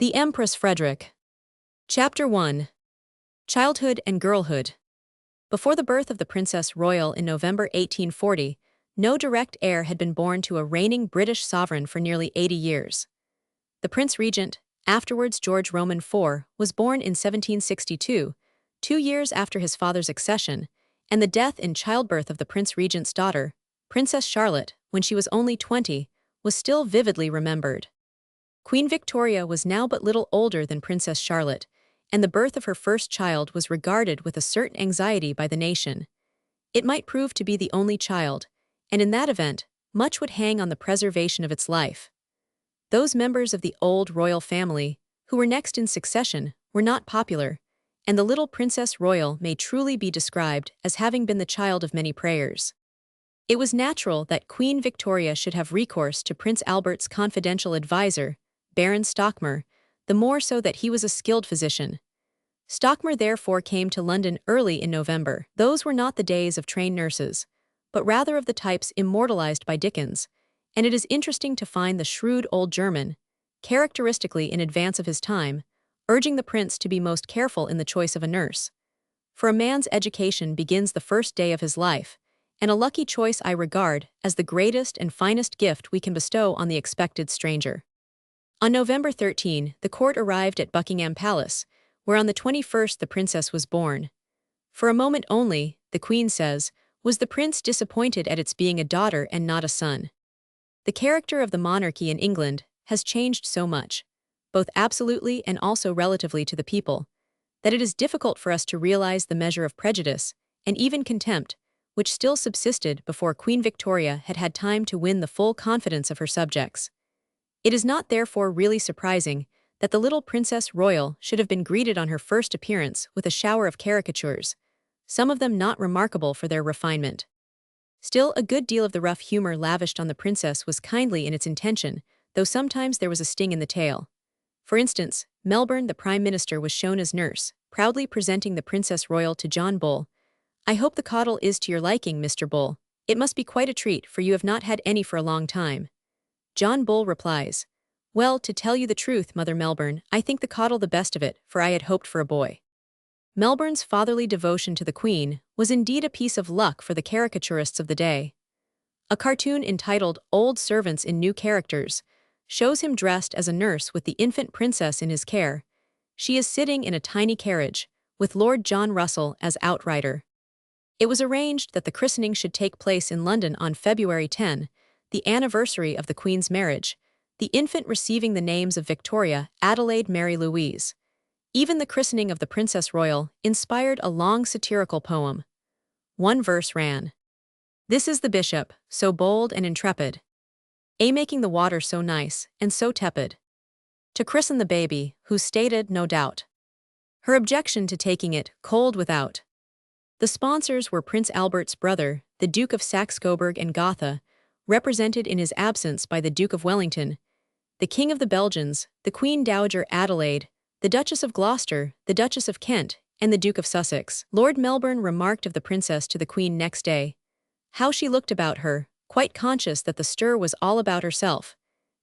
The Empress Frederick. Chapter 1. Childhood and Girlhood. Before the birth of the Princess Royal in November 1840, no direct heir had been born to a reigning British sovereign for nearly 80 years. The Prince Regent, afterwards George Roman IV, was born in 1762, 2 years after his father's accession, and the death in childbirth of the Prince Regent's daughter, Princess Charlotte, when she was only 20, was still vividly remembered. Queen Victoria was now but little older than Princess Charlotte, and the birth of her first child was regarded with a certain anxiety by the nation. It might prove to be the only child, and in that event, much would hang on the preservation of its life. Those members of the old royal family, who were next in succession, were not popular, and the little Princess Royal may truly be described as having been the child of many prayers. It was natural that Queen Victoria should have recourse to Prince Albert's confidential advisor, Baron Stockmar, the more so that he was a skilled physician. Stockmar therefore came to London early in November. Those were not the days of trained nurses, but rather of the types immortalized by Dickens, and it is interesting to find the shrewd old German, characteristically in advance of his time, urging the prince to be most careful in the choice of a nurse. For a man's education begins the first day of his life, and a lucky choice I regard as the greatest and finest gift we can bestow on the expected stranger. On November 13, the court arrived at Buckingham Palace, where on the 21st the princess was born. For a moment only, the Queen says, was the prince disappointed at its being a daughter and not a son. The character of the monarchy in England has changed so much, both absolutely and also relatively to the people, that it is difficult for us to realize the measure of prejudice, and even contempt, which still subsisted before Queen Victoria had had time to win the full confidence of her subjects. It is not therefore really surprising that the little Princess Royal should have been greeted on her first appearance with a shower of caricatures, some of them not remarkable for their refinement. Still, a good deal of the rough humor lavished on the princess was kindly in its intention, though sometimes there was a sting in the tale. For instance, Melbourne, the Prime Minister, was shown as nurse, proudly presenting the Princess Royal to John Bull. "I hope the caudle is to your liking, Mr. Bull. It must be quite a treat, for you have not had any for a long time." John Bull replies, "Well, to tell you the truth, Mother Melbourne, I think the caudle the best of it, for I had hoped for a boy." Melbourne's fatherly devotion to the Queen was indeed a piece of luck for the caricaturists of the day. A cartoon entitled Old Servants in New Characters shows him dressed as a nurse with the infant princess in his care. She is sitting in a tiny carriage, with Lord John Russell as outrider. It was arranged that the christening should take place in London on February 10, the anniversary of the Queen's marriage, the infant receiving the names of Victoria, Adelaide, Mary Louise. Even the christening of the Princess Royal inspired a long satirical poem. One verse ran, "This is the bishop, so bold and intrepid, making the water so nice and so tepid, to christen the baby, who stated, no doubt, her objection to taking it cold without." The sponsors were Prince Albert's brother, the Duke of Saxe-Coburg and Gotha, represented in his absence by the Duke of Wellington, the King of the Belgians, the Queen Dowager Adelaide, the Duchess of Gloucester, the Duchess of Kent, and the Duke of Sussex. Lord Melbourne remarked of the princess to the Queen next day, "How she looked about her, quite conscious that the stir was all about herself.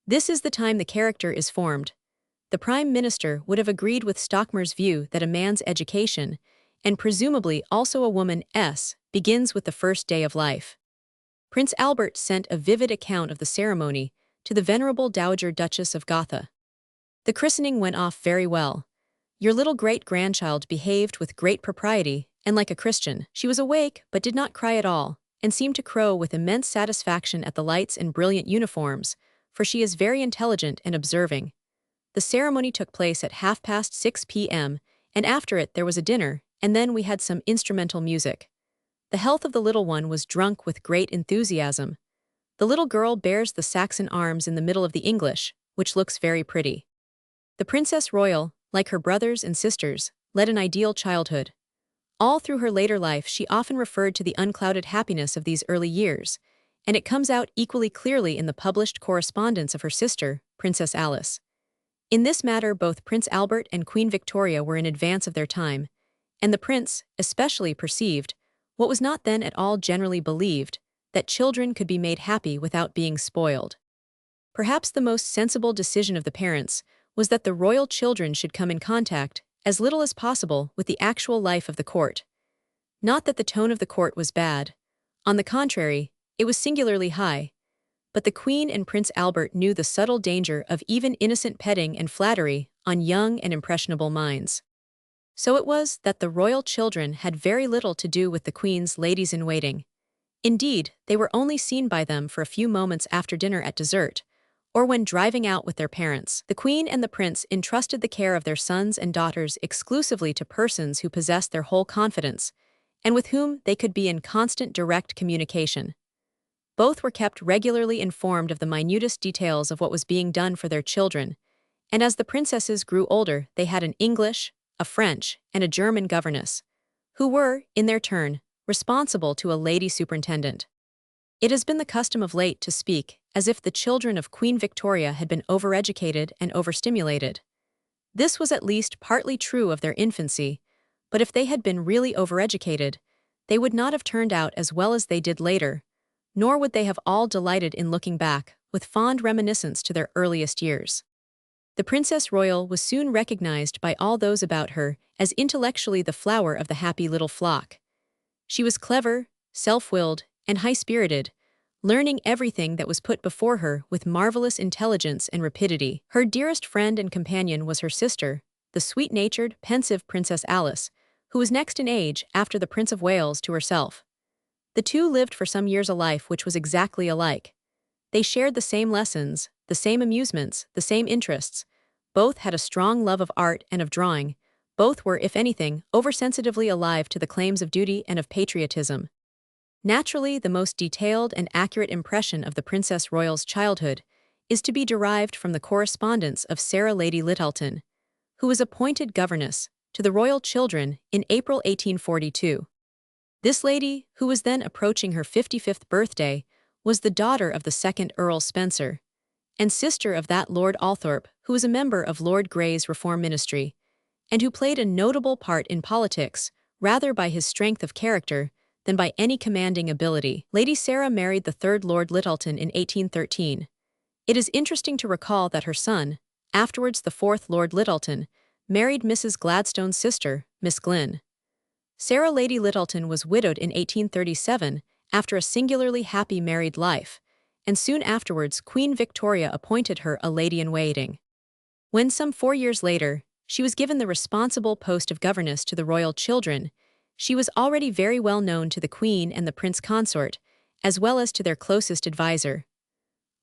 This is the time the character is formed." The Prime Minister would have agreed with Stockmar's view that a man's education, and presumably also a woman's, begins with the first day of life. Prince Albert sent a vivid account of the ceremony to the venerable Dowager Duchess of Gotha. "The christening went off very well. Your little great-grandchild behaved with great propriety, and like a Christian. She was awake, but did not cry at all, and seemed to crow with immense satisfaction at the lights and brilliant uniforms, for she is very intelligent and observing. The ceremony took place at 6:30 p.m., and after it there was a dinner, and then we had some instrumental music. The health of the little one was drunk with great enthusiasm. The little girl bears the Saxon arms in the middle of the English, which looks very pretty." The Princess Royal, like her brothers and sisters, led an ideal childhood. All through her later life she often referred to the unclouded happiness of these early years, and it comes out equally clearly in the published correspondence of her sister, Princess Alice. In this matter both Prince Albert and Queen Victoria were in advance of their time, and the prince, especially, perceived, what was not then at all generally believed, that children could be made happy without being spoiled. Perhaps the most sensible decision of the parents was that the royal children should come in contact, as little as possible, with the actual life of the court. Not that the tone of the court was bad. On the contrary, it was singularly high. But the Queen and Prince Albert knew the subtle danger of even innocent petting and flattery on young and impressionable minds. So it was that the royal children had very little to do with the Queen's ladies-in-waiting. Indeed, they were only seen by them for a few moments after dinner at dessert, or when driving out with their parents. The Queen and the Prince entrusted the care of their sons and daughters exclusively to persons who possessed their whole confidence, and with whom they could be in constant direct communication. Both were kept regularly informed of the minutest details of what was being done for their children, and as the princesses grew older, they had an English, a French, and a German governess, who were, in their turn, responsible to a lady superintendent. It has been the custom of late to speak as if the children of Queen Victoria had been overeducated and overstimulated. This was at least partly true of their infancy, but if they had been really overeducated, they would not have turned out as well as they did later, nor would they have all delighted in looking back, with fond reminiscence to their earliest years. The Princess Royal was soon recognized by all those about her as intellectually the flower of the happy little flock. She was clever, self-willed, and high-spirited, learning everything that was put before her with marvelous intelligence and rapidity. Her dearest friend and companion was her sister, the sweet-natured, pensive Princess Alice, who was next in age after the Prince of Wales to herself. The two lived for some years a life which was exactly alike. They shared the same lessons, the same amusements, the same interests. Both had a strong love of art and of drawing. Both were, if anything, oversensitively alive to the claims of duty and of patriotism. Naturally, the most detailed and accurate impression of the Princess Royal's childhood is to be derived from the correspondence of Sarah Lady Lyttelton, who was appointed governess to the royal children in April 1842. This lady, who was then approaching her 55th birthday, was the daughter of the second Earl Spencer, and sister of that Lord Althorp who was a member of Lord Grey's Reform Ministry, and who played a notable part in politics, rather by his strength of character than by any commanding ability. Lady Sarah married the third Lord Lyttelton in 1813. It is interesting to recall that her son, afterwards the fourth Lord Lyttelton, married Mrs. Gladstone's sister, Miss Glynn. Sarah Lady Lyttelton was widowed in 1837 after a singularly happy married life, and soon afterwards Queen Victoria appointed her a lady-in-waiting. When some 4 years later, she was given the responsible post of governess to the royal children, she was already very well known to the Queen and the Prince Consort, as well as to their closest adviser.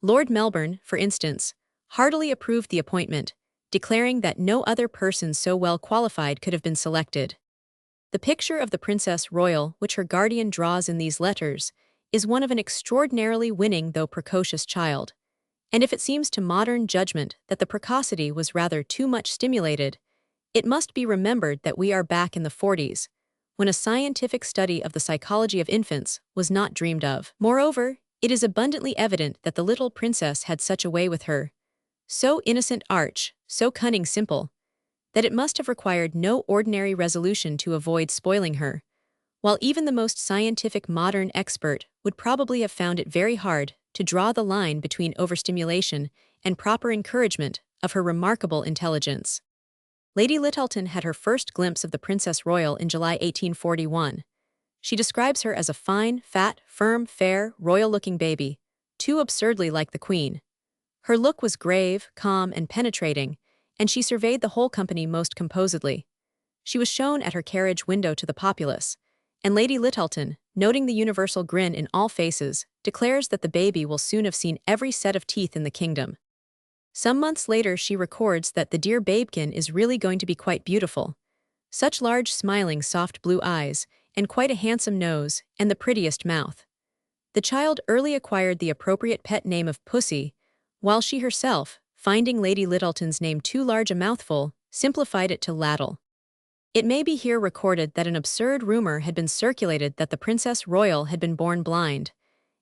Lord Melbourne, for instance, heartily approved the appointment, declaring that no other person so well qualified could have been selected. The picture of the Princess Royal which her guardian draws in these letters is one of an extraordinarily winning though precocious child, and if it seems to modern judgment that the precocity was rather too much stimulated, it must be remembered that we are back in the 40s, when a scientific study of the psychology of infants was not dreamed of. Moreover, it is abundantly evident that the little princess had such a way with her, so innocent arch, so cunning simple, that it must have required no ordinary resolution to avoid spoiling her, while even the most scientific modern expert would probably have found it very hard to draw the line between overstimulation and proper encouragement of her remarkable intelligence. Lady Lyttelton had her first glimpse of the Princess Royal in July 1841. She describes her as a fine, fat, firm, fair, royal-looking baby, too absurdly like the Queen. Her look was grave, calm, and penetrating, and she surveyed the whole company most composedly. She was shown at her carriage window to the populace, and Lady Lyttelton, noting the universal grin in all faces, declares that the baby will soon have seen every set of teeth in the kingdom. Some months later she records that the dear babekin is really going to be quite beautiful. Such large smiling soft blue eyes, and quite a handsome nose, and the prettiest mouth. The child early acquired the appropriate pet name of Pussy, while she herself, finding Lady Lyttelton's name too large a mouthful, simplified it to Laddle. It may be here recorded that an absurd rumor had been circulated that the Princess Royal had been born blind,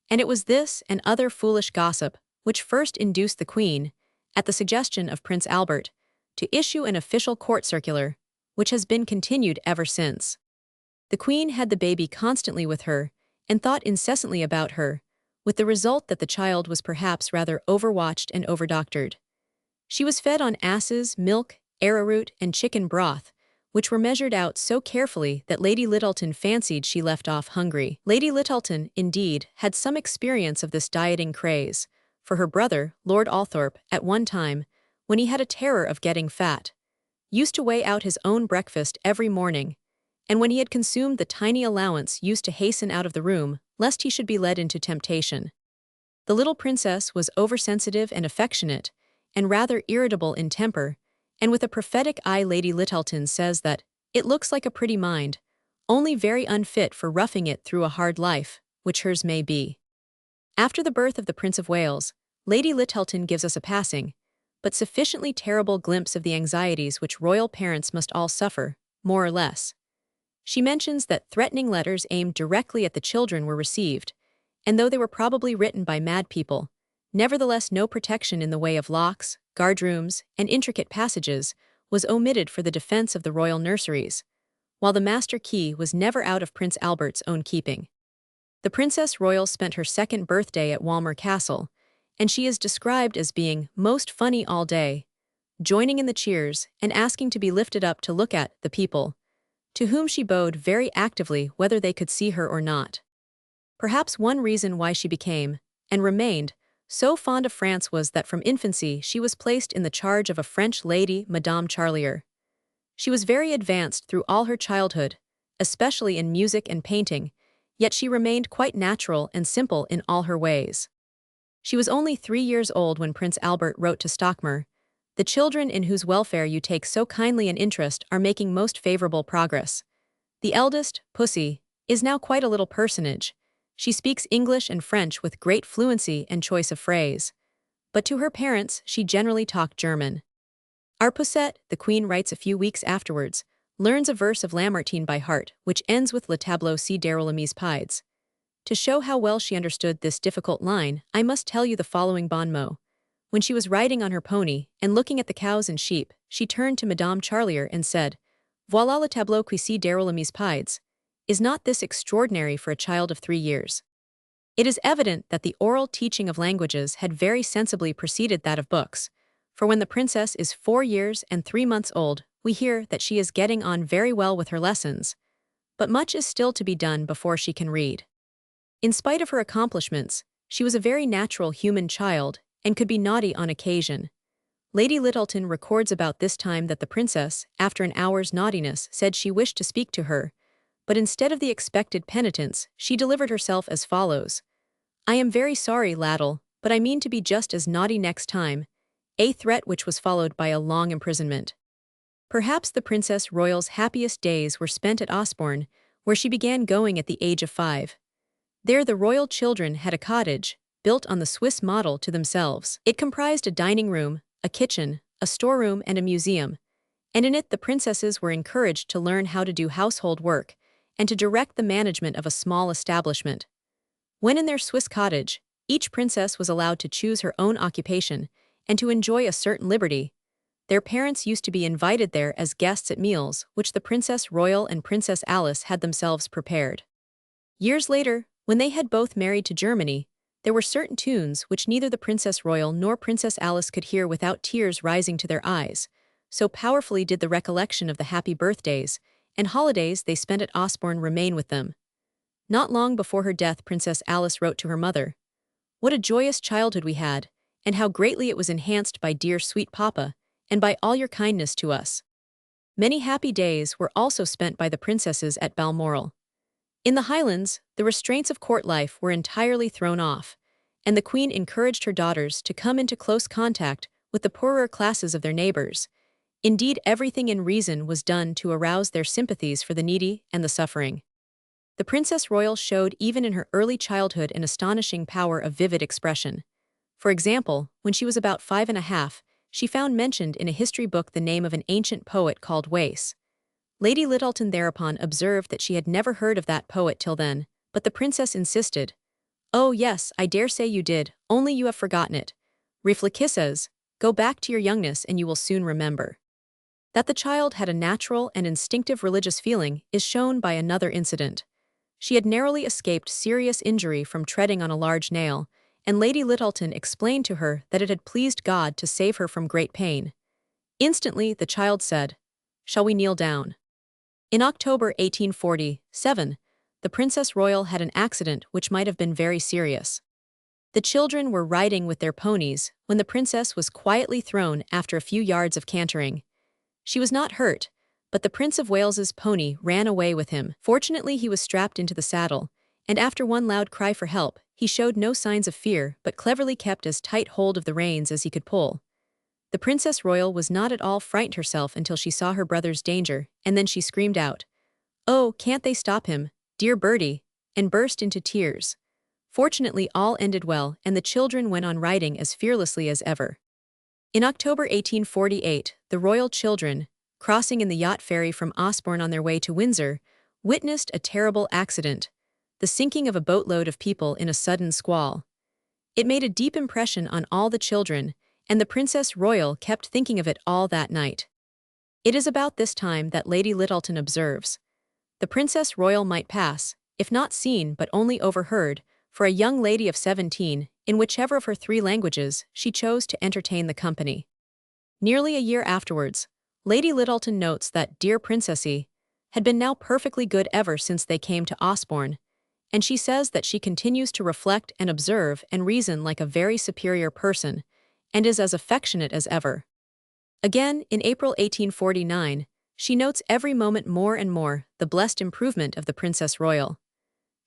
and it was this and other foolish gossip which first induced the Queen, at the suggestion of Prince Albert, to issue an official court circular, which has been continued ever since. The Queen had the baby constantly with her, and thought incessantly about her, with the result that the child was perhaps rather overwatched and overdoctored. She was fed on asses, milk, arrowroot, and chicken broth, which were measured out so carefully that Lady Lyttelton fancied she left off hungry. Lady Lyttelton, indeed, had some experience of this dieting craze, for her brother, Lord Althorp, at one time, when he had a terror of getting fat, used to weigh out his own breakfast every morning, and when he had consumed the tiny allowance used to hasten out of the room, lest he should be led into temptation. The little princess was oversensitive and affectionate, and rather irritable in temper, and with a prophetic eye Lady Lyttelton says that, "It looks like a pretty mind, only very unfit for roughing it through a hard life, which hers may be." After the birth of the Prince of Wales, Lady Lyttelton gives us a passing, but sufficiently terrible glimpse of the anxieties which royal parents must all suffer, more or less. She mentions that threatening letters aimed directly at the children were received, and though they were probably written by mad people, nevertheless no protection in the way of locks, guardrooms, and intricate passages was omitted for the defense of the royal nurseries, while the master key was never out of Prince Albert's own keeping. The Princess Royal spent her second birthday at Walmer Castle, and she is described as being most funny all day, joining in the cheers and asking to be lifted up to look at the people, to whom she bowed very actively whether they could see her or not. Perhaps one reason why she became, and remained, so fond of France was that from infancy she was placed in the charge of a French lady, Madame Charlier. She was very advanced through all her childhood, especially in music and painting, yet she remained quite natural and simple in all her ways. She was only 3 years old when Prince Albert wrote to Stockmar, "The children in whose welfare you take so kindly an interest are making most favorable progress. The eldest, Pussy, is now quite a little personage. She speaks English and French with great fluency and choice of phrase. But to her parents she generally talked German. Our Poussette," the Queen writes a few weeks afterwards, "learns a verse of Lamartine by heart, which ends with Le tableau ci derrière mes pieds." To show how well she understood this difficult line, I must tell you the following bon mot. When she was riding on her pony, and looking at the cows and sheep, she turned to Madame Charlier and said, "Voilà le tableau qui ci derrière mes pieds." Is not this extraordinary for a child of 3 years? It is evident that the oral teaching of languages had very sensibly preceded that of books, for when the princess is 4 years and 3 months old, we hear that she is getting on very well with her lessons, but much is still to be done before she can read. In spite of her accomplishments, she was a very natural human child and could be naughty on occasion. Lady Lyttelton records about this time that the princess, after an hour's naughtiness, said she wished to speak to her, but instead of the expected penitence, she delivered herself as follows: "I am very sorry, Laddle, but I mean to be just as naughty next time," a threat which was followed by a long imprisonment. Perhaps the Princess Royal's happiest days were spent at Osborne, where she began going at the age of 5. There the royal children had a cottage, built on the Swiss model to themselves. It comprised a dining room, a kitchen, a storeroom, and a museum, and in it the princesses were encouraged to learn how to do household work and to direct the management of a small establishment. When in their Swiss cottage, each princess was allowed to choose her own occupation and to enjoy a certain liberty. Their parents used to be invited there as guests at meals which the Princess Royal and Princess Alice had themselves prepared. Years later, when they had both married to Germany, there were certain tunes which neither the Princess Royal nor Princess Alice could hear without tears rising to their eyes, so powerfully did the recollection of the happy birthdays and holidays they spent at Osborne remain with them. Not long before her death, Princess Alice wrote to her mother, "What a joyous childhood we had, and how greatly it was enhanced by dear sweet Papa, and by all your kindness to us." Many happy days were also spent by the princesses at Balmoral. In the Highlands, the restraints of court life were entirely thrown off, and the Queen encouraged her daughters to come into close contact with the poorer classes of their neighbors. Indeed, everything in reason was done to arouse their sympathies for the needy and the suffering. The Princess Royal showed even in her early childhood an astonishing power of vivid expression. For example, when she was about 5 1/2, she found mentioned in a history book the name of an ancient poet called Wace. Lady Lyttelton thereupon observed that she had never heard of that poet till then, but the princess insisted. "Oh yes, I dare say you did, only you have forgotten it. Réfléchissez, go back to your youngness and you will soon remember." That the child had a natural and instinctive religious feeling is shown by another incident. She had narrowly escaped serious injury from treading on a large nail, and Lady Littleton explained to her that it had pleased God to save her from great pain. Instantly, the child said, "Shall we kneel down?" In October 1847, the Princess Royal had an accident which might have been very serious. The children were riding with their ponies when the princess was quietly thrown after a few yards of cantering. She was not hurt, but the Prince of Wales's pony ran away with him. Fortunately, he was strapped into the saddle, and after one loud cry for help, he showed no signs of fear but cleverly kept as tight hold of the reins as he could pull. The Princess Royal was not at all frightened herself until she saw her brother's danger, and then she screamed out, "Oh, can't they stop him, dear birdie," and burst into tears. Fortunately, all ended well, and the children went on riding as fearlessly as ever. In October 1848, the royal children, crossing in the yacht ferry from Osborne on their way to Windsor, witnessed a terrible accident, the sinking of a boatload of people in a sudden squall. It made a deep impression on all the children, and the Princess Royal kept thinking of it all that night. It is about this time that Lady Littleton observes, "The Princess Royal might pass, if not seen but only overheard, for a young lady of 17, in whichever of her 3 languages she chose to entertain the company." Nearly a year afterwards, Lady Littleton notes that dear Princessy had been now perfectly good ever since they came to Osborne, and she says that she continues to reflect and observe and reason like a very superior person, and is as affectionate as ever. Again, in April 1849, she notes every moment more and more the blessed improvement of the Princess Royal.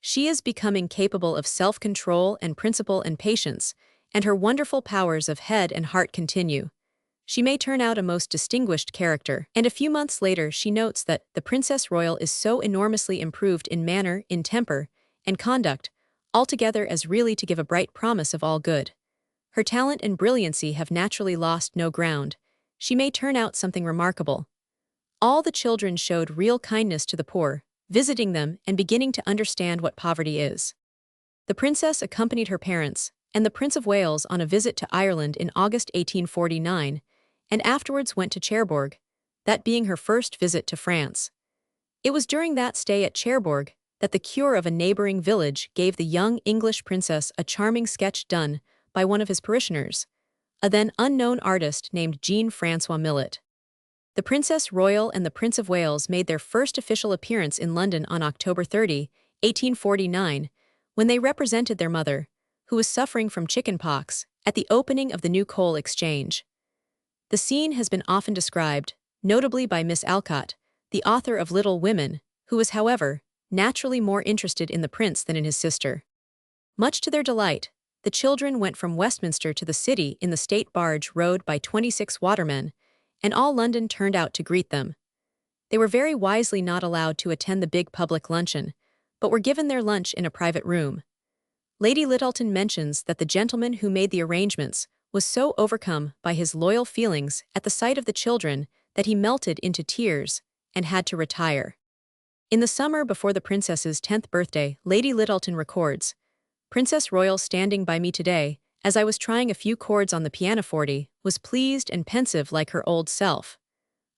She is becoming capable of self-control and principle and patience, and her wonderful powers of head and heart continue. She may turn out a most distinguished character, and a few months later she notes that the Princess Royal is so enormously improved in manner, in temper, and conduct, altogether as really to give a bright promise of all good. Her talent and brilliancy have naturally lost no ground. She may turn out something remarkable. All the children showed real kindness to the poor, visiting them and beginning to understand what poverty is. The princess accompanied her parents and the Prince of Wales on a visit to Ireland in August 1849, and afterwards went to Cherbourg, that being her first visit to France. It was during that stay at Cherbourg that the curé of a neighboring village gave the young English princess a charming sketch done by one of his parishioners, a then unknown artist named Jean-François Millet. The Princess Royal and the Prince of Wales made their first official appearance in London on October 30, 1849, when they represented their mother, who was suffering from chickenpox, at the opening of the new coal exchange. The scene has been often described, notably by Miss Alcott, the author of Little Women, who was, however, naturally more interested in the prince than in his sister. Much to their delight, the children went from Westminster to the city in the state barge rowed by 26 watermen, and all London turned out to greet them. They were very wisely not allowed to attend the big public luncheon, but were given their lunch in a private room. Lady Littleton mentions that the gentleman who made the arrangements was so overcome by his loyal feelings at the sight of the children that he melted into tears and had to retire. In the summer before the princess's 10th birthday, Lady Littleton records, "Princess Royal standing by me today, as I was trying a few chords on the pianoforte, was pleased and pensive like her old self.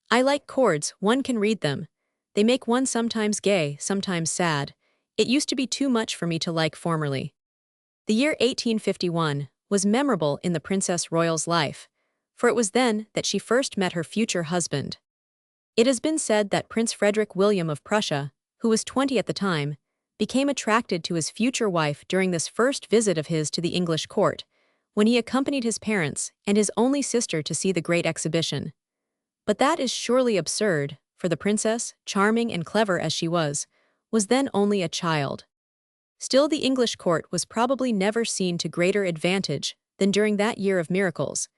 I like chords, one can read them. They make one sometimes gay, sometimes sad. It used to be too much for me to like formerly." The year 1851 was memorable in the Princess Royal's life, for it was then that she first met her future husband. It has been said that Prince Frederick William of Prussia, who was 20 at the time, became attracted to his future wife during this first visit of his to the English court, when he accompanied his parents and his only sister to see the great exhibition. But that is surely absurd, for the princess, charming and clever as she was then only a child. Still, the English court was probably never seen to greater advantage than during that year of miracles,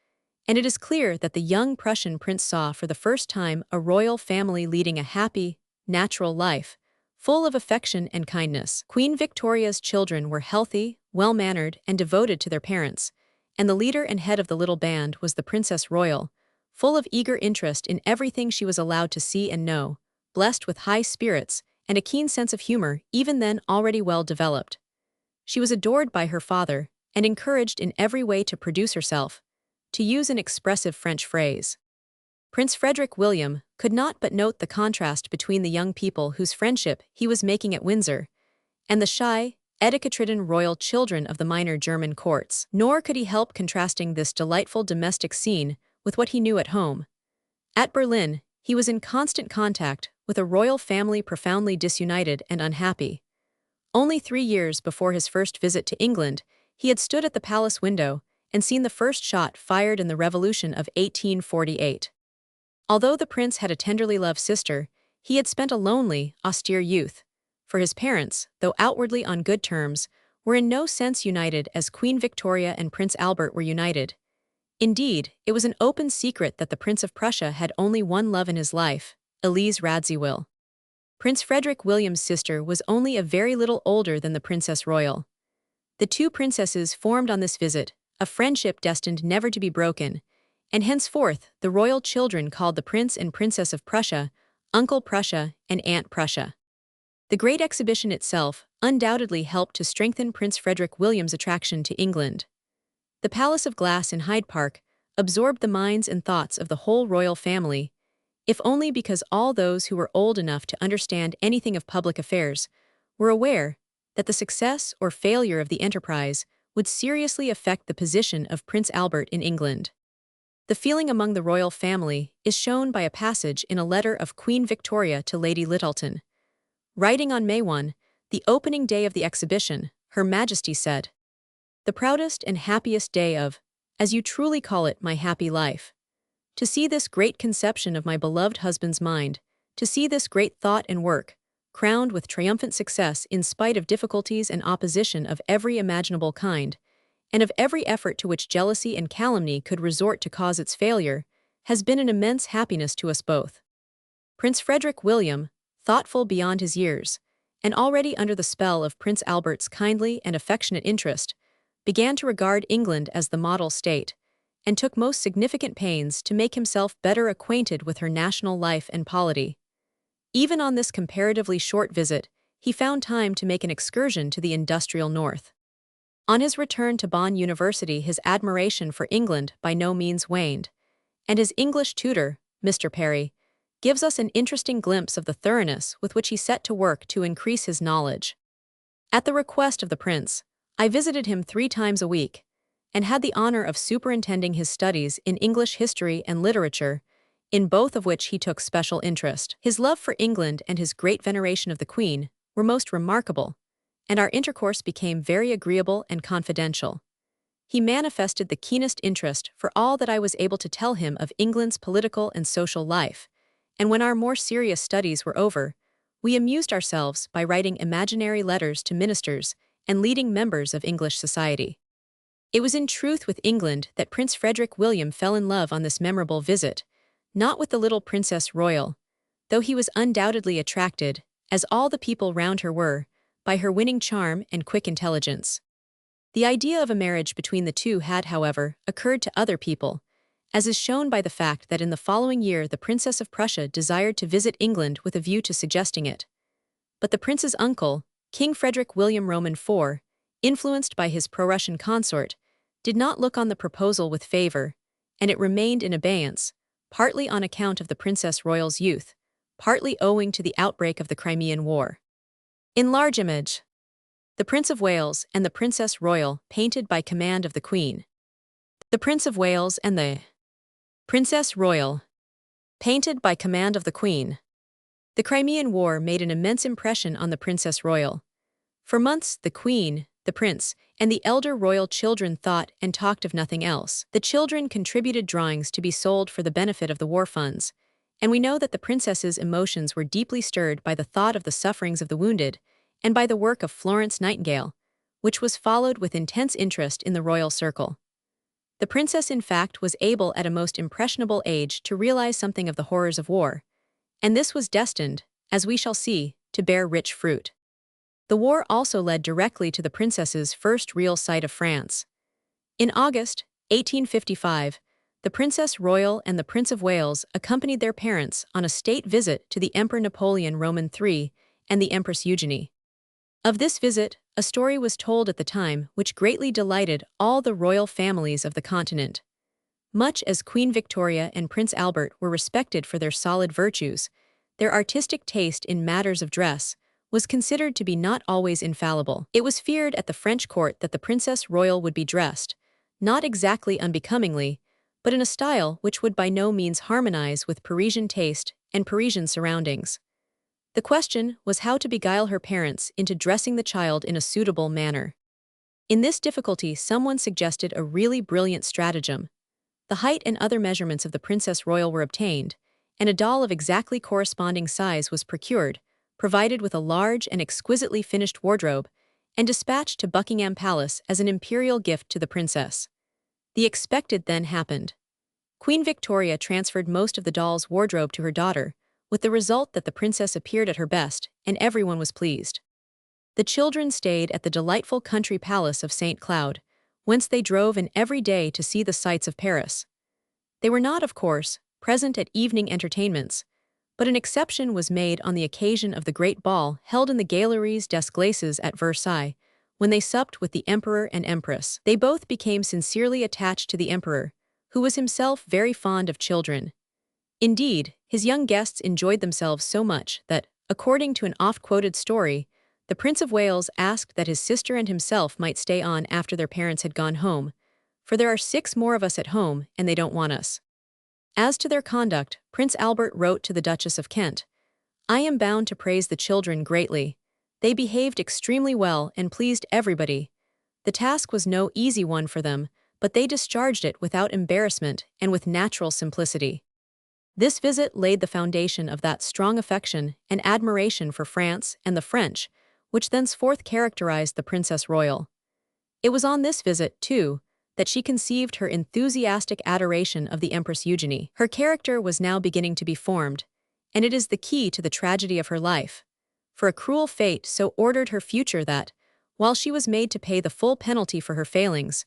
and it is clear that the young Prussian prince saw for the first time a royal family leading a happy, natural life, full of affection and kindness. Queen Victoria's children were healthy, well-mannered, and devoted to their parents, and the leader and head of the little band was the Princess Royal, full of eager interest in everything she was allowed to see and know, blessed with high spirits and a keen sense of humor even then already well developed. She was adored by her father and encouraged in every way to produce herself, to use an expressive French phrase. Prince Frederick William could not but note the contrast between the young people whose friendship he was making at Windsor, and the shy, etiquette-ridden royal children of the minor German courts. Nor could he help contrasting this delightful domestic scene with what he knew at home. At Berlin, he was in constant contact with a royal family profoundly disunited and unhappy. Only 3 years before his first visit to England, he had stood at the palace window and seen the first shot fired in the Revolution of 1848. Although the prince had a tenderly loved sister, he had spent a lonely, austere youth, for his parents, though outwardly on good terms, were in no sense united as Queen Victoria and Prince Albert were united. Indeed, it was an open secret that the Prince of Prussia had only one love in his life, Elise Radziwill. Prince Frederick William's sister was only a very little older than the Princess Royal. The two princesses formed on this visit a friendship destined never to be broken, and henceforth the royal children called the Prince and Princess of Prussia Uncle Prussia and Aunt Prussia. The Great Exhibition itself undoubtedly helped to strengthen Prince Frederick William's attraction to England. The Palace of Glass in Hyde Park absorbed the minds and thoughts of the whole royal family, if only because all those who were old enough to understand anything of public affairs were aware that the success or failure of the enterprise would seriously affect the position of Prince Albert in England. The feeling among the royal family is shown by a passage in a letter of Queen Victoria to Lady Lyttelton. Writing on May 1, the opening day of the exhibition, Her Majesty said, "The proudest and happiest day of, as you truly call it, my happy life. To see this great conception of my beloved husband's mind, to see this great thought and work, crowned with triumphant success in spite of difficulties and opposition of every imaginable kind, and of every effort to which jealousy and calumny could resort to cause its failure, has been an immense happiness to us both." Prince Frederick William, thoughtful beyond his years, and already under the spell of Prince Albert's kindly and affectionate interest, began to regard England as the model state, and took most significant pains to make himself better acquainted with her national life and polity. Even on this comparatively short visit, he found time to make an excursion to the industrial north. On his return to Bonn University, his admiration for England by no means waned, and his English tutor, Mr. Perry, gives us an interesting glimpse of the thoroughness with which he set to work to increase his knowledge. At the request of the prince, I visited him 3 times a week, and had the honor of superintending his studies in English history and literature, in both of which he took special interest. His love for England and his great veneration of the Queen were most remarkable, and our intercourse became very agreeable and confidential. He manifested the keenest interest for all that I was able to tell him of England's political and social life, and when our more serious studies were over, we amused ourselves by writing imaginary letters to ministers and leading members of English society. It was in truth with England that Prince Frederick William fell in love on this memorable visit, not with the little Princess Royal, though he was undoubtedly attracted, as all the people round her were, by her winning charm and quick intelligence. The idea of a marriage between the two had, however, occurred to other people, as is shown by the fact that in the following year the Princess of Prussia desired to visit England with a view to suggesting it. But the prince's uncle, King Frederick William Roman IV, influenced by his pro-Russian consort, did not look on the proposal with favor, and it remained in abeyance, partly on account of the Princess Royal's youth, partly owing to the outbreak of the Crimean War. In large image, the Prince of Wales and the Princess Royal painted by command of the Queen. The Prince of Wales and the Princess Royal painted by command of the Queen. The Crimean War made an immense impression on the Princess Royal. For months, the Queen, the Prince, and the elder royal children thought and talked of nothing else. The children contributed drawings to be sold for the benefit of the war funds, and we know that the princess's emotions were deeply stirred by the thought of the sufferings of the wounded, and by the work of Florence Nightingale, which was followed with intense interest in the royal circle. The princess, in fact, was able at a most impressionable age to realize something of the horrors of war, and this was destined, as we shall see, to bear rich fruit. The war also led directly to the princess's first real sight of France. In August 1855, the Princess Royal and the Prince of Wales accompanied their parents on a state visit to the Emperor Napoleon Roman III and the Empress Eugenie. Of this visit, a story was told at the time which greatly delighted all the royal families of the continent. Much as Queen Victoria and Prince Albert were respected for their solid virtues, their artistic taste in matters of dress was considered to be not always infallible. It was feared at the French court that the princess royal would be dressed, not exactly unbecomingly, but in a style which would by no means harmonize with Parisian taste and Parisian surroundings. The question was how to beguile her parents into dressing the child in a suitable manner. In this difficulty, someone suggested a really brilliant stratagem. The height and other measurements of the princess royal were obtained, and a doll of exactly corresponding size was procured, provided with a large and exquisitely finished wardrobe, and dispatched to Buckingham Palace as an imperial gift to the princess. The expected then happened. Queen Victoria transferred most of the doll's wardrobe to her daughter, with the result that the princess appeared at her best, and everyone was pleased. The children stayed at the delightful country palace of St. Cloud, whence they drove in every day to see the sights of Paris. They were not, of course, present at evening entertainments, but an exception was made on the occasion of the great ball held in the Galeries des Glaces at Versailles, when they supped with the emperor and empress. They both became sincerely attached to the emperor, who was himself very fond of children. Indeed, his young guests enjoyed themselves so much that, according to an oft-quoted story, the Prince of Wales asked that his sister and himself might stay on after their parents had gone home, for there are 6 more of us at home and they don't want us. As to their conduct, Prince Albert wrote to the Duchess of Kent, "I am bound to praise the children greatly. They behaved extremely well and pleased everybody. The task was no easy one for them, but they discharged it without embarrassment and with natural simplicity." This visit laid the foundation of that strong affection and admiration for France and the French, which thenceforth characterized the Princess Royal. It was on this visit, too, that she conceived her enthusiastic adoration of the Empress Eugenie. Her character was now beginning to be formed, and it is the key to the tragedy of her life. For a cruel fate so ordered her future that, while she was made to pay the full penalty for her failings,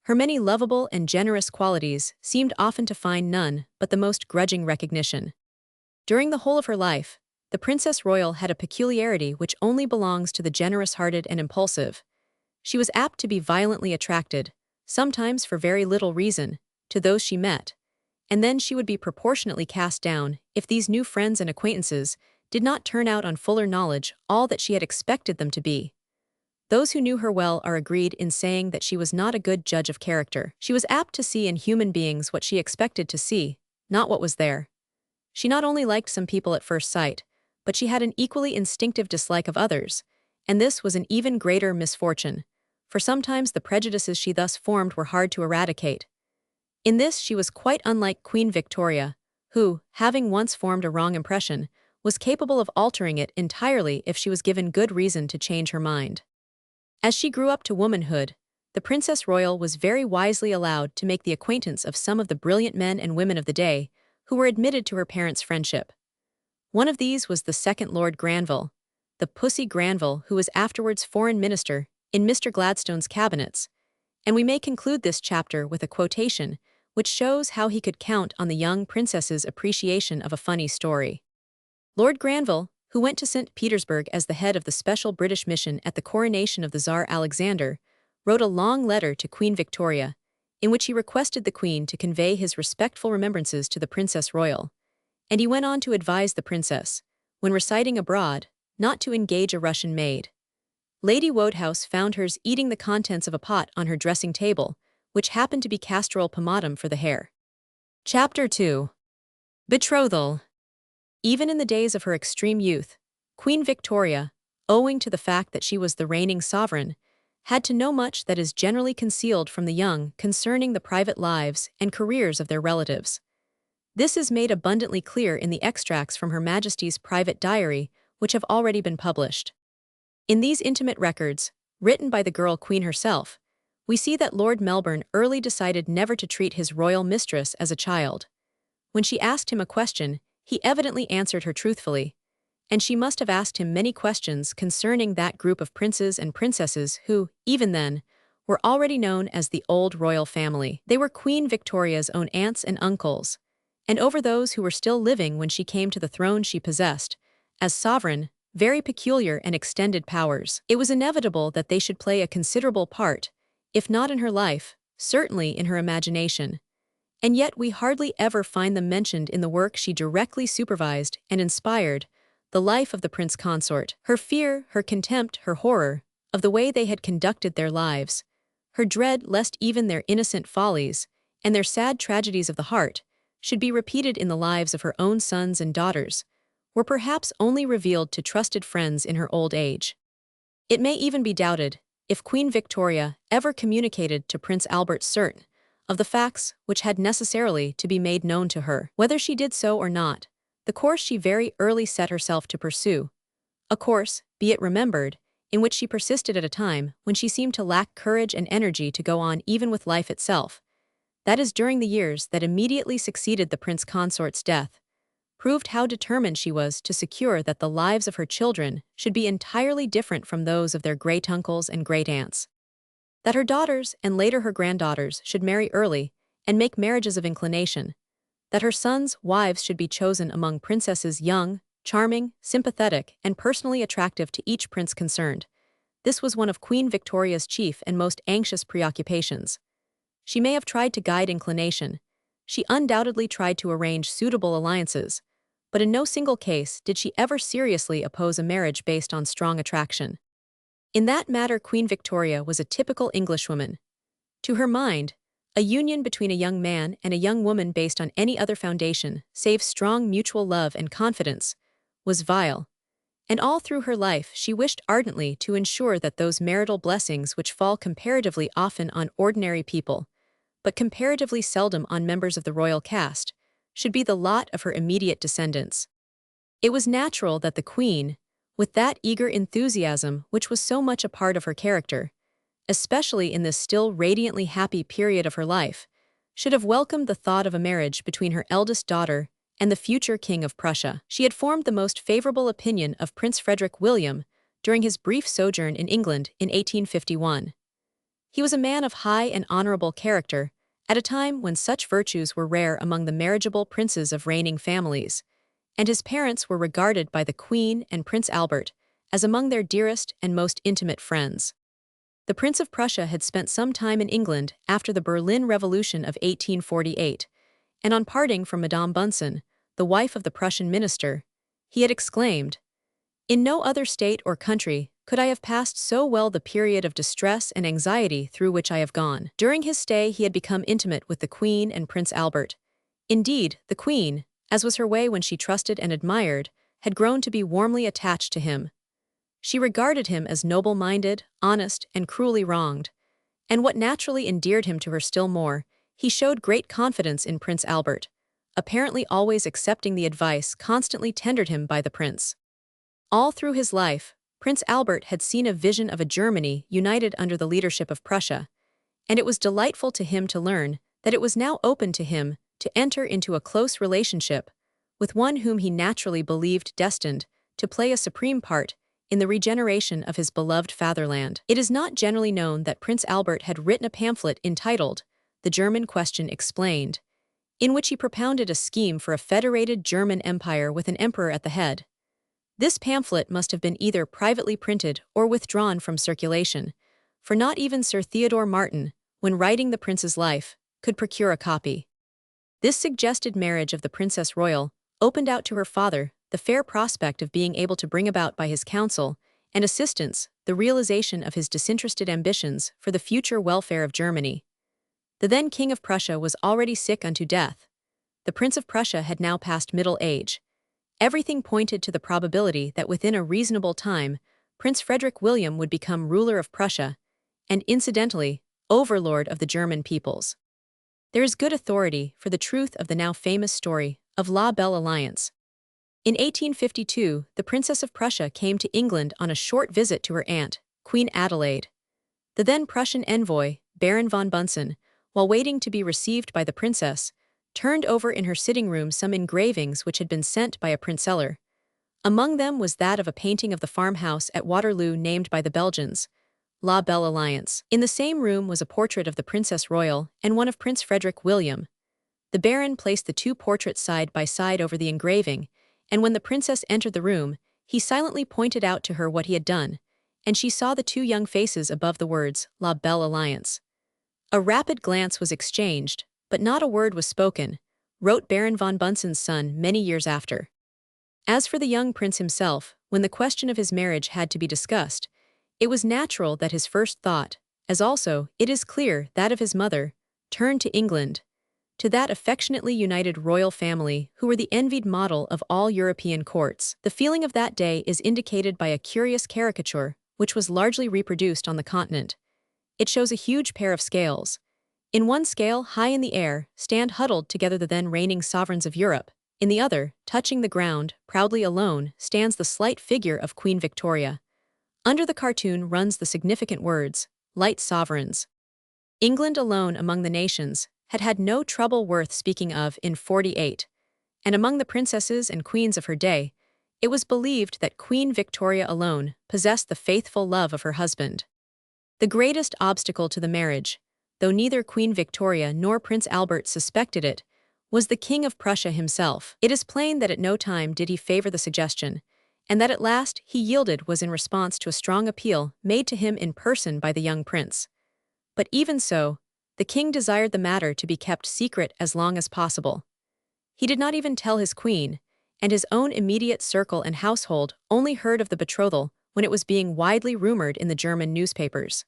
her many lovable and generous qualities seemed often to find none but the most grudging recognition. During the whole of her life, the Princess Royal had a peculiarity which only belongs to the generous-hearted and impulsive. She was apt to be violently attracted, sometimes for very little reason, to those she met, and then she would be proportionately cast down if these new friends and acquaintances did not turn out on fuller knowledge all that she had expected them to be. Those who knew her well are agreed in saying that she was not a good judge of character. She was apt to see in human beings what she expected to see, not what was there. She not only liked some people at first sight, but she had an equally instinctive dislike of others, and this was an even greater misfortune, for sometimes the prejudices she thus formed were hard to eradicate. In this she was quite unlike Queen Victoria, who, having once formed a wrong impression, was capable of altering it entirely if she was given good reason to change her mind. As she grew up to womanhood, the Princess Royal was very wisely allowed to make the acquaintance of some of the brilliant men and women of the day who were admitted to her parents' friendship. One of these was the second Lord Granville, the Pussy Granville who was afterwards foreign minister in Mr. Gladstone's cabinets, and we may conclude this chapter with a quotation which shows how he could count on the young princess's appreciation of a funny story. Lord Granville, who went to St. Petersburg as the head of the special British mission at the coronation of the Tsar Alexander, wrote a long letter to Queen Victoria, in which he requested the Queen to convey his respectful remembrances to the Princess Royal, and he went on to advise the princess, when reciting abroad, not to engage a Russian maid. Lady Wodehouse found hers eating the contents of a pot on her dressing table, which happened to be castorol pomatum for the hair. Chapter 2. Betrothal. Even in the days of her extreme youth, Queen Victoria, owing to the fact that she was the reigning sovereign, had to know much that is generally concealed from the young concerning the private lives and careers of their relatives. This is made abundantly clear in the extracts from Her Majesty's private diary, which have already been published. In these intimate records, written by the girl Queen herself, we see that Lord Melbourne early decided never to treat his royal mistress as a child. When she asked him a question, he evidently answered her truthfully, and she must have asked him many questions concerning that group of princes and princesses who, even then, were already known as the old royal family. They were Queen Victoria's own aunts and uncles, and over those who were still living when she came to the throne she possessed, as sovereign, very peculiar and extended powers. It was inevitable that they should play a considerable part, if not in her life, certainly in her imagination. And yet we hardly ever find them mentioned in the work she directly supervised and inspired, the life of the prince consort. Her fear, her contempt, her horror of the way they had conducted their lives, her dread lest even their innocent follies, and their sad tragedies of the heart, should be repeated in the lives of her own sons and daughters, were perhaps only revealed to trusted friends in her old age. It may even be doubted if Queen Victoria ever communicated to Prince Albert certain of the facts which had necessarily to be made known to her. Whether she did so or not, the course she very early set herself to pursue, a course, be it remembered, in which she persisted at a time when she seemed to lack courage and energy to go on even with life itself, that is during the years that immediately succeeded the prince consort's death, proved how determined she was to secure that the lives of her children should be entirely different from those of their great-uncles and great-aunts. That her daughters and later her granddaughters should marry early and make marriages of inclination, that her sons' wives should be chosen among princesses young, charming, sympathetic, and personally attractive to each prince concerned. This was one of Queen Victoria's chief and most anxious preoccupations. She may have tried to guide inclination. She undoubtedly tried to arrange suitable alliances, but in no single case did she ever seriously oppose a marriage based on strong attraction. In that matter, Queen Victoria was a typical Englishwoman. To her mind, a union between a young man and a young woman based on any other foundation, save strong mutual love and confidence, was vile. And all through her life she wished ardently to ensure that those marital blessings which fall comparatively often on ordinary people, but comparatively seldom on members of the royal caste, should be the lot of her immediate descendants. It was natural that the Queen, with that eager enthusiasm which was so much a part of her character, especially in this still radiantly happy period of her life, should have welcomed the thought of a marriage between her eldest daughter and the future King of Prussia. She had formed the most favorable opinion of Prince Frederick William during his brief sojourn in England in 1851. He was a man of high and honorable character, at a time when such virtues were rare among the marriageable princes of reigning families, and his parents were regarded by the Queen and Prince Albert as among their dearest and most intimate friends. The Prince of Prussia had spent some time in England after the Berlin Revolution of 1848, and on parting from Madame Bunsen, the wife of the Prussian minister, he had exclaimed, "In no other state or country could I have passed so well the period of distress and anxiety through which I have gone." During his stay he had become intimate with the Queen and Prince Albert. Indeed, the Queen, as was her way when she trusted and admired, had grown to be warmly attached to him. She regarded him as noble-minded, honest, and cruelly wronged, and what naturally endeared him to her still more, he showed great confidence in Prince Albert, apparently always accepting the advice constantly tendered him by the prince. All through his life, Prince Albert had seen a vision of a Germany united under the leadership of Prussia, and it was delightful to him to learn that it was now open to him to enter into a close relationship with one whom he naturally believed destined to play a supreme part in the regeneration of his beloved fatherland. It is not generally known that Prince Albert had written a pamphlet entitled The German Question Explained, in which he propounded a scheme for a federated German empire with an emperor at the head. This pamphlet must have been either privately printed or withdrawn from circulation, for not even Sir Theodore Martin, when writing the prince's life, could procure a copy. This suggested marriage of the Princess Royal opened out to her father the fair prospect of being able to bring about by his counsel and assistance the realization of his disinterested ambitions for the future welfare of Germany. The then King of Prussia was already sick unto death. The Prince of Prussia had now passed middle age. Everything pointed to the probability that within a reasonable time, Prince Frederick William would become ruler of Prussia, and incidentally, overlord of the German peoples. There is good authority for the truth of the now famous story of La Belle Alliance. In 1852, the Princess of Prussia came to England on a short visit to her aunt, Queen Adelaide. The then Prussian envoy, Baron von Bunsen, while waiting to be received by the princess, turned over in her sitting room some engravings which had been sent by a printseller. Among them was that of a painting of the farmhouse at Waterloo named by the Belgians La Belle Alliance. In the same room was a portrait of the Princess Royal and one of Prince Frederick William. The Baron placed the two portraits side by side over the engraving, and when the princess entered the room, he silently pointed out to her what he had done, and she saw the two young faces above the words La Belle Alliance. A rapid glance was exchanged, but not a word was spoken, wrote Baron von Bunsen's son many years after. As for the young prince himself, when the question of his marriage had to be discussed, it was natural that his first thought, as also, it is clear, that of his mother, turned to England, to that affectionately united royal family who were the envied model of all European courts. The feeling of that day is indicated by a curious caricature, which was largely reproduced on the continent. It shows a huge pair of scales. In one scale, high in the air, stand huddled together the then reigning sovereigns of Europe. In the other, touching the ground, proudly alone, stands the slight figure of Queen Victoria. Under the cartoon runs the significant words, "Light sovereigns." England alone among the nations had had no trouble worth speaking of in 48, and among the princesses and queens of her day, it was believed that Queen Victoria alone possessed the faithful love of her husband. The greatest obstacle to the marriage, though neither Queen Victoria nor Prince Albert suspected it, was the King of Prussia himself. It is plain that at no time did he favor the suggestion, and that at last he yielded was in response to a strong appeal made to him in person by the young prince. But even so, the king desired the matter to be kept secret as long as possible. He did not even tell his queen, and his own immediate circle and household only heard of the betrothal when it was being widely rumored in the German newspapers.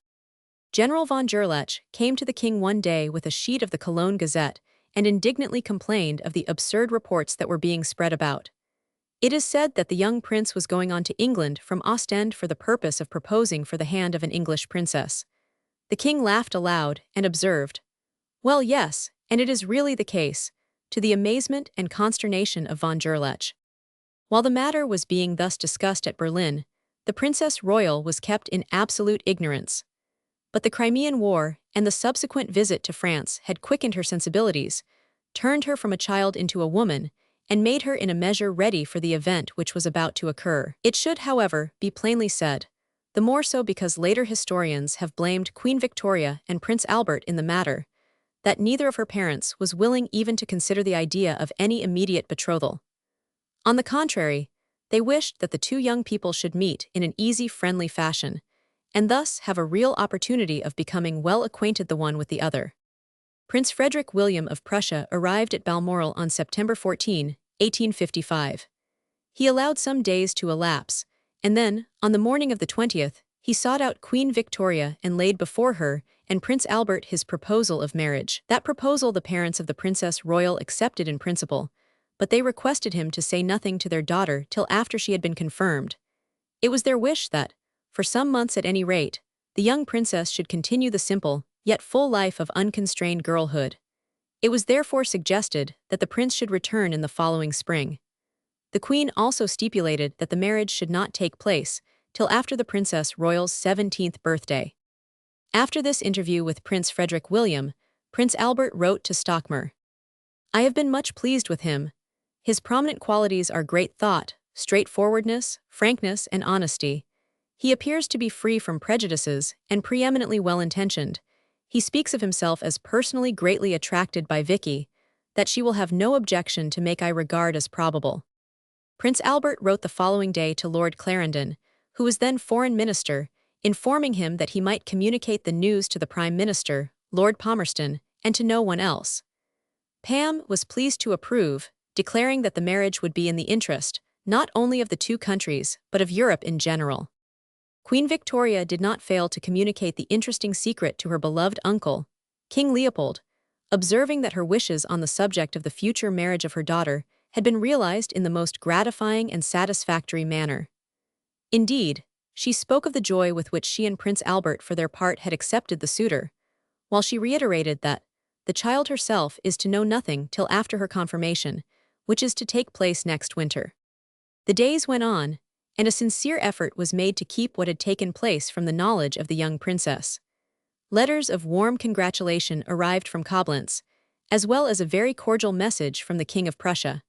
General von Gerlach came to the king one day with a sheet of the Cologne Gazette and indignantly complained of the absurd reports that were being spread about. It is said that the young prince was going on to England from Ostend for the purpose of proposing for the hand of an English princess. The king laughed aloud and observed, "Well, yes, and it is really the case," to the amazement and consternation of von Gerlach. While the matter was being thus discussed at Berlin, the Princess Royal was kept in absolute ignorance. But the Crimean War and the subsequent visit to France had quickened her sensibilities, turned her from a child into a woman, and made her in a measure ready for the event which was about to occur. It should, however, be plainly said, the more so because later historians have blamed Queen Victoria and Prince Albert in the matter, that neither of her parents was willing even to consider the idea of any immediate betrothal. On the contrary, they wished that the two young people should meet in an easy, friendly fashion, and thus have a real opportunity of becoming well acquainted the one with the other. Prince Frederick William of Prussia arrived at Balmoral on September 14, 1855. He allowed some days to elapse, and then, on the morning of the 20th, he sought out Queen Victoria and laid before her and Prince Albert his proposal of marriage. That proposal the parents of the Princess Royal accepted in principle, but they requested him to say nothing to their daughter till after she had been confirmed. It was their wish that, for some months at any rate, the young princess should continue the simple, yet full life of unconstrained girlhood. It was therefore suggested that the prince should return in the following spring. The queen also stipulated that the marriage should not take place till after the Princess Royal's 17th birthday. After this interview with Prince Frederick William, Prince Albert wrote to Stockmar, "I have been much pleased with him. His prominent qualities are great thought, straightforwardness, frankness, and honesty. He appears to be free from prejudices and preeminently well-intentioned. He speaks of himself as personally greatly attracted by Vicky, that she will have no objection to make I regard as probable." Prince Albert wrote the following day to Lord Clarendon, who was then Foreign Minister, informing him that he might communicate the news to the Prime Minister, Lord Palmerston, and to no one else. Pam was pleased to approve, declaring that the marriage would be in the interest, not only of the two countries, but of Europe in general. Queen Victoria did not fail to communicate the interesting secret to her beloved uncle, King Leopold, observing that her wishes on the subject of the future marriage of her daughter had been realized in the most gratifying and satisfactory manner. Indeed, she spoke of the joy with which she and Prince Albert for their part had accepted the suitor, while she reiterated that the child herself is to know nothing till after her confirmation, which is to take place next winter. The days went on, and a sincere effort was made to keep what had taken place from the knowledge of the young princess. Letters of warm congratulation arrived from Koblenz, as well as a very cordial message from the King of Prussia.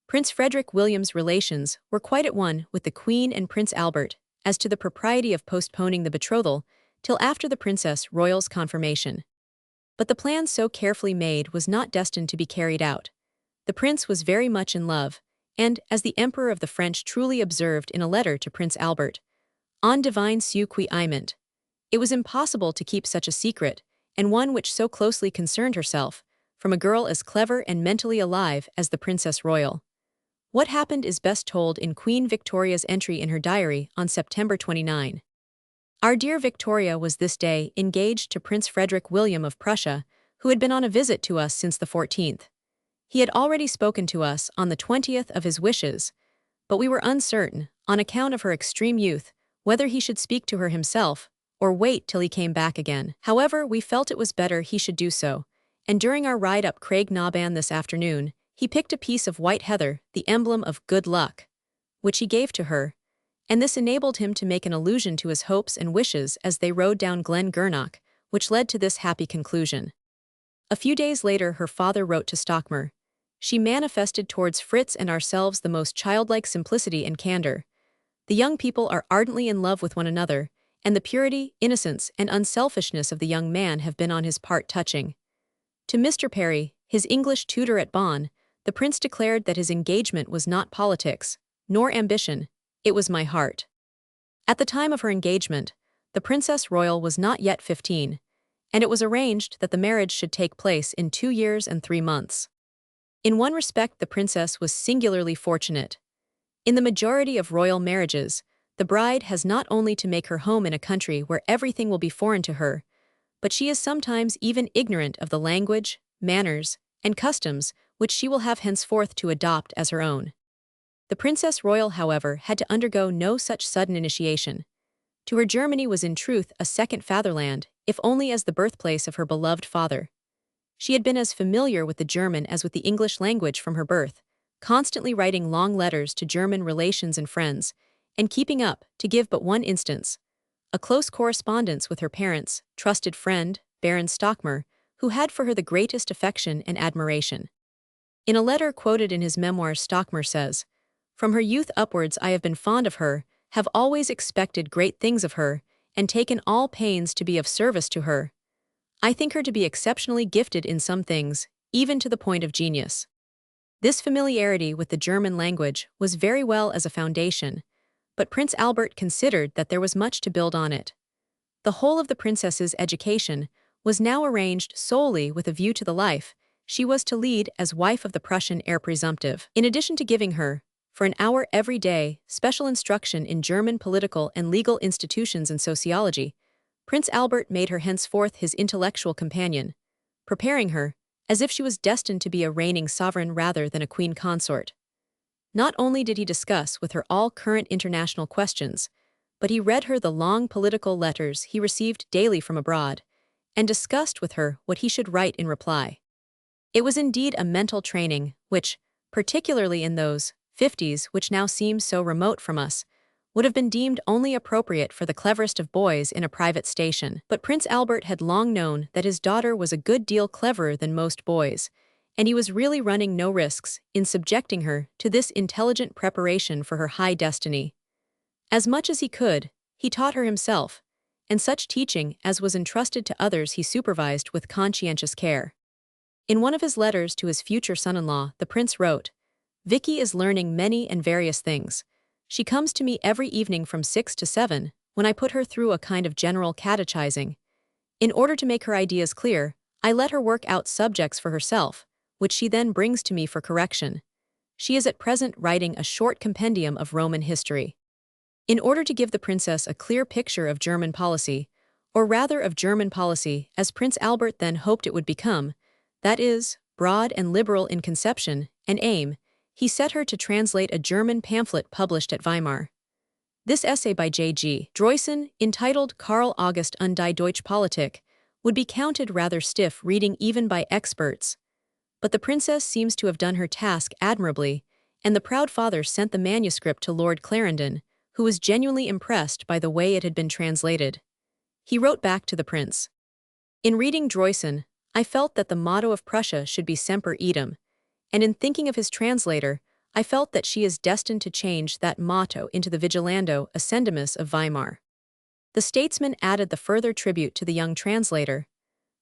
Prince Frederick William's relations were quite at one with the Queen and Prince Albert as to the propriety of postponing the betrothal till after the Princess Royal's confirmation. But the plan so carefully made was not destined to be carried out. The prince was very much in love, and, as the Emperor of the French truly observed in a letter to Prince Albert, "On divine ce qui aimant," it was impossible to keep such a secret, and one which so closely concerned herself, from a girl as clever and mentally alive as the Princess Royal. What happened is best told in Queen Victoria's entry in her diary on September 29. Our dear Victoria was this day engaged to Prince Frederick William of Prussia, who had been on a visit to us since the 14th. He had already spoken to us on the 20th of his wishes, but we were uncertain, on account of her extreme youth, whether he should speak to her himself, or wait till he came back again. However, we felt it was better he should do so, and during our ride up Craig Naban this afternoon, he picked a piece of white heather, the emblem of good luck, which he gave to her, and this enabled him to make an allusion to his hopes and wishes as they rode down Glen Gurnock, which led to this happy conclusion. A few days later her father wrote to Stockmar. She manifested towards Fritz and ourselves the most childlike simplicity and candor. The young people are ardently in love with one another, and the purity, innocence, and unselfishness of the young man have been on his part touching. To Mr. Perry, his English tutor at Bonn, the prince declared that his engagement was not politics, nor ambition, it was my heart. At the time of her engagement, the Princess Royal was not yet 15, and it was arranged that the marriage should take place in 2 years and 3 months. In one respect the princess was singularly fortunate. In the majority of royal marriages, the bride has not only to make her home in a country where everything will be foreign to her, but she is sometimes even ignorant of the language, manners, and customs which she will have henceforth to adopt as her own. The Princess Royal, however, had to undergo no such sudden initiation. To her Germany was in truth a second fatherland, if only as the birthplace of her beloved father. She had been as familiar with the German as with the English language from her birth, constantly writing long letters to German relations and friends, and keeping up, to give but one instance, a close correspondence with her parents' trusted friend, Baron Stockmar, who had for her the greatest affection and admiration. In a letter quoted in his memoirs, Stockmar says, "From her youth upwards I have been fond of her, have always expected great things of her, and taken all pains to be of service to her. I think her to be exceptionally gifted in some things, even to the point of genius." This familiarity with the German language was very well as a foundation, but Prince Albert considered that there was much to build on it. The whole of the princess's education was now arranged solely with a view to the life she was to lead as wife of the Prussian heir presumptive. In addition to giving her, for an hour every day, special instruction in German political and legal institutions and sociology, Prince Albert made her henceforth his intellectual companion, preparing her, as if she was destined to be a reigning sovereign rather than a queen consort. Not only did he discuss with her all current international questions, but he read her the long political letters he received daily from abroad, and discussed with her what he should write in reply. It was indeed a mental training which, particularly in those 50s which now seem so remote from us, would have been deemed only appropriate for the cleverest of boys in a private station. But Prince Albert had long known that his daughter was a good deal cleverer than most boys, and he was really running no risks in subjecting her to this intelligent preparation for her high destiny. As much as he could, he taught her himself, and such teaching as was entrusted to others he supervised with conscientious care. In one of his letters to his future son-in-law, the prince wrote, "Vicky is learning many and various things. She comes to me every evening from 6 to 7, when I put her through a kind of general catechizing. In order to make her ideas clear, I let her work out subjects for herself, which she then brings to me for correction. She is at present writing a short compendium of Roman history." In order to give the princess a clear picture of German policy, or rather of German policy as Prince Albert then hoped it would become, that is, broad and liberal in conception and aim, he set her to translate a German pamphlet published at Weimar. This essay by J.G. Droysen, entitled Karl August und die Deutsche Politik, would be counted rather stiff reading even by experts. But the princess seems to have done her task admirably, and the proud father sent the manuscript to Lord Clarendon, who was genuinely impressed by the way it had been translated. He wrote back to the prince, "In reading Droysen, I felt that the motto of Prussia should be Semper Idem, and in thinking of his translator, I felt that she is destined to change that motto into the Vigilando Ascendimus of Weimar." The statesman added the further tribute to the young translator.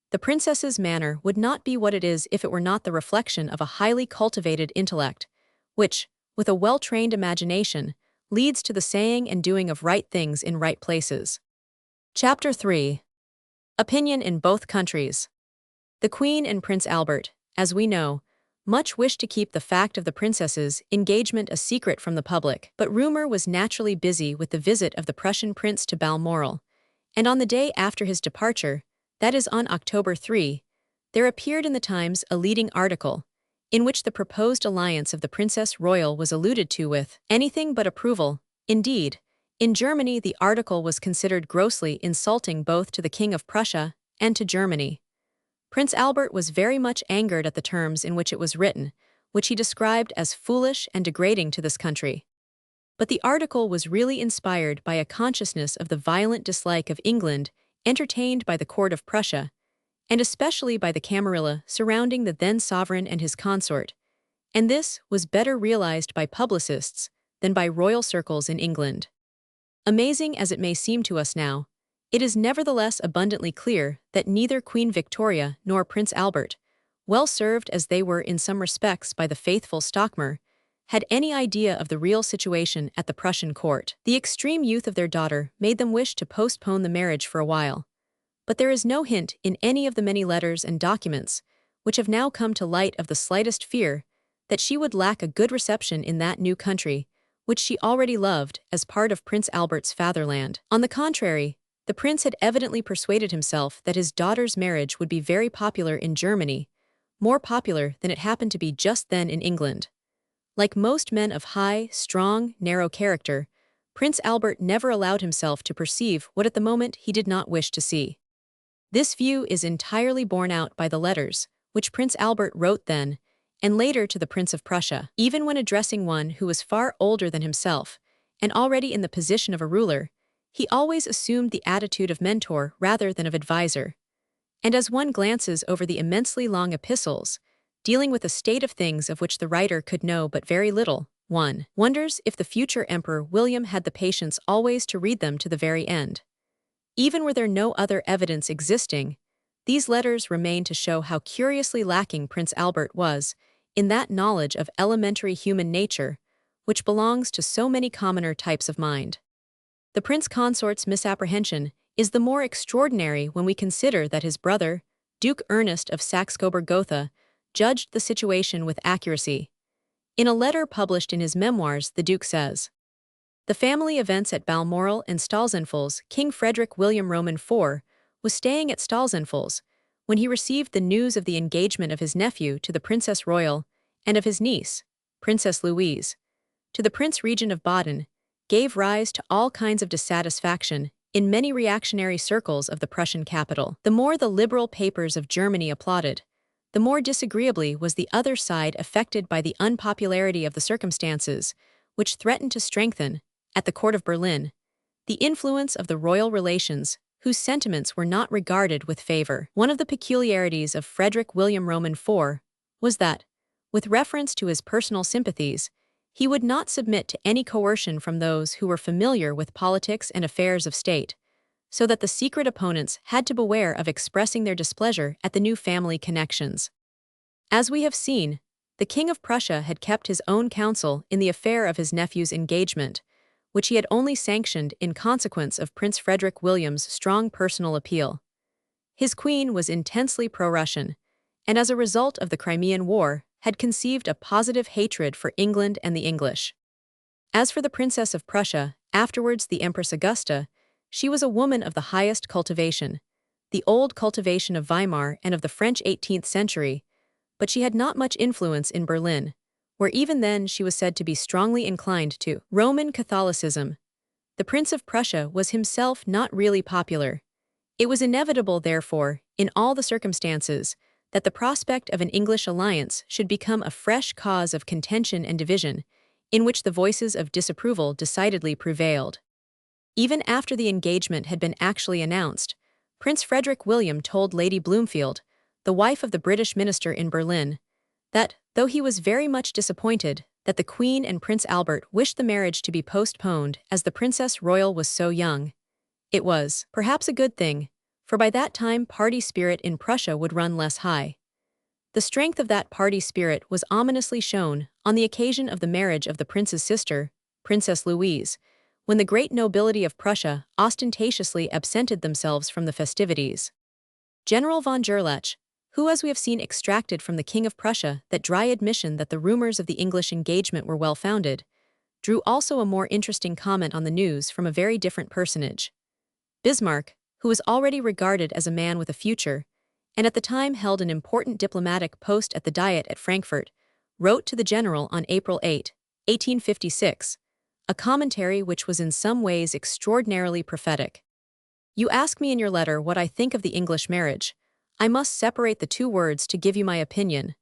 The princess's manner would not be what it is if it were not the reflection of a highly cultivated intellect, which, with a well-trained imagination, leads to the saying and doing of right things in right places. Chapter 3. Opinion in both countries. The Queen and Prince Albert, as we know, much wished to keep the fact of the princess's engagement a secret from the public, but rumor was naturally busy with the visit of the Prussian prince to Balmoral, and on the day after his departure, that is on October 3, there appeared in the Times a leading article, in which the proposed alliance of the Princess Royal was alluded to with anything but approval. Indeed, in Germany the article was considered grossly insulting both to the King of Prussia and to Germany. Prince Albert was very much angered at the terms in which it was written, which he described as foolish and degrading to this country. But the article was really inspired by a consciousness of the violent dislike of England entertained by the court of Prussia, and especially by the camarilla surrounding the then sovereign and his consort, and this was better realized by publicists than by royal circles in England. Amazing as it may seem to us now, it is nevertheless abundantly clear that neither Queen Victoria nor Prince Albert, well served as they were in some respects by the faithful Stockmar, had any idea of the real situation at the Prussian court. The extreme youth of their daughter made them wish to postpone the marriage for a while, but there is no hint in any of the many letters and documents which have now come to light of the slightest fear that she would lack a good reception in that new country, which she already loved as part of Prince Albert's fatherland. On the contrary, the prince had evidently persuaded himself that his daughter's marriage would be very popular in Germany, more popular than it happened to be just then in England. Like most men of high, strong, narrow character, Prince Albert never allowed himself to perceive what at the moment he did not wish to see. This view is entirely borne out by the letters, which Prince Albert wrote then, and later to the Prince of Prussia. Even when addressing one who was far older than himself, and already in the position of a ruler, he always assumed the attitude of mentor rather than of advisor. And as one glances over the immensely long epistles, dealing with a state of things of which the writer could know but very little, one wonders if the future Emperor William had the patience always to read them to the very end. Even were there no other evidence existing, these letters remain to show how curiously lacking Prince Albert was in that knowledge of elementary human nature which belongs to so many commoner types of mind. The prince consort's misapprehension is the more extraordinary when we consider that his brother, Duke Ernest of Saxe-Coburg-Gotha, judged the situation with accuracy. In a letter published in his memoirs, the Duke says, "The family events at Balmoral and Stalzenfels, King Frederick William Roman IV was staying at Stalzenfels when he received the news of the engagement of his nephew to the Princess Royal and of his niece, Princess Louise, to the Prince Regent of Baden, gave rise to all kinds of dissatisfaction in many reactionary circles of the Prussian capital. The more the liberal papers of Germany applauded, the more disagreeably was the other side affected by the unpopularity of the circumstances, which threatened to strengthen, at the court of Berlin, the influence of the royal relations, whose sentiments were not regarded with favor." One of the peculiarities of Frederick William Roman IV was that, with reference to his personal sympathies, he would not submit to any coercion from those who were familiar with politics and affairs of state, so that the secret opponents had to beware of expressing their displeasure at the new family connections. As we have seen, the King of Prussia had kept his own counsel in the affair of his nephew's engagement, which he had only sanctioned in consequence of Prince Frederick William's strong personal appeal. His queen was intensely pro-Russian, and as a result of the Crimean War, had conceived a positive hatred for England and the English. As for the Princess of Prussia, afterwards the Empress Augusta, she was a woman of the highest cultivation, the old cultivation of Weimar and of the French 18th century, but she had not much influence in Berlin, where even then she was said to be strongly inclined to Roman Catholicism. The Prince of Prussia was himself not really popular. It was inevitable, therefore, in all the circumstances, that the prospect of an English alliance should become a fresh cause of contention and division, in which the voices of disapproval decidedly prevailed. Even after the engagement had been actually announced, Prince Frederick William told Lady Bloomfield, the wife of the British minister in Berlin, that, though he was very much disappointed that the Queen and Prince Albert wished the marriage to be postponed as the Princess Royal was so young, it was perhaps a good thing, for by that time party spirit in Prussia would run less high. The strength of that party spirit was ominously shown on the occasion of the marriage of the prince's sister, Princess Louise, when the great nobility of Prussia ostentatiously absented themselves from the festivities. General von Gerlach, who, as we have seen, extracted from the King of Prussia that dry admission that the rumors of the English engagement were well-founded, drew also a more interesting comment on the news from a very different personage. Bismarck, who was already regarded as a man with a future, and at the time held an important diplomatic post at the Diet at Frankfurt, wrote to the general on April 8, 1856, a commentary which was in some ways extraordinarily prophetic. You ask me in your letter what I think of the English marriage. I must separate the two words to give you my opinion.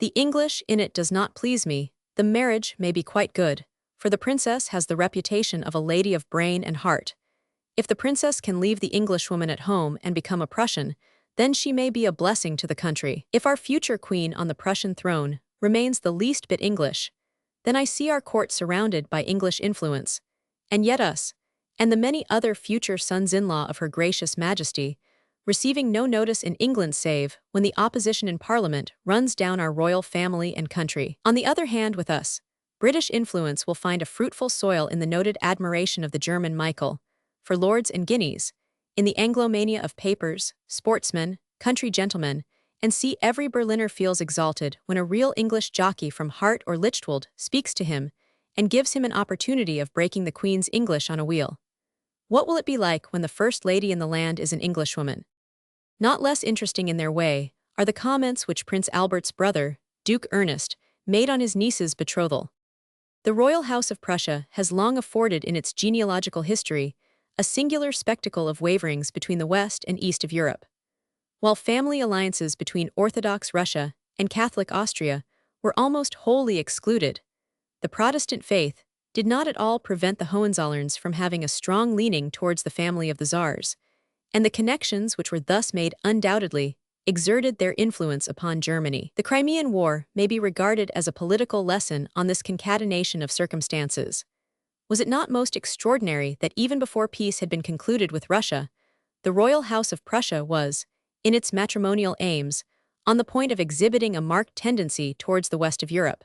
The English in it does not please me. The marriage may be quite good, for the princess has the reputation of a lady of brain and heart. If the princess can leave the Englishwoman at home and become a Prussian, then she may be a blessing to the country. If our future queen on the Prussian throne remains the least bit English, then I see our court surrounded by English influence, and yet us, and the many other future sons-in-law of Her Gracious Majesty, receiving no notice in England save when the opposition in Parliament runs down our royal family and country. On the other hand, with us, British influence will find a fruitful soil in the noted admiration of the German Michael, for lords and guineas, in the Anglomania of papers, sportsmen, country gentlemen, and see every Berliner feels exalted when a real English jockey from Hart or Lichtwald speaks to him and gives him an opportunity of breaking the Queen's English on a wheel. What will it be like when the first lady in the land is an Englishwoman? Not less interesting in their way are the comments which Prince Albert's brother, Duke Ernest, made on his niece's betrothal. The royal house of Prussia has long afforded in its genealogical history a singular spectacle of waverings between the West and East of Europe. While family alliances between Orthodox Russia and Catholic Austria were almost wholly excluded, the Protestant faith did not at all prevent the Hohenzollerns from having a strong leaning towards the family of the Tsars, and the connections which were thus made undoubtedly exerted their influence upon Germany. The Crimean War may be regarded as a political lesson on this concatenation of circumstances. Was it not most extraordinary that even before peace had been concluded with Russia, the royal house of Prussia was, in its matrimonial aims, on the point of exhibiting a marked tendency towards the west of Europe?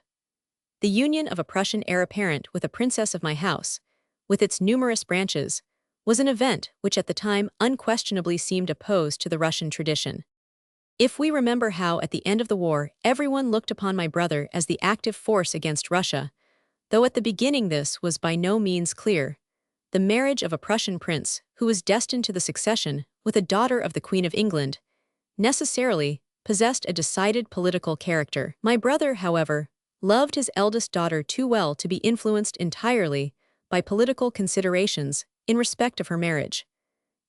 The union of a Prussian heir apparent with a princess of my house, with its numerous branches, was an event which at the time unquestionably seemed opposed to the Russian tradition. If we remember how at the end of the war everyone looked upon my brother as the active force against Russia, though at the beginning this was by no means clear, the marriage of a Prussian prince who was destined to the succession with a daughter of the Queen of England necessarily possessed a decided political character. My brother, however, loved his eldest daughter too well to be influenced entirely by political considerations in respect of her marriage,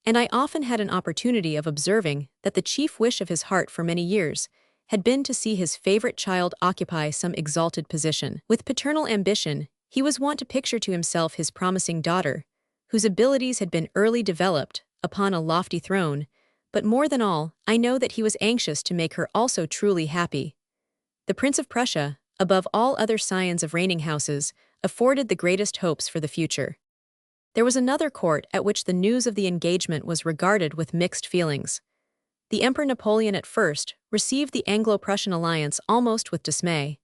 and I often had an opportunity of observing that the chief wish of his heart for many years had been to see his favorite child occupy some exalted position. With paternal ambition, he was wont to picture to himself his promising daughter, whose abilities had been early developed, upon a lofty throne, but more than all, I know that he was anxious to make her also truly happy. The Prince of Prussia, above all other scions of reigning houses, afforded the greatest hopes for the future. There was another court at which the news of the engagement was regarded with mixed feelings. The Emperor Napoleon at first received the Anglo-Prussian alliance almost with dismay.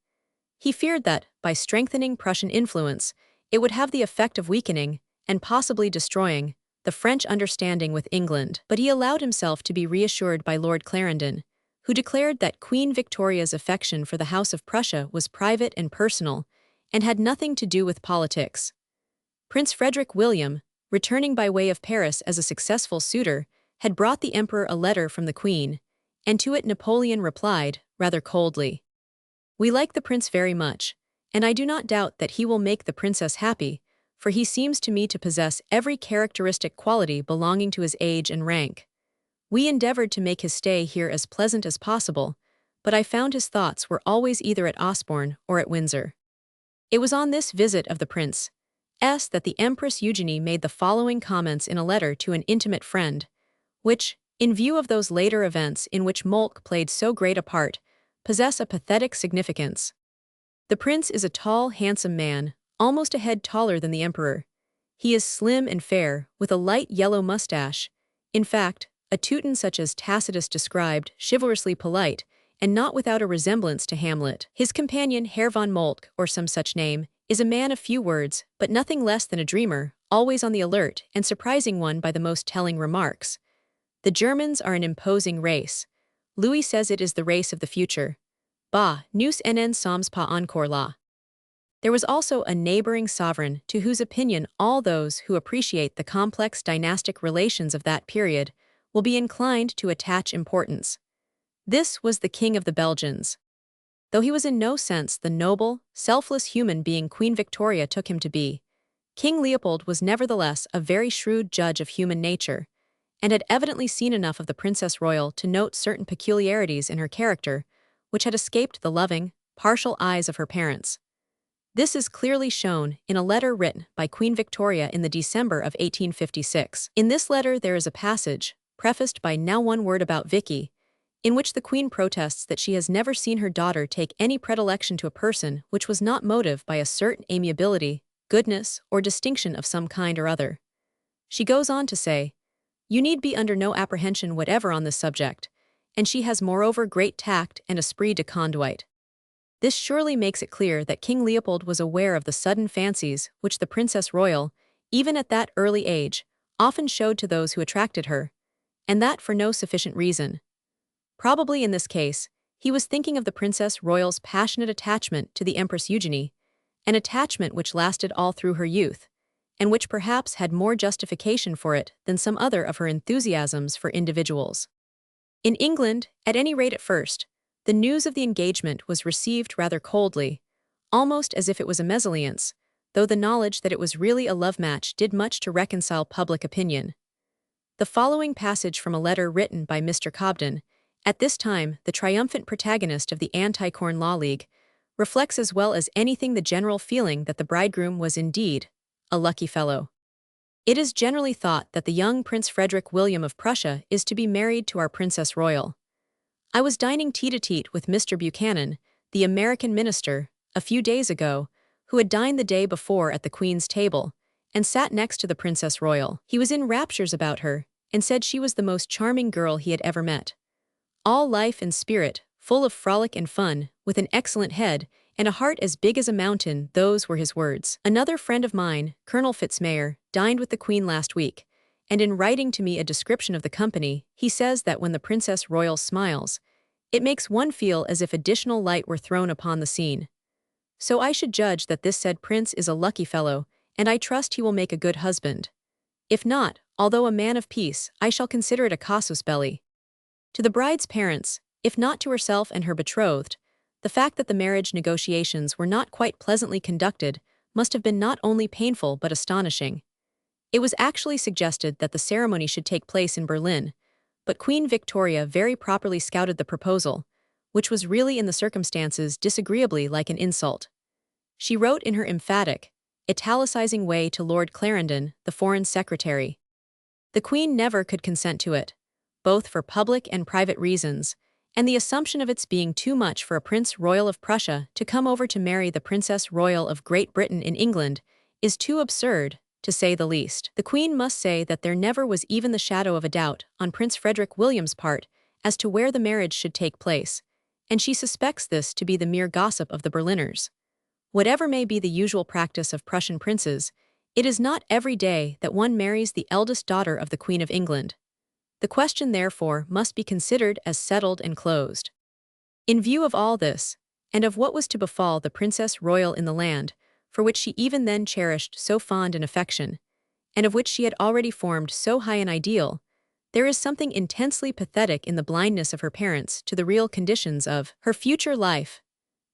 He feared that, by strengthening Prussian influence, it would have the effect of weakening, and possibly destroying, the French understanding with England. But he allowed himself to be reassured by Lord Clarendon, who declared that Queen Victoria's affection for the House of Prussia was private and personal, and had nothing to do with politics. Prince Frederick William, returning by way of Paris as a successful suitor, had brought the emperor a letter from the Queen, and to it Napoleon replied, rather coldly, "We like the prince very much, and I do not doubt that he will make the princess happy, for he seems to me to possess every characteristic quality belonging to his age and rank. We endeavored to make his stay here as pleasant as possible, but I found his thoughts were always either at Osborne or at Windsor." It was on this visit of the prince's that the Empress Eugenie made the following comments in a letter to an intimate friend, which, in view of those later events in which Moltke played so great a part, possess a pathetic significance. The prince is a tall, handsome man, almost a head taller than the emperor. He is slim and fair, with a light yellow mustache, in fact, a Teuton such as Tacitus described, chivalrously polite, and not without a resemblance to Hamlet. His companion, Herr von Moltke, or some such name, is a man of few words, but nothing less than a dreamer, always on the alert and surprising one by the most telling remarks. The Germans are an imposing race. Louis says it is the race of the future. Bah, nous n'en sommes pas encore là. There was also a neighboring sovereign to whose opinion all those who appreciate the complex dynastic relations of that period will be inclined to attach importance. This was the King of the Belgians. Though he was in no sense the noble, selfless human being Queen Victoria took him to be, King Leopold was nevertheless a very shrewd judge of human nature, and had evidently seen enough of the Princess Royal to note certain peculiarities in her character, which had escaped the loving, partial eyes of her parents. This is clearly shown in a letter written by Queen Victoria in the December of 1856. In this letter there is a passage, prefaced by "Now one word about Vicky," in which the Queen protests that she has never seen her daughter take any predilection to a person which was not motived by a certain amiability, goodness, or distinction of some kind or other. She goes on to say, "You need be under no apprehension whatever on this subject, and she has moreover great tact and esprit de conduite." This surely makes it clear that King Leopold was aware of the sudden fancies which the Princess Royal, even at that early age, often showed to those who attracted her, and that for no sufficient reason. Probably in this case, he was thinking of the Princess Royal's passionate attachment to the Empress Eugenie, an attachment which lasted all through her youth, and which perhaps had more justification for it than some other of her enthusiasms for individuals. In England, at any rate at first, the news of the engagement was received rather coldly, almost as if it was a mesalliance, though the knowledge that it was really a love match did much to reconcile public opinion. The following passage from a letter written by Mr. Cobden, at this time the triumphant protagonist of the Anti-Corn Law League, reflects as well as anything the general feeling that the bridegroom was indeed a lucky fellow. It is generally thought that the young Prince Frederick William of Prussia is to be married to our Princess Royal. I was dining tete-a-tete with Mr. Buchanan, the American minister, a few days ago, who had dined the day before at the Queen's table, and sat next to the Princess Royal. He was in raptures about her, and said she was the most charming girl he had ever met. All life and spirit, full of frolic and fun, with an excellent head, and a heart as big as a mountain, those were his words. Another friend of mine, Colonel Fitzmayer, dined with the Queen last week, and in writing to me a description of the company, he says that when the Princess Royal smiles, it makes one feel as if additional light were thrown upon the scene. So I should judge that this said prince is a lucky fellow, and I trust he will make a good husband. If not, although a man of peace, I shall consider it a casus belli. To the bride's parents, if not to herself and her betrothed, the fact that the marriage negotiations were not quite pleasantly conducted must have been not only painful but astonishing. It was actually suggested that the ceremony should take place in Berlin, but Queen Victoria very properly scouted the proposal, which was really in the circumstances disagreeably like an insult. She wrote in her emphatic, italicizing way to Lord Clarendon, the Foreign Secretary. The Queen never could consent to it, both for public and private reasons, and the assumption of its being too much for a Prince Royal of Prussia to come over to marry the Princess Royal of Great Britain in England is too absurd, to say the least. The Queen must say that there never was even the shadow of a doubt on Prince Frederick William's part as to where the marriage should take place, and she suspects this to be the mere gossip of the Berliners. Whatever may be the usual practice of Prussian princes, it is not every day that one marries the eldest daughter of the Queen of England. The question therefore must be considered as settled and closed. In view of all this, and of what was to befall the Princess Royal in the land, for which she even then cherished so fond an affection, and of which she had already formed so high an ideal, there is something intensely pathetic in the blindness of her parents to the real conditions of her future life.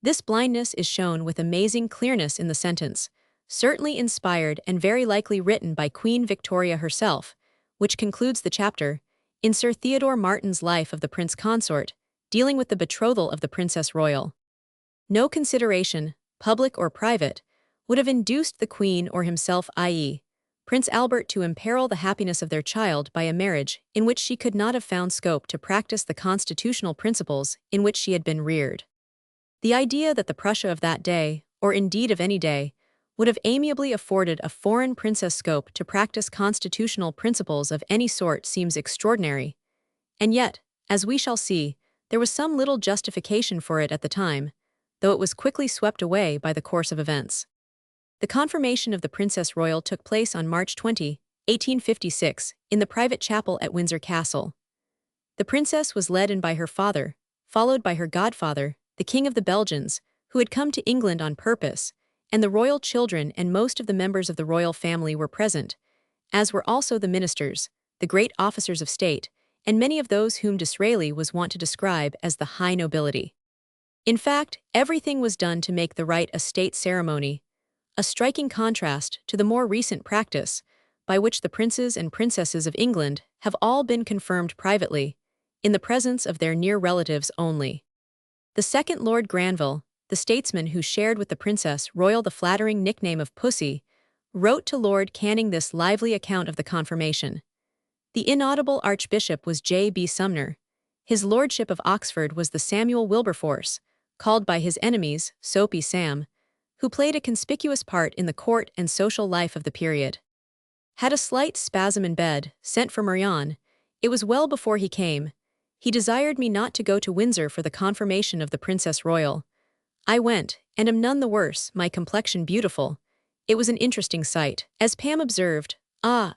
This blindness is shown with amazing clearness in the sentence, certainly inspired and very likely written by Queen Victoria herself, which concludes the chapter, in Sir Theodore Martin's Life of the Prince Consort, dealing with the betrothal of the Princess Royal. No consideration, public or private, would have induced the Queen or himself, i.e., Prince Albert, to imperil the happiness of their child by a marriage in which she could not have found scope to practice the constitutional principles in which she had been reared. The idea that the Prussia of that day, or indeed of any day, would have amiably afforded a foreign princess scope to practice constitutional principles of any sort seems extraordinary, and yet, as we shall see, there was some little justification for it at the time, though it was quickly swept away by the course of events. The confirmation of the Princess Royal took place on March 20, 1856, in the private chapel at Windsor Castle. The princess was led in by her father, followed by her godfather, the King of the Belgians, who had come to England on purpose, and the royal children and most of the members of the royal family were present, as were also the ministers, the great officers of state, and many of those whom Disraeli was wont to describe as the high nobility. In fact, everything was done to make the rite a state ceremony, a striking contrast to the more recent practice, by which the princes and princesses of England have all been confirmed privately, in the presence of their near relatives only. The second Lord Granville, the statesman who shared with the Princess Royal the flattering nickname of Pussy, wrote to Lord Canning this lively account of the confirmation. The inaudible Archbishop was J.B. Sumner. His Lordship of Oxford was the Samuel Wilberforce, called by his enemies Soapy Sam, who played a conspicuous part in the court and social life of the period. Had a slight spasm in bed, sent for Marianne. It was well before he came. He desired me not to go to Windsor for the confirmation of the Princess Royal. I went, and am none the worse, my complexion beautiful. It was an interesting sight. As Pam observed, a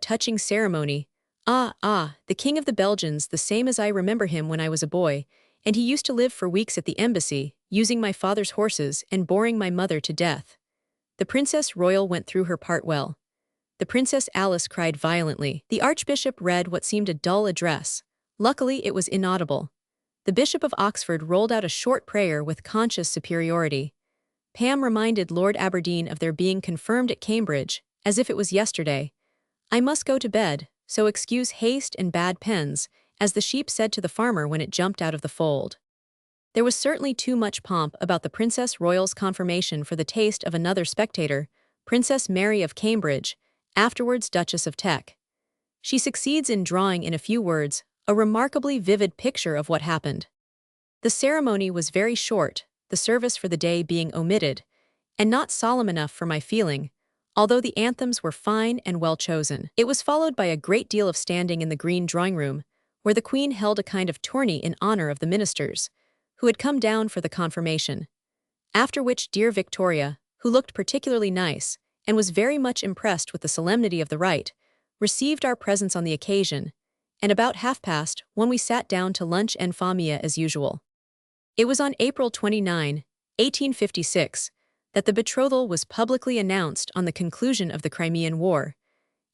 touching ceremony. The King of the Belgians, the same as I remember him when I was a boy, and he used to live for weeks at the embassy, using my father's horses and boring my mother to death. The Princess Royal went through her part well. The Princess Alice cried violently. The Archbishop read what seemed a dull address. Luckily, it was inaudible. The Bishop of Oxford rolled out a short prayer with conscious superiority. Pam reminded Lord Aberdeen of their being confirmed at Cambridge, as if it was yesterday. I must go to bed, so excuse haste and bad pens, as the sheep said to the farmer when it jumped out of the fold. There was certainly too much pomp about the Princess Royal's confirmation for the taste of another spectator, Princess Mary of Cambridge, afterwards Duchess of Teck. She succeeds in drawing in a few words a remarkably vivid picture of what happened. The ceremony was very short, the service for the day being omitted, and not solemn enough for my feeling, although the anthems were fine and well chosen. It was followed by a great deal of standing in the green drawing-room, where the Queen held a kind of tourney in honor of the ministers, who had come down for the confirmation. After which dear Victoria, who looked particularly nice, and was very much impressed with the solemnity of the rite, received our presents on the occasion, and about 1:30 when we sat down to lunch en famille as usual. It was on April 29, 1856, that the betrothal was publicly announced on the conclusion of the Crimean War,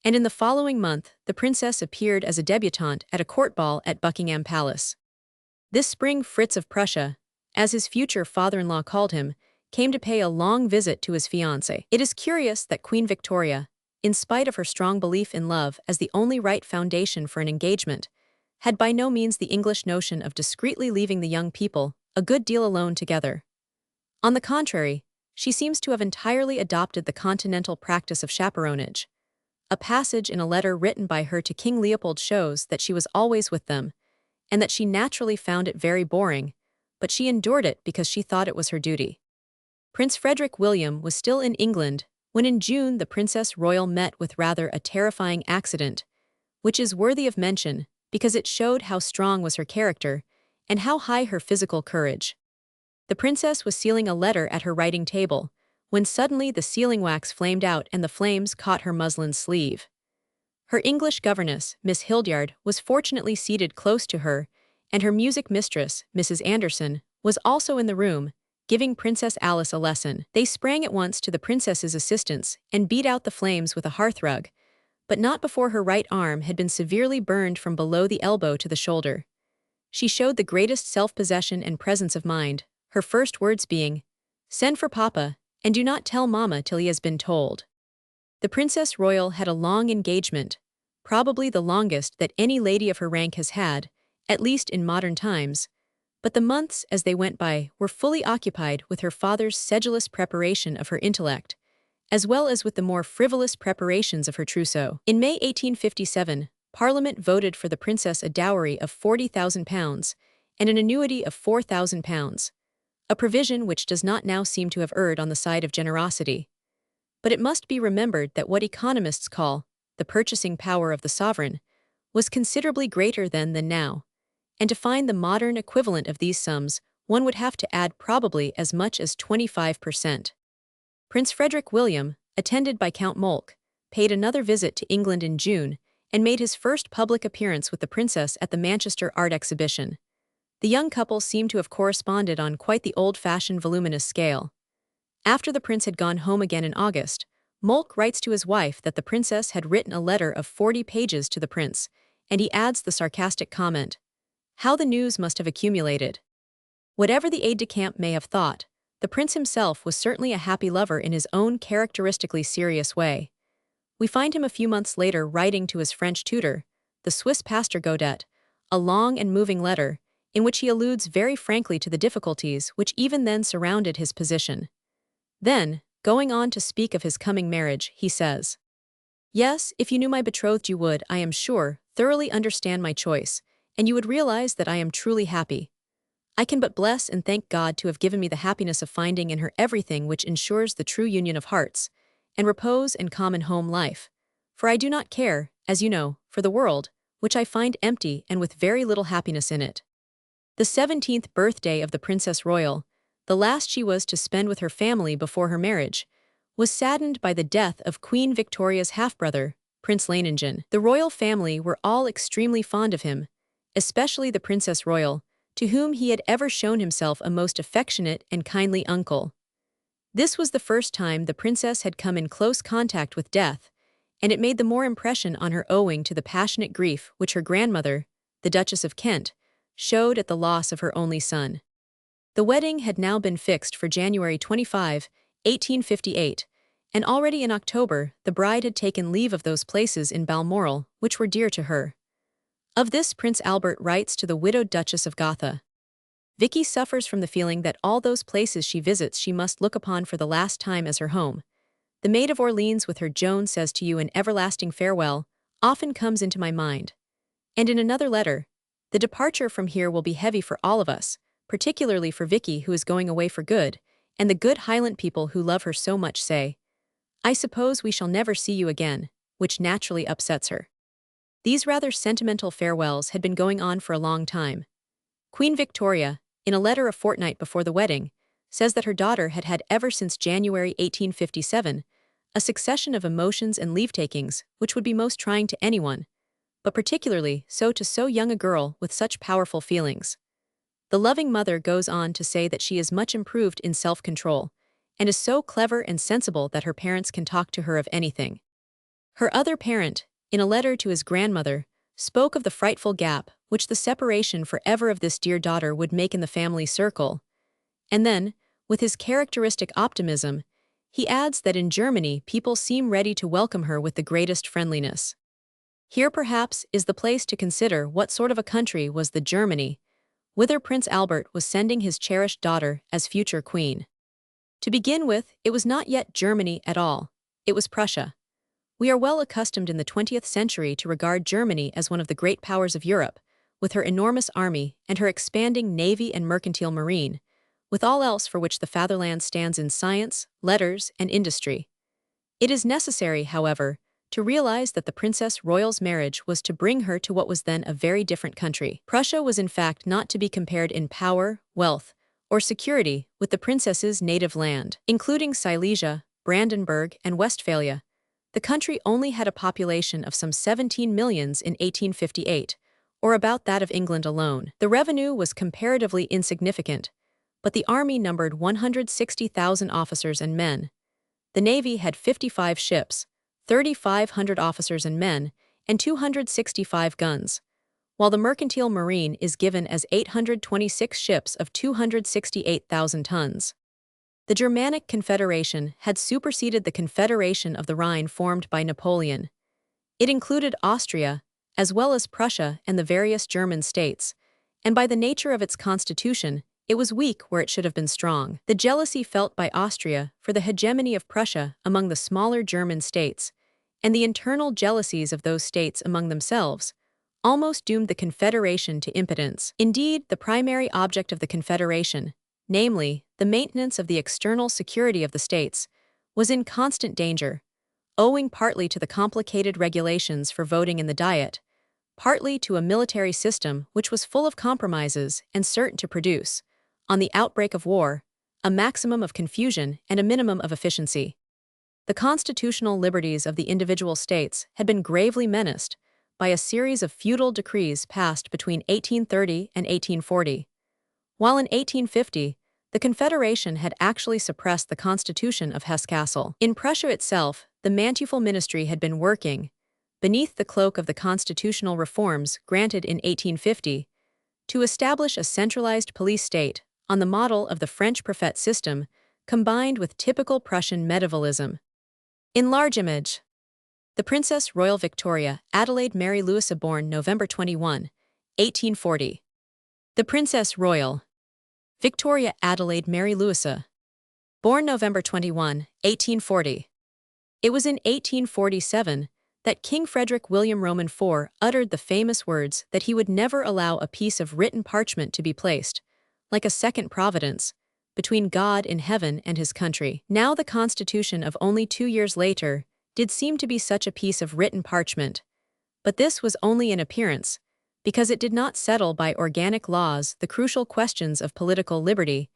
and in the following month the princess appeared as a debutante at a court ball at Buckingham Palace. This spring Fritz of Prussia, as his future father-in-law called him, came to pay a long visit to his fiancée. It is curious that Queen Victoria, in spite of her strong belief in love as the only right foundation for an engagement, had by no means the English notion of discreetly leaving the young people a good deal alone together. On the contrary, she seems to have entirely adopted the continental practice of chaperonage. A passage in a letter written by her to King Leopold shows that she was always with them, and that she naturally found it very boring, but she endured it because she thought it was her duty. Prince Frederick William was still in England when in June the Princess Royal met with rather a terrifying accident, which is worthy of mention because it showed how strong was her character and how high her physical courage. The princess was sealing a letter at her writing table, when suddenly the sealing wax flamed out and the flames caught her muslin sleeve. Her English governess, Miss Hildyard, was fortunately seated close to her, and her music mistress, Mrs. Anderson, was also in the room, giving Princess Alice a lesson. They sprang at once to the princess's assistance and beat out the flames with a hearthrug, but not before her right arm had been severely burned from below the elbow to the shoulder. She showed the greatest self-possession and presence of mind, her first words being, "Send for Papa, and do not tell Mamma till he has been told." The Princess Royal had a long engagement, probably the longest that any lady of her rank has had, at least in modern times, but the months as they went by were fully occupied with her father's sedulous preparation of her intellect, as well as with the more frivolous preparations of her trousseau. In May 1857, Parliament voted for the princess a dowry of £40,000 and an annuity of £4,000, a provision which does not now seem to have erred on the side of generosity. But it must be remembered that what economists call the purchasing power of the sovereign was considerably greater then than now, and to find the modern equivalent of these sums, one would have to add probably as much as 25%. Prince Frederick William, attended by Count Molk, paid another visit to England in June, and made his first public appearance with the princess at the Manchester Art Exhibition. The young couple seemed to have corresponded on quite the old-fashioned voluminous scale. After the prince had gone home again in August, Moltke writes to his wife that the princess had written a letter of 40 pages to the prince, and he adds the sarcastic comment, "How the news must have accumulated." Whatever the aide-de-camp may have thought, the prince himself was certainly a happy lover in his own characteristically serious way. We find him a few months later writing to his French tutor, the Swiss pastor Godet, a long and moving letter, in which he alludes very frankly to the difficulties which even then surrounded his position. Then, going on to speak of his coming marriage, he says, "Yes, if you knew my betrothed you would, I am sure, thoroughly understand my choice, and you would realize that I am truly happy. I can but bless and thank God to have given me the happiness of finding in her everything which ensures the true union of hearts, and repose and common home life. For I do not care, as you know, for the world, which I find empty and with very little happiness in it." The 17th birthday of the Princess Royal, the last she was to spend with her family before her marriage, was saddened by the death of Queen Victoria's half-brother, Prince Leiningen. The royal family were all extremely fond of him, especially the Princess Royal, to whom he had ever shown himself a most affectionate and kindly uncle. This was the first time the princess had come in close contact with death, and it made the more impression on her owing to the passionate grief which her grandmother, the Duchess of Kent, showed at the loss of her only son. The wedding had now been fixed for January 25, 1858, and already in October the bride had taken leave of those places in Balmoral which were dear to her. Of this Prince Albert writes to the widowed Duchess of Gotha, "Vicky suffers from the feeling that all those places she visits she must look upon for the last time as her home. The Maid of Orleans with her Joan says to you an everlasting farewell often comes into my mind." And in another letter, "The departure from here will be heavy for all of us, particularly for Vicky who is going away for good, and the good Highland people who love her so much say, 'I suppose we shall never see you again,' which naturally upsets her." These rather sentimental farewells had been going on for a long time. Queen Victoria, in a letter a fortnight before the wedding, says that her daughter had had ever since January 1857 a succession of emotions and leave-takings which would be most trying to anyone, but particularly so to so young a girl with such powerful feelings. The loving mother goes on to say that she is much improved in self-control, and is so clever and sensible that her parents can talk to her of anything. Her other parent, in a letter to his grandmother, spoke of the frightful gap which the separation forever of this dear daughter would make in the family circle, and then, with his characteristic optimism, he adds that in Germany people seem ready to welcome her with the greatest friendliness. Here perhaps is the place to consider what sort of a country was the Germany, whither Prince Albert was sending his cherished daughter as future queen. To begin with, it was not yet Germany at all, it was Prussia. We are well accustomed in the 20th century to regard Germany as one of the great powers of Europe, with her enormous army and her expanding navy and mercantile marine, with all else for which the fatherland stands in science, letters, and industry. It is necessary, however, to realize that the Princess Royal's marriage was to bring her to what was then a very different country. Prussia was in fact not to be compared in power, wealth, or security with the princess's native land. Including Silesia, Brandenburg, and Westphalia, the country only had a population of some 17 millions in 1858, or about that of England alone. The revenue was comparatively insignificant, but the army numbered 160,000 officers and men. The navy had 55 ships, 3,500 officers and men, and 265 guns, while the mercantile marine is given as 826 ships of 268,000 tons. The Germanic Confederation had superseded the Confederation of the Rhine formed by Napoleon. It included Austria, as well as Prussia and the various German states, and by the nature of its constitution, it was weak where it should have been strong. The jealousy felt by Austria for the hegemony of Prussia among the smaller German states, and the internal jealousies of those states among themselves, almost doomed the Confederation to impotence. Indeed, the primary object of the Confederation, namely, the maintenance of the external security of the states, was in constant danger, owing partly to the complicated regulations for voting in the Diet, partly to a military system which was full of compromises and certain to produce, on the outbreak of war, a maximum of confusion and a minimum of efficiency. The constitutional liberties of the individual states had been gravely menaced, by a series of feudal decrees passed between 1830 and 1840. While in 1850, the Confederation had actually suppressed the Constitution of Hesse-Kassel. In Prussia itself, the Manteuffel ministry had been working, beneath the cloak of the constitutional reforms granted in 1850, to establish a centralized police state on the model of the French préfet system combined with typical Prussian medievalism. In large image, the Princess Royal Victoria Adelaide Mary Louisa, born November 21, 1840. The Princess Royal Victoria Adelaide Mary Louisa, born November 21, 1840. It was in 1847 that King Frederick William Roman IV uttered the famous words that he would never allow a piece of written parchment to be placed, like a second providence, between God in heaven and his country. Now the Constitution of only 2 years later did seem to be such a piece of written parchment, but this was only in appearance, because it did not settle by organic laws the crucial questions of political liberty,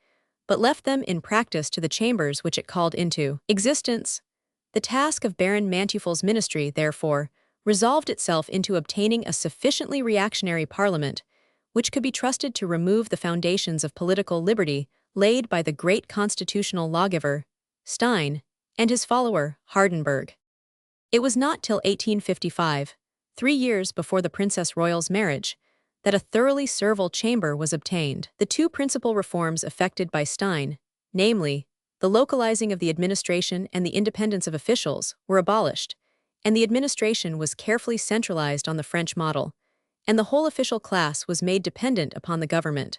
but left them in practice to the chambers which it called into existence. The task of Baron Manteuffel's ministry, therefore, resolved itself into obtaining a sufficiently reactionary parliament, which could be trusted to remove the foundations of political liberty laid by the great constitutional lawgiver, Stein, and his follower, Hardenberg. It was not till 1855, 3 years before the Princess Royal's marriage, that a thoroughly servile chamber was obtained. The two principal reforms effected by Stein, namely, the localizing of the administration and the independence of officials, were abolished, and the administration was carefully centralized on the French model, and the whole official class was made dependent upon the government.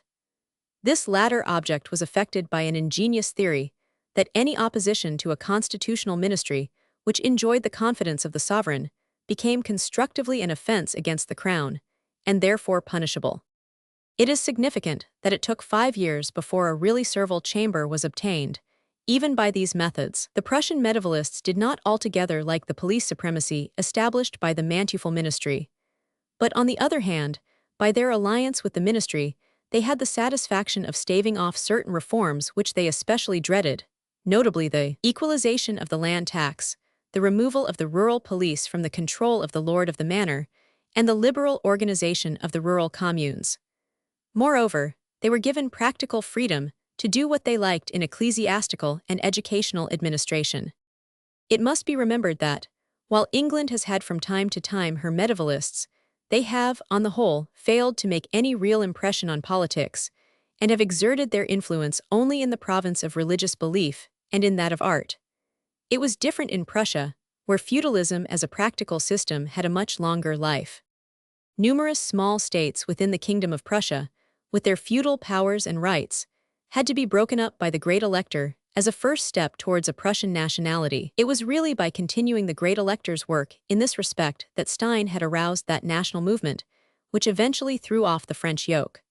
This latter object was effected by an ingenious theory that any opposition to a constitutional ministry which enjoyed the confidence of the sovereign became constructively an offense against the crown, and therefore punishable. It is significant that it took 5 years before a really servile chamber was obtained. Even by these methods, the Prussian medievalists did not altogether like the police supremacy established by the Manteuffel ministry. But on the other hand, by their alliance with the ministry, they had the satisfaction of staving off certain reforms which they especially dreaded, notably the equalization of the land tax, the removal of the rural police from the control of the lord of the manor, and the liberal organization of the rural communes. Moreover, they were given practical freedom to do what they liked in ecclesiastical and educational administration. It must be remembered that, while England has had from time to time her medievalists, they have, on the whole, failed to make any real impression on politics, and have exerted their influence only in the province of religious belief and in that of art. It was different in Prussia, where feudalism as a practical system had a much longer life. Numerous small states within the Kingdom of Prussia, with their feudal powers and rights, had to be broken up by the Great Elector as a first step towards a Prussian nationality. It was really by continuing the Great Elector's work in this respect that Stein had aroused that national movement, which eventually threw off the French yoke.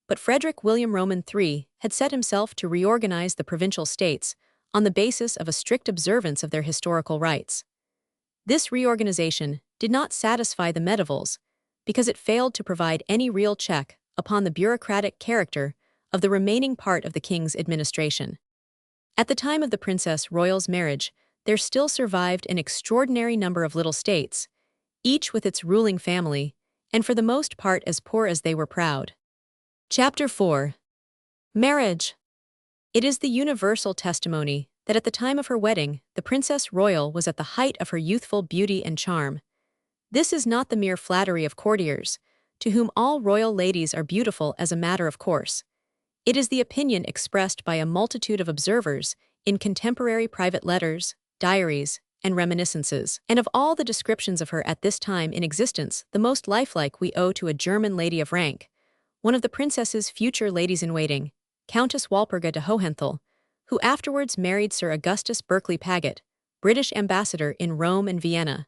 But Frederick William Roman III had set himself to reorganize the provincial states on the basis of a strict observance of their historical rights. This reorganization did not satisfy the medievals because it failed to provide any real check upon the bureaucratic character of the remaining part of the king's administration. At the time of the Princess Royal's marriage, there still survived an extraordinary number of little states, each with its ruling family, and for the most part as poor as they were proud. Chapter 4. Marriage. It is the universal testimony that at the time of her wedding, the Princess Royal was at the height of her youthful beauty and charm. This is not the mere flattery of courtiers, to whom all royal ladies are beautiful as a matter of course. It is the opinion expressed by a multitude of observers in contemporary private letters, diaries, and reminiscences. And of all the descriptions of her at this time in existence, the most lifelike we owe to a German lady of rank, one of the princess's future ladies-in-waiting, Countess Walpurga de Hohenthal, who afterwards married Sir Augustus Berkeley Paget, British ambassador in Rome and Vienna.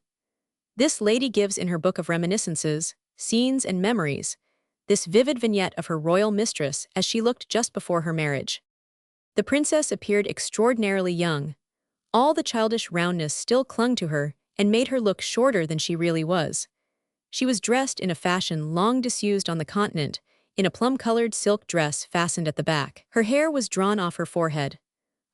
This lady gives in her book of reminiscences, scenes and memories, this vivid vignette of her royal mistress as she looked just before her marriage. The princess appeared extraordinarily young. All the childish roundness still clung to her and made her look shorter than she really was. She was dressed in a fashion long disused on the continent, in a plum-colored silk dress fastened at the back. Her hair was drawn off her forehead.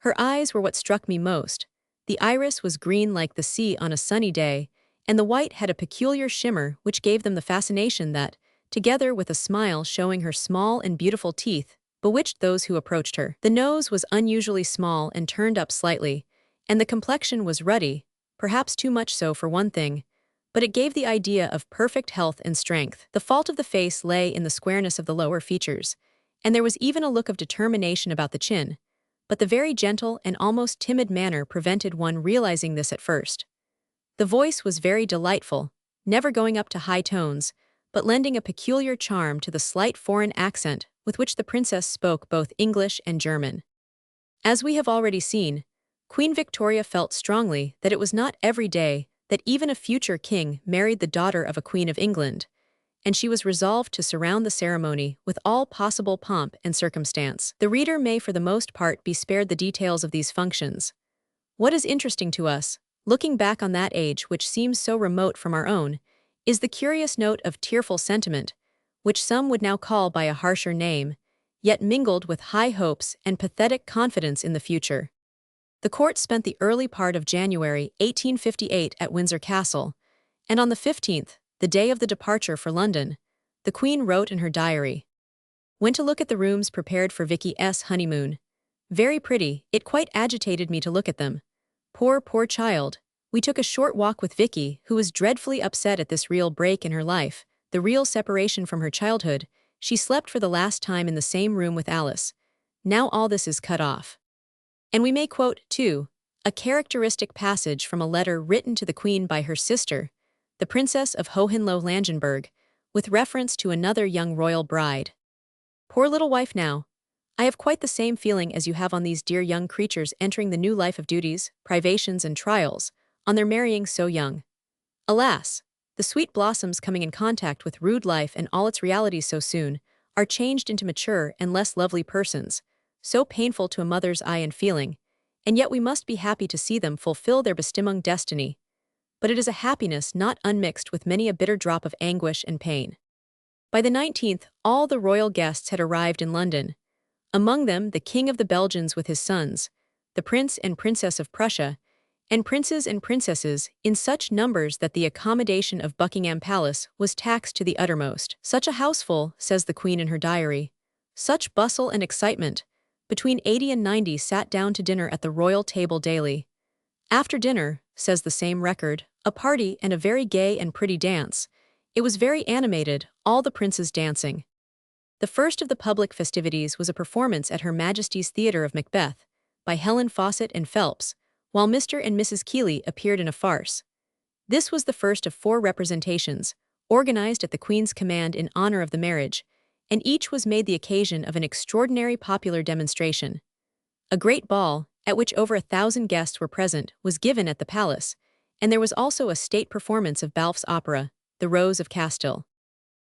Her eyes were what struck me most. The iris was green like the sea on a sunny day, and the white had a peculiar shimmer which gave them the fascination that, together with a smile showing her small and beautiful teeth, bewitched those who approached her. The nose was unusually small and turned up slightly, and the complexion was ruddy, perhaps too much so for one thing, but it gave the idea of perfect health and strength. The fault of the face lay in the squareness of the lower features, and there was even a look of determination about the chin, but the very gentle and almost timid manner prevented one realizing this at first. The voice was very delightful, never going up to high tones, but lending a peculiar charm to the slight foreign accent with which the princess spoke both English and German. As we have already seen, Queen Victoria felt strongly that it was not every day that even a future king married the daughter of a Queen of England, and she was resolved to surround the ceremony with all possible pomp and circumstance. The reader may for the most part be spared the details of these functions. What is interesting to us, looking back on that age which seems so remote from our own, is the curious note of tearful sentiment, which some would now call by a harsher name, yet mingled with high hopes and pathetic confidence in the future. The court spent the early part of January 1858 at Windsor Castle, and on the 15th, the day of the departure for London, the Queen wrote in her diary, "Went to look at the rooms prepared for Vicky's honeymoon. Very pretty, it quite agitated me to look at them. Poor child. We took a short walk with Vicky, who was dreadfully upset at this real break in her life, the real separation from her childhood. She slept for the last time in the same room with Alice. Now all this is cut off." And we may quote, too, a characteristic passage from a letter written to the Queen by her sister, the Princess of Hohenlohe-Langenburg, with reference to another young royal bride. "Poor little wife now. I have quite the same feeling as you have on these dear young creatures entering the new life of duties, privations, and trials, on their marrying so young. Alas, the sweet blossoms coming in contact with rude life and all its realities so soon, are changed into mature and less lovely persons, so painful to a mother's eye and feeling, and yet we must be happy to see them fulfill their bestimmung destiny. But it is a happiness not unmixed with many a bitter drop of anguish and pain." By the 19th, all the royal guests had arrived in London, among them the King of the Belgians with his sons, the Prince and Princess of Prussia, and princes and princesses in such numbers that the accommodation of Buckingham Palace was taxed to the uttermost. "Such a houseful," says the Queen in her diary, "such bustle and excitement. Between 80 and 90 sat down to dinner at the royal table daily. After dinner," says the same record, "a party and a very gay and pretty dance. It was very animated, all the princes dancing." The first of the public festivities was a performance at Her Majesty's Theatre of Macbeth, by Helen Fawcett and Phelps, while Mr. and Mrs. Keeley appeared in a farce. This was the first of 4 representations, organized at the Queen's command in honor of the marriage, and each was made the occasion of an extraordinary popular demonstration. A great ball, at which over 1,000 guests were present, was given at the palace, and there was also a state performance of Balfe's opera, The Rose of Castile.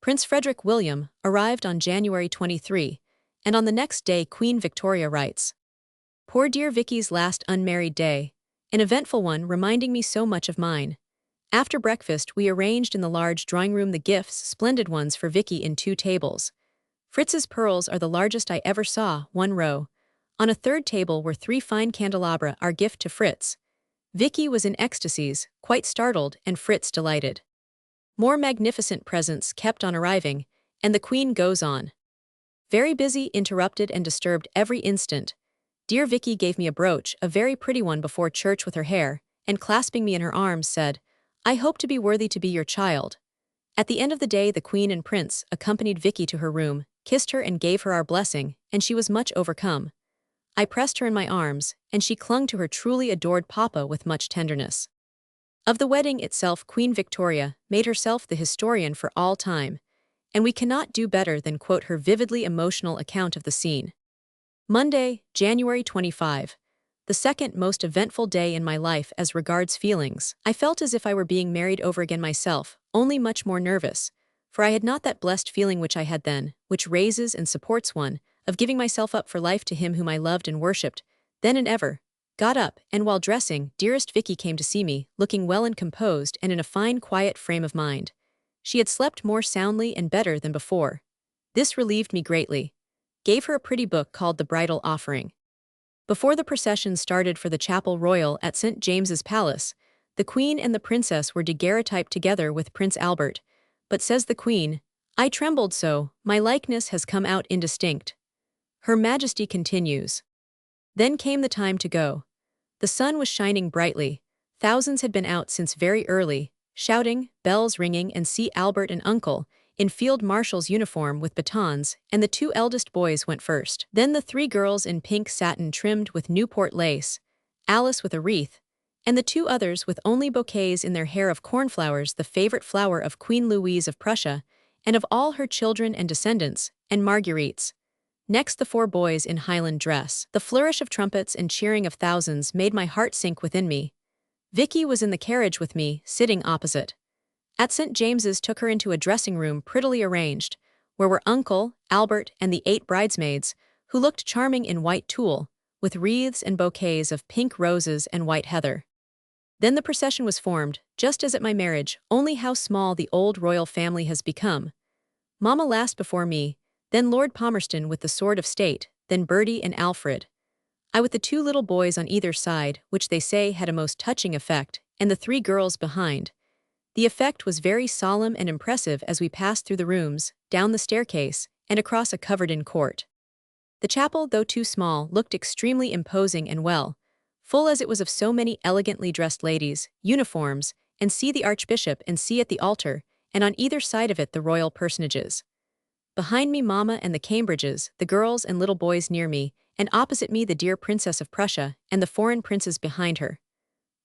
Prince Frederick William arrived on January 23, and on the next day Queen Victoria writes, "Poor dear Vicky's last unmarried day, an eventful one reminding me so much of mine. After breakfast we arranged in the large drawing-room the gifts, splendid ones for Vicky in 2 tables. Fritz's pearls are the largest I ever saw, 1 row. On a 3rd table were 3 fine candelabra, our gift to Fritz. Vicky was in ecstasies, quite startled, and Fritz delighted. More magnificent presents kept on arriving, and the Queen goes on. Very busy, interrupted, and disturbed every instant. Dear Vicky gave me a brooch, a very pretty one, before church with her hair, and clasping me in her arms said, 'I hope to be worthy to be your child.' At the end of the day the Queen and Prince accompanied Vicky to her room, kissed her and gave her our blessing, and she was much overcome. I pressed her in my arms, and she clung to her truly adored papa with much tenderness." Of the wedding itself Queen Victoria made herself the historian for all time, and we cannot do better than quote her vividly emotional account of the scene. "Monday, January 25. The second most eventful day in my life as regards feelings. I felt as if I were being married over again myself, only much more nervous, for I had not that blessed feeling which I had then, which raises and supports one, of giving myself up for life to him whom I loved and worshipped, then and ever. Got up, and while dressing, dearest Vicky came to see me, looking well and composed and in a fine quiet frame of mind. She had slept more soundly and better than before. This relieved me greatly. Gave her a pretty book called The Bridal Offering. Before the procession started for the Chapel Royal at St. James's Palace, The queen and the princess were daguerreotyped together with Prince Albert, but says the queen, "I trembled so, my likeness has come out indistinct." Her Majesty continues. Then came the time to go. The sun was shining brightly. Thousands had been out since very early, shouting, bells ringing, and see Albert and Uncle, in field marshal's uniform with batons, and the two eldest boys went first. Then the three girls in pink satin trimmed with Newport lace, Alice with a wreath, and the two others with only bouquets in their hair of cornflowers, the favorite flower of Queen Louise of Prussia, and of all her children and descendants, and marguerites. Next the four boys in Highland dress. The flourish of trumpets and cheering of thousands made my heart sink within me. Vicky was in the carriage with me, sitting opposite. At St. James's took her into a dressing room prettily arranged, where were Uncle, Albert, and the 8 bridesmaids, who looked charming in white tulle, with wreaths and bouquets of pink roses and white heather. Then the procession was formed, just as at my marriage, only how small the old royal family has become. Mamma last before me, then Lord Palmerston with the sword of state, then Bertie and Alfred. I with the 2 little boys on either side, which they say had a most touching effect, and the 3 girls behind. The effect was very solemn and impressive as we passed through the rooms, down the staircase, and across a covered-in court. The chapel, though too small, looked extremely imposing and well, full as it was of so many elegantly dressed ladies, uniforms, and see the archbishop and see at the altar, and on either side of it the royal personages. Behind me Mamma and the Cambridges, the girls and little boys near me, and opposite me the dear Princess of Prussia and the foreign princes behind her.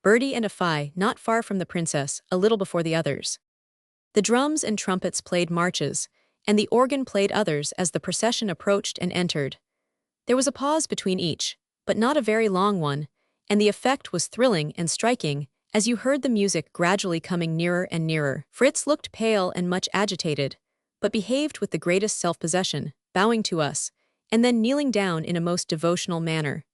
Bertie and Afai not far from the princess, a little before the others. The drums and trumpets played marches, and the organ played others as the procession approached and entered. There was a pause between each, but not a very long one, and the effect was thrilling and striking, as you heard the music gradually coming nearer and nearer. Fritz looked pale and much agitated, but behaved with the greatest self-possession, bowing to us, and then kneeling down in a most devotional manner.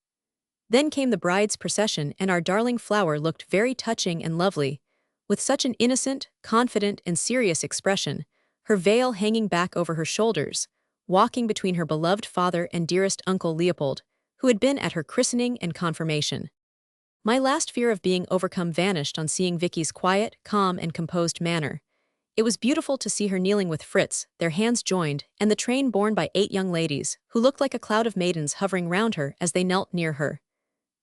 Then came the bride's procession, and our darling Flower looked very touching and lovely, with such an innocent, confident, and serious expression, her veil hanging back over her shoulders, walking between her beloved father and dearest Uncle Leopold, who had been at her christening and confirmation. My last fear of being overcome vanished on seeing Vicky's quiet, calm, and composed manner. It was beautiful to see her kneeling with Fritz, their hands joined, and the train borne by 8 young ladies, who looked like a cloud of maidens hovering round her as they knelt near her.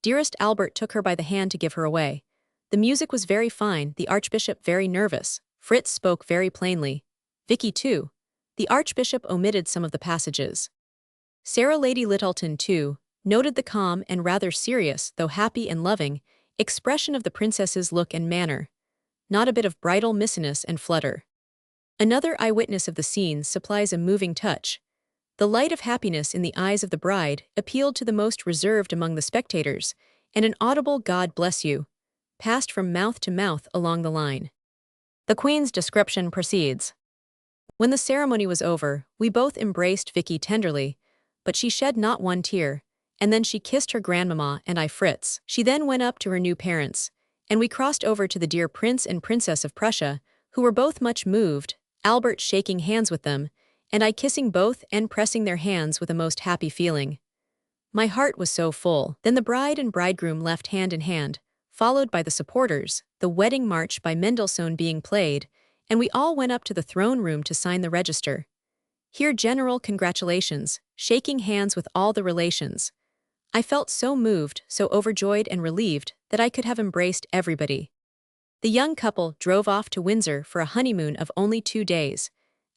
Dearest Albert took her by the hand to give her away. The music was very fine, the archbishop very nervous, Fritz spoke very plainly. Vicky too. The archbishop omitted some of the passages. Sarah Lady Lyttelton too noted the calm and rather serious, though happy and loving, expression of the princess's look and manner. Not a bit of bridal missiness and flutter. Another eyewitness of the scene supplies a moving touch. The light of happiness in the eyes of the bride appealed to the most reserved among the spectators, and an audible "God bless you" passed from mouth to mouth along the line. The Queen's description proceeds. When the ceremony was over, we both embraced Vicky tenderly, but she shed not one tear, and then she kissed her grandmamma and I Fritz. She then went up to her new parents, and we crossed over to the dear Prince and Princess of Prussia, who were both much moved, Albert shaking hands with them, and I kissing both and pressing their hands with a most happy feeling. My heart was so full. Then the bride and bridegroom left hand in hand, followed by the supporters, the wedding march by Mendelssohn being played, and we all went up to the throne room to sign the register. Here general congratulations, shaking hands with all the relations. I felt so moved, so overjoyed and relieved, that I could have embraced everybody. The young couple drove off to Windsor for a honeymoon of only 2 days,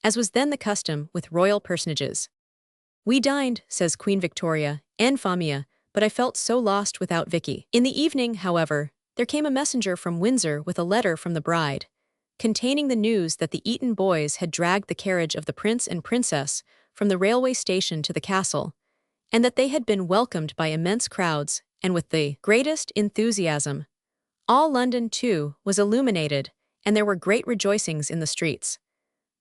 as was then the custom with royal personages. We dined, says Queen Victoria, en famille, but I felt so lost without Vicky. In the evening, however, there came a messenger from Windsor with a letter from the bride, containing the news that the Eton boys had dragged the carriage of the prince and princess from the railway station to the castle, and that they had been welcomed by immense crowds and with the greatest enthusiasm. All London, too, was illuminated, and there were great rejoicings in the streets.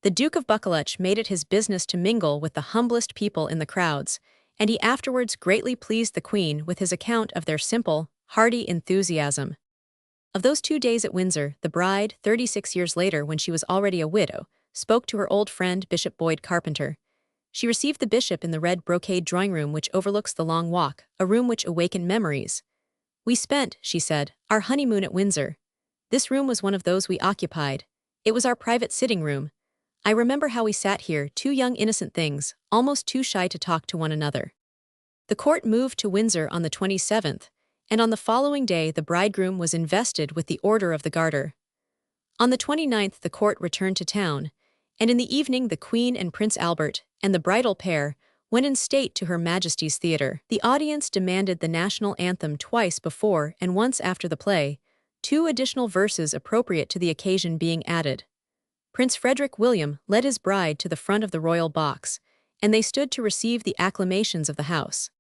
The Duke of Buccleuch made it his business to mingle with the humblest people in the crowds, and he afterwards greatly pleased the Queen with his account of their simple, hearty enthusiasm. Of those 2 days at Windsor, the bride, 36 years later when she was already a widow, spoke to her old friend Bishop Boyd Carpenter. She received the bishop in the red brocade drawing-room which overlooks the Long Walk, a room which awakened memories. "We spent," she said, "our honeymoon at Windsor. This room was one of those we occupied. It was our private sitting room. I remember how we sat here, two young innocent things, almost too shy to talk to one another. The court moved to Windsor on the 27th, and on the following day the bridegroom was invested with the Order of the Garter. On the 29th the court returned to town, and in the evening the Queen and Prince Albert, and the bridal pair, went in state to Her Majesty's Theatre. The audience demanded the national anthem twice before and once after the play, 2 additional verses appropriate to the occasion being added. Prince Frederick William led his bride to the front of the royal box, and they stood to receive the acclamations of the house.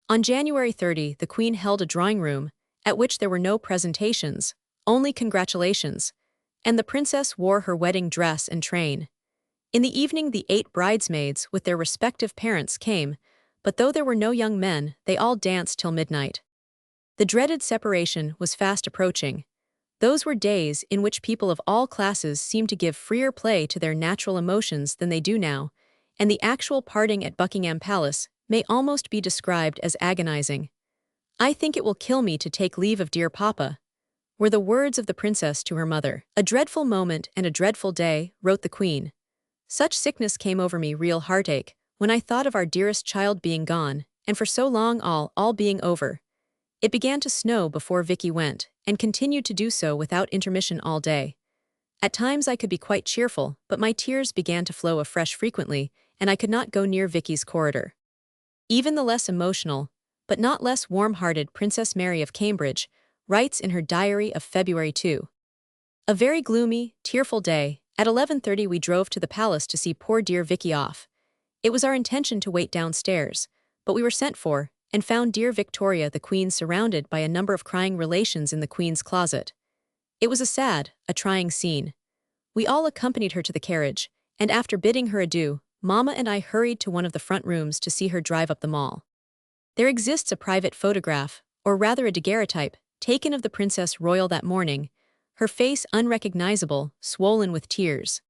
On January 30, the Queen held a drawing room, at which there were no presentations, only congratulations, and the princess wore her wedding dress and train. In the evening the 8 bridesmaids with their respective parents came, but though there were no young men, they all danced till midnight. The dreaded separation was fast approaching. Those were days in which people of all classes seemed to give freer play to their natural emotions than they do now, and the actual parting at Buckingham Palace may almost be described as agonizing. "I think it will kill me to take leave of dear papa," were the words of the princess to her mother. "A dreadful moment and a dreadful day," wrote the Queen. "Such sickness came over me, real heartache, when I thought of our dearest child being gone, and for so long all being over. It began to snow before Vicky went, and continued to do so without intermission all day. At times I could be quite cheerful, but my tears began to flow afresh frequently, and I could not go near Vicky's corridor." Even the less emotional, but not less warm-hearted Princess Mary of Cambridge writes in her diary of February 2. "A very gloomy, tearful day. At 11:30 we drove to the palace to see poor dear Vicky off. It was our intention to wait downstairs, but we were sent for, and found dear Victoria the Queen surrounded by a number of crying relations in the Queen's closet. It was a sad, a trying scene. We all accompanied her to the carriage, and after bidding her adieu, Mama and I hurried to one of the front rooms to see her drive up the Mall. There exists a private photograph, or rather a daguerreotype, taken of the Princess Royal that morning, her face unrecognizable, swollen with tears.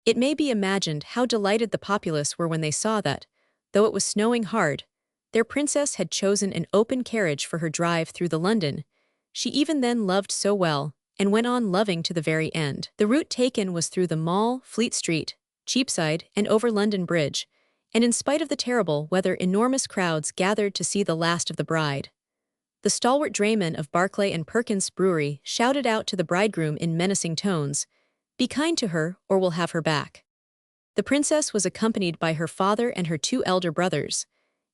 It may be imagined how delighted the populace were when they saw that, though it was snowing hard, their princess had chosen an open carriage for her drive through the London she even then loved so well, and went on loving to the very end. The route taken was through the Mall, Fleet Street, Cheapside, and over London Bridge, and in spite of the terrible weather enormous crowds gathered to see the last of the bride. The stalwart draymen of Barclay and Perkins' brewery shouted out to the bridegroom in menacing tones, "Be kind to her, or we'll have her back." The princess was accompanied by her father and her 2 elder brothers,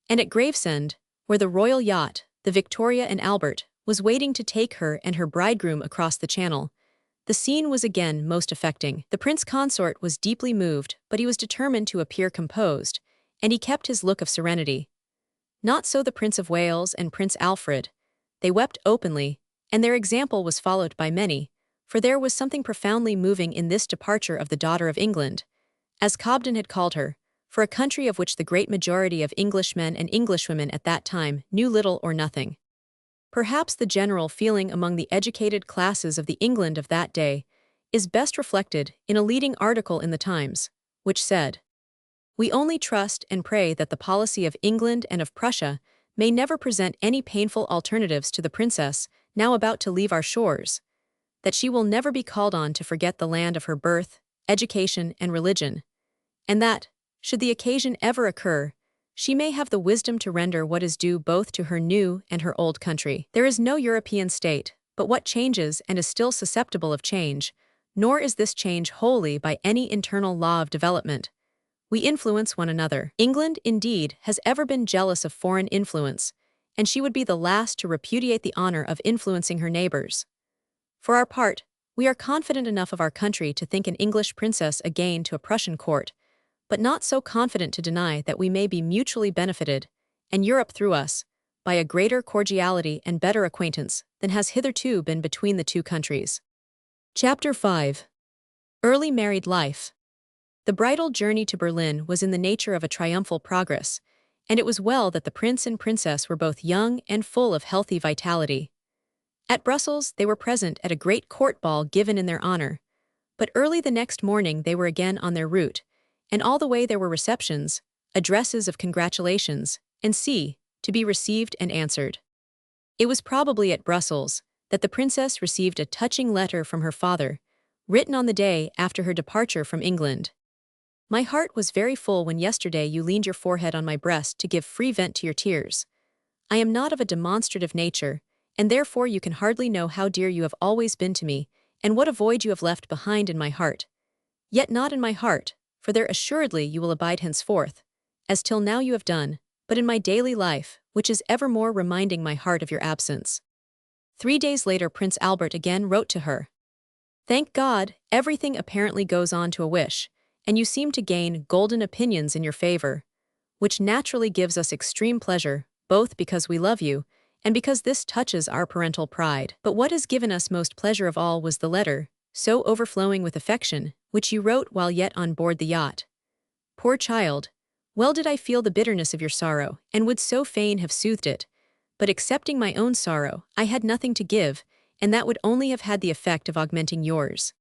and at Gravesend, where the royal yacht, the Victoria and Albert, was waiting to take her and her bridegroom across the channel, the scene was again most affecting. The prince consort was deeply moved, but he was determined to appear composed, and he kept his look of serenity. Not so the Prince of Wales and Prince Alfred. They wept openly, and their example was followed by many, for there was something profoundly moving in this departure of the daughter of England, as Cobden had called her, for a country of which the great majority of Englishmen and Englishwomen at that time knew little or nothing. Perhaps the general feeling among the educated classes of the England of that day is best reflected in a leading article in the Times, which said, "We only trust and pray that the policy of England and of Prussia may never present any painful alternatives to the princess now about to leave our shores, that she will never be called on to forget the land of her birth, education, and religion, and that, should the occasion ever occur, she may have the wisdom to render what is due both to her new and her old country. There is no European state, but what changes and is still susceptible of change, nor is this change wholly by any internal law of development. We influence one another. England, indeed, has ever been jealous of foreign influence, and she would be the last to repudiate the honor of influencing her neighbors. For our part, we are confident enough of our country to think an English princess a gain to a Prussian court, but not so confident to deny that we may be mutually benefited, and Europe through us, by a greater cordiality and better acquaintance than has hitherto been between the 2 countries. Chapter 5. Early Married Life. The bridal journey to Berlin was in the nature of a triumphal progress, and it was well that the prince and princess were both young and full of healthy vitality. At Brussels they were present at a great court ball given in their honor, but early the next morning they were again on their route, and all the way there were receptions, addresses of congratulations, and to be received and answered. It was probably at Brussels that the princess received a touching letter from her father, written on the day after her departure from England. My heart was very full when yesterday you leaned your forehead on my breast to give free vent to your tears. I am not of a demonstrative nature, and therefore you can hardly know how dear you have always been to me, and what a void you have left behind in my heart. Yet not in my heart, for there assuredly you will abide henceforth, as till now you have done, but in my daily life, which is evermore reminding my heart of your absence. 3 days later Prince Albert again wrote to her. Thank God, everything apparently goes on to a wish, and you seem to gain golden opinions in your favor, which naturally gives us extreme pleasure, both because we love you, and because this touches our parental pride. But what has given us most pleasure of all was the letter, so overflowing with affection, which you wrote while yet on board the yacht. Poor child, well did I feel the bitterness of your sorrow, and would so fain have soothed it, but excepting my own sorrow, I had nothing to give, and that would only have had the effect of augmenting yours.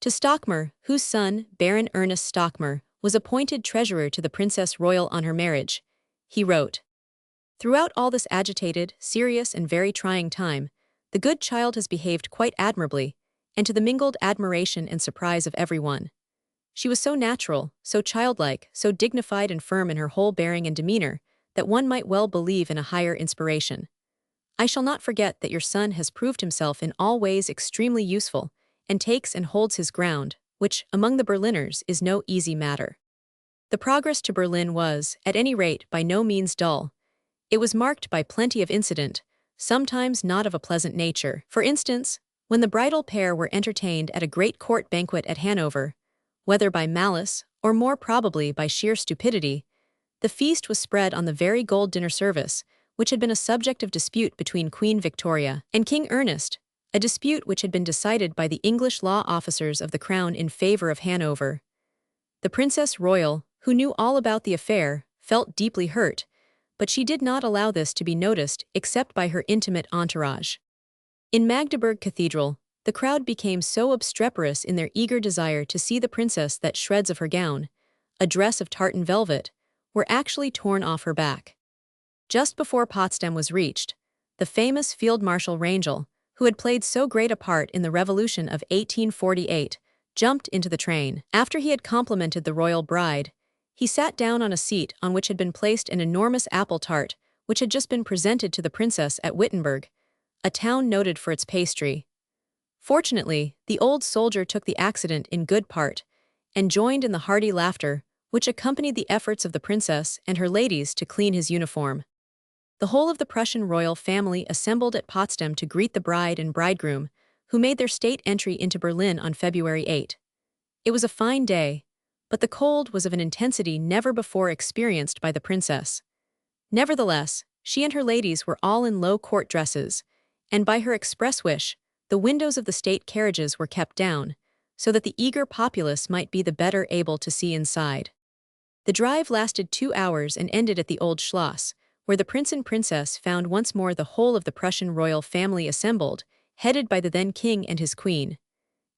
To Stockmar, whose son, Baron Ernest Stockmar, was appointed treasurer to the Princess Royal on her marriage, he wrote, throughout all this agitated, serious, and very trying time, the good child has behaved quite admirably, and to the mingled admiration and surprise of everyone. She was so natural, so childlike, so dignified and firm in her whole bearing and demeanor, that one might well believe in a higher inspiration. I shall not forget that your son has proved himself in all ways extremely useful, and takes and holds his ground, which, among the Berliners, is no easy matter. The progress to Berlin was, at any rate, by no means dull. It was marked by plenty of incident, sometimes not of a pleasant nature. For instance, when the bridal pair were entertained at a great court banquet at Hanover, whether by malice, or more probably by sheer stupidity, the feast was spread on the very gold dinner service, which had been a subject of dispute between Queen Victoria and King Ernest, a dispute which had been decided by the English law officers of the Crown in favor of Hanover. The Princess Royal, who knew all about the affair, felt deeply hurt, but she did not allow this to be noticed except by her intimate entourage. In Magdeburg Cathedral, the crowd became so obstreperous in their eager desire to see the princess that shreds of her gown, a dress of tartan velvet, were actually torn off her back. Just before Potsdam was reached, the famous Field Marshal Rangel, who had played so great a part in the Revolution of 1848, jumped into the train. After he had complimented the royal bride, he sat down on a seat on which had been placed an enormous apple tart, which had just been presented to the princess at Wittenberg, a town noted for its pastry. Fortunately, the old soldier took the accident in good part, and joined in the hearty laughter, which accompanied the efforts of the princess and her ladies to clean his uniform. The whole of the Prussian royal family assembled at Potsdam to greet the bride and bridegroom, who made their state entry into Berlin on February 8. It was a fine day, but the cold was of an intensity never before experienced by the princess. Nevertheless, she and her ladies were all in low court dresses, and by her express wish, the windows of the state carriages were kept down, so that the eager populace might be the better able to see inside. The drive lasted 2 hours and ended at the Old Schloss, where the prince and princess found once more the whole of the Prussian royal family assembled, headed by the then king and his queen.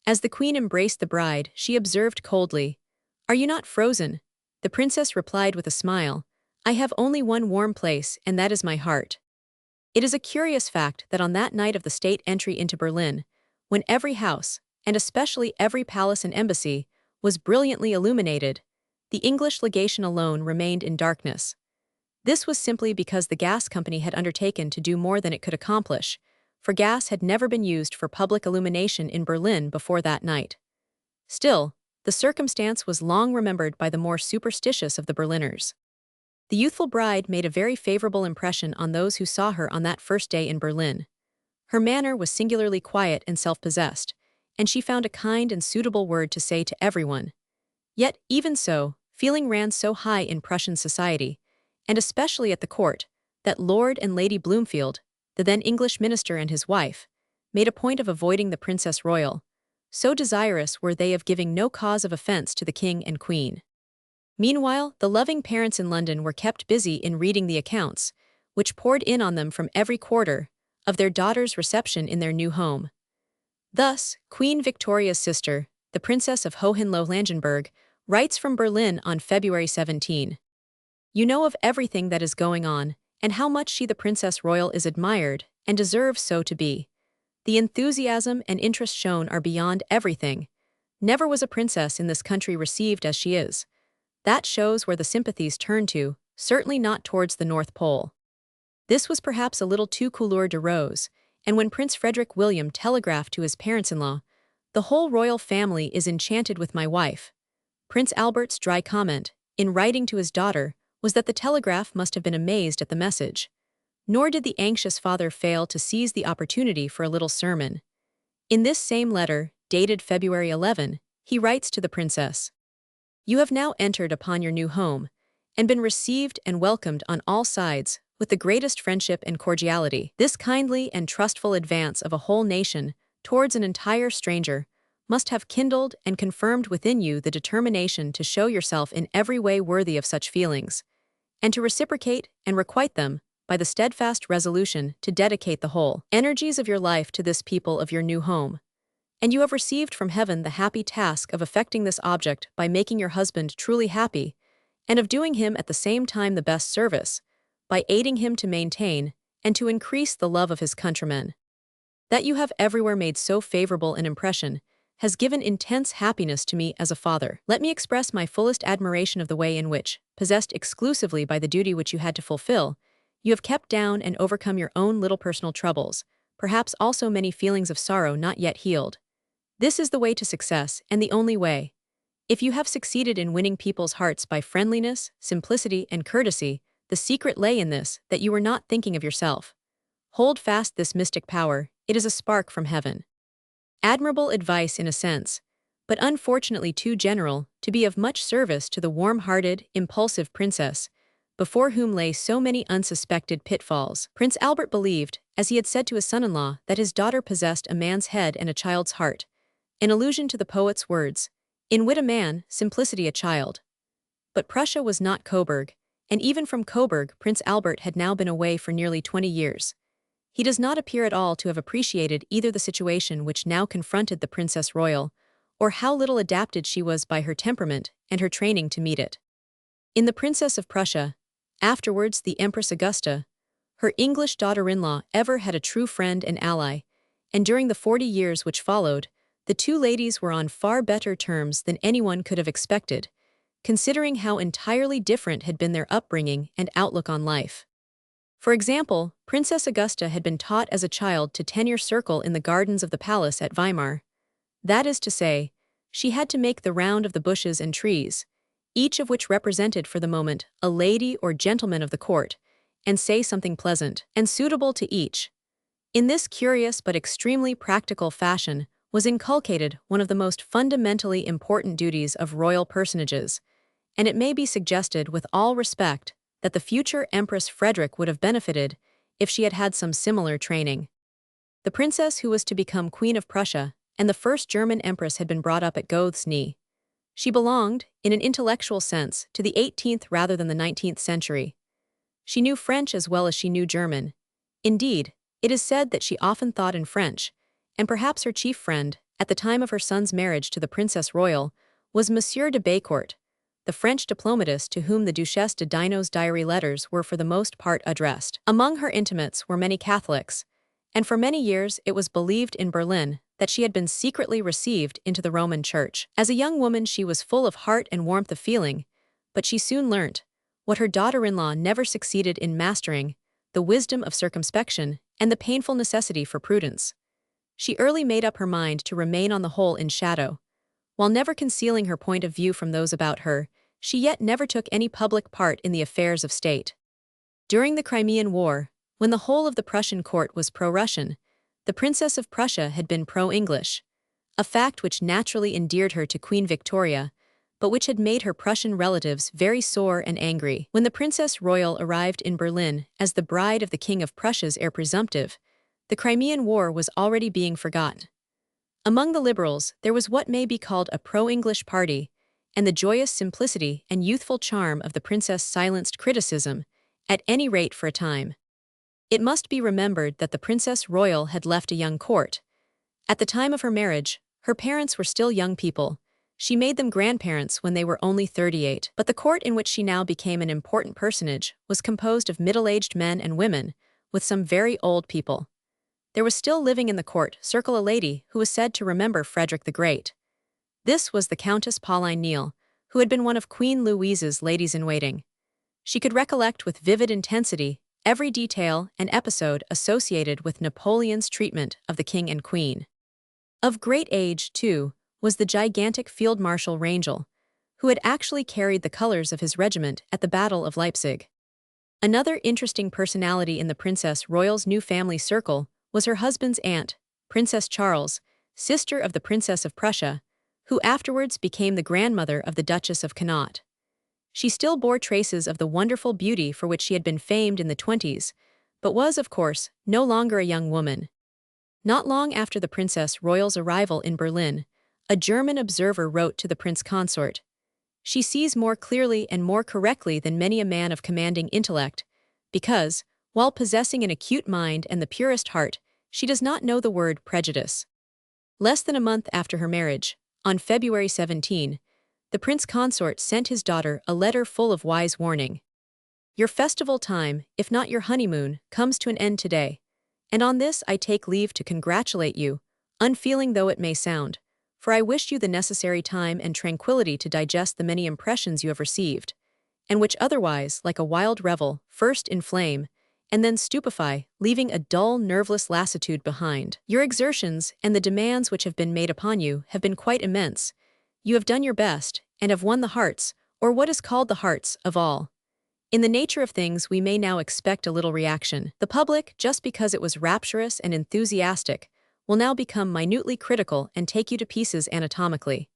As the queen embraced the bride, she observed coldly, "Are you not frozen?" The princess replied with a smile, "I have only one warm place, and that is my heart." It is a curious fact that on that night of the state entry into Berlin, when every house, and especially every palace and embassy, was brilliantly illuminated, the English legation alone remained in darkness. This was simply because the gas company had undertaken to do more than it could accomplish, for gas had never been used for public illumination in Berlin before that night. Still, the circumstance was long remembered by the more superstitious of the Berliners. The youthful bride made a very favorable impression on those who saw her on that first day in Berlin. Her manner was singularly quiet and self-possessed, and she found a kind and suitable word to say to everyone. Yet, even so, feeling ran so high in Prussian society, and especially at the court, that Lord and Lady Bloomfield, the then English minister and his wife, made a point of avoiding the Princess Royal, so desirous were they of giving no cause of offense to the king and queen. Meanwhile, the loving parents in London were kept busy in reading the accounts, which poured in on them from every quarter, of their daughter's reception in their new home. Thus, Queen Victoria's sister, the Princess of Hohenlohe-Langenburg, writes from Berlin on February 17. You know of everything that is going on, and how much she the Princess Royal is admired, and deserves so to be. The enthusiasm and interest shown are beyond everything. Never was a princess in this country received as she is. That shows where the sympathies turn to, certainly not towards the North Pole. This was perhaps a little too couleur de rose, and when Prince Frederick William telegraphed to his parents-in-law, "The whole royal family is enchanted with my wife," Prince Albert's dry comment, in writing to his daughter, was that the telegraph must have been amazed at the message. Nor did the anxious father fail to seize the opportunity for a little sermon. In this same letter, dated February 11, he writes to the princess, "You have now entered upon your new home, and been received and welcomed on all sides with the greatest friendship and cordiality. This kindly and trustful advance of a whole nation towards an entire stranger must have kindled and confirmed within you the determination to show yourself in every way worthy of such feelings, and to reciprocate and requite them by the steadfast resolution to dedicate the whole energies of your life to this people of your new home. And you have received from heaven the happy task of effecting this object by making your husband truly happy, and of doing him at the same time the best service, by aiding him to maintain and to increase the love of his countrymen. That you have everywhere made so favorable an impression has given intense happiness to me as a father. Let me express my fullest admiration of the way in which, possessed exclusively by the duty which you had to fulfill, you have kept down and overcome your own little personal troubles, perhaps also many feelings of sorrow not yet healed. This is the way to success, and the only way. If you have succeeded in winning people's hearts by friendliness, simplicity, and courtesy, the secret lay in this, that you were not thinking of yourself. Hold fast this mystic power, it is a spark from heaven." Admirable advice in a sense, but unfortunately too general to be of much service to the warm-hearted, impulsive princess, before whom lay so many unsuspected pitfalls. Prince Albert believed, as he had said to his son-in-law, that his daughter possessed a man's head and a child's heart, in allusion to the poet's words, "In wit a man, simplicity a child." But Prussia was not Coburg, and even from Coburg Prince Albert had now been away for nearly 20 years. He does not appear at all to have appreciated either the situation which now confronted the Princess Royal, or how little adapted she was by her temperament and her training to meet it. In the Princess of Prussia, afterwards the Empress Augusta, her English daughter-in-law ever had a true friend and ally, and during the 40 years which followed, the two ladies were on far better terms than anyone could have expected, considering how entirely different had been their upbringing and outlook on life. For example, Princess Augusta had been taught as a child to tenure circle in the gardens of the palace at Weimar. That is to say, she had to make the round of the bushes and trees, each of which represented for the moment a lady or gentleman of the court, and say something pleasant and suitable to each. In this curious but extremely practical fashion was inculcated one of the most fundamentally important duties of royal personages, and it may be suggested with all respect that the future Empress Frederick would have benefited if she had had some similar training. The princess who was to become Queen of Prussia and the first German empress had been brought up at Goethe's knee. She belonged, in an intellectual sense, to the 18th rather than the 19th century. She knew French as well as she knew German. Indeed, it is said that she often thought in French, and perhaps her chief friend, at the time of her son's marriage to the Princess Royal, was Monsieur de Bécourt, the French diplomatist to whom the Duchesse de Dino's diary letters were for the most part addressed. Among her intimates were many Catholics, and for many years it was believed in Berlin that she had been secretly received into the Roman Church. As a young woman she was full of heart and warmth of feeling, but she soon learnt, what her daughter-in-law never succeeded in mastering, the wisdom of circumspection and the painful necessity for prudence. She early made up her mind to remain on the whole in shadow. While never concealing her point of view from those about her, she yet never took any public part in the affairs of state. During the Crimean War, when the whole of the Prussian court was pro-Russian, the Princess of Prussia had been pro-English, a fact which naturally endeared her to Queen Victoria, but which had made her Prussian relatives very sore and angry. When the Princess Royal arrived in Berlin as the bride of the King of Prussia's heir presumptive, the Crimean War was already being forgotten. Among the liberals, there was what may be called a pro-English party, and the joyous simplicity and youthful charm of the princess silenced criticism, at any rate for a time. It must be remembered that the Princess Royal had left a young court. At the time of her marriage, her parents were still young people. She made them grandparents when they were only 38. But the court in which she now became an important personage was composed of middle-aged men and women, with some very old people. There was still living in the court circle a lady who was said to remember Frederick the Great. This was the Countess Pauline Neal, who had been one of Queen Louise's ladies-in-waiting. She could recollect with vivid intensity every detail and episode associated with Napoleon's treatment of the king and queen. Of great age, too, was the gigantic Field Marshal Rangel, who had actually carried the colors of his regiment at the Battle of Leipzig. Another interesting personality in the Princess Royal's new family circle was her husband's aunt, Princess Charles, sister of the Princess of Prussia, who afterwards became the grandmother of the Duchess of Connaught. She still bore traces of the wonderful beauty for which she had been famed in the 20s, but was, of course, no longer a young woman. Not long after the Princess Royal's arrival in Berlin, a German observer wrote to the Prince Consort, "She sees more clearly and more correctly than many a man of commanding intellect, because, while possessing an acute mind and the purest heart, she does not know the word prejudice." Less than a month after her marriage, on February 17, the Prince Consort sent his daughter a letter full of wise warning. "Your festival time, if not your honeymoon, comes to an end today, and on this I take leave to congratulate you, unfeeling though it may sound, for I wish you the necessary time and tranquility to digest the many impressions you have received, and which otherwise, like a wild revel, first inflame, and then stupefy, leaving a dull, nerveless lassitude behind. Your exertions and the demands which have been made upon you have been quite immense. You have done your best, and have won the hearts, or what is called the hearts, of all. In the nature of things we may now expect a little reaction. The public, just because it was rapturous and enthusiastic, will now become minutely critical and take you to pieces anatomically.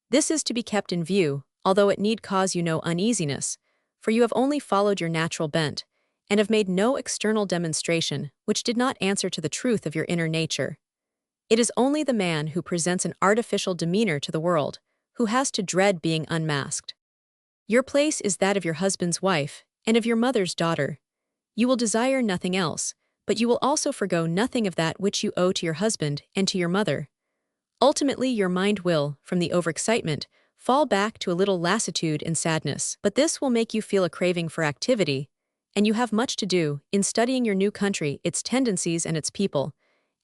This is to be kept in view, although it need cause you no uneasiness, for you have only followed your natural bent, and have made no external demonstration which did not answer to the truth of your inner nature. It is only the man who presents an artificial demeanor to the world who has to dread being unmasked. Your place is that of your husband's wife and of your mother's daughter. You will desire nothing else, but you will also forgo nothing of that which you owe to your husband and to your mother. Ultimately, your mind will, from the overexcitement, fall back to a little lassitude and sadness, but this will make you feel a craving for activity, and you have much to do in studying your new country, its tendencies and its people,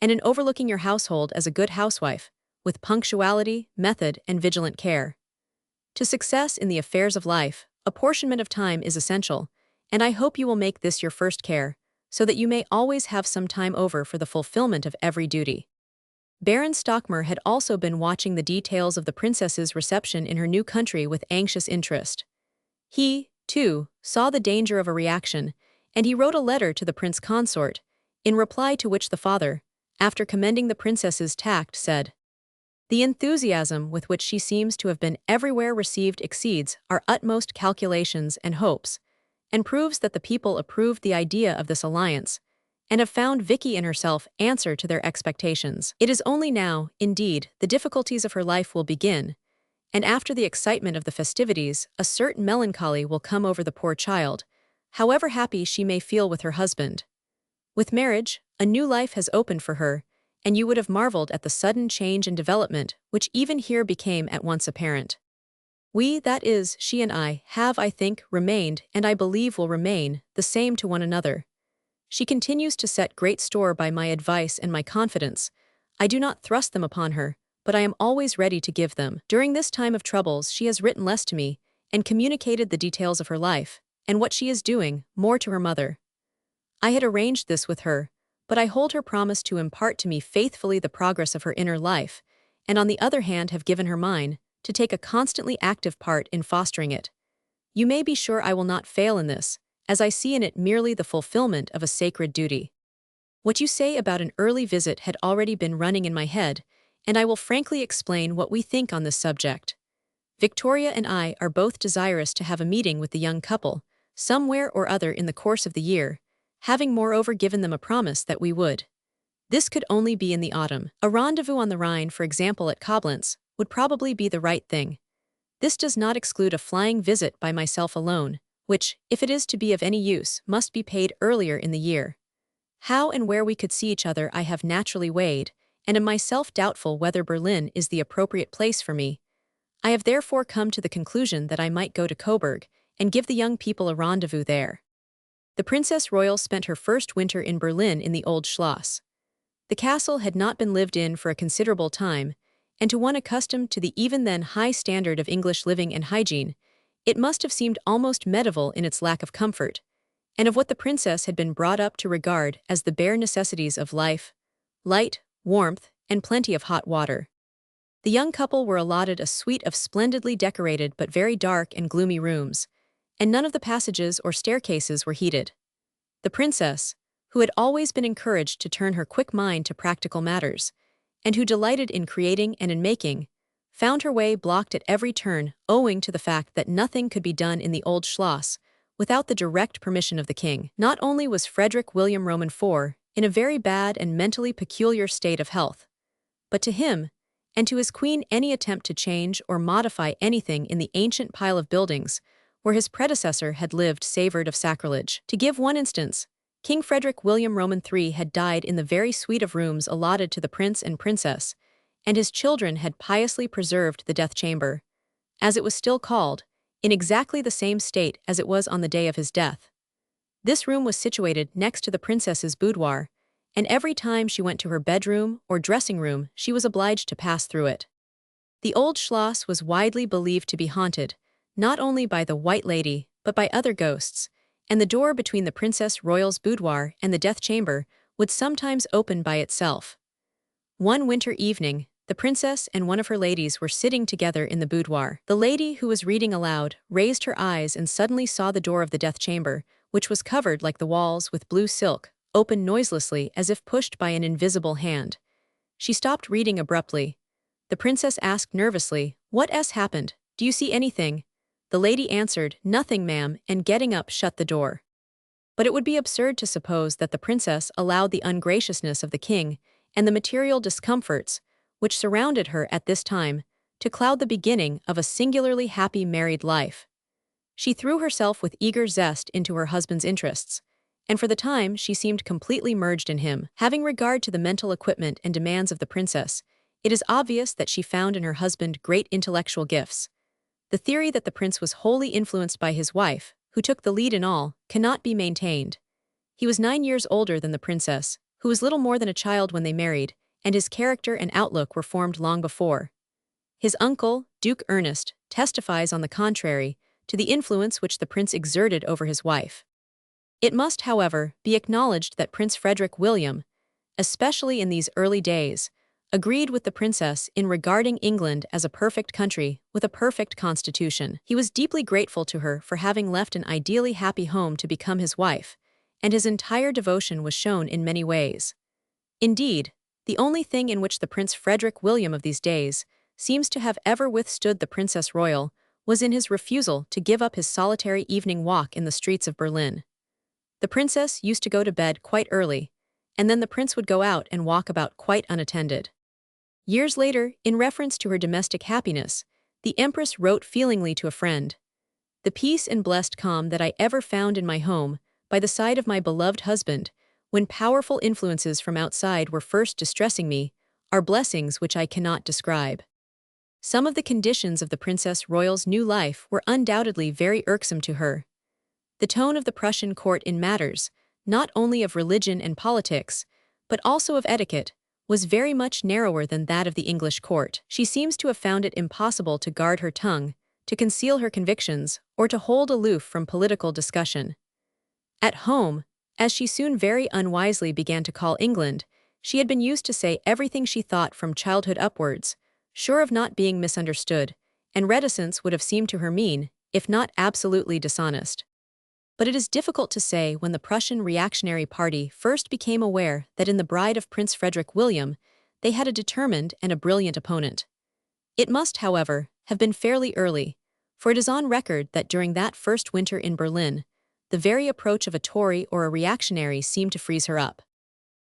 and in overlooking your household as a good housewife, with punctuality, method, and vigilant care. To success in the affairs of life, apportionment of time is essential, and I hope you will make this your first care, so that you may always have some time over for the fulfillment of every duty." Baron Stockmar had also been watching the details of the princess's reception in her new country with anxious interest. He, too, saw the danger of a reaction, and he wrote a letter to the Prince Consort, in reply to which the father, after commending the princess's tact, said, "The enthusiasm with which she seems to have been everywhere received exceeds our utmost calculations and hopes, and proves that the people approved the idea of this alliance, and have found Vicky in herself answer to their expectations. It is only now, indeed, the difficulties of her life will begin, and after the excitement of the festivities, a certain melancholy will come over the poor child, however happy she may feel with her husband. With marriage, a new life has opened for her, and you would have marveled at the sudden change and development which even here became at once apparent. We, that is, she and I, have, I think, remained, and I believe will remain, the same to one another. She continues to set great store by my advice and my confidence. I do not thrust them upon her, but I am always ready to give them. During this time of troubles she has written less to me, and communicated the details of her life, and what she is doing, more to her mother. I had arranged this with her, but I hold her promise to impart to me faithfully the progress of her inner life, and on the other hand have given her mine, to take a constantly active part in fostering it. You may be sure I will not fail in this, as I see in it merely the fulfillment of a sacred duty. What you say about an early visit had already been running in my head, and I will frankly explain what we think on this subject. Victoria and I are both desirous to have a meeting with the young couple, somewhere or other in the course of the year, having moreover given them a promise that we would. This could only be in the autumn. A rendezvous on the Rhine, for example at Koblenz, would probably be the right thing. This does not exclude a flying visit by myself alone, which, if it is to be of any use, must be paid earlier in the year. How and where we could see each other I have naturally weighed, and am myself doubtful whether Berlin is the appropriate place for me. I have therefore come to the conclusion that I might go to Coburg, and give the young people a rendezvous there. The Princess Royal spent her first winter in Berlin in the Old Schloss. The castle had not been lived in for a considerable time, and to one accustomed to the even then high standard of English living and hygiene, it must have seemed almost medieval in its lack of comfort, and of what the princess had been brought up to regard as the bare necessities of life: light, warmth, and plenty of hot water. The young couple were allotted a suite of splendidly decorated but very dark and gloomy rooms, and none of the passages or staircases were heated. The princess, who had always been encouraged to turn her quick mind to practical matters, and who delighted in creating and in making, found her way blocked at every turn owing to the fact that nothing could be done in the old Schloss without the direct permission of the king. Not only was Frederick William Roman IV in a very bad and mentally peculiar state of health, but to him and to his queen any attempt to change or modify anything in the ancient pile of buildings where his predecessor had lived savored of sacrilege. To give one instance, King Frederick William Roman III had died in the very suite of rooms allotted to the prince and princess, and his children had piously preserved the death chamber, as it was still called, in exactly the same state as it was on the day of his death. This room was situated next to the princess's boudoir, and every time she went to her bedroom or dressing room she was obliged to pass through it. The old Schloss was widely believed to be haunted, not only by the White Lady, but by other ghosts, and the door between the Princess Royal's boudoir and the death chamber would sometimes open by itself. One winter evening, the princess and one of her ladies were sitting together in the boudoir. The lady, who was reading aloud, raised her eyes and suddenly saw the door of the death chamber, which was covered like the walls with blue silk, open noiselessly as if pushed by an invisible hand. She stopped reading abruptly. The princess asked nervously, "What has happened? Do you see anything?" The lady answered, "Nothing, ma'am," and getting up shut the door. But it would be absurd to suppose that the princess allowed the ungraciousness of the king and the material discomforts which surrounded her at this time to cloud the beginning of a singularly happy married life. She threw herself with eager zest into her husband's interests, and for the time she seemed completely merged in him. Having regard to the mental equipment and demands of the princess, it is obvious that she found in her husband great intellectual gifts. The theory that the prince was wholly influenced by his wife, who took the lead in all, cannot be maintained. He was 9 years older than the princess, who was little more than a child when they married, and his character and outlook were formed long before. His uncle, Duke Ernest, testifies on the contrary to the influence which the prince exerted over his wife. It must, however, be acknowledged that Prince Frederick William, especially in these early days, agreed with the princess in regarding England as a perfect country with a perfect constitution. He was deeply grateful to her for having left an ideally happy home to become his wife, and his entire devotion was shown in many ways. Indeed, the only thing in which the Prince Frederick William of these days seems to have ever withstood the Princess Royal was in his refusal to give up his solitary evening walk in the streets of Berlin. The princess used to go to bed quite early, and then the prince would go out and walk about quite unattended. Years later, in reference to her domestic happiness, the Empress wrote feelingly to a friend, "The peace and blessed calm that I ever found in my home, by the side of my beloved husband, when powerful influences from outside were first distressing me, are blessings which I cannot describe." Some of the conditions of the Princess Royal's new life were undoubtedly very irksome to her. The tone of the Prussian court in matters, not only of religion and politics, but also of etiquette, was very much narrower than that of the English court. She seems to have found it impossible to guard her tongue, to conceal her convictions, or to hold aloof from political discussion. At home, as she soon very unwisely began to call England, she had been used to say everything she thought from childhood upwards, sure of not being misunderstood, and reticence would have seemed to her mean, if not absolutely dishonest. But it is difficult to say when the Prussian reactionary party first became aware that in the bride of Prince Frederick William they had a determined and a brilliant opponent. It must, however, have been fairly early, for it is on record that during that first winter in Berlin, the very approach of a Tory or a reactionary seemed to freeze her up.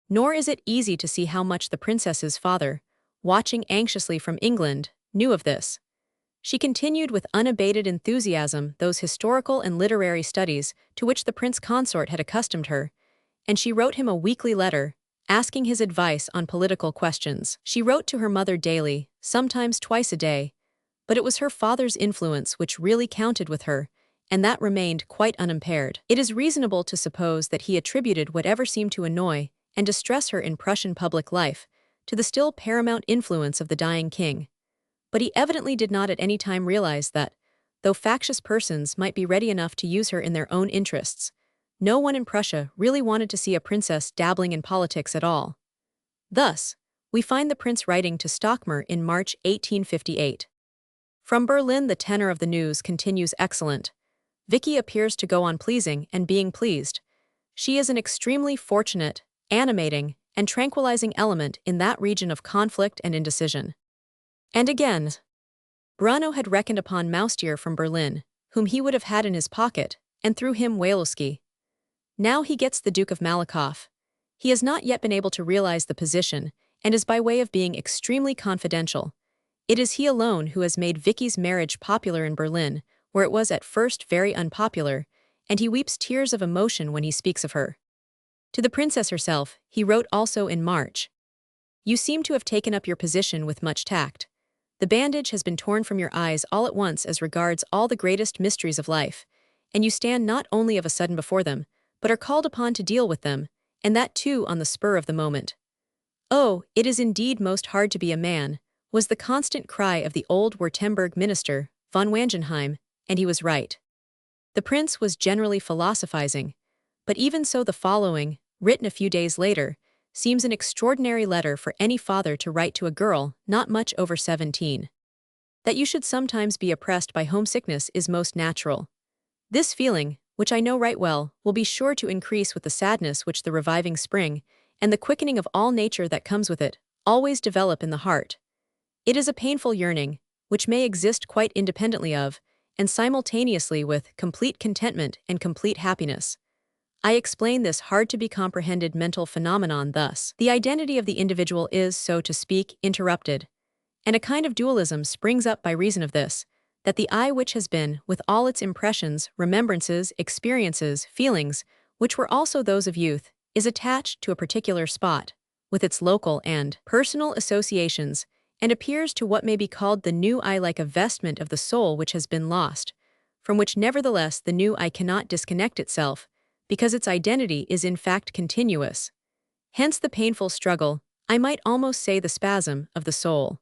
Nor is it easy to see how much the princess's father, watching anxiously from England, knew of this. She continued with unabated enthusiasm those historical and literary studies to which the prince consort had accustomed her, and she wrote him a weekly letter, asking his advice on political questions. She wrote to her mother daily, sometimes twice a day, but it was her father's influence which really counted with her, and that remained quite unimpaired. It is reasonable to suppose that he attributed whatever seemed to annoy and distress her in Prussian public life, to the still paramount influence of the dying king. But he evidently did not at any time realize that, though factious persons might be ready enough to use her in their own interests, no one in Prussia really wanted to see a princess dabbling in politics at all. Thus, we find the prince writing to Stockmar in March 1858. From Berlin, the tenor of the news continues excellent. Vicky appears to go on pleasing and being pleased. She is an extremely fortunate, animating, and tranquilizing element in that region of conflict and indecision. And again, Bruno had reckoned upon Moustier from Berlin, whom he would have had in his pocket, and through him Walewski. Now he gets the Duke of Malakoff. He has not yet been able to realize the position, and is by way of being extremely confidential. It is he alone who has made Vicky's marriage popular in Berlin, where it was at first very unpopular, and he weeps tears of emotion when he speaks of her. To the princess herself, he wrote also in March. You seem to have taken up your position with much tact. The bandage has been torn from your eyes all at once as regards all the greatest mysteries of life, and you stand not only of a sudden before them, but are called upon to deal with them, and that too on the spur of the moment. Oh, it is indeed most hard to be a man, was the constant cry of the old Württemberg minister, von Wangenheim, and he was right. The prince was generally philosophizing, but even so the following, written a few days later, seems an extraordinary letter for any father to write to a girl not much over 17. That you should sometimes be oppressed by homesickness is most natural. This feeling, which I know right well, will be sure to increase with the sadness which the reviving spring, and the quickening of all nature that comes with it, always develop in the heart. It is a painful yearning, which may exist quite independently of, and simultaneously with, complete contentment and complete happiness. I explain this hard-to-be-comprehended mental phenomenon thus. The identity of the individual is, so to speak, interrupted, and a kind of dualism springs up by reason of this, that the I which has been, with all its impressions, remembrances, experiences, feelings, which were also those of youth, is attached to a particular spot, with its local and personal associations, and appears to what may be called the new I like a vestment of the soul which has been lost, from which nevertheless the new I cannot disconnect itself, because its identity is in fact continuous. Hence the painful struggle, I might almost say the spasm, of the soul.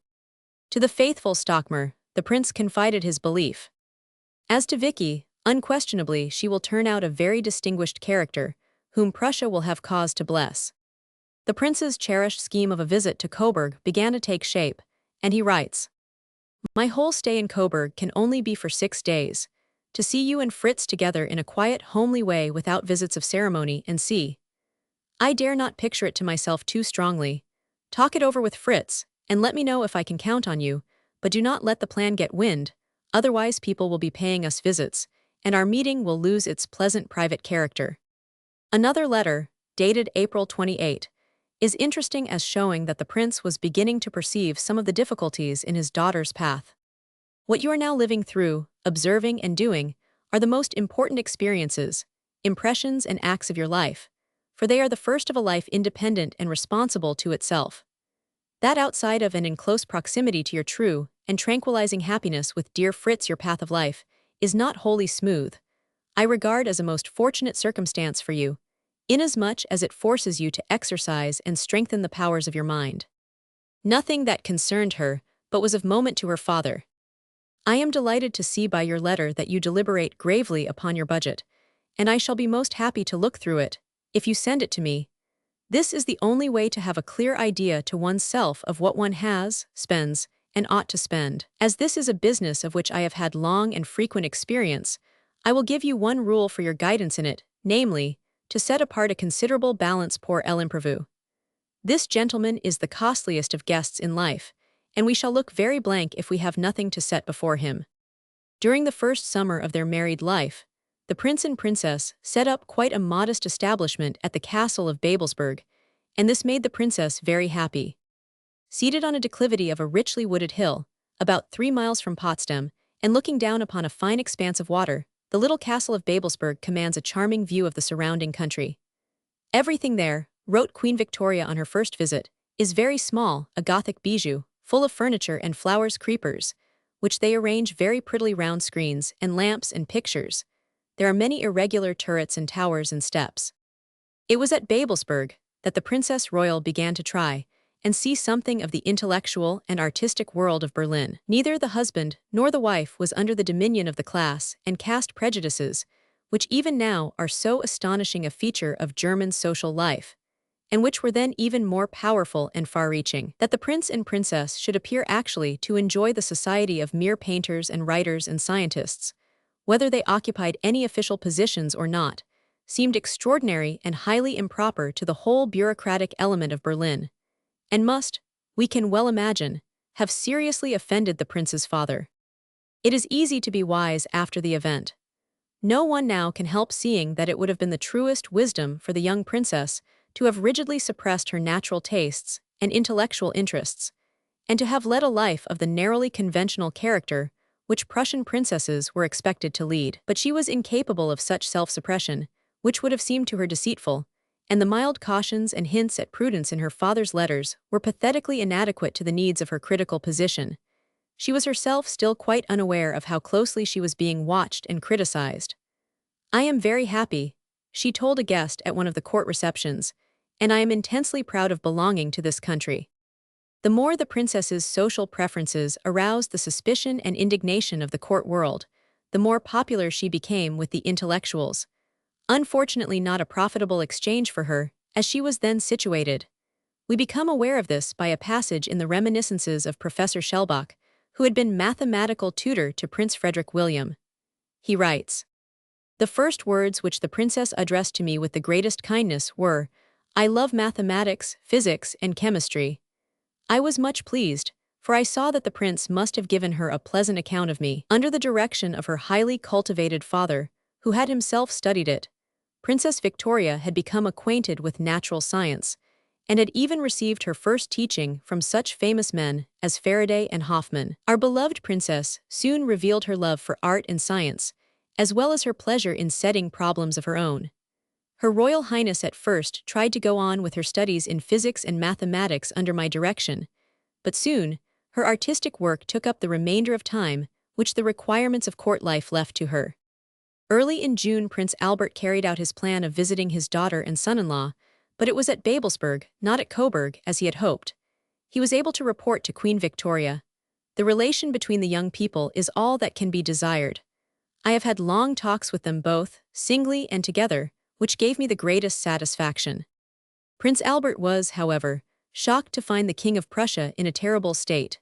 To the faithful Stockmar, the prince confided his belief. As to Vicky, unquestionably she will turn out a very distinguished character, whom Prussia will have cause to bless. The prince's cherished scheme of a visit to Coburg began to take shape, and he writes, My whole stay in Coburg can only be for 6 days, to see you and Fritz together in a quiet, homely way without visits of ceremony, and see. I dare not picture it to myself too strongly. Talk it over with Fritz, and let me know if I can count on you, but do not let the plan get wind, otherwise people will be paying us visits, and our meeting will lose its pleasant private character. Another letter, dated April 28, is interesting as showing that the prince was beginning to perceive some of the difficulties in his daughter's path. What you are now living through, observing and doing, are the most important experiences, impressions and acts of your life, for they are the first of a life independent and responsible to itself. That outside of and in close proximity to your true and tranquilizing happiness with dear Fritz your path of life is not wholly smooth, I regard as a most fortunate circumstance for you, inasmuch as it forces you to exercise and strengthen the powers of your mind. Nothing that concerned her, but was of moment to her father. I am delighted to see by your letter that you deliberate gravely upon your budget, and I shall be most happy to look through it, if you send it to me. This is the only way to have a clear idea to one's self of what one has, spends, and ought to spend. As this is a business of which I have had long and frequent experience, I will give you one rule for your guidance in it, namely, to set apart a considerable balance pour l'imprévu. This gentleman is the costliest of guests in life, and we shall look very blank if we have nothing to set before him. During the first summer of their married life, the prince and princess set up quite a modest establishment at the castle of Babelsberg, and this made the princess very happy. Seated on a declivity of a richly wooded hill, about 3 miles from Potsdam, and looking down upon a fine expanse of water, the little castle of Babelsberg commands a charming view of the surrounding country. Everything there, wrote Queen Victoria on her first visit, is very small, a Gothic bijou, full of furniture and flowers creepers, which they arrange very prettily round screens and lamps and pictures. There are many irregular turrets and towers and steps. It was at Babelsberg, that the Princess Royal began to try and see something of the intellectual and artistic world of Berlin. Neither the husband nor the wife was under the dominion of the class and caste prejudices, which even now are so astonishing a feature of German social life, and which were then even more powerful and far-reaching. That the prince and princess should appear actually to enjoy the society of mere painters and writers and scientists, whether they occupied any official positions or not, seemed extraordinary and highly improper to the whole bureaucratic element of Berlin, and must, we can well imagine, have seriously offended the prince's father. It is easy to be wise after the event. No one now can help seeing that it would have been the truest wisdom for the young princess to have rigidly suppressed her natural tastes and intellectual interests, and to have led a life of the narrowly conventional character which Prussian princesses were expected to lead. But she was incapable of such self-suppression, which would have seemed to her deceitful, and the mild cautions and hints at prudence in her father's letters were pathetically inadequate to the needs of her critical position. She was herself still quite unaware of how closely she was being watched and criticized. "I am very happy," she told a guest at one of the court receptions, "and I am intensely proud of belonging to this country." The more the princess's social preferences aroused the suspicion and indignation of the court world, the more popular she became with the intellectuals. Unfortunately not a profitable exchange for her, as she was then situated. We become aware of this by a passage in the reminiscences of Professor Schellbach, who had been mathematical tutor to Prince Frederick William. He writes, "The first words which the princess addressed to me with the greatest kindness were, 'I love mathematics, physics, and chemistry.' I was much pleased, for I saw that the prince must have given her a pleasant account of me. Under the direction of her highly cultivated father, who had himself studied it, Princess Victoria had become acquainted with natural science, and had even received her first teaching from such famous men as Faraday and Hoffmann. Our beloved princess soon revealed her love for art and science, as well as her pleasure in setting problems of her own. Her Royal Highness at first tried to go on with her studies in physics and mathematics under my direction, but soon, her artistic work took up the remainder of time which the requirements of court life left to her. Early in June Prince Albert carried out his plan of visiting his daughter and son-in-law, but it was at Babelsberg, not at Coburg, as he had hoped. He was able to report to Queen Victoria, "The relation between the young people is all that can be desired. I have had long talks with them both, singly and together, which gave me the greatest satisfaction." Prince Albert was, however, shocked to find the King of Prussia in a terrible state.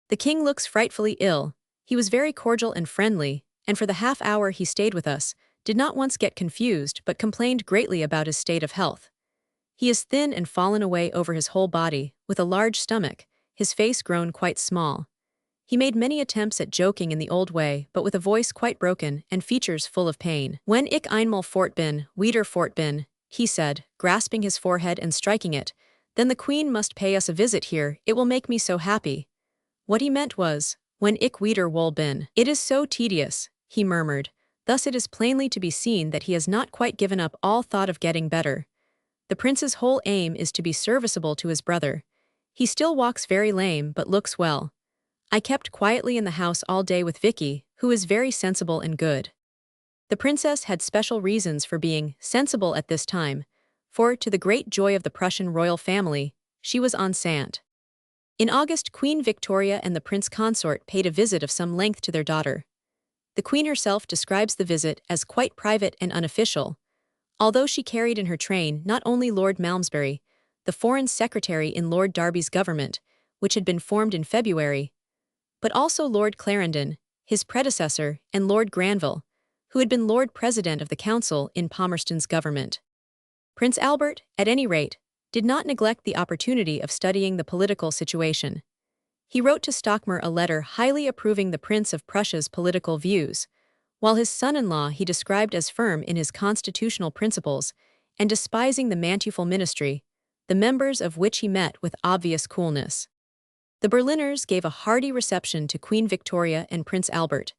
"The king looks frightfully ill. He was very cordial and friendly, and for the half-hour he stayed with us, did not once get confused but complained greatly about his state of health. He is thin and fallen away over his whole body, with a large stomach, his face grown quite small. He made many attempts at joking in the old way, but with a voice quite broken and features full of pain. When ich einmal fort bin, wieder fort bin, he said, grasping his forehead and striking it, then the Queen must pay us a visit here, it will make me so happy. What he meant was, when ich wieder wohl bin. It is so tedious, he murmured. Thus it is plainly to be seen that he has not quite given up all thought of getting better. The prince's whole aim is to be serviceable to his brother. He still walks very lame but looks well. I kept quietly in the house all day with Vicky, who is very sensible and good." The princess had special reasons for being sensible at this time, for, to the great joy of the Prussian royal family, she was enceinte. In August, Queen Victoria and the prince consort paid a visit of some length to their daughter. The Queen herself describes the visit as quite private and unofficial, although she carried in her train not only Lord Malmesbury, the Foreign Secretary in Lord Derby's government, which had been formed in February, but also Lord Clarendon, his predecessor, and Lord Granville, who had been Lord President of the Council in Palmerston's government. Prince Albert, at any rate, did not neglect the opportunity of studying the political situation. He wrote to Stockmar a letter highly approving the Prince of Prussia's political views, while his son-in-law he described as firm in his constitutional principles and despising the Manteuffel ministry, the members of which he met with obvious coolness. The Berliners gave a hearty reception to Queen Victoria and Prince Albert,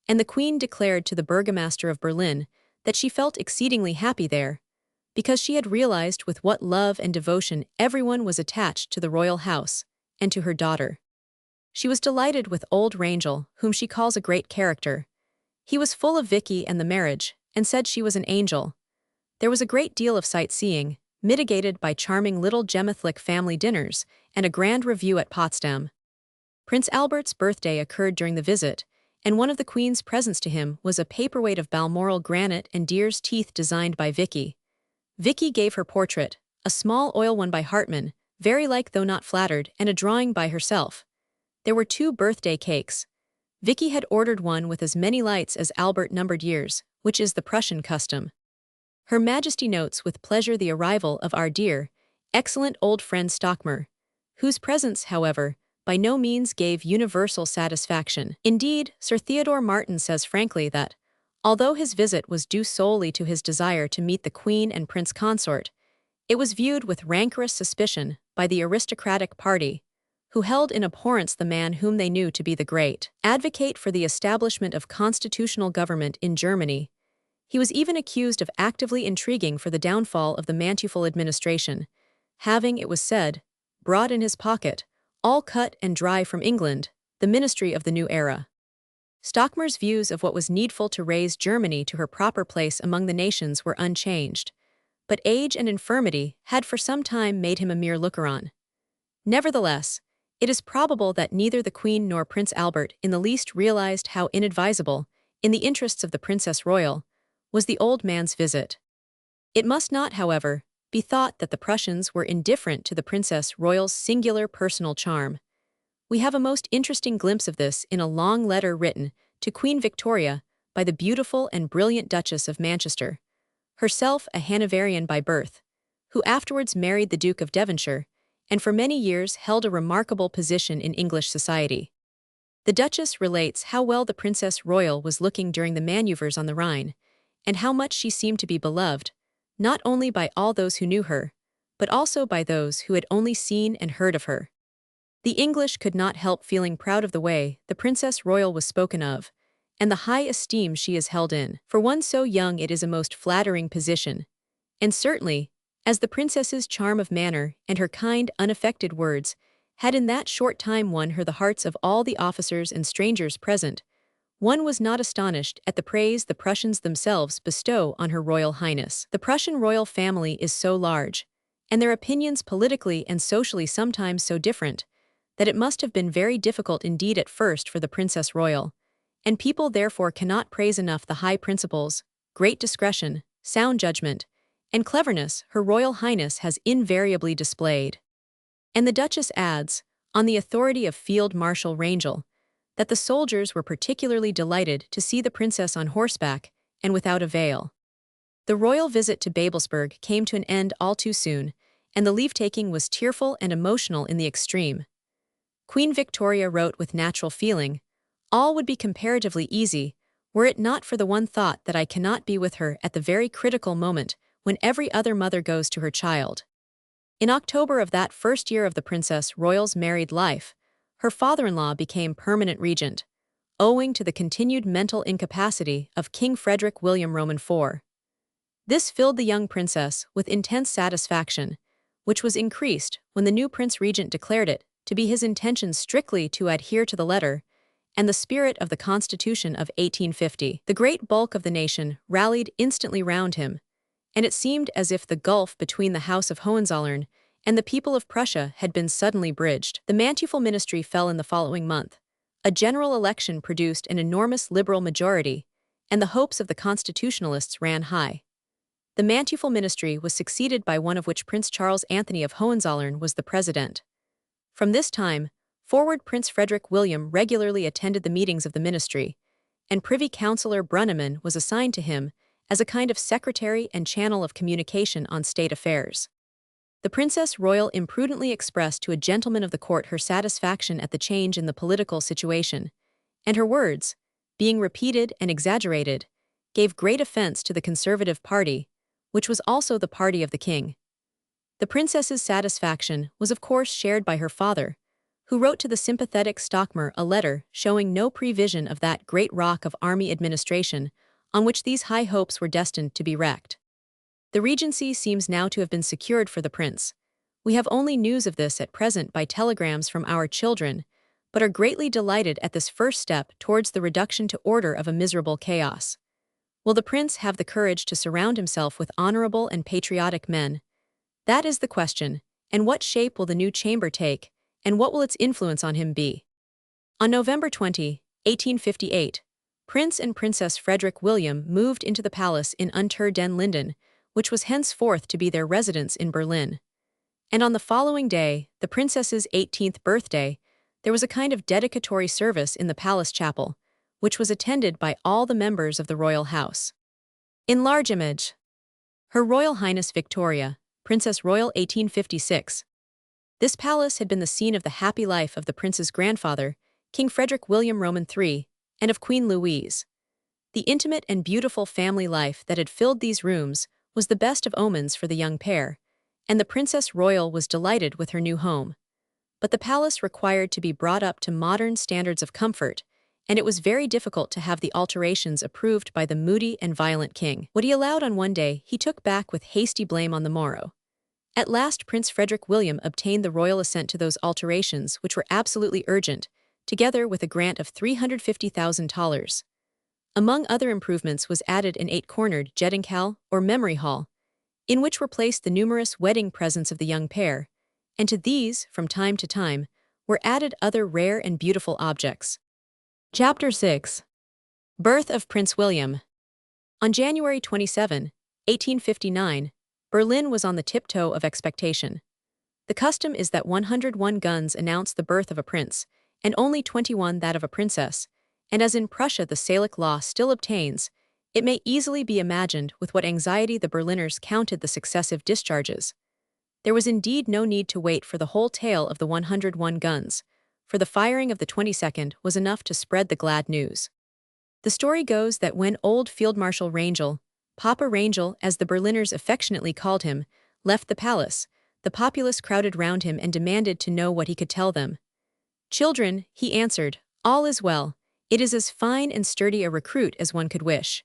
and the Queen declared to the Burgomaster of Berlin that she felt exceedingly happy there, because she had realized with what love and devotion everyone was attached to the royal house and to her daughter. She was delighted with old Rangel, whom she calls a great character. He was full of Vicky and the marriage, and said she was an angel. There was a great deal of sightseeing, mitigated by charming little Gemethlick family dinners and a grand review at Potsdam. Prince Albert's birthday occurred during the visit, and one of the Queen's presents to him was a paperweight of Balmoral granite and deer's teeth designed by Vicky. Vicky gave her portrait, a small oil one by Hartmann, very like though not flattered, and a drawing by herself. There were 2 birthday cakes. Vicky had ordered one with as many lights as Albert numbered years, which is the Prussian custom. Her Majesty notes with pleasure the arrival of our dear, excellent old friend Stockmar, whose presence, however, by no means gave universal satisfaction. Indeed, Sir Theodore Martin says frankly that, although his visit was due solely to his desire to meet the Queen and Prince Consort, it was viewed with rancorous suspicion by the aristocratic party, who held in abhorrence the man whom they knew to be the great advocate for the establishment of constitutional government in Germany. He was even accused of actively intriguing for the downfall of the Manteuffel administration, having, it was said, brought in his pocket, all cut and dry from England, the ministry of the new era. Stockmar's views of what was needful to raise Germany to her proper place among the nations were unchanged, but age and infirmity had for some time made him a mere looker-on. Nevertheless, it is probable that neither the Queen nor Prince Albert in the least realized how inadvisable, in the interests of the Princess Royal, was the old man's visit. It must not, however, be thought that the Prussians were indifferent to the Princess Royal's singular personal charm. We have a most interesting glimpse of this in a long letter written to Queen Victoria by the beautiful and brilliant Duchess of Manchester, herself a Hanoverian by birth, who afterwards married the Duke of Devonshire, and for many years held a remarkable position in English society. The Duchess relates how well the Princess Royal was looking during the maneuvers on the Rhine, and how much she seemed to be beloved, not only by all those who knew her, but also by those who had only seen and heard of her. The English could not help feeling proud of the way the Princess Royal was spoken of, and the high esteem she is held in. For one so young it is a most flattering position, and certainly, as the princess's charm of manner and her kind, unaffected words had in that short time won her the hearts of all the officers and strangers present, one was not astonished at the praise the Prussians themselves bestow on Her Royal Highness. The Prussian royal family is so large, and their opinions politically and socially sometimes so different, that it must have been very difficult indeed at first for the Princess Royal, and people therefore cannot praise enough the high principles, great discretion, sound judgment, and cleverness Her Royal Highness has invariably displayed. And the Duchess adds, on the authority of Field Marshal Rangel, that the soldiers were particularly delighted to see the princess on horseback and without a veil. The royal visit to Babelsberg came to an end all too soon, and the leave-taking was tearful and emotional in the extreme. Queen Victoria wrote with natural feeling, "All would be comparatively easy, were it not for the one thought that I cannot be with her at the very critical moment when every other mother goes to her child." In October of that first year of the Princess Royal's married life, her father-in-law became permanent regent, owing to the continued mental incapacity of King Frederick William Roman IV. This filled the young princess with intense satisfaction, which was increased when the new prince regent declared it to be his intention strictly to adhere to the letter and the spirit of the Constitution of 1850. The great bulk of the nation rallied instantly round him, and it seemed as if the gulf between the House of Hohenzollern and the people of Prussia had been suddenly bridged. The Manteuffel ministry fell in the following month. A general election produced an enormous liberal majority, and the hopes of the constitutionalists ran high. The Manteuffel ministry was succeeded by one of which Prince Charles Anthony of Hohenzollern was the president. From this time forward Prince Frederick William regularly attended the meetings of the ministry, and Privy Councillor Brunnemann was assigned to him as a kind of secretary and channel of communication on state affairs. The Princess Royal imprudently expressed to a gentleman of the court her satisfaction at the change in the political situation, and her words, being repeated and exaggerated, gave great offense to the Conservative party, which was also the party of the king. The princess's satisfaction was of course shared by her father, who wrote to the sympathetic Stockmar a letter showing no prevision of that great rock of army administration on which these high hopes were destined to be wrecked. The regency seems now to have been secured for the prince. We have only news of this at present by telegrams from our children, but are greatly delighted at this first step towards the reduction to order of a miserable chaos. Will the prince have the courage to surround himself with honorable and patriotic men? That is the question, and what shape will the new chamber take, and what will its influence on him be? On November 20, 1858, Prince and Princess Frederick William moved into the palace in Unter den Linden, which was henceforth to be their residence in Berlin. And on the following day, the princess's 18th birthday, there was a kind of dedicatory service in the palace chapel, which was attended by all the members of the royal house. In large image, Her Royal Highness Victoria, Princess Royal 1856. This palace had been the scene of the happy life of the prince's grandfather, King Frederick William Roman III, and of Queen Louise. The intimate and beautiful family life that had filled these rooms was the best of omens for the young pair, and the Princess Royal was delighted with her new home. But the palace required to be brought up to modern standards of comfort, and it was very difficult to have the alterations approved by the moody and violent king. What he allowed on one day, he took back with hasty blame on the morrow. At last Prince Frederick William obtained the royal assent to those alterations which were absolutely urgent, together with a grant of $350,000. Among other improvements was added an 8-cornered Gedenkhal, or memory hall, in which were placed the numerous wedding presents of the young pair, and to these, from time to time, were added other rare and beautiful objects. Chapter 6. Birth of Prince William. On January 27, 1859, Berlin was on the tiptoe of expectation. The custom is that 101 guns announce the birth of a prince, and only 21 that of a princess, and as in Prussia the Salic law still obtains, it may easily be imagined with what anxiety the Berliners counted the successive discharges. There was indeed no need to wait for the whole tale of the 101 guns, for the firing of the 22nd was enough to spread the glad news. The story goes that when old Field Marshal Rangel, Papa Rangel as the Berliners affectionately called him, left the palace, the populace crowded round him and demanded to know what he could tell them. "Children," he answered, "all is well. It is as fine and sturdy a recruit as one could wish."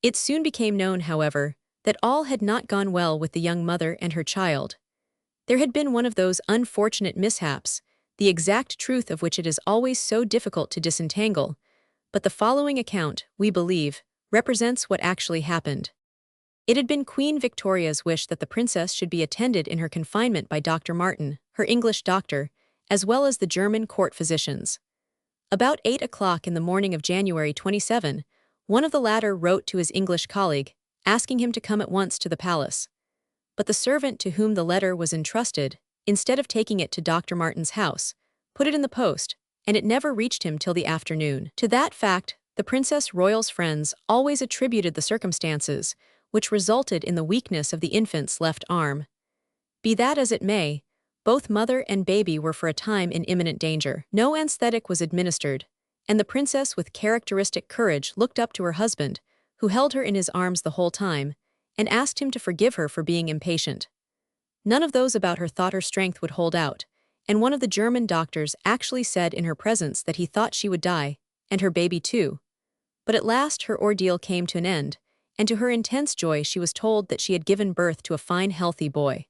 It soon became known, however, that all had not gone well with the young mother and her child. There had been one of those unfortunate mishaps, the exact truth of which it is always so difficult to disentangle, but the following account, we believe, represents what actually happened. It had been Queen Victoria's wish that the princess should be attended in her confinement by Dr. Martin, her English doctor, as well as the German court physicians. About 8 o'clock in the morning of January 27, one of the latter wrote to his English colleague, asking him to come at once to the palace. But the servant to whom the letter was entrusted, instead of taking it to Dr. Martin's house, put it in the post, and it never reached him till the afternoon. To that fact, the Princess Royal's friends always attributed the circumstances, which resulted in the weakness of the infant's left arm. Be that as it may, both mother and baby were for a time in imminent danger. No anesthetic was administered, and the princess with characteristic courage looked up to her husband, who held her in his arms the whole time, and asked him to forgive her for being impatient. None of those about her thought her strength would hold out, and one of the German doctors actually said in her presence that he thought she would die, and her baby too. But at last her ordeal came to an end, and to her intense joy she was told that she had given birth to a fine healthy boy.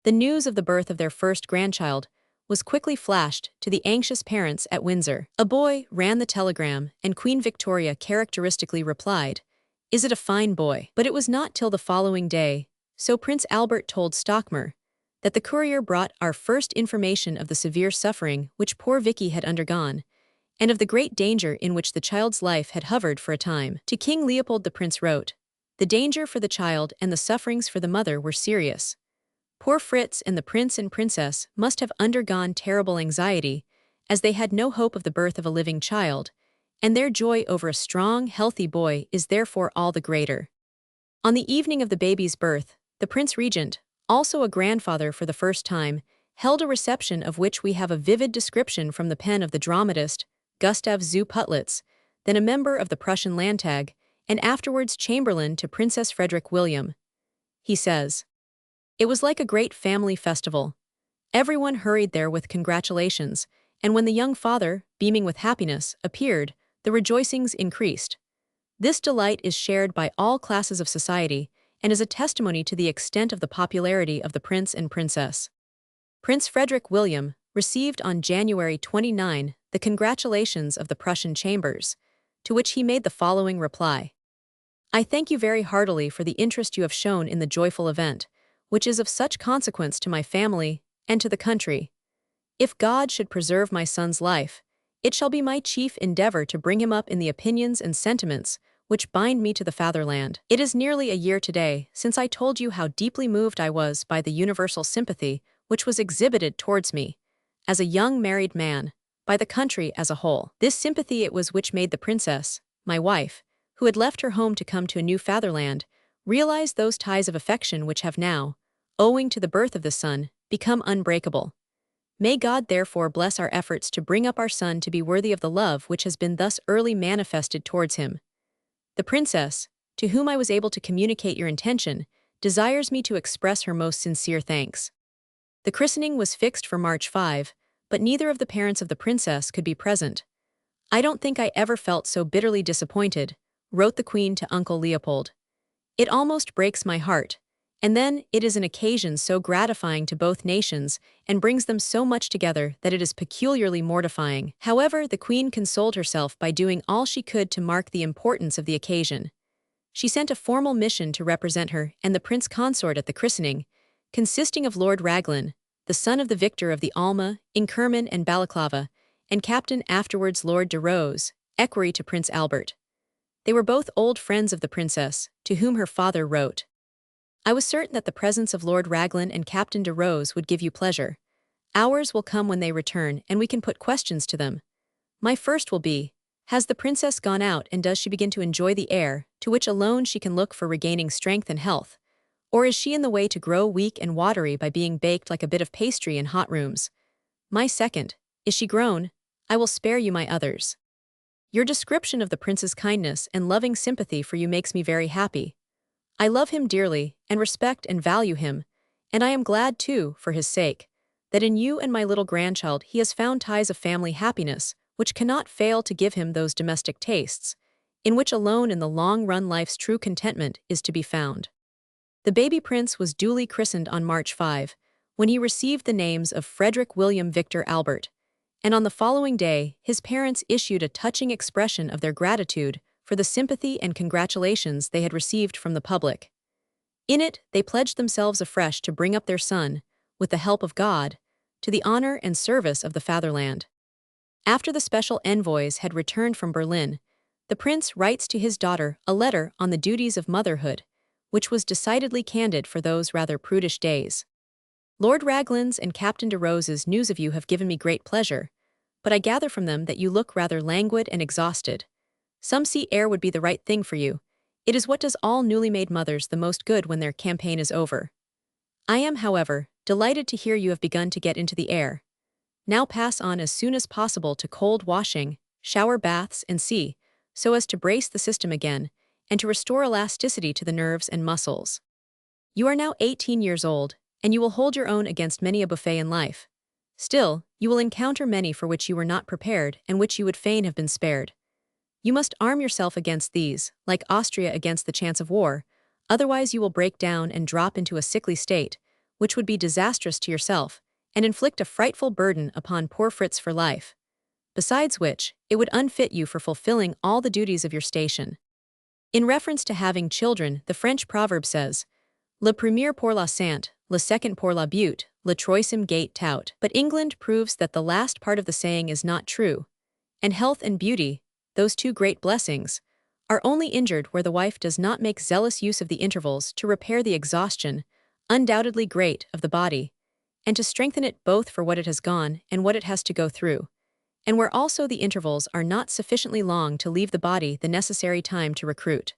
The news of the birth of their first grandchild was quickly flashed to the anxious parents at Windsor. "A boy," ran the telegram, and Queen Victoria characteristically replied, "Is it a fine boy?" But it was not till the following day, so Prince Albert told Stockmar, that the courier brought our first information of the severe suffering which poor Vicky had undergone, and of the great danger in which the child's life had hovered for a time. To King Leopold the prince wrote, "The danger for the child and the sufferings for the mother were serious. Poor Fritz and the prince and princess must have undergone terrible anxiety, as they had no hope of the birth of a living child, and their joy over a strong, healthy boy is therefore all the greater." On the evening of the baby's birth, the Prince Regent, also a grandfather for the first time, held a reception of which we have a vivid description from the pen of the dramatist Gustav zu Putlitz, then a member of the Prussian Landtag, and afterwards Chamberlain to Princess Frederick William. He says, "It was like a great family festival. Everyone hurried there with congratulations, and when the young father, beaming with happiness, appeared, the rejoicings increased. This delight is shared by all classes of society, and is a testimony to the extent of the popularity of the prince and princess." Prince Frederick William received on January 29 the congratulations of the Prussian chambers, to which he made the following reply: "I thank you very heartily for the interest you have shown in the joyful event, which is of such consequence to my family and to the country. If God should preserve my son's life, it shall be my chief endeavor to bring him up in the opinions and sentiments which bind me to the fatherland. It is nearly a year today since I told you how deeply moved I was by the universal sympathy which was exhibited towards me, as a young married man, by the country as a whole. This sympathy it was which made the princess, my wife, who had left her home to come to a new fatherland, realize those ties of affection which have now, owing to the birth of the son, become unbreakable. May God therefore bless our efforts to bring up our son to be worthy of the love which has been thus early manifested towards him. The princess, to whom I was able to communicate your intention, desires me to express her most sincere thanks. The christening was fixed for March 5, but neither of the parents of the princess could be present. I don't think I ever felt so bitterly disappointed, wrote the queen to Uncle Leopold. It almost breaks my heart, and then it is an occasion so gratifying to both nations and brings them so much together that it is peculiarly mortifying. However, the queen consoled herself by doing all she could to mark the importance of the occasion. She sent a formal mission to represent her and the prince consort at the christening, consisting of Lord Raglan, the son of the victor of the Alma, Inkerman and Balaclava, and Captain afterwards Lord de Rose, equerry to Prince Albert. They were both old friends of the princess, to whom her father wrote. I was certain that the presence of Lord Raglan and Captain de Rose would give you pleasure. Ours will come when they return, and we can put questions to them. My first will be, has the princess gone out and does she begin to enjoy the air, to which alone she can look for regaining strength and health? Or is she in the way to grow weak and watery by being baked like a bit of pastry in hot rooms? My second, is she grown? I will spare you my others. Your description of the prince's kindness and loving sympathy for you makes me very happy. I love him dearly, and respect and value him, and I am glad, too, for his sake, that in you and my little grandchild he has found ties of family happiness, which cannot fail to give him those domestic tastes, in which alone in the long run life's true contentment is to be found. The baby prince was duly christened on March 5, when he received the names of Frederick William Victor Albert, and on the following day his parents issued a touching expression of their gratitude for the sympathy and congratulations they had received from the public. In it, they pledged themselves afresh to bring up their son, with the help of God, to the honor and service of the fatherland. After the special envoys had returned from Berlin, the prince writes to his daughter a letter on the duties of motherhood, which was decidedly candid for those rather prudish days. Lord Raglan's and Captain de Rose's news of you have given me great pleasure, but I gather from them that you look rather languid and exhausted. Some sea air would be the right thing for you. It is what does all newly made mothers the most good when their campaign is over. I am, however, delighted to hear you have begun to get into the air. Now pass on as soon as possible to cold washing, shower baths and sea, so as to brace the system again, and to restore elasticity to the nerves and muscles. You are now 18 years old, and you will hold your own against many a buffet in life. Still, you will encounter many for which you were not prepared and which you would fain have been spared. You must arm yourself against these, like Austria against the chance of war, otherwise you will break down and drop into a sickly state, which would be disastrous to yourself, and inflict a frightful burden upon poor Fritz for life. Besides which, it would unfit you for fulfilling all the duties of your station. In reference to having children, the French proverb says, Le premier pour la sainte, le second pour la beauté, le troisième gate tout. But England proves that the last part of the saying is not true, and health and beauty, those two great blessings, are only injured where the wife does not make zealous use of the intervals to repair the exhaustion, undoubtedly great, of the body, and to strengthen it both for what it has gone and what it has to go through, and where also the intervals are not sufficiently long to leave the body the necessary time to recruit.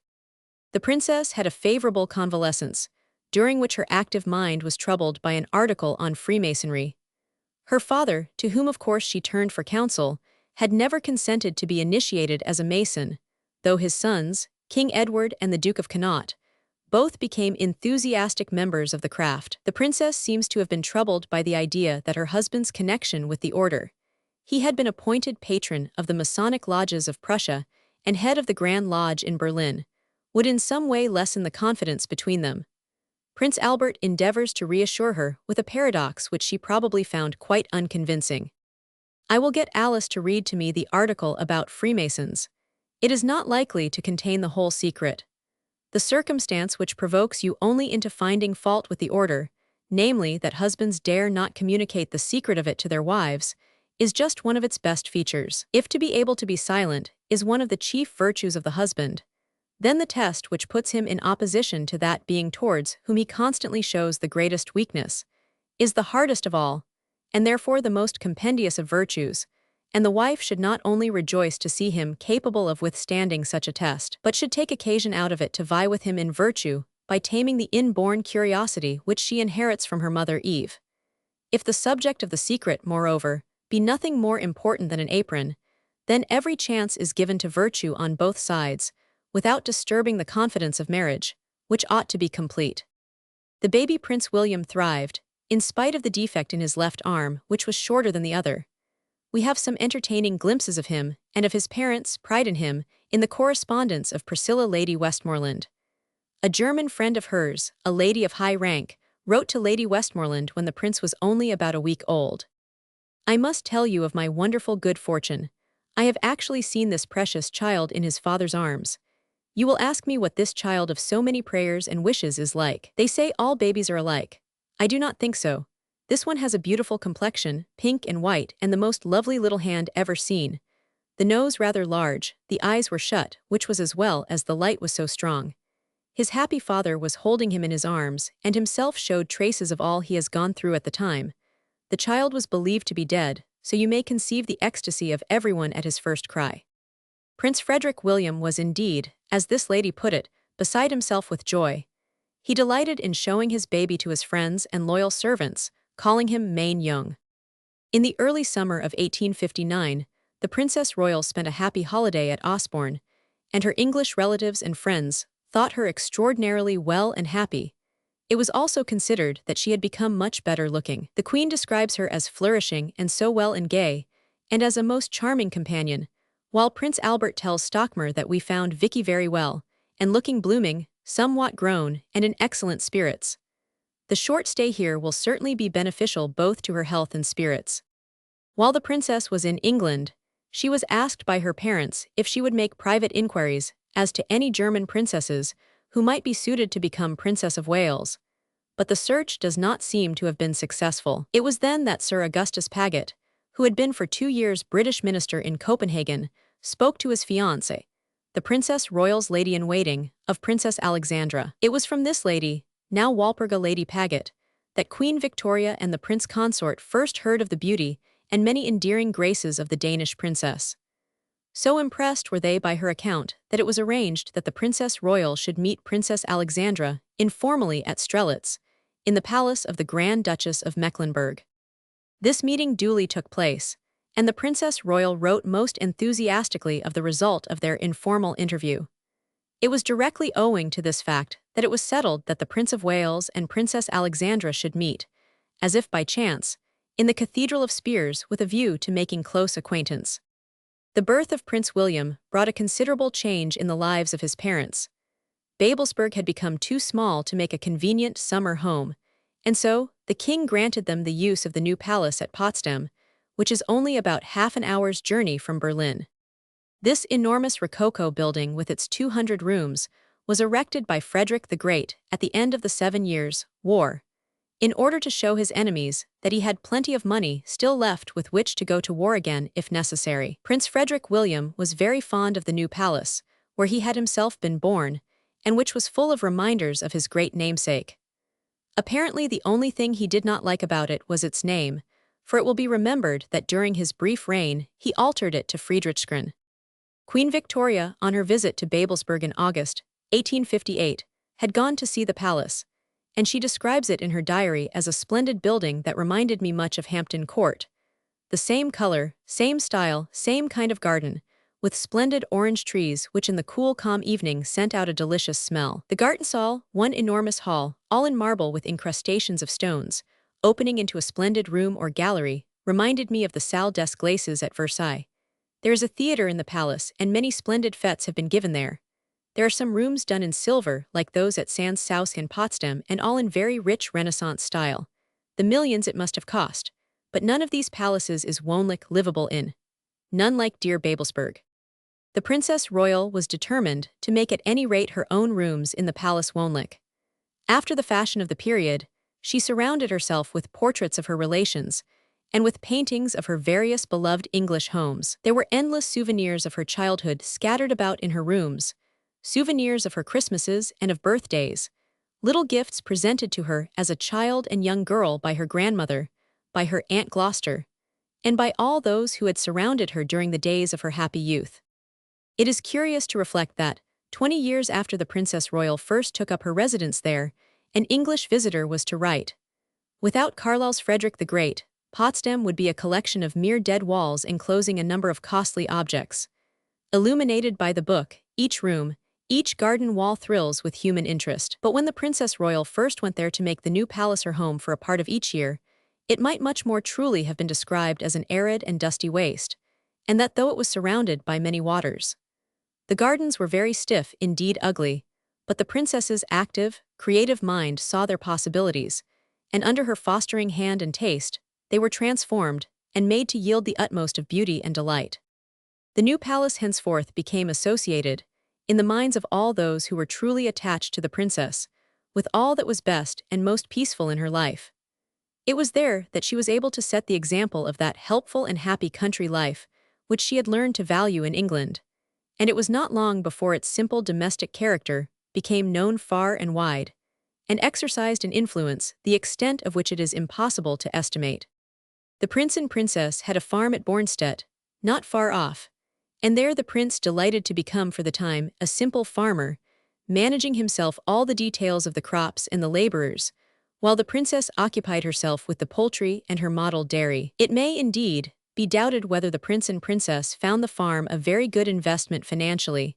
The princess had a favorable convalescence, during which her active mind was troubled by an article on Freemasonry. Her father, to whom of course she turned for counsel, had never consented to be initiated as a Mason, though his sons, King Edward and the Duke of Connaught, both became enthusiastic members of the craft. The princess seems to have been troubled by the idea that her husband's connection with the order. He had been appointed patron of the Masonic lodges of Prussia and head of the Grand Lodge in Berlin, would in some way lessen the confidence between them. Prince Albert endeavors to reassure her with a paradox which she probably found quite unconvincing. I will get Alice to read to me the article about Freemasons. It is not likely to contain the whole secret. The circumstance which provokes you only into finding fault with the order, namely that husbands dare not communicate the secret of it to their wives, is just one of its best features. If to be able to be silent is one of the chief virtues of the husband, then the test which puts him in opposition to that being towards whom he constantly shows the greatest weakness is the hardest of all, and therefore the most compendious of virtues, and the wife should not only rejoice to see him capable of withstanding such a test, but should take occasion out of it to vie with him in virtue by taming the inborn curiosity which she inherits from her mother Eve. If the subject of the secret, moreover, be nothing more important than an apron, then every chance is given to virtue on both sides, without disturbing the confidence of marriage, which ought to be complete. The baby Prince William thrived, in spite of the defect in his left arm, which was shorter than the other. We have some entertaining glimpses of him, and of his parents' pride in him, in the correspondence of Priscilla Lady Westmoreland. A German friend of hers, a lady of high rank, wrote to Lady Westmoreland when the prince was only about a week old. "I must tell you of my wonderful good fortune. I have actually seen this precious child in his father's arms. You will ask me what this child of so many prayers and wishes is like. They say all babies are alike. I do not think so. This one has a beautiful complexion, pink and white, and the most lovely little hand ever seen. The nose rather large, the eyes were shut, which was as well as the light was so strong. His happy father was holding him in his arms, and himself showed traces of all he has gone through at the time. The child was believed to be dead, so you may conceive the ecstasy of everyone at his first cry." Prince Frederick William was indeed, as this lady put it, beside himself with joy. He delighted in showing his baby to his friends and loyal servants, calling him mein Jung. In the early summer of 1859, the Princess Royal spent a happy holiday at Osborne, and her English relatives and friends thought her extraordinarily well and happy. It was also considered that she had become much better looking. The Queen describes her as flourishing and so well and gay, and as a most charming companion, while Prince Albert tells Stockmar that we found Vicky very well, and looking blooming, somewhat grown, and in excellent spirits. The short stay here will certainly be beneficial both to her health and spirits. While the princess was in England, she was asked by her parents if she would make private inquiries as to any German princesses who might be suited to become Princess of Wales, but the search does not seem to have been successful. It was then that Sir Augustus Paget, who had been for 2 years British minister in Copenhagen, spoke to his fiancée, the Princess Royal's lady-in-waiting, of Princess Alexandra. It was from this lady, now Walpurga Lady Paget, that Queen Victoria and the Prince Consort first heard of the beauty and many endearing graces of the Danish princess. So impressed were they by her account that it was arranged that the Princess Royal should meet Princess Alexandra informally at Strelitz, in the palace of the Grand Duchess of Mecklenburg. This meeting duly took place, and the Princess Royal wrote most enthusiastically of the result of their informal interview. It was directly owing to this fact that it was settled that the Prince of Wales and Princess Alexandra should meet, as if by chance, in the Cathedral of Spires with a view to making close acquaintance. The birth of Prince William brought a considerable change in the lives of his parents. Babelsberg had become too small to make a convenient summer home, and so the king granted them the use of the new palace at Potsdam, which is only about half an hour's journey from Berlin. This enormous Rococo building with its 200 rooms was erected by Frederick the Great at the end of the 7 Years' War, in order to show his enemies that he had plenty of money still left with which to go to war again if necessary. Prince Frederick William was very fond of the new palace, where he had himself been born, and which was full of reminders of his great namesake. Apparently the only thing he did not like about it was its name, for it will be remembered that during his brief reign he altered it to Friedrichsgrün. Queen Victoria, on her visit to Babelsberg in August 1858, had gone to see the palace, and she describes it in her diary as a splendid building that reminded me much of Hampton Court. The same color, same style, same kind of garden, with splendid orange trees which in the cool calm evening sent out a delicious smell. The Gartensaal, one enormous hall, all in marble with incrustations of stones, opening into a splendid room or gallery, reminded me of the Salle des Glaces at Versailles. There is a theatre in the palace, and many splendid fêtes have been given there. There are some rooms done in silver, like those at Sans Souce in Potsdam, and all in very rich Renaissance style. The millions it must have cost, but none of these palaces is Wohnlich livable in. None like dear Babelsberg. The Princess Royal was determined to make at any rate her own rooms in the Palace Wohnlich. After the fashion of the period, she surrounded herself with portraits of her relations and with paintings of her various beloved English homes. There were endless souvenirs of her childhood scattered about in her rooms, souvenirs of her Christmases and of birthdays, little gifts presented to her as a child and young girl by her grandmother, by her Aunt Gloucester, and by all those who had surrounded her during the days of her happy youth. It is curious to reflect that, 20 years after the Princess Royal first took up her residence there, an English visitor was to write, "Without Carlyle's Frederick the Great, Potsdam would be a collection of mere dead walls enclosing a number of costly objects. Illuminated by the book, each room, each garden wall thrills with human interest." But when the Princess Royal first went there to make the new palace her home for a part of each year, it might much more truly have been described as an arid and dusty waste, and that though it was surrounded by many waters, the gardens were very stiff, indeed ugly, but the princess's active, creative mind saw their possibilities, and under her fostering hand and taste, they were transformed and made to yield the utmost of beauty and delight. The new palace henceforth became associated, in the minds of all those who were truly attached to the princess, with all that was best and most peaceful in her life. It was there that she was able to set the example of that helpful and happy country life which she had learned to value in England, and it was not long before its simple domestic character became known far and wide, and exercised an influence the extent of which it is impossible to estimate. The prince and princess had a farm at Bornstedt, not far off, and there the prince delighted to become for the time a simple farmer, managing himself all the details of the crops and the laborers, while the princess occupied herself with the poultry and her model dairy. It may, indeed, be doubted whether the prince and princess found the farm a very good investment financially,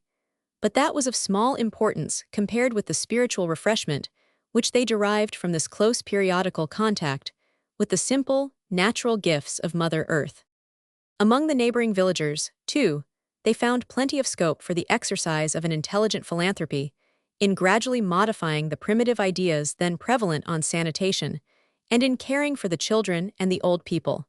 but that was of small importance compared with the spiritual refreshment which they derived from this close periodical contact with the simple, natural gifts of Mother Earth. Among the neighboring villagers, too, they found plenty of scope for the exercise of an intelligent philanthropy in gradually modifying the primitive ideas then prevalent on sanitation and in caring for the children and the old people.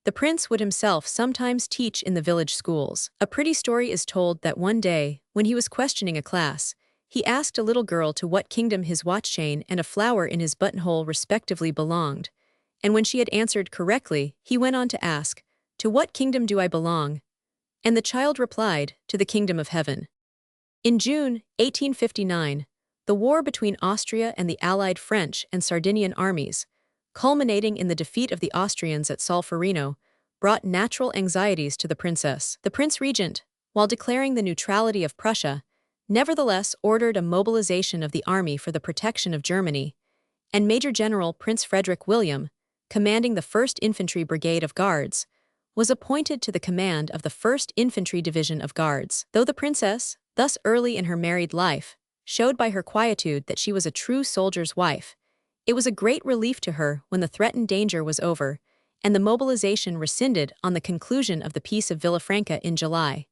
The prince would himself sometimes teach in the village schools. A pretty story is told that one day, when he was questioning a class, he asked a little girl to what kingdom his watch chain and a flower in his buttonhole respectively belonged, and when she had answered correctly, he went on to ask, "To what kingdom do I belong?" And the child replied, "To the kingdom of heaven." In June 1859, the war between Austria and the allied French and Sardinian armies, culminating in the defeat of the Austrians at Solferino, brought natural anxieties to the princess. The Prince Regent, while declaring the neutrality of Prussia, nevertheless ordered a mobilization of the army for the protection of Germany, and Major General Prince Frederick William, commanding the 1st Infantry Brigade of Guards, was appointed to the command of the 1st Infantry Division of Guards. Though the princess, thus early in her married life, showed by her quietude that she was a true soldier's wife, it was a great relief to her when the threatened danger was over, and the mobilization rescinded on the conclusion of the Peace of Villafranca in July.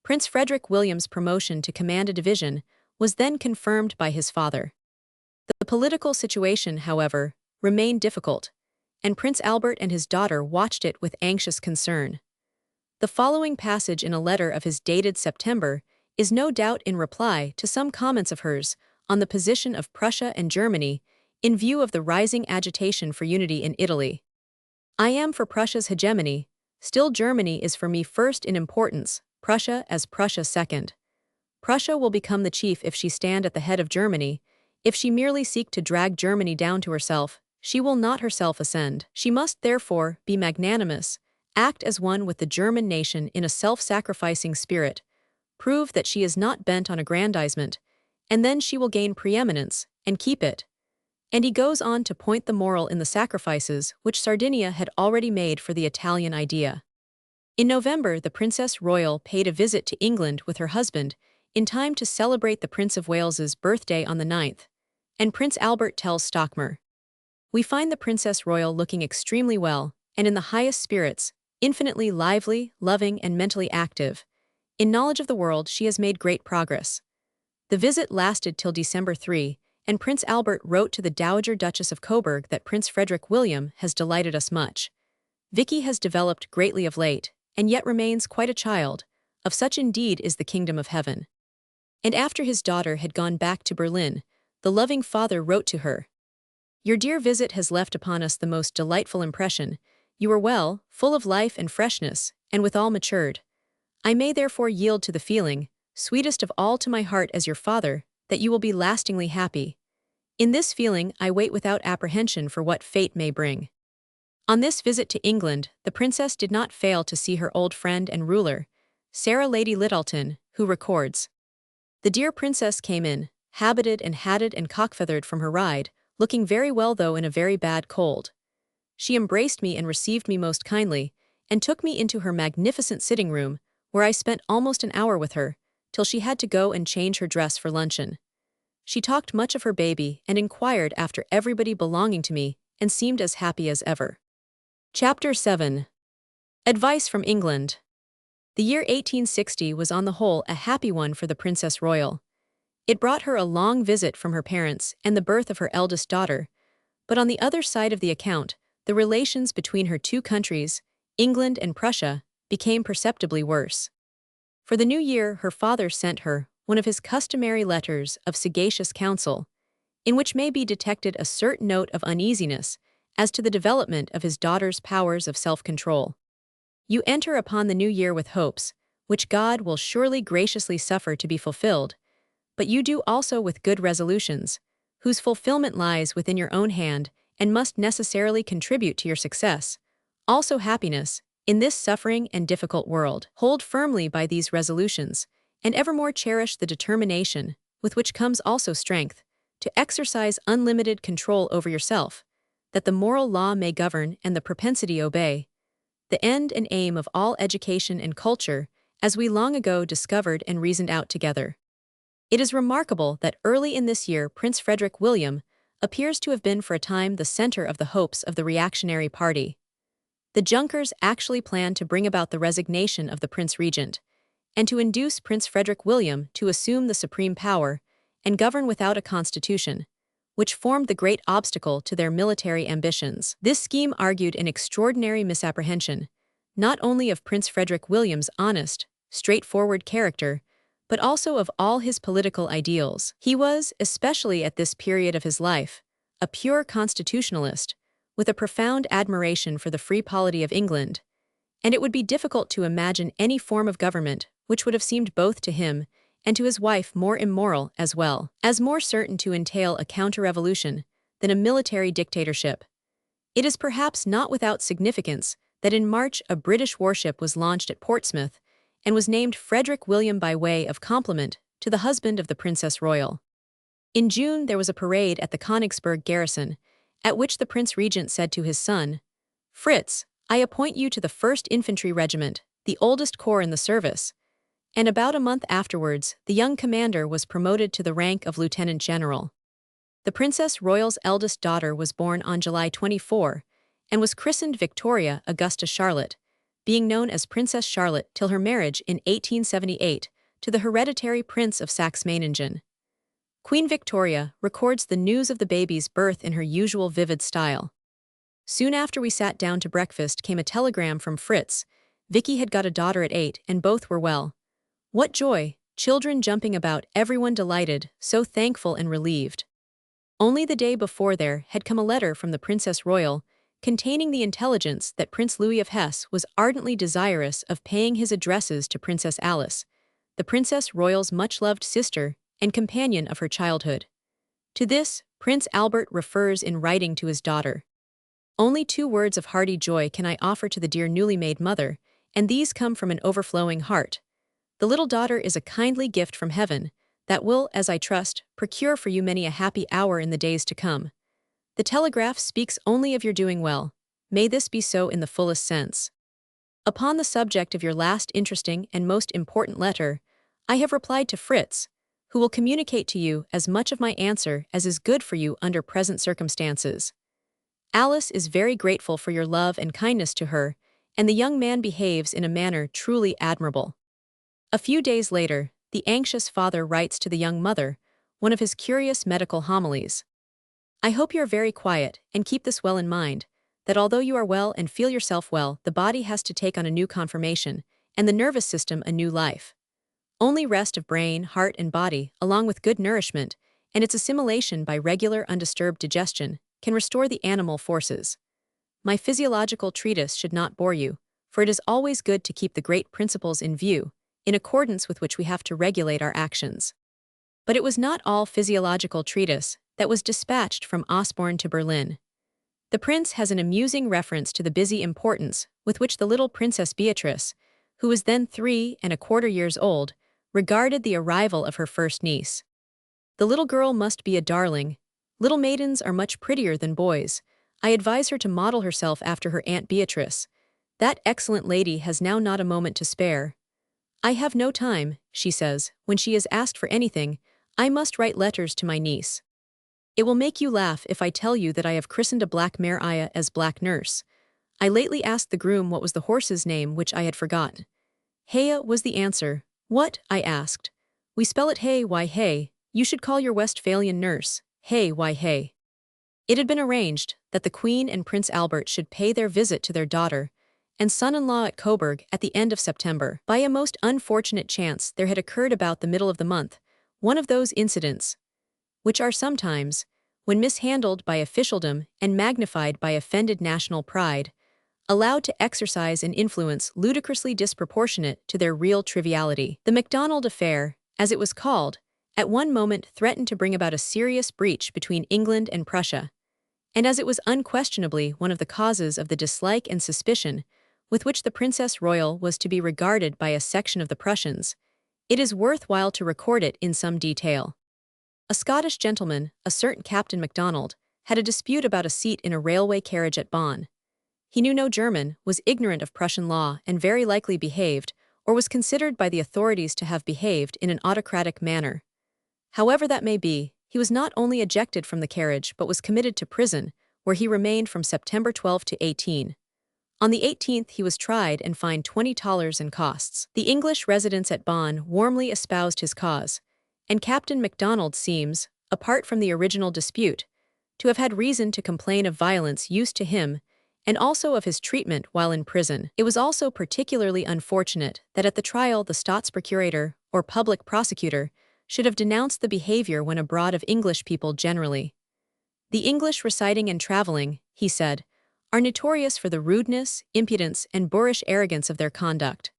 Prince Frederick William's promotion to command a division was then confirmed by his father. The political situation, however, remained difficult, and Prince Albert and his daughter watched it with anxious concern. The following passage in a letter of his dated September is no doubt in reply to some comments of hers on the position of Prussia and Germany in view of the rising agitation for unity in Italy. "I am for Prussia's hegemony, still Germany is for me first in importance, Prussia as Prussia second. Prussia will become the chief if she stand at the head of Germany. If she merely seek to drag Germany down to herself, she will not herself ascend. She must therefore be magnanimous, act as one with the German nation in a self-sacrificing spirit, prove that she is not bent on aggrandizement, and then she will gain preeminence, and keep it." And he goes on to point the moral in the sacrifices which Sardinia had already made for the Italian idea. In November, the Princess Royal paid a visit to England with her husband, in time to celebrate the Prince of Wales's birthday on the 9th, and Prince Albert tells Stockmar, "We find the Princess Royal looking extremely well, and in the highest spirits, infinitely lively, loving, and mentally active. In knowledge of the world she has made great progress." The visit lasted till December 3, and Prince Albert wrote to the Dowager Duchess of Coburg that Prince Frederick William has delighted us much. Vicky has developed greatly of late, and yet remains quite a child. of such indeed is the kingdom of heaven. And after his daughter had gone back to Berlin, the loving father wrote to her, "Your dear visit has left upon us the most delightful impression. You are well, full of life and freshness, and withal matured. I may therefore yield to the feeling, sweetest of all to my heart as your father, that you will be lastingly happy. In this feeling I wait without apprehension for what fate may bring." On this visit to England, the princess did not fail to see her old friend and ruler, Sarah Lady Lyttleton, who records, "The dear princess came in, habited and hatted and cockfeathered from her ride, looking very well though in a very bad cold. She embraced me and received me most kindly, and took me into her magnificent sitting room, where I spent almost an hour with her, till she had to go and change her dress for luncheon. She talked much of her baby and inquired after everybody belonging to me, and seemed as happy as ever." Chapter 7. Advice from England. The year 1860 was on the whole a happy one for the Princess Royal. It brought her a long visit from her parents and the birth of her eldest daughter, but on the other side of the account, the relations between her two countries, England and Prussia, became perceptibly worse. For the new year her father sent her one of his customary letters of sagacious counsel, in which may be detected a certain note of uneasiness as to the development of his daughter's powers of self-control. "You enter upon the new year with hopes, which God will surely graciously suffer to be fulfilled, but you do also with good resolutions, whose fulfillment lies within your own hand and must necessarily contribute to your success, also happiness, in this suffering and difficult world. Hold firmly by these resolutions, and evermore cherish the determination, with which comes also strength, to exercise unlimited control over yourself, that the moral law may govern and the propensity obey. The end and aim of all education and culture, as we long ago discovered and reasoned out together." It is remarkable that early in this year Prince Frederick William appears to have been for a time the center of the hopes of the reactionary party. The Junkers actually planned to bring about the resignation of the Prince Regent, and to induce Prince Frederick William to assume the supreme power and govern without a constitution, which formed the great obstacle to their military ambitions. This scheme argued an extraordinary misapprehension, not only of Prince Frederick William's honest, straightforward character, but also of all his political ideals. He was, especially at this period of his life, a pure constitutionalist, with a profound admiration for the free polity of England, and it would be difficult to imagine any form of government which would have seemed both to him and to his wife more immoral as well as more certain to entail a counter-revolution than a military dictatorship. It is perhaps not without significance that in March a British warship was launched at Portsmouth and was named Frederick William by way of compliment to the husband of the Princess Royal. In June there was a parade at the Königsberg garrison, at which the Prince Regent said to his son, "Fritz, I appoint you to the 1st Infantry Regiment, the oldest corps in the service," and about a month afterwards the young commander was promoted to the rank of lieutenant general. The Princess Royal's eldest daughter was born on July 24, and was christened Victoria Augusta Charlotte, being known as Princess Charlotte till her marriage in 1878 to the hereditary Prince of Saxe-Meiningen. Queen Victoria records the news of the baby's birth in her usual vivid style. "Soon after we sat down to breakfast came a telegram from Fritz. Vicky had got a daughter at 8 and both were well. What joy, children jumping about, everyone delighted, so thankful and relieved." Only the day before there had come a letter from the Princess Royal, containing the intelligence that Prince Louis of Hesse was ardently desirous of paying his addresses to Princess Alice, the Princess Royal's much-loved sister and companion of her childhood. To this, Prince Albert refers in writing to his daughter. "Only 2 words of hearty joy can I offer to the dear newly made mother, and these come from an overflowing heart. The little daughter is a kindly gift from heaven, that will, as I trust, procure for you many a happy hour in the days to come. The telegraph speaks only of your doing well. May this be so in the fullest sense. Upon the subject of your last interesting and most important letter, I have replied to Fritz, who will communicate to you as much of my answer as is good for you under present circumstances. Alice is very grateful for your love and kindness to her, and the young man behaves in a manner truly admirable." A few days later, the anxious father writes to the young mother, one of his curious medical homilies. "I hope you are very quiet, and keep this well in mind, that although you are well and feel yourself well, the body has to take on a new conformation, and the nervous system a new life. Only rest of brain, heart, and body, along with good nourishment, and its assimilation by regular undisturbed digestion, can restore the animal forces. My physiological treatise should not bore you, for it is always good to keep the great principles in view, in accordance with which we have to regulate our actions. But it was not all physiological treatise that was dispatched from Osborne to Berlin. The prince has an amusing reference to the busy importance with which the little Princess Beatrice, who was then 3¼ years old, regarded the arrival of her first niece. The little girl must be a darling. Little maidens are much prettier than boys. I advise her to model herself after her Aunt Beatrice. That excellent lady has now not a moment to spare. I have no time, she says, when she is asked for anything. I must write letters to my niece. It will make you laugh if I tell you that I have christened a black mare Aya as Black Nurse. I lately asked the groom what was the horse's name, which I had forgotten. Heya was the answer. What? I asked. We spell it hey, why hey. You should call your Westphalian nurse, hey, why hey. It had been arranged that the Queen and Prince Albert should pay their visit to their daughter and son-in-law at Coburg at the end of September. By a most unfortunate chance, there had occurred about the middle of the month one of those incidents which are sometimes, when mishandled by officialdom and magnified by offended national pride, allowed to exercise an influence ludicrously disproportionate to their real triviality. The MacDonald affair, as it was called, at one moment threatened to bring about a serious breach between England and Prussia, and as it was unquestionably one of the causes of the dislike and suspicion with which the Princess Royal was to be regarded by a section of the Prussians, it is worthwhile to record it in some detail. A Scottish gentleman, a certain Captain MacDonald, had a dispute about a seat in a railway carriage at Bonn. He knew no German, was ignorant of Prussian law, and very likely behaved, or was considered by the authorities to have behaved, in an autocratic manner. However that may be, he was not only ejected from the carriage but was committed to prison, where he remained from September 12 to 18. On the 18th he was tried and fined $20 in costs. The English residents at Bonn warmly espoused his cause, and Captain MacDonald seems, apart from the original dispute, to have had reason to complain of violence used to him and also of his treatment while in prison. It was also particularly unfortunate that at the trial the Staatsprocurator, or public prosecutor, should have denounced the behavior when abroad of English people generally. The English residing and traveling, he said, are notorious for the rudeness, impudence, and boorish arrogance of their conduct.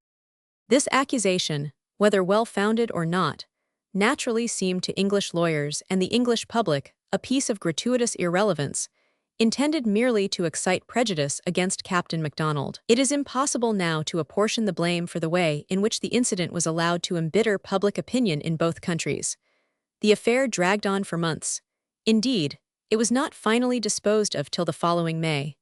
This accusation, whether well-founded or not, naturally seemed to English lawyers and the English public a piece of gratuitous irrelevance, intended merely to excite prejudice against Captain MacDonald. It is impossible now to apportion the blame for the way in which the incident was allowed to embitter public opinion in both countries. The affair dragged on for months. Indeed, it was not finally disposed of till the following May.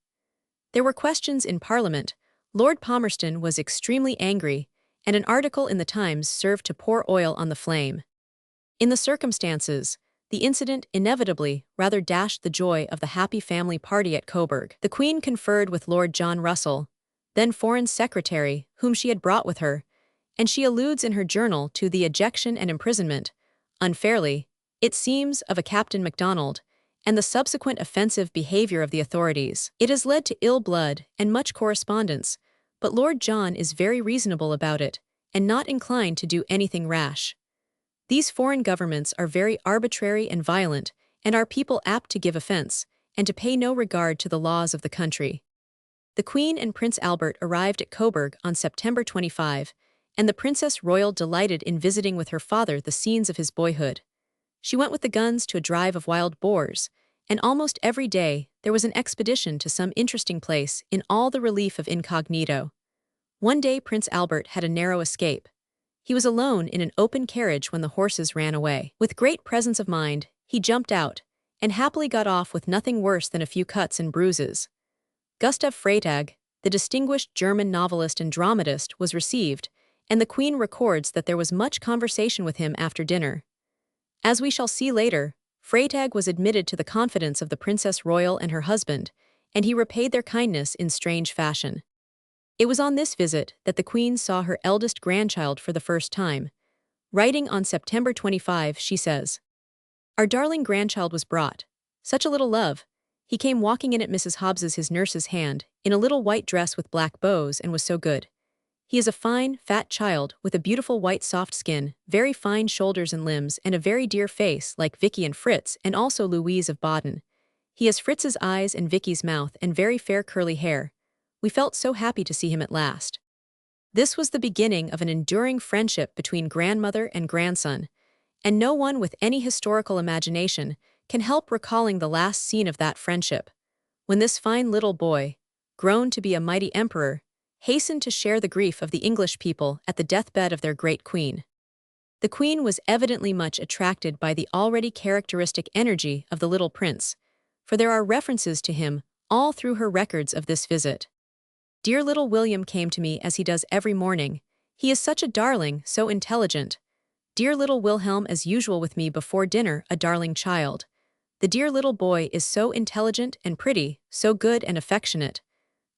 There were questions in Parliament, Lord Palmerston was extremely angry, and an article in the Times served to pour oil on the flame. In the circumstances, the incident inevitably rather dashed the joy of the happy family party at Coburg. The Queen conferred with Lord John Russell, then Foreign Secretary, whom she had brought with her, and she alludes in her journal to the ejection and imprisonment, unfairly, it seems, of a Captain MacDonald, and the subsequent offensive behavior of the authorities. It has led to ill blood and much correspondence, but Lord John is very reasonable about it, and not inclined to do anything rash. These foreign governments are very arbitrary and violent, and are people apt to give offense, and to pay no regard to the laws of the country. The Queen and Prince Albert arrived at Coburg on September 25, and the Princess Royal delighted in visiting with her father the scenes of his boyhood. She went with the guns to a drive of wild boars, and almost every day there was an expedition to some interesting place in all the relief of incognito. One day Prince Albert had a narrow escape. He was alone in an open carriage when the horses ran away. With great presence of mind, he jumped out, and happily got off with nothing worse than a few cuts and bruises. Gustav Freytag, the distinguished German novelist and dramatist, was received, and the Queen records that there was much conversation with him after dinner. As we shall see later, Freytag was admitted to the confidence of the Princess Royal and her husband, and he repaid their kindness in strange fashion. It was on this visit that the Queen saw her eldest grandchild for the first time. Writing on September 25, she says, "Our darling grandchild was brought. Such a little love. He came walking in at Mrs. Hobbs's, his nurse's hand, in a little white dress with black bows, and was so good. He is a fine, fat child with a beautiful white soft skin, very fine shoulders and limbs, and a very dear face like Vicky and Fritz and also Louise of Baden. He has Fritz's eyes and Vicky's mouth and very fair curly hair. We felt so happy to see him at last. This was the beginning of an enduring friendship between grandmother and grandson, and no one with any historical imagination can help recalling the last scene of that friendship, when this fine little boy, grown to be a mighty emperor, hastened to share the grief of the English people at the deathbed of their great queen. The queen was evidently much attracted by the already characteristic energy of the little prince, for there are references to him all through her records of this visit. Dear little William came to me as he does every morning. He is such a darling, so intelligent. Dear little Wilhelm as usual with me before dinner, a darling child. The dear little boy is so intelligent and pretty, so good and affectionate.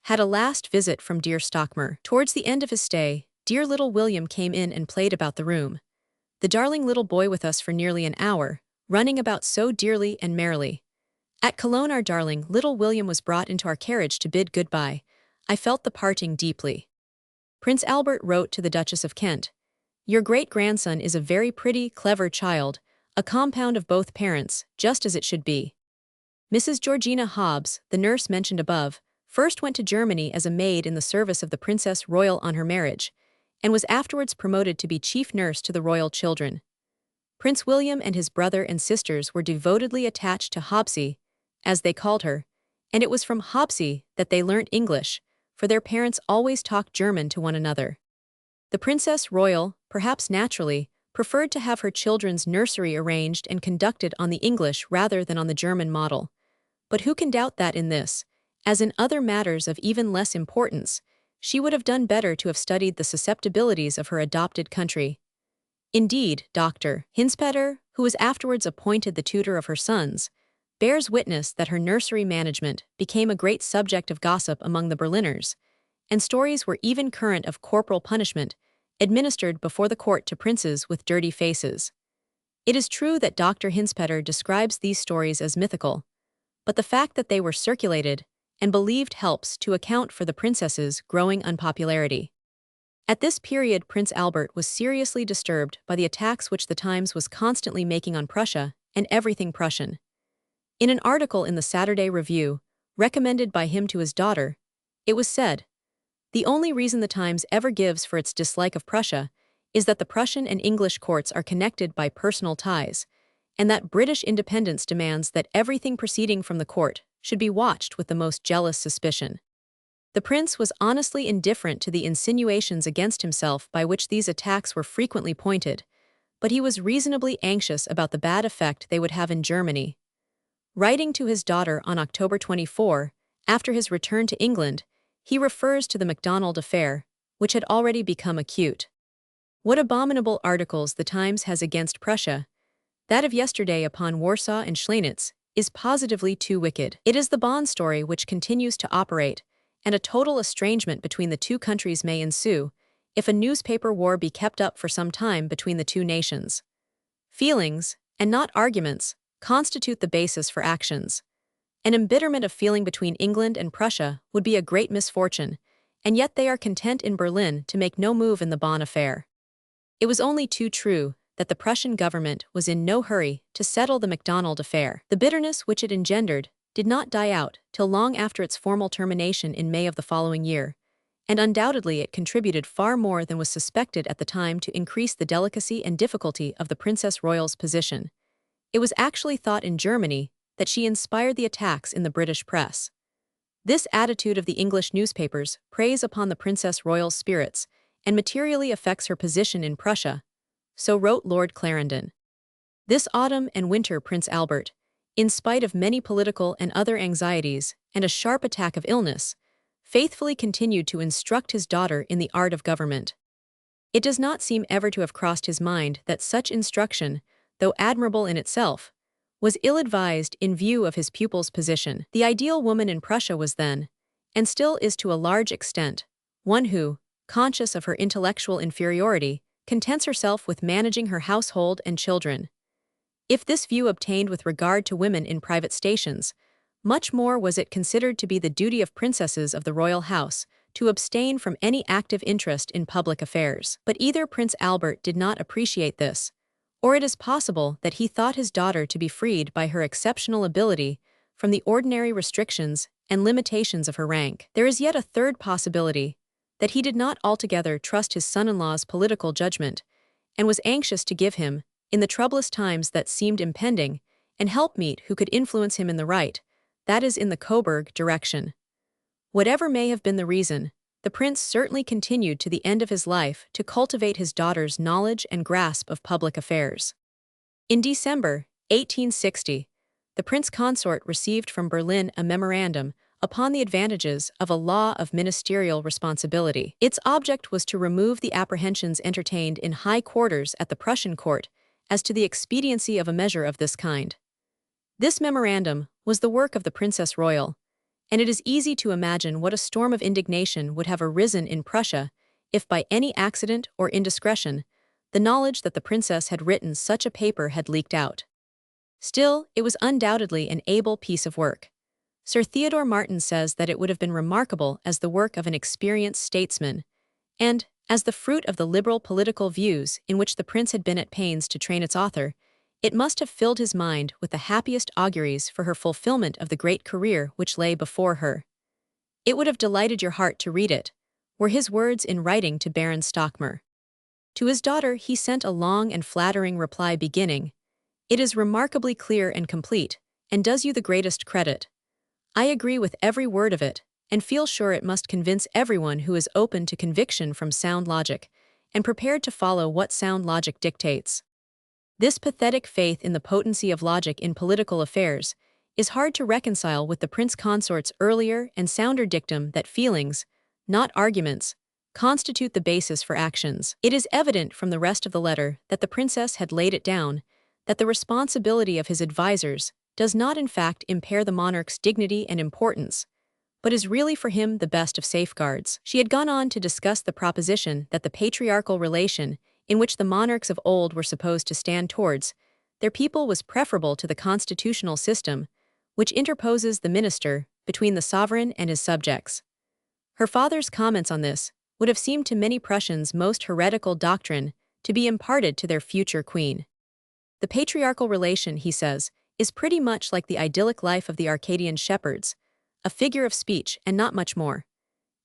Had a last visit from dear Stockmer. Towards the end of his stay, dear little William came in and played about the room. The darling little boy with us for nearly an hour, running about so dearly and merrily. At Cologne our darling little William was brought into our carriage to bid goodbye. I felt the parting deeply. Prince Albert wrote to the Duchess of Kent, "Your great-grandson is a very pretty, clever child, a compound of both parents, just as it should be." Mrs. Georgina Hobbs, the nurse mentioned above, first went to Germany as a maid in the service of the Princess Royal on her marriage, and was afterwards promoted to be chief nurse to the royal children. Prince William and his brother and sisters were devotedly attached to Hobbsie, as they called her, and it was from Hobbsie that they learnt English, for their parents always talked German to one another. The Princess Royal, perhaps naturally, preferred to have her children's nursery arranged and conducted on the English rather than on the German model. But who can doubt that in this, as in other matters of even less importance, she would have done better to have studied the susceptibilities of her adopted country. Indeed, Dr. Hinspeter, who was afterwards appointed the tutor of her sons, bears witness that her nursery management became a great subject of gossip among the Berliners, and stories were even current of corporal punishment administered before the court to princes with dirty faces. It is true that Dr. Hinspeter describes these stories as mythical, but the fact that they were circulated and believed helps to account for the princess's growing unpopularity. At this period Prince Albert was seriously disturbed by the attacks which the Times was constantly making on Prussia and everything Prussian. In an article in the Saturday Review, recommended by him to his daughter, it was said, "The only reason the Times ever gives for its dislike of Prussia is that the Prussian and English courts are connected by personal ties, and that British independence demands that everything proceeding from the court should be watched with the most jealous suspicion." The prince was honestly indifferent to the insinuations against himself by which these attacks were frequently pointed, but he was reasonably anxious about the bad effect they would have in Germany. Writing to his daughter on October 24, after his return to England, he refers to the MacDonald affair, which had already become acute. What abominable articles the Times has against Prussia! That of yesterday upon Warsaw and Schlanitz is positively too wicked. It is the Bonn story which continues to operate, and a total estrangement between the two countries may ensue, if a newspaper war be kept up for some time between the two nations. Feelings, and not arguments, constitute the basis for actions. An embitterment of feeling between England and Prussia would be a great misfortune, and yet they are content in Berlin to make no move in the Bonn affair. It was only too true that the Prussian government was in no hurry to settle the MacDonald affair. The bitterness which it engendered did not die out till long after its formal termination in May of the following year, and undoubtedly it contributed far more than was suspected at the time to increase the delicacy and difficulty of the Princess Royal's position. It was actually thought in Germany that she inspired the attacks in the British press. This attitude of the English newspapers preys upon the Princess Royal's spirits and materially affects her position in Prussia, so wrote Lord Clarendon. This autumn and winter Prince Albert, in spite of many political and other anxieties and a sharp attack of illness, faithfully continued to instruct his daughter in the art of government. It does not seem ever to have crossed his mind that such instruction, though admirable in itself, was ill-advised in view of his pupil's position. The ideal woman in Prussia was then, and still is to a large extent, one who, conscious of her intellectual inferiority, contents herself with managing her household and children. If this view obtained with regard to women in private stations, much more was it considered to be the duty of princesses of the royal house to abstain from any active interest in public affairs. But either Prince Albert did not appreciate this, or it is possible that he thought his daughter to be freed by her exceptional ability from the ordinary restrictions and limitations of her rank. There is yet a third possibility, that he did not altogether trust his son-in-law's political judgment, and was anxious to give him, in the troublous times that seemed impending, an helpmeet who could influence him in the right, that is in the Coburg direction. Whatever may have been the reason, the prince certainly continued to the end of his life to cultivate his daughter's knowledge and grasp of public affairs. In December 1860, the prince consort received from Berlin a memorandum upon the advantages of a law of ministerial responsibility. Its object was to remove the apprehensions entertained in high quarters at the Prussian court as to the expediency of a measure of this kind. This memorandum was the work of the Princess Royal, and it is easy to imagine what a storm of indignation would have arisen in Prussia if by any accident or indiscretion the knowledge that the princess had written such a paper had leaked out. Still, it was undoubtedly an able piece of work. Sir Theodore Martin says that it would have been remarkable as the work of an experienced statesman, and, as the fruit of the liberal political views in which the prince had been at pains to train its author, it must have filled his mind with the happiest auguries for her fulfillment of the great career which lay before her. It would have delighted your heart to read it, were his words in writing to Baron Stockmar. To his daughter he sent a long and flattering reply beginning, "It is remarkably clear and complete, and does you the greatest credit. I agree with every word of it, and feel sure it must convince everyone who is open to conviction from sound logic, and prepared to follow what sound logic dictates." This pathetic faith in the potency of logic in political affairs is hard to reconcile with the prince consort's earlier and sounder dictum that feelings, not arguments, constitute the basis for actions. It is evident from the rest of the letter that the princess had laid it down, that the responsibility of his advisers does not in fact impair the monarch's dignity and importance, but is really for him the best of safeguards. She had gone on to discuss the proposition that the patriarchal relation in which the monarchs of old were supposed to stand towards their people was preferable to the constitutional system, which interposes the minister between the sovereign and his subjects. Her father's comments on this would have seemed to many Prussians most heretical doctrine to be imparted to their future queen. The patriarchal relation, he says, is pretty much like the idyllic life of the Arcadian shepherds, a figure of speech and not much more.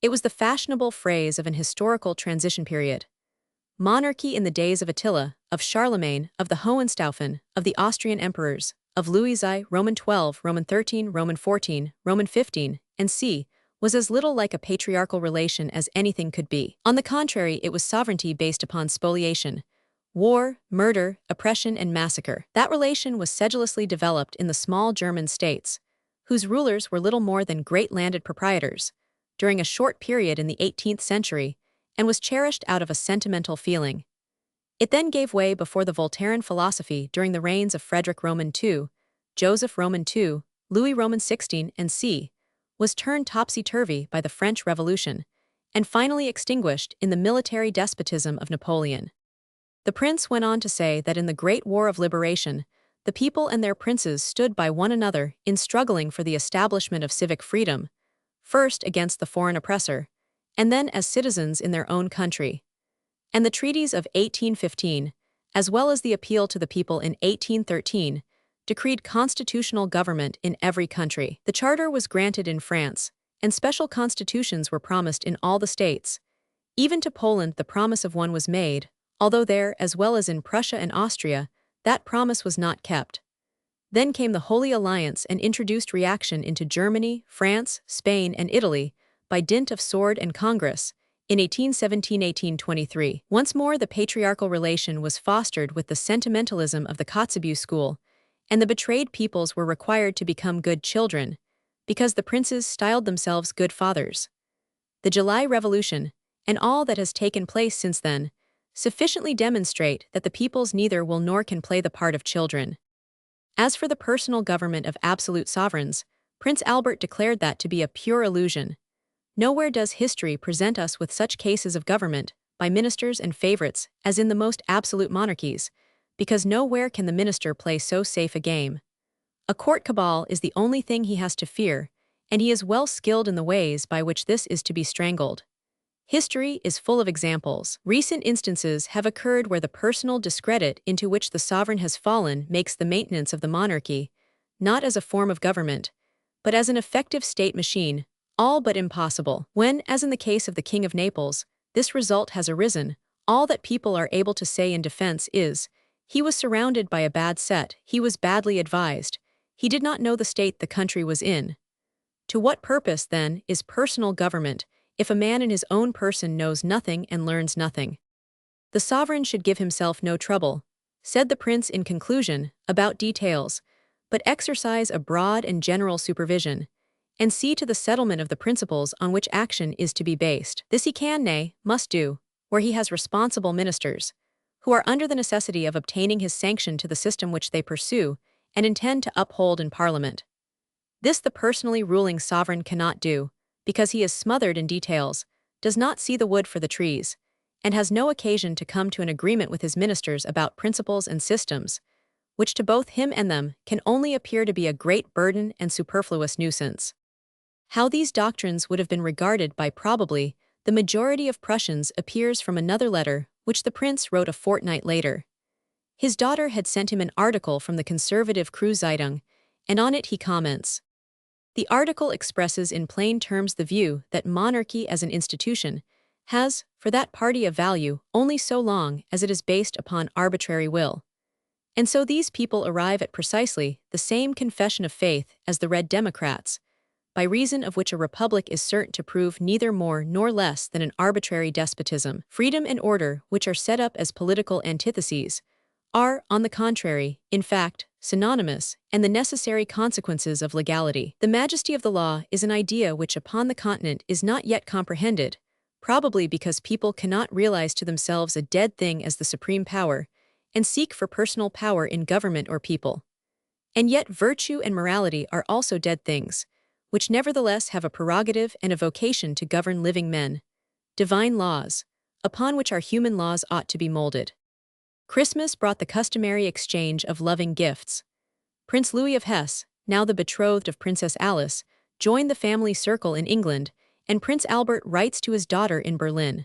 It was the fashionable phrase of an historical transition period. Monarchy in the days of Attila, of Charlemagne, of the Hohenstaufen, of the Austrian emperors, of Louis I, Roman XII, Roman XIII, Roman XIV, Roman XV, and c. was as little like a patriarchal relation as anything could be. On the contrary, it was sovereignty based upon spoliation, war, murder, oppression, and massacre. That relation was sedulously developed in the small German states, whose rulers were little more than great landed proprietors, during a short period in the 18th century, and was cherished out of a sentimental feeling. It then gave way before the Voltairean philosophy during the reigns of Frederick Roman II, Joseph Roman II, Louis Roman XVI, and c. was turned topsy-turvy by the French Revolution, and finally extinguished in the military despotism of Napoleon. The prince went on to say that in the Great War of Liberation, the people and their princes stood by one another in struggling for the establishment of civic freedom, first against the foreign oppressor, and then as citizens in their own country. And the treaties of 1815, as well as the appeal to the people in 1813, decreed constitutional government in every country. The charter was granted in France, and special constitutions were promised in all the states. Even to Poland the promise of one was made, although there, as well as in Prussia and Austria, that promise was not kept. Then came the Holy Alliance and introduced reaction into Germany, France, Spain, and Italy, by dint of sword and Congress, in 1817–1823. Once more the patriarchal relation was fostered with the sentimentalism of the Kotzebue school, and the betrayed peoples were required to become good children, because the princes styled themselves good fathers. The July Revolution, and all that has taken place since then, sufficiently demonstrate that the peoples neither will nor can play the part of children. As for the personal government of absolute sovereigns, Prince Albert declared that to be a pure illusion. Nowhere does history present us with such cases of government, by ministers and favorites, as in the most absolute monarchies, because nowhere can the minister play so safe a game. A court cabal is the only thing he has to fear, and he is well skilled in the ways by which this is to be strangled. History is full of examples. Recent instances have occurred where the personal discredit into which the sovereign has fallen makes the maintenance of the monarchy, not as a form of government, but as an effective state machine, all but impossible. When, as in the case of the King of Naples, this result has arisen, all that people are able to say in defense is, he was surrounded by a bad set, he was badly advised, he did not know the state the country was in. To what purpose, then, is personal government, if a man in his own person knows nothing and learns nothing? The sovereign should give himself no trouble, said the prince in conclusion, about details, but exercise a broad and general supervision, and see to the settlement of the principles on which action is to be based. This he can, nay, must do, where he has responsible ministers, who are under the necessity of obtaining his sanction to the system which they pursue and intend to uphold in Parliament. This the personally ruling sovereign cannot do, because he is smothered in details, does not see the wood for the trees, and has no occasion to come to an agreement with his ministers about principles and systems, which to both him and them can only appear to be a great burden and superfluous nuisance. How these doctrines would have been regarded by probably the majority of Prussians appears from another letter which the prince wrote a fortnight later. His daughter had sent him an article from the conservative Zeitung, and on it he comments. The article expresses in plain terms the view that monarchy as an institution has, for that party, a value only so long as it is based upon arbitrary will. And so these people arrive at precisely the same confession of faith as the Red Democrats, by reason of which a republic is certain to prove neither more nor less than an arbitrary despotism. Freedom and order, which are set up as political antitheses, are, on the contrary, in fact, synonymous, and the necessary consequences of legality. The majesty of the law is an idea which upon the continent is not yet comprehended, probably because people cannot realize to themselves a dead thing as the supreme power, and seek for personal power in government or people. And yet virtue and morality are also dead things, which nevertheless have a prerogative and a vocation to govern living men, divine laws, upon which our human laws ought to be molded. Christmas brought the customary exchange of loving gifts. Prince Louis of Hesse, now the betrothed of Princess Alice, joined the family circle in England, and Prince Albert writes to his daughter in Berlin.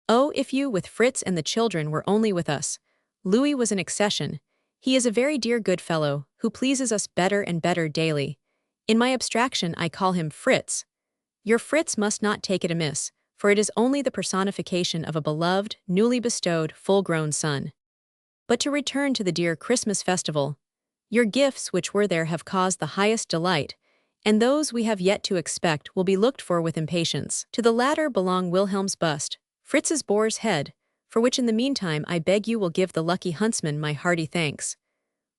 Oh, if you, with Fritz and the children, were only with us. Louis was an accession. He is a very dear good fellow, who pleases us better and better daily. In my abstraction I call him Fritz. Your Fritz must not take it amiss, for it is only the personification of a beloved, newly bestowed, full-grown son. But to return to the dear Christmas festival, your gifts which were there have caused the highest delight, and those we have yet to expect will be looked for with impatience. To the latter belong Wilhelm's bust, Fritz's boar's head, for which in the meantime I beg you will give the lucky huntsman my hearty thanks.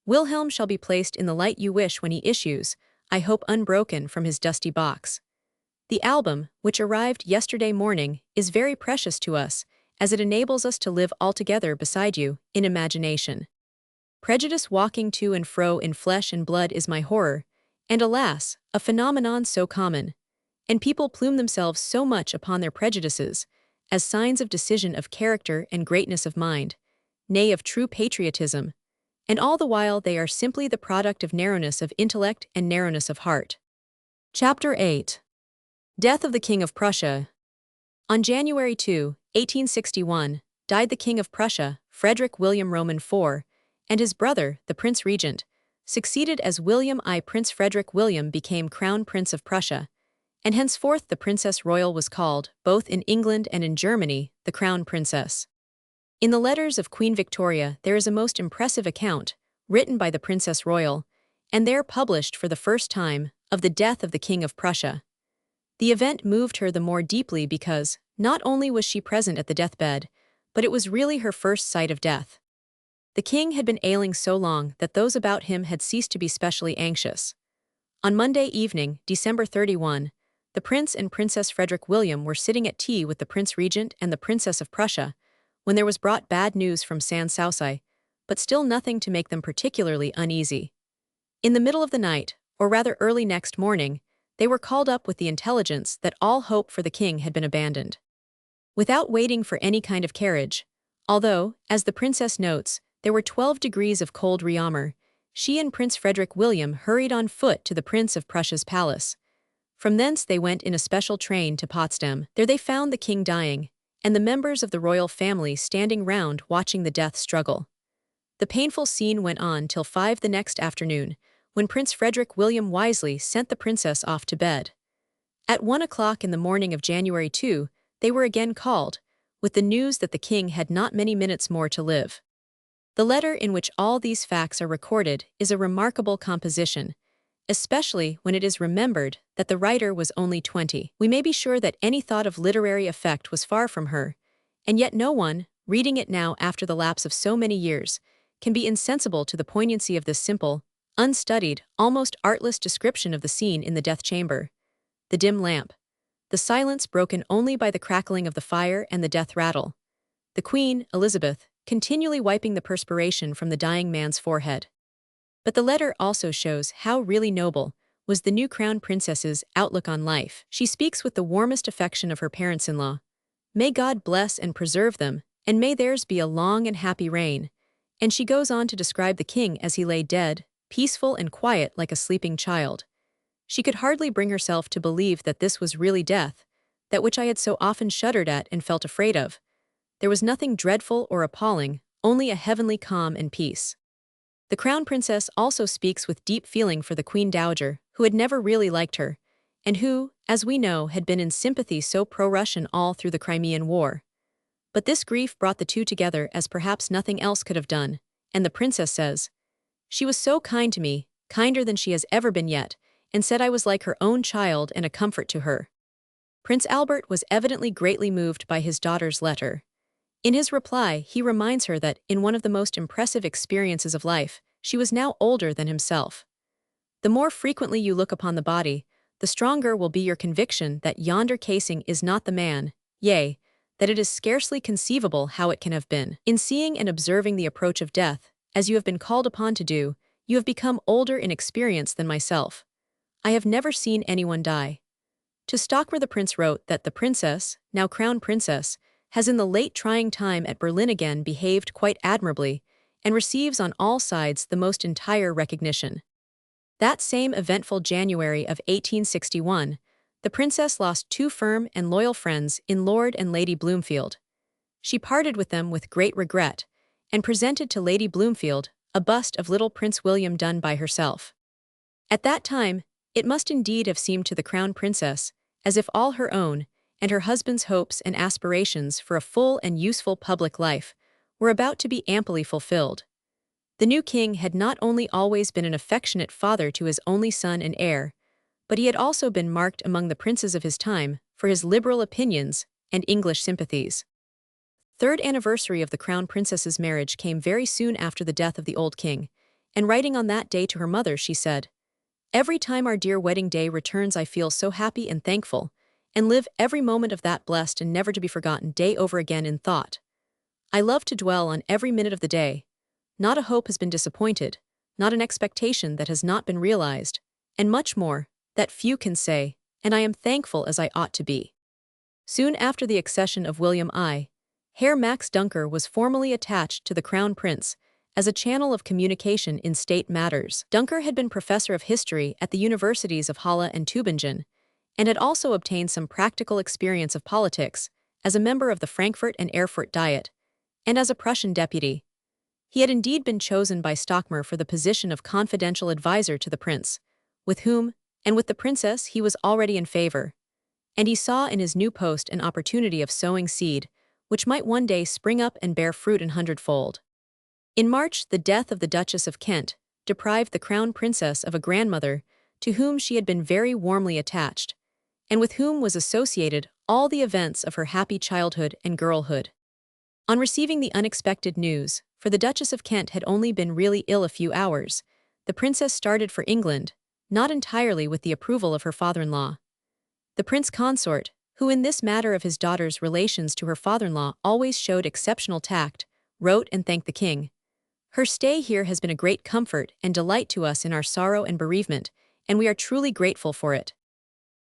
Wilhelm shall be placed in the light you wish when he issues, I hope unbroken from his dusty box. The album, which arrived yesterday morning, is very precious to us, as it enables us to live altogether beside you, in imagination. Prejudice walking to and fro in flesh and blood is my horror, and alas, a phenomenon so common, and people plume themselves so much upon their prejudices, as signs of decision of character and greatness of mind, nay of true patriotism, and all the while they are simply the product of narrowness of intellect and narrowness of heart. Chapter 8. Death of the King of Prussia. On January 2, 1861, died the King of Prussia, Frederick William Roman IV, and his brother, the Prince Regent, succeeded as William I. Prince Frederick William became Crown Prince of Prussia, and henceforth the Princess Royal was called, both in England and in Germany, the Crown Princess. In the letters of Queen Victoria there is a most impressive account, written by the Princess Royal, and there published for the first time, of the death of the King of Prussia. The event moved her the more deeply because, not only was she present at the deathbed, but it was really her first sight of death. The king had been ailing so long that those about him had ceased to be specially anxious. On Monday evening, December 31, the Prince and Princess Frederick William were sitting at tea with the Prince Regent and the Princess of Prussia, when there was brought bad news from Sanssouci, but still nothing to make them particularly uneasy. In the middle of the night, or rather early next morning, they were called up with the intelligence that all hope for the king had been abandoned. Without waiting for any kind of carriage, although, as the princess notes, there were 12 degrees of cold realmer, she and Prince Frederick William hurried on foot to the Prince of Prussia's palace, From thence they went in a special train to Potsdam. There they found the king dying, and the members of the royal family standing round watching the death struggle. The painful scene went on till 5 the next afternoon, when Prince Frederick William wisely sent the princess off to bed. At 1 o'clock in the morning of January 2, they were again called, with the news that the king had not many minutes more to live. The letter in which all these facts are recorded is a remarkable composition, especially when it is remembered that the writer was only 20. We may be sure that any thought of literary effect was far from her, and yet no one, reading it now after the lapse of so many years, can be insensible to the poignancy of this simple, unstudied, almost artless description of the scene in the death chamber. The dim lamp. The silence broken only by the crackling of the fire and the death rattle. The Queen, Elizabeth, continually wiping the perspiration from the dying man's forehead. But the letter also shows how really noble was the new crown princess's outlook on life. She speaks with the warmest affection of her parents-in-law. May God bless and preserve them, and may theirs be a long and happy reign. And she goes on to describe the king as he lay dead, peaceful and quiet like a sleeping child. She could hardly bring herself to believe that this was really death, that which I had so often shuddered at and felt afraid of. There was nothing dreadful or appalling, only a heavenly calm and peace. The crown princess also speaks with deep feeling for the Queen Dowager, who had never really liked her, and who, as we know, had been in sympathy so pro-Russian all through the Crimean War. But this grief brought the two together as perhaps nothing else could have done, and the princess says, "She was so kind to me, kinder than she has ever been yet, and said I was like her own child and a comfort to her." Prince Albert was evidently greatly moved by his daughter's letter. In his reply, he reminds her that, in one of the most impressive experiences of life, she was now older than himself. The more frequently you look upon the body, the stronger will be your conviction that yonder casing is not the man, yea, that it is scarcely conceivable how it can have been. In seeing and observing the approach of death, as you have been called upon to do, you have become older in experience than myself. I have never seen anyone die. To Stockmar the prince wrote that the princess, now crown princess, has in the late trying time at Berlin again behaved quite admirably, and receives on all sides the most entire recognition. That same eventful January of 1861, the princess lost two firm and loyal friends in Lord and Lady Bloomfield. She parted with them with great regret, and presented to Lady Bloomfield a bust of little Prince William done by herself. At that time, it must indeed have seemed to the crown princess as if all her own, and her husband's hopes and aspirations for a full and useful public life were about to be amply fulfilled. The new king had not only always been an affectionate father to his only son and heir, but he had also been marked among the princes of his time for his liberal opinions and English sympathies. Third anniversary of the crown princess's marriage came very soon after the death of the old king, and writing on that day to her mother, she said, "Every time our dear wedding day returns I feel so happy and thankful, and live every moment of that blessed and never to be forgotten day over again in thought. I love to dwell on every minute of the day. Not a hope has been disappointed, not an expectation that has not been realized, and much more, that few can say, and I am thankful as I ought to be." Soon after the accession of William I, Herr Max Dunker was formally attached to the Crown Prince as a channel of communication in state matters. Dunker had been professor of history at the universities of Halle and Tübingen, and had also obtained some practical experience of politics as a member of the Frankfurt and Erfurt Diet, and as a Prussian deputy. He had indeed been chosen by Stockmar for the position of confidential advisor to the prince, with whom, and with the princess, he was already in favor, and he saw in his new post an opportunity of sowing seed, which might one day spring up and bear fruit an hundredfold. In March, the death of the Duchess of Kent deprived the crown princess of a grandmother to whom she had been very warmly attached, and with whom was associated all the events of her happy childhood and girlhood. On receiving the unexpected news, for the Duchess of Kent had only been really ill a few hours, the princess started for England, not entirely with the approval of her father-in-law. The prince consort, who in this matter of his daughter's relations to her father-in-law always showed exceptional tact, wrote and thanked the king. "Her stay here has been a great comfort and delight to us in our sorrow and bereavement, and we are truly grateful for it."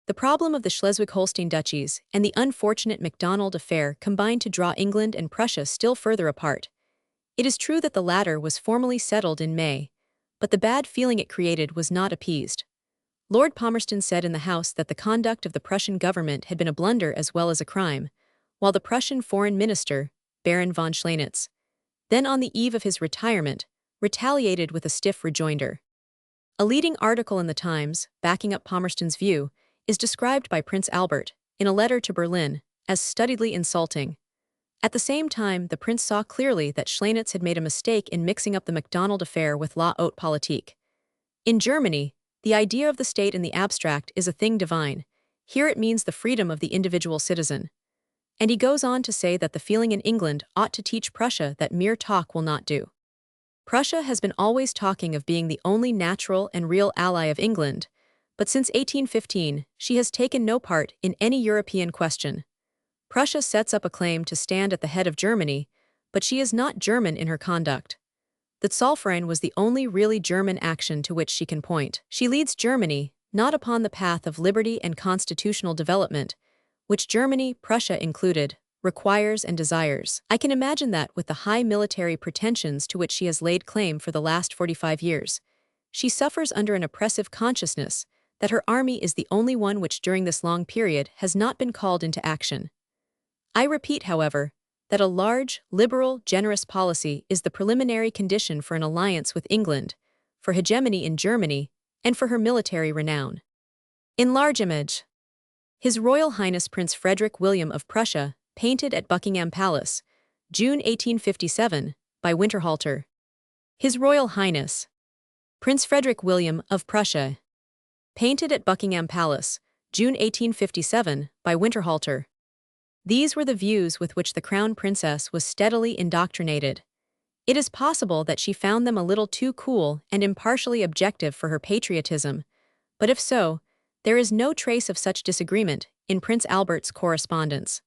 The problem of the Schleswig-Holstein duchies and the unfortunate MacDonald affair combined to draw England and Prussia still further apart. It is true that the latter was formally settled in May, but the bad feeling it created was not appeased. Lord Palmerston said in the House that the conduct of the Prussian government had been a blunder as well as a crime, while the Prussian foreign minister, Baron von Schleunitz, then on the eve of his retirement, retaliated with a stiff rejoinder. A leading article in the Times, backing up Palmerston's view, is described by Prince Albert, in a letter to Berlin, as studiedly insulting. At the same time, the prince saw clearly that Schleunitz had made a mistake in mixing up the MacDonald affair with la haute politique. In Germany, the idea of the state in the abstract is a thing divine. Here it means the freedom of the individual citizen. And he goes on to say that the feeling in England ought to teach Prussia that mere talk will not do. Prussia has been always talking of being the only natural and real ally of England, but since 1815, she has taken no part in any European question. Prussia sets up a claim to stand at the head of Germany, but she is not German in her conduct. The Zollverein was the only really German action to which she can point. She leads Germany, not upon the path of liberty and constitutional development, which Germany, Prussia included, requires and desires. I can imagine that with the high military pretensions to which she has laid claim for the last 45 years, she suffers under an oppressive consciousness that her army is the only one which during this long period has not been called into action. I repeat, however, that a large, liberal, generous policy is the preliminary condition for an alliance with England, for hegemony in Germany, and for her military renown. In large image. His Royal Highness Prince Frederick William of Prussia, painted at Buckingham Palace, June 1857, by Winterhalter. His Royal Highness Prince Frederick William of Prussia, painted at Buckingham Palace, June 1857, by Winterhalter. These were the views with which the Crown Princess was steadily indoctrinated. It is possible that she found them a little too cool and impartially objective for her patriotism, but if so, there is no trace of such disagreement in Prince Albert's correspondence.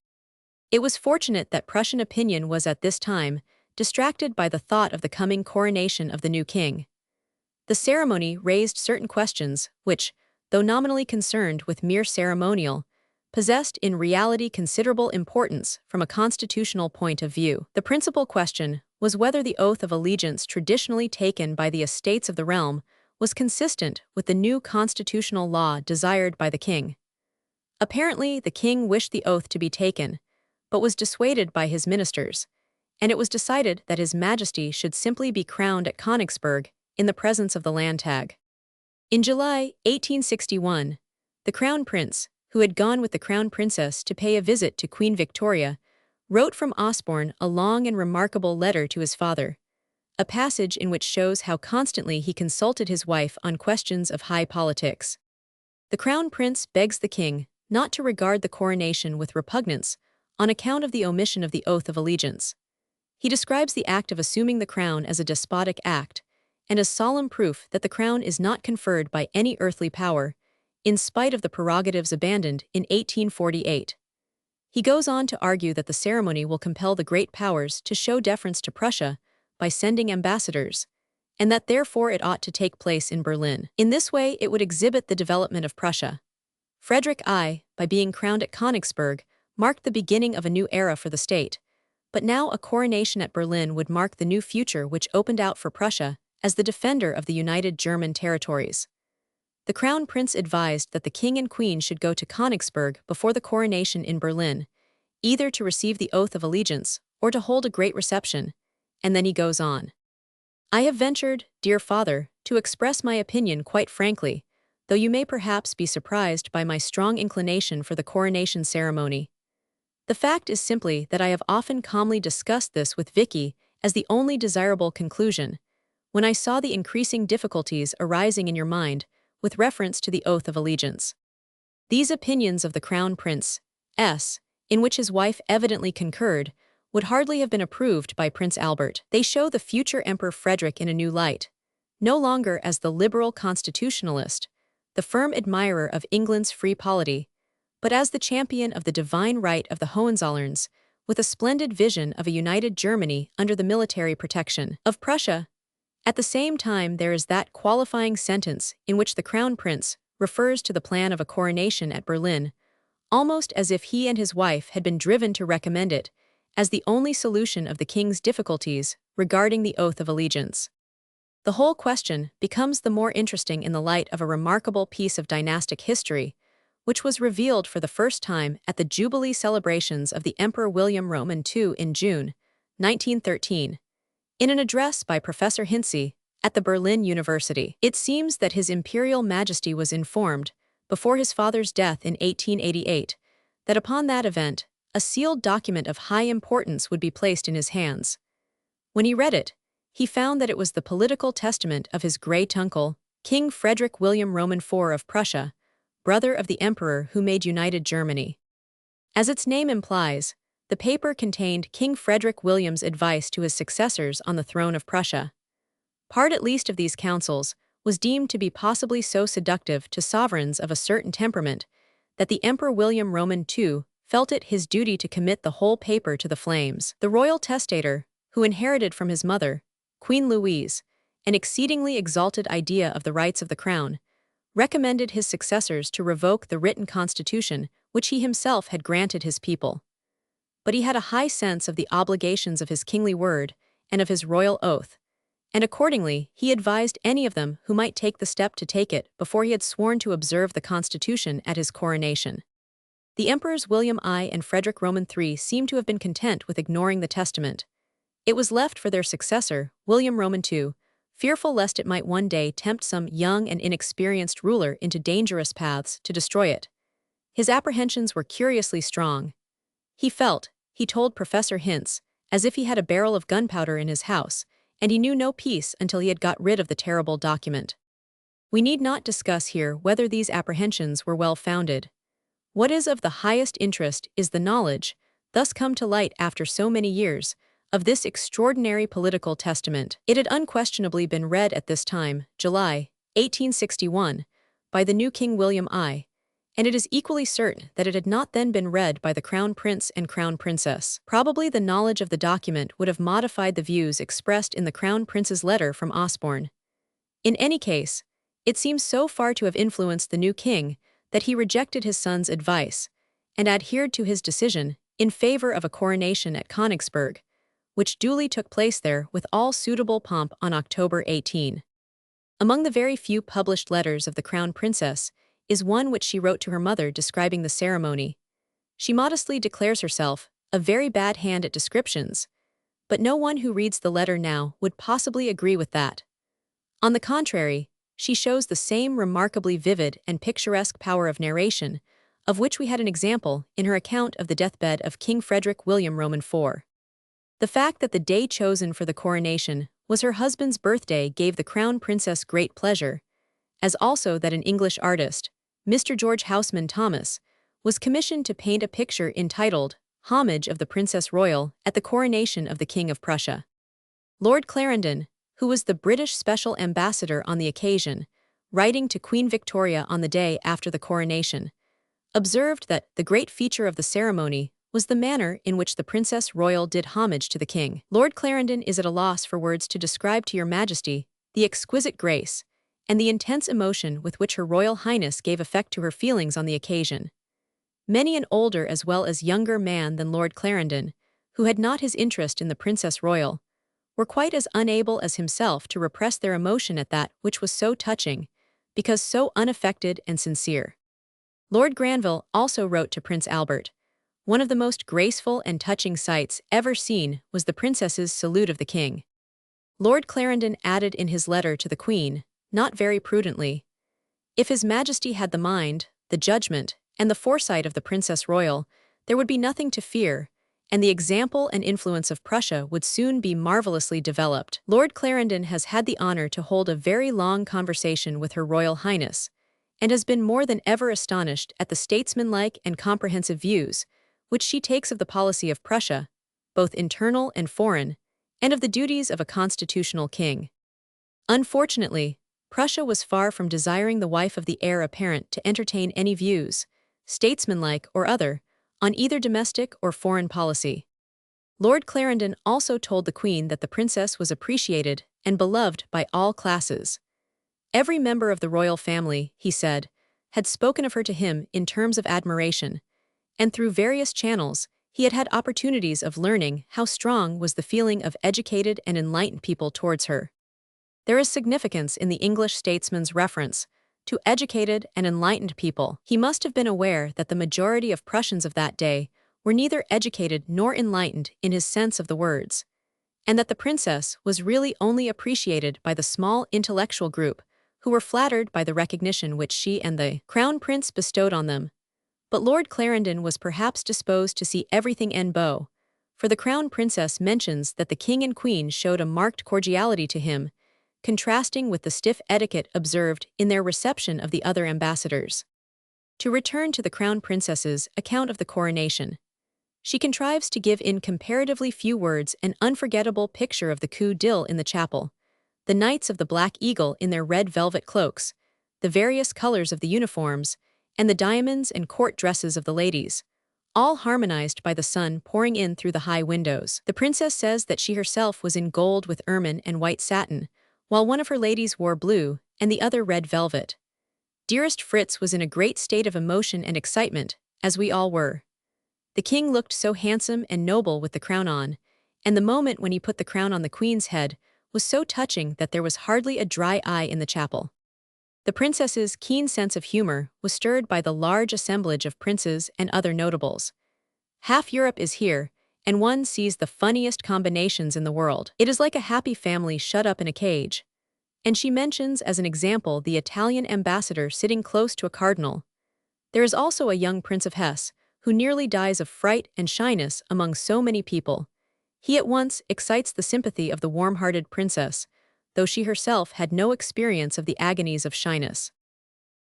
It was fortunate that Prussian opinion was at this time distracted by the thought of the coming coronation of the new king. The ceremony raised certain questions which, though nominally concerned with mere ceremonial, possessed in reality considerable importance from a constitutional point of view. The principal question was whether the oath of allegiance traditionally taken by the estates of the realm was consistent with the new constitutional law desired by the king. Apparently, the king wished the oath to be taken, but was dissuaded by his ministers, and it was decided that His Majesty should simply be crowned at Königsberg in the presence of the Landtag. In July 1861, the Crown Prince, who had gone with the Crown Princess to pay a visit to Queen Victoria, wrote from Osborne a long and remarkable letter to his father, a passage in which shows how constantly he consulted his wife on questions of high politics. The Crown Prince begs the king not to regard the coronation with repugnance on account of the omission of the oath of allegiance. He describes the act of assuming the crown as a despotic act, and as solemn proof that the crown is not conferred by any earthly power, in spite of the prerogatives abandoned in 1848. He goes on to argue that the ceremony will compel the great powers to show deference to Prussia by sending ambassadors, and that therefore it ought to take place in Berlin. In this way it would exhibit the development of Prussia. Frederick I, by being crowned at Königsberg, marked the beginning of a new era for the state, but now a coronation at Berlin would mark the new future which opened out for Prussia as the defender of the united German territories. The Crown Prince advised that the king and queen should go to Königsberg before the coronation in Berlin, either to receive the oath of allegiance or to hold a great reception, and then he goes on. I have ventured, dear father, to express my opinion quite frankly, though you may perhaps be surprised by my strong inclination for the coronation ceremony. The fact is simply that I have often calmly discussed this with Vicky as the only desirable conclusion, when I saw the increasing difficulties arising in your mind with reference to the oath of allegiance. These opinions of the Crown Prince, in which his wife evidently concurred, would hardly have been approved by Prince Albert. They show the future Emperor Frederick in a new light, no longer as the liberal constitutionalist, the firm admirer of England's free polity, but as the champion of the divine right of the Hohenzollerns, with a splendid vision of a united Germany under the military protection of Prussia. At the same time there is that qualifying sentence in which the Crown Prince refers to the plan of a coronation at Berlin, almost as if he and his wife had been driven to recommend it as the only solution of the king's difficulties regarding the oath of allegiance. The whole question becomes the more interesting in the light of a remarkable piece of dynastic history, which was revealed for the first time at the Jubilee celebrations of the Emperor William Roman II in June 1913. In an address by Professor Hinze at the Berlin University, it seems that His Imperial Majesty was informed, before his father's death in 1888, that upon that event, a sealed document of high importance would be placed in his hands. When he read it, he found that it was the political testament of his great-uncle, King Frederick William Roman IV of Prussia, brother of the emperor who made united Germany. As its name implies, the paper contained King Frederick William's advice to his successors on the throne of Prussia. Part at least of these counsels was deemed to be possibly so seductive to sovereigns of a certain temperament that the Emperor William Roman II felt it his duty to commit the whole paper to the flames. The royal testator, who inherited from his mother, Queen Louise, an exceedingly exalted idea of the rights of the crown, recommended his successors to revoke the written constitution which he himself had granted his people. But he had a high sense of the obligations of his kingly word and of his royal oath, and accordingly he advised any of them who might take the step to take it before he had sworn to observe the constitution at his coronation. The emperors William I and Frederick Roman III seem to have been content with ignoring the testament. It was left for their successor, William Roman II, fearful lest it might one day tempt some young and inexperienced ruler into dangerous paths to destroy it. His apprehensions were curiously strong. He felt, he told Professor Hinze, as if he had a barrel of gunpowder in his house, and he knew no peace until he had got rid of the terrible document. We need not discuss here whether these apprehensions were well-founded. What is of the highest interest is the knowledge, thus come to light after so many years, of this extraordinary political testament. It had unquestionably been read at this time, July 1861, by the new King William I, and it is equally certain that it had not then been read by the Crown Prince and Crown Princess. Probably the knowledge of the document would have modified the views expressed in the Crown Prince's letter from Osborne. In any case, it seems so far to have influenced the new king that he rejected his son's advice and adhered to his decision in favor of a coronation at Königsberg, which duly took place there with all suitable pomp on October 18. Among the very few published letters of the Crown Princess is one which she wrote to her mother describing the ceremony. She modestly declares herself a very bad hand at descriptions, but no one who reads the letter now would possibly agree with that. On the contrary, she shows the same remarkably vivid and picturesque power of narration, of which we had an example in her account of the deathbed of King Frederick William Roman IV. The fact that the day chosen for the coronation was her husband's birthday gave the Crown Princess great pleasure, as also that an English artist, Mr. George Houseman Thomas, was commissioned to paint a picture entitled Homage of the Princess Royal at the Coronation of the King of Prussia. Lord Clarendon, who was the British special ambassador on the occasion, writing to Queen Victoria on the day after the coronation, observed that the great feature of the ceremony was the manner in which the Princess Royal did homage to the king. Lord Clarendon is at a loss for words to describe to your Majesty the exquisite grace and the intense emotion with which Her Royal Highness gave effect to her feelings on the occasion. Many an older as well as younger man than Lord Clarendon, who had not his interest in the Princess Royal, were quite as unable as himself to repress their emotion at that which was so touching, because so unaffected and sincere. Lord Granville also wrote to Prince Albert, one of the most graceful and touching sights ever seen was the princess's salute of the king. Lord Clarendon added in his letter to the Queen, not very prudently, if His Majesty had the mind, the judgment, and the foresight of the Princess Royal, there would be nothing to fear, and the example and influence of Prussia would soon be marvelously developed. Lord Clarendon has had the honor to hold a very long conversation with Her Royal Highness, and has been more than ever astonished at the statesmanlike and comprehensive views which she takes of the policy of Prussia, both internal and foreign, and of the duties of a constitutional king. Unfortunately, Prussia was far from desiring the wife of the heir apparent to entertain any views, statesmanlike or other, on either domestic or foreign policy. Lord Clarendon also told the Queen that the princess was appreciated and beloved by all classes. Every member of the royal family, he said, had spoken of her to him in terms of admiration, and through various channels, he had had opportunities of learning how strong was the feeling of educated and enlightened people towards her. There is significance in the English statesman's reference to educated and enlightened people. He must have been aware that the majority of Prussians of that day were neither educated nor enlightened in his sense of the words, and that the princess was really only appreciated by the small intellectual group who were flattered by the recognition which she and the crown prince bestowed on them. But Lord Clarendon was perhaps disposed to see everything en beau, for the crown princess mentions that the king and queen showed a marked cordiality to him, contrasting with the stiff etiquette observed in their reception of the other ambassadors. To return to the crown princess's account of the coronation, she contrives to give in comparatively few words an unforgettable picture of the coup d'il in the chapel, the Knights of the Black Eagle in their red velvet cloaks, the various colors of the uniforms, and the diamonds and court dresses of the ladies, all harmonized by the sun pouring in through the high windows. The princess says that she herself was in gold with ermine and white satin, while one of her ladies wore blue and the other red velvet. Dearest Fritz was in a great state of emotion and excitement, as we all were. The king looked so handsome and noble with the crown on, and the moment when he put the crown on the queen's head was so touching that there was hardly a dry eye in the chapel. The princess's keen sense of humor was stirred by the large assemblage of princes and other notables. Half Europe is here, and one sees the funniest combinations in the world. It is like a happy family shut up in a cage. And she mentions as an example the Italian ambassador sitting close to a cardinal. There is also a young Prince of Hesse, who nearly dies of fright and shyness among so many people. He at once excites the sympathy of the warm-hearted princess, though she herself had no experience of the agonies of shyness.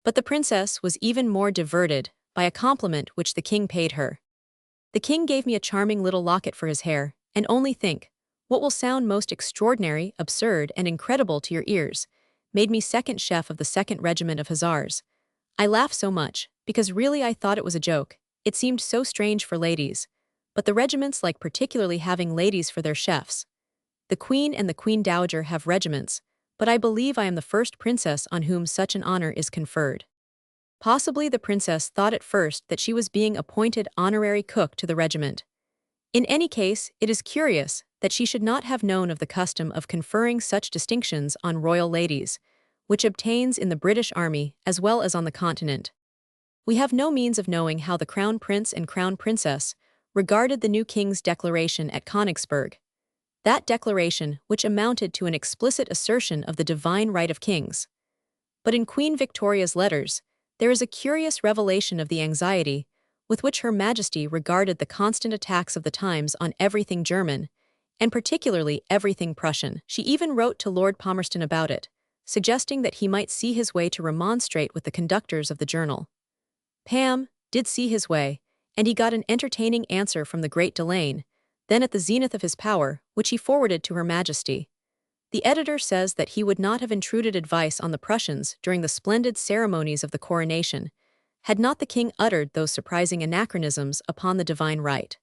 But the princess was even more diverted by a compliment which the king paid her. The king gave me a charming little locket for his hair, and only think, what will sound most extraordinary, absurd, and incredible to your ears, made me second chef of the 2nd Regiment of Hussars. I laugh so much, because really I thought it was a joke. It seemed so strange for ladies, but the regiments like particularly having ladies for their chefs. The Queen and the Queen Dowager have regiments, but I believe I am the first princess on whom such an honor is conferred. Possibly the princess thought at first that she was being appointed honorary cook to the regiment. In any case, it is curious that she should not have known of the custom of conferring such distinctions on royal ladies, which obtains in the British Army as well as on the continent. We have no means of knowing how the crown prince and crown princess regarded the new king's declaration at Königsberg. That declaration which amounted to an explicit assertion of the divine right of kings. But in Queen Victoria's letters, there is a curious revelation of the anxiety with which Her Majesty regarded the constant attacks of the times on everything German, and particularly everything Prussian. She even wrote to Lord Palmerston about it, suggesting that he might see his way to remonstrate with the conductors of the journal. Pam did see his way, and he got an entertaining answer from the great Delane, then at the zenith of his power, which he forwarded to Her Majesty. The editor says that he would not have intruded advice on the Prussians during the splendid ceremonies of the coronation, had not the king uttered those surprising anachronisms upon the divine right.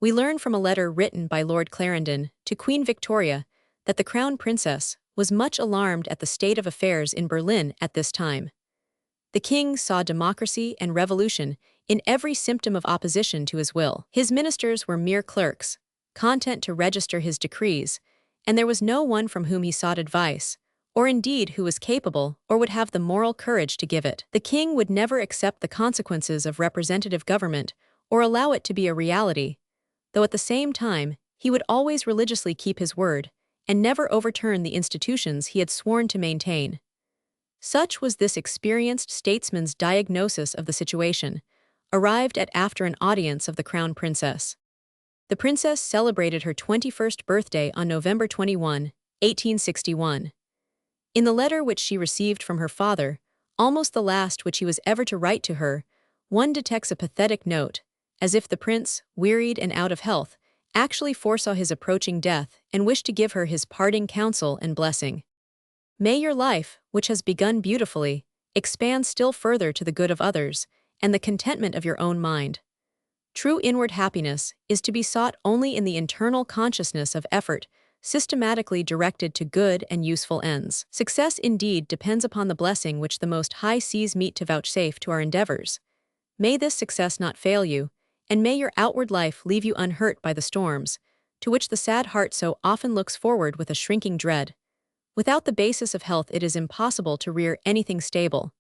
We learn from a letter written by Lord Clarendon to Queen Victoria that the crown princess was much alarmed at the state of affairs in Berlin at this time. The king saw democracy and revolution in every symptom of opposition to his will. His ministers were mere clerks, content to register his decrees, and there was no one from whom he sought advice, or indeed who was capable or would have the moral courage to give it. The king would never accept the consequences of representative government or allow it to be a reality, though at the same time he would always religiously keep his word and never overturn the institutions he had sworn to maintain. Such was this experienced statesman's diagnosis of the situation, arrived at after an audience of the crown princess. The princess celebrated her 21st birthday on November 21, 1861. In the letter which she received from her father, almost the last which he was ever to write to her, one detects a pathetic note, as if the prince, wearied and out of health, actually foresaw his approaching death and wished to give her his parting counsel and blessing. May your life, which has begun beautifully, expand still further to the good of others and the contentment of your own mind. True inward happiness is to be sought only in the internal consciousness of effort systematically directed to good and useful ends. Success indeed depends upon the blessing which the Most High sees meet to vouchsafe to our endeavors. May this success not fail you, and may your outward life leave you unhurt by the storms, to which the sad heart so often looks forward with a shrinking dread. Without the basis of health, it is impossible to rear anything stable.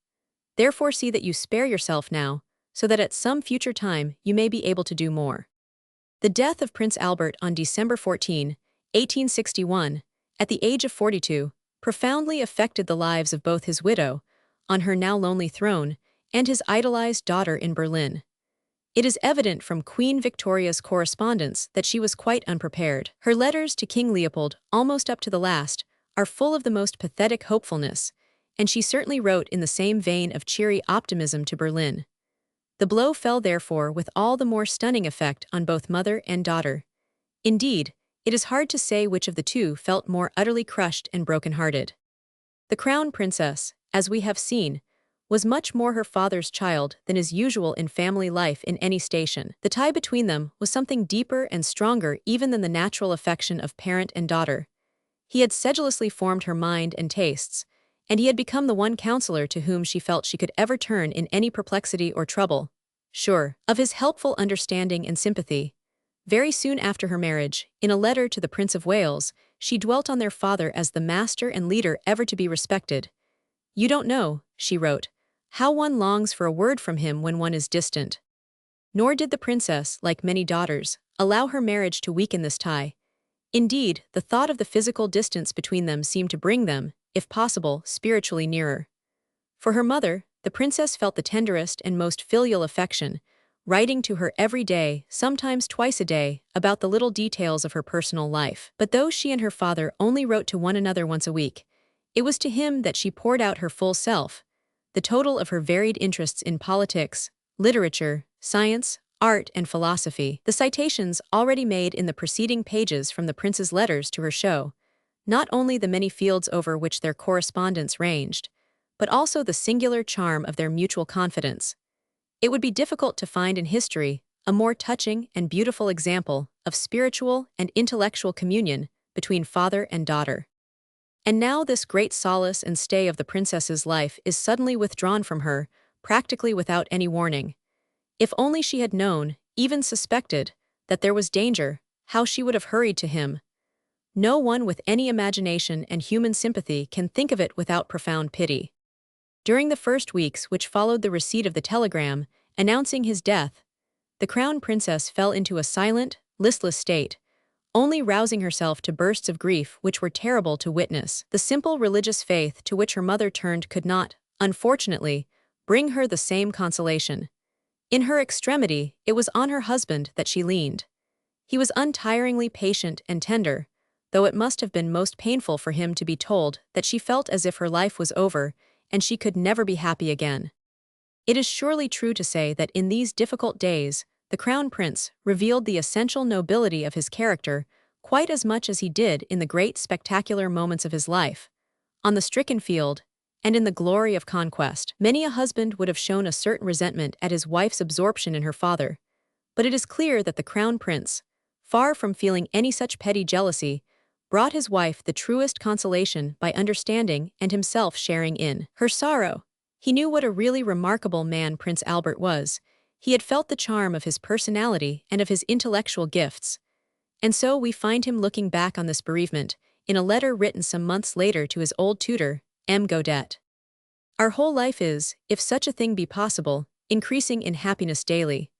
Therefore, see that you spare yourself now, so that at some future time you may be able to do more. The death of Prince Albert on December 14, 1861, at the age of 42, profoundly affected the lives of both his widow, on her now lonely throne, and his idolized daughter in Berlin. It is evident from Queen Victoria's correspondence that she was quite unprepared. Her letters to King Leopold, almost up to the last, are full of the most pathetic hopefulness, and she certainly wrote in the same vein of cheery optimism to Berlin. The blow fell therefore with all the more stunning effect on both mother and daughter. Indeed, it is hard to say which of the two felt more utterly crushed and broken-hearted. The crown princess, as we have seen, was much more her father's child than is usual in family life in any station. The tie between them was something deeper and stronger even than the natural affection of parent and daughter. He had sedulously formed her mind and tastes, and he had become the one counselor to whom she felt she could ever turn in any perplexity or trouble. Sure of his helpful understanding and sympathy, very soon after her marriage, in a letter to the Prince of Wales, she dwelt on their father as the master and leader ever to be respected. "You don't know," she wrote, "how one longs for a word from him when one is distant." Nor did the princess, like many daughters, allow her marriage to weaken this tie. Indeed, the thought of the physical distance between them seemed to bring them, if possible, spiritually nearer. For her mother, the princess felt the tenderest and most filial affection, writing to her every day, sometimes twice a day, about the little details of her personal life. But though she and her father only wrote to one another once a week, it was to him that she poured out her full self, the total of her varied interests in politics, literature, science, art, and philosophy. The citations already made in the preceding pages from the prince's letters to her show not only the many fields over which their correspondence ranged, but also the singular charm of their mutual confidence. It would be difficult to find in history a more touching and beautiful example of spiritual and intellectual communion between father and daughter. And now this great solace and stay of the princess's life is suddenly withdrawn from her, practically without any warning. If only she had known, even suspected, that there was danger, how she would have hurried to him. No one with any imagination and human sympathy can think of it without profound pity. During the first weeks which followed the receipt of the telegram announcing his death, the crown princess fell into a silent, listless state, only rousing herself to bursts of grief which were terrible to witness. The simple religious faith to which her mother turned could not, unfortunately, bring her the same consolation. In her extremity, it was on her husband that she leaned. He was untiringly patient and tender, though it must have been most painful for him to be told that she felt as if her life was over and she could never be happy again. It is surely true to say that in these difficult days, the crown prince revealed the essential nobility of his character quite as much as he did in the great spectacular moments of his life, on the stricken field, and in the glory of conquest. Many a husband would have shown a certain resentment at his wife's absorption in her father, but it is clear that the crown prince, far from feeling any such petty jealousy, brought his wife the truest consolation by understanding and himself sharing in her sorrow. He knew what a really remarkable man Prince Albert was. He had felt the charm of his personality and of his intellectual gifts. And so we find him looking back on this bereavement in a letter written some months later to his old tutor, M. Godet. Our whole life is, if such a thing be possible, increasing in happiness daily.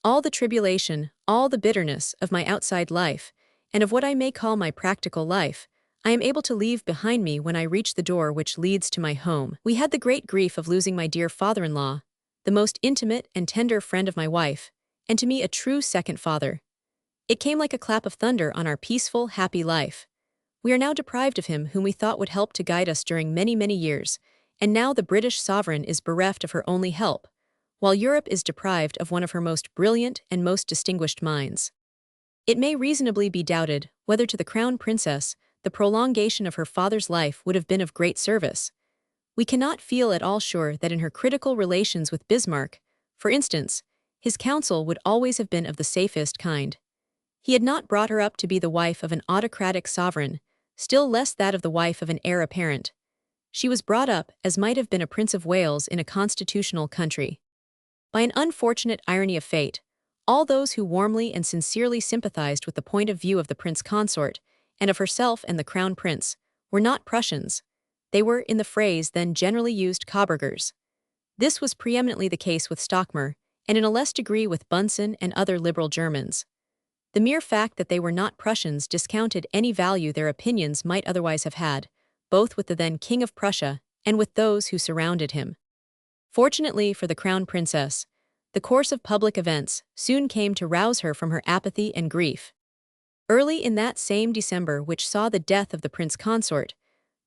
All the tribulation, all the bitterness of my outside life, and of what I may call my practical life, I am able to leave behind me when I reach the door which leads to my home. We had the great grief of losing my dear father-in-law, the most intimate and tender friend of my wife, and to me a true second father. It came like a clap of thunder on our peaceful, happy life. We are now deprived of him whom we thought would help to guide us during many, many years, and now the British sovereign is bereft of her only help, while Europe is deprived of one of her most brilliant and most distinguished minds. It may reasonably be doubted whether to the crown princess the prolongation of her father's life would have been of great service. We cannot feel at all sure that in her critical relations with Bismarck, for instance, his counsel would always have been of the safest kind. He had not brought her up to be the wife of an autocratic sovereign, still less that of the wife of an heir apparent. She was brought up as might have been a Prince of Wales in a constitutional country. By an unfortunate irony of fate, all those who warmly and sincerely sympathized with the point of view of the prince consort, and of herself and the crown prince, were not Prussians. They were, in the phrase then generally used, Coburgers. This was preeminently the case with Stockmar, and in a less degree with Bunsen and other liberal Germans. The mere fact that they were not Prussians discounted any value their opinions might otherwise have had, both with the then King of Prussia and with those who surrounded him. Fortunately for the Crown Princess, the course of public events soon came to rouse her from her apathy and grief. Early in that same December which saw the death of the Prince Consort,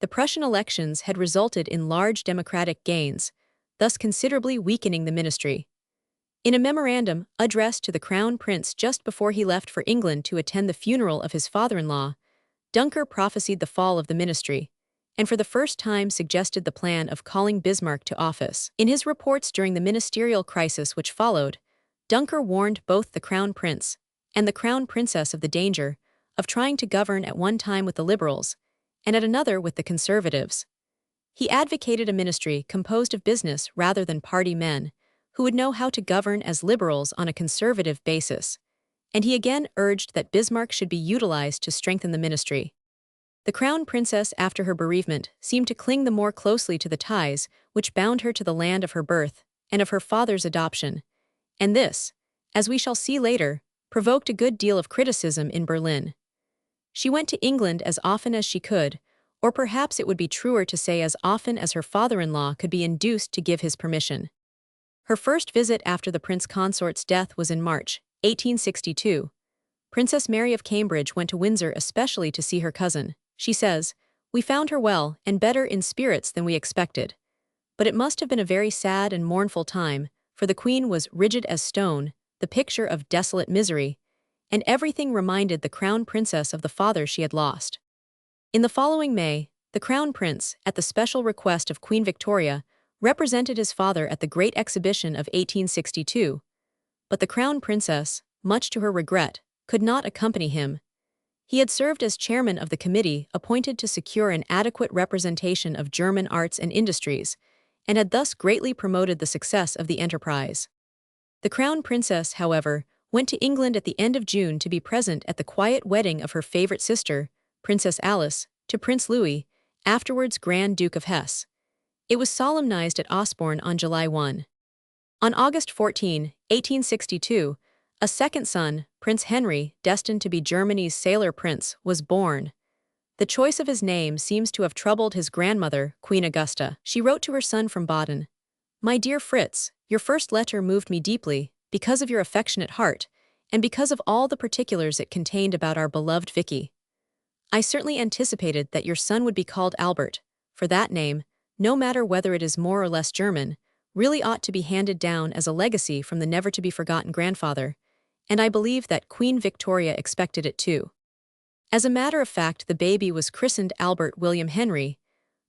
the Prussian elections had resulted in large democratic gains, thus considerably weakening the ministry. In a memorandum addressed to the Crown Prince just before he left for England to attend the funeral of his father-in-law, Duncker prophesied the fall of the ministry, and for the first time suggested the plan of calling Bismarck to office. In his reports during the ministerial crisis which followed, Duncker warned both the Crown Prince and the Crown Princess of the danger of trying to govern at one time with the Liberals and at another with the Conservatives. He advocated a ministry composed of business rather than party men, who would know how to govern as Liberals on a conservative basis, and he again urged that Bismarck should be utilized to strengthen the ministry. The Crown Princess, after her bereavement, seemed to cling the more closely to the ties which bound her to the land of her birth and of her father's adoption, and this, as we shall see later, provoked a good deal of criticism in Berlin. She went to England as often as she could, or perhaps it would be truer to say as often as her father-in-law could be induced to give his permission. Her first visit after the Prince Consort's death was in March 1862. Princess Mary of Cambridge went to Windsor especially to see her cousin. She says, "We found her well and better in spirits than we expected. But it must have been a very sad and mournful time, for the Queen was rigid as stone, the picture of desolate misery, and everything reminded the Crown Princess of the father she had lost." In the following May, the Crown Prince, at the special request of Queen Victoria, represented his father at the Great Exhibition of 1862, but the Crown Princess, much to her regret, could not accompany him. He had served as chairman of the committee appointed to secure an adequate representation of German arts and industries, and had thus greatly promoted the success of the enterprise. The Crown Princess, however, went to England at the end of June to be present at the quiet wedding of her favorite sister, Princess Alice, to Prince Louis, afterwards Grand Duke of Hesse. It was solemnized at Osborne on July 1. On August 14, 1862, a second son, Prince Henry, destined to be Germany's sailor prince, was born. The choice of his name seems to have troubled his grandmother, Queen Augusta. She wrote to her son from Baden, "My dear Fritz, your first letter moved me deeply, because of your affectionate heart, and because of all the particulars it contained about our beloved Vicky. I certainly anticipated that your son would be called Albert, for that name, no matter whether it is more or less German, really ought to be handed down as a legacy from the never-to-be-forgotten grandfather, and I believe that Queen Victoria expected it too." As a matter of fact, the baby was christened Albert William Henry,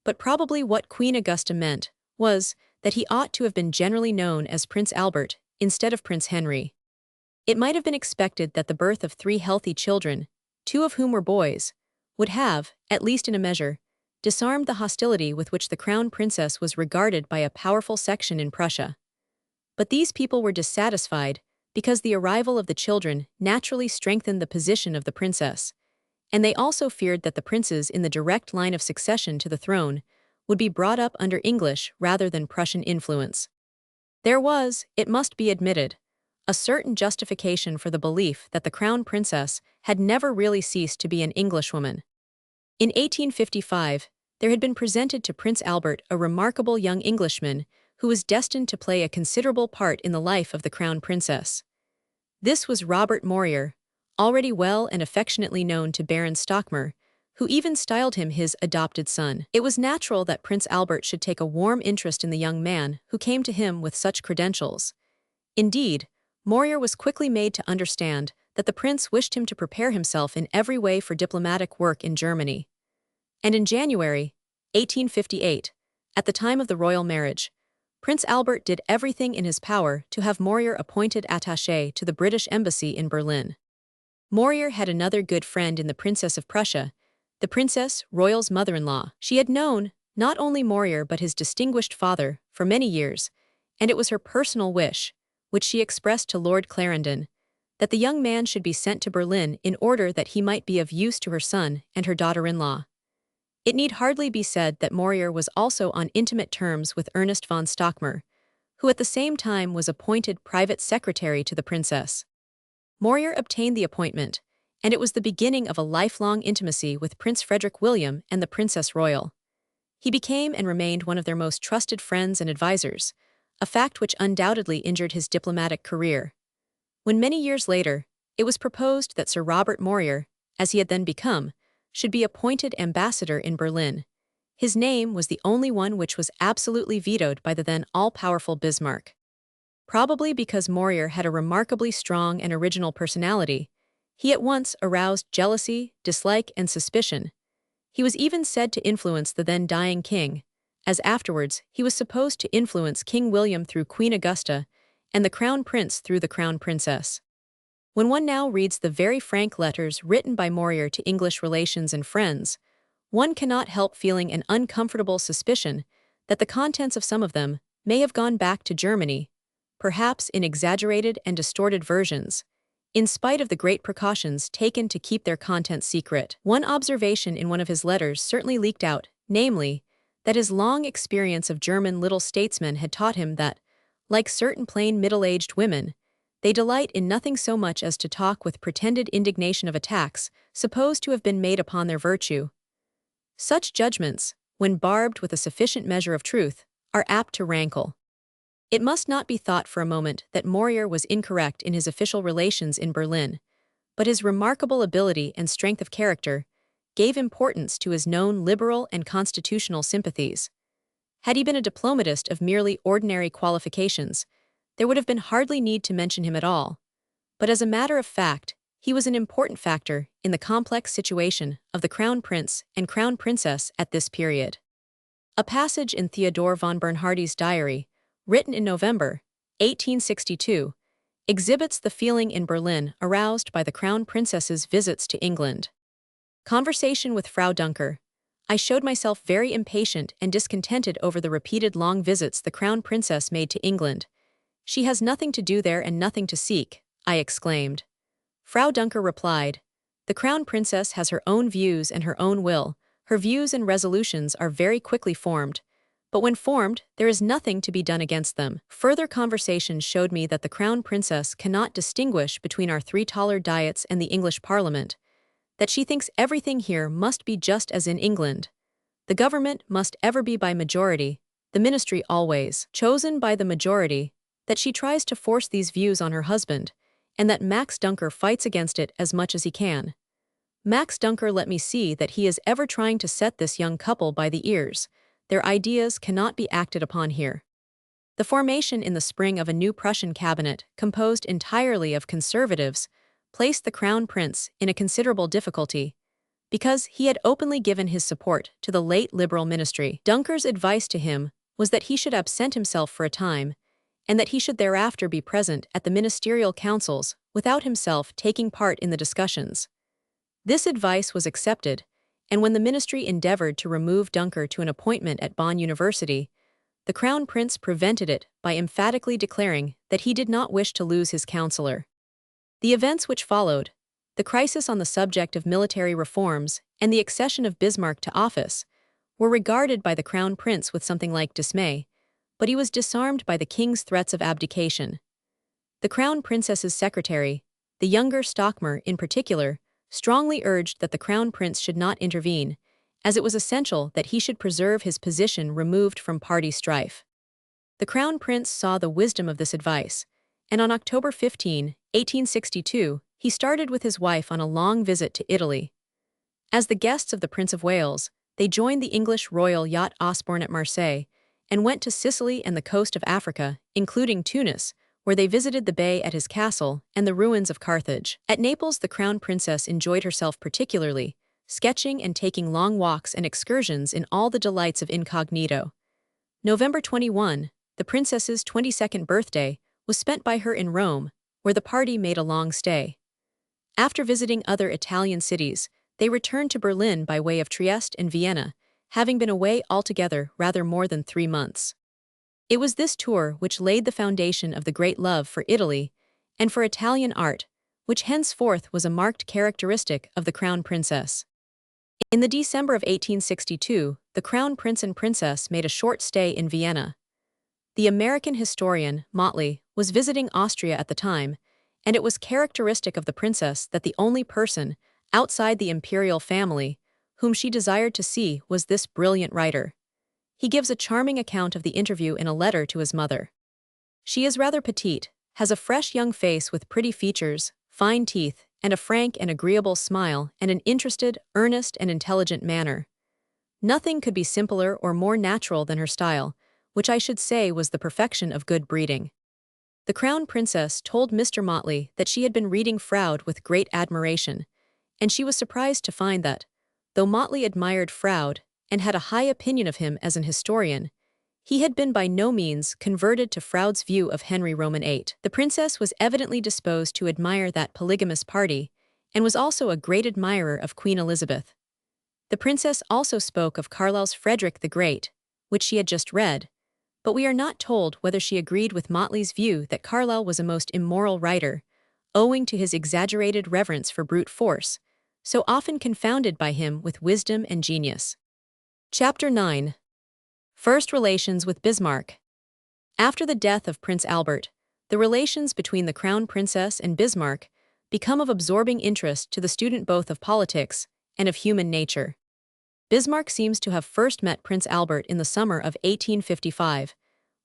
but probably what Queen Augusta meant was that he ought to have been generally known as Prince Albert instead of Prince Henry. It might have been expected that the birth of 3 healthy children, 2 of whom were boys, would have, at least in a measure, disarmed the hostility with which the Crown Princess was regarded by a powerful section in Prussia. But these people were dissatisfied because the arrival of the children naturally strengthened the position of the princess, and they also feared that the princes in the direct line of succession to the throne would be brought up under English rather than Prussian influence. There was, it must be admitted, a certain justification for the belief that the Crown Princess had never really ceased to be an Englishwoman. In 1855, there had been presented to Prince Albert a remarkable young Englishman who was destined to play a considerable part in the life of the Crown Princess. This was Robert Morier, already well and affectionately known to Baron Stockmar, who even styled him his adopted son. It was natural that Prince Albert should take a warm interest in the young man who came to him with such credentials. Indeed, Morier was quickly made to understand that the prince wished him to prepare himself in every way for diplomatic work in Germany. And in January 1858, at the time of the royal marriage, Prince Albert did everything in his power to have Morier appointed attaché to the British Embassy in Berlin. Morier had another good friend in the Princess of Prussia, the Princess Royal's mother-in-law. She had known not only Morier but his distinguished father for many years, and it was her personal wish, which she expressed to Lord Clarendon, that the young man should be sent to Berlin in order that he might be of use to her son and her daughter-in-law. It need hardly be said that Morier was also on intimate terms with Ernest von Stockmar, who at the same time was appointed private secretary to the princess. Morier obtained the appointment, and it was the beginning of a lifelong intimacy with Prince Frederick William and the Princess Royal. He became and remained one of their most trusted friends and advisors, a fact which undoubtedly injured his diplomatic career. When many years later, it was proposed that Sir Robert Morier, as he had then become, should be appointed ambassador in Berlin, his name was the only one which was absolutely vetoed by the then all-powerful Bismarck. Probably because Morier had a remarkably strong and original personality, he at once aroused jealousy, dislike, and suspicion. He was even said to influence the then dying king, as afterwards he was supposed to influence King William through Queen Augusta and the Crown Prince through the Crown Princess. When one now reads the very frank letters written by Morier to English relations and friends, one cannot help feeling an uncomfortable suspicion that the contents of some of them may have gone back to Germany, perhaps in exaggerated and distorted versions, in spite of the great precautions taken to keep their contents secret. One observation in one of his letters certainly leaked out, namely, that his long experience of German little statesmen had taught him that, like certain plain middle-aged women, they delight in nothing so much as to talk with pretended indignation of attacks supposed to have been made upon their virtue. Such judgments, when barbed with a sufficient measure of truth, are apt to rankle. It must not be thought for a moment that Morier was incorrect in his official relations in Berlin, but his remarkable ability and strength of character gave importance to his known liberal and constitutional sympathies. Had he been a diplomatist of merely ordinary qualifications, there would have been hardly need to mention him at all. But as a matter of fact, he was an important factor in the complex situation of the Crown Prince and Crown Princess at this period. A passage in Theodore von Bernhardi's diary, written in November 1862, exhibits the feeling in Berlin aroused by the Crown Princess's visits to England. Conversation with Frau Dunker. I showed myself very impatient and discontented over the repeated long visits the Crown Princess made to England. She has nothing to do there and nothing to seek, I exclaimed. Frau Dunker replied, the Crown Princess has her own views and her own will, her views and resolutions are very quickly formed, but when formed, there is nothing to be done against them. Further conversation showed me that the Crown Princess cannot distinguish between our 3 taller diets and the English Parliament, that she thinks everything here must be just as in England. The government must ever be by majority, the ministry always chosen by the majority, that she tries to force these views on her husband, and that Max Dunker fights against it as much as he can. Max Dunker let me see that he is ever trying to set this young couple by the ears. Their ideas cannot be acted upon here. The formation in the spring of a new Prussian cabinet, composed entirely of conservatives, placed the Crown Prince in a considerable difficulty, because he had openly given his support to the late Liberal ministry. Dunker's advice to him was that he should absent himself for a time, and that he should thereafter be present at the ministerial councils without himself taking part in the discussions. This advice was accepted, and when the ministry endeavored to remove Dunker to an appointment at Bonn University, the Crown Prince prevented it by emphatically declaring that he did not wish to lose his counselor. The events which followed, the crisis on the subject of military reforms and the accession of Bismarck to office, were regarded by the Crown Prince with something like dismay, but he was disarmed by the king's threats of abdication. The Crown Princess's secretary, the younger Stockmar in particular, strongly urged that the Crown Prince should not intervene, as it was essential that he should preserve his position removed from party strife. The Crown Prince saw the wisdom of this advice, and on October 15, 1862, he started with his wife on a long visit to Italy. As the guests of the Prince of Wales, they joined the English royal yacht Osborne at Marseille, and went to Sicily and the coast of Africa, including Tunis, where they visited the bay at his castle and the ruins of Carthage. At Naples, the Crown Princess enjoyed herself particularly, sketching and taking long walks and excursions in all the delights of incognito. November 21, the princess's 22nd birthday, was spent by her in Rome, where the party made a long stay. After visiting other Italian cities, they returned to Berlin by way of Trieste and Vienna, having been away altogether rather more than 3 months. It was this tour which laid the foundation of the great love for Italy and for Italian art, which henceforth was a marked characteristic of the Crown Princess. In the December of 1862, the Crown Prince and Princess made a short stay in Vienna. The American historian, Motley, was visiting Austria at the time, and it was characteristic of the princess that the only person, outside the imperial family, whom she desired to see was this brilliant writer. He gives a charming account of the interview in a letter to his mother. She is rather petite, has a fresh young face with pretty features, fine teeth, and a frank and agreeable smile and an interested, earnest, and intelligent manner. Nothing could be simpler or more natural than her style, which I should say was the perfection of good breeding. The Crown Princess told Mr. Motley that she had been reading Froude with great admiration, and she was surprised to find that, though Motley admired Froude and had a high opinion of him as an historian, he had been by no means converted to Froude's view of Henry Roman VIII. The princess was evidently disposed to admire that polygamous party, and was also a great admirer of Queen Elizabeth. The princess also spoke of Carlyle's Frederick the Great, which she had just read, but we are not told whether she agreed with Motley's view that Carlyle was a most immoral writer, owing to his exaggerated reverence for brute force, so often confounded by him with wisdom and genius. Chapter 9. First relations with Bismarck. After the death of Prince Albert, the relations between the Crown Princess and Bismarck become of absorbing interest to the student both of politics and of human nature. Bismarck seems to have first met Prince Albert in the summer of 1855,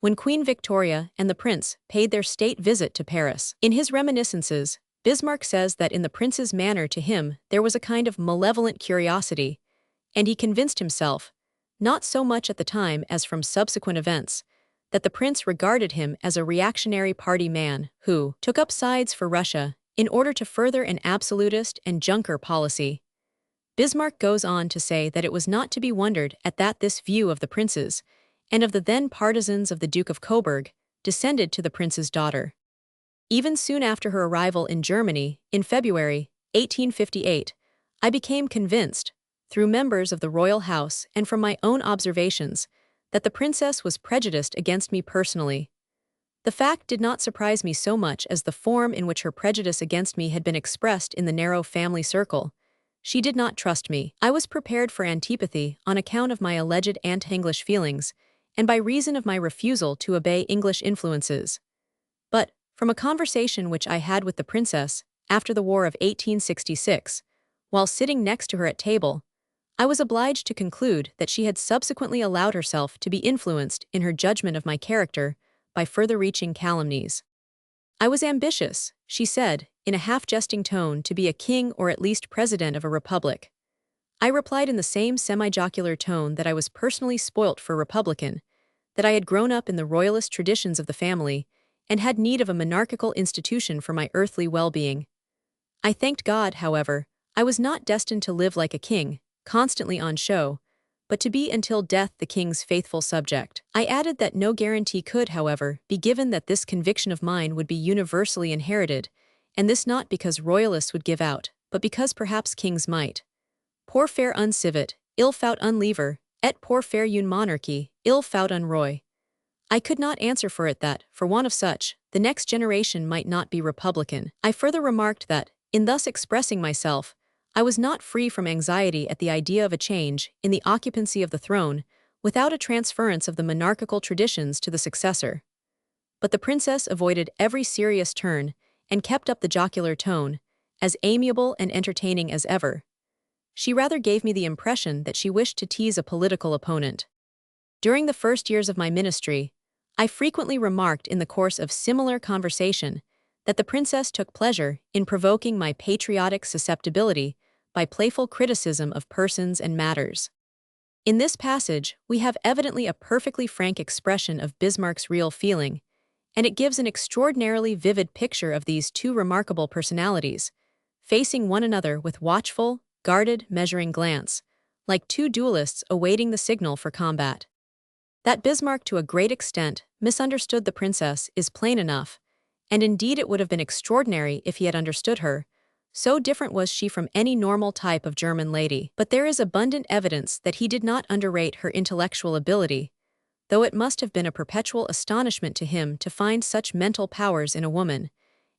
when Queen Victoria and the prince paid their state visit to Paris. In his reminiscences, Bismarck says that in the prince's manner to him there was a kind of malevolent curiosity, and he convinced himself, not so much at the time as from subsequent events, that the prince regarded him as a reactionary party man who took up sides for Russia in order to further an absolutist and Junker policy. Bismarck goes on to say that it was not to be wondered at that this view of the prince's, and of the then partisans of the Duke of Coburg, descended to the prince's daughter. Even soon after her arrival in Germany, in February 1858, I became convinced, through members of the royal house and from my own observations, that the princess was prejudiced against me personally. The fact did not surprise me so much as the form in which her prejudice against me had been expressed in the narrow family circle. She did not trust me. I was prepared for antipathy on account of my alleged anti-English feelings, and by reason of my refusal to obey English influences. But, from a conversation which I had with the princess, after the War of 1866, while sitting next to her at table, I was obliged to conclude that she had subsequently allowed herself to be influenced in her judgment of my character by further-reaching calumnies. I was ambitious, she said, in a half-jesting tone, to be a king or at least president of a republic. I replied in the same semi-jocular tone that I was personally spoilt for Republican, that I had grown up in the royalist traditions of the family, and had need of a monarchical institution for my earthly well-being. I thanked God, however, I was not destined to live like a king, constantly on show, but to be until death the king's faithful subject. I added that no guarantee could, however, be given that this conviction of mine would be universally inherited, and this not because royalists would give out, but because perhaps kings might. Pour faire un civet, il faut un livre, et pour faire une monarchie, il faut un roi. I could not answer for it that, for want of such, the next generation might not be republican. I further remarked that, in thus expressing myself, I was not free from anxiety at the idea of a change in the occupancy of the throne without a transference of the monarchical traditions to the successor. But the princess avoided every serious turn and kept up the jocular tone, as amiable and entertaining as ever. She rather gave me the impression that she wished to tease a political opponent. During the first years of my ministry, I frequently remarked in the course of similar conversation that the princess took pleasure in provoking my patriotic susceptibility by playful criticism of persons and matters. In this passage, we have evidently a perfectly frank expression of Bismarck's real feeling, and it gives an extraordinarily vivid picture of these two remarkable personalities, facing one another with watchful, guarded, measuring glance, like two duelists awaiting the signal for combat. That Bismarck to a great extent misunderstood the princess is plain enough, and indeed it would have been extraordinary if he had understood her, so different was she from any normal type of German lady. But there is abundant evidence that he did not underrate her intellectual ability, though it must have been a perpetual astonishment to him to find such mental powers in a woman,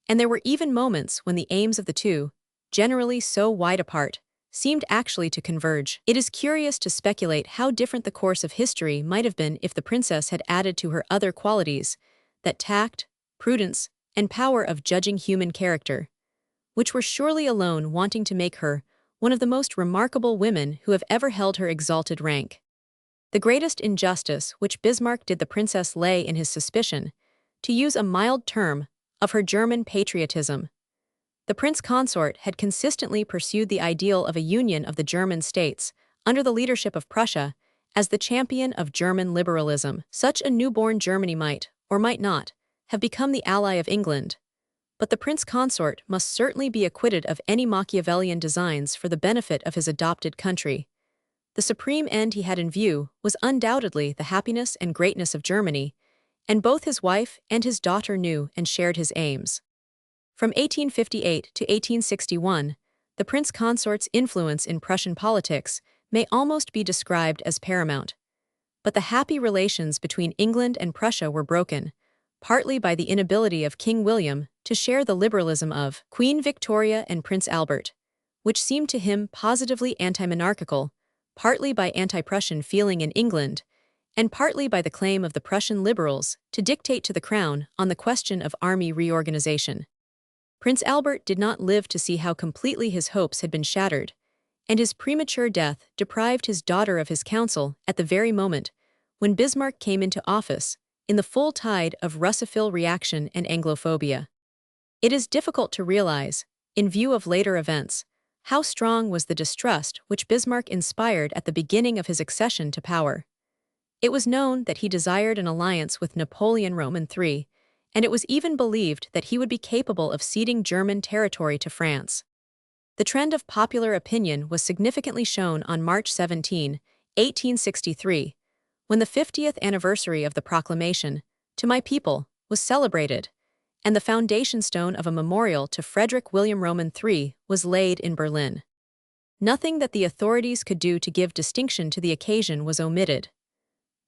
and there were even moments when the aims of the two, generally so wide apart, seemed actually to converge. It is curious to speculate how different the course of history might have been if the princess had added to her other qualities, that tact, prudence, and power of judging human character, which were surely alone wanting to make her one of the most remarkable women who have ever held her exalted rank. The greatest injustice which Bismarck did the princess lay in his suspicion, to use a mild term, of her German patriotism. The prince consort had consistently pursued the ideal of a union of the German states, under the leadership of Prussia, as the champion of German liberalism. Such a newborn Germany might, or might not, have become the ally of England. But the prince consort must certainly be acquitted of any Machiavellian designs for the benefit of his adopted country. The supreme end he had in view was undoubtedly the happiness and greatness of Germany, and both his wife and his daughter knew and shared his aims. From 1858 to 1861, the prince consort's influence in Prussian politics may almost be described as paramount. But the happy relations between England and Prussia were broken, partly by the inability of King William to share the liberalism of Queen Victoria and Prince Albert, which seemed to him positively anti-monarchical, partly by anti-Prussian feeling in England, and partly by the claim of the Prussian liberals to dictate to the crown on the question of army reorganization. Prince Albert did not live to see how completely his hopes had been shattered, and his premature death deprived his daughter of his counsel at the very moment when Bismarck came into office, in the full tide of Russophile reaction and Anglophobia. It is difficult to realize, in view of later events, how strong was the distrust which Bismarck inspired at the beginning of his accession to power. It was known that he desired an alliance with Napoleon Roman III, and it was even believed that he would be capable of ceding German territory to France. The trend of popular opinion was significantly shown on March 17, 1863, when the 50th anniversary of the proclamation, "To my people," was celebrated, and the foundation stone of a memorial to Frederick William Roman III was laid in Berlin. Nothing that the authorities could do to give distinction to the occasion was omitted.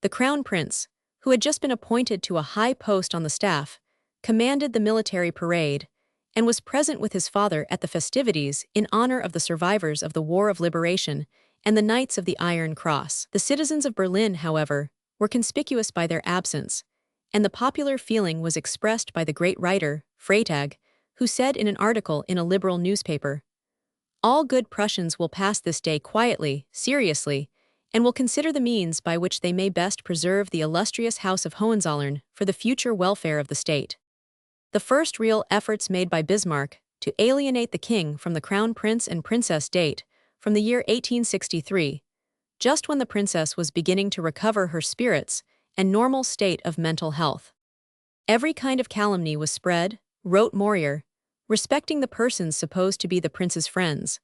The Crown Prince, who had just been appointed to a high post on the staff, commanded the military parade, and was present with his father at the festivities in honor of the survivors of the War of Liberation and the Knights of the Iron Cross. The citizens of Berlin, however, were conspicuous by their absence, and the popular feeling was expressed by the great writer, Freytag, who said in an article in a liberal newspaper, "All good Prussians will pass this day quietly, seriously, and will consider the means by which they may best preserve the illustrious House of Hohenzollern for the future welfare of the state." The first real efforts made by Bismarck to alienate the king from the crown prince and princess date from the year 1863, just when the princess was beginning to recover her spirits and normal state of mental health. Every kind of calumny was spread, wrote Mourier, respecting the persons supposed to be the prince's friends.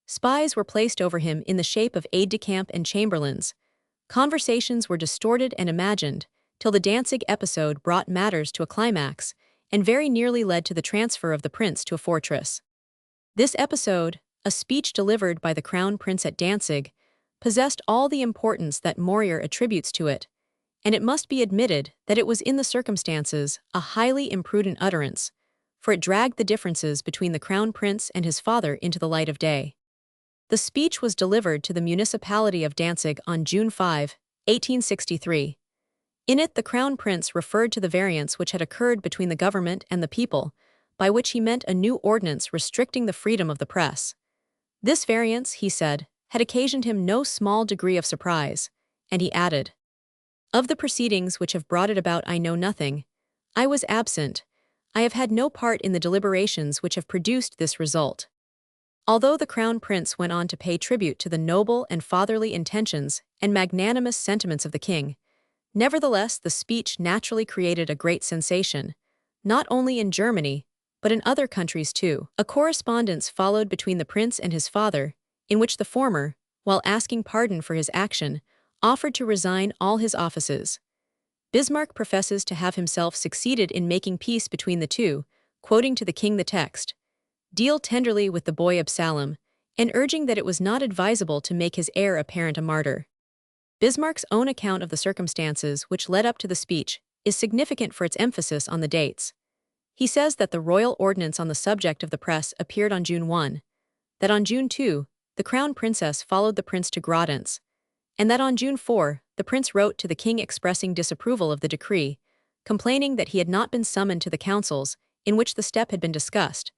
Spies were placed over him in the shape of aides-de-camp and chamberlains. Conversations were distorted and imagined, till the Danzig episode brought matters to a climax, and very nearly led to the transfer of the prince to a fortress. This episode, a speech delivered by the crown prince at Danzig, possessed all the importance that Mourier attributes to it, and it must be admitted that it was in the circumstances a highly imprudent utterance, for it dragged the differences between the crown prince and his father into the light of day. The speech was delivered to the municipality of Danzig on June 5, 1863. In it the crown prince referred to the variance which had occurred between the government and the people, by which he meant a new ordinance restricting the freedom of the press. This variance, he said, had occasioned him no small degree of surprise, and he added, "Of the proceedings which have brought it about I know nothing. I was absent. I have had no part in the deliberations which have produced this result." Although the crown prince went on to pay tribute to the noble and fatherly intentions and magnanimous sentiments of the king, nevertheless the speech naturally created a great sensation, not only in Germany, but in other countries too. A correspondence followed between the prince and his father, in which the former, while asking pardon for his action, offered to resign all his offices. Bismarck professes to have himself succeeded in making peace between the two, quoting to the king the text, "Deal tenderly with the boy Absalom," and urging that it was not advisable to make his heir apparent a martyr. Bismarck's own account of the circumstances which led up to the speech is significant for its emphasis on the dates. He says that the royal ordinance on the subject of the press appeared on June 1, that on June 2, the crown princess followed the prince to Gradance, and that on June 4, the prince wrote to the king expressing disapproval of the decree, complaining that he had not been summoned to the councils in which the step had been discussed,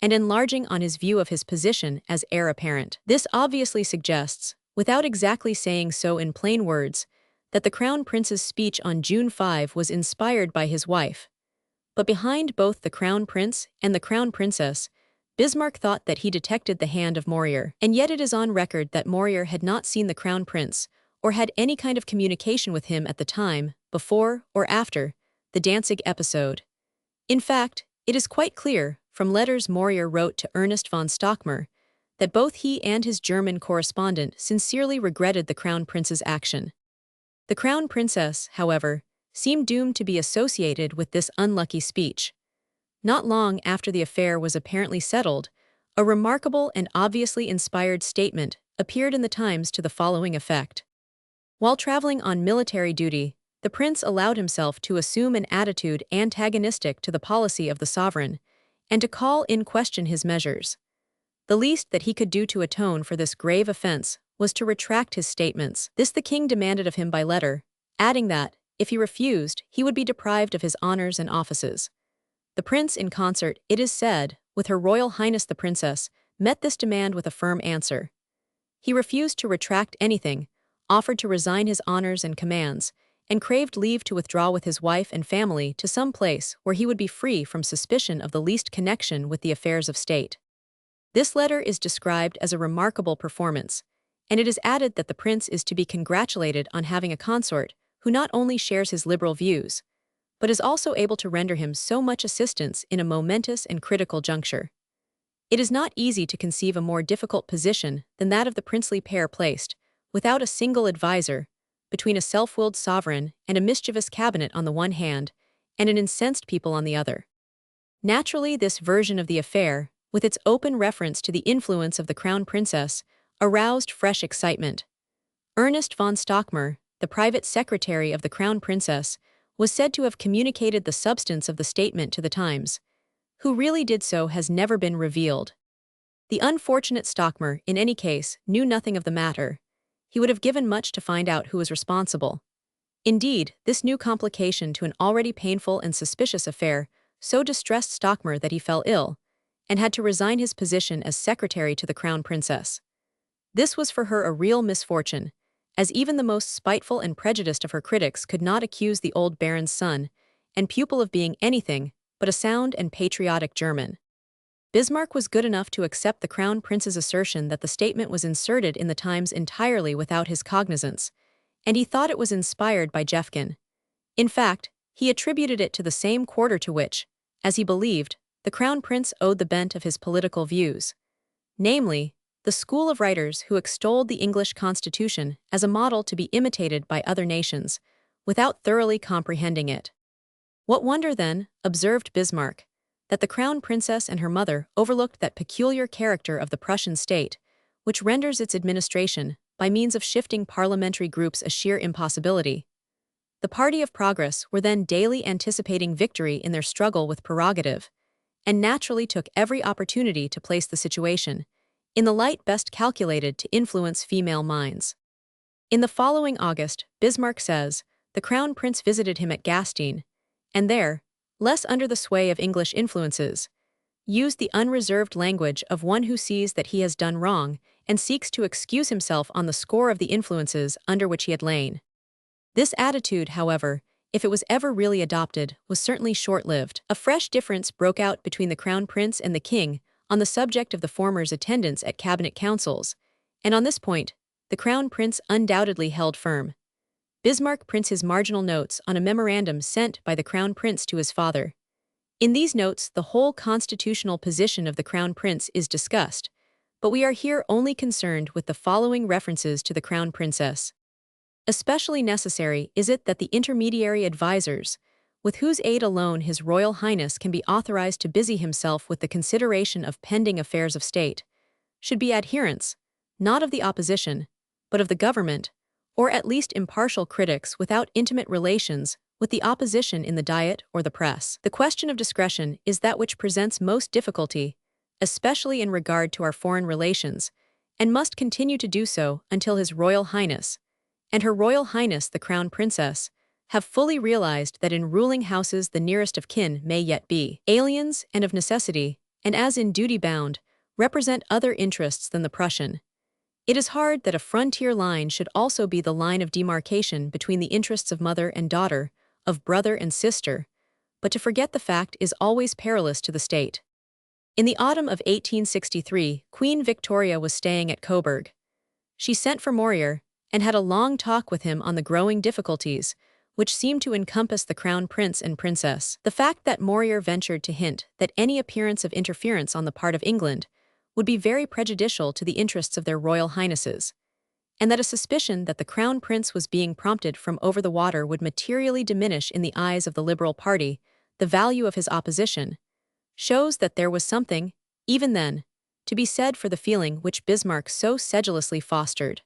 and enlarging on his view of his position as heir apparent. This obviously suggests, without exactly saying so in plain words, that the crown prince's speech on June 5 was inspired by his wife. But behind both the crown prince and the crown princess, Bismarck thought that he detected the hand of Morier, and yet it is on record that Morier had not seen the crown prince or had any kind of communication with him at the time, before or after, the Danzig episode. In fact, it is quite clear, from letters Morier wrote to Ernest von Stockmar, that both he and his German correspondent sincerely regretted the crown prince's action. The crown princess, however, seemed doomed to be associated with this unlucky speech. Not long after the affair was apparently settled, a remarkable and obviously inspired statement appeared in the Times to the following effect. While traveling on military duty, the prince allowed himself to assume an attitude antagonistic to the policy of the sovereign, and to call in question his measures. The least that he could do to atone for this grave offense was to retract his statements. This the king demanded of him by letter, adding that, if he refused, he would be deprived of his honors and offices. The prince, in concert, it is said, with Her Royal Highness the Princess, met this demand with a firm answer. He refused to retract anything, offered to resign his honors and commands, and craved leave to withdraw with his wife and family to some place where he would be free from suspicion of the least connection with the affairs of state. This letter is described as a remarkable performance, and it is added that the prince is to be congratulated on having a consort who not only shares his liberal views, but is also able to render him so much assistance in a momentous and critical juncture. It is not easy to conceive a more difficult position than that of the princely pair placed, without a single adviser, between a self-willed sovereign and a mischievous cabinet on the one hand, and an incensed people on the other. Naturally, this version of the affair, with its open reference to the influence of the crown princess, aroused fresh excitement. Ernest von Stockmar, the private secretary of the crown princess, was said to have communicated the substance of the statement to the Times. Who really did so has never been revealed. The unfortunate Stockmar, in any case, knew nothing of the matter. He would have given much to find out who was responsible. Indeed, this new complication to an already painful and suspicious affair so distressed Stockmar that he fell ill, and had to resign his position as secretary to the crown princess. This was for her a real misfortune, as even the most spiteful and prejudiced of her critics could not accuse the old baron's son and pupil of being anything but a sound and patriotic German. Bismarck was good enough to accept the crown prince's assertion that the statement was inserted in the Times entirely without his cognizance, and he thought it was inspired by Jeffkin. In fact, he attributed it to the same quarter to which, as he believed, the crown prince owed the bent of his political views, namely, the school of writers who extolled the English Constitution as a model to be imitated by other nations, without thoroughly comprehending it. What wonder, then, observed Bismarck, that the crown princess and her mother overlooked that peculiar character of the Prussian state, which renders its administration, by means of shifting parliamentary groups, a sheer impossibility. The party of progress were then daily anticipating victory in their struggle with prerogative, and naturally took every opportunity to place the situation in the light best calculated to influence female minds. In the following August, Bismarck says, the crown prince visited him at Gastein, and there, less under the sway of English influences, used the unreserved language of one who sees that he has done wrong and seeks to excuse himself on the score of the influences under which he had lain. This attitude, however, if it was ever really adopted, was certainly short-lived. A fresh difference broke out between the crown prince and the king on the subject of the former's attendance at cabinet councils, and on this point, the crown prince undoubtedly held firm. Bismarck prints his marginal notes on a memorandum sent by the crown prince to his father. In these notes, the whole constitutional position of the crown prince is discussed, but we are here only concerned with the following references to the crown princess. Especially necessary is it that the intermediary advisers, with whose aid alone His Royal Highness can be authorized to busy himself with the consideration of pending affairs of state, should be adherents, not of the opposition, but of the government, or at least impartial critics without intimate relations with the opposition in the Diet or the press. The question of discretion is that which presents most difficulty, especially in regard to our foreign relations, and must continue to do so until His Royal Highness and Her Royal Highness the Crown Princess have fully realized that in ruling houses the nearest of kin may yet be aliens and of necessity, and as in duty bound, represent other interests than the Prussian. It is hard that a frontier line should also be the line of demarcation between the interests of mother and daughter, of brother and sister, but to forget the fact is always perilous to the state. In the autumn of 1863, Queen Victoria was staying at Coburg. She sent for Mourier and had a long talk with him on the growing difficulties, which seemed to encompass the Crown Prince and Princess. The fact that Mourier ventured to hint that any appearance of interference on the part of England would be very prejudicial to the interests of their Royal Highnesses, and that a suspicion that the Crown Prince was being prompted from over the water would materially diminish in the eyes of the Liberal Party the value of his opposition, shows that there was something, even then, to be said for the feeling which Bismarck so sedulously fostered.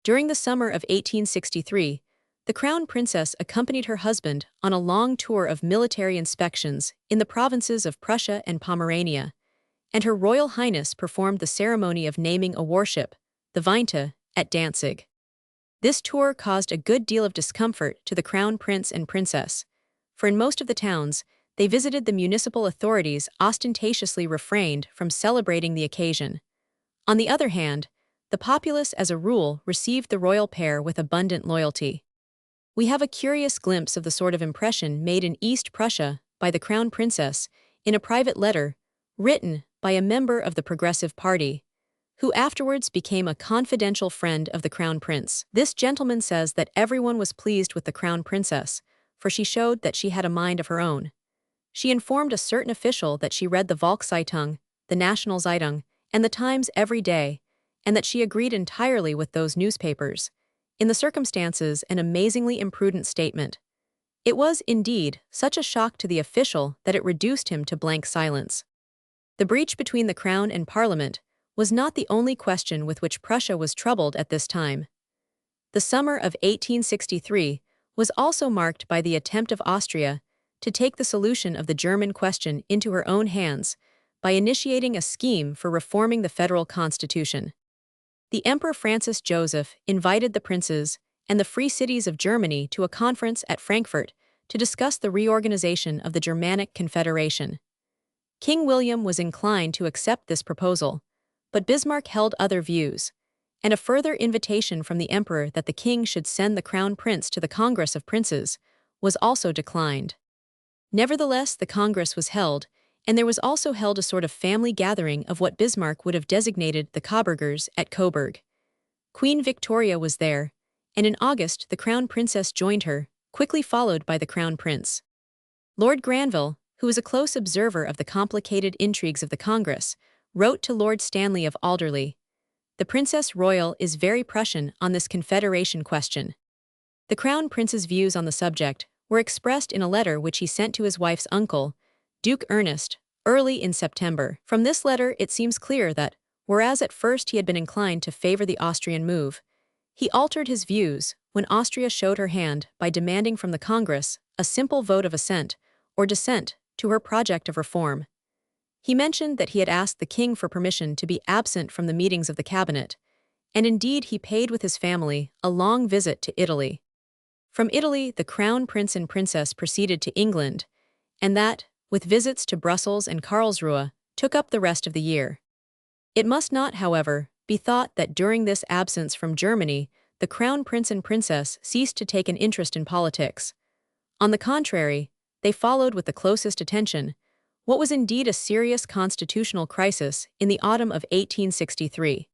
During the summer of 1863, the Crown Princess accompanied her husband on a long tour of military inspections in the provinces of Prussia and Pomerania, and Her Royal Highness performed the ceremony of naming a warship, the Vinta, at Danzig. This tour caused a good deal of discomfort to the Crown Prince and Princess, for in most of the towns, they visited the municipal authorities ostentatiously refrained from celebrating the occasion. On the other hand, the populace as a rule received the royal pair with abundant loyalty. We have a curious glimpse of the sort of impression made in East Prussia by the Crown Princess in a private letter written by a member of the Progressive Party, who afterwards became a confidential friend of the Crown Prince. This gentleman says that everyone was pleased with the Crown Princess, for she showed that she had a mind of her own. She informed a certain official that she read the Volkszeitung, the National Zeitung, and the Times every day, and that she agreed entirely with those newspapers. In the circumstances, an amazingly imprudent statement. It was, indeed, such a shock to the official that it reduced him to blank silence. The breach between the Crown and Parliament was not the only question with which Prussia was troubled at this time. The summer of 1863 was also marked by the attempt of Austria to take the solution of the German question into her own hands by initiating a scheme for reforming the federal constitution. The Emperor Francis Joseph invited the princes and the free cities of Germany to a conference at Frankfurt to discuss the reorganization of the Germanic Confederation. King William was inclined to accept this proposal, but Bismarck held other views, and a further invitation from the emperor that the king should send the Crown Prince to the Congress of Princes was also declined. Nevertheless, the Congress was held, and there was also held a sort of family gathering of what Bismarck would have designated the Coburgers at Coburg. Queen Victoria was there, and in August the Crown Princess joined her, quickly followed by the Crown Prince. Lord Granville, who was a close observer of the complicated intrigues of the Congress, wrote to Lord Stanley of Alderley, "The Princess Royal is very Prussian on this confederation question." The Crown Prince's views on the subject were expressed in a letter which he sent to his wife's uncle, Duke Ernest, early in September. From this letter it seems clear that, whereas at first he had been inclined to favor the Austrian move, he altered his views when Austria showed her hand by demanding from the Congress a simple vote of assent or dissent to her project of reform. He mentioned that he had asked the king for permission to be absent from the meetings of the cabinet, and indeed he paid with his family a long visit to Italy. From Italy the Crown Prince and Princess proceeded to England, and that, with visits to Brussels and Karlsruhe, took up the rest of the year. It must not, however, be thought that during this absence from Germany the Crown Prince and Princess ceased to take an interest in politics. On the contrary, they followed with the closest attention what was indeed a serious constitutional crisis in the autumn of 1863.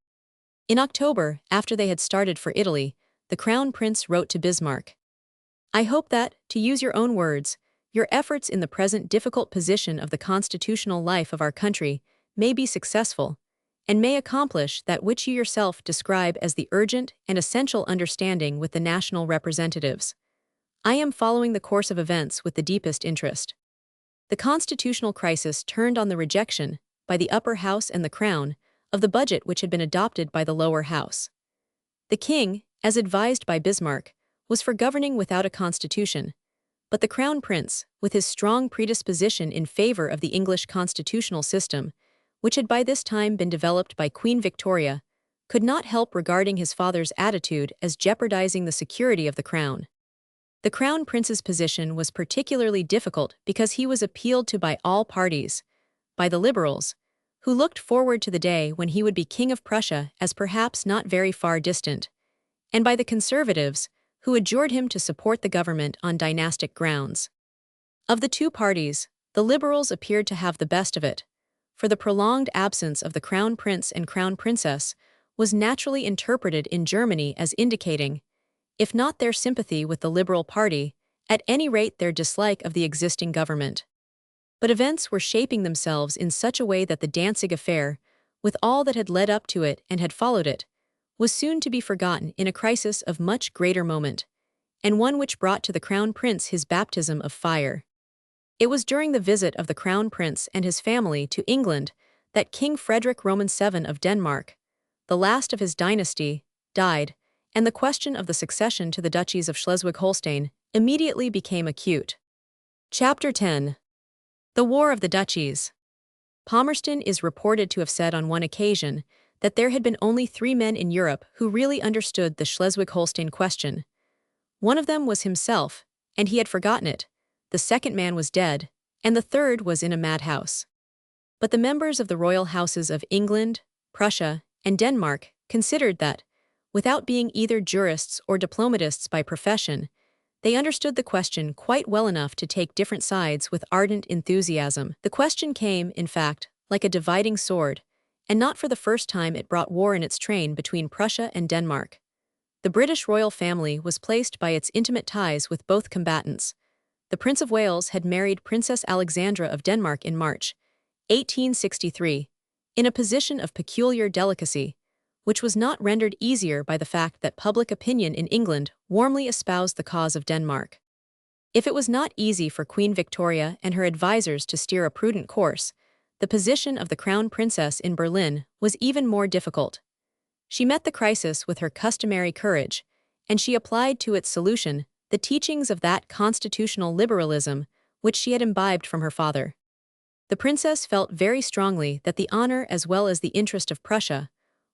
In October, after they had started for Italy, the Crown Prince wrote to Bismarck, "I hope that, to use your own words, your efforts in the present difficult position of the constitutional life of our country may be successful, and may accomplish that which you yourself describe as the urgent and essential understanding with the national representatives. I am following the course of events with the deepest interest." The constitutional crisis turned on the rejection, by the upper house and the Crown, of the budget which had been adopted by the lower house. The king, as advised by Bismarck, was for governing without a constitution, but the Crown Prince, with his strong predisposition in favor of the English constitutional system, which had by this time been developed by Queen Victoria, could not help regarding his father's attitude as jeopardizing the security of the crown. The crown prince's position was particularly difficult because he was appealed to by all parties, by the liberals, who looked forward to the day when he would be king of Prussia as perhaps not very far distant, and by the conservatives, who adjured him to support the government on dynastic grounds. Of the two parties, the liberals appeared to have the best of it, for the prolonged absence of the crown prince and crown princess was naturally interpreted in Germany as indicating, if not their sympathy with the Liberal Party, at any rate their dislike of the existing government. But events were shaping themselves in such a way that the Danzig affair, with all that had led up to it and had followed it, was soon to be forgotten in a crisis of much greater moment, and one which brought to the crown prince his baptism of fire. It was during the visit of the crown prince and his family to England that King Frederick VII of Denmark, the last of his dynasty, died, and the question of the succession to the duchies of Schleswig-Holstein immediately became acute. Chapter 10. The War of the Duchies. Palmerston is reported to have said on one occasion that there had been only 3 men in Europe who really understood the Schleswig-Holstein question. One of them was himself, and he had forgotten it. The second man was dead, and the third was in a madhouse. But the members of the royal houses of England, Prussia, and Denmark considered that, without being either jurists or diplomatists by profession, they understood the question quite well enough to take different sides with ardent enthusiasm. The question came, in fact, like a dividing sword, and not for the first time it brought war in its train between Prussia and Denmark. The British royal family was placed by its intimate ties with both combatants. The Prince of Wales had married Princess Alexandra of Denmark in March 1863, in a position of peculiar delicacy, which was not rendered easier by the fact that public opinion in England warmly espoused the cause of Denmark. If it was not easy for Queen Victoria and her advisers to steer a prudent course, the position of the crown princess in Berlin was even more difficult. She met the crisis with her customary courage, and she applied to its solution the teachings of that constitutional liberalism which she had imbibed from her father. The princess felt very strongly that the honor as well as the interest of Prussia,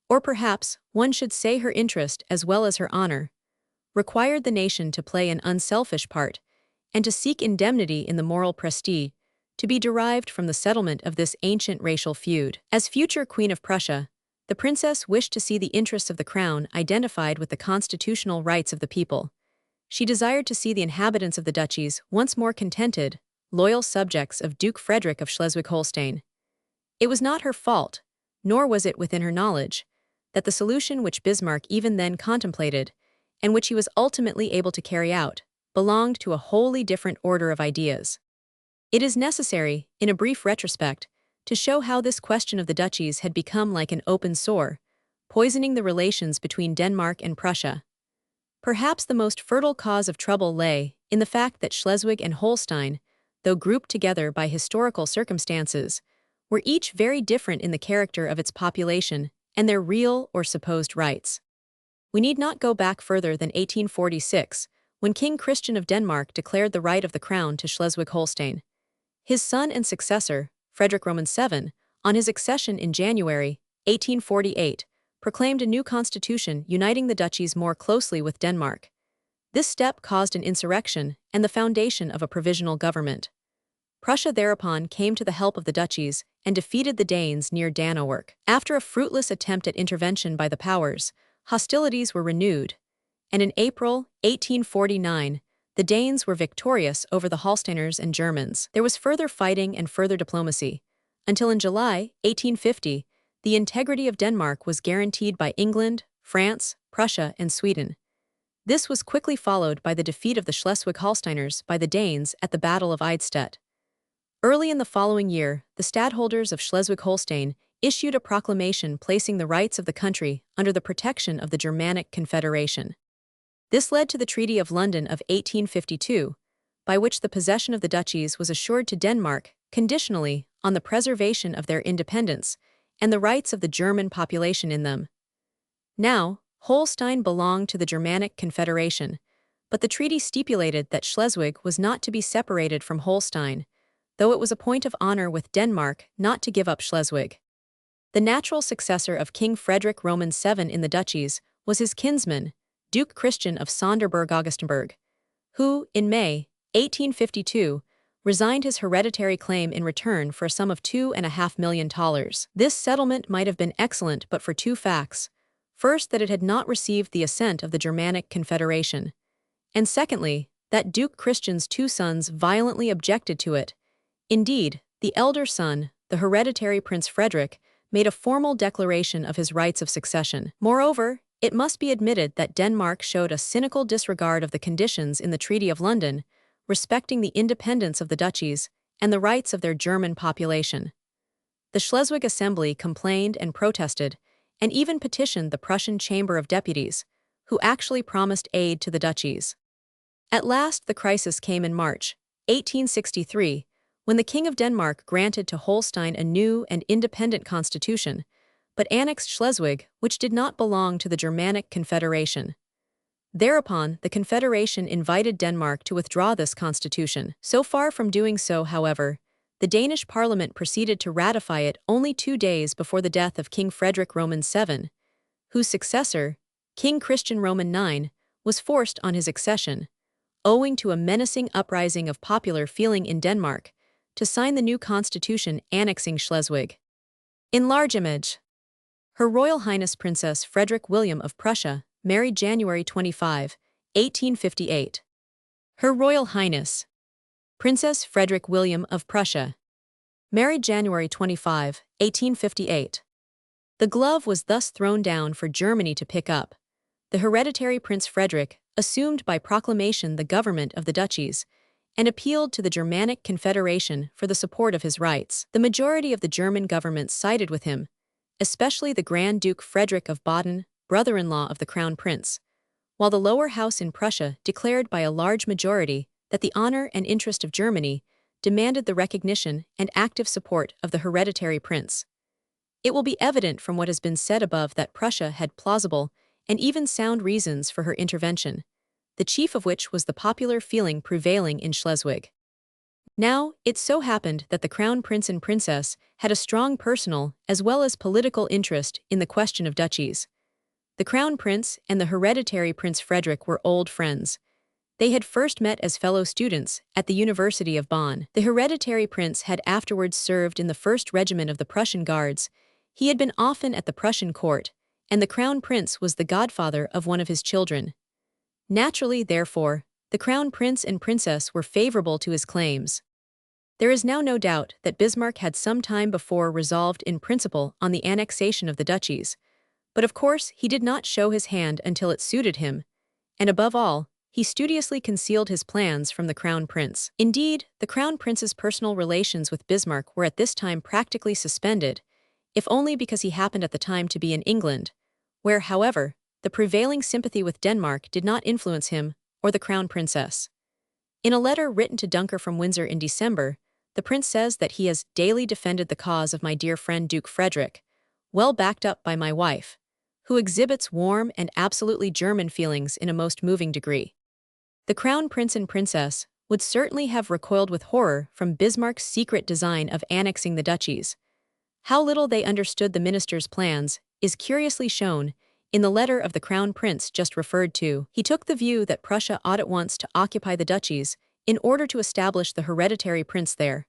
or perhaps one should say her interest as well as her honor, required the nation to play an unselfish part and to seek indemnity in the moral prestige to be derived from the settlement of this ancient racial feud. As future Queen of Prussia, the princess wished to see the interests of the crown identified with the constitutional rights of the people. She desired to see the inhabitants of the duchies once more contented, loyal subjects of Duke Frederick of Schleswig-Holstein. It was not her fault, nor was it within her knowledge, that the solution which Bismarck even then contemplated, and which he was ultimately able to carry out, belonged to a wholly different order of ideas. It is necessary, in a brief retrospect, to show how this question of the duchies had become like an open sore, poisoning the relations between Denmark and Prussia. Perhaps the most fertile cause of trouble lay in the fact that Schleswig and Holstein, though grouped together by historical circumstances, were each very different in the character of its population and their real or supposed rights. We need not go back further than 1846, when King Christian of Denmark declared the right of the crown to Schleswig-Holstein. His son and successor, Frederick VII, on his accession in January 1848, proclaimed a new constitution uniting the duchies more closely with Denmark. This step caused an insurrection and the foundation of a provisional government. Prussia thereupon came to the help of the duchies and defeated the Danes near Danowerk. After a fruitless attempt at intervention by the powers, hostilities were renewed, and in April 1849, the Danes were victorious over the Holsteiners and Germans. There was further fighting and further diplomacy, until in July 1850, the integrity of Denmark was guaranteed by England, France, Prussia, and Sweden. This was quickly followed by the defeat of the Schleswig-Holsteiners by the Danes at the Battle of Eidsted. Early in the following year, the stadtholders of Schleswig-Holstein issued a proclamation placing the rights of the country under the protection of the Germanic Confederation. This led to the Treaty of London of 1852, by which the possession of the duchies was assured to Denmark conditionally on the preservation of their independence and the rights of the German population in them. Now, Holstein belonged to the Germanic Confederation, but the treaty stipulated that Schleswig was not to be separated from Holstein, though it was a point of honor with Denmark not to give up Schleswig. The natural successor of King Frederick Roman VII in the duchies was his kinsman, Duke Christian of Sonderburg-Augustenburg, who, in May 1852, resigned his hereditary claim in return for a sum of $2.5 million. This settlement might have been excellent but for two facts. First, that it had not received the assent of the Germanic Confederation, and secondly, that Duke Christian's two sons violently objected to it. Indeed, the elder son, the hereditary Prince Frederick, made a formal declaration of his rights of succession. Moreover, it must be admitted that Denmark showed a cynical disregard of the conditions in the Treaty of London, respecting the independence of the duchies and the rights of their German population. The Schleswig Assembly complained and protested, and even petitioned the Prussian Chamber of Deputies, who actually promised aid to the duchies. At last the crisis came in March 1863, when the King of Denmark granted to Holstein a new and independent constitution, but annexed Schleswig, which did not belong to the Germanic Confederation. Thereupon, the Confederation invited Denmark to withdraw this constitution. So far from doing so, however, the Danish parliament proceeded to ratify it only 2 days before the death of King Frederick Roman VII, whose successor, King Christian Roman IX, was forced on his accession, owing to a menacing uprising of popular feeling in Denmark, to sign the new constitution annexing Schleswig. In large image. Her Royal Highness Princess Frederick William of Prussia, married January 25, 1858. Her Royal Highness Princess Frederick William of Prussia, married January 25, 1858. The glove was thus thrown down for Germany to pick up. The hereditary Prince Frederick assumed by proclamation the government of the duchies, and appealed to the Germanic Confederation for the support of his rights. The majority of the German government sided with him, especially the Grand Duke Frederick of Baden, brother-in-law of the Crown Prince, while the lower house in Prussia declared by a large majority that the honor and interest of Germany demanded the recognition and active support of the hereditary prince. It will be evident from what has been said above that Prussia had plausible and even sound reasons for her intervention, the chief of which was the popular feeling prevailing in Schleswig. Now, it so happened that the Crown Prince and Princess had a strong personal as well as political interest in the question of duchies. The Crown Prince and the hereditary Prince Frederick were old friends. They had first met as fellow students at the University of Bonn. The hereditary prince had afterwards served in the 1st Regiment of the Prussian Guards. He had been often at the Prussian court, and the Crown Prince was the godfather of one of his children. Naturally, therefore, the Crown Prince and Princess were favorable to his claims. There is now no doubt that Bismarck had some time before resolved in principle on the annexation of the duchies, but of course he did not show his hand until it suited him, and above all, he studiously concealed his plans from the Crown Prince. Indeed, the Crown Prince's personal relations with Bismarck were at this time practically suspended, if only because he happened at the time to be in England, where, however, the prevailing sympathy with Denmark did not influence him or the Crown Princess. In a letter written to Dunker from Windsor in December, the prince says that he has daily defended the cause of my dear friend Duke Frederick, well backed up by my wife, who exhibits warm and absolutely German feelings in a most moving degree. The Crown Prince and Princess would certainly have recoiled with horror from Bismarck's secret design of annexing the duchies. How little they understood the minister's plans is curiously shown in the letter of the Crown Prince just referred to. He took the view that Prussia ought at once to occupy the duchies in order to establish the hereditary prince there.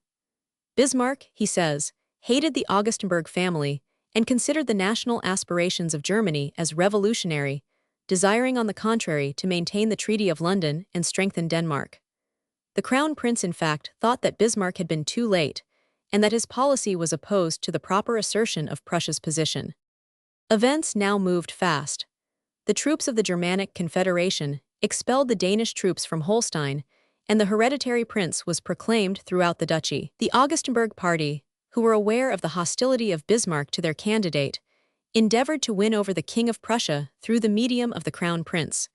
Bismarck, he says, hated the Augustenburg family and considered the national aspirations of Germany as revolutionary, desiring on the contrary to maintain the Treaty of London and strengthen Denmark. The Crown Prince in fact thought that Bismarck had been too late, and that his policy was opposed to the proper assertion of Prussia's position. Events now moved fast. The troops of the Germanic Confederation expelled the Danish troops from Holstein, and the hereditary prince was proclaimed throughout the duchy. The Augustenburg party, who were aware of the hostility of Bismarck to their candidate, endeavored to win over the King of Prussia through the medium of the Crown Prince,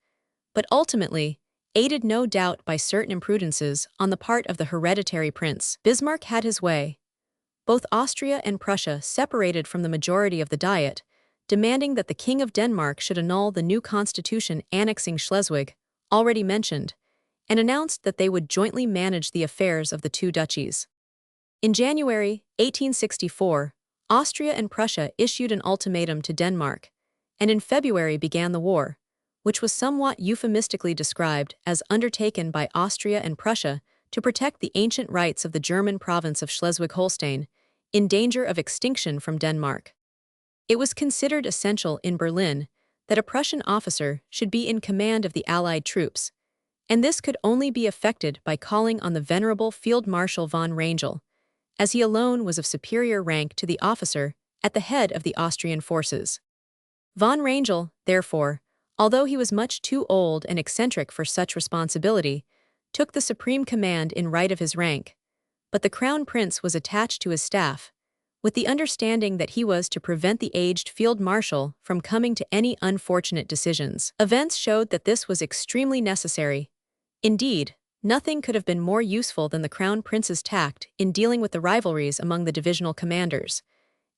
but ultimately, aided no doubt by certain imprudences on the part of the hereditary prince, Bismarck had his way. Both Austria and Prussia separated from the majority of the Diet, demanding that the King of Denmark should annul the new constitution annexing Schleswig, already mentioned, and announced that they would jointly manage the affairs of the two duchies. In January 1864, Austria and Prussia issued an ultimatum to Denmark, and in February began the war, which was somewhat euphemistically described as undertaken by Austria and Prussia to protect the ancient rights of the German province of Schleswig-Holstein, in danger of extinction from Denmark. It was considered essential in Berlin that a Prussian officer should be in command of the Allied troops, and this could only be effected by calling on the venerable Field Marshal von Rangel, as he alone was of superior rank to the officer at the head of the Austrian forces. Von Rangel, therefore, although he was much too old and eccentric for such responsibility, took the supreme command in right of his rank, but the Crown Prince was attached to his staff, with the understanding that he was to prevent the aged Field Marshal from coming to any unfortunate decisions. Events showed that this was extremely necessary. Indeed, nothing could have been more useful than the Crown Prince's tact in dealing with the rivalries among the divisional commanders,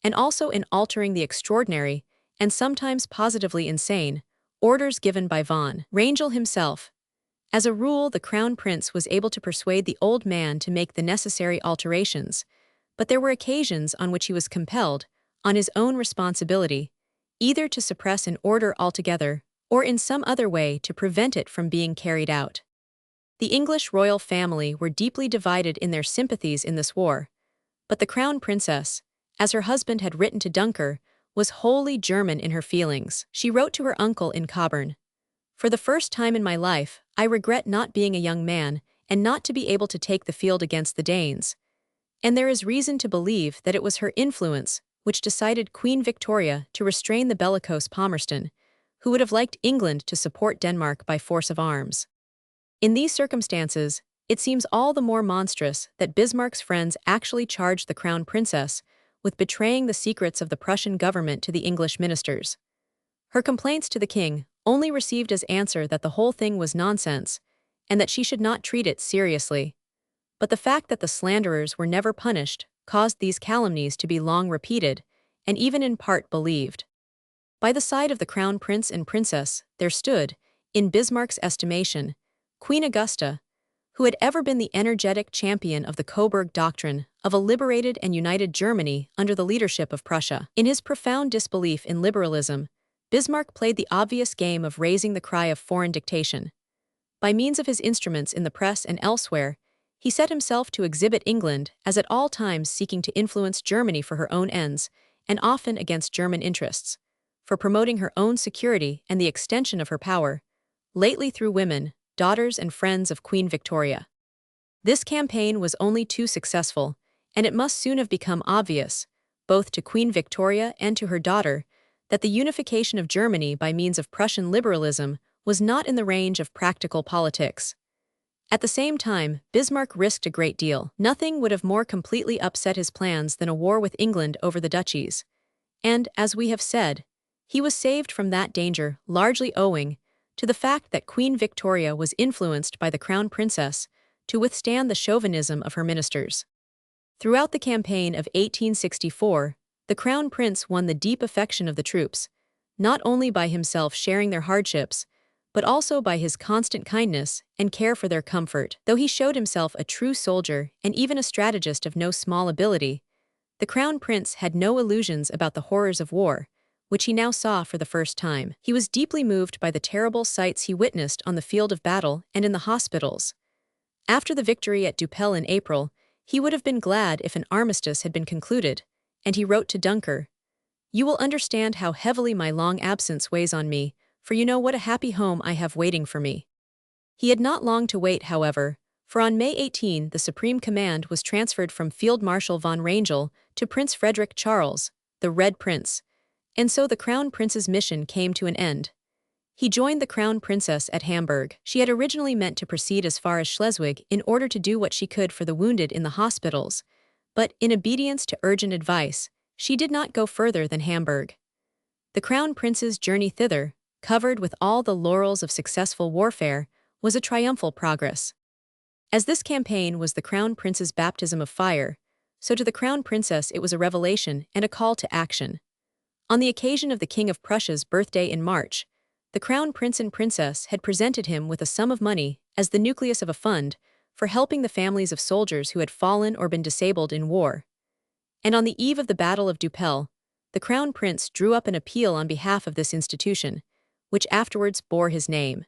and also in altering the extraordinary, and sometimes positively insane, orders given by von Rangel himself. As a rule, the Crown Prince was able to persuade the old man to make the necessary alterations, but there were occasions on which he was compelled, on his own responsibility, either to suppress an order altogether or in some other way to prevent it from being carried out. The English royal family were deeply divided in their sympathies in this war, but the Crown Princess, as her husband had written to Dunker, was wholly German in her feelings. She wrote to her uncle in Coburn, "For the first time in my life, I regret not being a young man and not to be able to take the field against the Danes." And there is reason to believe that it was her influence which decided Queen Victoria to restrain the bellicose Palmerston, who would have liked England to support Denmark by force of arms. In these circumstances, it seems all the more monstrous that Bismarck's friends actually charged the Crown Princess with betraying the secrets of the Prussian government to the English ministers. Her complaints to the king only received as answer that the whole thing was nonsense, and that she should not treat it seriously. But the fact that the slanderers were never punished caused these calumnies to be long repeated, and even in part believed. By the side of the Crown Prince and Princess, there stood, in Bismarck's estimation, Queen Augusta, who had ever been the energetic champion of the Coburg Doctrine of a liberated and united Germany under the leadership of Prussia. In his profound disbelief in liberalism, Bismarck played the obvious game of raising the cry of foreign dictation. By means of his instruments in the press and elsewhere, he set himself to exhibit England as at all times seeking to influence Germany for her own ends, and often against German interests, for promoting her own security and the extension of her power, lately through women, daughters and friends of Queen Victoria. This campaign was only too successful, and it must soon have become obvious, both to Queen Victoria and to her daughter, that the unification of Germany by means of Prussian liberalism was not in the range of practical politics. At the same time, Bismarck risked a great deal. Nothing would have more completely upset his plans than a war with England over the duchies. And, as we have said, he was saved from that danger largely owing to the fact that Queen Victoria was influenced by the Crown Princess to withstand the chauvinism of her ministers. Throughout the campaign of 1864, the Crown Prince won the deep affection of the troops, not only by himself sharing their hardships, but also by his constant kindness and care for their comfort. Though he showed himself a true soldier and even a strategist of no small ability, the Crown Prince had no illusions about the horrors of war, which he now saw for the first time. He was deeply moved by the terrible sights he witnessed on the field of battle and in the hospitals. After the victory at Duppel in April, he would have been glad if an armistice had been concluded, and he wrote to Dunker, "You will understand how heavily my long absence weighs on me, for you know what a happy home I have waiting for me." He had not long to wait, however, for on May 18 the supreme command was transferred from Field Marshal von Rangel to Prince Frederick Charles, the Red Prince, and so the Crown Prince's mission came to an end. He joined the Crown Princess at Hamburg. She had originally meant to proceed as far as Schleswig in order to do what she could for the wounded in the hospitals, but in obedience to urgent advice, she did not go further than Hamburg. The Crown Prince's journey thither, covered with all the laurels of successful warfare, was a triumphal progress. As this campaign was the Crown Prince's baptism of fire, so to the Crown Princess it was a revelation and a call to action. On the occasion of the King of Prussia's birthday in March, the Crown Prince and Princess had presented him with a sum of money as the nucleus of a fund for helping the families of soldiers who had fallen or been disabled in war. and on the eve of the Battle of Dupel, the Crown Prince drew up an appeal on behalf of this institution, which afterwards bore his name.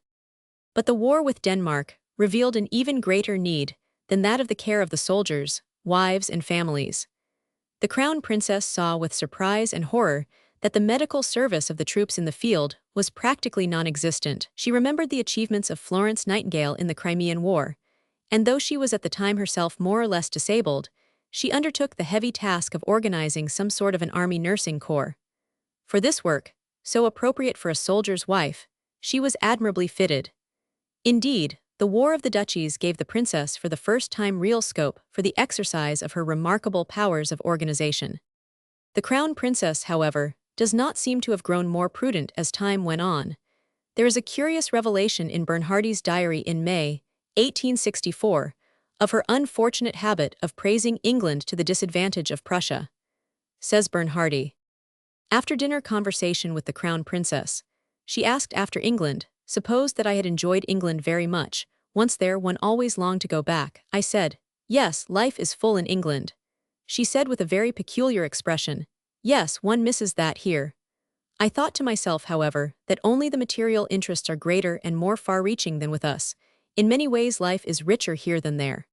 But the war with Denmark revealed an even greater need than that of the care of the soldiers, wives, and families. The Crown Princess saw with surprise and horror that the medical service of the troops in the field was practically non-existent. She remembered the achievements of Florence Nightingale in the Crimean War, and though she was at the time herself more or less disabled, she undertook the heavy task of organizing some sort of an army nursing corps. For this work, so appropriate for a soldier's wife, she was admirably fitted. Indeed, the War of the Duchies gave the princess for the first time real scope for the exercise of her remarkable powers of organization. The Crown Princess, however, does not seem to have grown more prudent as time went on. There is a curious revelation in Bernhardi's diary in May 1864 of her unfortunate habit of praising England to the disadvantage of Prussia. Says Bernhardi, after dinner conversation with the Crown Princess, she asked after England, supposed that I had enjoyed England very much. Once there, one always longed to go back. I said, yes, life is full in England. She said with a very peculiar expression, yes, one misses that here. I thought to myself, however, that only the material interests are greater and more far-reaching than with us. In many ways life is richer here than there.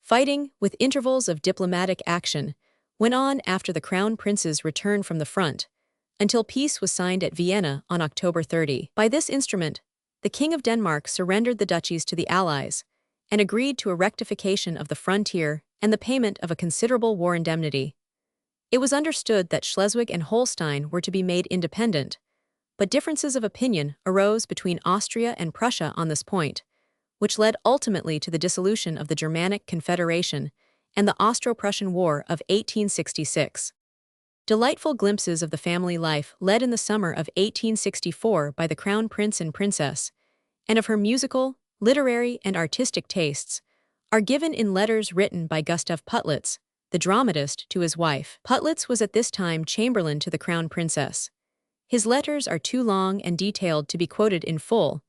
Fighting, with intervals of diplomatic action, went on after the Crown Prince's return from the front, until peace was signed at Vienna on October 30. By this instrument, the King of Denmark surrendered the duchies to the Allies, and agreed to a rectification of the frontier and the payment of a considerable war indemnity. It was understood that Schleswig and Holstein were to be made independent, but differences of opinion arose between Austria and Prussia on this point, which led ultimately to the dissolution of the Germanic Confederation and the Austro-Prussian War of 1866. Delightful glimpses of the family life led in the summer of 1864 by the Crown Prince and Princess, and of her musical, literary, and artistic tastes, are given in letters written by Gustav Putlitz, the dramatist, to his wife. Putlitz was at this time chamberlain to the Crown Princess. His letters are too long and detailed to be quoted in full,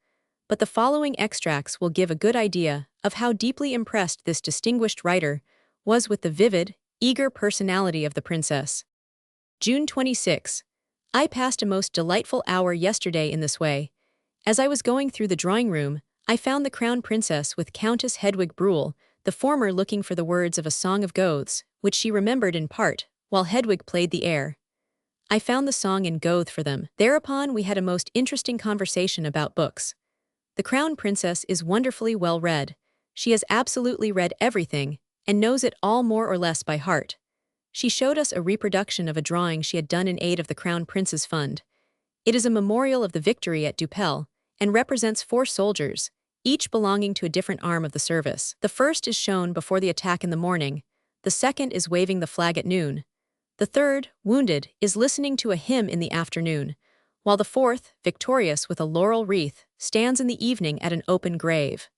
but the following extracts will give a good idea of how deeply impressed this distinguished writer was with the vivid, eager personality of the princess. June 26. I passed a most delightful hour yesterday in this way. As I was going through the drawing room, I found the Crown Princess with Countess Hedwig Bruhl, the former looking for the words of a song of Goethe's, which she remembered in part, while Hedwig played the air. I found the song in Goethe for them. Thereupon we had a most interesting conversation about books. The Crown Princess is wonderfully well read. She has absolutely read everything, and knows it all more or less by heart. She showed us a reproduction of a drawing she had done in aid of the Crown Prince's Fund. It is a memorial of the victory at Dupel, and represents 4 soldiers, each belonging to a different arm of the service. The first is shown before the attack in the morning, the second is waving the flag at noon, the third, wounded, is listening to a hymn in the afternoon, while the fourth, victorious with a laurel wreath, stands in the evening at an open grave.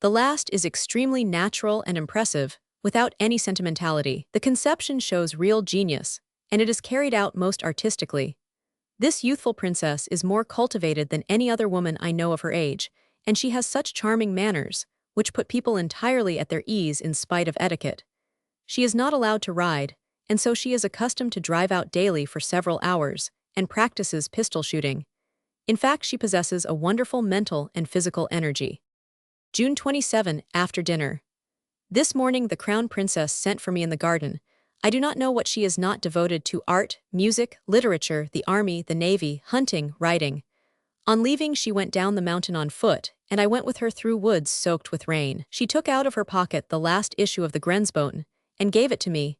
The last is extremely natural and impressive, without any sentimentality. The conception shows real genius, and it is carried out most artistically. This youthful princess is more cultivated than any other woman I know of her age, and she has such charming manners, which put people entirely at their ease in spite of etiquette. She is not allowed to ride, and so she is accustomed to drive out daily for several hours, and practices pistol shooting. In fact, she possesses a wonderful mental and physical energy. June 27, after dinner. This morning the Crown Princess sent for me in the garden. I do not know what she is not devoted to: art, music, literature, the army, the navy, hunting, riding. On leaving she went down the mountain on foot, and I went with her through woods soaked with rain. She took out of her pocket the last issue of the Grensboten, and gave it to me.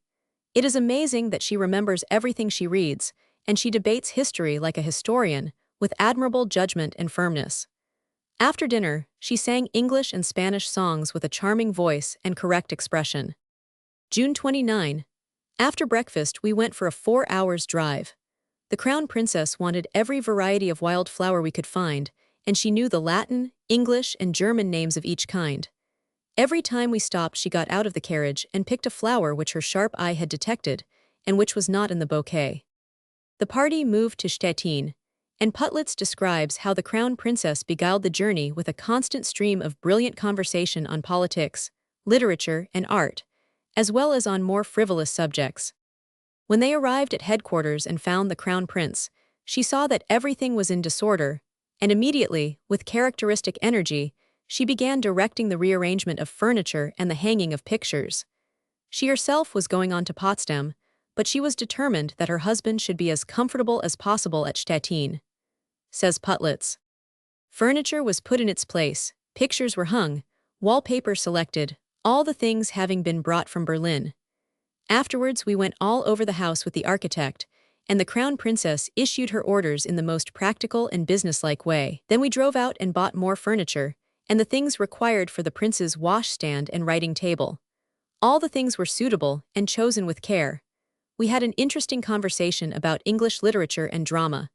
It is amazing that she remembers everything she reads, and she debates history like a historian, with admirable judgment and firmness. After dinner, she sang English and Spanish songs with a charming voice and correct expression. June 29. After breakfast we went for a 4 hours drive. The Crown Princess wanted every variety of wild flower we could find, and she knew the Latin, English, and German names of each kind. Every time we stopped she got out of the carriage and picked a flower which her sharp eye had detected, and which was not in the bouquet. The party moved to Stettin, and Putlitz describes how the Crown Princess beguiled the journey with a constant stream of brilliant conversation on politics, literature, and art, as well as on more frivolous subjects. When they arrived at headquarters and found the crown prince, she saw that everything was in disorder, and immediately, with characteristic energy, she began directing the rearrangement of furniture and the hanging of pictures. She herself was going on to Potsdam, but she was determined that her husband should be as comfortable as possible at Stettin. Says Putlitz. Furniture was put in its place, pictures were hung, wallpaper selected, all the things having been brought from Berlin. Afterwards we went all over the house with the architect, and the crown princess issued her orders in the most practical and businesslike way. Then we drove out and bought more furniture, and the things required for the prince's washstand and writing table. All the things were suitable and chosen with care. We had an interesting conversation about English literature and drama.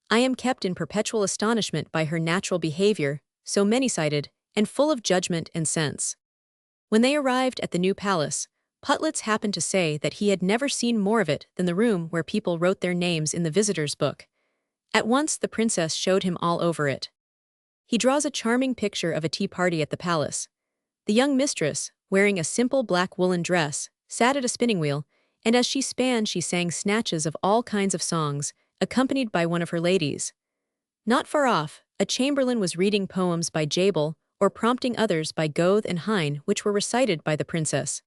I am kept in perpetual astonishment by her natural behavior, so many-sided, and full of judgment and sense. When they arrived at the new palace, Putlitz happened to say that he had never seen more of it than the room where people wrote their names in the visitors' book. At once the princess showed him all over it. He draws a charming picture of a tea party at the palace. The young mistress, wearing a simple black woolen dress, sat at a spinning wheel, and as she span she sang snatches of all kinds of songs, accompanied by one of her ladies. Not far off, a chamberlain was reading poems by Jabel or prompting others by Goethe and Heine, which were recited by the princess.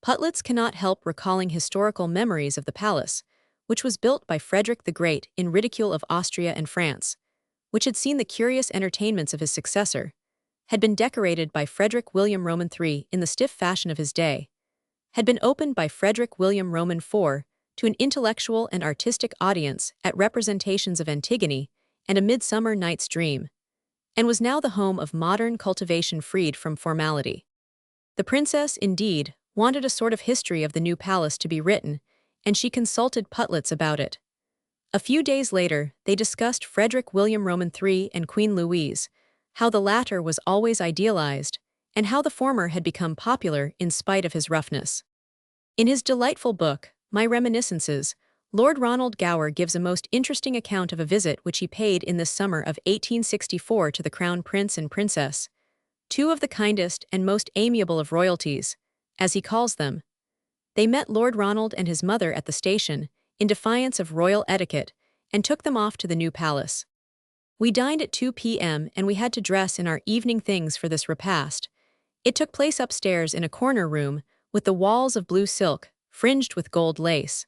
Putlitz cannot help recalling historical memories of the palace, which was built by Frederick the Great in ridicule of Austria and France, which had seen the curious entertainments of his successor, had been decorated by Frederick William Roman III in the stiff fashion of his day, had been opened by Frederick William Roman IV to an intellectual and artistic audience at representations of Antigone and A Midsummer Night's Dream, and was now the home of modern cultivation freed from formality. The princess, indeed, wanted a sort of history of the new palace to be written, and she consulted Putlitz about it. A few days later, they discussed Frederick William Roman III and Queen Louise, how the latter was always idealized, and how the former had become popular in spite of his roughness. In his delightful book, My Reminiscences, Lord Ronald Gower gives a most interesting account of a visit which he paid in the summer of 1864 to the Crown Prince and Princess, two of the kindest and most amiable of royalties, as he calls them. They met Lord Ronald and his mother at the station, in defiance of royal etiquette, and took them off to the new palace. We dined at 2 p.m. and we had to dress in our evening things for this repast. It took place upstairs in a corner room, with the walls of blue silk, fringed with gold lace.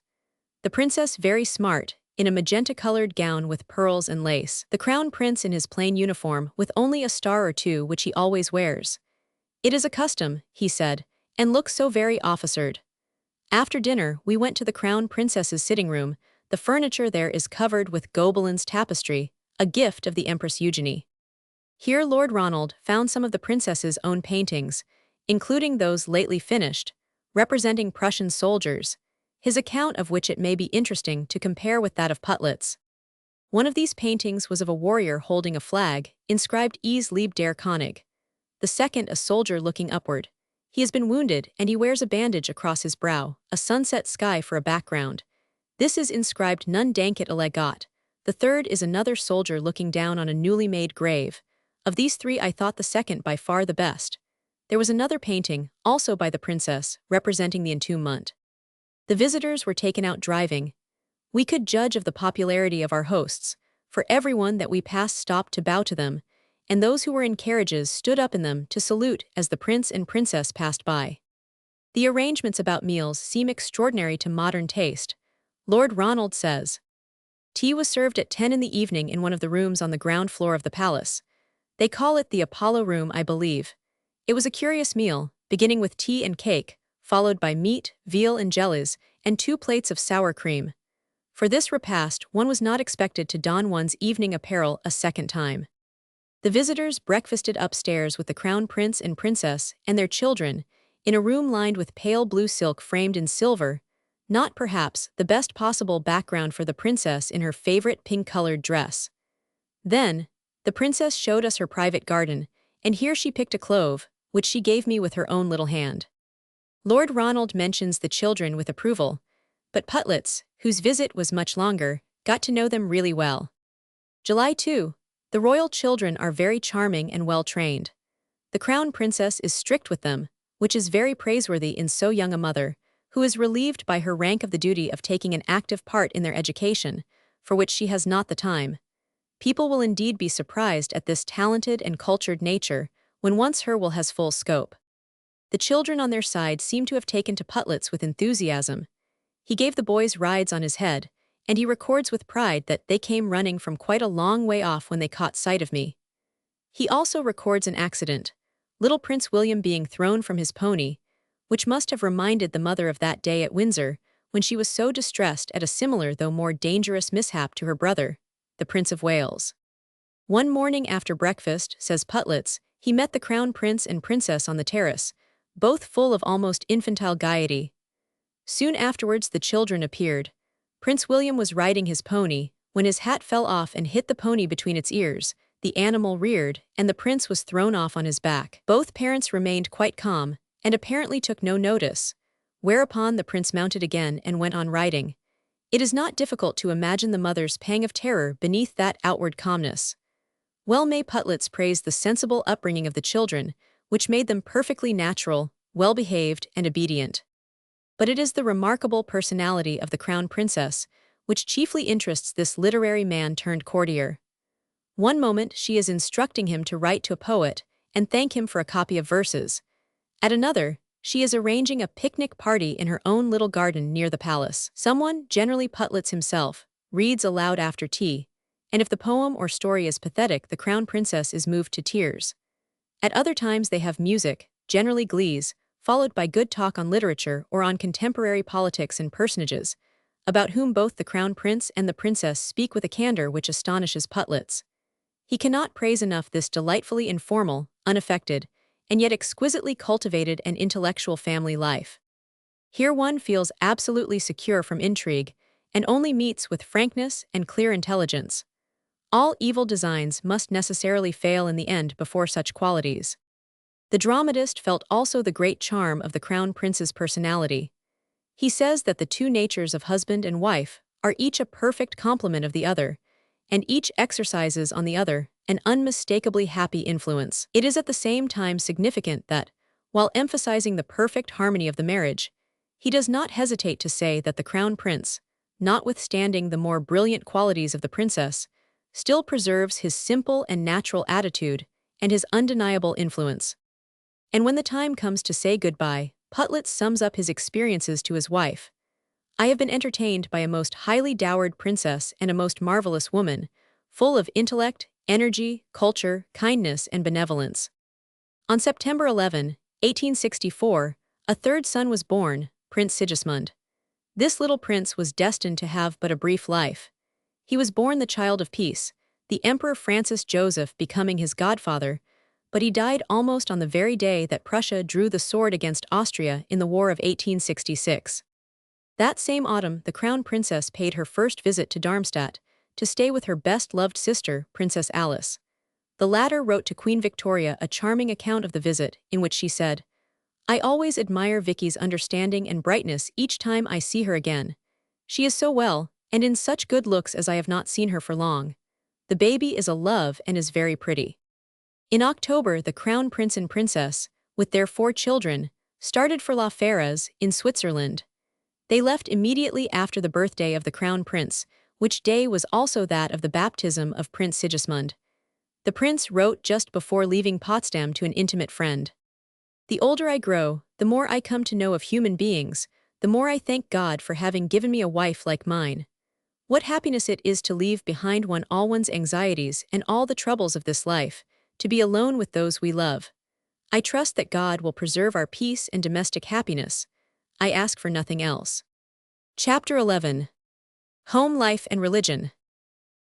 The princess very smart, in a magenta-colored gown with pearls and lace. The crown prince in his plain uniform with only a star or two which he always wears. "It is a custom," he said, "and looks so very officered." After dinner, we went to the crown princess's sitting room. The furniture there is covered with Gobelins tapestry, a gift of the Empress Eugenie. Here Lord Ronald found some of the princess's own paintings, including those lately finished, representing Prussian soldiers, his account of which it may be interesting to compare with that of Putlitz. One of these paintings was of a warrior holding a flag, inscribed Es lebt der König. The second a soldier looking upward. He has been wounded and he wears a bandage across his brow, a sunset sky for a background. This is inscribed Nun dankit alle Gott. The third is another soldier looking down on a newly made grave. Of these three I thought the second by far the best. There was another painting, also by the princess, representing the entombment. The visitors were taken out driving. We could judge of the popularity of our hosts, for everyone that we passed stopped to bow to them, and those who were in carriages stood up in them to salute as the prince and princess passed by. The arrangements about meals seem extraordinary to modern taste. Lord Ronald says, "Tea was served at 10 in the evening in one of the rooms on the ground floor of the palace. They call it the Apollo Room, I believe. It was a curious meal, beginning with tea and cake, followed by meat, veal and jellies, and 2 plates of sour cream. For this repast one was not expected to don one's evening apparel a second time." The visitors breakfasted upstairs with the crown prince and princess and their children, in a room lined with pale blue silk framed in silver, not perhaps the best possible background for the princess in her favorite pink-colored dress. Then, the princess showed us her private garden, and here she picked a clove, which she gave me with her own little hand. Lord Ronald mentions the children with approval, but Putlitz, whose visit was much longer, got to know them really well. July 2. The royal children are very charming and well trained. The crown princess is strict with them, which is very praiseworthy in so young a mother, who is relieved by her rank of the duty of taking an active part in their education, for which she has not the time. People will indeed be surprised at this talented and cultured nature when once her will has full scope. The children on their side seem to have taken to Putlitz with enthusiasm. He gave the boys rides on his head, and he records with pride that they came running from quite a long way off when they caught sight of me. He also records an accident, little Prince William being thrown from his pony, which must have reminded the mother of that day at Windsor when she was so distressed at a similar though more dangerous mishap to her brother, the Prince of Wales. One morning after breakfast, says Putlitz, he met the Crown Prince and Princess on the terrace, both full of almost infantile gaiety. Soon afterwards the children appeared. Prince William was riding his pony, when his hat fell off and hit the pony between its ears. The animal reared, and the prince was thrown off on his back. Both parents remained quite calm, and apparently took no notice, whereupon the prince mounted again and went on riding. It is not difficult to imagine the mother's pang of terror beneath that outward calmness. Well may Putlitz praise the sensible upbringing of the children, which made them perfectly natural, well-behaved, and obedient. But it is the remarkable personality of the Crown Princess which chiefly interests this literary man-turned-courtier. One moment she is instructing him to write to a poet and thank him for a copy of verses. At another, she is arranging a picnic party in her own little garden near the palace. Someone, generally Putlitz himself, reads aloud after tea, and if the poem or story is pathetic, the Crown Princess is moved to tears. At other times they have music, generally glees, followed by good talk on literature or on contemporary politics and personages, about whom both the Crown Prince and the Princess speak with a candor which astonishes Putlitz. He cannot praise enough this delightfully informal, unaffected, and yet exquisitely cultivated and intellectual family life. Here one feels absolutely secure from intrigue, and only meets with frankness and clear intelligence. All evil designs must necessarily fail in the end before such qualities. The dramatist felt also the great charm of the Crown Prince's personality. He says that the two natures of husband and wife are each a perfect complement of the other, and each exercises on the other an unmistakably happy influence. It is at the same time significant that, while emphasizing the perfect harmony of the marriage, he does not hesitate to say that the Crown Prince, notwithstanding the more brilliant qualities of the princess, still preserves his simple and natural attitude and his undeniable influence. And when the time comes to say goodbye, Putlitz sums up his experiences to his wife. I have been entertained by a most highly dowered princess and a most marvelous woman, full of intellect, energy, culture, kindness, and benevolence. On September 11, 1864, a third son was born, Prince Sigismund. This little prince was destined to have but a brief life. He was born the child of peace, the Emperor Francis Joseph becoming his godfather, but he died almost on the very day that Prussia drew the sword against Austria in the War of 1866. That same autumn, the Crown Princess paid her first visit to Darmstadt, to stay with her best-loved sister, Princess Alice. The latter wrote to Queen Victoria a charming account of the visit, in which she said, "I always admire Vicky's understanding and brightness each time I see her again. She is so well, and in such good looks as I have not seen her for long. The baby is a love and is very pretty." In October, the Crown Prince and Princess, with their 4 children, started for La Ferraz, in Switzerland. They left immediately after the birthday of the Crown Prince, which day was also that of the baptism of Prince Sigismund. The prince wrote just before leaving Potsdam to an intimate friend, "The older I grow, the more I come to know of human beings, the more I thank God for having given me a wife like mine. What happiness it is to leave behind one all one's anxieties and all the troubles of this life, to be alone with those we love. I trust that God will preserve our peace and domestic happiness. I ask for nothing else." Chapter 11. Home Life and Religion.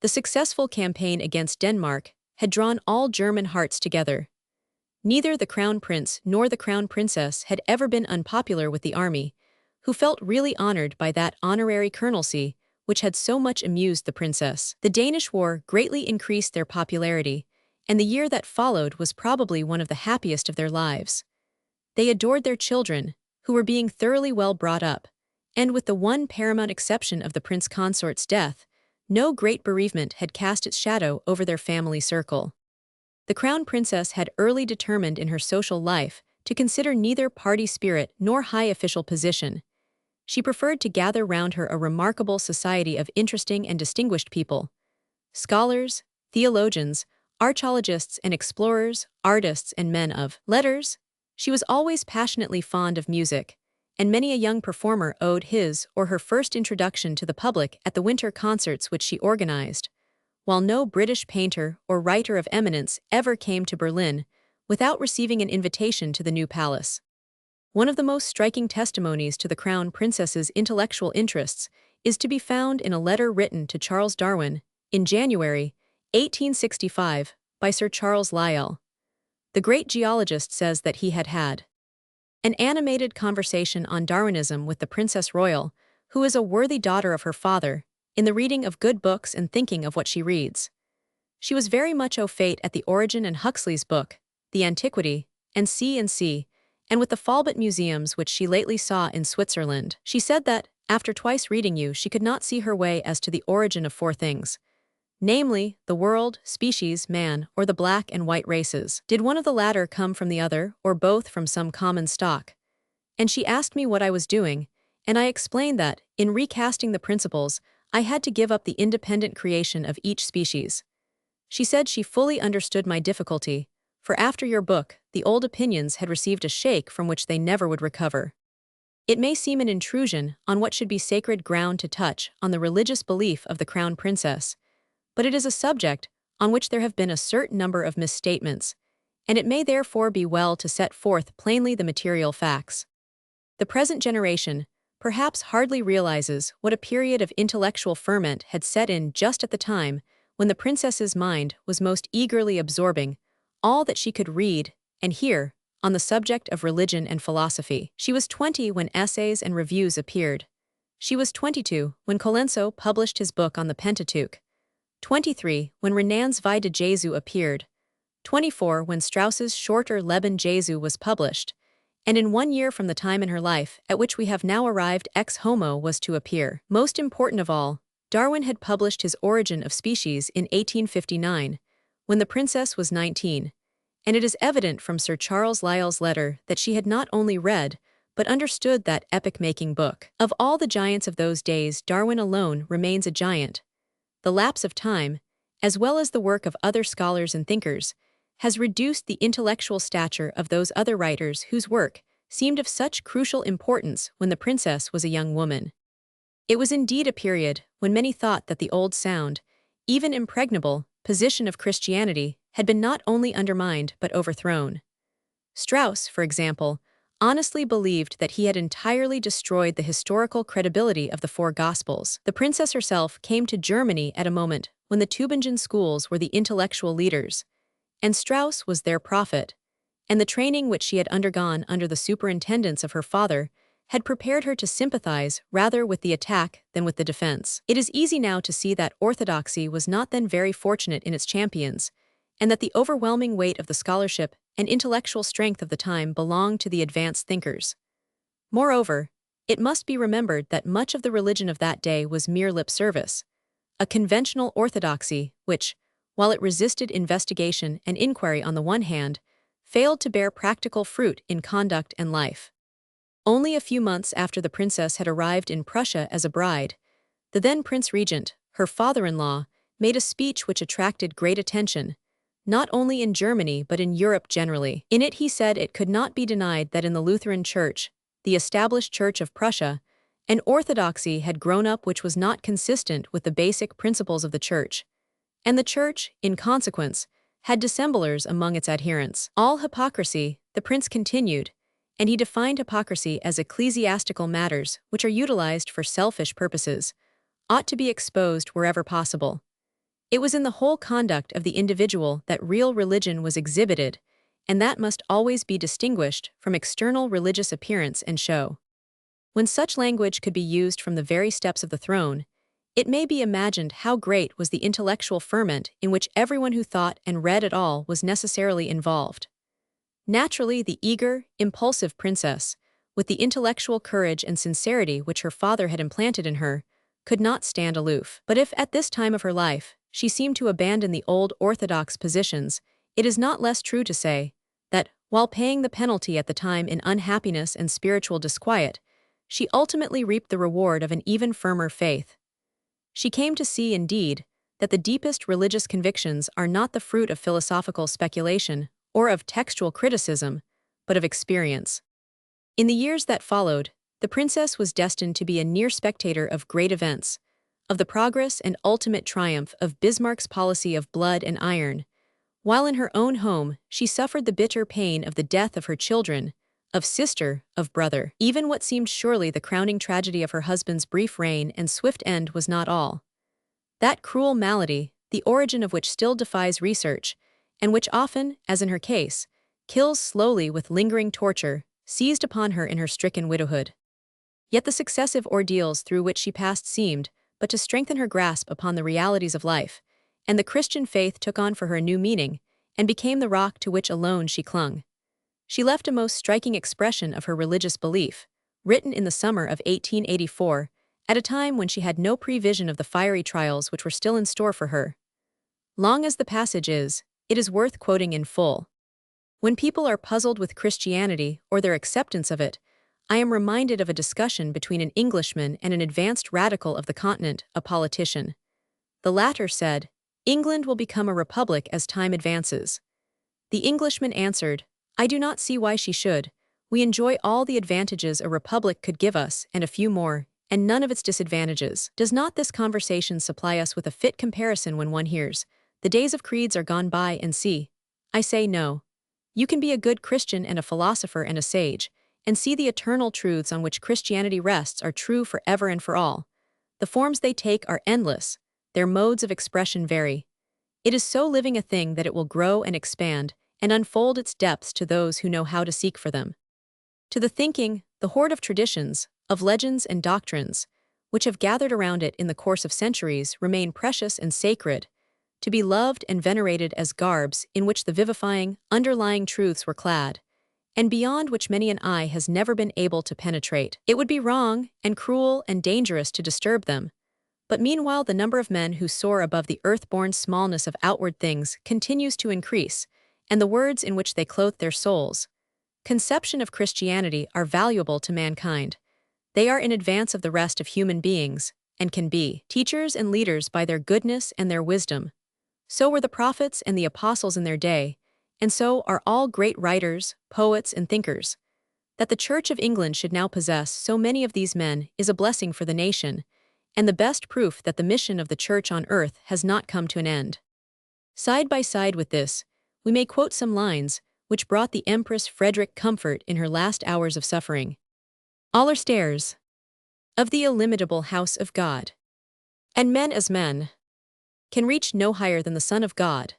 The successful campaign against Denmark had drawn all German hearts together. Neither the Crown Prince nor the Crown Princess had ever been unpopular with the army, who felt really honored by that honorary colonelcy which had so much amused the princess. The Danish War greatly increased their popularity, and the year that followed was probably one of the happiest of their lives. They adored their children, who were being thoroughly well brought up, and with the one paramount exception of the prince consort's death, no great bereavement had cast its shadow over their family circle. The Crown Princess had early determined in her social life to consider neither party spirit nor high official position. She preferred to gather round her a remarkable society of interesting and distinguished people: scholars, theologians, archaeologists and explorers, artists and men of letters. She was always passionately fond of music, and many a young performer owed his or her first introduction to the public at the winter concerts which she organized, while no British painter or writer of eminence ever came to Berlin without receiving an invitation to the new palace. One of the most striking testimonies to the Crown Princess's intellectual interests is to be found in a letter written to Charles Darwin in January 1865 by Sir Charles Lyell. The great geologist says that he had had an animated conversation on Darwinism with the Princess Royal, who is a worthy daughter of her father, in the reading of good books and thinking of what she reads. She was very much au fait at the Origin and Huxley's book, The Antiquity, and C&C, and with the Falbot museums which she lately saw in Switzerland. She said that, after twice reading you, she could not see her way as to the origin of four things, namely, the world, species, man, or the black and white races. Did one of the latter come from the other, or both from some common stock? And she asked me what I was doing, and I explained that, in recasting the principles, I had to give up the independent creation of each species. She said she fully understood my difficulty, for after your book, the old opinions had received a shake from which they never would recover. It may seem an intrusion on what should be sacred ground to touch on the religious belief of the Crown Princess, but it is a subject on which there have been a certain number of misstatements, and it may therefore be well to set forth plainly the material facts. The present generation perhaps hardly realizes what a period of intellectual ferment had set in just at the time when the princess's mind was most eagerly absorbing all that she could read and hear on the subject of religion and philosophy. She was 20 when essays and reviews appeared. She was 22 when Colenso published his book on the Pentateuch, 23 when Renan's Vie de Jesu appeared, 24 when Strauss's shorter Leben Jesu was published, and in 1 year from the time in her life at which we have now arrived Ex Homo was to appear. Most important of all, Darwin had published his Origin of Species in 1859, when the princess was 19, and it is evident from Sir Charles Lyell's letter that she had not only read, but understood that epoch-making book. Of all the giants of those days, Darwin alone remains a giant. The lapse of time, as well as the work of other scholars and thinkers, has reduced the intellectual stature of those other writers whose work seemed of such crucial importance when the princess was a young woman. It was indeed a period when many thought that the old sound, even impregnable, position of Christianity had been not only undermined but overthrown. Strauss, for example, honestly believed that he had entirely destroyed the historical credibility of the four Gospels. The princess herself came to Germany at a moment when the Tübingen schools were the intellectual leaders, and Strauss was their prophet, and the training which she had undergone under the superintendence of her father had prepared her to sympathize rather with the attack than with the defense. It is easy now to see that orthodoxy was not then very fortunate in its champions, and that the overwhelming weight of the scholarship and intellectual strength of the time belonged to the advanced thinkers. Moreover, it must be remembered that much of the religion of that day was mere lip service, a conventional orthodoxy which, while it resisted investigation and inquiry on the one hand, failed to bear practical fruit in conduct and life. Only a few months after the princess had arrived in Prussia as a bride, the then Prince Regent, her father-in-law, made a speech which attracted great attention, not only in Germany but in Europe generally. In it he said it could not be denied that in the Lutheran Church, the established Church of Prussia, an orthodoxy had grown up which was not consistent with the basic principles of the Church, and the Church, in consequence, had dissemblers among its adherents. All hypocrisy, the prince continued, and he defined hypocrisy as ecclesiastical matters which are utilized for selfish purposes, ought to be exposed wherever possible. It was in the whole conduct of the individual that real religion was exhibited, and that must always be distinguished from external religious appearance and show. When such language could be used from the very steps of the throne, it may be imagined how great was the intellectual ferment in which everyone who thought and read at all was necessarily involved. Naturally, the eager, impulsive princess, with the intellectual courage and sincerity which her father had implanted in her, could not stand aloof. But if at this time of her life she seemed to abandon the old orthodox positions, it is not less true to say that, while paying the penalty at the time in unhappiness and spiritual disquiet, she ultimately reaped the reward of an even firmer faith. She came to see, indeed, that the deepest religious convictions are not the fruit of philosophical speculation or of textual criticism, but of experience. In the years that followed, the princess was destined to be a near spectator of great events, of the progress and ultimate triumph of Bismarck's policy of blood and iron, while in her own home she suffered the bitter pain of the death of her children, of sister, of brother. Even what seemed surely the crowning tragedy of her husband's brief reign and swift end was not all. That cruel malady, the origin of which still defies research, and which often, as in her case, kills slowly with lingering torture, seized upon her in her stricken widowhood. Yet the successive ordeals through which she passed seemed but to strengthen her grasp upon the realities of life, and the Christian faith took on for her a new meaning, and became the rock to which alone she clung. She left a most striking expression of her religious belief, written in the summer of 1884, at a time when she had no prevision of the fiery trials which were still in store for her. Long as the passage is, it is worth quoting in full. When people are puzzled with Christianity or their acceptance of it, I am reminded of a discussion between an Englishman and an advanced radical of the continent, a politician. The latter said, "England will become a republic as time advances." The Englishman answered, "I do not see why she should. We enjoy all the advantages a republic could give us and a few more, and none of its disadvantages. Does not this conversation supply us with a fit comparison when one hears, 'The days of creeds are gone by and see'? I say no. You can be a good Christian and a philosopher and a sage, and see the eternal truths on which Christianity rests are true forever and for all. The forms they take are endless, their modes of expression vary. It is so living a thing that it will grow and expand, and unfold its depths to those who know how to seek for them. To the thinking, the hoard of traditions, of legends and doctrines, which have gathered around it in the course of centuries, remain precious and sacred, to be loved and venerated as garbs in which the vivifying, underlying truths were clad, and beyond which many an eye has never been able to penetrate. It would be wrong, and cruel, and dangerous to disturb them. But meanwhile the number of men who soar above the earth-born smallness of outward things continues to increase, and the words in which they clothe their souls, conception of Christianity, are valuable to mankind. They are in advance of the rest of human beings, and can be teachers and leaders by their goodness and their wisdom. So were the prophets and the apostles in their day, and so are all great writers, poets, and thinkers. That the Church of England should now possess so many of these men is a blessing for the nation, and the best proof that the mission of the Church on earth has not come to an end. Side by side with this, we may quote some lines which brought the Empress Frederick comfort in her last hours of suffering. "All are stairs of the illimitable house of God, and men as men can reach no higher than the Son of God,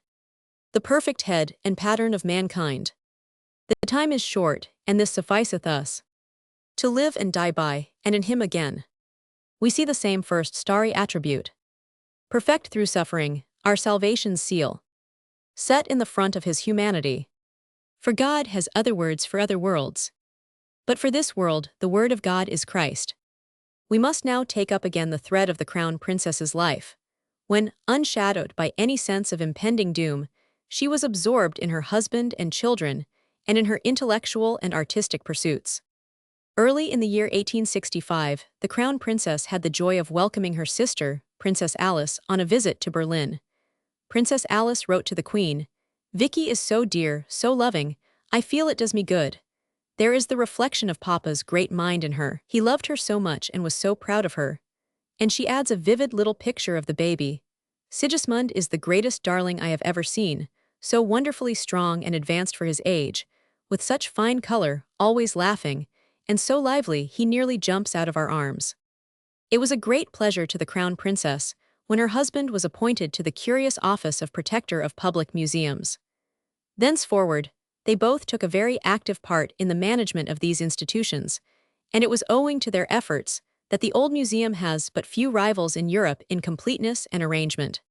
the perfect head and pattern of mankind. The time is short, and this sufficeth us, to live and die by, and in him again." We see the same first starry attribute, perfect through suffering, our salvation's seal, set in the front of his humanity. For God has other words for other worlds, but for this world the word of God is Christ. We must now take up again the thread of the crown princess's life, when, unshadowed by any sense of impending doom, she was absorbed in her husband and children, and in her intellectual and artistic pursuits. Early in the year 1865, the crown princess had the joy of welcoming her sister, Princess Alice, on a visit to Berlin. Princess Alice wrote to the Queen, "Vicky is so dear, so loving, I feel it does me good. There is the reflection of Papa's great mind in her. He loved her so much and was so proud of her." And she adds a vivid little picture of the baby. "Sigismund is the greatest darling I have ever seen, so wonderfully strong and advanced for his age, with such fine color, always laughing, and so lively he nearly jumps out of our arms." It was a great pleasure to the crown princess when her husband was appointed to the curious office of protector of public museums. Thenceforward, they both took a very active part in the management of these institutions, and it was owing to their efforts that the old museum has but few rivals in Europe in completeness and arrangement.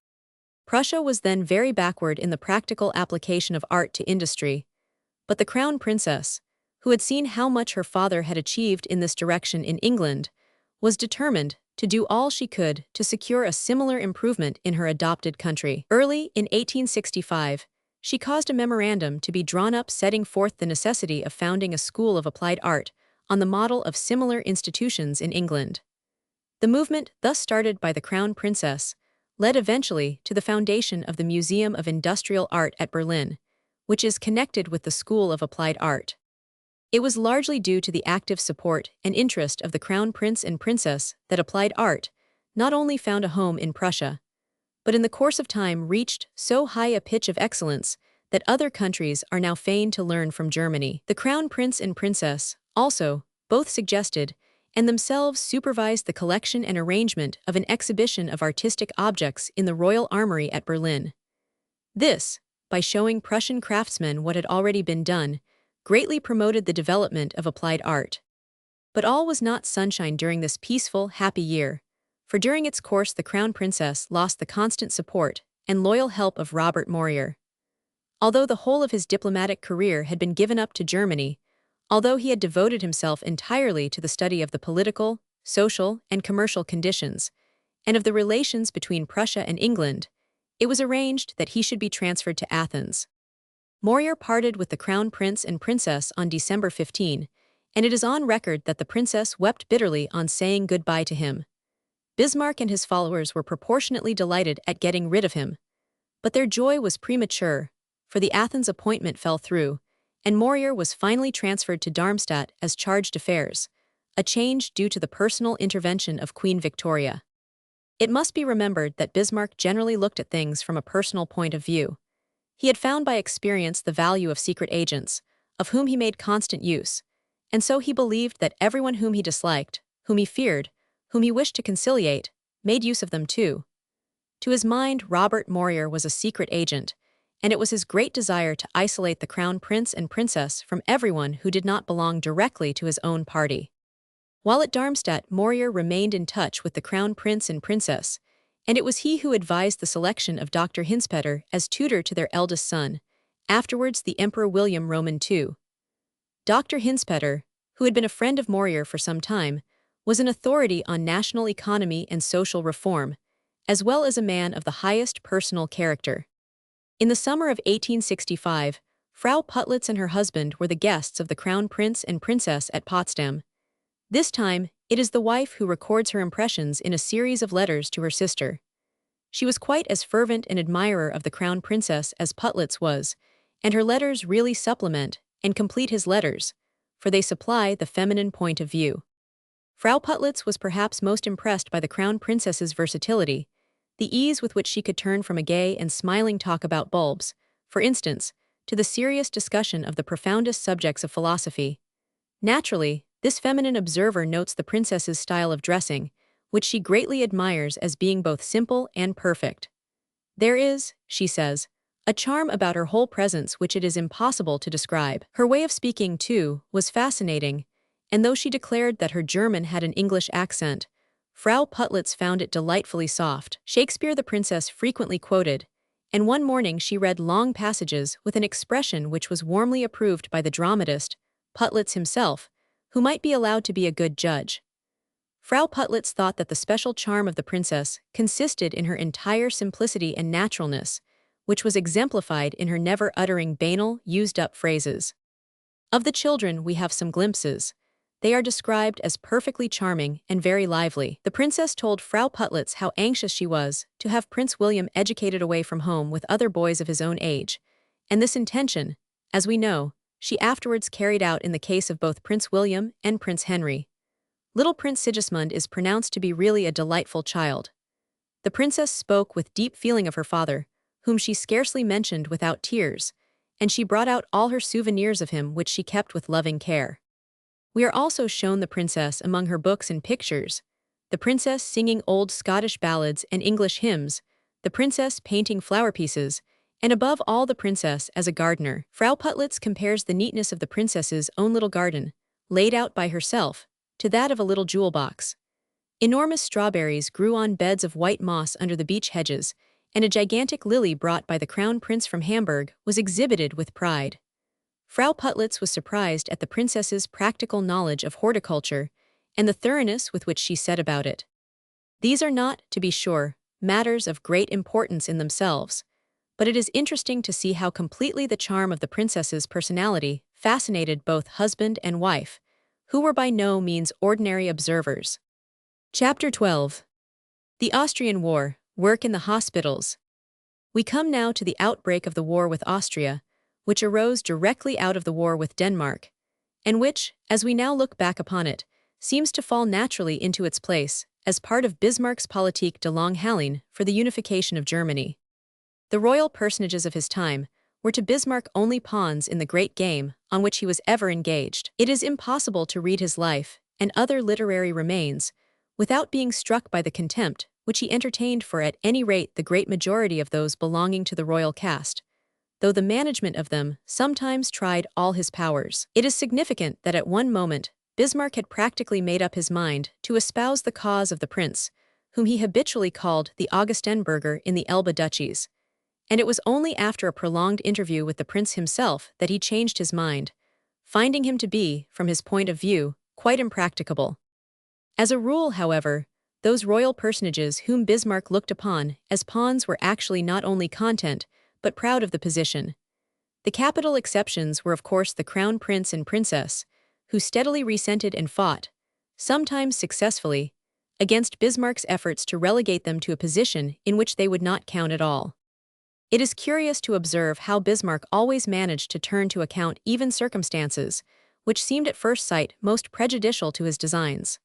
Prussia was then very backward in the practical application of art to industry, but the crown princess, who had seen how much her father had achieved in this direction in England, was determined to do all she could to secure a similar improvement in her adopted country. Early in 1865, she caused a memorandum to be drawn up setting forth the necessity of founding a school of applied art on the model of similar institutions in England. The movement, thus started by the Crown Princess, led eventually to the foundation of the Museum of Industrial Art at Berlin, which is connected with the School of Applied Art. It was largely due to the active support and interest of the Crown Prince and Princess that applied art not only found a home in Prussia, but in the course of time reached so high a pitch of excellence that other countries are now fain to learn from Germany. The Crown Prince and Princess also both suggested and themselves supervised the collection and arrangement of an exhibition of artistic objects in the Royal Armoury at Berlin. This, by showing Prussian craftsmen what had already been done, greatly promoted the development of applied art. But all was not sunshine during this peaceful, happy year, for during its course the Crown Princess lost the constant support and loyal help of Robert Moyer. Although the whole of his diplomatic career had been given up to Germany, although he had devoted himself entirely to the study of the political, social, and commercial conditions, and of the relations between Prussia and England, it was arranged that he should be transferred to Athens. Moyer parted with the Crown Prince and Princess on December 15, and it is on record that the princess wept bitterly on saying goodbye to him. Bismarck and his followers were proportionately delighted at getting rid of him. But their joy was premature, for the Athens appointment fell through, and Moyer was finally transferred to Darmstadt as charge d'affaires, a change due to the personal intervention of Queen Victoria. It must be remembered that Bismarck generally looked at things from a personal point of view. He had found by experience the value of secret agents, of whom he made constant use, and so he believed that everyone whom he disliked, whom he feared, whom he wished to conciliate, made use of them too. To his mind, Robert Moyer was a secret agent, and it was his great desire to isolate the Crown Prince and Princess from everyone who did not belong directly to his own party. While at Darmstadt, Moyer remained in touch with the Crown Prince and Princess, and it was he who advised the selection of Dr. Hinspeter as tutor to their eldest son, afterwards the Emperor William Roman II. Dr. Hinspeter, who had been a friend of Moyer for some time, was an authority on national economy and social reform, as well as a man of the highest personal character. In the summer of 1865, Frau Putlitz and her husband were the guests of the Crown Prince and Princess at Potsdam. This time, it is the wife who records her impressions in a series of letters to her sister. She was quite as fervent an admirer of the Crown Princess as Putlitz was, and her letters really supplement and complete his letters, for they supply the feminine point of view. Frau Putlitz was perhaps most impressed by the Crown Princess's versatility, the ease with which she could turn from a gay and smiling talk about bulbs, for instance, to the serious discussion of the profoundest subjects of philosophy. Naturally, this feminine observer notes the princess's style of dressing, which she greatly admires as being both simple and perfect. There is, she says, a charm about her whole presence which it is impossible to describe. Her way of speaking, too, was fascinating, and though she declared that her German had an English accent, Frau Putlitz found it delightfully soft. Shakespeare the princess frequently quoted, and one morning she read long passages with an expression which was warmly approved by the dramatist, Putlitz himself, who might be allowed to be a good judge. Frau Putlitz thought that the special charm of the princess consisted in her entire simplicity and naturalness, which was exemplified in her never uttering banal, used-up phrases. Of the children we have some glimpses. They are described as perfectly charming and very lively. The princess told Frau Putlitz how anxious she was to have Prince William educated away from home with other boys of his own age, and this intention, as we know, she afterwards carried out in the case of both Prince William and Prince Henry. Little Prince Sigismund is pronounced to be really a delightful child. The princess spoke with deep feeling of her father, whom she scarcely mentioned without tears, and she brought out all her souvenirs of him which she kept with loving care. We are also shown the princess among her books and pictures, the princess singing old Scottish ballads and English hymns, the princess painting flower pieces, and above all the princess as a gardener. Frau Putlitz compares the neatness of the princess's own little garden, laid out by herself, to that of a little jewel box. Enormous strawberries grew on beds of white moss under the beech hedges, and a gigantic lily brought by the crown prince from Hamburg was exhibited with pride. Frau Putlitz was surprised at the princess's practical knowledge of horticulture and the thoroughness with which she set about it. These are not, to be sure, matters of great importance in themselves, but it is interesting to see how completely the charm of the princess's personality fascinated both husband and wife, who were by no means ordinary observers. Chapter 12. The Austrian War, Work in the Hospitals. We come now to the outbreak of the war with Austria, which arose directly out of the war with Denmark, and which, as we now look back upon it, seems to fall naturally into its place as part of Bismarck's Politik de Langhalling for the unification of Germany. The royal personages of his time were to Bismarck only pawns in the great game on which he was ever engaged. It is impossible to read his life and other literary remains without being struck by the contempt which he entertained for at any rate the great majority of those belonging to the royal caste, though the management of them sometimes tried all his powers. It is significant that at one moment Bismarck had practically made up his mind to espouse the cause of the prince, whom he habitually called the Augustenburger in the Elbe duchies, and it was only after a prolonged interview with the prince himself that he changed his mind, finding him to be, from his point of view, quite impracticable. As a rule, however, those royal personages whom Bismarck looked upon as pawns were actually not only content, but proud of the position. The capital exceptions were of course the crown prince and princess, who steadily resented and fought, sometimes successfully, against Bismarck's efforts to relegate them to a position in which they would not count at all. It is curious to observe how Bismarck always managed to turn to account even circumstances, which seemed at first sight most prejudicial to his designs.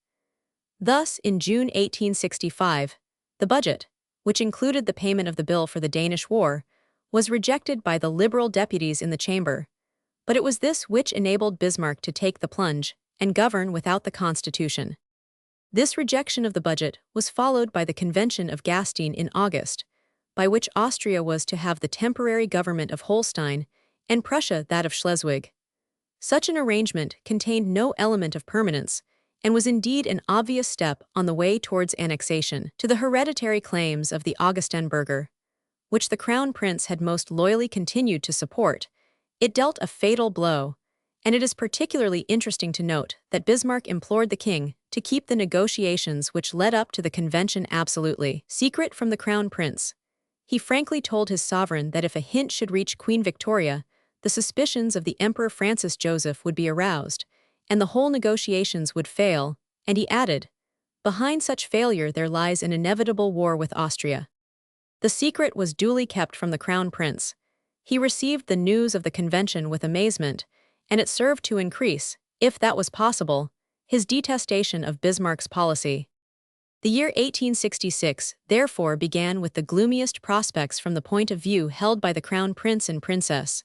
Thus, in June 1865, the budget, which included the payment of the bill for the Danish War, was rejected by the liberal deputies in the chamber, but it was this which enabled Bismarck to take the plunge and govern without the constitution. This rejection of the budget was followed by the Convention of Gastein in August, by which Austria was to have the temporary government of Holstein and Prussia that of Schleswig. Such an arrangement contained no element of permanence, and was indeed an obvious step on the way towards annexation. To the hereditary claims of the Augustenburger, which the crown prince had most loyally continued to support, it dealt a fatal blow, and it is particularly interesting to note that Bismarck implored the king to keep the negotiations which led up to the convention absolutely secret from the crown prince. He frankly told his sovereign that if a hint should reach Queen Victoria, the suspicions of the Emperor Francis Joseph would be aroused, and the whole negotiations would fail, and he added, "Behind such failure there lies an inevitable war with Austria." The secret was duly kept from the crown prince. He received the news of the convention with amazement, and it served to increase, if that was possible, his detestation of Bismarck's policy. The year 1866, therefore, began with the gloomiest prospects from the point of view held by the crown prince and princess.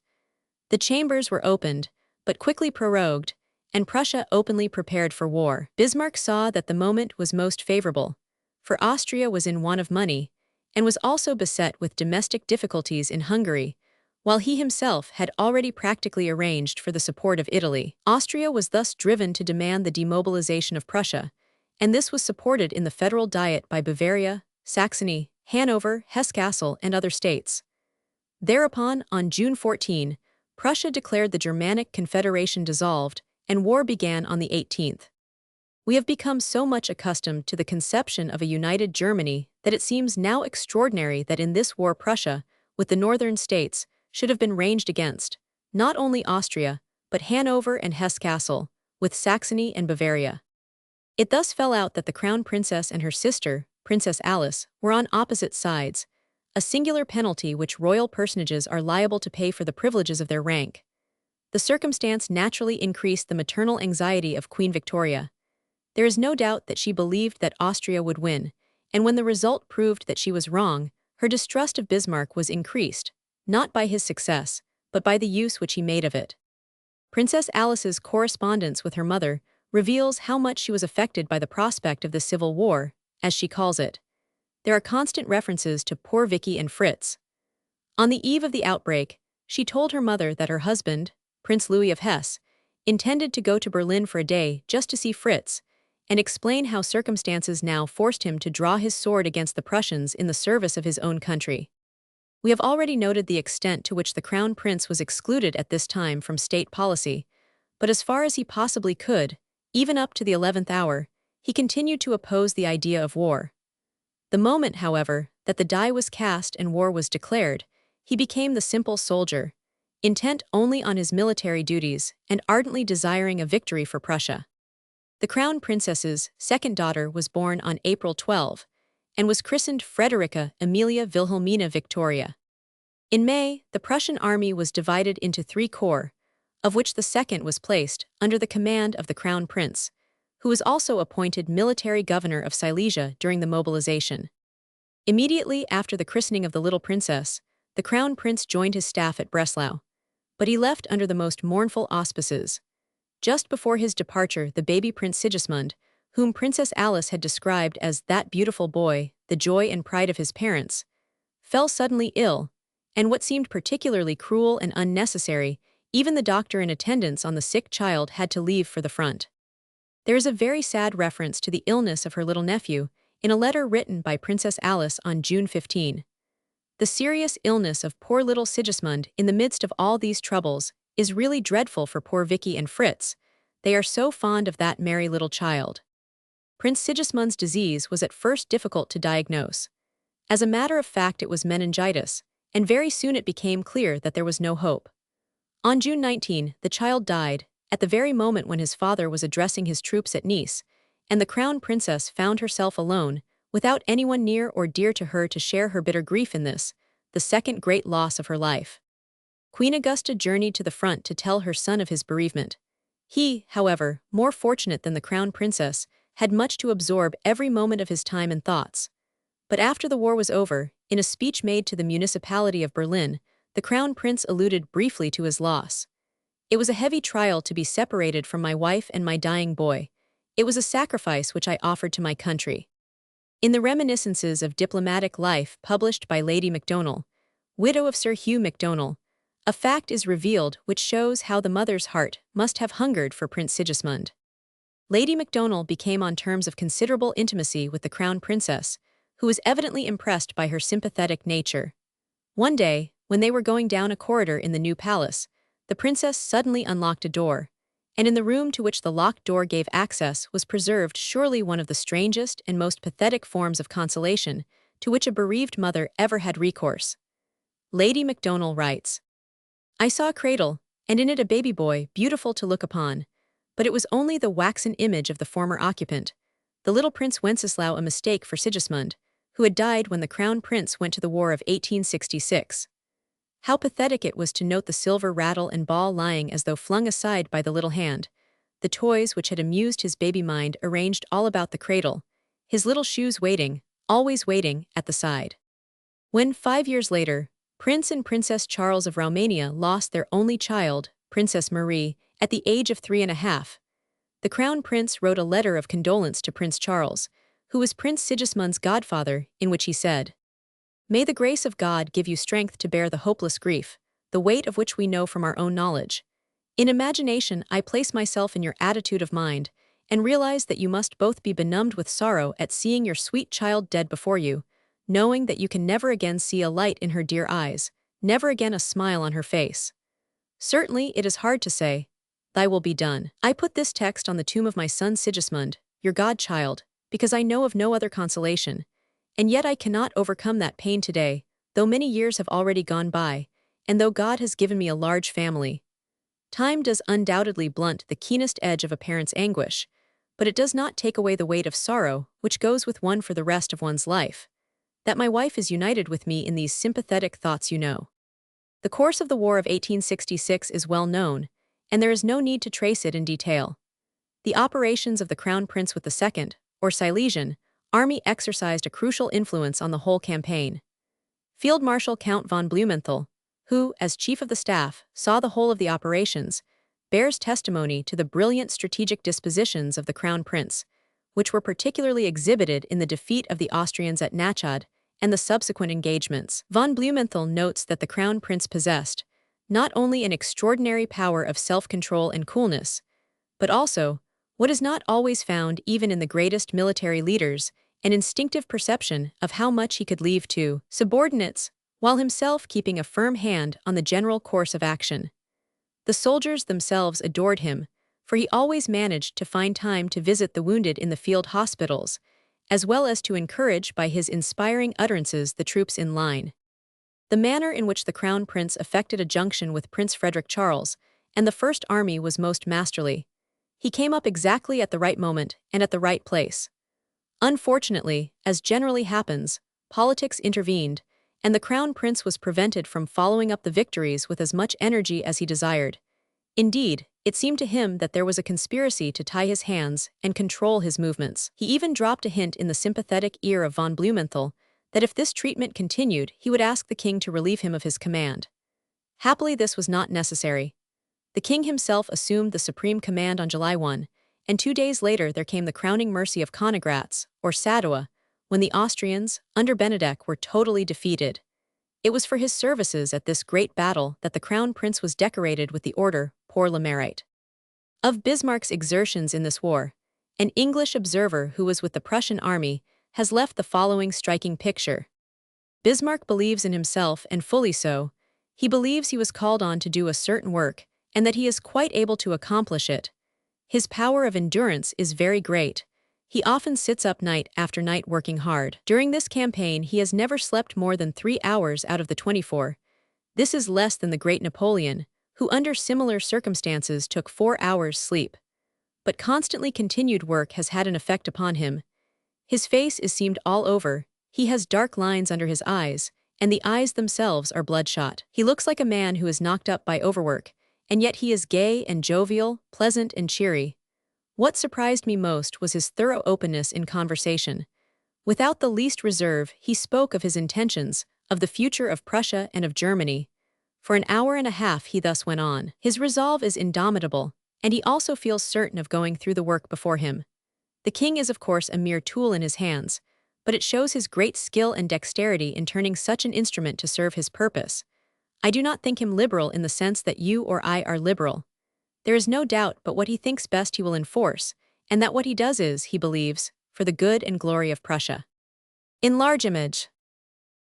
The chambers were opened, but quickly prorogued, and Prussia openly prepared for war. Bismarck saw that the moment was most favorable, for Austria was in want of money, and was also beset with domestic difficulties in Hungary, while he himself had already practically arranged for the support of Italy. Austria was thus driven to demand the demobilization of Prussia, and this was supported in the Federal Diet by Bavaria, Saxony, Hanover, Hesse-Kassel, and other states. Thereupon, on June 14, Prussia declared the Germanic Confederation dissolved, and war began on the 18th. We have become so much accustomed to the conception of a united Germany that it seems now extraordinary that in this war Prussia, with the northern states, should have been ranged against, not only Austria, but Hanover and Hesse-Kassel, with Saxony and Bavaria. It thus fell out that the crown princess and her sister, Princess Alice, were on opposite sides, a singular penalty which royal personages are liable to pay for the privileges of their rank. The circumstance naturally increased the maternal anxiety of Queen Victoria. There is no doubt that she believed that Austria would win, and when the result proved that she was wrong, her distrust of Bismarck was increased, not by his success, but by the use which he made of it. Princess Alice's correspondence with her mother reveals how much she was affected by the prospect of the civil war, as she calls it. There are constant references to poor Vicky and Fritz. On the eve of the outbreak, she told her mother that her husband, Prince Louis of Hesse, intended to go to Berlin for a day just to see Fritz, and explain how circumstances now forced him to draw his sword against the Prussians in the service of his own country. We have already noted the extent to which the crown prince was excluded at this time from state policy, but as far as he possibly could, even up to the 11th hour, he continued to oppose the idea of war. The moment, however, that the die was cast and war was declared, he became the simple soldier, intent only on his military duties and ardently desiring a victory for Prussia. The crown princess's second daughter was born on April 12 and was christened Frederica Amelia Wilhelmina Victoria. In May, the Prussian army was divided into 3 corps, of which the second was placed under the command of the crown prince, who was also appointed military governor of Silesia during the mobilization. Immediately after the christening of the little princess, the crown prince joined his staff at Breslau, but he left under the most mournful auspices. Just before his departure, the baby Prince Sigismund, whom Princess Alice had described as that beautiful boy, the joy and pride of his parents, fell suddenly ill, and what seemed particularly cruel and unnecessary, even the doctor in attendance on the sick child had to leave for the front. There is a very sad reference to the illness of her little nephew in a letter written by Princess Alice on June 15. The serious illness of poor little Sigismund in the midst of all these troubles is really dreadful for poor Vicky and Fritz. They are so fond of that merry little child. Prince Sigismund's disease was at first difficult to diagnose. As a matter of fact, it was meningitis, and very soon it became clear that there was no hope. On June 19, the child died, at the very moment when his father was addressing his troops at Nice, and the crown princess found herself alone, without anyone near or dear to her to share her bitter grief in this, the second great loss of her life. Queen Augusta journeyed to the front to tell her son of his bereavement. He, however, more fortunate than the crown princess, had much to absorb every moment of his time and thoughts. But after the war was over, in a speech made to the municipality of Berlin, the crown prince alluded briefly to his loss. "It was a heavy trial to be separated from my wife and my dying boy. It was a sacrifice which I offered to my country." In the Reminiscences of Diplomatic Life published by Lady Macdonald, widow of Sir Hugh Macdonald, a fact is revealed which shows how the mother's heart must have hungered for Prince Sigismund. Lady Macdonald became on terms of considerable intimacy with the crown princess, who was evidently impressed by her sympathetic nature. One day, when they were going down a corridor in the new palace, the princess suddenly unlocked a door, and in the room to which the locked door gave access was preserved surely one of the strangest and most pathetic forms of consolation to which a bereaved mother ever had recourse. Lady Macdonald writes, "I saw a cradle, and in it a baby boy, beautiful to look upon, but it was only the waxen image of the former occupant, the little Prince Wenceslao, a mistake for Sigismund, who had died when the crown prince went to the war of 1866. How pathetic it was to note the silver rattle and ball lying as though flung aside by the little hand, the toys which had amused his baby mind arranged all about the cradle, his little shoes waiting, always waiting, at the side." When, 5 years later, Prince and Princess Charles of Romania lost their only child, Princess Marie, at the age of 3.5, the crown prince wrote a letter of condolence to Prince Charles, who was Prince Sigismund's godfather, in which he said, "May the grace of God give you strength to bear the hopeless grief, the weight of which we know from our own knowledge. In imagination I place myself in your attitude of mind, and realize that you must both be benumbed with sorrow at seeing your sweet child dead before you, knowing that you can never again see a light in her dear eyes, never again a smile on her face. Certainly it is hard to say, 'Thy will be done.' I put this text on the tomb of my son Sigismund, your godchild, because I know of no other consolation, and yet I cannot overcome that pain today, though many years have already gone by, and though God has given me a large family. Time does undoubtedly blunt the keenest edge of a parent's anguish, but it does not take away the weight of sorrow which goes with one for the rest of one's life. That my wife is united with me in these sympathetic thoughts you know." The course of the War of 1866 is well known, and there is no need to trace it in detail. The operations of the Crown Prince with the Second, or Silesian, army exercised a crucial influence on the whole campaign. Field Marshal Count von Blumenthal, who, as chief of the staff, saw the whole of the operations, bears testimony to the brilliant strategic dispositions of the Crown Prince, which were particularly exhibited in the defeat of the Austrians at Nachod and the subsequent engagements. Von Blumenthal notes that the Crown Prince possessed not only an extraordinary power of self-control and coolness, but also, what is not always found even in the greatest military leaders, an instinctive perception of how much he could leave to subordinates, while himself keeping a firm hand on the general course of action. The soldiers themselves adored him, for he always managed to find time to visit the wounded in the field hospitals, as well as to encourage by his inspiring utterances the troops in line. The manner in which the Crown Prince effected a junction with Prince Frederick Charles and the First Army was most masterly. He came up exactly at the right moment and at the right place. Unfortunately, as generally happens, politics intervened, and the crown prince was prevented from following up the victories with as much energy as he desired. Indeed, it seemed to him that there was a conspiracy to tie his hands and control his movements. He even dropped a hint in the sympathetic ear of von Blumenthal that if this treatment continued, he would ask the king to relieve him of his command. Happily, this was not necessary. The king himself assumed the supreme command on July 1, and 2 days later there came the crowning mercy of Königgrätz, or Sadowa, when the Austrians, under Benedek, were totally defeated. It was for his services at this great battle that the crown prince was decorated with the order Pour le Mérite. Of Bismarck's exertions in this war, an English observer who was with the Prussian army has left the following striking picture. Bismarck believes in himself, and fully so. He believes he was called on to do a certain work, and that he is quite able to accomplish it. His power of endurance is very great. He often sits up night after night working hard. During this campaign he has never slept more than 3 hours out of the 24. This is less than the great Napoleon, who under similar circumstances took 4 hours sleep. But constantly continued work has had an effect upon him. His face is seamed all over, he has dark lines under his eyes, and the eyes themselves are bloodshot. He looks like a man who is knocked up by overwork, and yet he is gay and jovial, pleasant and cheery. What surprised me most was his thorough openness in conversation. Without the least reserve, he spoke of his intentions, of the future of Prussia and of Germany. For an hour and a half he thus went on. His resolve is indomitable, and he also feels certain of going through the work before him. The king is of course a mere tool in his hands, but it shows his great skill and dexterity in turning such an instrument to serve his purpose. I do not think him liberal in the sense that you or I are liberal. There is no doubt but what he thinks best he will enforce, and that what he does is, he believes, for the good and glory of Prussia. In large image.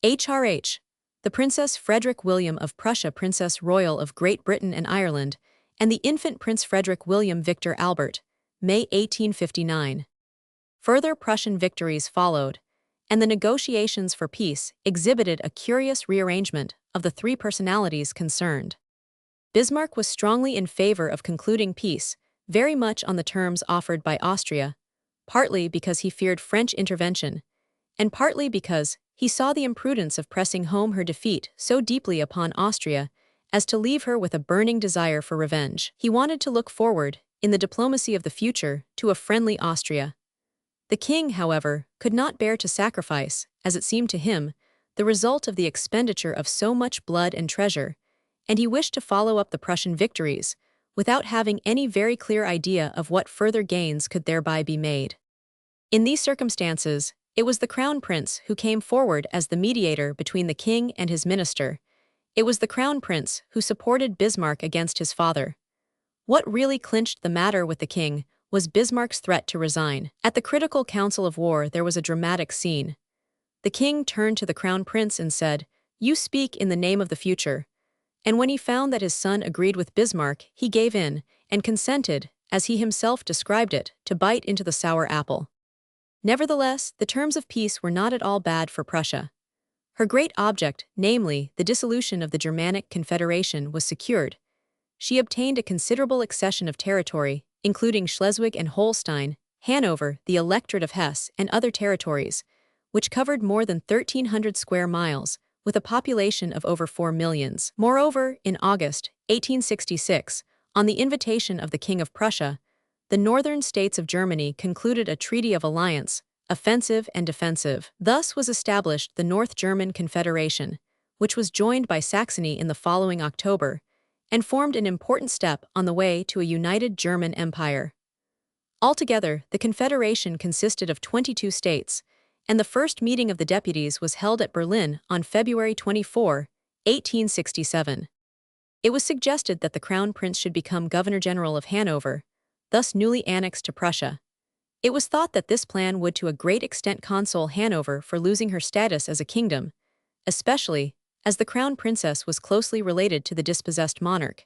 HRH. The Princess Frederick William of Prussia, Princess Royal of Great Britain and Ireland, and the infant Prince Frederick William Victor Albert, May 1859. Further Prussian victories followed, and the negotiations for peace exhibited a curious rearrangement of the three personalities concerned. Bismarck was strongly in favor of concluding peace, very much on the terms offered by Austria, partly because he feared French intervention, and partly because he saw the imprudence of pressing home her defeat so deeply upon Austria as to leave her with a burning desire for revenge. He wanted to look forward, in the diplomacy of the future, to a friendly Austria. The king, however, could not bear to sacrifice, as it seemed to him, the result of the expenditure of so much blood and treasure, and he wished to follow up the Prussian victories, without having any very clear idea of what further gains could thereby be made. In these circumstances, it was the crown prince who came forward as the mediator between the king and his minister. It was the crown prince who supported Bismarck against his father. What really clinched the matter with the king was Bismarck's threat to resign. At the critical council of war there was a dramatic scene. The king turned to the crown prince and said, "You speak in the name of the future." And when he found that his son agreed with Bismarck, he gave in, and consented, as he himself described it, to bite into the sour apple. Nevertheless, the terms of peace were not at all bad for Prussia. Her great object, namely, the dissolution of the Germanic Confederation, was secured. She obtained a considerable accession of territory, including Schleswig and Holstein, Hanover, the Electorate of Hesse, and other territories, which covered more than 1,300 square miles, with a population of over 4 millions. Moreover, in August 1866, on the invitation of the King of Prussia, the northern states of Germany concluded a treaty of alliance, offensive and defensive. Thus was established the North German Confederation, which was joined by Saxony in the following October, and formed an important step on the way to a united German Empire. Altogether, the Confederation consisted of 22 states, and the first meeting of the deputies was held at Berlin on February 24, 1867. It was suggested that the Crown Prince should become Governor-General of Hanover, thus newly annexed to Prussia. It was thought that this plan would to a great extent console Hanover for losing her status as a kingdom, especially as the Crown Princess was closely related to the dispossessed monarch.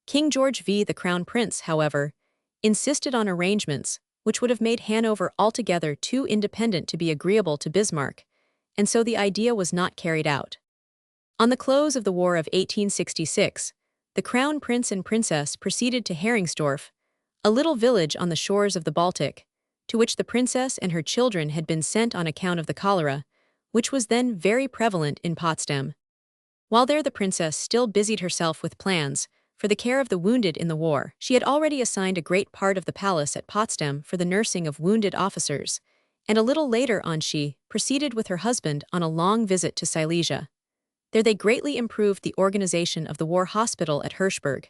King George V, the Crown Prince, however, insisted on arrangements which would have made Hanover altogether too independent to be agreeable to Bismarck, and so the idea was not carried out. On the close of the War of 1866, the Crown Prince and Princess proceeded to Heringsdorf, a little village on the shores of the Baltic, to which the princess and her children had been sent on account of the cholera, which was then very prevalent in Potsdam. While there, the princess still busied herself with plans for the care of the wounded in the war. She had already assigned a great part of the palace at Potsdam for the nursing of wounded officers, and a little later on she proceeded with her husband on a long visit to Silesia. There they greatly improved the organization of the war hospital at Hirschberg.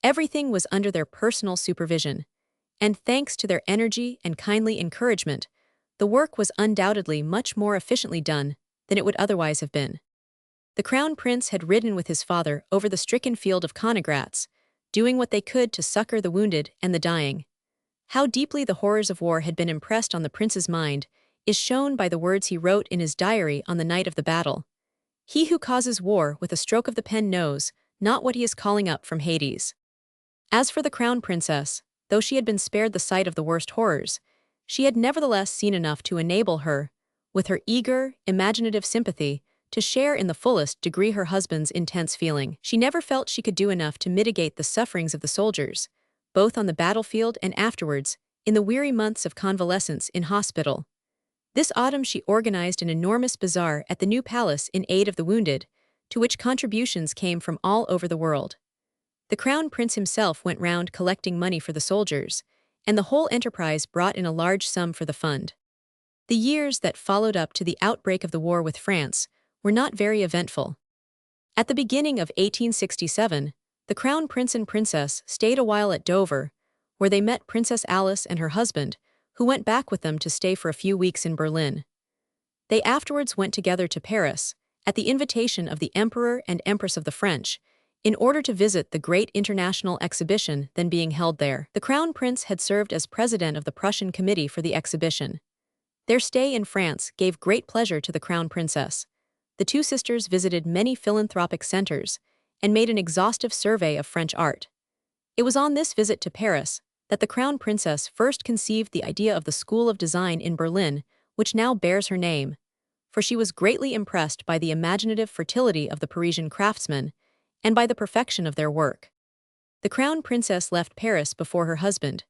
Everything was under their personal supervision, and thanks to their energy and kindly encouragement, the work was undoubtedly much more efficiently done than it would otherwise have been. The Crown Prince had ridden with his father over the stricken field of Königgrätz, doing what they could to succor the wounded and the dying. How deeply the horrors of war had been impressed on the prince's mind is shown by the words he wrote in his diary on the night of the battle. "He who causes war with a stroke of the pen knows not what he is calling up from Hades." As for the Crown Princess, though she had been spared the sight of the worst horrors, she had nevertheless seen enough to enable her, with her eager, imaginative sympathy, to share in the fullest degree her husband's intense feeling. She never felt she could do enough to mitigate the sufferings of the soldiers, both on the battlefield and afterwards, in the weary months of convalescence in hospital. This autumn she organized an enormous bazaar at the new palace in aid of the wounded, to which contributions came from all over the world. The Crown Prince himself went round collecting money for the soldiers, and the whole enterprise brought in a large sum for the fund. The years that followed up to the outbreak of the war with France were not very eventful. At the beginning of 1867, the Crown Prince and Princess stayed a while at Dover, where they met Princess Alice and her husband, who went back with them to stay for a few weeks in Berlin. They afterwards went together to Paris, at the invitation of the Emperor and Empress of the French, in order to visit the great international exhibition then being held there. The Crown Prince had served as president of the Prussian committee for the exhibition. Their stay in France gave great pleasure to the Crown Princess. The two sisters visited many philanthropic centers and made an exhaustive survey of French art. It was on this visit to Paris that the Crown Princess first conceived the idea of the School of Design in Berlin, which now bears her name, for she was greatly impressed by the imaginative fertility of the Parisian craftsmen and by the perfection of their work. The Crown Princess left Paris before her husband.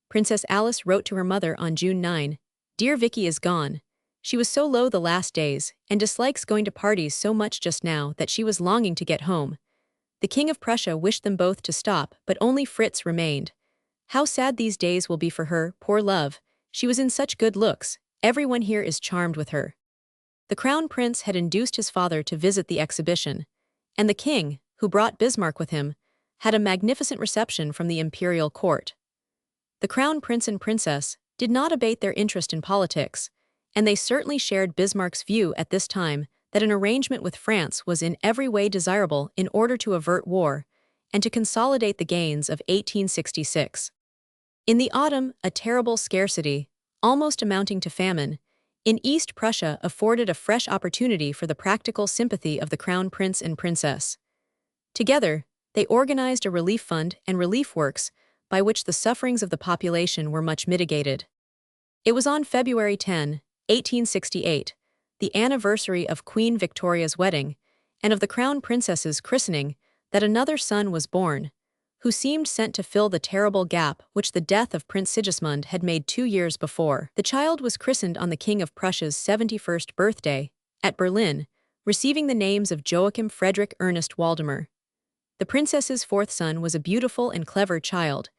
Princess Alice wrote to her mother on June 9, "Dear Vicky is gone. She was so low the last days and dislikes going to parties so much just now that she was longing to get home. The King of Prussia wished them both to stop, but only Fritz remained. How sad these days will be for her, poor love. She was in such good looks. Everyone here is charmed with her." The Crown Prince had induced his father to visit the exhibition, and the king, who brought Bismarck with him, had a magnificent reception from the imperial court. The Crown Prince and Princess did not abate their interest in politics, and they certainly shared Bismarck's view at this time that an arrangement with France was in every way desirable in order to avert war and to consolidate the gains of 1866. In the autumn, a terrible scarcity, almost amounting to famine, in East Prussia afforded a fresh opportunity for the practical sympathy of the Crown Prince and Princess. Together, they organized a relief fund and relief works by which the sufferings of the population were much mitigated. It was on February 10, 1868, the anniversary of Queen Victoria's wedding and of the Crown Princess's christening, that another son was born, who seemed sent to fill the terrible gap which the death of Prince Sigismund had made 2 years before. The child was christened on the King of Prussia's 71st birthday, at Berlin, receiving the names of Joachim Frederick Ernest Waldemar. The princess's fourth son was a beautiful and clever child,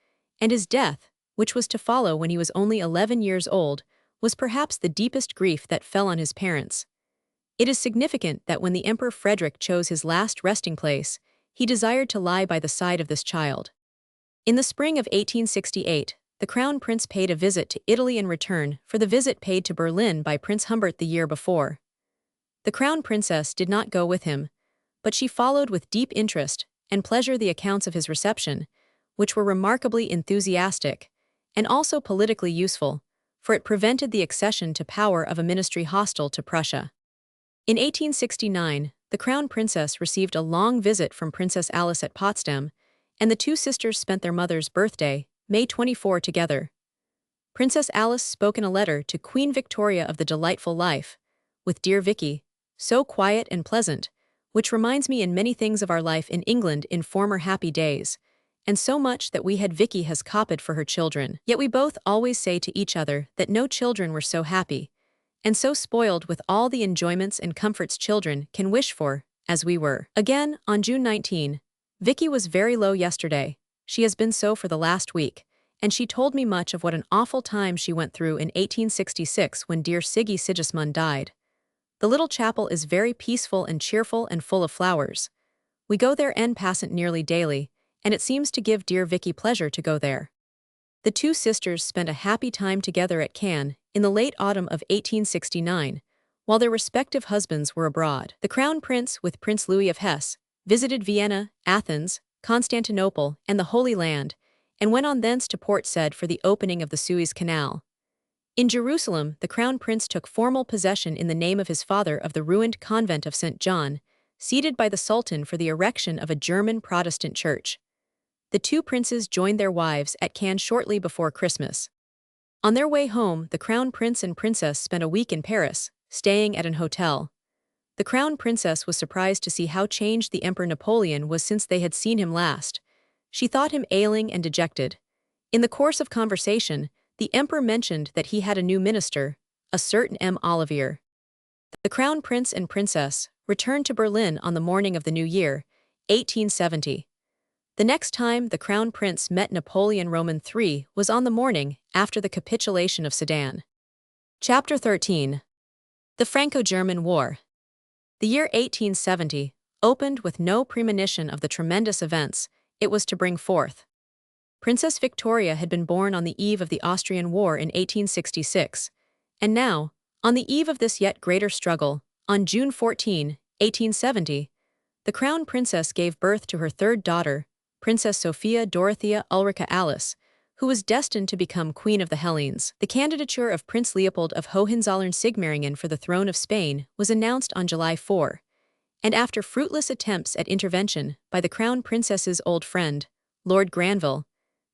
and his death, which was to follow when he was only 11 years old, was perhaps the deepest grief that fell on his parents. It is significant that when the Emperor Frederick chose his last resting place, he desired to lie by the side of this child. In the spring of 1868, the Crown Prince paid a visit to Italy in return for the visit paid to Berlin by Prince Humbert the year before. The Crown Princess did not go with him, but she followed with deep interest and pleasure the accounts of his reception, which were remarkably enthusiastic and also politically useful, for it prevented the accession to power of a ministry hostile to Prussia. In 1869, the Crown Princess received a long visit from Princess Alice at Potsdam, and the two sisters spent their mother's birthday, May 24, together. Princess Alice spoke in a letter to Queen Victoria of the delightful life, with "Dear Vicky, so quiet and pleasant, which reminds me in many things of our life in England in former happy days, and so much that we had Vicky has copied for her children. Yet we both always say to each other that no children were so happy, and so spoiled with all the enjoyments and comforts children can wish for, as we were. Again, on June 19, Vicky was very low yesterday. She has been so for the last week, and she told me much of what an awful time she went through in 1866 when dear Siggy Sigismund died. The little chapel is very peaceful and cheerful and full of flowers. We go there en passant nearly daily, and it seems to give dear Vicky pleasure to go there. The two sisters spent a happy time together at Cannes in the late autumn of 1869, while their respective husbands were abroad. The Crown Prince, with Prince Louis of Hesse, visited Vienna, Athens, Constantinople, and the Holy Land, and went on thence to Port Said for the opening of the Suez Canal. In Jerusalem, the Crown Prince took formal possession in the name of his father of the ruined convent of St. John, ceded by the Sultan for the erection of a German Protestant church. The two princes joined their wives at Cannes shortly before Christmas. On their way home, the Crown Prince and Princess spent a week in Paris, staying at an hotel. The Crown Princess was surprised to see how changed the Emperor Napoleon was since they had seen him last. She thought him ailing and dejected. In the course of conversation, the Emperor mentioned that he had a new minister, a certain M. Olivier. The Crown Prince and Princess returned to Berlin on the morning of the new year, 1870. The next time the Crown Prince met Napoleon Roman III was on the morning after the capitulation of Sedan. Chapter 13. The Franco-German War. The year 1870 opened with no premonition of the tremendous events it was to bring forth. Princess Victoria had been born on the eve of the Austrian War in 1866, and now, on the eve of this yet greater struggle, on June 14, 1870, the Crown Princess gave birth to her third daughter, Princess Sophia Dorothea Ulrica Alice, who was destined to become Queen of the Hellenes. The candidature of Prince Leopold of Hohenzollern-Sigmaringen for the throne of Spain was announced on July 4, and after fruitless attempts at intervention by the Crown Princess's old friend, Lord Granville,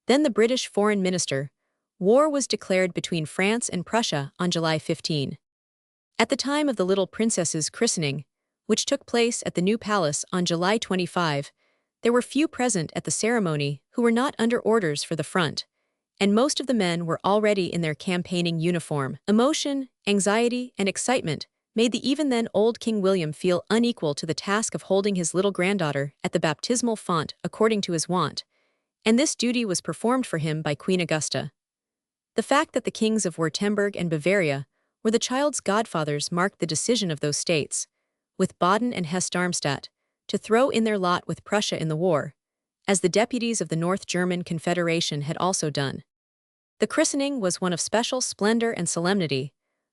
then the British Foreign Minister, war was declared between France and Prussia on July 15. At the time of the little princess's christening, which took place at the new palace on July 25, there were few present at the ceremony who were not under orders for the front, and most of the men were already in their campaigning uniform. Emotion, anxiety, and excitement made the even then old King William feel unequal to the task of holding his little granddaughter at the baptismal font according to his wont, and this duty was performed for him by Queen Augusta. The fact that the kings of Württemberg and Bavaria were the child's godfathers marked the decision of those states, with Baden and Hesse-Darmstadt, to throw in their lot with Prussia in the war, as the deputies of the North German Confederation had also done. The christening was one of special splendor and solemnity,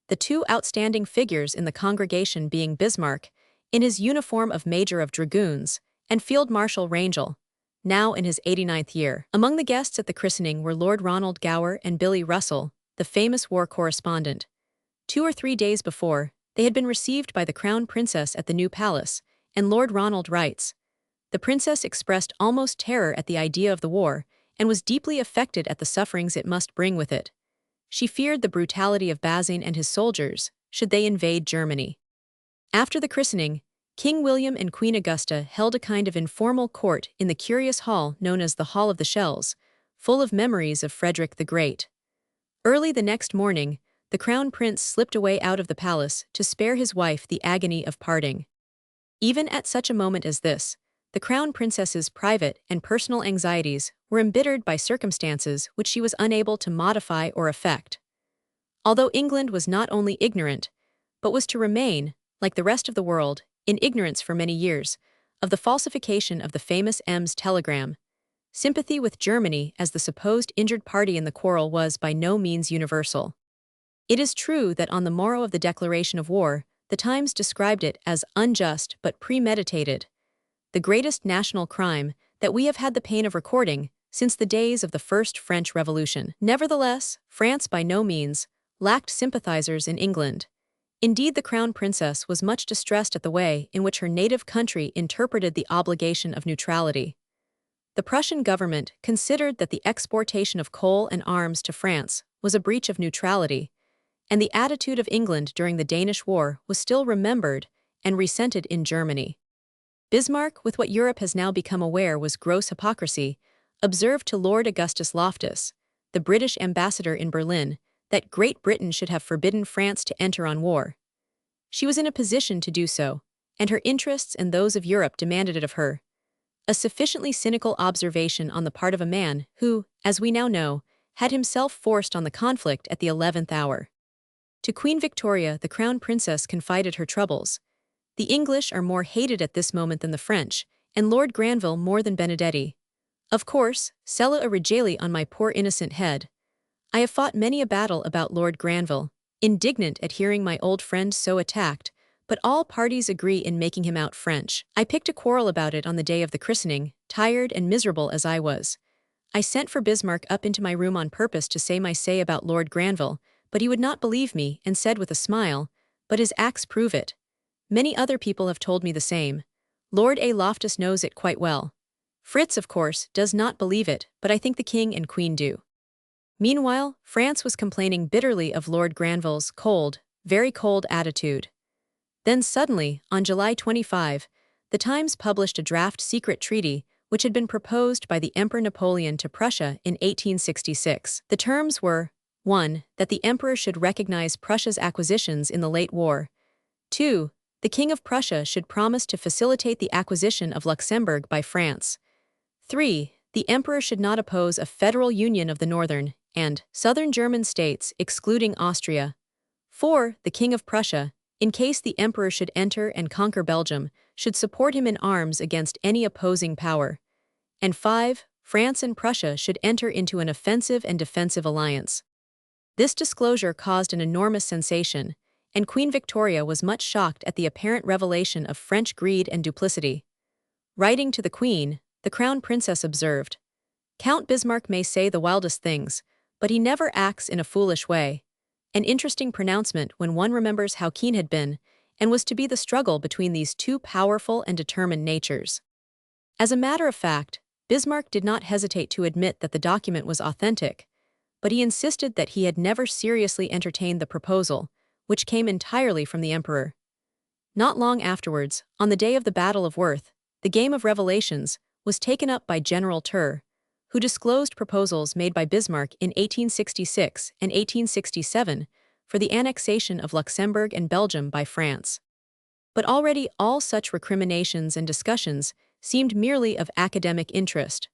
the two outstanding figures in the congregation being Bismarck, in his uniform of Major of Dragoons, and Field Marshal Rangel, now in his 89th year. Among the guests at the christening were Lord Ronald Gower and Billy Russell, the famous war correspondent. 2 or 3 days before, they had been received by the Crown Princess at the new palace, and Lord Ronald writes, "The princess expressed almost terror at the idea of the war, and was deeply affected at the sufferings it must bring with it. She feared the brutality of Bazaine and his soldiers, should they invade Germany." After the christening, King William and Queen Augusta held a kind of informal court in the curious hall known as the Hall of the Shells, full of memories of Frederick the Great. Early the next morning, the Crown Prince slipped away out of the palace to spare his wife the agony of parting. Even at such a moment as this, the Crown Princess's private and personal anxieties were embittered by circumstances which she was unable to modify or affect. Although England was not only ignorant, but was to remain, like the rest of the world, in ignorance for many years, of the falsification of the famous Ems telegram, sympathy with Germany as the supposed injured party in the quarrel was by no means universal. It is true that on the morrow of the declaration of war, the Times described it as unjust but premeditated, the greatest national crime that we have had the pain of recording since the days of the First French Revolution. Nevertheless, France by no means lacked sympathizers in England. Indeed, the Crown Princess was much distressed at the way in which her native country interpreted the obligation of neutrality. The Prussian government considered that the exportation of coal and arms to France was a breach of neutrality, and the attitude of England during the Danish War was still remembered and resented in Germany. Bismarck, with what Europe has now become aware was gross hypocrisy, observed to Lord Augustus Loftus, the British ambassador in Berlin, that Great Britain should have forbidden France to enter on war. She was in a position to do so, and her interests and those of Europe demanded it of her. A sufficiently cynical observation on the part of a man who, as we now know, had himself forced on the conflict at the 11th hour. To Queen Victoria, the Crown Princess confided her troubles. The English are more hated at this moment than the French, and Lord Granville more than Benedetti. Of course, cella a regale on my poor innocent head. I have fought many a battle about Lord Granville, indignant at hearing my old friend so attacked, but all parties agree in making him out French. I picked a quarrel about it on the day of the christening, tired and miserable as I was. I sent for Bismarck up into my room on purpose to say my say about Lord Granville, but he would not believe me and said with a smile, "But his acts prove it." Many other people have told me the same. Lord A. Loftus knows it quite well. Fritz, of course, does not believe it, but I think the King and Queen do. Meanwhile, France was complaining bitterly of Lord Granville's cold, very cold attitude. Then suddenly, on July 25, the Times published a draft secret treaty which had been proposed by the Emperor Napoleon to Prussia in 1866. The terms were 1. That the Emperor should recognize Prussia's acquisitions in the late war. 2. The King of Prussia should promise to facilitate the acquisition of Luxembourg by France. 3. The Emperor should not oppose a federal union of the northern and southern German states, excluding Austria. 4. The King of Prussia, in case the Emperor should enter and conquer Belgium, should support him in arms against any opposing power. And 5. France and Prussia should enter into an offensive and defensive alliance. This disclosure caused an enormous sensation, and Queen Victoria was much shocked at the apparent revelation of French greed and duplicity. Writing to the Queen, the Crown Princess observed, "Count Bismarck may say the wildest things, but he never acts in a foolish way." An interesting pronouncement when one remembers how keen had been, and was to be the struggle between these two powerful and determined natures. As a matter of fact, Bismarck did not hesitate to admit that the document was authentic, but he insisted that he had never seriously entertained the proposal, which came entirely from the Emperor. Not long afterwards, on the day of the Battle of Worth, the game of revelations was taken up by General Terr, who disclosed proposals made by Bismarck in 1866 and 1867 for the annexation of Luxembourg and Belgium by France. But already all such recriminations and discussions seemed merely of academic interest.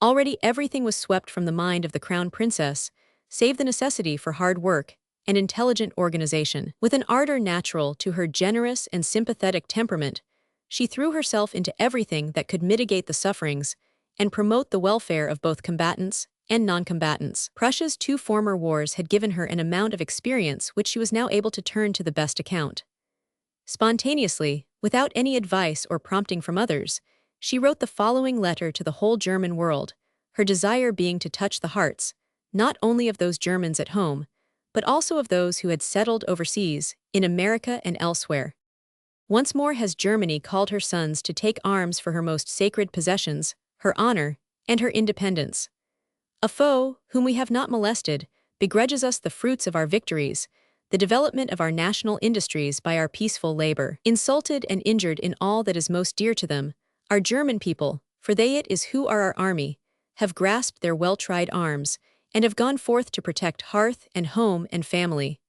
Already everything was swept from the mind of the Crown Princess, save the necessity for hard work and intelligent organization. With an ardor natural to her generous and sympathetic temperament, she threw herself into everything that could mitigate the sufferings and promote the welfare of both combatants and non-combatants. Prussia's two former wars had given her an amount of experience which she was now able to turn to the best account. Spontaneously, without any advice or prompting from others, she wrote the following letter to the whole German world, her desire being to touch the hearts, not only of those Germans at home, but also of those who had settled overseas, in America and elsewhere. Once more has Germany called her sons to take arms for her most sacred possessions, her honor, and her independence. A foe, whom we have not molested, begrudges us the fruits of our victories, the development of our national industries by our peaceful labor. Insulted and injured in all that is most dear to them, our German people, for they it is who are our army, have grasped their well-tried arms, and have gone forth to protect hearth and home and family.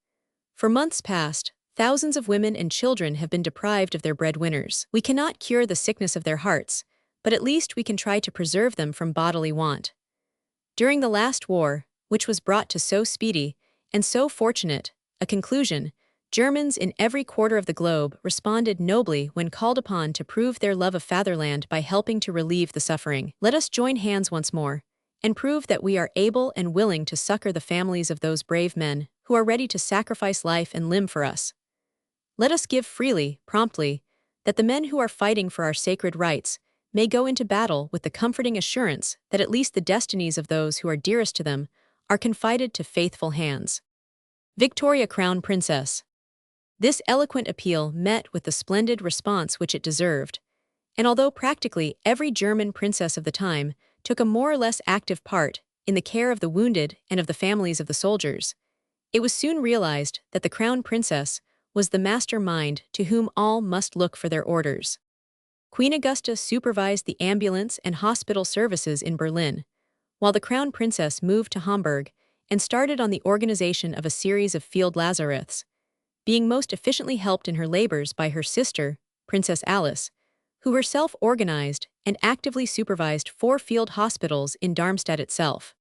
For months past, thousands of women and children have been deprived of their breadwinners. We cannot cure the sickness of their hearts, but at least we can try to preserve them from bodily want. During the last war, which was brought to so speedy and so fortunate a conclusion, Germans in every quarter of the globe responded nobly when called upon to prove their love of fatherland by helping to relieve the suffering. Let us join hands once more and prove that we are able and willing to succor the families of those brave men who are ready to sacrifice life and limb for us. Let us give freely, promptly, that the men who are fighting for our sacred rights may go into battle with the comforting assurance that at least the destinies of those who are dearest to them are confided to faithful hands. Victoria, Crown Princess. This eloquent appeal met with the splendid response which it deserved, and although practically every German princess of the time took a more or less active part in the care of the wounded and of the families of the soldiers, it was soon realized that the Crown Princess was the master mind to whom all must look for their orders. Queen Augusta supervised the ambulance and hospital services in Berlin, while the Crown Princess moved to Hamburg and started on the organization of a series of field lazarethes, being most efficiently helped in her labors by her sister, Princess Alice, who herself organized and actively supervised 4 field hospitals in Darmstadt itself.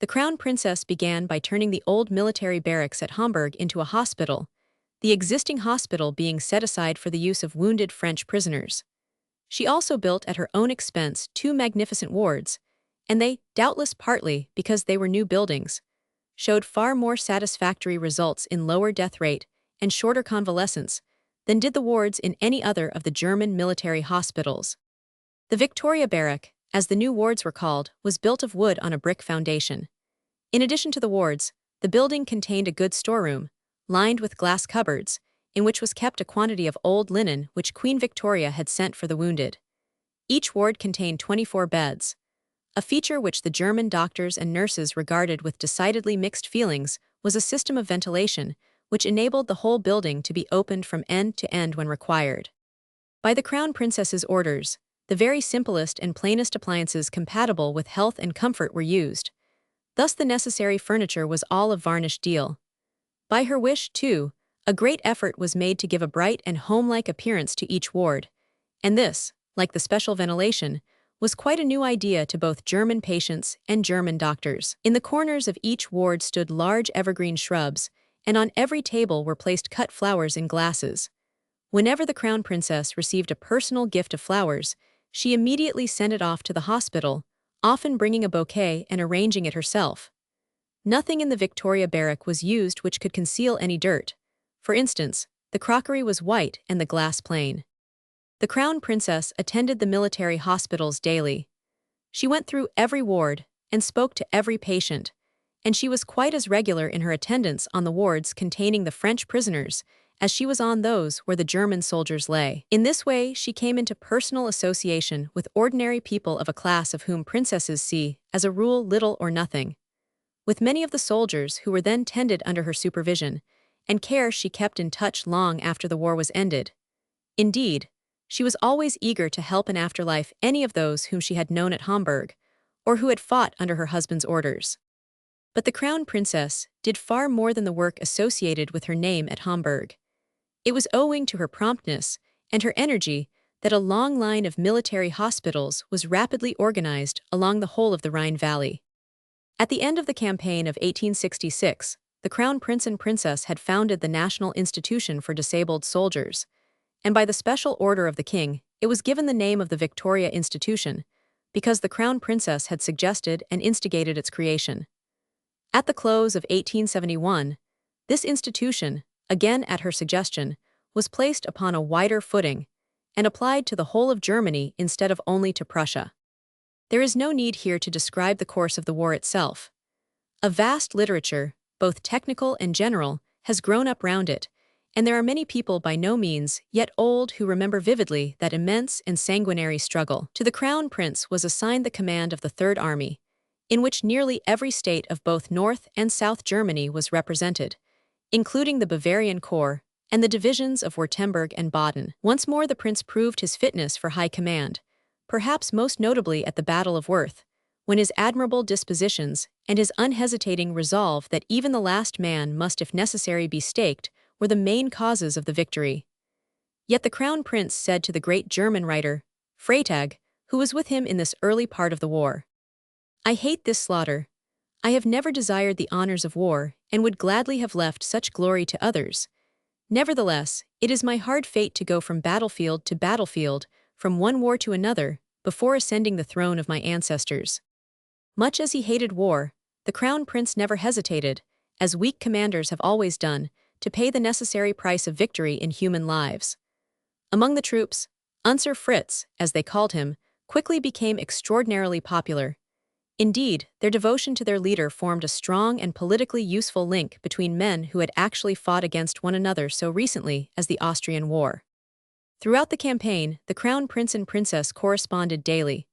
The Crown Princess began by turning the old military barracks at Hamburg into a hospital, the existing hospital being set aside for the use of wounded French prisoners. She also built at her own expense 2 magnificent wards, and they, doubtless partly because they were new buildings, showed far more satisfactory results in lower death rate and shorter convalescence than did the wards in any other of the German military hospitals. The Victoria Barrack, as the new wards were called, was built of wood on a brick foundation. In addition to the wards, the building contained a goods storeroom, lined with glass cupboards, in which was kept a quantity of old linen which Queen Victoria had sent for the wounded. Each ward contained 24 beds. A feature which the German doctors and nurses regarded with decidedly mixed feelings was a system of ventilation, which enabled the whole building to be opened from end to end when required. By the Crown Princess's orders, the very simplest and plainest appliances compatible with health and comfort were used. Thus the necessary furniture was all of varnished deal. By her wish, too, a great effort was made to give a bright and home-like appearance to each ward, and this, like the special ventilation, was quite a new idea to both German patients and German doctors. In the corners of each ward stood large evergreen shrubs, and on every table were placed cut flowers in glasses. Whenever the Crown Princess received a personal gift of flowers, she immediately sent it off to the hospital, often bringing a bouquet and arranging it herself. Nothing in the Victoria Barrack was used which could conceal any dirt. For instance, the crockery was white and the glass plain. The Crown Princess attended the military hospitals daily. She went through every ward and spoke to every patient, and she was quite as regular in her attendance on the wards containing the French prisoners as she was on those where the German soldiers lay. In this way, she came into personal association with ordinary people of a class of whom princesses see, as a rule, little or nothing. With many of the soldiers who were then tended under her supervision and care, she kept in touch long after the war was ended. Indeed, she was always eager to help in afterlife any of those whom she had known at Hamburg, or who had fought under her husband's orders. But the Crown Princess did far more than the work associated with her name at Hamburg. It was owing to her promptness and her energy that a long line of military hospitals was rapidly organized along the whole of the Rhine Valley. At the end of the campaign of 1866, the Crown Prince and Princess had founded the National Institution for Disabled Soldiers, and by the special order of the king, it was given the name of the Victoria Institution, because the Crown Princess had suggested and instigated its creation. At the close of 1871, this institution, again at her suggestion, was placed upon a wider footing and applied to the whole of Germany instead of only to Prussia. There is no need here to describe the course of the war itself. A vast literature, both technical and general, has grown up round it, and there are many people by no means yet old who remember vividly that immense and sanguinary struggle. To the Crown Prince was assigned the command of the Third Army, in which nearly every state of both North and South Germany was represented, including the Bavarian Corps and the divisions of Württemberg and Baden. Once more the prince proved his fitness for high command, perhaps most notably at the Battle of Worth, when his admirable dispositions and his unhesitating resolve that even the last man must if necessary be staked were the main causes of the victory. Yet the Crown Prince said to the great German writer, Freytag, who was with him in this early part of the war, "I hate this slaughter. I have never desired the honors of war, and would gladly have left such glory to others. Nevertheless, it is my hard fate to go from battlefield to battlefield, from one war to another, before ascending the throne of my ancestors." Much as he hated war, the Crown Prince never hesitated, as weak commanders have always done, to pay the necessary price of victory in human lives. Among the troops, Unser Fritz, as they called him, quickly became extraordinarily popular. Indeed, their devotion to their leader formed a strong and politically useful link between men who had actually fought against one another so recently as the Austrian War. Throughout the campaign, the Crown Prince and Princess corresponded daily.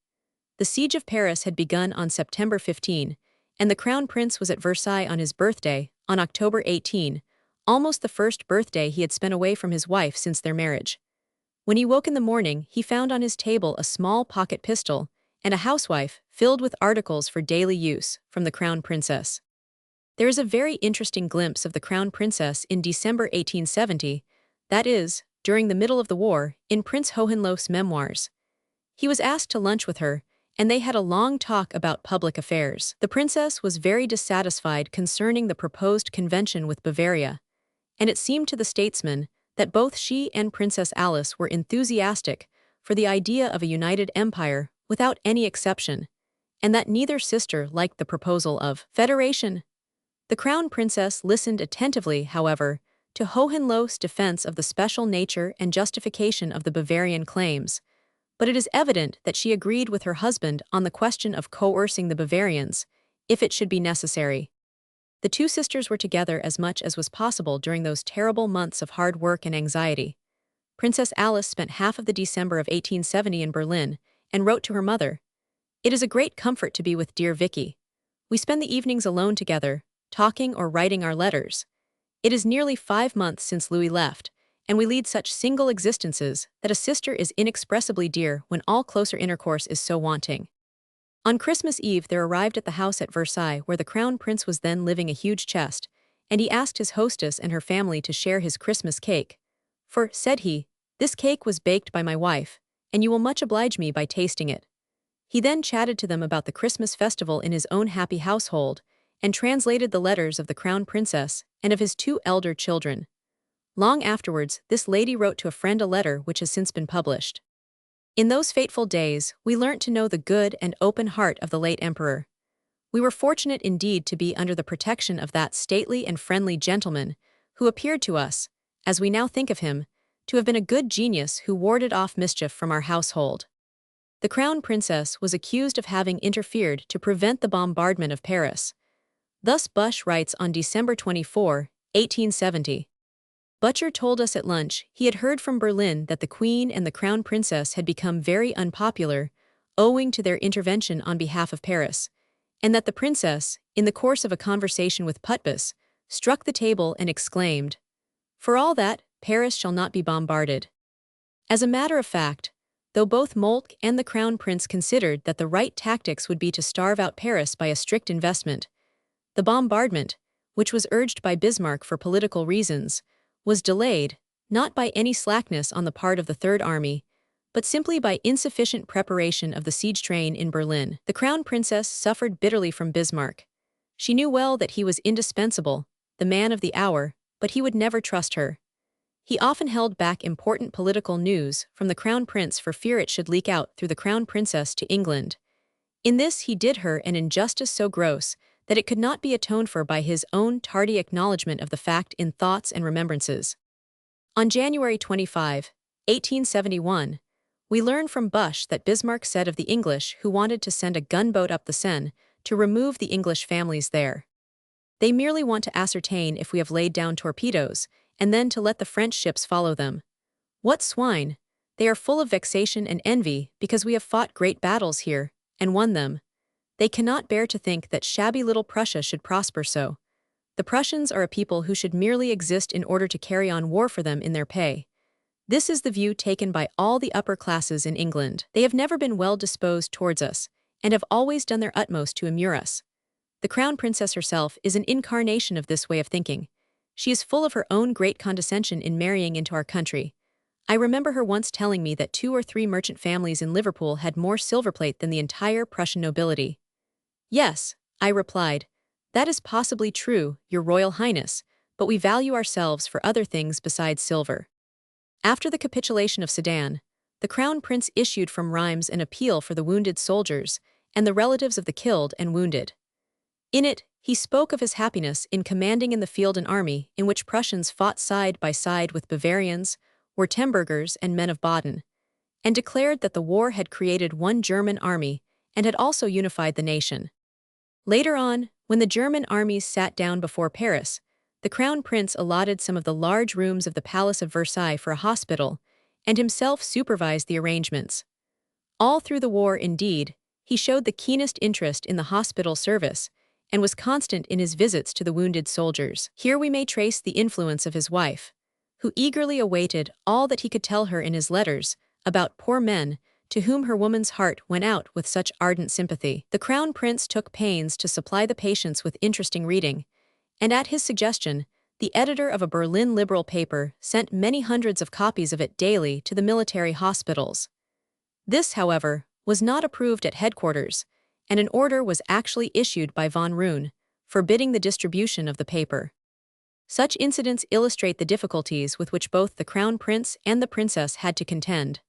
The siege of Paris had begun on September 15, and the Crown Prince was at Versailles on his birthday, on October 18, almost the first birthday he had spent away from his wife since their marriage. When he woke in the morning, he found on his table a small pocket pistol and a housewife filled with articles for daily use from the Crown Princess. There is a very interesting glimpse of the Crown Princess in December 1870, that is, during the middle of the war, in Prince Hohenlohe's memoirs. He was asked to lunch with her, and they had a long talk about public affairs. The princess was very dissatisfied concerning the proposed convention with Bavaria, and it seemed to the statesman that both she and Princess Alice were enthusiastic for the idea of a united empire without any exception, and that neither sister liked the proposal of federation. The Crown Princess listened attentively, however, to Hohenlohe's defense of the special nature and justification of the Bavarian claims, but it is evident that she agreed with her husband on the question of coercing the Bavarians, if it should be necessary. The two sisters were together as much as was possible during those terrible months of hard work and anxiety. Princess Alice spent half of the December of 1870 in Berlin and wrote to her mother, "It is a great comfort to be with dear Vicky. We spend the evenings alone together, talking or writing our letters. It is nearly 5 months since Louis left, and we lead such single existences that a sister is inexpressibly dear when all closer intercourse is so wanting." On Christmas Eve there arrived at the house at Versailles where the Crown Prince was then living a huge chest, and he asked his hostess and her family to share his Christmas cake. "For," said he, "this cake was baked by my wife, and you will much oblige me by tasting it." He then chatted to them about the Christmas festival in his own happy household, and translated the letters of the Crown Princess and of his 2 elder children. Long afterwards, this lady wrote to a friend a letter which has since been published. In those fateful days, we learnt to know the good and open heart of the late emperor. We were fortunate indeed to be under the protection of that stately and friendly gentleman, who appeared to us, as we now think of him, to have been a good genius who warded off mischief from our household. The Crown Princess was accused of having interfered to prevent the bombardment of Paris. Thus Busch writes on December 24, 1870. Butcher told us at lunch he had heard from Berlin that the Queen and the Crown Princess had become very unpopular, owing to their intervention on behalf of Paris, and that the Princess, in the course of a conversation with Putbus, struck the table and exclaimed, "For all that, Paris shall not be bombarded." As a matter of fact, though both Moltke and the Crown Prince considered that the right tactics would be to starve out Paris by a strict investment, the bombardment, which was urged by Bismarck for political reasons, was delayed, not by any slackness on the part of the Third Army, but simply by insufficient preparation of the siege train in Berlin. The Crown Princess suffered bitterly from Bismarck. She knew well that he was indispensable, the man of the hour, but he would never trust her. He often held back important political news from the Crown Prince for fear it should leak out through the Crown Princess to England. In this he did her an injustice so gross that it could not be atoned for by his own tardy acknowledgement of the fact in thoughts and remembrances. On January 25, 1871, we learn from Busch that Bismarck said of the English who wanted to send a gunboat up the Seine to remove the English families there, "They merely want to ascertain if we have laid down torpedoes, and then to let the French ships follow them. What swine! They are full of vexation and envy because we have fought great battles here, and won them. They cannot bear to think that shabby little Prussia should prosper so. The Prussians are a people who should merely exist in order to carry on war for them in their pay." This is the view taken by all the upper classes in England. They have never been well disposed towards us, and have always done their utmost to immure us. The Crown Princess herself is an incarnation of this way of thinking. She is full of her own great condescension in marrying into our country. I remember her once telling me that 2 or 3 merchant families in Liverpool had more silverplate than the entire Prussian nobility. "Yes," I replied, "that is possibly true, Your Royal Highness, but we value ourselves for other things besides silver." After the capitulation of Sedan, the Crown Prince issued from Reims an appeal for the wounded soldiers and the relatives of the killed and wounded. In it, he spoke of his happiness in commanding in the field an army in which Prussians fought side by side with Bavarians, Württembergers, and men of Baden, and declared that the war had created one German army and had also unified the nation. Later on, when the German armies sat down before Paris, the Crown Prince allotted some of the large rooms of the Palace of Versailles for a hospital, and himself supervised the arrangements. All through the war, indeed, he showed the keenest interest in the hospital service, and was constant in his visits to the wounded soldiers. Here we may trace the influence of his wife, who eagerly awaited all that he could tell her in his letters about poor men to whom her woman's heart went out with such ardent sympathy. The Crown Prince took pains to supply the patients with interesting reading, and at his suggestion, the editor of a Berlin liberal paper sent many hundreds of copies of it daily to the military hospitals. This, however, was not approved at headquarters, and an order was actually issued by von Roon, forbidding the distribution of the paper. Such incidents illustrate the difficulties with which both the Crown Prince and the Princess had to contend.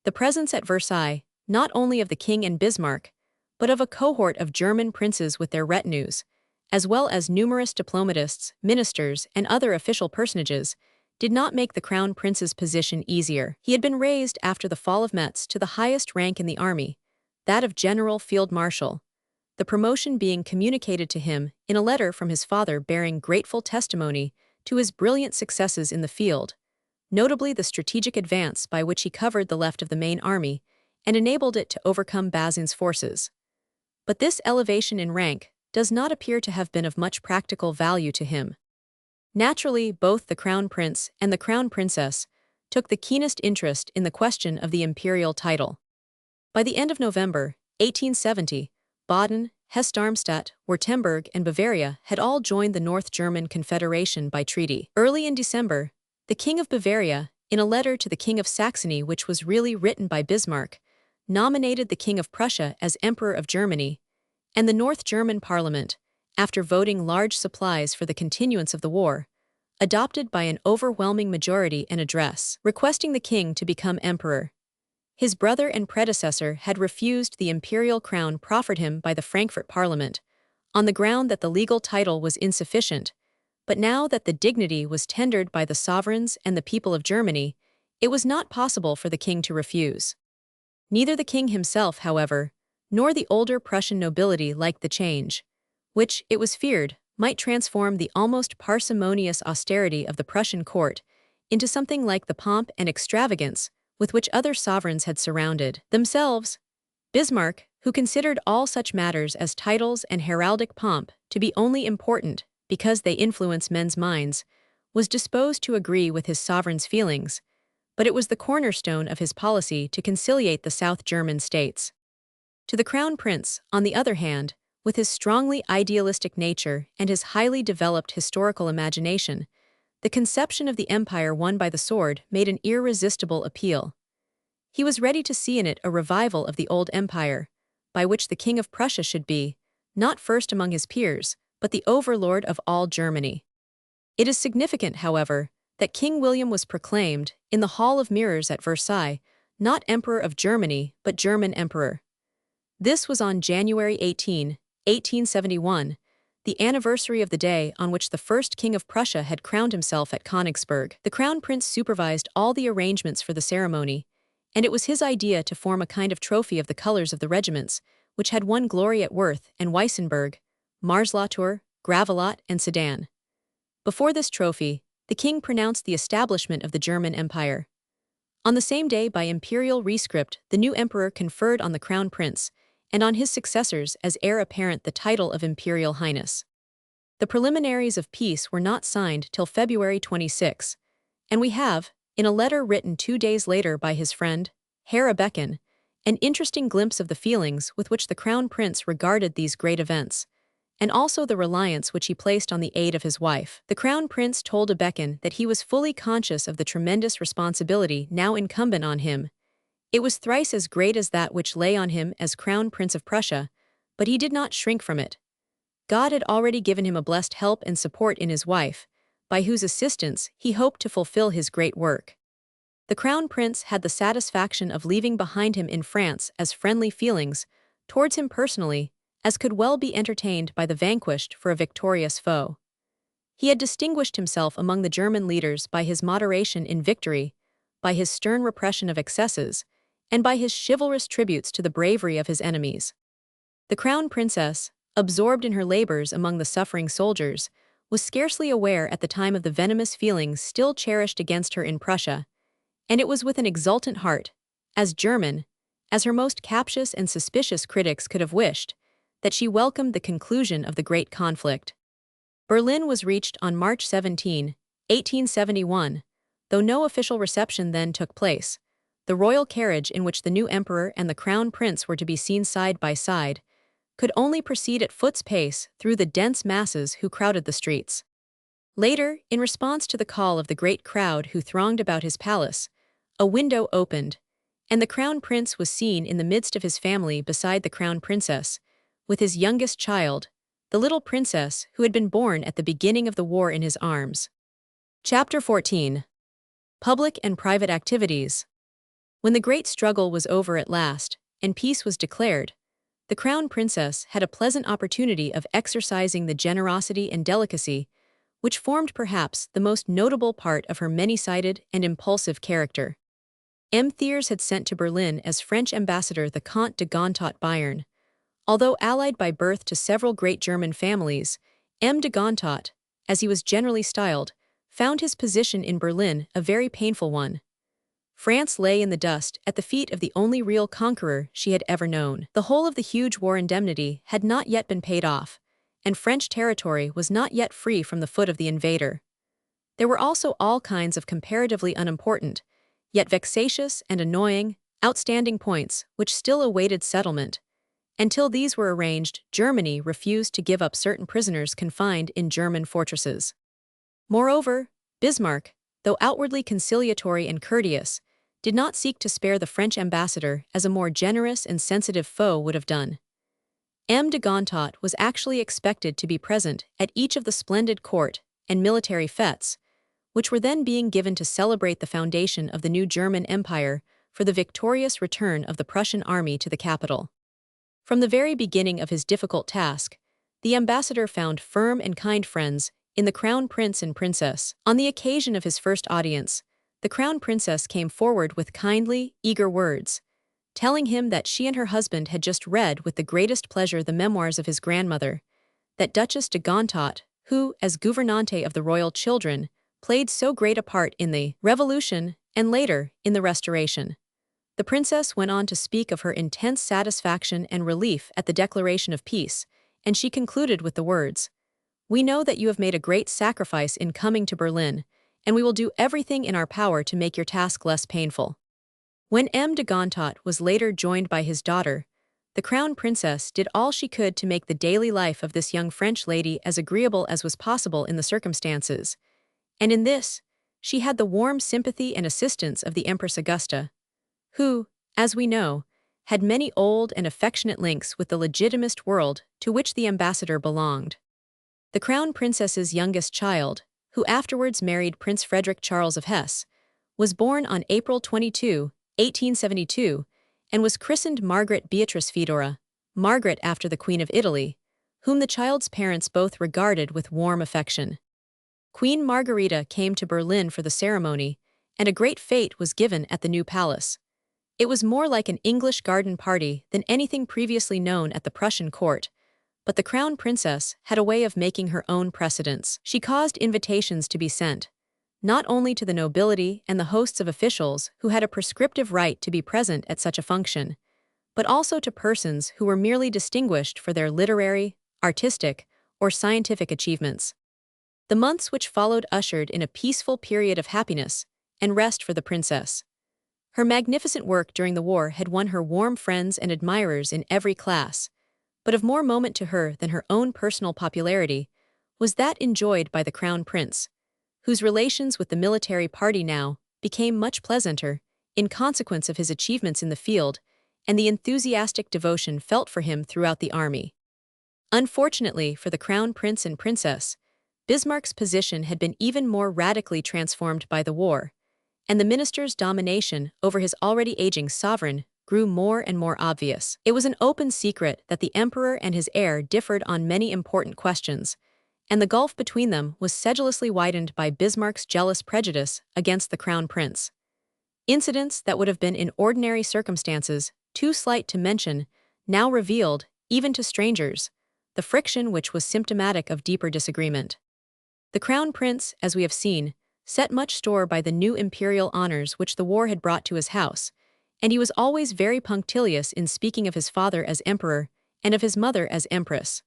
The presence at Versailles, not only of the King and Bismarck, but of a cohort of German princes with their retinues, as well as numerous diplomatists, ministers, and other official personages, did not make the Crown Prince's position easier. He had been raised after the fall of Metz to the highest rank in the army, that of General Field Marshal, the promotion being communicated to him in a letter from his father bearing grateful testimony to his brilliant successes in the field, notably the strategic advance by which he covered the left of the main army and enabled it to overcome Bazin's forces. But this elevation in rank does not appear to have been of much practical value to him. Naturally, both the Crown Prince and the Crown Princess took the keenest interest in the question of the imperial title. By the end of November 1870, Baden, Hesse-Darmstadt, Württemberg, and Bavaria had all joined the North German Confederation by treaty. Early in December, the King of Bavaria, in a letter to the King of Saxony which was really written by Bismarck, nominated the King of Prussia as Emperor of Germany, and the North German Parliament, after voting large supplies for the continuance of the war, adopted by an overwhelming majority an address requesting the king to become emperor. His brother and predecessor had refused the imperial crown proffered him by the Frankfurt Parliament, on the ground that the legal title was insufficient, but now that the dignity was tendered by the sovereigns and the people of Germany, it was not possible for the king to refuse. Neither the king himself, however, nor the older Prussian nobility liked the change, which, it was feared, might transform the almost parsimonious austerity of the Prussian court into something like the pomp and extravagance with which other sovereigns had surrounded themselves. Bismarck, who considered all such matters as titles and heraldic pomp to be only important because they influence men's minds, was disposed to agree with his sovereign's feelings, but it was the cornerstone of his policy to conciliate the South German states. To the Crown Prince, on the other hand, with his strongly idealistic nature and his highly developed historical imagination, the conception of the empire won by the sword made an irresistible appeal. He was ready to see in it a revival of the old empire, by which the King of Prussia should be, not first among his peers, but the overlord of all Germany. It is significant, however, that King William was proclaimed, in the Hall of Mirrors at Versailles, not Emperor of Germany, but German Emperor. This was on January 18, 1871, the anniversary of the day on which the first King of Prussia had crowned himself at Königsberg. The Crown Prince supervised all the arrangements for the ceremony, and it was his idea to form a kind of trophy of the colors of the regiments, which had won glory at Worth and Weissenberg, Marslautour, Gravelotte, and Sedan. Before this trophy, the king pronounced the establishment of the German Empire. On the same day, by imperial rescript, the new emperor conferred on the Crown Prince, and on his successors as heir apparent, the title of Imperial Highness. The preliminaries of peace were not signed till February 26, and we have, in a letter written 2 days later by his friend, Herr Becken, an interesting glimpse of the feelings with which the Crown Prince regarded these great events, and also the reliance which he placed on the aid of his wife. The Crown Prince told Becken that he was fully conscious of the tremendous responsibility now incumbent on him. It was thrice as great as that which lay on him as Crown Prince of Prussia, but he did not shrink from it. God had already given him a blessed help and support in his wife, by whose assistance he hoped to fulfill his great work. The Crown Prince had the satisfaction of leaving behind him in France as friendly feelings towards him personally as could well be entertained by the vanquished for a victorious foe. He had distinguished himself among the German leaders by his moderation in victory, by his stern repression of excesses, and by his chivalrous tributes to the bravery of his enemies. The Crown Princess, absorbed in her labors among the suffering soldiers, was scarcely aware at the time of the venomous feelings still cherished against her in Prussia, and it was with an exultant heart, as German, as her most captious and suspicious critics could have wished, that she welcomed the conclusion of the great conflict. Berlin was reached on March 17, 1871, Though no official reception then took place, the royal carriage in which the new emperor and the crown prince were to be seen side by side could only proceed at foot's pace through the dense masses who crowded the streets. Later, in response to the call of the great crowd who thronged about his palace, a window opened, and the crown prince was seen in the midst of his family beside the crown princess, with his youngest child, the little princess who had been born at the beginning of the war in his arms. Chapter 14. Public and Private Activities. When the great struggle was over at last, and peace was declared, the crown princess had a pleasant opportunity of exercising the generosity and delicacy which formed perhaps the most notable part of her many-sided and impulsive character. M. Thiers had sent to Berlin as French ambassador the Comte de Gontaut-Bayern. Although allied by birth to several great German families, M. de Gontaut, as he was generally styled, found his position in Berlin a very painful one. France lay in the dust at the feet of the only real conqueror she had ever known. The whole of the huge war indemnity had not yet been paid off, and French territory was not yet free from the foot of the invader. There were also all kinds of comparatively unimportant, yet vexatious and annoying, outstanding points which still awaited settlement. Until these were arranged, Germany refused to give up certain prisoners confined in German fortresses. Moreover, Bismarck, though outwardly conciliatory and courteous, did not seek to spare the French ambassador as a more generous and sensitive foe would have done. M. de Gontaut was actually expected to be present at each of the splendid court and military fêtes, which were then being given to celebrate the foundation of the new German Empire for the victorious return of the Prussian army to the capital. From the very beginning of his difficult task, the ambassador found firm and kind friends in the crown prince and princess. On the occasion of his first audience, the crown princess came forward with kindly, eager words, telling him that she and her husband had just read with the greatest pleasure the memoirs of his grandmother, that Duchess de Gontaut, who, as gouvernante of the royal children, played so great a part in the Revolution and later in the Restoration. The princess went on to speak of her intense satisfaction and relief at the declaration of peace, and she concluded with the words, "We know that you have made a great sacrifice in coming to Berlin, and we will do everything in our power to make your task less painful." When M. de Gontaut was later joined by his daughter, the crown princess did all she could to make the daily life of this young French lady as agreeable as was possible in the circumstances, and in this, she had the warm sympathy and assistance of the Empress Augusta, who, as we know, had many old and affectionate links with the legitimist world to which the ambassador belonged. The crown princess's youngest child, who afterwards married Prince Frederick Charles of Hesse, was born on April 22, 1872, and was christened Margaret Beatrice Fedora, Margaret after the Queen of Italy, whom the child's parents both regarded with warm affection. Queen Margherita came to Berlin for the ceremony, and a great fete was given at the new palace. It was more like an English garden party than anything previously known at the Prussian court, but the crown princess had a way of making her own precedents. She caused invitations to be sent, not only to the nobility and the hosts of officials who had a prescriptive right to be present at such a function, but also to persons who were merely distinguished for their literary, artistic, or scientific achievements. The months which followed ushered in a peaceful period of happiness and rest for the princess. Her magnificent work during the war had won her warm friends and admirers in every class, but of more moment to her than her own personal popularity was that enjoyed by the crown prince, whose relations with the military party now became much pleasanter in consequence of his achievements in the field and the enthusiastic devotion felt for him throughout the army. Unfortunately for the crown prince and princess, Bismarck's position had been even more radically transformed by the war, and the minister's domination over his already aging sovereign grew more and more obvious. It was an open secret that the emperor and his heir differed on many important questions, and the gulf between them was sedulously widened by Bismarck's jealous prejudice against the crown prince. Incidents that would have been in ordinary circumstances too slight to mention now revealed, even to strangers, the friction which was symptomatic of deeper disagreement. The crown prince, as we have seen, set much store by the new imperial honors which the war had brought to his house, and he was always very punctilious in speaking of his father as emperor and of his mother as empress.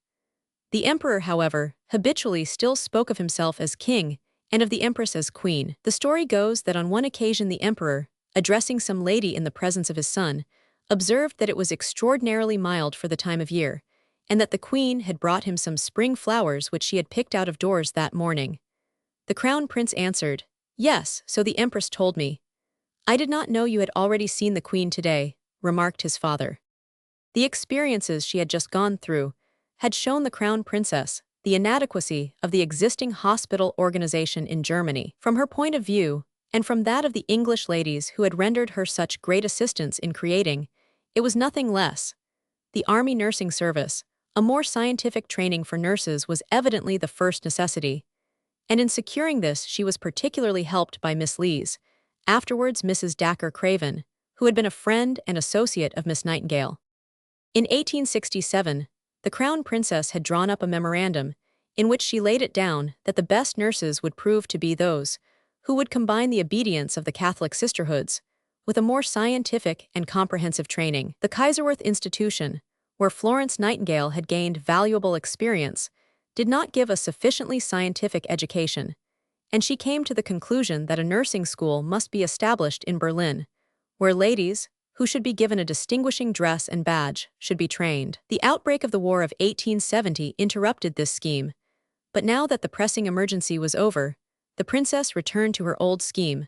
The emperor, however, habitually still spoke of himself as king and of the Empress as queen. The story goes that on one occasion the emperor, addressing some lady in the presence of his son, observed that it was extraordinarily mild for the time of year, and that the queen had brought him some spring flowers which she had picked out of doors that morning. The crown prince answered, "Yes, so the empress told me." "I did not know you had already seen the queen today," remarked his father. The experiences she had just gone through had shown the crown princess the inadequacy of the existing hospital organization in Germany. From her point of view, and from that of the English ladies who had rendered her such great assistance in creating, it was nothing less. The Army Nursing Service, a more scientific training for nurses, was evidently the first necessity. And in securing this she was particularly helped by Miss Lees, afterwards Mrs. Dacre Craven, who had been a friend and associate of Miss Nightingale. In 1867, the Crown Princess had drawn up a memorandum in which she laid it down that the best nurses would prove to be those who would combine the obedience of the Catholic sisterhoods with a more scientific and comprehensive training. The Kaiserwerth Institution, where Florence Nightingale had gained valuable experience, did not give a sufficiently scientific education, and she came to the conclusion that a nursing school must be established in Berlin, where ladies, who should be given a distinguishing dress and badge, should be trained. The outbreak of the War of 1870 interrupted this scheme, but now that the pressing emergency was over, the princess returned to her old scheme,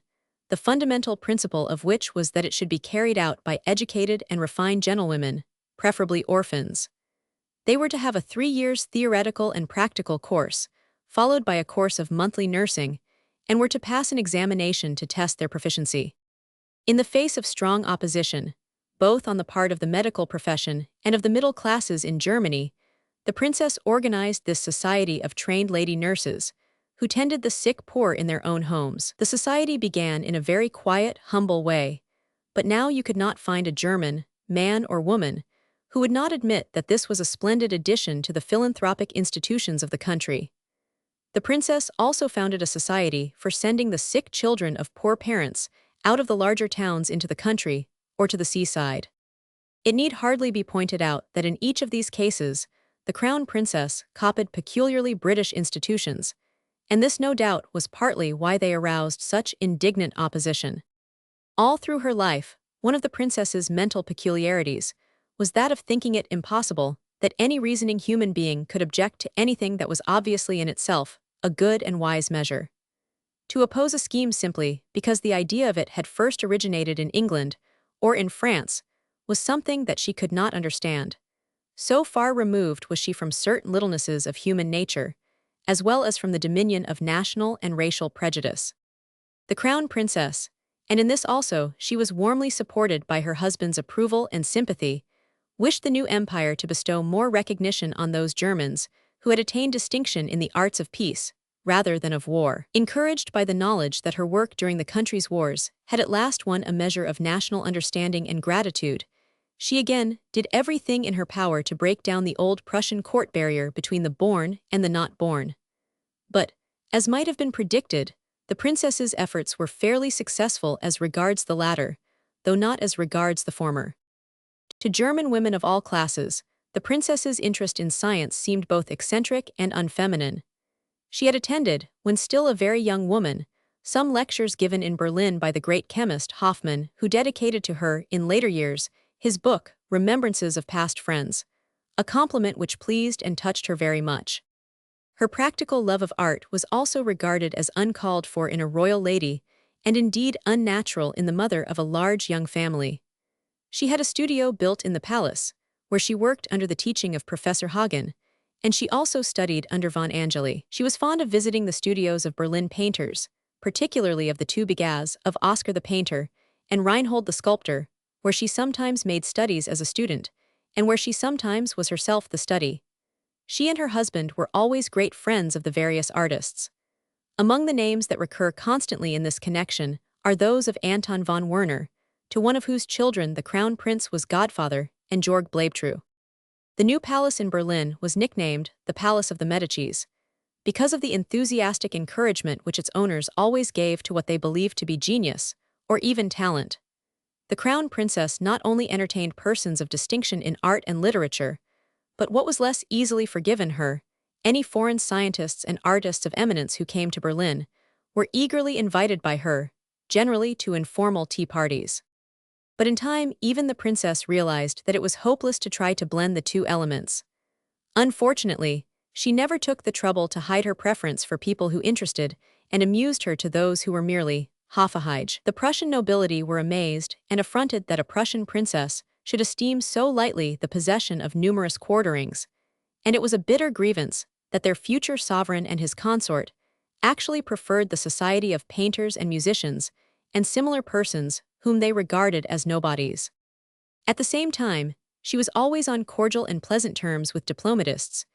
the fundamental principle of which was that it should be carried out by educated and refined gentlewomen, preferably orphans. They were to have a 3 years theoretical and practical course, followed by a course of monthly nursing, and were to pass an examination to test their proficiency. In the face of strong opposition, both on the part of the medical profession and of the middle classes in Germany, the princess organized this society of trained lady nurses, who tended the sick poor in their own homes. The society began in a very quiet, humble way, but now you could not find a German, man or woman, who would not admit that this was a splendid addition to the philanthropic institutions of the country. The princess also founded a society for sending the sick children of poor parents out of the larger towns into the country or to the seaside. It need hardly be pointed out that in each of these cases, the Crown Princess copied peculiarly British institutions, and this no doubt was partly why they aroused such indignant opposition. All through her life, one of the princess's mental peculiarities was that of thinking it impossible that any reasoning human being could object to anything that was obviously in itself a good and wise measure. To oppose a scheme simply because the idea of it had first originated in England or in France was something that she could not understand. So far removed was she from certain littlenesses of human nature, as well as from the dominion of national and racial prejudice. The Crown Princess, and in this also she was warmly supported by her husband's approval and sympathy, wished the new empire to bestow more recognition on those Germans who had attained distinction in the arts of peace, rather than of war. Encouraged by the knowledge that her work during the country's wars had at last won a measure of national understanding and gratitude, she again did everything in her power to break down the old Prussian court barrier between the born and the not born. But, as might have been predicted, the princess's efforts were fairly successful as regards the latter, though not as regards the former. To German women of all classes, the princess's interest in science seemed both eccentric and unfeminine. She had attended, when still a very young woman, some lectures given in Berlin by the great chemist Hoffmann, who dedicated to her, in later years, his book, Remembrances of Past Friends, a compliment which pleased and touched her very much. Her practical love of art was also regarded as uncalled for in a royal lady, and indeed unnatural in the mother of a large young family. She had a studio built in the palace, where she worked under the teaching of Professor Hagen, and she also studied under von Angeli. She was fond of visiting the studios of Berlin painters, particularly of the two Begas of Oscar the painter and Reinhold the sculptor, where she sometimes made studies as a student, and where she sometimes was herself the study. She and her husband were always great friends of the various artists. Among the names that recur constantly in this connection are those of Anton von Werner, to one of whose children the Crown Prince was godfather, and Georg Bleibtreu. The new palace in Berlin was nicknamed the Palace of the Medicis, because of the enthusiastic encouragement which its owners always gave to what they believed to be genius, or even talent. The Crown Princess not only entertained persons of distinction in art and literature, but what was less easily forgiven her, any foreign scientists and artists of eminence who came to Berlin, were eagerly invited by her, generally to informal tea parties. But in time, even the princess realized that it was hopeless to try to blend the two elements. Unfortunately, she never took the trouble to hide her preference for people who interested and amused her to those who were merely Hofeige. The Prussian nobility were amazed and affronted that a Prussian princess should esteem so lightly the possession of numerous quarterings, and it was a bitter grievance that their future sovereign and his consort actually preferred the society of painters and musicians and similar persons whom they regarded as nobodies. At the same time, she was always on cordial and pleasant terms with diplomatists,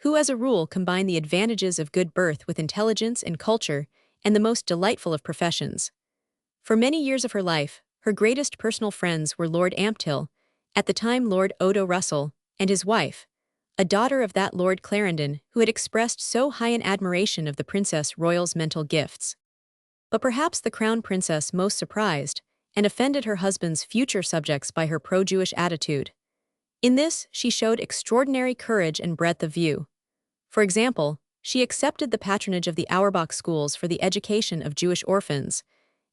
who as a rule combine the advantages of good birth with intelligence and culture and the most delightful of professions. For many years of her life, her greatest personal friends were Lord Ampthill, at the time Lord Odo Russell, and his wife, a daughter of that Lord Clarendon who had expressed so high an admiration of the Princess Royal's mental gifts. But perhaps the Crown Princess most surprised and offended her husband's future subjects by her pro-Jewish attitude. In this, she showed extraordinary courage and breadth of view. For example, she accepted the patronage of the Auerbach schools for the education of Jewish orphans,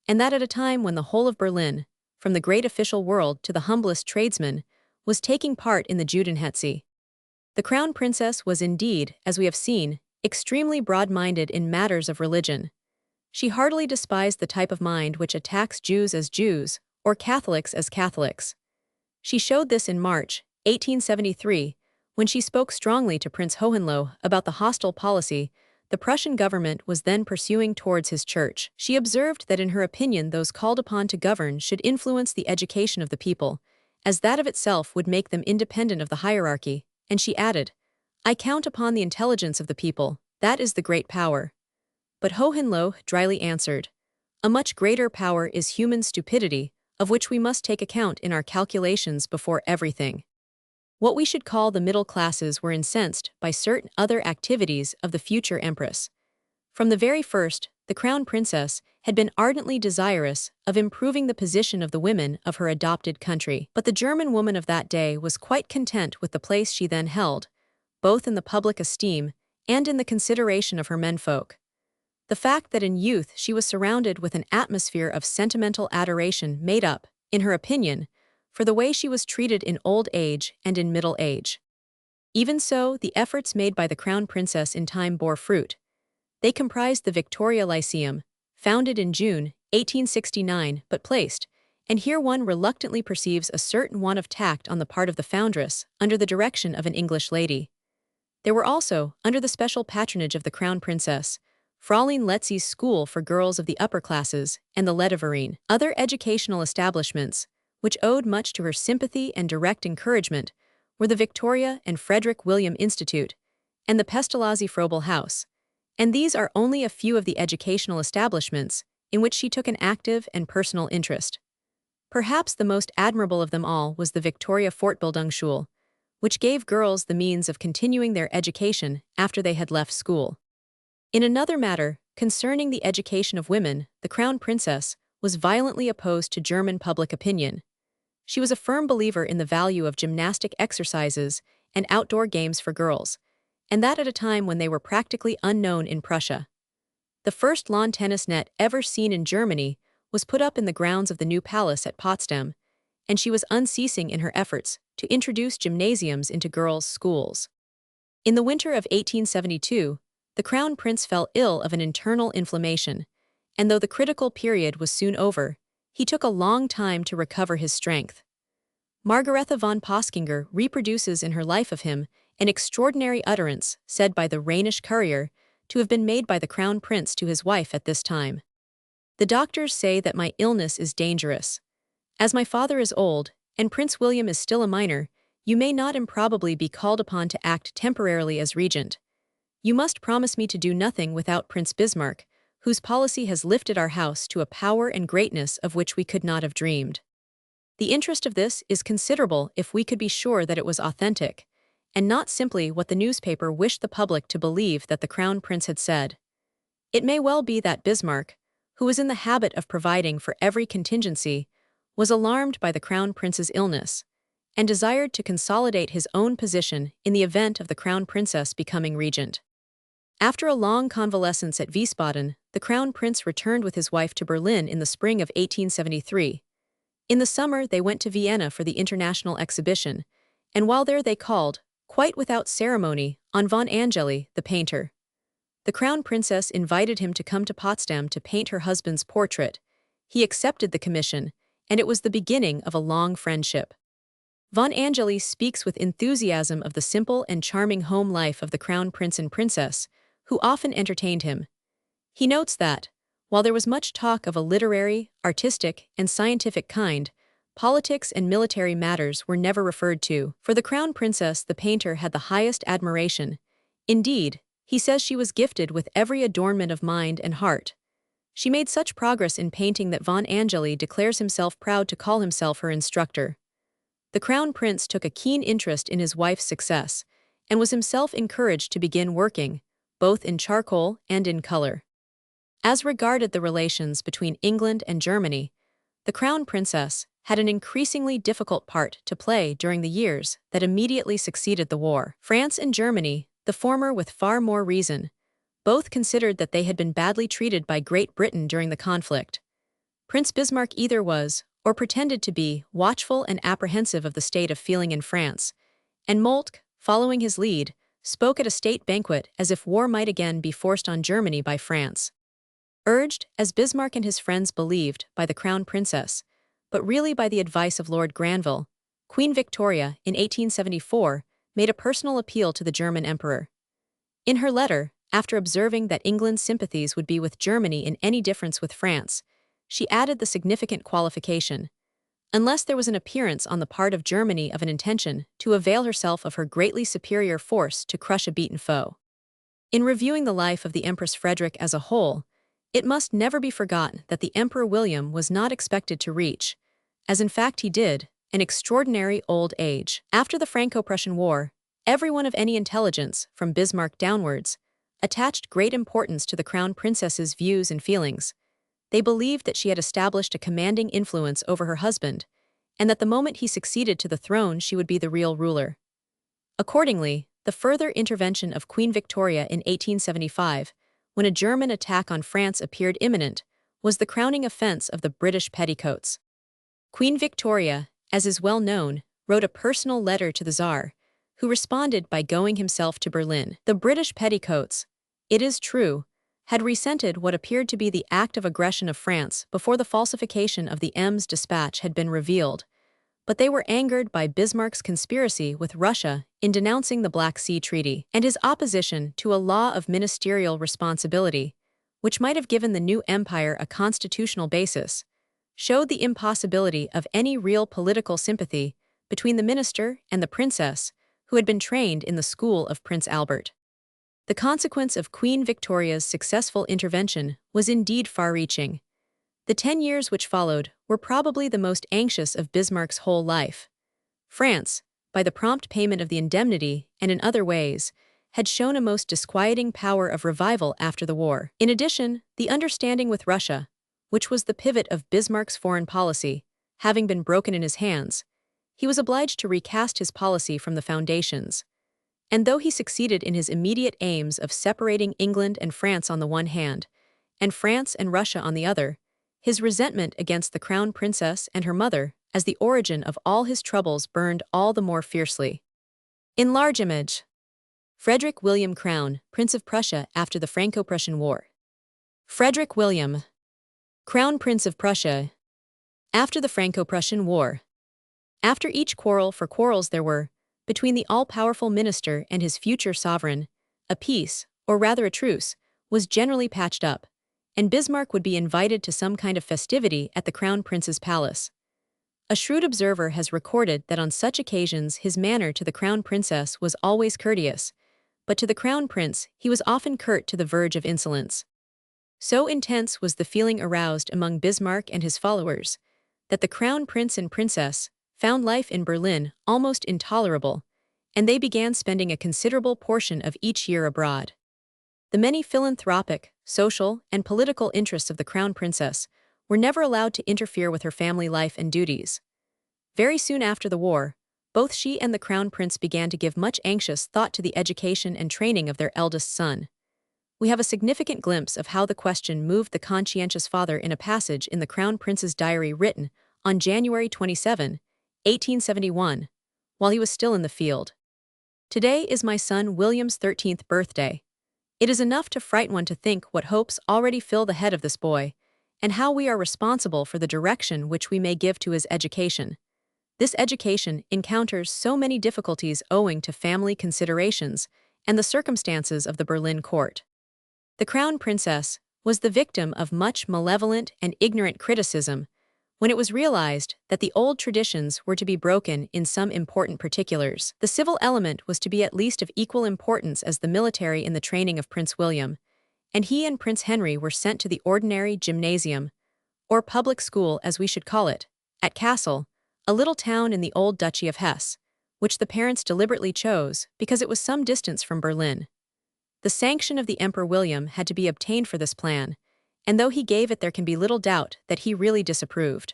and that at a time when the whole of Berlin, from the great official world to the humblest tradesman, was taking part in the Judenhetze. The Crown Princess was indeed, as we have seen, extremely broad-minded in matters of religion. She heartily despised the type of mind which attacks Jews as Jews, or Catholics as Catholics. She showed this in March 1873, when she spoke strongly to Prince Hohenlohe about the hostile policy the Prussian government was then pursuing towards his church. She observed that in her opinion those called upon to govern should influence the education of the people, as that of itself would make them independent of the hierarchy, and she added, "I count upon the intelligence of the people, that is the great power." But Hohenlohe dryly answered, "A much greater power is human stupidity, of which we must take account in our calculations before everything." What we should call the middle classes were incensed by certain other activities of the future empress. From the very first, the Crown Princess had been ardently desirous of improving the position of the women of her adopted country. But the German woman of that day was quite content with the place she then held, both in the public esteem and in the consideration of her menfolk. The fact that in youth she was surrounded with an atmosphere of sentimental adoration made up, in her opinion, for the way she was treated in old age and in middle age. Even so, the efforts made by the Crown Princess in time bore fruit. They comprised the Victoria Lyceum, founded in June 1869 but placed, and here one reluctantly perceives a certain want of tact on the part of the foundress, under the direction of an English lady. There were also, under the special patronage of the Crown Princess, Fräulein Letzi's School for Girls of the Upper Classes and the Ledeverine. Other educational establishments, which owed much to her sympathy and direct encouragement, were the Victoria and Frederick William Institute and the Pestalozzi Froebel House, and these are only a few of the educational establishments in which she took an active and personal interest. Perhaps the most admirable of them all was the Victoria Fortbildungsschule, which gave girls the means of continuing their education after they had left school. In another matter, concerning the education of women, the Crown Princess was violently opposed to German public opinion. She was a firm believer in the value of gymnastic exercises and outdoor games for girls, and that at a time when they were practically unknown in Prussia. The first lawn tennis net ever seen in Germany was put up in the grounds of the new palace at Potsdam, and she was unceasing in her efforts to introduce gymnasiums into girls' schools. In the winter of 1872, the Crown Prince fell ill of an internal inflammation, and though the critical period was soon over, he took a long time to recover his strength. Margaretha von Poskinger reproduces in her life of him an extraordinary utterance said by the Rhenish courier to have been made by the Crown Prince to his wife at this time. "The doctors say that my illness is dangerous. As my father is old, and Prince William is still a minor, you may not improbably be called upon to act temporarily as regent. You must promise me to do nothing without Prince Bismarck, whose policy has lifted our house to a power and greatness of which we could not have dreamed. The interest of this is considerable if we could be sure that it was authentic, and not simply what the newspaper wished the public to believe that the Crown Prince had said. It may well be that Bismarck, who was in the habit of providing for every contingency, was alarmed by the Crown Prince's illness, and desired to consolidate his own position in the event of the Crown Princess becoming regent. After a long convalescence at Wiesbaden, the Crown Prince returned with his wife to Berlin in the spring of 1873. In the summer, they went to Vienna for the International Exhibition, and while there they called, quite without ceremony, on von Angeli, the painter. The Crown Princess invited him to come to Potsdam to paint her husband's portrait. He accepted the commission, and it was the beginning of a long friendship. Von Angeli speaks with enthusiasm of the simple and charming home life of the Crown Prince and Princess, who often entertained him. He notes that, while there was much talk of a literary, artistic, and scientific kind, politics and military matters were never referred to. For the Crown Princess, the painter had the highest admiration. Indeed, he says she was gifted with every adornment of mind and heart. She made such progress in painting that von Angeli declares himself proud to call himself her instructor. The Crown Prince took a keen interest in his wife's success, and was himself encouraged to begin working, both in charcoal and in color. As regarded the relations between England and Germany, the Crown Princess had an increasingly difficult part to play during the years that immediately succeeded the war. France and Germany, the former with far more reason, both considered that they had been badly treated by Great Britain during the conflict. Prince Bismarck either was, or pretended to be, watchful and apprehensive of the state of feeling in France, and Moltke, following his lead, spoke at a state banquet as if war might again be forced on Germany by France. Urged, as Bismarck and his friends believed, by the Crown Princess, but really by the advice of Lord Granville, Queen Victoria, in 1874, made a personal appeal to the German emperor. In her letter, after observing that England's sympathies would be with Germany in any difference with France, she added the significant qualification: unless there was an appearance on the part of Germany of an intention to avail herself of her greatly superior force to crush a beaten foe. In reviewing the life of the Empress Frederick as a whole, it must never be forgotten that the Emperor William was not expected to reach, as in fact he did, an extraordinary old age. After the Franco-Prussian War, everyone of any intelligence, from Bismarck downwards, attached great importance to the Crown Princess's views and feelings. They believed that she had established a commanding influence over her husband, and that the moment he succeeded to the throne she would be the real ruler. Accordingly, the further intervention of Queen Victoria in 1875, when a German attack on France appeared imminent, was the crowning offense of the British petticoats. Queen Victoria, as is well known, wrote a personal letter to the Tsar, who responded by going himself to Berlin. The British petticoats, it is true, had resented what appeared to be the act of aggression of France before the falsification of the Ems dispatch had been revealed, but they were angered by Bismarck's conspiracy with Russia in denouncing the Black Sea Treaty, and his opposition to a law of ministerial responsibility, which might have given the new empire a constitutional basis, showed the impossibility of any real political sympathy between the minister and the princess, who had been trained in the school of Prince Albert. The consequence of Queen Victoria's successful intervention was indeed far-reaching. The 10 years which followed were probably the most anxious of Bismarck's whole life. France, by the prompt payment of the indemnity and in other ways, had shown a most disquieting power of revival after the war. In addition, the understanding with Russia, which was the pivot of Bismarck's foreign policy, having been broken in his hands, he was obliged to recast his policy from the foundations. And though he succeeded in his immediate aims of separating England and France on the one hand, and France and Russia on the other, his resentment against the Crown Princess and her mother as the origin of all his troubles burned all the more fiercely. In large image, Frederick William Crown, Prince of Prussia after the Franco-Prussian War. Frederick William, Crown Prince of Prussia, after the Franco-Prussian War. After each quarrel, for quarrels there were, between the all-powerful minister and his future sovereign, a peace, or rather a truce, was generally patched up, and Bismarck would be invited to some kind of festivity at the Crown Prince's palace. A shrewd observer has recorded that on such occasions his manner to the Crown Princess was always courteous, but to the Crown Prince he was often curt to the verge of insolence. So intense was the feeling aroused among Bismarck and his followers, that the Crown Prince and Princess found life in Berlin almost intolerable, and they began spending a considerable portion of each year abroad. The many philanthropic, social, and political interests of the Crown Princess were never allowed to interfere with her family life and duties. Very soon after the war, both she and the Crown Prince began to give much anxious thought to the education and training of their eldest son. we have a significant glimpse of how the question moved the conscientious father in a passage in the Crown Prince's diary written on January 27, 1871, while he was still in the field. Today is my son William's 13th birthday. It is enough to frighten one to think what hopes already fill the head of this boy, and how we are responsible for the direction which we may give to his education. This education encounters so many difficulties owing to family considerations and the circumstances of the Berlin court. The Crown Princess was the victim of much malevolent and ignorant criticism when it was realized that the old traditions were to be broken in some important particulars. The civil element was to be at least of equal importance as the military in the training of Prince William, and he and Prince Henry were sent to the ordinary gymnasium, or public school as we should call it, at Kassel, a little town in the old Duchy of Hesse, which the parents deliberately chose because it was some distance from Berlin. The sanction of the Emperor William had to be obtained for this plan, and though he gave it, there can be little doubt that he really disapproved.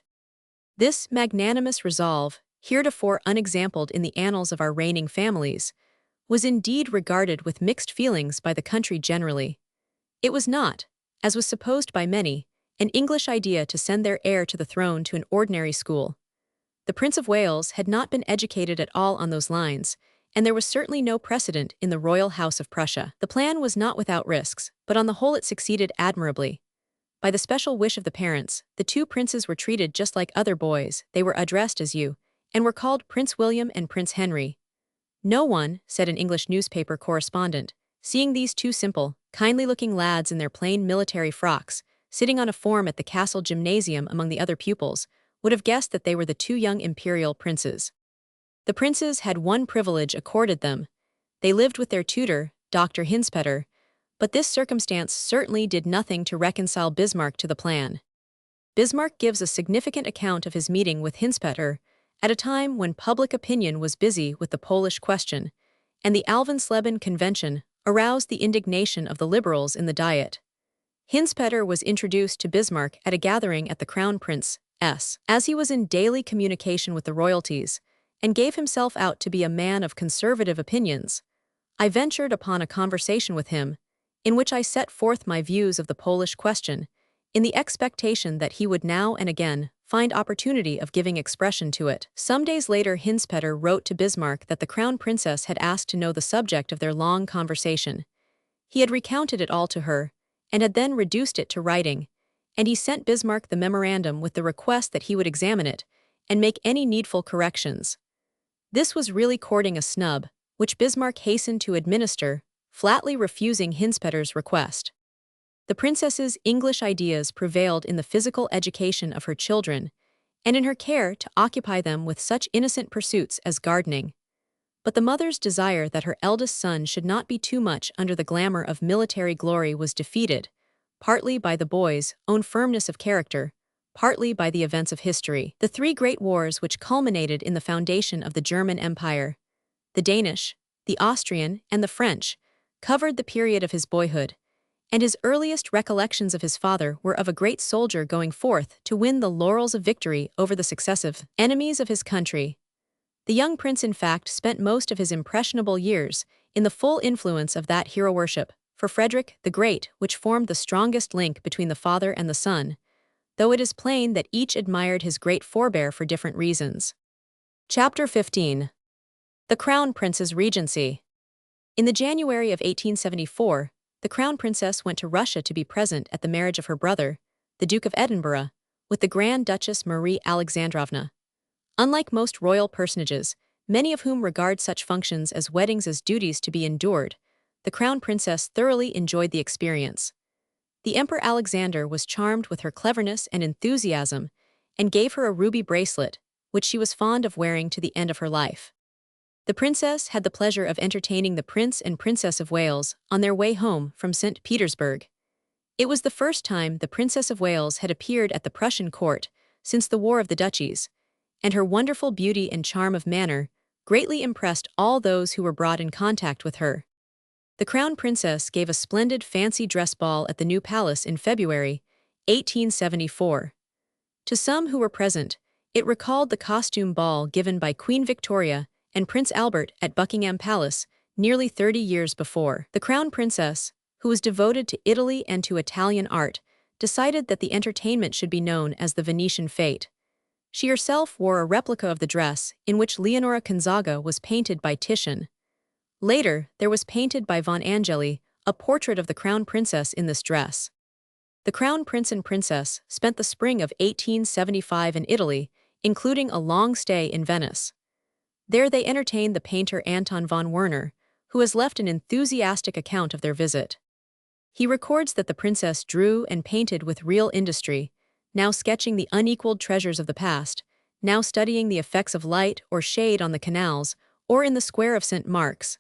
This magnanimous resolve, heretofore unexampled in the annals of our reigning families, was indeed regarded with mixed feelings by the country generally. It was not, as was supposed by many, an English idea to send their heir to the throne to an ordinary school. The Prince of Wales had not been educated at all on those lines, and there was certainly no precedent in the royal house of Prussia. The plan was not without risks, but on the whole it succeeded admirably. By the special wish of the parents, the two princes were treated just like other boys. They were addressed as you, and were called Prince William and Prince Henry. No one, said an English newspaper correspondent, seeing these two simple, kindly-looking lads in their plain military frocks, sitting on a form at the castle gymnasium among the other pupils, would have guessed that they were the two young imperial princes. The princes had one privilege accorded them. They lived with their tutor, Dr. Hinspeter, but this circumstance certainly did nothing to reconcile Bismarck to the plan. Bismarck gives a significant account of his meeting with Hinspeter at a time when public opinion was busy with the Polish question, and the Alvensleben Convention aroused the indignation of the liberals in the Diet. Hinspeter was introduced to Bismarck at a gathering at the Crown Prince's, as he was in daily communication with the royalties, and gave himself out to be a man of conservative opinions. I ventured upon a conversation with him, in which I set forth my views of the Polish question, in the expectation that he would now and again find opportunity of giving expression to it. Some days later Hinspeter wrote to Bismarck that the Crown Princess had asked to know the subject of their long conversation. He had recounted it all to her, and had then reduced it to writing, and he sent Bismarck the memorandum with the request that he would examine it, and make any needful corrections. This was really courting a snub, which Bismarck hastened to administer, flatly refusing Hinspeter's request. The princess's English ideas prevailed in the physical education of her children, and in her care to occupy them with such innocent pursuits as gardening. But the mother's desire that her eldest son should not be too much under the glamour of military glory was defeated, partly by the boy's own firmness of character, partly by the events of history. The three great wars which culminated in the foundation of the German Empire, the Danish, the Austrian, and the French, covered the period of his boyhood, and his earliest recollections of his father were of a great soldier going forth to win the laurels of victory over the successive enemies of his country. The young prince in fact spent most of his impressionable years in the full influence of that hero worship for Frederick the Great which formed the strongest link between the father and the son, though it is plain that each admired his great forebear for different reasons. Chapter 15. The Crown Prince's Regency. In the January of 1874, the Crown Princess went to Russia to be present at the marriage of her brother, the Duke of Edinburgh, with the Grand Duchess Marie Alexandrovna. Unlike most royal personages, many of whom regard such functions as weddings as duties to be endured, the Crown Princess thoroughly enjoyed the experience. The Emperor Alexander was charmed with her cleverness and enthusiasm, and gave her a ruby bracelet, which she was fond of wearing to the end of her life. The princess had the pleasure of entertaining the Prince and Princess of Wales on their way home from St. Petersburg. It was the first time the Princess of Wales had appeared at the Prussian court since the War of the Duchies, and her wonderful beauty and charm of manner greatly impressed all those who were brought in contact with her. The Crown Princess gave a splendid fancy dress ball at the New Palace in February 1874. To some who were present, it recalled the costume ball given by Queen Victoria and Prince Albert at Buckingham Palace nearly 30 years before. The Crown Princess, who was devoted to Italy and to Italian art, decided that the entertainment should be known as the Venetian Fete. She herself wore a replica of the dress in which Leonora Gonzaga was painted by Titian. Later, there was painted by von Angeli a portrait of the crown princess in this dress. The crown prince and princess spent the spring of 1875 in Italy, including a long stay in Venice. There they entertained the painter Anton von Werner, who has left an enthusiastic account of their visit. He records that the princess drew and painted with real industry, now sketching the unequaled treasures of the past, now studying the effects of light or shade on the canals or in the square of St. Mark's.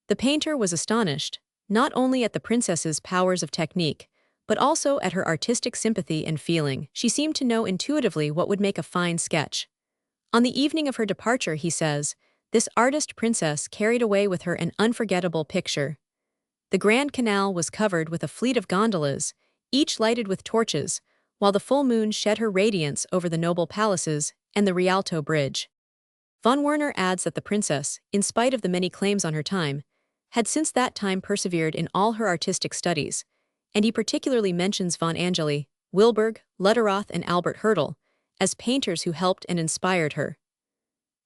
The painter was astonished, not only at the princess's powers of technique, but also at her artistic sympathy and feeling. She seemed to know intuitively what would make a fine sketch. On the evening of her departure, he says, this artist princess carried away with her an unforgettable picture. The Grand Canal was covered with a fleet of gondolas, each lighted with torches, while the full moon shed her radiance over the noble palaces and the Rialto Bridge. Von Werner adds that the princess, in spite of the many claims on her time, had since that time persevered in all her artistic studies, and he particularly mentions von Angeli, Wilberg, Lutteroth, and Albert Hertel as painters who helped and inspired her.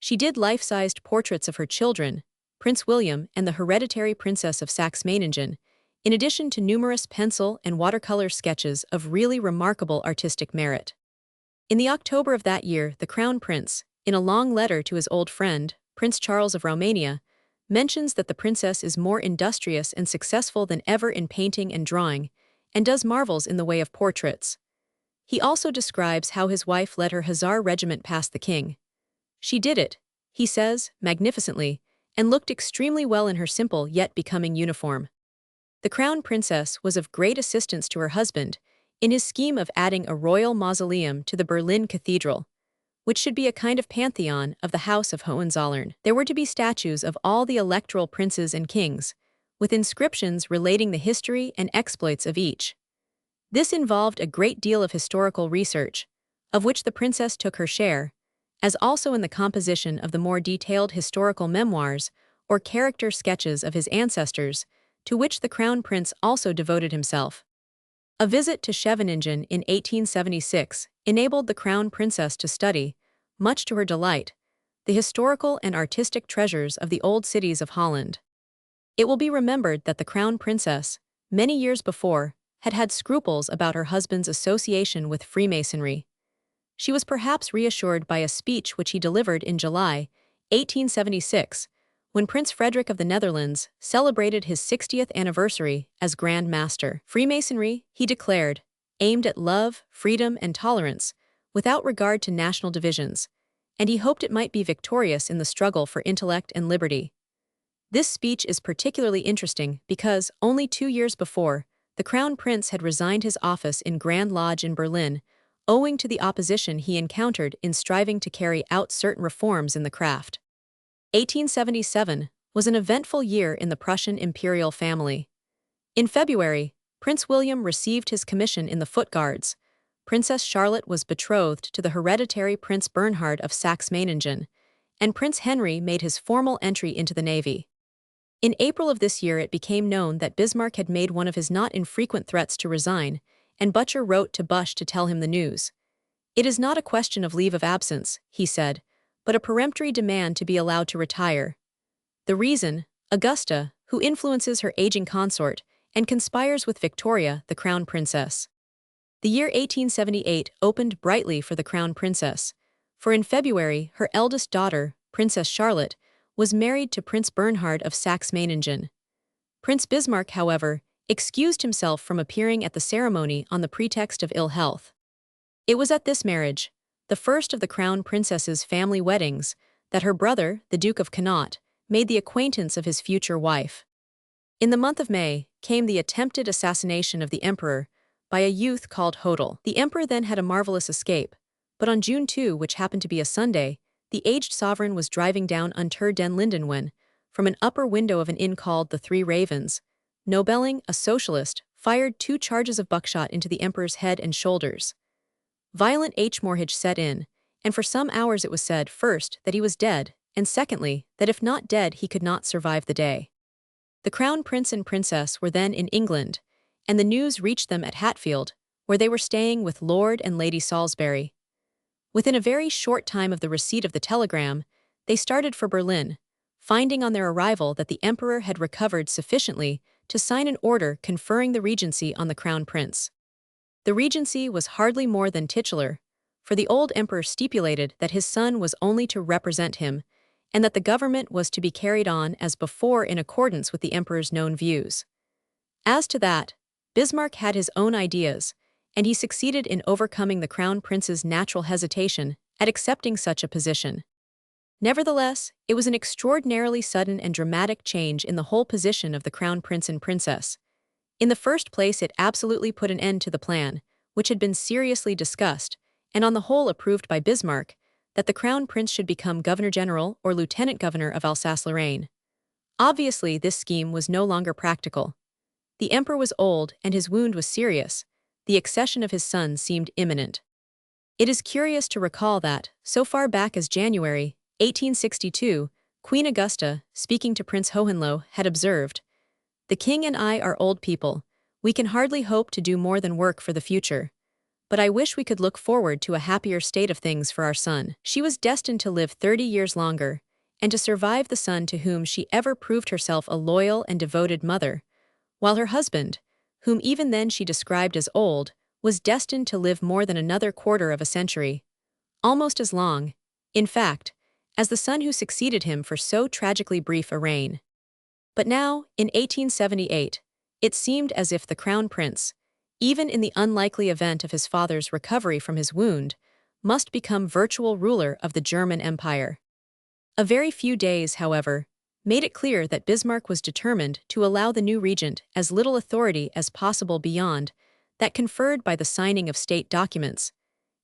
She did life-sized portraits of her children, Prince William and the hereditary Princess of Saxe-Meiningen, in addition to numerous pencil and watercolor sketches of really remarkable artistic merit. In the October of that year, the Crown Prince, in a long letter to his old friend, Prince Charles of Romania, mentions that the princess is more industrious and successful than ever in painting and drawing, and does marvels in the way of portraits. He also describes how his wife led her hussar regiment past the king. She did it, he says, magnificently, and looked extremely well in her simple yet becoming uniform. The crown princess was of great assistance to her husband in his scheme of adding a royal mausoleum to the Berlin Cathedral, which should be a kind of pantheon of the House of Hohenzollern. There were to be statues of all the electoral princes and kings, with inscriptions relating the history and exploits of each. This involved a great deal of historical research, of which the princess took her share, as also in the composition of the more detailed historical memoirs or character sketches of his ancestors, to which the crown prince also devoted himself. A visit to Scheveningen in 1876 enabled the crown princess to study, much to her delight, the historical and artistic treasures of the old cities of Holland. It will be remembered that the crown princess, many years before, had had scruples about her husband's association with Freemasonry. She was perhaps reassured by a speech which he delivered in July 1876, when Prince Frederick of the Netherlands celebrated his 60th anniversary as Grand Master. Freemasonry, he declared, aimed at love, freedom, and tolerance, without regard to national divisions, and he hoped it might be victorious in the struggle for intellect and liberty. This speech is particularly interesting because, only 2 years before, the Crown Prince had resigned his office in Grand Lodge in Berlin, owing to the opposition he encountered in striving to carry out certain reforms in the craft. 1877 was an eventful year in the Prussian imperial family. In February, Prince William received his commission in the Foot Guards. Princess Charlotte was betrothed to the hereditary Prince Bernhard of Saxe-Meiningen, and Prince Henry made his formal entry into the navy. In April of this year it became known that Bismarck had made one of his not infrequent threats to resign, and Butcher wrote to Busch to tell him the news. "It is not a question of leave of absence," he said, but a peremptory demand to be allowed to retire. The reason, Augusta, who influences her aging consort and conspires with Victoria, the crown princess. The year 1878 opened brightly for the crown princess, for in February her eldest daughter, Princess Charlotte, was married to Prince Bernhard of Saxe-Meiningen. Prince Bismarck, however, excused himself from appearing at the ceremony on the pretext of ill health. It was at this marriage, the first of the crown princess's family weddings, that her brother, the Duke of Connaught, made the acquaintance of his future wife. In the month of May came the attempted assassination of the emperor by a youth called Hodel. The emperor then had a marvelous escape, but on June 2, which happened to be a Sunday, the aged sovereign was driving down Unter den Linden when, from an upper window of an inn called the Three Ravens, Nobelling, a socialist, fired 2 charges of buckshot into the emperor's head and shoulders. Violent hemorrhage set in, and for some hours it was said, first, that he was dead, and secondly, that if not dead he could not survive the day. The crown prince and princess were then in England, and the news reached them at Hatfield, where they were staying with Lord and Lady Salisbury. Within a very short time of the receipt of the telegram, they started for Berlin, finding on their arrival that the emperor had recovered sufficiently to sign an order conferring the regency on the crown prince. The regency was hardly more than titular, for the old emperor stipulated that his son was only to represent him, and that the government was to be carried on as before in accordance with the emperor's known views. As to that, Bismarck had his own ideas, and he succeeded in overcoming the crown prince's natural hesitation at accepting such a position. Nevertheless, it was an extraordinarily sudden and dramatic change in the whole position of the crown prince and princess. In the first place, it absolutely put an end to the plan, which had been seriously discussed, and on the whole approved by Bismarck, that the crown prince should become governor-general or lieutenant governor of Alsace-Lorraine. Obviously, this scheme was no longer practical. The emperor was old and his wound was serious. The accession of his son seemed imminent. It is curious to recall that, so far back as January 1862, Queen Augusta, speaking to Prince Hohenlohe, had observed, "The king and I are old people. We can hardly hope to do more than work for the future. But I wish we could look forward to a happier state of things for our son." She was destined to live 30 years longer, and to survive the son to whom she ever proved herself a loyal and devoted mother, while her husband, whom even then she described as old, was destined to live more than another quarter of a century. Almost as long, in fact, as the son who succeeded him for so tragically brief a reign. But now, in 1878, it seemed as if the crown prince, even in the unlikely event of his father's recovery from his wound, must become virtual ruler of the German Empire. A very few days, however, made it clear that Bismarck was determined to allow the new regent as little authority as possible beyond that conferred by the signing of state documents,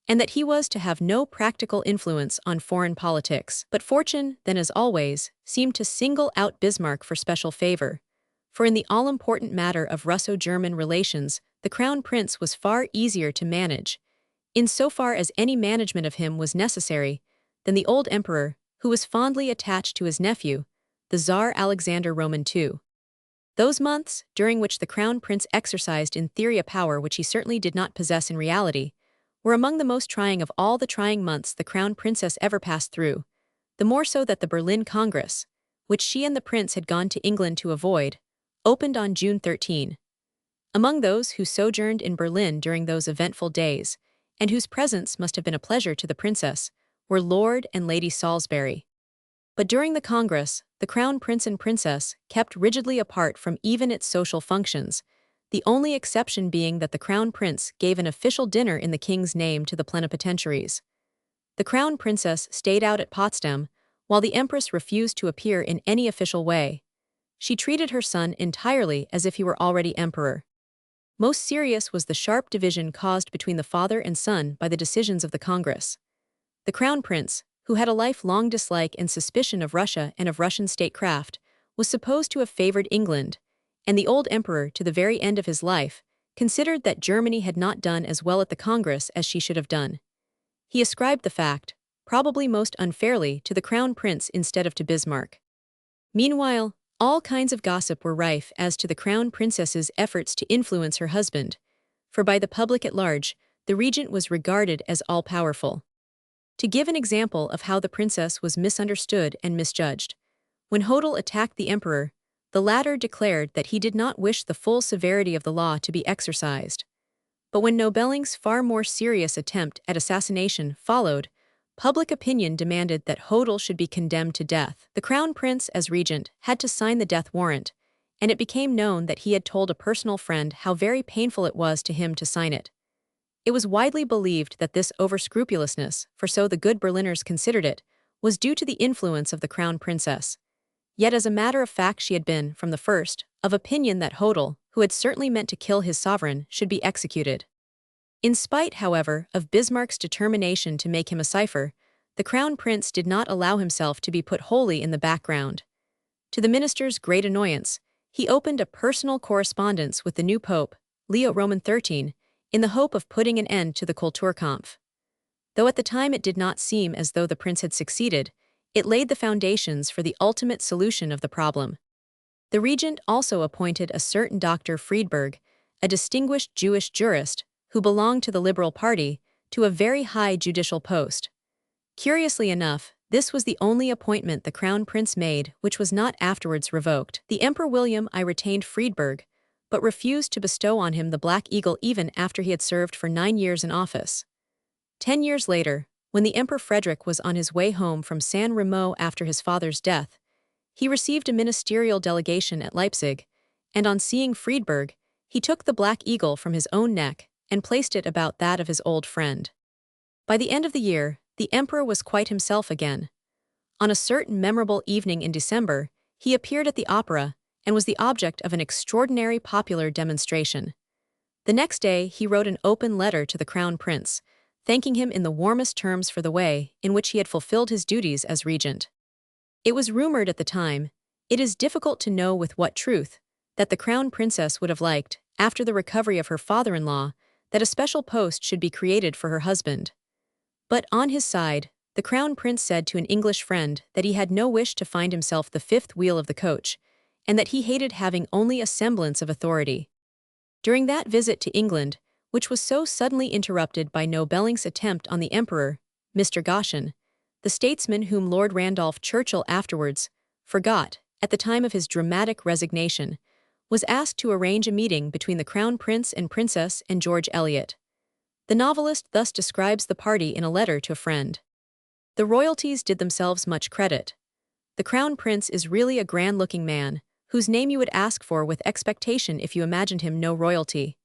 and that he was to have no practical influence on foreign politics. But fortune, then as always, seemed to single out Bismarck for special favor, for in the all-important matter of Russo-German relations, the crown prince was far easier to manage, insofar as any management of him was necessary, than the old emperor, who was fondly attached to his nephew, the Tsar Alexander Roman II. Those months, during which the crown prince exercised in theory a power which he certainly did not possess in reality, were among the most trying of all the trying months the crown princess ever passed through, the more so that the Berlin Congress, which she and the prince had gone to England to avoid, opened on June 13. Among those who sojourned in Berlin during those eventful days, and whose presence must have been a pleasure to the princess, were Lord and Lady Salisbury. But during the Congress, the crown prince and princess kept rigidly apart from even its social functions, the only exception being that the crown prince gave an official dinner in the king's name to the plenipotentiaries. The crown princess stayed out at Potsdam, while the empress refused to appear in any official way. She treated her son entirely as if he were already emperor. Most serious was the sharp division caused between the father and son by the decisions of the Congress. The crown prince, who had a lifelong dislike and suspicion of Russia and of Russian statecraft, was supposed to have favored England, and the old emperor, to the very end of his life, considered that Germany had not done as well at the Congress as she should have done. He ascribed the fact, probably most unfairly, to the crown prince instead of to Bismarck. Meanwhile, all kinds of gossip were rife as to the crown princess's efforts to influence her husband, for by the public at large, the regent was regarded as all-powerful. To give an example of how the princess was misunderstood and misjudged, when Hodel attacked the emperor, the latter declared that he did not wish the full severity of the law to be exercised. But when Nobeling's far more serious attempt at assassination followed, public opinion demanded that Hodel should be condemned to death. The crown prince, as regent, had to sign the death warrant, and it became known that he had told a personal friend how very painful it was to him to sign it. It was widely believed that this over-scrupulousness, for so the good Berliners considered it, was due to the influence of the crown princess. Yet as a matter of fact she had been, from the first, of opinion that Hodel, who had certainly meant to kill his sovereign, should be executed. In spite, however, of Bismarck's determination to make him a cipher, the crown prince did not allow himself to be put wholly in the background. To the minister's great annoyance, he opened a personal correspondence with the new pope, Leo Roman XIII, in the hope of putting an end to the Kulturkampf. Though at the time it did not seem as though the prince had succeeded, it laid the foundations for the ultimate solution of the problem. The regent also appointed a certain Dr. Friedberg, a distinguished Jewish jurist who belonged to the Liberal Party, to a very high judicial post. Curiously enough, this was the only appointment the Crown Prince made which was not afterwards revoked. The Emperor William I retained Friedberg, but refused to bestow on him the Black Eagle even after he had served for 9 years in office. 10 years later, when the Emperor Frederick was on his way home from San Remo after his father's death, he received a ministerial delegation at Leipzig, and on seeing Friedberg, he took the Black Eagle from his own neck and placed it about that of his old friend. By the end of the year, the emperor was quite himself again. On a certain memorable evening in December, he appeared at the opera and was the object of an extraordinary popular demonstration. The next day, he wrote an open letter to the Crown Prince, thanking him in the warmest terms for the way in which he had fulfilled his duties as regent. It was rumored at the time, it is difficult to know with what truth, that the Crown Princess would have liked, after the recovery of her father-in-law, that a special post should be created for her husband. But on his side, the Crown Prince said to an English friend that he had no wish to find himself the fifth wheel of the coach, and that he hated having only a semblance of authority. During that visit to England, which was so suddenly interrupted by Nobeling's attempt on the Emperor, Mr. Goschen, the statesman whom Lord Randolph Churchill afterwards forgot, at the time of his dramatic resignation, was asked to arrange a meeting between the Crown Prince and Princess and George Eliot. The novelist thus describes the party in a letter to a friend. The royalties did themselves much credit. The Crown Prince is really a grand-looking man, whose name you would ask for with expectation if you imagined him no royalty.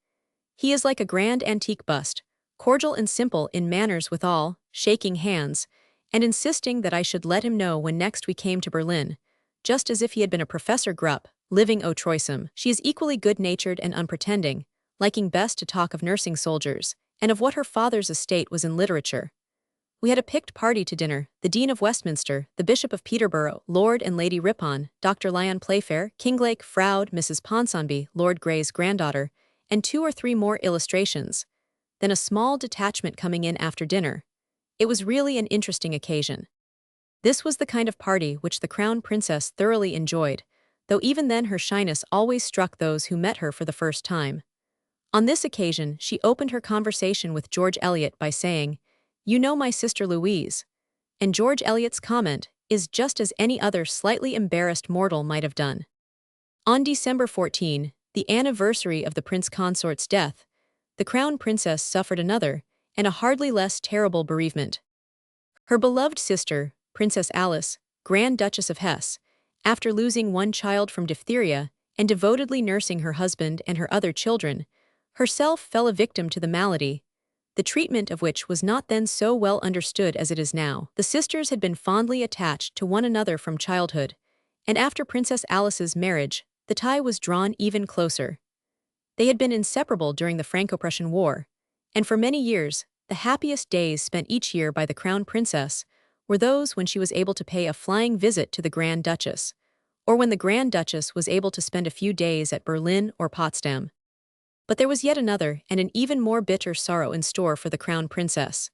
He is like a grand antique bust, cordial and simple in manners withal, shaking hands, and insisting that I should let him know when next we came to Berlin, just as if he had been a Professor Grupp, living au Troisum. She is equally good-natured and unpretending, liking best to talk of nursing soldiers, and of what her father's estate was in literature. We had a picked party to dinner, the Dean of Westminster, the Bishop of Peterborough, Lord and Lady Ripon, Dr. Lyon Playfair, Kinglake, Froude, Mrs. Ponsonby, Lord Grey's granddaughter, and 2 or 3 more illustrations. Then a small detachment coming in after dinner. It was really an interesting occasion. This was the kind of party which the Crown Princess thoroughly enjoyed, though even then her shyness always struck those who met her for the first time. On this occasion, she opened her conversation with George Eliot by saying, "You know my sister Louise," and George Eliot's comment is just as any other slightly embarrassed mortal might have done. On December 14, the anniversary of the Prince Consort's death, the Crown Princess suffered another, and a hardly less terrible bereavement. Her beloved sister, Princess Alice, Grand Duchess of Hesse, after losing 1 child from diphtheria and devotedly nursing her husband and her other children, herself fell a victim to the malady, the treatment of which was not then so well understood as it is now. The sisters had been fondly attached to one another from childhood, and after Princess Alice's marriage, the tie was drawn even closer. They had been inseparable during the Franco-Prussian War, and for many years, the happiest days spent each year by the Crown Princess were those when she was able to pay a flying visit to the Grand Duchess, or when the Grand Duchess was able to spend a few days at Berlin or Potsdam. But there was yet another and an even more bitter sorrow in store for the Crown Princess.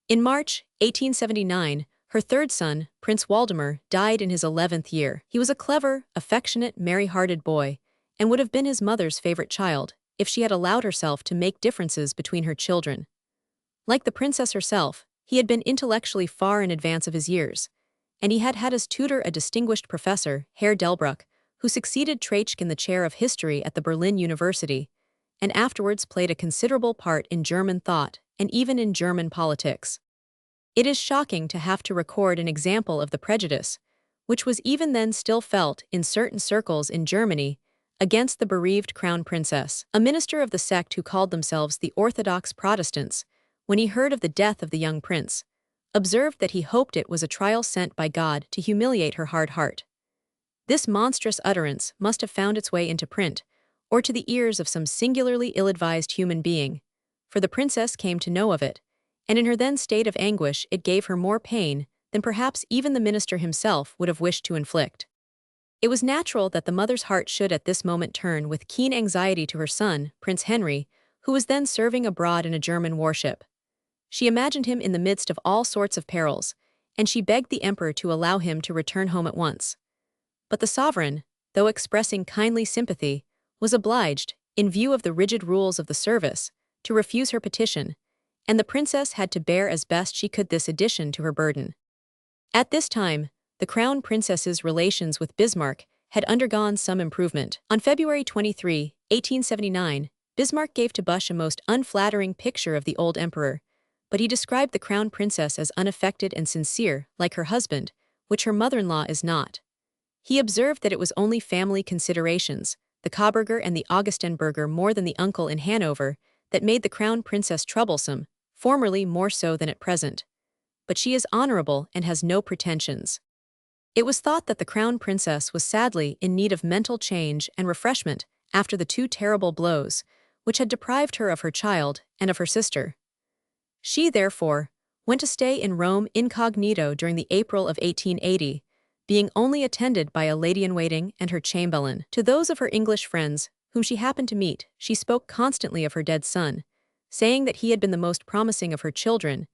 In March 1879, her third son, Prince Waldemar, died in his 11th year. He was a clever, affectionate, merry-hearted boy, and would have been his mother's favorite child if she had allowed herself to make differences between her children. Like the princess herself, he had been intellectually far in advance of his years, and he had had as tutor a distinguished professor, Herr Delbruck, who succeeded Treitschke in the chair of history at the Berlin University, and afterwards played a considerable part in German thought and even in German politics. It is shocking to have to record an example of the prejudice, which was even then still felt in certain circles in Germany, against the bereaved Crown Princess. A minister of the sect who called themselves the Orthodox Protestants, when he heard of the death of the young prince, observed that he hoped it was a trial sent by God to humiliate her hard heart. This monstrous utterance must have found its way into print, or to the ears of some singularly ill-advised human being, for the princess came to know of it, and in her then state of anguish it gave her more pain than perhaps even the minister himself would have wished to inflict. It was natural that the mother's heart should at this moment turn with keen anxiety to her son, Prince Henry, who was then serving abroad in a German warship. She imagined him in the midst of all sorts of perils, and she begged the emperor to allow him to return home at once. But the sovereign, though expressing kindly sympathy, was obliged, in view of the rigid rules of the service, to refuse her petition, and the princess had to bear as best she could this addition to her burden. At this time, the crown princess's relations with Bismarck had undergone some improvement. On February 23, 1879, Bismarck gave to Busch a most unflattering picture of the old emperor, but he described the crown princess as unaffected and sincere, like her husband, which her mother-in-law is not. He observed that it was only family considerations, the Coburger and the Augustenburger more than the uncle in Hanover, that made the crown princess troublesome, formerly more so than at present. But she is honorable and has no pretensions. It was thought that the crown princess was sadly in need of mental change and refreshment after the two terrible blows, which had deprived her of her child and of her sister. She, therefore, went to stay in Rome incognito during the April of 1880, being only attended by a lady-in-waiting and her chamberlain. To those of her English friends whom she happened to meet, she spoke constantly of her dead son, saying that he had been the most promising of her children,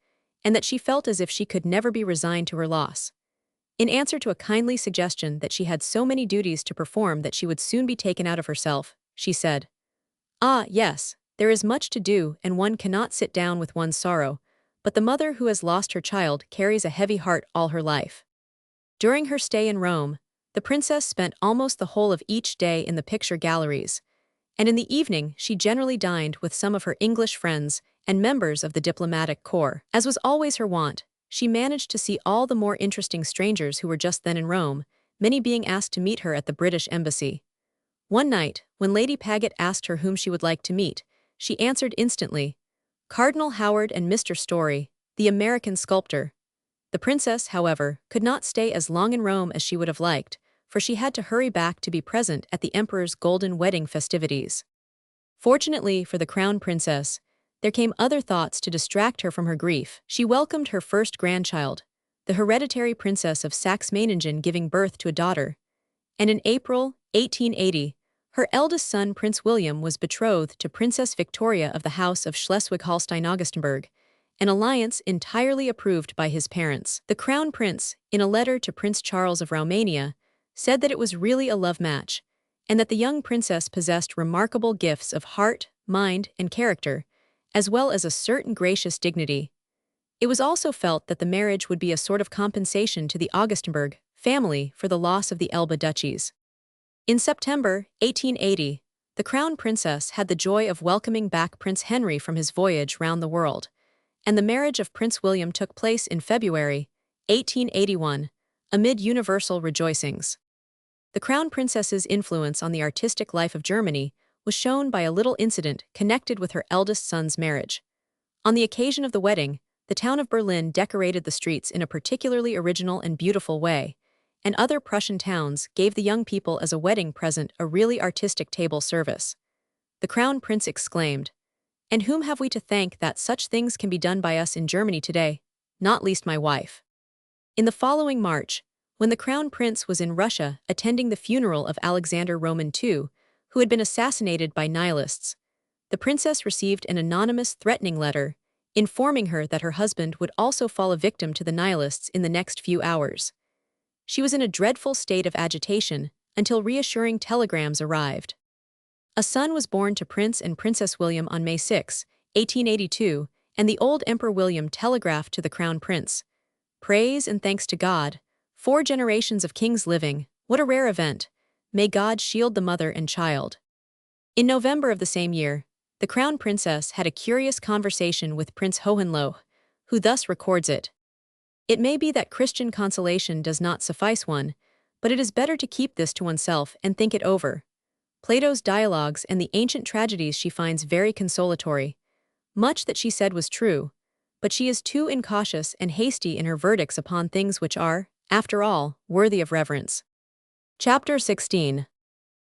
and that she felt as if she could never be resigned to her loss. In answer to a kindly suggestion that she had so many duties to perform that she would soon be taken out of herself, she said, "Ah, yes, there is much to do and one cannot sit down with one's sorrow, but the mother who has lost her child carries a heavy heart all her life." During her stay in Rome, the princess spent almost the whole of each day in the picture galleries, and in the evening she generally dined with some of her English friends and members of the diplomatic corps. As was always her wont, she managed to see all the more interesting strangers who were just then in Rome, many being asked to meet her at the British embassy. One night, when Lady Paget asked her whom she would like to meet, she answered instantly, "Cardinal Howard and Mr. Story, the American sculptor." The princess, however, could not stay as long in Rome as she would have liked, for she had to hurry back to be present at the emperor's golden wedding festivities. Fortunately for the crown princess, there came other thoughts to distract her from her grief. She welcomed her first grandchild, the hereditary princess of Saxe-Meiningen, giving birth to a daughter, and in April 1880, her eldest son Prince William was betrothed to Princess Victoria of the House of Schleswig-Holstein-Augustenburg, an alliance entirely approved by his parents. The crown prince, in a letter to Prince Charles of Romania, said that it was really a love match, and that the young princess possessed remarkable gifts of heart, mind, and character, as well as a certain gracious dignity. It was also felt that the marriage would be a sort of compensation to the Augustenburg family for the loss of the Elba duchies. In September 1880, the crown princess had the joy of welcoming back Prince Henry from his voyage round the world, and the marriage of Prince William took place in February 1881, amid universal rejoicings. The crown princess's influence on the artistic life of Germany was shown by a little incident connected with her eldest son's marriage. On the occasion of the wedding, the town of Berlin decorated the streets in a particularly original and beautiful way, and other Prussian towns gave the young people as a wedding present a really artistic table service. The crown prince exclaimed, "And whom have we to thank that such things can be done by us in Germany today? Not least my wife." In the following March, when the crown prince was in Russia attending the funeral of Alexander Roman II, who had been assassinated by nihilists, the princess received an anonymous threatening letter, informing her that her husband would also fall a victim to the nihilists in the next few hours. She was in a dreadful state of agitation until reassuring telegrams arrived. A son was born to Prince and Princess William on May 6, 1882, and the old Emperor William telegraphed to the crown prince, "Praise and thanks to God, 4 generations of kings living, what a rare event. May God shield the mother and child." In November of the same year, the crown princess had a curious conversation with Prince Hohenlohe, who thus records it. "It may be that Christian consolation does not suffice one, but it is better to keep this to oneself and think it over. Plato's dialogues and the ancient tragedies she finds very consolatory. Much that she said was true, but she is too incautious and hasty in her verdicts upon things which are, after all, worthy of reverence." Chapter 16.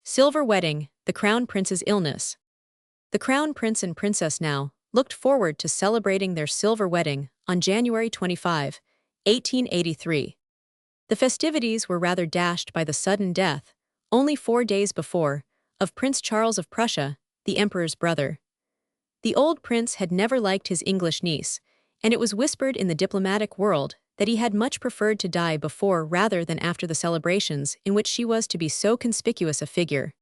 Silver Wedding, the Crown Prince's Illness. The Crown Prince and Princess now looked forward to celebrating their silver wedding on January 25, 1883. The festivities were rather dashed by the sudden death, only 4 days before, of Prince Charles of Prussia, the Emperor's brother. The old prince had never liked his English niece, and it was whispered in the diplomatic world that he had much preferred to die before rather than after the celebrations in which she was to be so conspicuous a figure.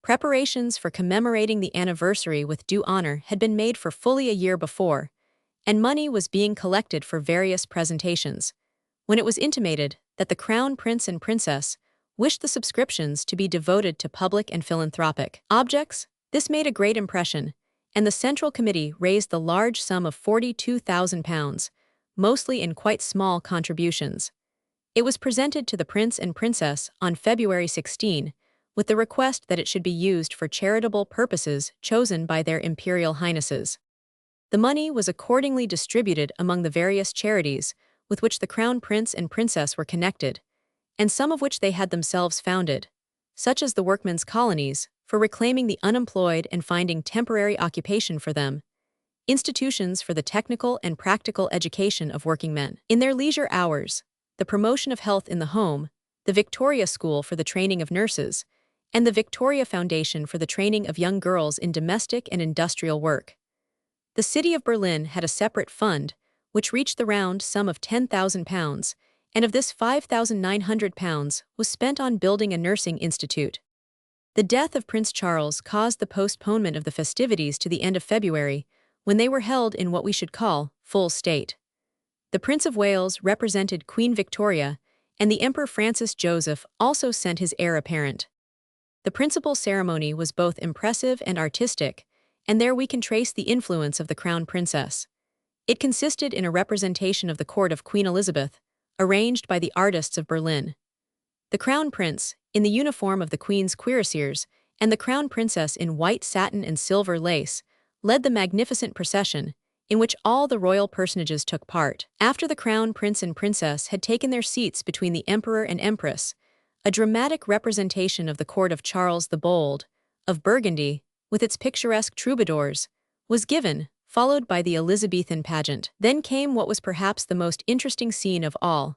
Preparations for commemorating the anniversary with due honor had been made for fully a year before, and money was being collected for various presentations, when it was intimated that the Crown Prince and Princess wished the subscriptions to be devoted to public and philanthropic objects. This made a great impression, and the Central Committee raised the large sum of £42,000, mostly in quite small contributions. It was presented to the Prince and Princess on February 16, with the request that it should be used for charitable purposes chosen by their Imperial Highnesses. The money was accordingly distributed among the various charities with which the Crown Prince and Princess were connected, and some of which they had themselves founded, such as the Workmen's Colonies, for reclaiming the unemployed and finding temporary occupation for them, institutions for the technical and practical education of working men in their leisure hours, the promotion of health in the home, the Victoria School for the training of nurses, and the Victoria Foundation for the training of young girls in domestic and industrial work. The city of Berlin had a separate fund, which reached the round sum of £10,000, and of this £5,900 was spent on building a nursing institute. The death of Prince Charles caused the postponement of the festivities to the end of February, when they were held in what we should call full state. The Prince of Wales represented Queen Victoria, and the Emperor Francis Joseph also sent his heir apparent. The principal ceremony was both impressive and artistic, and there we can trace the influence of the Crown Princess. It consisted in a representation of the court of Queen Elizabeth, arranged by the artists of Berlin. The Crown Prince, in the uniform of the Queen's cuirassiers, and the Crown Princess in white satin and silver lace, led the magnificent procession, in which all the royal personages took part. After the Crown Prince and Princess had taken their seats between the Emperor and Empress, a dramatic representation of the court of Charles the Bold, of Burgundy, with its picturesque troubadours, was given, followed by the Elizabethan pageant. Then came what was perhaps the most interesting scene of all: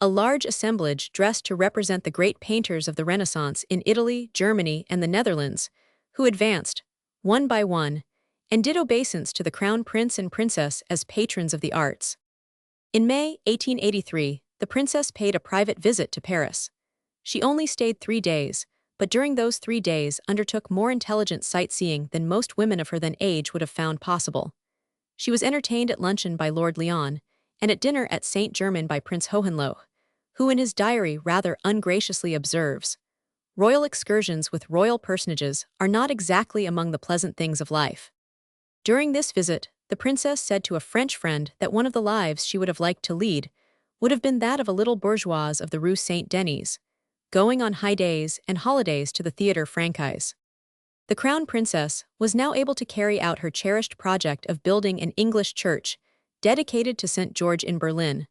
a large assemblage dressed to represent the great painters of the Renaissance in Italy, Germany, and the Netherlands, who advanced, one by one, and did obeisance to the Crown Prince and Princess as patrons of the arts. In May 1883, the princess paid a private visit to Paris. She only stayed 3 days, but during those 3 days undertook more intelligent sightseeing than most women of her then age would have found possible. She was entertained at luncheon by Lord Lyon, and at dinner at St. Germain by Prince Hohenlohe, who in his diary rather ungraciously observes, "Royal excursions with royal personages are not exactly among the pleasant things of life." During this visit, the princess said to a French friend that one of the lives she would have liked to lead would have been that of a little bourgeoise of the Rue Saint-Denis, going on high days and holidays to the Theatre Francais. The Crown Princess was now able to carry out her cherished project of building an English church dedicated to St. George in Berlin,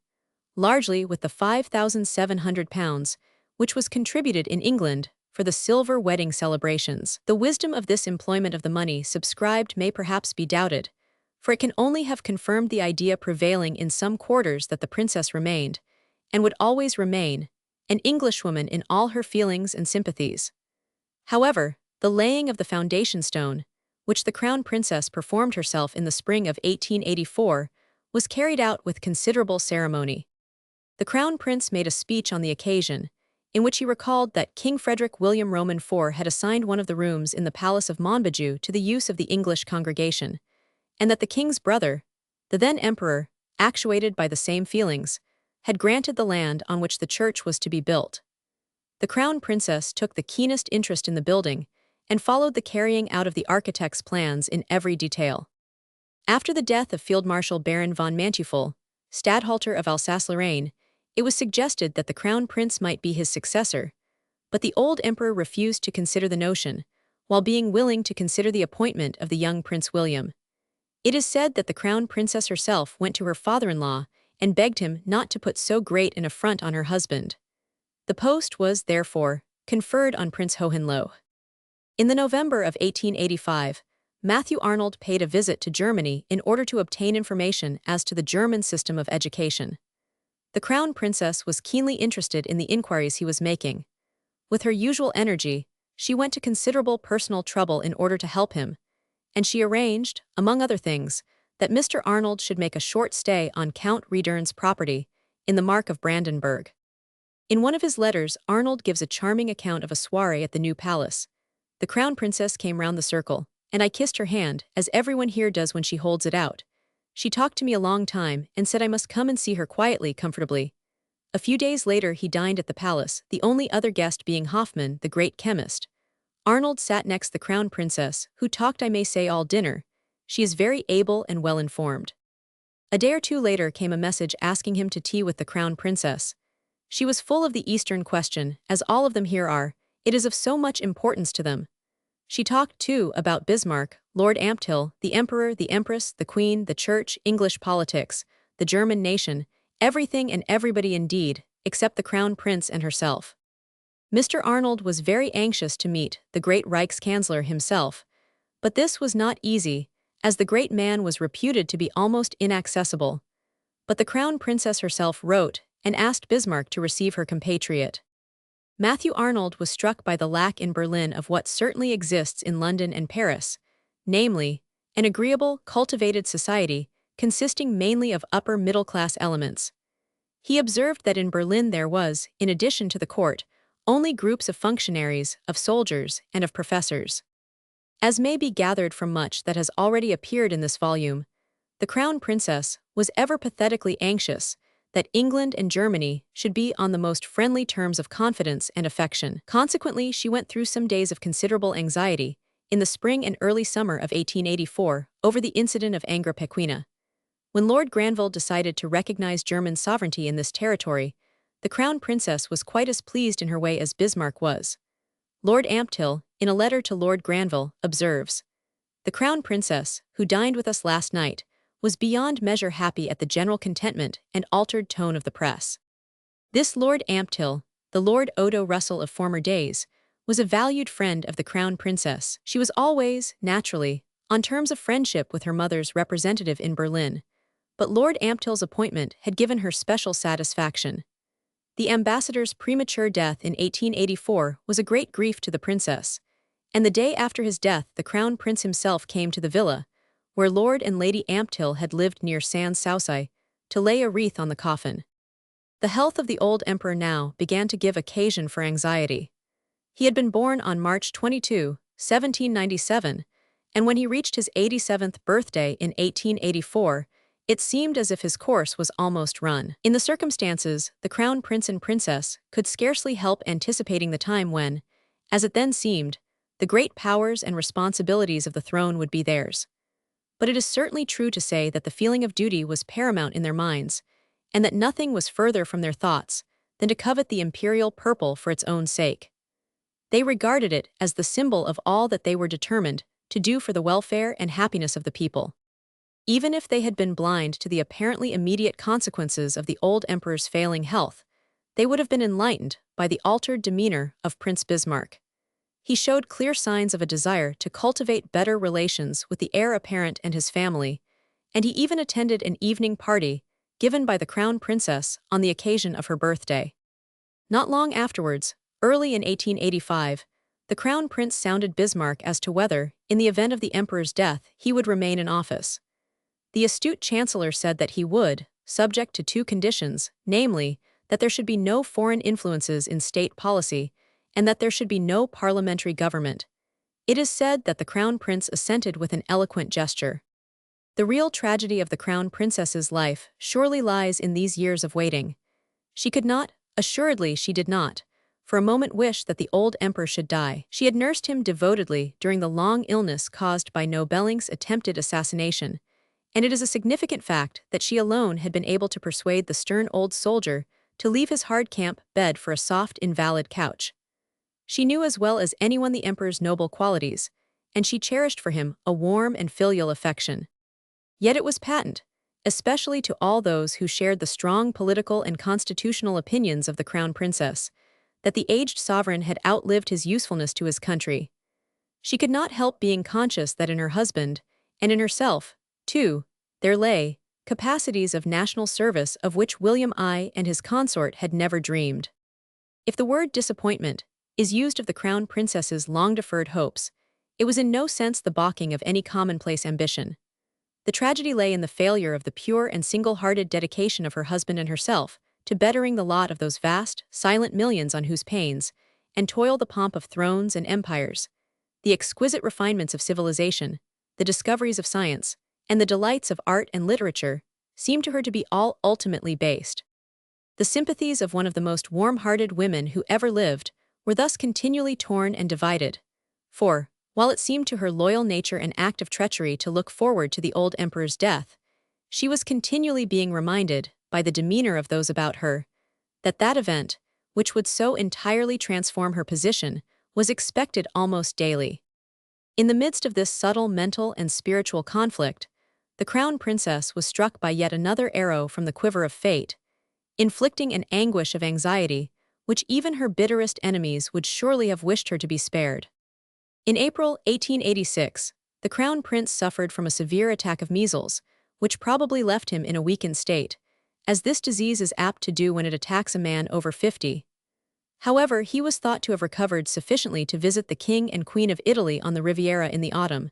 largely with the £5,700, which was contributed in England for the silver wedding celebrations. The wisdom of this employment of the money subscribed may perhaps be doubted, for it can only have confirmed the idea prevailing in some quarters that the princess remained, and would always remain, an Englishwoman in all her feelings and sympathies. However, the laying of the foundation stone, which the Crown Princess performed herself in the spring of 1884, was carried out with considerable ceremony. The Crown Prince made a speech on the occasion, in which he recalled that King Frederick William Roman IV had assigned one of the rooms in the Palace of Montbijou to the use of the English congregation, and that the king's brother, the then emperor, actuated by the same feelings, had granted the land on which the church was to be built. The Crown Princess took the keenest interest in the building and followed the carrying out of the architect's plans in every detail. After the death of Field Marshal Baron von Manteuffel, Statthalter of Alsace-Lorraine, it was suggested that the Crown Prince might be his successor, but the old emperor refused to consider the notion, while being willing to consider the appointment of the young Prince William. It is said that the Crown Princess herself went to her father-in-law and begged him not to put so great an affront on her husband. The post was, therefore, conferred on Prince Hohenlohe. In the November of 1885, Matthew Arnold paid a visit to Germany in order to obtain information as to the German system of education. The Crown Princess was keenly interested in the inquiries he was making. With her usual energy, she went to considerable personal trouble in order to help him, and she arranged, among other things, that Mr. Arnold should make a short stay on Count Riedern's property, in the Mark of Brandenburg. In one of his letters, Arnold gives a charming account of a soiree at the new palace. The crown princess came round the circle, and I kissed her hand, as everyone here does when she holds it out. She talked to me a long time and said I must come and see her quietly, comfortably. A few days later he dined at the palace, the only other guest being Hoffmann, the great chemist. Arnold sat next the crown princess, who talked I may say all dinner. She is very able and well informed. A day or two later came a message asking him to tea with the crown princess. She was full of the Eastern question, as all of them here are. It is of so much importance to them. She talked, too, about Bismarck, Lord Ampthill, the Emperor, the Empress, the Queen, the Church, English politics, the German nation, everything and everybody indeed, except the Crown Prince and herself. Mr. Arnold was very anxious to meet the great Reichskanzler himself, but this was not easy, as the great man was reputed to be almost inaccessible. But the Crown Princess herself wrote and asked Bismarck to receive her compatriot. Matthew Arnold was struck by the lack in Berlin of what certainly exists in London and Paris, namely, an agreeable, cultivated society consisting mainly of upper-middle-class elements. He observed that in Berlin there was, in addition to the court, only groups of functionaries, of soldiers, and of professors. As may be gathered from much that has already appeared in this volume, the Crown Princess was ever pathetically anxious that England and Germany should be on the most friendly terms of confidence and affection. Consequently, she went through some days of considerable anxiety, in the spring and early summer of 1884, over the incident of Angra Pequena. When Lord Granville decided to recognize German sovereignty in this territory, the Crown Princess was quite as pleased in her way as Bismarck was. Lord Ampthill, in a letter to Lord Granville, observes, "The Crown Princess, who dined with us last night, was beyond measure happy at the general contentment and altered tone of the press." This Lord Ampthill, the Lord Odo Russell of former days, was a valued friend of the Crown Princess. She was always, naturally, on terms of friendship with her mother's representative in Berlin, but Lord Ampthill's appointment had given her special satisfaction. The ambassador's premature death in 1884 was a great grief to the princess, and the day after his death the Crown Prince himself came to the villa, where Lord and Lady Ampthill had lived near Sans Souci, to lay a wreath on the coffin. The health of the old emperor now began to give occasion for anxiety. He had been born on March 22, 1797, and when he reached his 87th birthday in 1884, it seemed as if his course was almost run. In the circumstances, the Crown Prince and Princess could scarcely help anticipating the time when, as it then seemed, the great powers and responsibilities of the throne would be theirs. But it is certainly true to say that the feeling of duty was paramount in their minds, and that nothing was further from their thoughts than to covet the imperial purple for its own sake. They regarded it as the symbol of all that they were determined to do for the welfare and happiness of the people. Even if they had been blind to the apparently immediate consequences of the old emperor's failing health, they would have been enlightened by the altered demeanor of Prince Bismarck. He showed clear signs of a desire to cultivate better relations with the heir apparent and his family, and he even attended an evening party given by the Crown Princess on the occasion of her birthday. Not long afterwards, early in 1885, the Crown Prince sounded Bismarck as to whether, in the event of the emperor's death, he would remain in office. The astute chancellor said that he would, subject to two conditions, namely, that there should be no foreign influences in state policy, and that there should be no parliamentary government. It is said that the Crown Prince assented with an eloquent gesture. The real tragedy of the Crown Princess's life surely lies in these years of waiting. She could not, assuredly she did not, for a moment wish that the old emperor should die. She had nursed him devotedly during the long illness caused by Nobeling's attempted assassination, and it is a significant fact that she alone had been able to persuade the stern old soldier to leave his hard camp bed for a soft invalid couch. She knew as well as anyone the emperor's noble qualities, and she cherished for him a warm and filial affection. Yet it was patent, especially to all those who shared the strong political and constitutional opinions of the Crown Princess, that the aged sovereign had outlived his usefulness to his country. She could not help being conscious that in her husband, and in herself, too, there lay capacities of national service of which William I and his consort had never dreamed. If the word disappointment is used of the Crown Princess's long-deferred hopes, it was in no sense the balking of any commonplace ambition. The tragedy lay in the failure of the pure and single-hearted dedication of her husband and herself to bettering the lot of those vast, silent millions on whose pains and toil the pomp of thrones and empires, the exquisite refinements of civilization, the discoveries of science, and the delights of art and literature seemed to her to be all ultimately based. The sympathies of one of the most warm-hearted women who ever lived were thus continually torn and divided. For, while it seemed to her loyal nature an act of treachery to look forward to the old emperor's death, she was continually being reminded, by the demeanor of those about her, that that event, which would so entirely transform her position, was expected almost daily. In the midst of this subtle mental and spiritual conflict, the crown princess was struck by yet another arrow from the quiver of fate, inflicting an anguish of anxiety which even her bitterest enemies would surely have wished her to be spared. In April 1886, the crown prince suffered from a severe attack of measles, which probably left him in a weakened state, as this disease is apt to do when it attacks a man over 50. However, he was thought to have recovered sufficiently to visit the King and Queen of Italy on the Riviera in the autumn,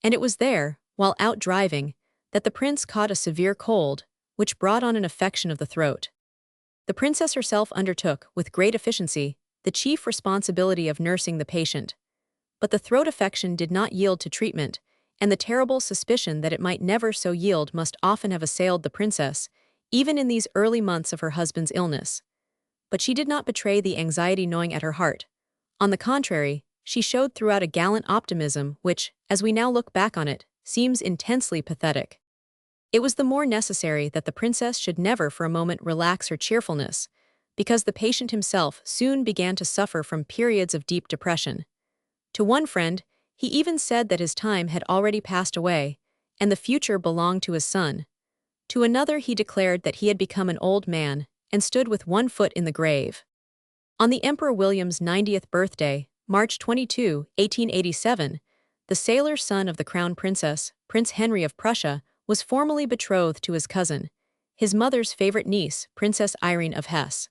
and it was there, while out driving, that the prince caught a severe cold, which brought on an affection of the throat. The princess herself undertook, with great efficiency, the chief responsibility of nursing the patient. But the throat affection did not yield to treatment, and the terrible suspicion that it might never so yield must often have assailed the princess, even in these early months of her husband's illness. But she did not betray the anxiety gnawing at her heart. On the contrary, she showed throughout a gallant optimism which, as we now look back on it, seems intensely pathetic. It was the more necessary that the princess should never for a moment relax her cheerfulness, because the patient himself soon began to suffer from periods of deep depression. To one friend, he even said that his time had already passed away, and the future belonged to his son. To another he declared that he had become an old man, and stood with one foot in the grave. On the Emperor William's 90th birthday, March 22, 1887, the sailor son of the crown princess, Prince Henry of Prussia, was formally betrothed to his cousin, his mother's favorite niece, Princess Irene of Hesse.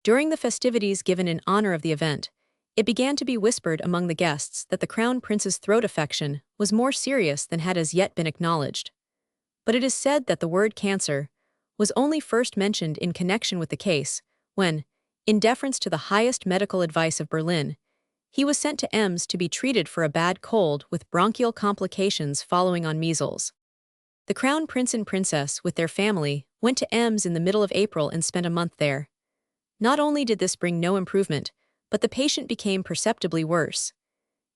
During the festivities given in honor of the event, it began to be whispered among the guests that the crown prince's throat affection was more serious than had as yet been acknowledged. But it is said that the word cancer was only first mentioned in connection with the case when, in deference to the highest medical advice of Berlin, he was sent to Ems to be treated for a bad cold with bronchial complications following on measles. The crown prince and princess, with their family, went to Ems in the middle of April and spent a month there. Not only did this bring no improvement, but the patient became perceptibly worse.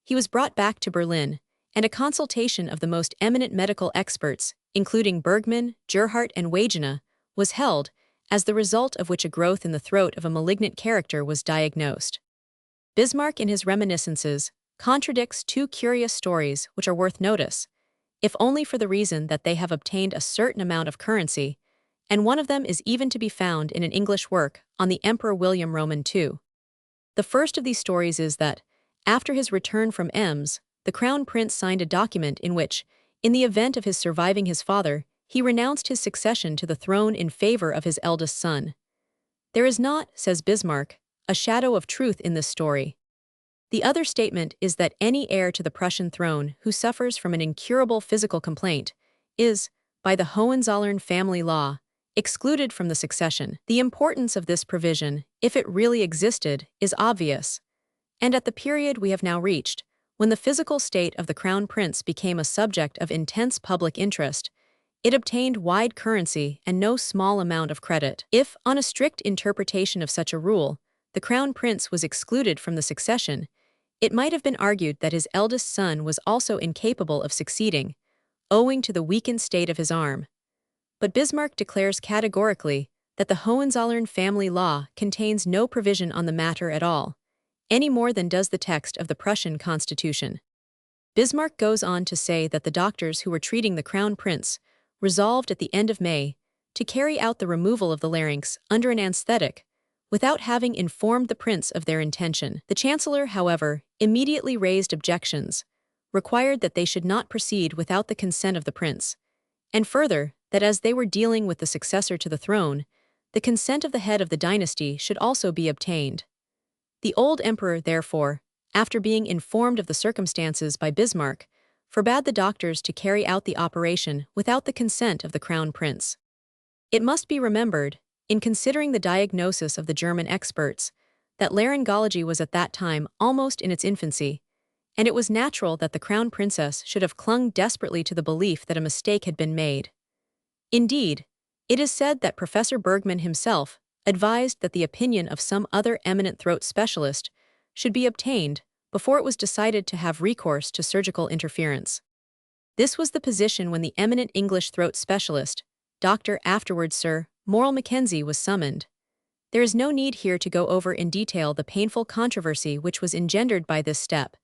He was brought back to Berlin, and a consultation of the most eminent medical experts, including Bergmann, Gerhardt, and Wegener, was held, as the result of which a growth in the throat of a malignant character was diagnosed. Bismarck, in his reminiscences, contradicts two curious stories which are worth notice, if only for the reason that they have obtained a certain amount of currency, and one of them is even to be found in an English work on the Emperor William Roman II. The first of these stories is that, after his return from Ems, the crown prince signed a document in which, in the event of his surviving his father, he renounced his succession to the throne in favor of his eldest son. There is not, says Bismarck, a shadow of truth in this story. The other statement is that any heir to the Prussian throne who suffers from an incurable physical complaint is, by the Hohenzollern family law, excluded from the succession. The importance of this provision, if it really existed, is obvious. And at the period we have now reached, when the physical state of the crown prince became a subject of intense public interest, it obtained wide currency and no small amount of credit. If, on a strict interpretation of such a rule, the crown prince was excluded from the succession, it might have been argued that his eldest son was also incapable of succeeding, owing to the weakened state of his arm. But Bismarck declares categorically that the Hohenzollern family law contains no provision on the matter at all, any more than does the text of the Prussian constitution. Bismarck goes on to say that the doctors who were treating the crown prince resolved at the end of May to carry out the removal of the larynx under an anesthetic, without having informed the prince of their intention. The chancellor, however, immediately raised objections, required that they should not proceed without the consent of the prince, and further, that as they were dealing with the successor to the throne, the consent of the head of the dynasty should also be obtained. The old emperor, therefore, after being informed of the circumstances by Bismarck, forbade the doctors to carry out the operation without the consent of the crown prince. It must be remembered, in considering the diagnosis of the German experts, that laryngology was at that time almost in its infancy, and it was natural that the crown princess should have clung desperately to the belief that a mistake had been made. Indeed, it is said that Professor Bergman himself advised that the opinion of some other eminent throat specialist should be obtained before it was decided to have recourse to surgical interference. This was the position when the eminent English throat specialist, Dr. afterwards Sir Morrell Mackenzie, was summoned. There is no need here to go over in detail the painful controversy which was engendered by this step,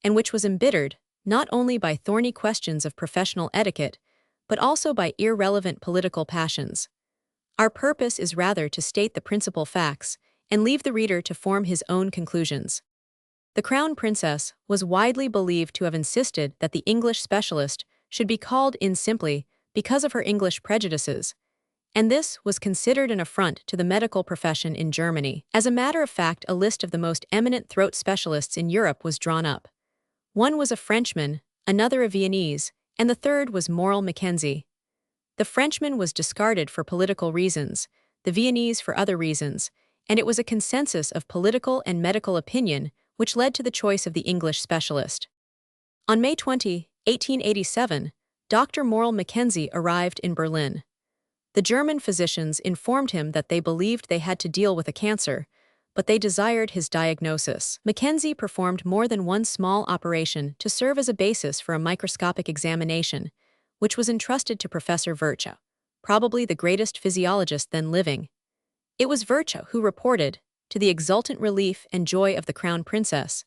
and which was embittered not only by thorny questions of professional etiquette, but also by irrelevant political passions. Our purpose is rather to state the principal facts and leave the reader to form his own conclusions. The crown princess was widely believed to have insisted that the English specialist should be called in simply because of her English prejudices, and this was considered an affront to the medical profession in Germany. As a matter of fact, a list of the most eminent throat specialists in Europe was drawn up. One was a Frenchman, another a Viennese, and the third was Morrell Mackenzie. The Frenchman was discarded for political reasons, the Viennese for other reasons, and it was a consensus of political and medical opinion which led to the choice of the English specialist. On May 20, 1887, Dr. Morrell Mackenzie arrived in Berlin. The German physicians informed him that they believed they had to deal with a cancer, but they desired his diagnosis. Mackenzie performed more than one small operation to serve as a basis for a microscopic examination, which was entrusted to Professor Virchow, probably the greatest physiologist then living. It was Virchow who reported, to the exultant relief and joy of the crown princess,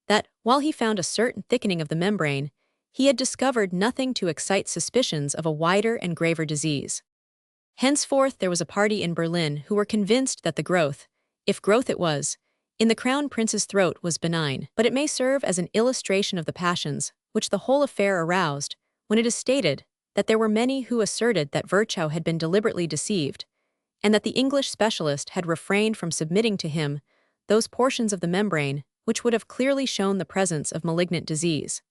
that, while he found a certain thickening of the membrane, he had discovered nothing to excite suspicions of a wider and graver disease. Henceforth there was a party in Berlin who were convinced that the growth, if growth it was, in the crown prince's throat was benign, but it may serve as an illustration of the passions which the whole affair aroused when it is stated that there were many who asserted that Virchow had been deliberately deceived, and that the English specialist had refrained from submitting to him those portions of the membrane which would have clearly shown the presence of malignant disease.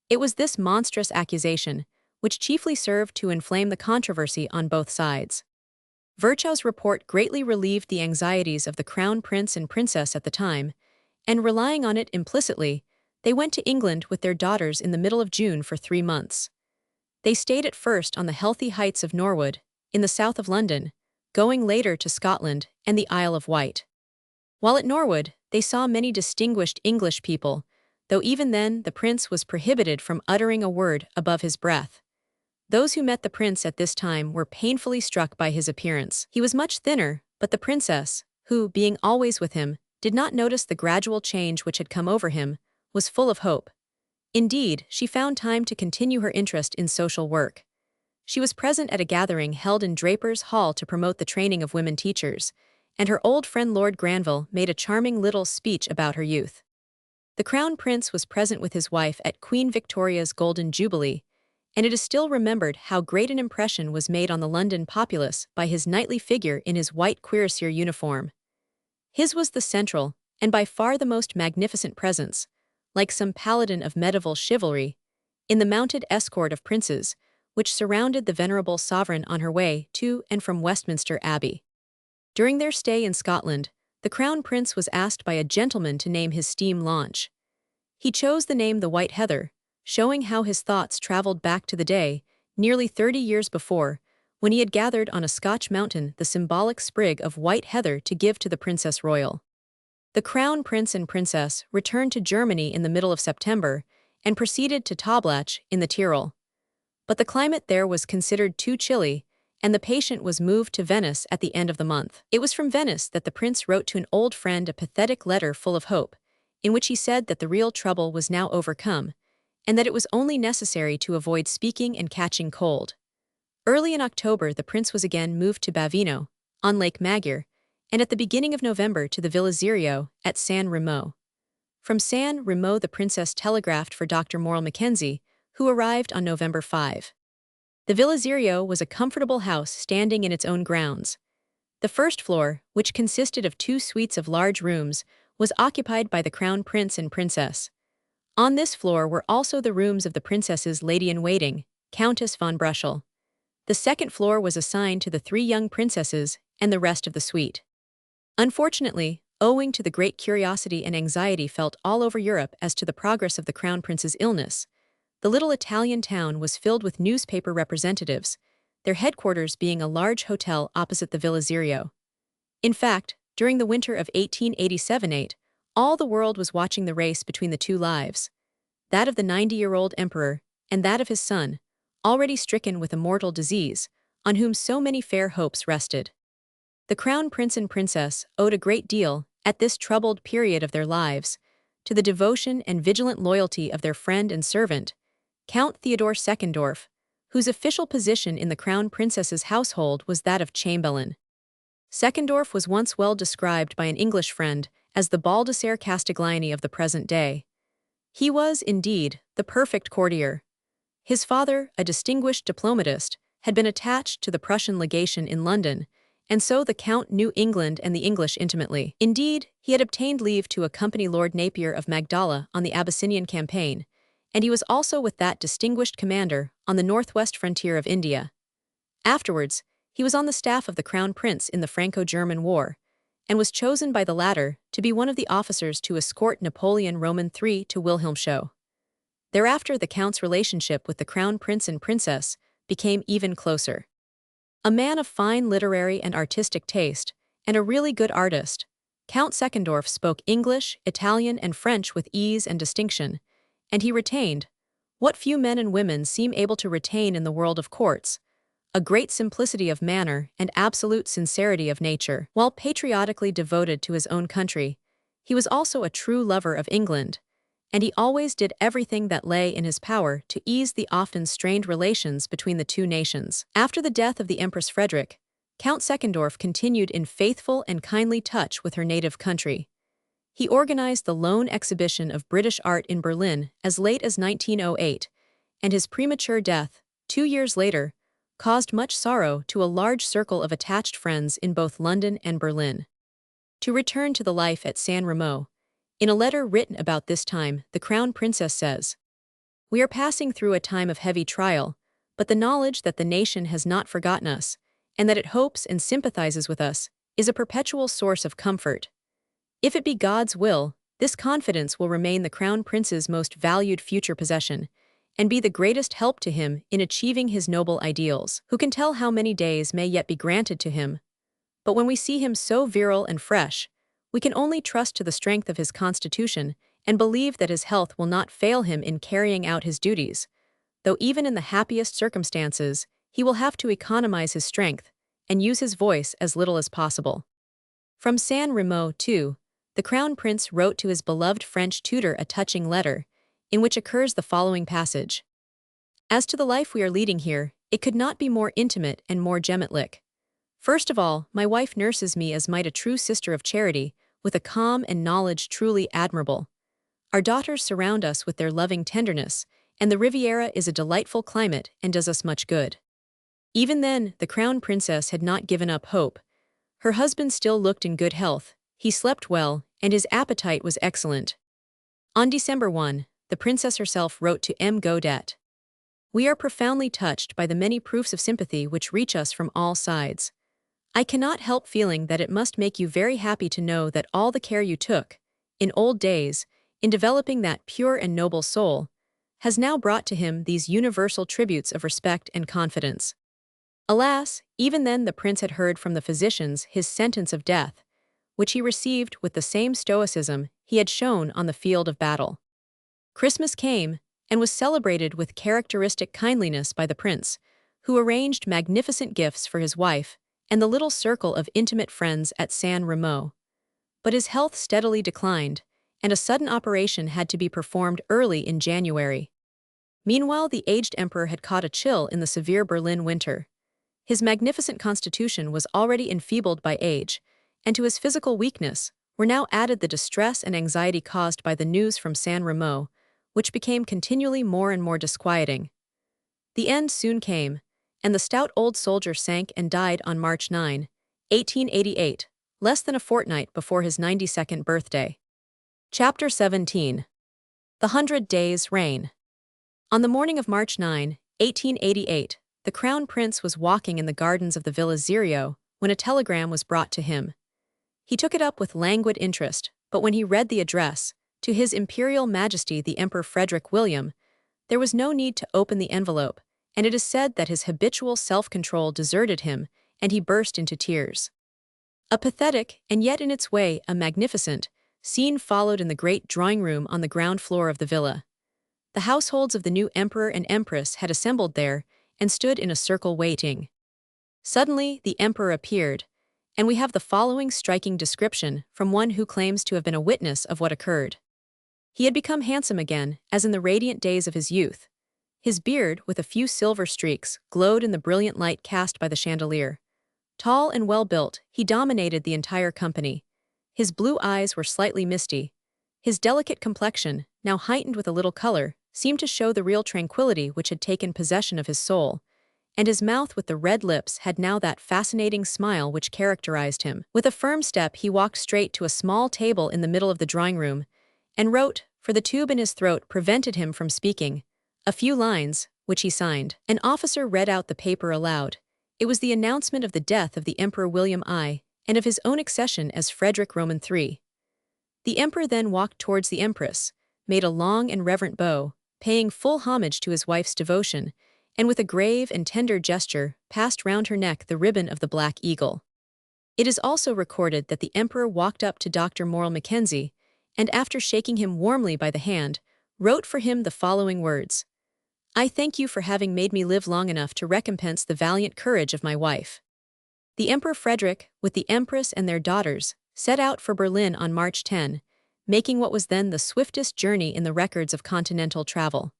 It was this monstrous accusation which chiefly served to inflame the controversy on both sides. Virchow's report greatly relieved the anxieties of the crown prince and princess at the time, and relying on it implicitly, they went to England with their daughters in the middle of June for 3 months. They stayed at first on the healthy heights of Norwood, in the south of London, going later to Scotland and the Isle of Wight. While at Norwood, they saw many distinguished English people, though even then the prince was prohibited from uttering a word above his breath. Those who met the prince at this time were painfully struck by his appearance. He was much thinner, but the princess, who, being always with him, did not notice the gradual change which had come over him, was full of hope. Indeed, she found time to continue her interest in social work. She was present at a gathering held in Draper's Hall to promote the training of women teachers, and her old friend Lord Granville made a charming little speech about her youth. The Crown Prince was present with his wife at Queen Victoria's Golden Jubilee, and it is still remembered how great an impression was made on the London populace by his knightly figure in his white cuirassier uniform. His was the central, and by far the most magnificent presence, like some paladin of medieval chivalry, in the mounted escort of princes, which surrounded the venerable sovereign on her way to and from Westminster Abbey. During their stay in Scotland, the Crown Prince was asked by a gentleman to name his steam launch. He chose the name the White Heather, showing how his thoughts travelled back to the day, nearly 30 years before, when he had gathered on a Scotch mountain the symbolic sprig of white heather to give to the Princess Royal. The Crown Prince and Princess returned to Germany in the middle of September and proceeded to Toblach in the Tyrol. But the climate there was considered too chilly, and the patient was moved to Venice at the end of the month. It was from Venice that the prince wrote to an old friend a pathetic letter full of hope, in which he said that the real trouble was now overcome, and that it was only necessary to avoid speaking and catching cold. Early in October the prince was again moved to Bavino, on Lake Maggiore, and at the beginning of November to the Villa Zirio, at San Remo. From San Remo the princess telegraphed for Dr. Morrell Mackenzie, who arrived on November 5. The Villa Zirio was a comfortable house standing in its own grounds. The first floor, which consisted of 2 suites of large rooms, was occupied by the Crown Prince and Princess. On this floor were also the rooms of the princess's lady-in-waiting, Countess von Bruschel. The second floor was assigned to the 3 young princesses and the rest of the suite. Unfortunately, owing to the great curiosity and anxiety felt all over Europe as to the progress of the Crown Prince's illness, the little Italian town was filled with newspaper representatives, their headquarters being a large hotel opposite the Villa Zirio. In fact, during the winter of 1887-8, all the world was watching the race between the two lives, that of the 90-year-old emperor and that of his son, already stricken with a mortal disease, on whom so many fair hopes rested. The Crown Prince and Princess owed a great deal, at this troubled period of their lives, to the devotion and vigilant loyalty of their friend and servant, Count Theodor Seckendorf, whose official position in the Crown Princess's household was that of chamberlain. Seckendorf was once well described by an English friend as the Baldassare Castiglione of the present day. He was, indeed, the perfect courtier. His father, a distinguished diplomatist, had been attached to the Prussian legation in London, and so the Count knew England and the English intimately. Indeed, he had obtained leave to accompany Lord Napier of Magdala on the Abyssinian campaign, and he was also with that distinguished commander on the northwest frontier of India. Afterwards, he was on the staff of the Crown Prince in the Franco-German War, and was chosen by the latter to be one of the officers to escort Napoleon Roman III to Wilhelm show. Thereafter the Count's relationship with the Crown Prince and Princess became even closer. A man of fine literary and artistic taste, and a really good artist, Count Seckendorf spoke English, Italian, and French with ease and distinction, and he retained, what few men and women seem able to retain in the world of courts, a great simplicity of manner and absolute sincerity of nature. While patriotically devoted to his own country, he was also a true lover of England, and he always did everything that lay in his power to ease the often strained relations between the two nations. After the death of the Empress Frederick, Count Seckendorf continued in faithful and kindly touch with her native country. He organized the Loan Exhibition of British Art in Berlin as late as 1908, and his premature death, 2 years later, caused much sorrow to a large circle of attached friends in both London and Berlin. To return to the life at San Remo, in a letter written about this time, the Crown Princess says, "We are passing through a time of heavy trial, but the knowledge that the nation has not forgotten us, and that it hopes and sympathizes with us, is a perpetual source of comfort. If it be God's will, this confidence will remain the Crown Prince's most valued future possession, and be the greatest help to him in achieving his noble ideals. Who can tell how many days may yet be granted to him? But when we see him so virile and fresh, we can only trust to the strength of his constitution and believe that his health will not fail him in carrying out his duties, though even in the happiest circumstances, he will have to economize his strength and use his voice as little as possible." From San Remo, too, the Crown Prince wrote to his beloved French tutor a touching letter, in which occurs the following passage. "As to the life we are leading here, it could not be more intimate and more gemmetlik. First of all, my wife nurses me as might a true sister of charity, with a calm and knowledge truly admirable. Our daughters surround us with their loving tenderness, and the Riviera is a delightful climate and does us much good." Even then, the Crown Princess had not given up hope. Her husband still looked in good health, he slept well, and his appetite was excellent. On December 1, the princess herself wrote to M. Godet, "We are profoundly touched by the many proofs of sympathy which reach us from all sides. I cannot help feeling that it must make you very happy to know that all the care you took, in old days, in developing that pure and noble soul, has now brought to him these universal tributes of respect and confidence." Alas, even then the prince had heard from the physicians his sentence of death, which he received with the same stoicism he had shown on the field of battle. Christmas came, and was celebrated with characteristic kindliness by the prince, who arranged magnificent gifts for his wife and the little circle of intimate friends at San Remo. But his health steadily declined, and a sudden operation had to be performed early in January. Meanwhile, the aged emperor had caught a chill in the severe Berlin winter. His magnificent constitution was already enfeebled by age, and to his physical weakness were now added the distress and anxiety caused by the news from San Remo, which became continually more and more disquieting. The end soon came, and the stout old soldier sank and died on March 9, 1888, less than a fortnight before his 92nd birthday. Chapter 17. The 100 Days' Reign. On the morning of March 9, 1888, the Crown Prince was walking in the gardens of the Villa Zirio when a telegram was brought to him. He took it up with languid interest, but when he read the address, to His Imperial Majesty the Emperor Frederick William, there was no need to open the envelope, and it is said that his habitual self-control deserted him, and he burst into tears. A pathetic, and yet in its way a magnificent, scene followed in the great drawing-room on the ground floor of the villa. The households of the new emperor and empress had assembled there and stood in a circle waiting. Suddenly, the emperor appeared, and we have the following striking description from one who claims to have been a witness of what occurred. He had become handsome again, as in the radiant days of his youth. His beard, with a few silver streaks, glowed in the brilliant light cast by the chandelier. Tall and well-built, he dominated the entire company. His blue eyes were slightly misty. His delicate complexion, now heightened with a little color, seemed to show the real tranquility which had taken possession of his soul, and his mouth with the red lips had now that fascinating smile which characterized him. With a firm step he walked straight to a small table in the middle of the drawing-room, and wrote, for the tube in his throat prevented him from speaking, a few lines, which he signed. An officer read out the paper aloud. It was the announcement of the death of the Emperor William I, and of his own accession as Frederick Roman III. The emperor then walked towards the empress, made a long and reverent bow, paying full homage to his wife's devotion, and with a grave and tender gesture passed round her neck the ribbon of the Black Eagle. It is also recorded that the emperor walked up to Dr. Morrell Mackenzie, and after shaking him warmly by the hand, wrote for him the following words: "I thank you for having made me live long enough to recompense the valiant courage of my wife." The Emperor Frederick, with the Empress and their daughters, set out for Berlin on March 10, making what was then the swiftest journey in the records of continental travel.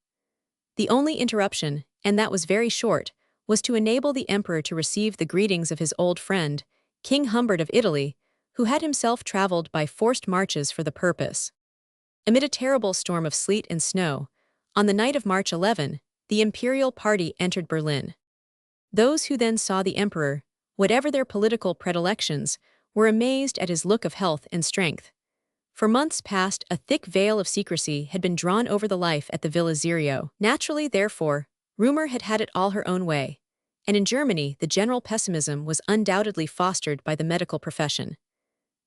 The only interruption, and that was very short, was to enable the emperor to receive the greetings of his old friend, King Humbert of Italy, who had himself traveled by forced marches for the purpose. Amid a terrible storm of sleet and snow, on the night of March 11, the imperial party entered Berlin. Those who then saw the emperor, whatever their political predilections, were amazed at his look of health and strength. For months past, a thick veil of secrecy had been drawn over the life at the Villa Zirio. Naturally, therefore, rumor had had it all her own way, and in Germany the general pessimism was undoubtedly fostered by the medical profession.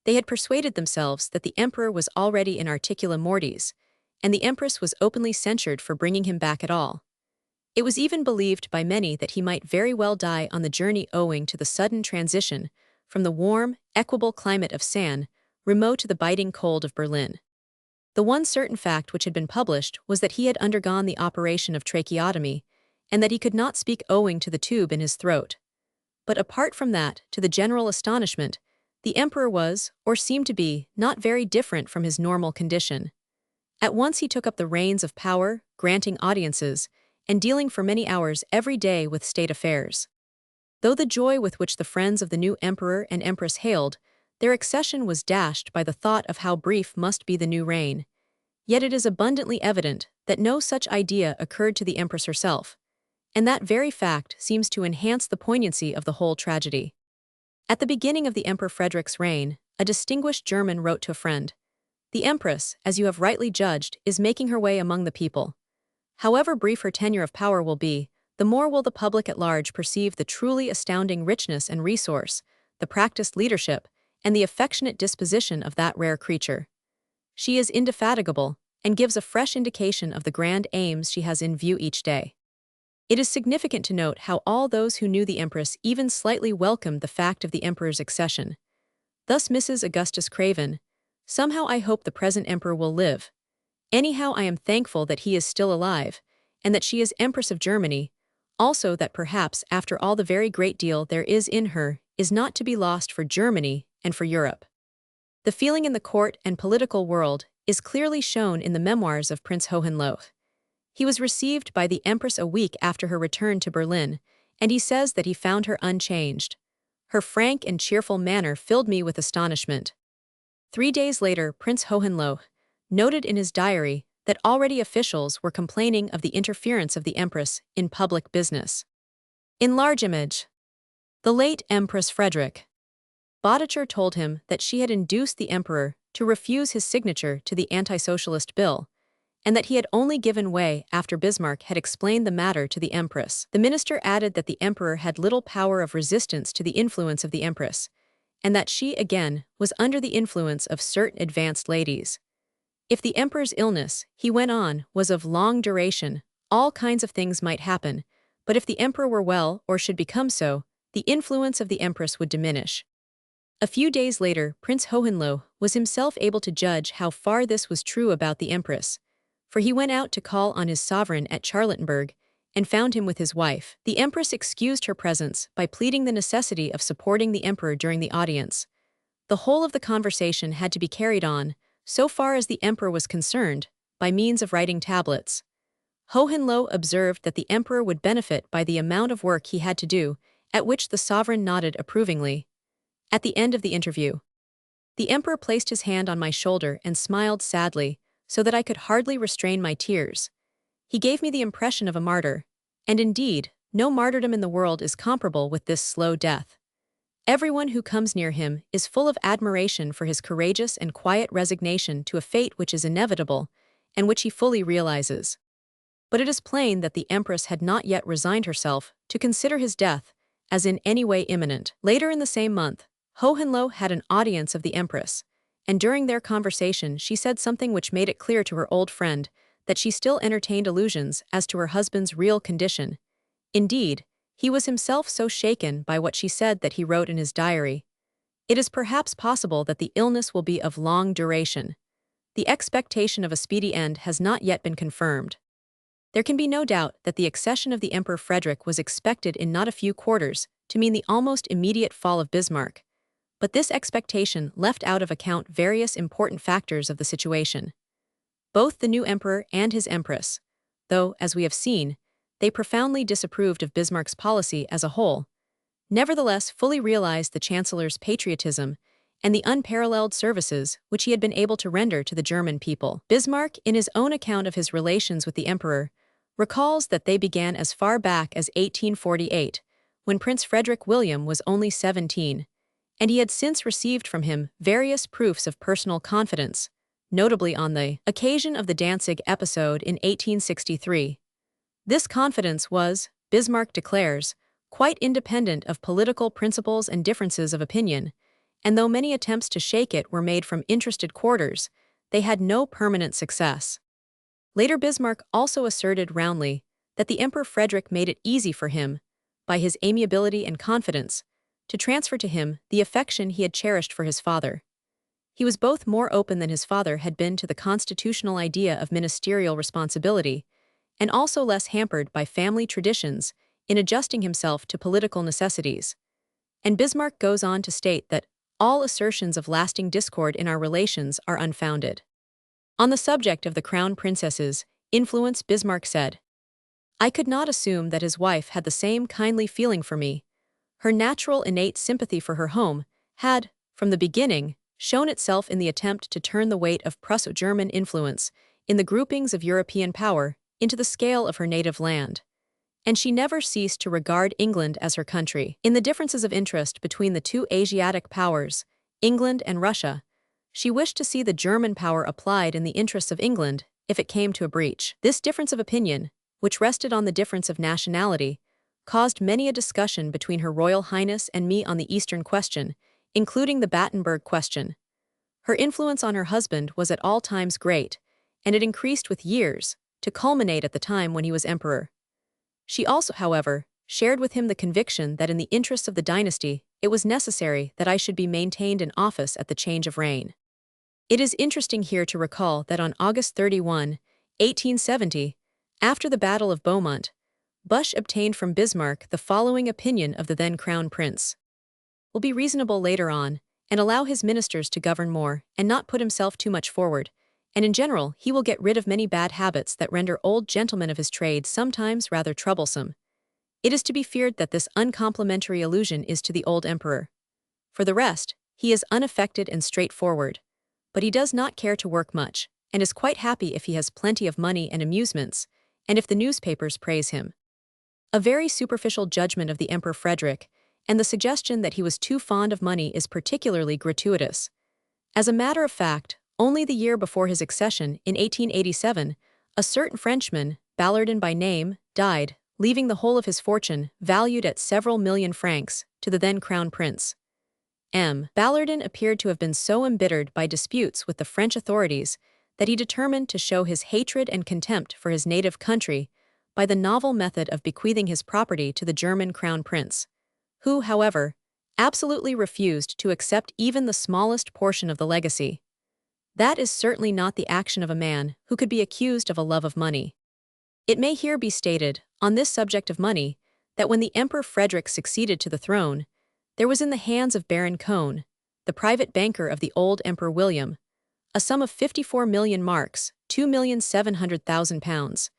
They had persuaded themselves that the emperor was already in articula mortis, and the empress was openly censured for bringing him back at all. It was even believed by many that he might very well die on the journey owing to the sudden transition from the warm, equable climate of San Remo to the biting cold of Berlin. The one certain fact which had been published was that he had undergone the operation of tracheotomy, and that he could not speak owing to the tube in his throat. But apart from that, to the general astonishment, the emperor was, or seemed to be, not very different from his normal condition. At once he took up the reins of power, granting audiences, and dealing for many hours every day with state affairs. Though the joy with which the friends of the new emperor and empress hailed their accession was dashed by the thought of how brief must be the new reign, yet it is abundantly evident that no such idea occurred to the empress herself, and that very fact seems to enhance the poignancy of the whole tragedy. At the beginning of the Emperor Frederick's reign, a distinguished German wrote to a friend, "The empress, as you have rightly judged, is making her way among the people. However brief her tenure of power will be, the more will the public at large perceive the truly astounding richness and resource, the practiced leadership, and the affectionate disposition of that rare creature. She is indefatigable, and gives a fresh indication of the grand aims she has in view each day." It is significant to note how all those who knew the empress even slightly welcomed the fact of the emperor's accession. Thus Mrs. Augustus Craven, "Somehow I hope the present emperor will live. Anyhow I am thankful that he is still alive, and that she is Empress of Germany, also that perhaps after all the very great deal there is in her is not to be lost for Germany and for Europe." The feeling in the court and political world is clearly shown in the memoirs of Prince Hohenlohe. He was received by the empress a week after her return to Berlin, and he says that he found her unchanged. "Her frank and cheerful manner filled me with astonishment." 3 days later, Prince Hohenlohe noted in his diary that already officials were complaining of the interference of the empress in public business. In large image. The late Empress Frederick. Bottcher told him that she had induced the emperor to refuse his signature to the anti-socialist bill, and that he had only given way after Bismarck had explained the matter to the Empress. The minister added that the emperor had little power of resistance to the influence of the Empress, and that she, again, was under the influence of certain advanced ladies. If the emperor's illness, he went on, was of long duration, all kinds of things might happen, but if the emperor were well or should become so, the influence of the empress would diminish. A few days later, Prince Hohenlohe was himself able to judge how far this was true about the empress, for he went out to call on his sovereign at Charlottenburg and found him with his wife. The empress excused her presence by pleading the necessity of supporting the emperor during the audience. The whole of the conversation had to be carried on, so far as the emperor was concerned, by means of writing tablets. Hohenlohe observed that the emperor would benefit by the amount of work he had to do, at which the sovereign nodded approvingly. At the end of the interview, the emperor placed his hand on my shoulder and smiled sadly, so that I could hardly restrain my tears. He gave me the impression of a martyr, and indeed, no martyrdom in the world is comparable with this slow death. Everyone who comes near him is full of admiration for his courageous and quiet resignation to a fate which is inevitable, and which he fully realizes. But it is plain that the empress had not yet resigned herself to consider his death as in any way imminent. Later in the same month, Hohenlohe had an audience of the empress, and during their conversation she said something which made it clear to her old friend that she still entertained illusions as to her husband's real condition. Indeed, he was himself so shaken by what she said that he wrote in his diary, "It is perhaps possible that the illness will be of long duration. The expectation of a speedy end has not yet been confirmed." There can be no doubt that the accession of the Emperor Frederick was expected in not a few quarters to mean the almost immediate fall of Bismarck, but this expectation left out of account various important factors of the situation. Both the new emperor and his empress, though, as we have seen, they profoundly disapproved of Bismarck's policy as a whole, nevertheless fully realized the Chancellor's patriotism and the unparalleled services which he had been able to render to the German people. Bismarck, in his own account of his relations with the emperor, recalls that they began as far back as 1848, when Prince Frederick William was only 17, and he had since received from him various proofs of personal confidence, notably on the occasion of the Danzig episode in 1863. This confidence was, Bismarck declares, quite independent of political principles and differences of opinion, and though many attempts to shake it were made from interested quarters, they had no permanent success. Later Bismarck also asserted roundly that the Emperor Frederick made it easy for him, by his amiability and confidence, to transfer to him the affection he had cherished for his father. He was both more open than his father had been to the constitutional idea of ministerial responsibility, and also less hampered by family traditions in adjusting himself to political necessities. And Bismarck goes on to state that all assertions of lasting discord in our relations are unfounded. On the subject of the crown princess's influence, Bismarck said, "I could not assume that his wife had the same kindly feeling for me. Her natural innate sympathy for her home had, from the beginning, shown itself in the attempt to turn the weight of Prusso-German influence in the groupings of European power into the scale of her native land. And she never ceased to regard England as her country. In the differences of interest between the two Asiatic powers, England and Russia, she wished to see the German power applied in the interests of England if it came to a breach. This difference of opinion, which rested on the difference of nationality, caused many a discussion between Her Royal Highness and me on the Eastern question, including the Battenberg question. Her influence on her husband was at all times great, and it increased with years, to culminate at the time when he was emperor. She also, however, shared with him the conviction that in the interests of the dynasty, it was necessary that I should be maintained in office at the change of reign." It is interesting here to recall that on August 31, 1870, after the Battle of Beaumont, Busch obtained from Bismarck the following opinion of the then Crown Prince: "Will be reasonable later on, and allow his ministers to govern more, and not put himself too much forward, and in general he will get rid of many bad habits that render old gentlemen of his trade sometimes rather troublesome." It is to be feared that this uncomplimentary allusion is to the old emperor. For the rest, he is unaffected and straightforward, but he does not care to work much, and is quite happy if he has plenty of money and amusements, and if the newspapers praise him. A very superficial judgment of the Emperor Frederick, and the suggestion that he was too fond of money is particularly gratuitous. As a matter of fact, only the year before his accession, in 1887, A certain Frenchman, Ballardin by name, died, leaving the whole of his fortune, valued at several million francs, to the then crown prince. Ballardin appeared to have been so embittered by disputes with the French authorities that he determined to show his hatred and contempt for his native country by the novel method of bequeathing his property to the German crown prince, who, however, absolutely refused to accept even the smallest portion of the legacy. That is certainly not the action of a man who could be accused of a love of money. It may here be stated, on this subject of money, that when the Emperor Frederick succeeded to the throne, there was in the hands of Baron Cohn, the private banker of the old Emperor William, a sum of 54 million marks, £2,700,000,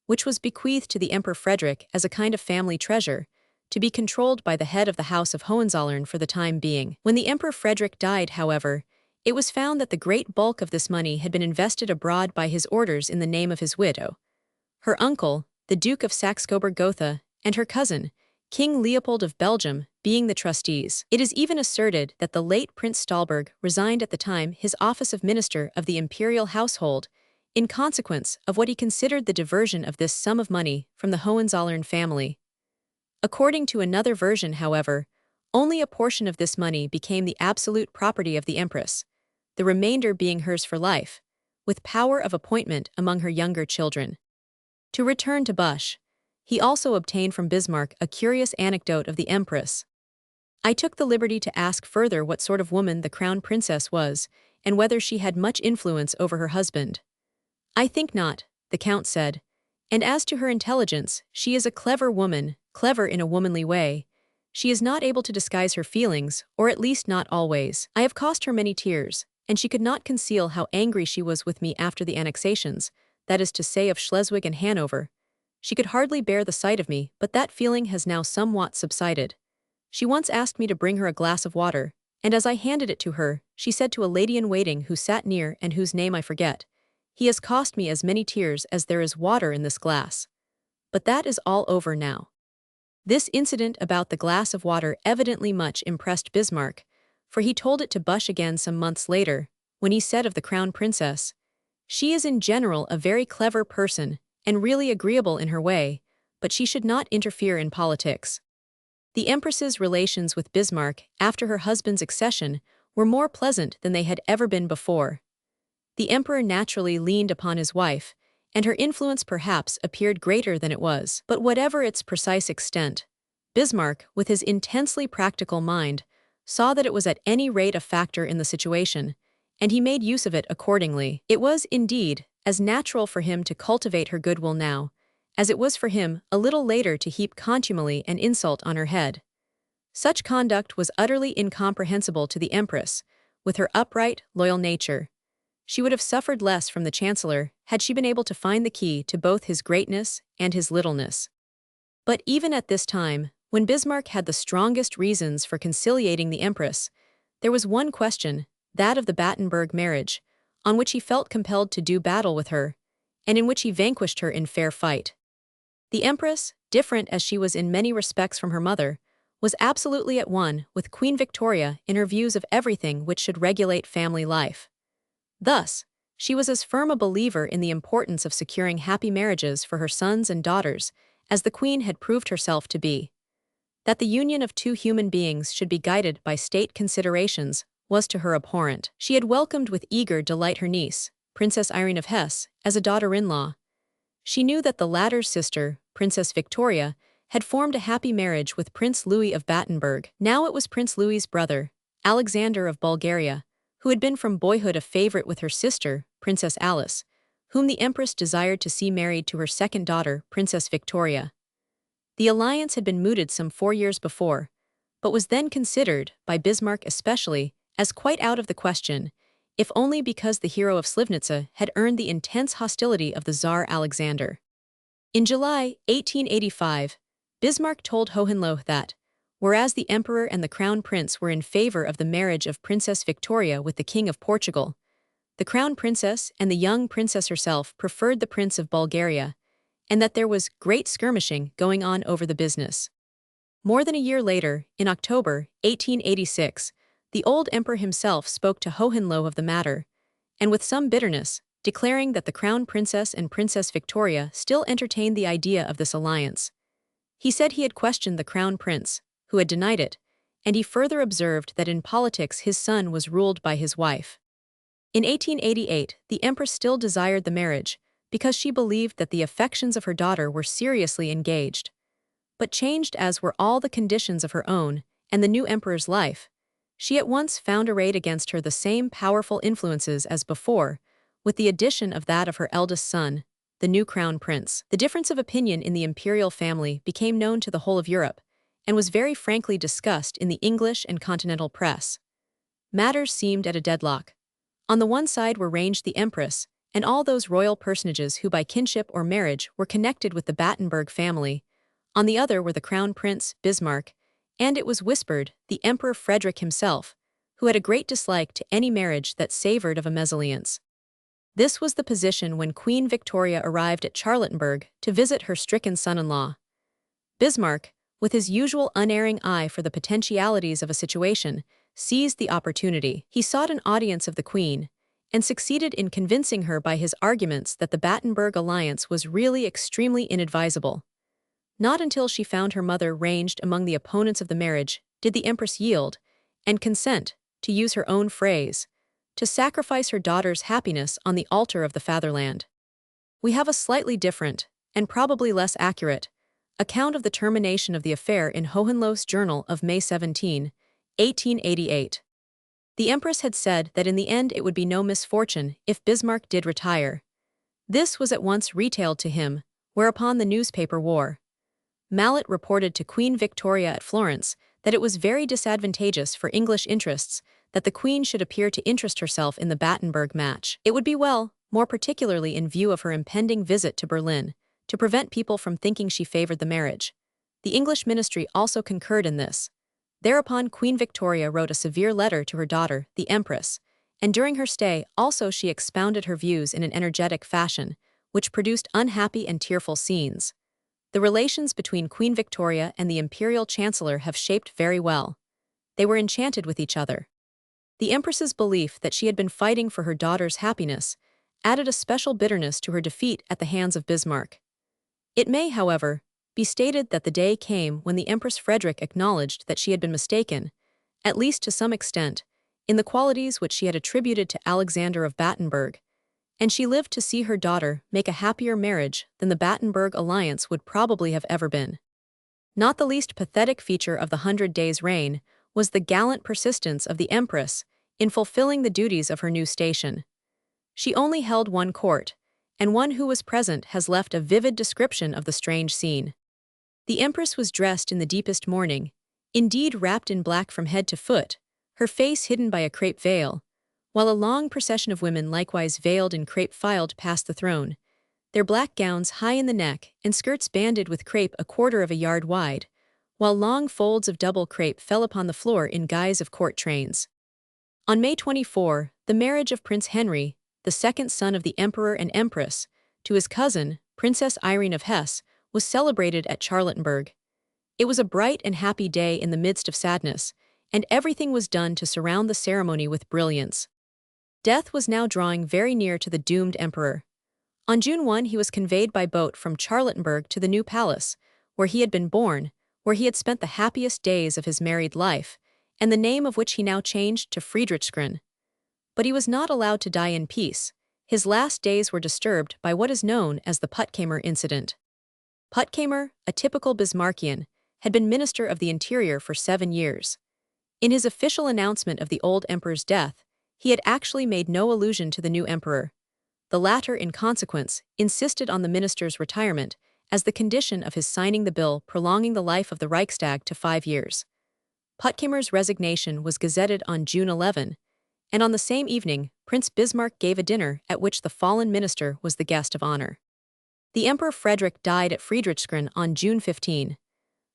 which was bequeathed to the Emperor Frederick as a kind of family treasure, to be controlled by the head of the House of Hohenzollern for the time being. When the Emperor Frederick died, however, it was found that the great bulk of this money had been invested abroad by his orders in the name of his widow, her uncle, the Duke of Saxe-Coburg-Gotha, and her cousin, King Leopold of Belgium, being the trustees. It is even asserted that the late Prince Stahlberg resigned at the time his office of Minister of the Imperial Household in consequence of what he considered the diversion of this sum of money from the Hohenzollern family. According to another version, however, only a portion of this money became the absolute property of the Empress, the remainder being hers for life, with power of appointment among her younger children. To return to Busch, he also obtained from Bismarck a curious anecdote of the Empress. I took the liberty to ask further what sort of woman the crown princess was, and whether she had much influence over her husband. "I think not," the Count said, "and as to her intelligence, she is a clever woman, clever in a womanly way. She is not able to disguise her feelings, or at least not always. I have cost her many tears, and she could not conceal how angry she was with me after the annexations, that is to say of Schleswig and Hanover. She could hardly bear the sight of me, but that feeling has now somewhat subsided. She once asked me to bring her a glass of water, and as I handed it to her, she said to a lady-in-waiting who sat near and whose name I forget, 'He has cost me as many tears as there is water in this glass.' But that is all over now." This incident about the glass of water evidently much impressed Bismarck, for he told it to Busch again some months later, when he said of the crown princess, "She is in general a very clever person, and really agreeable in her way, but she should not interfere in politics." The Empress's relations with Bismarck after her husband's accession were more pleasant than they had ever been before. The Emperor naturally leaned upon his wife, and her influence perhaps appeared greater than it was. But whatever its precise extent, Bismarck, with his intensely practical mind, saw that it was at any rate a factor in the situation, and he made use of it accordingly. It was, indeed, as natural for him to cultivate her goodwill now, as it was for him, a little later, to heap contumely and insult on her head. Such conduct was utterly incomprehensible to the Empress, with her upright, loyal nature. She would have suffered less from the Chancellor had she been able to find the key to both his greatness and his littleness. But even at this time, when Bismarck had the strongest reasons for conciliating the Empress, there was one question, that of the Battenberg marriage, on which he felt compelled to do battle with her, and in which he vanquished her in fair fight. The Empress, different as she was in many respects from her mother, was absolutely at one with Queen Victoria in her views of everything which should regulate family life. Thus, she was as firm a believer in the importance of securing happy marriages for her sons and daughters as the Queen had proved herself to be. That the union of two human beings should be guided by state considerations was to her abhorrent. She had welcomed with eager delight her niece, Princess Irene of Hesse, as a daughter-in-law. She knew that the latter's sister, Princess Victoria, had formed a happy marriage with Prince Louis of Battenberg. Now it was Prince Louis's brother, Alexander of Bulgaria, who had been from boyhood a favorite with her sister, Princess Alice, whom the Empress desired to see married to her second daughter, Princess Victoria. The alliance had been mooted some 4 years before, but was then considered, by Bismarck especially, as quite out of the question, if only because the hero of Slivnitza had earned the intense hostility of the Tsar Alexander. In July 1885, Bismarck told Hohenlohe that, whereas the Emperor and the Crown Prince were in favor of the marriage of Princess Victoria with the King of Portugal, the Crown Princess and the young Princess herself preferred the Prince of Bulgaria, and that there was great skirmishing going on over the business. More than a year later, in October 1886, the old emperor himself spoke to Hohenlohe of the matter, and with some bitterness, declaring that the Crown Princess and Princess Victoria still entertained the idea of this alliance. He said he had questioned the Crown Prince, who had denied it, and he further observed that in politics his son was ruled by his wife. In 1888, the Empress still desired the marriage, because she believed that the affections of her daughter were seriously engaged. But changed as were all the conditions of her own and the new emperor's life, she at once found arrayed against her the same powerful influences as before, with the addition of that of her eldest son, the new crown prince. The difference of opinion in the imperial family became known to the whole of Europe, and was very frankly discussed in the English and continental press. Matters seemed at a deadlock. On the one side were ranged the empress, and all those royal personages who by kinship or marriage were connected with the Battenberg family. On the other were the crown prince, Bismarck, and it was whispered, the Emperor Frederick himself, who had a great dislike to any marriage that savored of a mesalliance. This was the position when Queen Victoria arrived at Charlottenburg to visit her stricken son-in-law. Bismarck, with his usual unerring eye for the potentialities of a situation, seized the opportunity. He sought an audience of the Queen, and succeeded in convincing her by his arguments that the Battenberg alliance was really extremely inadvisable. Not until she found her mother ranged among the opponents of the marriage did the Empress yield, and consent, to use her own phrase, to sacrifice her daughter's happiness on the altar of the fatherland. We have a slightly different, and probably less accurate, account of the termination of the affair in Hohenlohe's journal of May 17, 1888. The Empress had said that in the end it would be no misfortune if Bismarck did retire. This was at once retailed to him, whereupon the newspaper war. Mallet reported to Queen Victoria at Florence that it was very disadvantageous for English interests that the Queen should appear to interest herself in the Battenberg match. It would be well, more particularly in view of her impending visit to Berlin, to prevent people from thinking she favored the marriage. The English ministry also concurred in this. Thereupon Queen Victoria wrote a severe letter to her daughter, the Empress, and during her stay also she expounded her views in an energetic fashion, which produced unhappy and tearful scenes. The relations between Queen Victoria and the Imperial Chancellor have shaped very well. They were enchanted with each other. The Empress's belief that she had been fighting for her daughter's happiness added a special bitterness to her defeat at the hands of Bismarck. It may, however, be stated that the day came when the Empress Frederick acknowledged that she had been mistaken, at least to some extent, in the qualities which she had attributed to Alexander of Battenberg, and she lived to see her daughter make a happier marriage than the Battenberg alliance would probably have ever been. Not the least pathetic feature of the 100 Days' reign was the gallant persistence of the Empress in fulfilling the duties of her new station. She only held one court, and one who was present has left a vivid description of the strange scene. The Empress was dressed in the deepest mourning, indeed wrapped in black from head to foot, her face hidden by a crape veil, while a long procession of women likewise veiled and crape filed past the throne, their black gowns high in the neck and skirts banded with crape a quarter of a yard wide, while long folds of double crape fell upon the floor in guise of court trains. On May 24, the marriage of Prince Henry, the second son of the Emperor and Empress, to his cousin, Princess Irene of Hesse, was celebrated at Charlottenburg. It was a bright and happy day in the midst of sadness, and everything was done to surround the ceremony with brilliance. Death was now drawing very near to the doomed emperor. On June 1 he was conveyed by boat from Charlottenburg to the new palace, where he had been born, where he had spent the happiest days of his married life, and the name of which he now changed to Friedrichsgrün. But he was not allowed to die in peace. His last days were disturbed by what is known as the Puttkamer incident. Puttkamer, a typical Bismarckian, had been Minister of the Interior for 7 years. In his official announcement of the old emperor's death, he had actually made no allusion to the new emperor. The latter, in consequence, insisted on the minister's retirement as the condition of his signing the bill prolonging the life of the Reichstag to 5 years. Puttkamer's resignation was gazetted on June 11, and on the same evening, Prince Bismarck gave a dinner at which the fallen minister was the guest of honor. The Emperor Frederick died at Friedrichsgrün on June 15.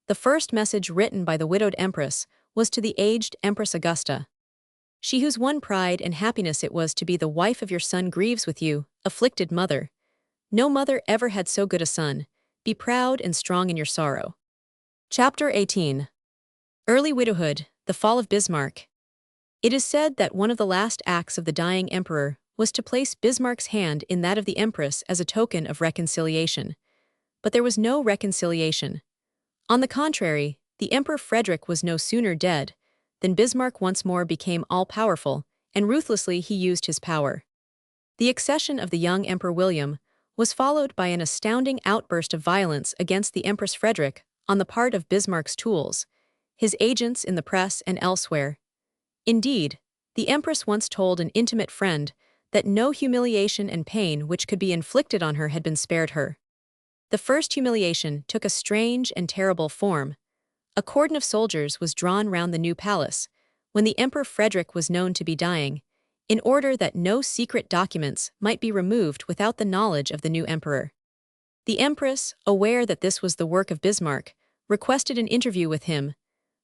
The first message written by the widowed empress was to the aged Empress Augusta. She whose one pride and happiness it was to be the wife of your son grieves with you, afflicted mother. No mother ever had so good a son. Be proud and strong in your sorrow. Chapter 18. Early Widowhood, the Fall of Bismarck. It is said that one of the last acts of the dying emperor was to place Bismarck's hand in that of the Empress as a token of reconciliation. But there was no reconciliation. On the contrary, the Emperor Frederick was no sooner dead than Bismarck once more became all-powerful, and ruthlessly he used his power. The accession of the young Emperor William was followed by an astounding outburst of violence against the Empress Frederick on the part of Bismarck's tools, his agents in the press and elsewhere. Indeed, the Empress once told an intimate friend that no humiliation and pain which could be inflicted on her had been spared her. The first humiliation took a strange and terrible form. A cordon of soldiers was drawn round the new palace, when the Emperor Frederick was known to be dying, in order that no secret documents might be removed without the knowledge of the new emperor. The Empress, aware that this was the work of Bismarck, requested an interview with him,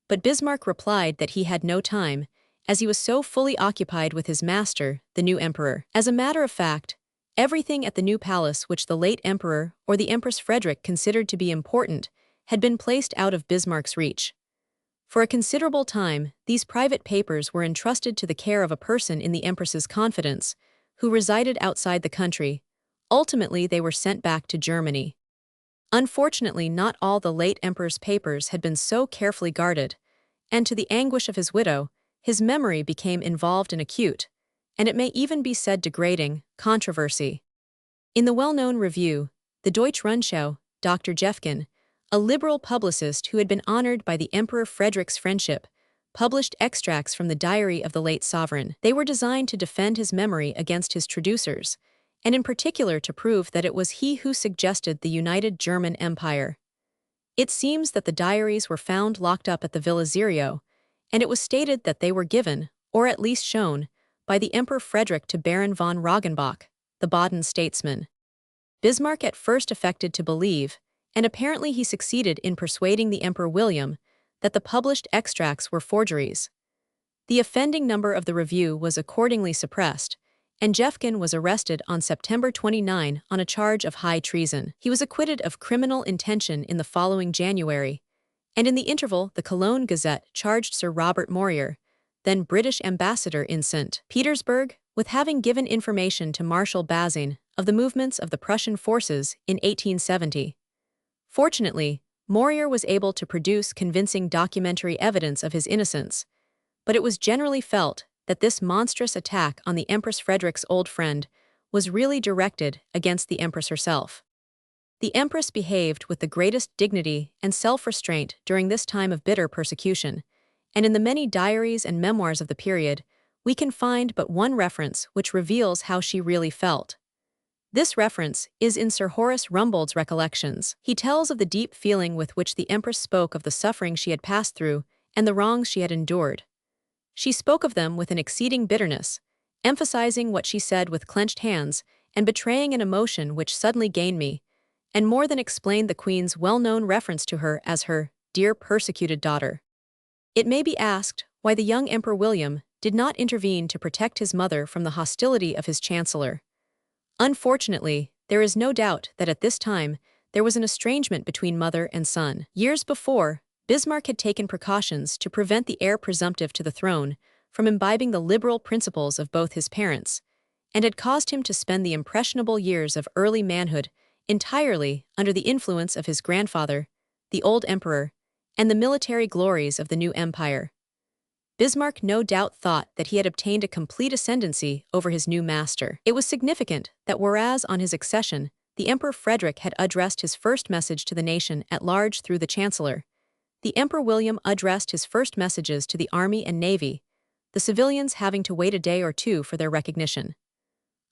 but Bismarck replied that he had no time, as he was so fully occupied with his master, the new emperor. As a matter of fact, everything at the new palace which the late emperor or the Empress Frederick considered to be important had been placed out of Bismarck's reach. For a considerable time, these private papers were entrusted to the care of a person in the Empress's confidence, who resided outside the country. Ultimately, they were sent back to Germany. Unfortunately, not all the late emperor's papers had been so carefully guarded, and to the anguish of his widow, his memory became involved in acute, and it may even be said degrading, controversy. In the well-known review, the Deutsche Rundschau, Dr. Jeffkin, a liberal publicist who had been honored by the Emperor Frederick's friendship, published extracts from the diary of the late sovereign. They were designed to defend his memory against his traducers, and in particular to prove that it was he who suggested the united German Empire. It seems that the diaries were found locked up at the Villa Zirio, and it was stated that they were given, or at least shown, by the Emperor Frederick to Baron von Roggenbach, the Baden statesman. Bismarck at first affected to believe, and apparently he succeeded in persuading the Emperor William, that the published extracts were forgeries. The offending number of the review was accordingly suppressed, and Jeffkin was arrested on September 29 on a charge of high treason. He was acquitted of criminal intention in the following January, and in the interval the Cologne Gazette charged Sir Robert Morier, then British ambassador in St. Petersburg, with having given information to Marshal Bazaine of the movements of the Prussian forces in 1870. Fortunately, Morier was able to produce convincing documentary evidence of his innocence, but it was generally felt that this monstrous attack on the Empress Frederick's old friend was really directed against the Empress herself. The Empress behaved with the greatest dignity and self-restraint during this time of bitter persecution, and in the many diaries and memoirs of the period, we can find but one reference which reveals how she really felt. This reference is in Sir Horace Rumbold's Recollections. He tells of the deep feeling with which the Empress spoke of the suffering she had passed through and the wrongs she had endured. She spoke of them with an exceeding bitterness, emphasizing what she said with clenched hands and betraying an emotion which suddenly gained me, and more than explained the Queen's well-known reference to her as her dear persecuted daughter. It may be asked why the young Emperor William did not intervene to protect his mother from the hostility of his chancellor. Unfortunately, there is no doubt that at this time there was an estrangement between mother and son. Years before, Bismarck had taken precautions to prevent the heir presumptive to the throne from imbibing the liberal principles of both his parents, and had caused him to spend the impressionable years of early manhood entirely under the influence of his grandfather, the old emperor, and the military glories of the new empire. Bismarck no doubt thought that he had obtained a complete ascendancy over his new master. It was significant that whereas on his accession, the Emperor Frederick had addressed his first message to the nation at large through the Chancellor, the Emperor William addressed his first messages to the army and navy, the civilians having to wait a day or two for their recognition.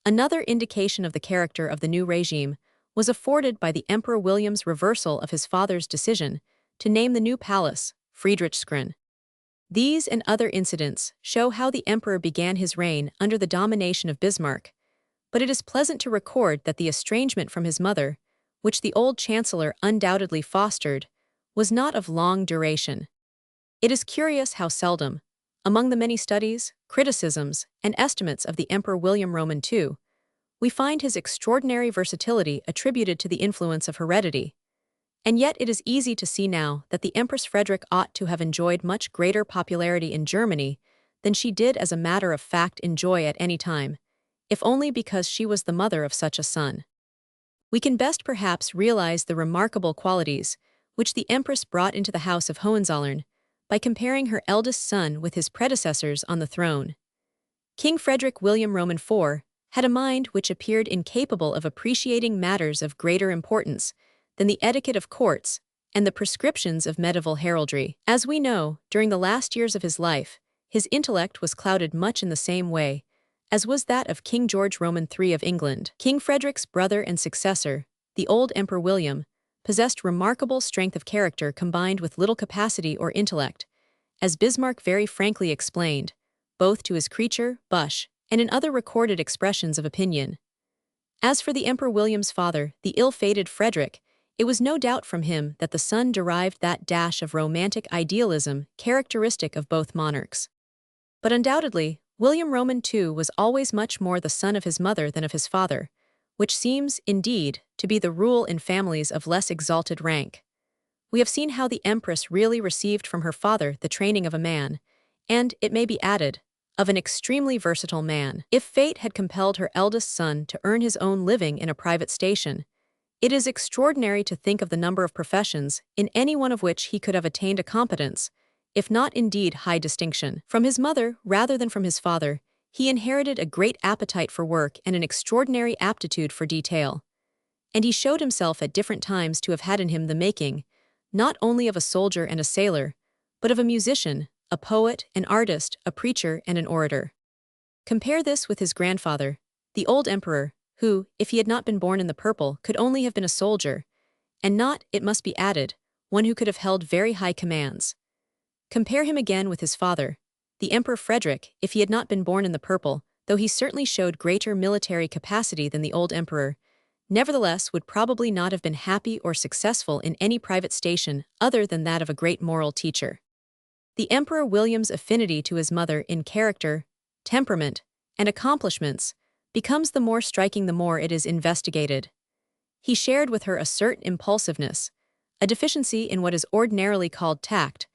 Another indication of the character of the new regime was afforded by the Emperor William's reversal of his father's decision to name the new palace Friedrichsgrün. These and other incidents show how the emperor began his reign under the domination of Bismarck, but it is pleasant to record that the estrangement from his mother, which the old chancellor undoubtedly fostered, was not of long duration. It is curious how seldom, among the many studies, criticisms, and estimates of the Emperor William Roman II, we find his extraordinary versatility attributed to the influence of heredity. And yet it is easy to see now that the Empress Frederick ought to have enjoyed much greater popularity in Germany than she did as a matter of fact enjoy at any time, if only because she was the mother of such a son. We can best perhaps realize the remarkable qualities which the Empress brought into the house of Hohenzollern by comparing her eldest son with his predecessors on the throne. King Frederick William Roman IV had a mind which appeared incapable of appreciating matters of greater importance than the etiquette of courts and the prescriptions of medieval heraldry. As we know, during the last years of his life, his intellect was clouded much in the same way as was that of King George Roman III of England. King Frederick's brother and successor, the old Emperor William, possessed remarkable strength of character combined with little capacity or intellect, as Bismarck very frankly explained, both to his creature, Bush, and in other recorded expressions of opinion. As for the Emperor William's father, the ill-fated Frederick, it was no doubt from him that the son derived that dash of romantic idealism characteristic of both monarchs. But undoubtedly, William Roman II was always much more the son of his mother than of his father, which seems, indeed, to be the rule in families of less exalted rank. We have seen how the Empress really received from her father the training of a man, and, it may be added, of an extremely versatile man. If fate had compelled her eldest son to earn his own living in a private station, it is extraordinary to think of the number of professions in any one of which he could have attained a competence, if not indeed high distinction. From his mother, rather than from his father, he inherited a great appetite for work and an extraordinary aptitude for detail. And he showed himself at different times to have had in him the making, not only of a soldier and a sailor, but of a musician, a poet, an artist, a preacher, and an orator. Compare this with his grandfather, the old emperor, who, if he had not been born in the purple, could only have been a soldier, and not, it must be added, one who could have held very high commands. Compare him again with his father, the Emperor Frederick, if he had not been born in the purple, though he certainly showed greater military capacity than the old emperor, nevertheless would probably not have been happy or successful in any private station other than that of a great moral teacher. The Emperor William's affinity to his mother in character, temperament, and accomplishments becomes the more striking the more it is investigated. He shared with her a certain impulsiveness, a deficiency in what is ordinarily called tact,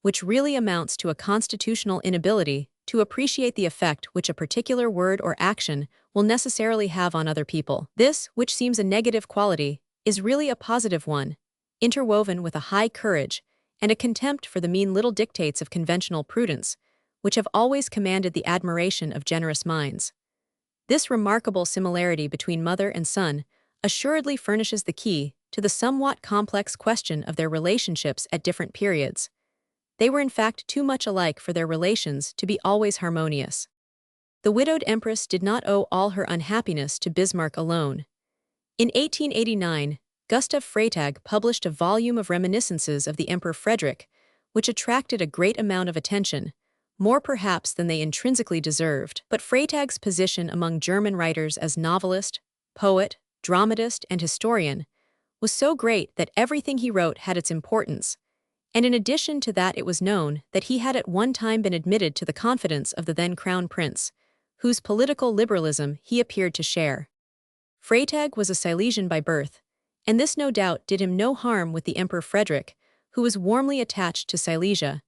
which really amounts to a constitutional inability to appreciate the effect which a particular word or action will necessarily have on other people. This, which seems a negative quality, is really a positive one, interwoven with a high courage and a contempt for the mean little dictates of conventional prudence, which have always commanded the admiration of generous minds. This remarkable similarity between mother and son assuredly furnishes the key to the somewhat complex question of their relationships at different periods. They were in fact too much alike for their relations to be always harmonious. The widowed empress did not owe all her unhappiness to Bismarck alone. In 1889, Gustav Freytag published a volume of reminiscences of the Emperor Frederick, which attracted a great amount of attention, more perhaps than they intrinsically deserved. But Freytag's position among German writers as novelist, poet, dramatist, and historian was so great that everything he wrote had its importance, and in addition to that it was known that he had at one time been admitted to the confidence of the then Crown Prince, whose political liberalism he appeared to share. Freytag was a Silesian by birth, and this no doubt did him no harm with the Emperor Frederick, who was warmly attached to Silesia,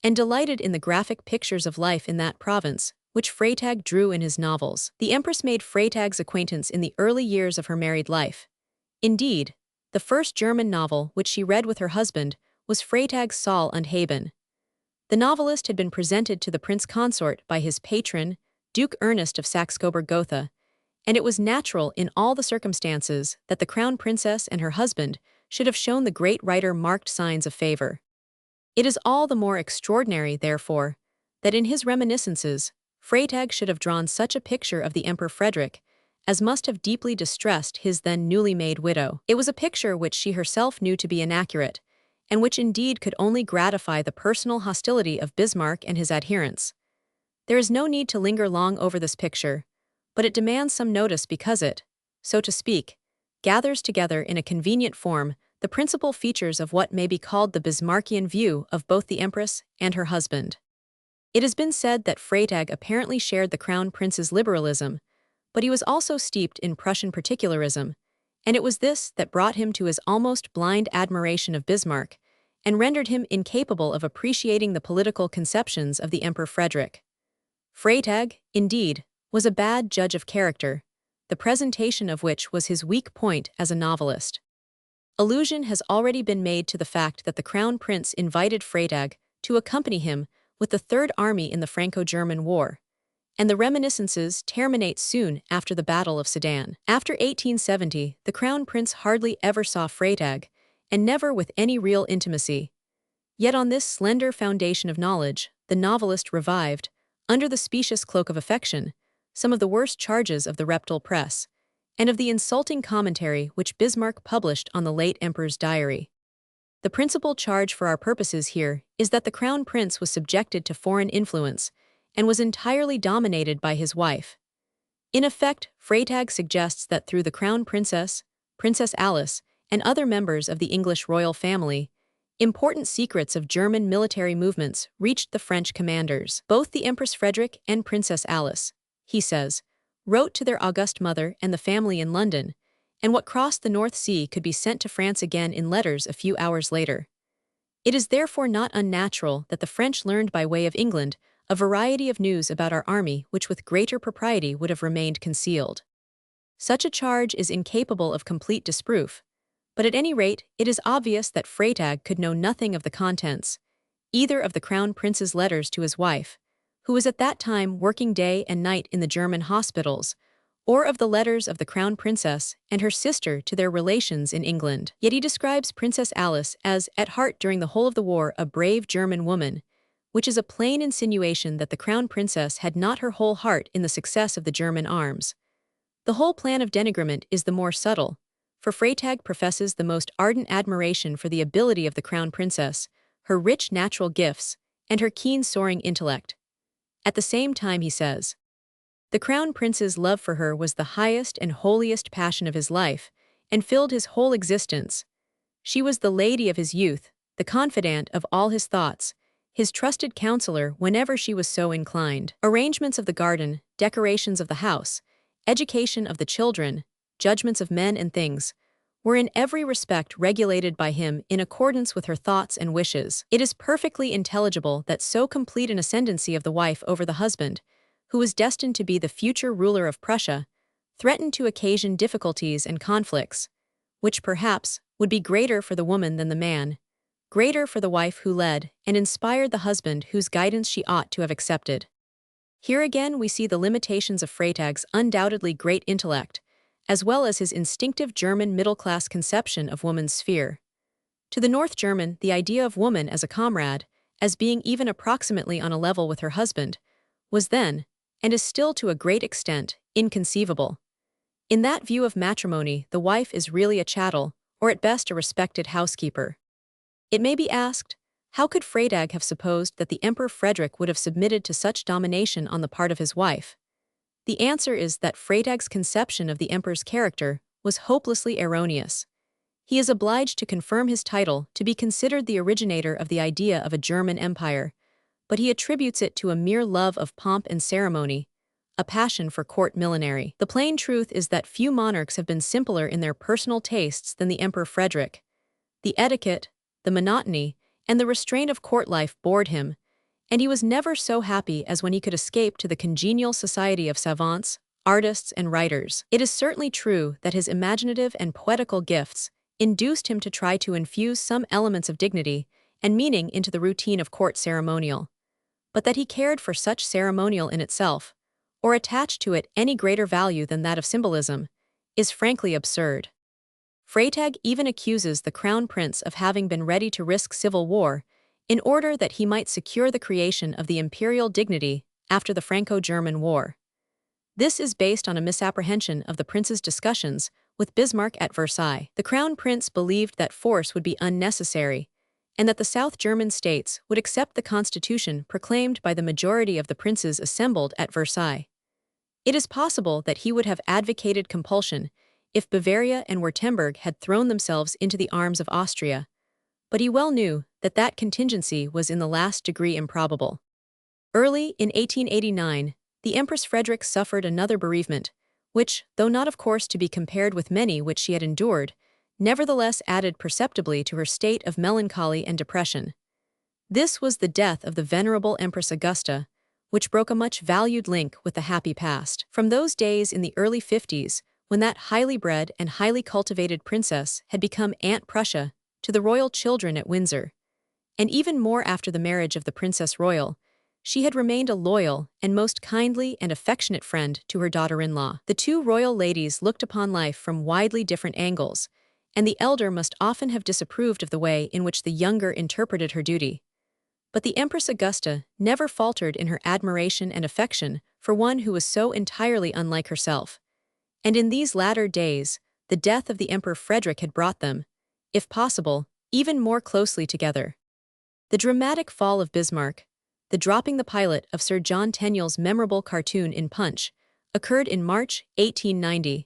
and delighted in the graphic pictures of life in that province, which Freytag drew in his novels. The Empress made Freytag's acquaintance in the early years of her married life. Indeed, the first German novel which she read with her husband was Freytag's Saul und Haben. The novelist had been presented to the prince consort by his patron, Duke Ernest of Saxe-Coburg-Gotha, and it was natural in all the circumstances that the crown princess and her husband should have shown the great writer marked signs of favor. It is all the more extraordinary, therefore, that in his reminiscences, Freytag should have drawn such a picture of the Emperor Frederick as must have deeply distressed his then newly made widow. It was a picture which she herself knew to be inaccurate, and which indeed could only gratify the personal hostility of Bismarck and his adherents. There is no need to linger long over this picture, but it demands some notice because it, so to speak, gathers together in a convenient form the principal features of what may be called the Bismarckian view of both the Empress and her husband. It has been said that Freytag apparently shared the Crown Prince's liberalism, but he was also steeped in Prussian particularism, and it was this that brought him to his almost blind admiration of Bismarck and rendered him incapable of appreciating the political conceptions of the Emperor Frederick. Freytag, indeed, was a bad judge of character, the presentation of which was his weak point as a novelist. Allusion has already been made to the fact that the Crown Prince invited Freytag to accompany him with the Third Army in the Franco-German War, and the reminiscences terminate soon after the Battle of Sedan. After 1870, the Crown Prince hardly ever saw Freytag, and never with any real intimacy. Yet on this slender foundation of knowledge, the novelist revived, under the specious cloak of affection, some of the worst charges of the reptile press, and of the insulting commentary which Bismarck published on the late emperor's diary. The principal charge for our purposes here is that the Crown Prince was subjected to foreign influence and was entirely dominated by his wife. In effect, Freytag suggests that through the Crown Princess, Princess Alice, and other members of the English royal family, important secrets of German military movements reached the French commanders. Both the Empress Frederick and Princess Alice, he says, wrote to their august mother and the family in London, and what crossed the North Sea could be sent to France again in letters a few hours later. It is therefore not unnatural that the French learned by way of England a variety of news about our army which with greater propriety would have remained concealed. Such a charge is incapable of complete disproof, but at any rate it is obvious that Freytag could know nothing of the contents, either of the Crown Prince's letters to his wife, who was at that time working day and night in the German hospitals, or of the letters of the Crown Princess and her sister to their relations in England. Yet he describes Princess Alice as, at heart during the whole of the war, a brave German woman, which is a plain insinuation that the Crown Princess had not her whole heart in the success of the German arms. The whole plan of denigrement is the more subtle, for Freytag professes the most ardent admiration for the ability of the Crown Princess, her rich natural gifts, and her keen soaring intellect. At the same time he says, the Crown Prince's love for her was the highest and holiest passion of his life, and filled his whole existence. She was the lady of his youth, the confidant of all his thoughts, his trusted counselor whenever she was so inclined. Arrangements of the garden, decorations of the house, education of the children, judgments of men and things, were in every respect regulated by him in accordance with her thoughts and wishes. It is perfectly intelligible that so complete an ascendancy of the wife over the husband, who was destined to be the future ruler of Prussia, threatened to occasion difficulties and conflicts, which perhaps would be greater for the woman than the man, greater for the wife who led and inspired the husband whose guidance she ought to have accepted. Here again we see the limitations of Freytag's undoubtedly great intellect, as well as his instinctive German middle-class conception of woman's sphere. To the North German, the idea of woman as a comrade, as being even approximately on a level with her husband, was then, and is still to a great extent, inconceivable. In that view of matrimony, the wife is really a chattel, or at best a respected housekeeper. It may be asked, how could Freytag have supposed that the Emperor Frederick would have submitted to such domination on the part of his wife? The answer is that Freytag's conception of the emperor's character was hopelessly erroneous. He is obliged to confirm his title to be considered the originator of the idea of a German empire, but he attributes it to a mere love of pomp and ceremony, a passion for court millinery. The plain truth is that few monarchs have been simpler in their personal tastes than the Emperor Frederick. The etiquette, the monotony, and the restraint of court life bored him, and he was never so happy as when he could escape to the congenial society of savants, artists, and writers. It is certainly true that his imaginative and poetical gifts induced him to try to infuse some elements of dignity and meaning into the routine of court ceremonial, but that he cared for such ceremonial in itself, or attached to it any greater value than that of symbolism, is frankly absurd. Freytag even accuses the Crown Prince of having been ready to risk civil war in order that he might secure the creation of the imperial dignity after the Franco-German War. This is based on a misapprehension of the prince's discussions with Bismarck at Versailles. The Crown Prince believed that force would be unnecessary, and that the South German states would accept the constitution proclaimed by the majority of the princes assembled at Versailles. It is possible that he would have advocated compulsion if Bavaria and Württemberg had thrown themselves into the arms of Austria, but he well knew that that contingency was in the last degree improbable. Early in 1889, the Empress Frederick suffered another bereavement, which, though not of course to be compared with many which she had endured, nevertheless added perceptibly to her state of melancholy and depression. This was the death of the venerable Empress Augusta, which broke a much-valued link with the happy past. From those days in the early 50s, when that highly bred and highly cultivated princess had become Aunt Prussia to the royal children at Windsor, and even more after the marriage of the Princess Royal, she had remained a loyal and most kindly and affectionate friend to her daughter-in-law. The two royal ladies looked upon life from widely different angles, and the elder must often have disapproved of the way in which the younger interpreted her duty. But the Empress Augusta never faltered in her admiration and affection for one who was so entirely unlike herself. And in these latter days, the death of the Emperor Frederick had brought them, if possible, even more closely together. The dramatic fall of Bismarck, the dropping the pilot of Sir John Tenniel's memorable cartoon in Punch, occurred in March 1890.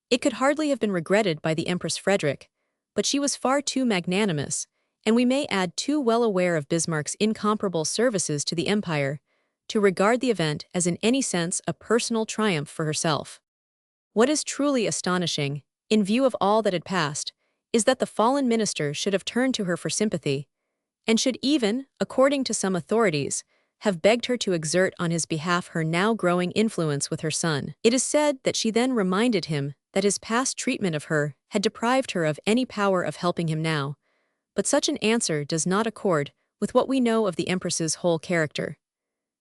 It could hardly have been regretted by the Empress Frederick, but she was far too magnanimous, and we may add too well aware of Bismarck's incomparable services to the empire, to regard the event as in any sense a personal triumph for herself. What is truly astonishing, in view of all that had passed, is that the fallen minister should have turned to her for sympathy, and should even, according to some authorities, have begged her to exert on his behalf her now growing influence with her son. It is said that she then reminded him that his past treatment of her had deprived her of any power of helping him now, but such an answer does not accord with what we know of the Empress's whole character.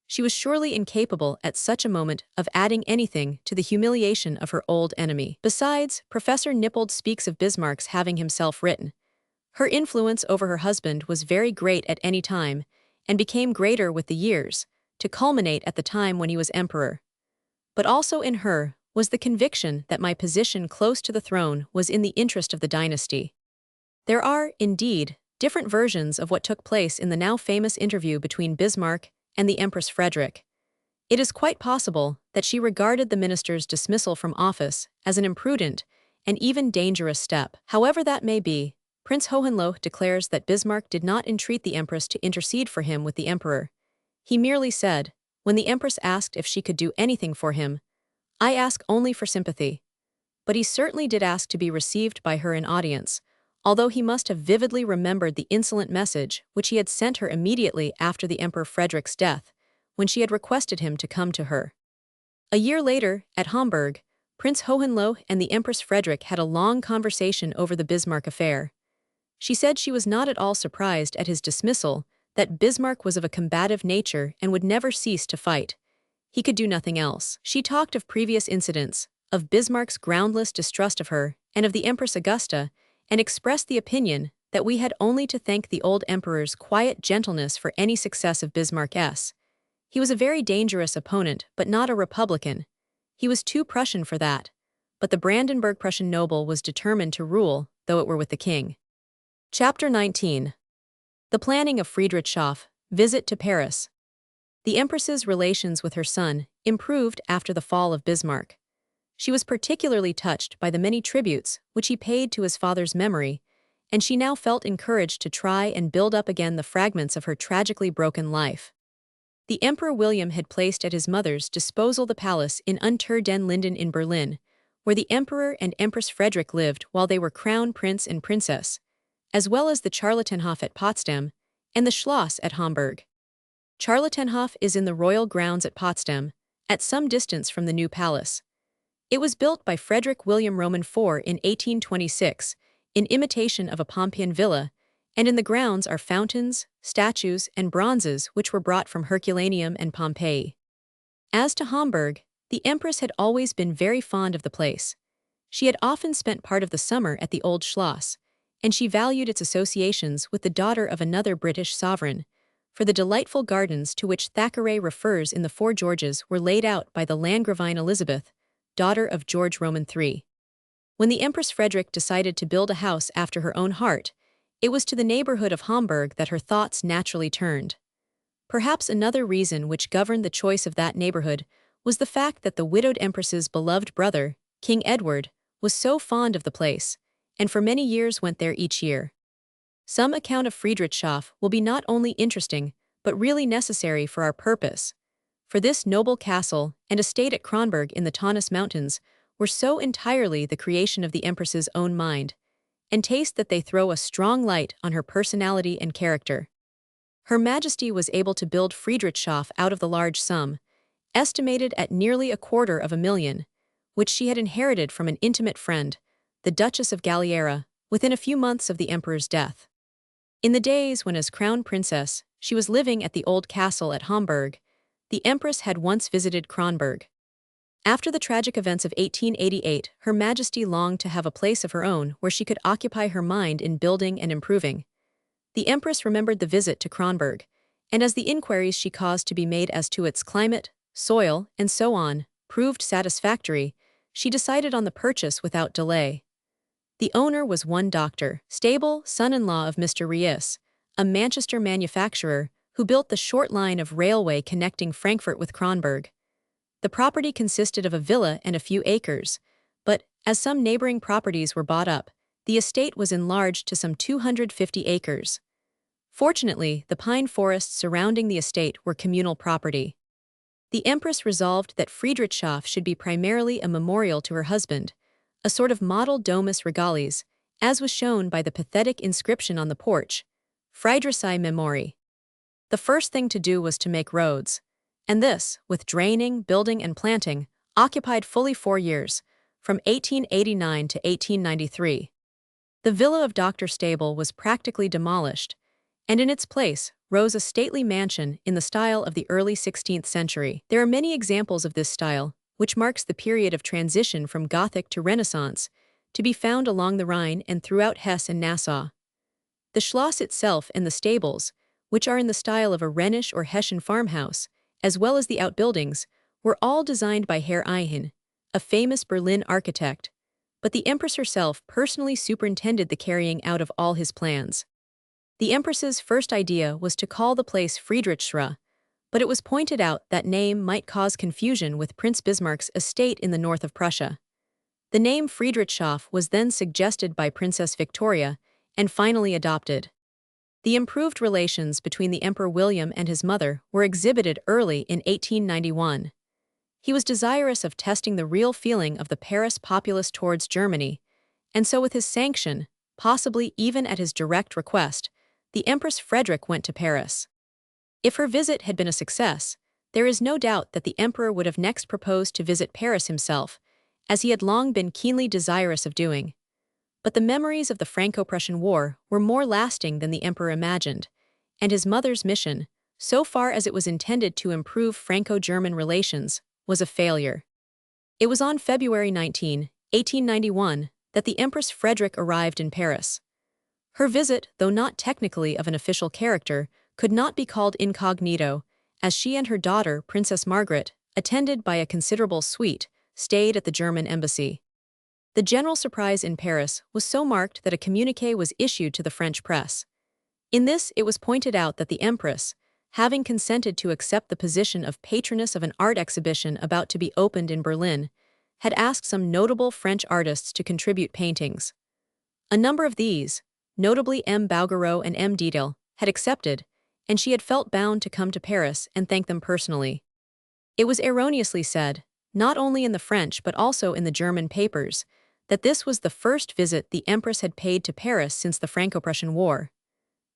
She was surely incapable at such a moment of adding anything to the humiliation of her old enemy. Besides, Professor Nippold speaks of Bismarck's having himself written. Her influence over her husband was very great at any time, and became greater with the years, to culminate at the time when he was emperor. But also in her was the conviction that my position close to the throne was in the interest of the dynasty. There are, indeed, different versions of what took place in the now famous interview between Bismarck and the Empress Frederick. It is quite possible that she regarded the minister's dismissal from office as an imprudent and even dangerous step. However that may be, Prince Hohenlohe declares that Bismarck did not entreat the Empress to intercede for him with the Emperor. He merely said, when the Empress asked if she could do anything for him, "I ask only for sympathy." But he certainly did ask to be received by her in audience, although he must have vividly remembered the insolent message which he had sent her immediately after the Emperor Frederick's death, when she had requested him to come to her. A year later, at Hamburg, Prince Hohenlohe and the Empress Frederick had a long conversation over the Bismarck affair. She said she was not at all surprised at his dismissal, that Bismarck was of a combative nature and would never cease to fight. He could do nothing else. She talked of previous incidents, of Bismarck's groundless distrust of her, and of the Empress Augusta, and expressed the opinion that we had only to thank the old emperor's quiet gentleness for any success of Bismarck's. He was a very dangerous opponent, but not a Republican. He was too Prussian for that. But the Brandenburg Prussian noble was determined to rule, though it were with the king. Chapter 19. The planning of Friedrichshof, visit to Paris. The Empress's relations with her son improved after the fall of Bismarck. She was particularly touched by the many tributes which he paid to his father's memory, and she now felt encouraged to try and build up again the fragments of her tragically broken life. The Emperor William had placed at his mother's disposal the palace in Unter den Linden in Berlin, where the Emperor and Empress Frederick lived while they were crown prince and princess, as well as the Charlottenhof at Potsdam and the Schloss at Hamburg. Charlottenhof is in the royal grounds at Potsdam, at some distance from the new palace. It was built by Frederick William Roman IV in 1826, in imitation of a Pompeian villa, and in the grounds are fountains, statues, and bronzes which were brought from Herculaneum and Pompeii. As to Hamburg, the Empress had always been very fond of the place. She had often spent part of the summer at the old Schloss, and she valued its associations with the daughter of another British sovereign, for the delightful gardens to which Thackeray refers in The Four Georges were laid out by the Landgravine Elizabeth, daughter of George Roman III. When the Empress Frederick decided to build a house after her own heart, it was to the neighborhood of Hamburg that her thoughts naturally turned. Perhaps another reason which governed the choice of that neighborhood was the fact that the widowed Empress's beloved brother, King Edward, was so fond of the place, and for many years went there each year. Some account of Friedrichshof will be not only interesting, but really necessary for our purpose. For this noble castle and estate at Kronberg in the Taunus Mountains were so entirely the creation of the Empress's own mind and taste that they throw a strong light on her personality and character. Her Majesty was able to build Friedrichshof out of the large sum, estimated at nearly $250,000, which she had inherited from an intimate friend, the Duchess of Galliera, within a few months of the emperor's death. In the days when, as crown princess, she was living at the old castle at Hamburg, the empress had once visited Kronberg. After the tragic events of 1888, Her Majesty longed to have a place of her own where she could occupy her mind in building and improving. The empress remembered the visit to Kronberg, and as the inquiries she caused to be made as to its climate, soil, and so on, proved satisfactory, she decided on the purchase without delay. The owner was one Dr. Stable, son-in-law of Mr. Ries, a Manchester manufacturer who built the short line of railway connecting Frankfurt with Kronberg. The property consisted of a villa and a few acres, but, as some neighboring properties were bought up, the estate was enlarged to some 250 acres. Fortunately, the pine forests surrounding the estate were communal property. The empress resolved that Friedrichshof should be primarily a memorial to her husband, a sort of model domus regalis, as was shown by the pathetic inscription on the porch, Friedrichsei Memori. The first thing to do was to make roads, and this, with draining, building, and planting, occupied fully 4 years, from 1889 to 1893. The villa of Dr. Stable was practically demolished, and in its place rose a stately mansion in the style of the early 16th century. There are many examples of this style, which marks the period of transition from Gothic to Renaissance, to be found along the Rhine and throughout Hesse and Nassau. The Schloss itself and the stables, which are in the style of a Rhenish or Hessian farmhouse, as well as the outbuildings, were all designed by Herr Eichen, a famous Berlin architect, but the empress herself personally superintended the carrying out of all his plans. The empress's first idea was to call the place Friedrichsruhe, but it was pointed out that name might cause confusion with Prince Bismarck's estate in the north of Prussia. The name Friedrichshof was then suggested by Princess Victoria and finally adopted. The improved relations between the Emperor William and his mother were exhibited early in 1891. He was desirous of testing the real feeling of the Paris populace towards Germany, and so with his sanction, possibly even at his direct request, the Empress Frederick went to Paris. If her visit had been a success, there is no doubt that the emperor would have next proposed to visit Paris himself, as he had long been keenly desirous of doing. But the memories of the Franco-Prussian War were more lasting than the emperor imagined, and his mother's mission, so far as it was intended to improve Franco-German relations, was a failure. It was on February 19, 1891, that the Empress Frederick arrived in Paris. Her visit, though not technically of an official character, could not be called incognito, as she and her daughter, Princess Margaret, attended by a considerable suite, stayed at the German embassy. The general surprise in Paris was so marked that a communiqué was issued to the French press. In this, it was pointed out that the Empress, having consented to accept the position of patroness of an art exhibition about to be opened in Berlin, had asked some notable French artists to contribute paintings. A number of these, notably M. Bouguereau and M. Didel, had accepted, and she had felt bound to come to Paris and thank them personally. It was erroneously said, not only in the French but also in the German papers, that this was the first visit the Empress had paid to Paris since the Franco-Prussian War.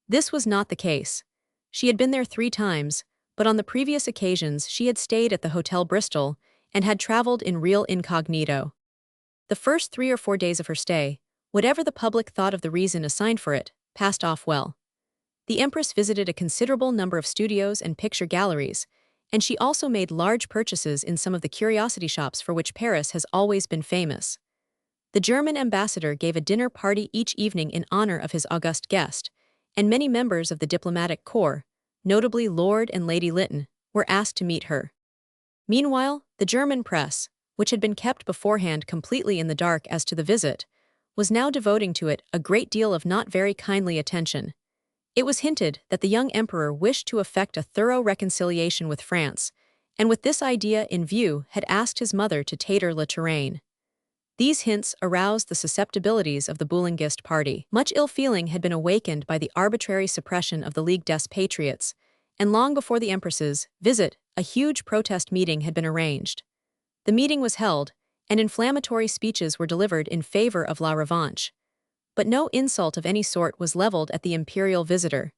This was not the case. She had been there 3 times, but on the previous occasions she had stayed at the Hotel Bristol and had traveled in real incognito. The first 3 or 4 days of her stay, whatever the public thought of the reason assigned for it, passed off well. The Empress visited a considerable number of studios and picture galleries, and she also made large purchases in some of the curiosity shops for which Paris has always been famous. The German ambassador gave a dinner party each evening in honor of his august guest, and many members of the diplomatic corps, notably Lord and Lady Lytton, were asked to meet her. Meanwhile, the German press, which had been kept beforehand completely in the dark as to the visit, was now devoting to it a great deal of not very kindly attention. It was hinted that the young emperor wished to effect a thorough reconciliation with France, and with this idea in view had asked his mother to tater Le Touraine. These hints aroused the susceptibilities of the Boulingist party. Much ill feeling had been awakened by the arbitrary suppression of the Ligue des Patriots, and long before the Empress's visit, a huge protest meeting had been arranged. The meeting was held, and inflammatory speeches were delivered in favor of La Revanche. But no insult of any sort was leveled at the imperial visitor.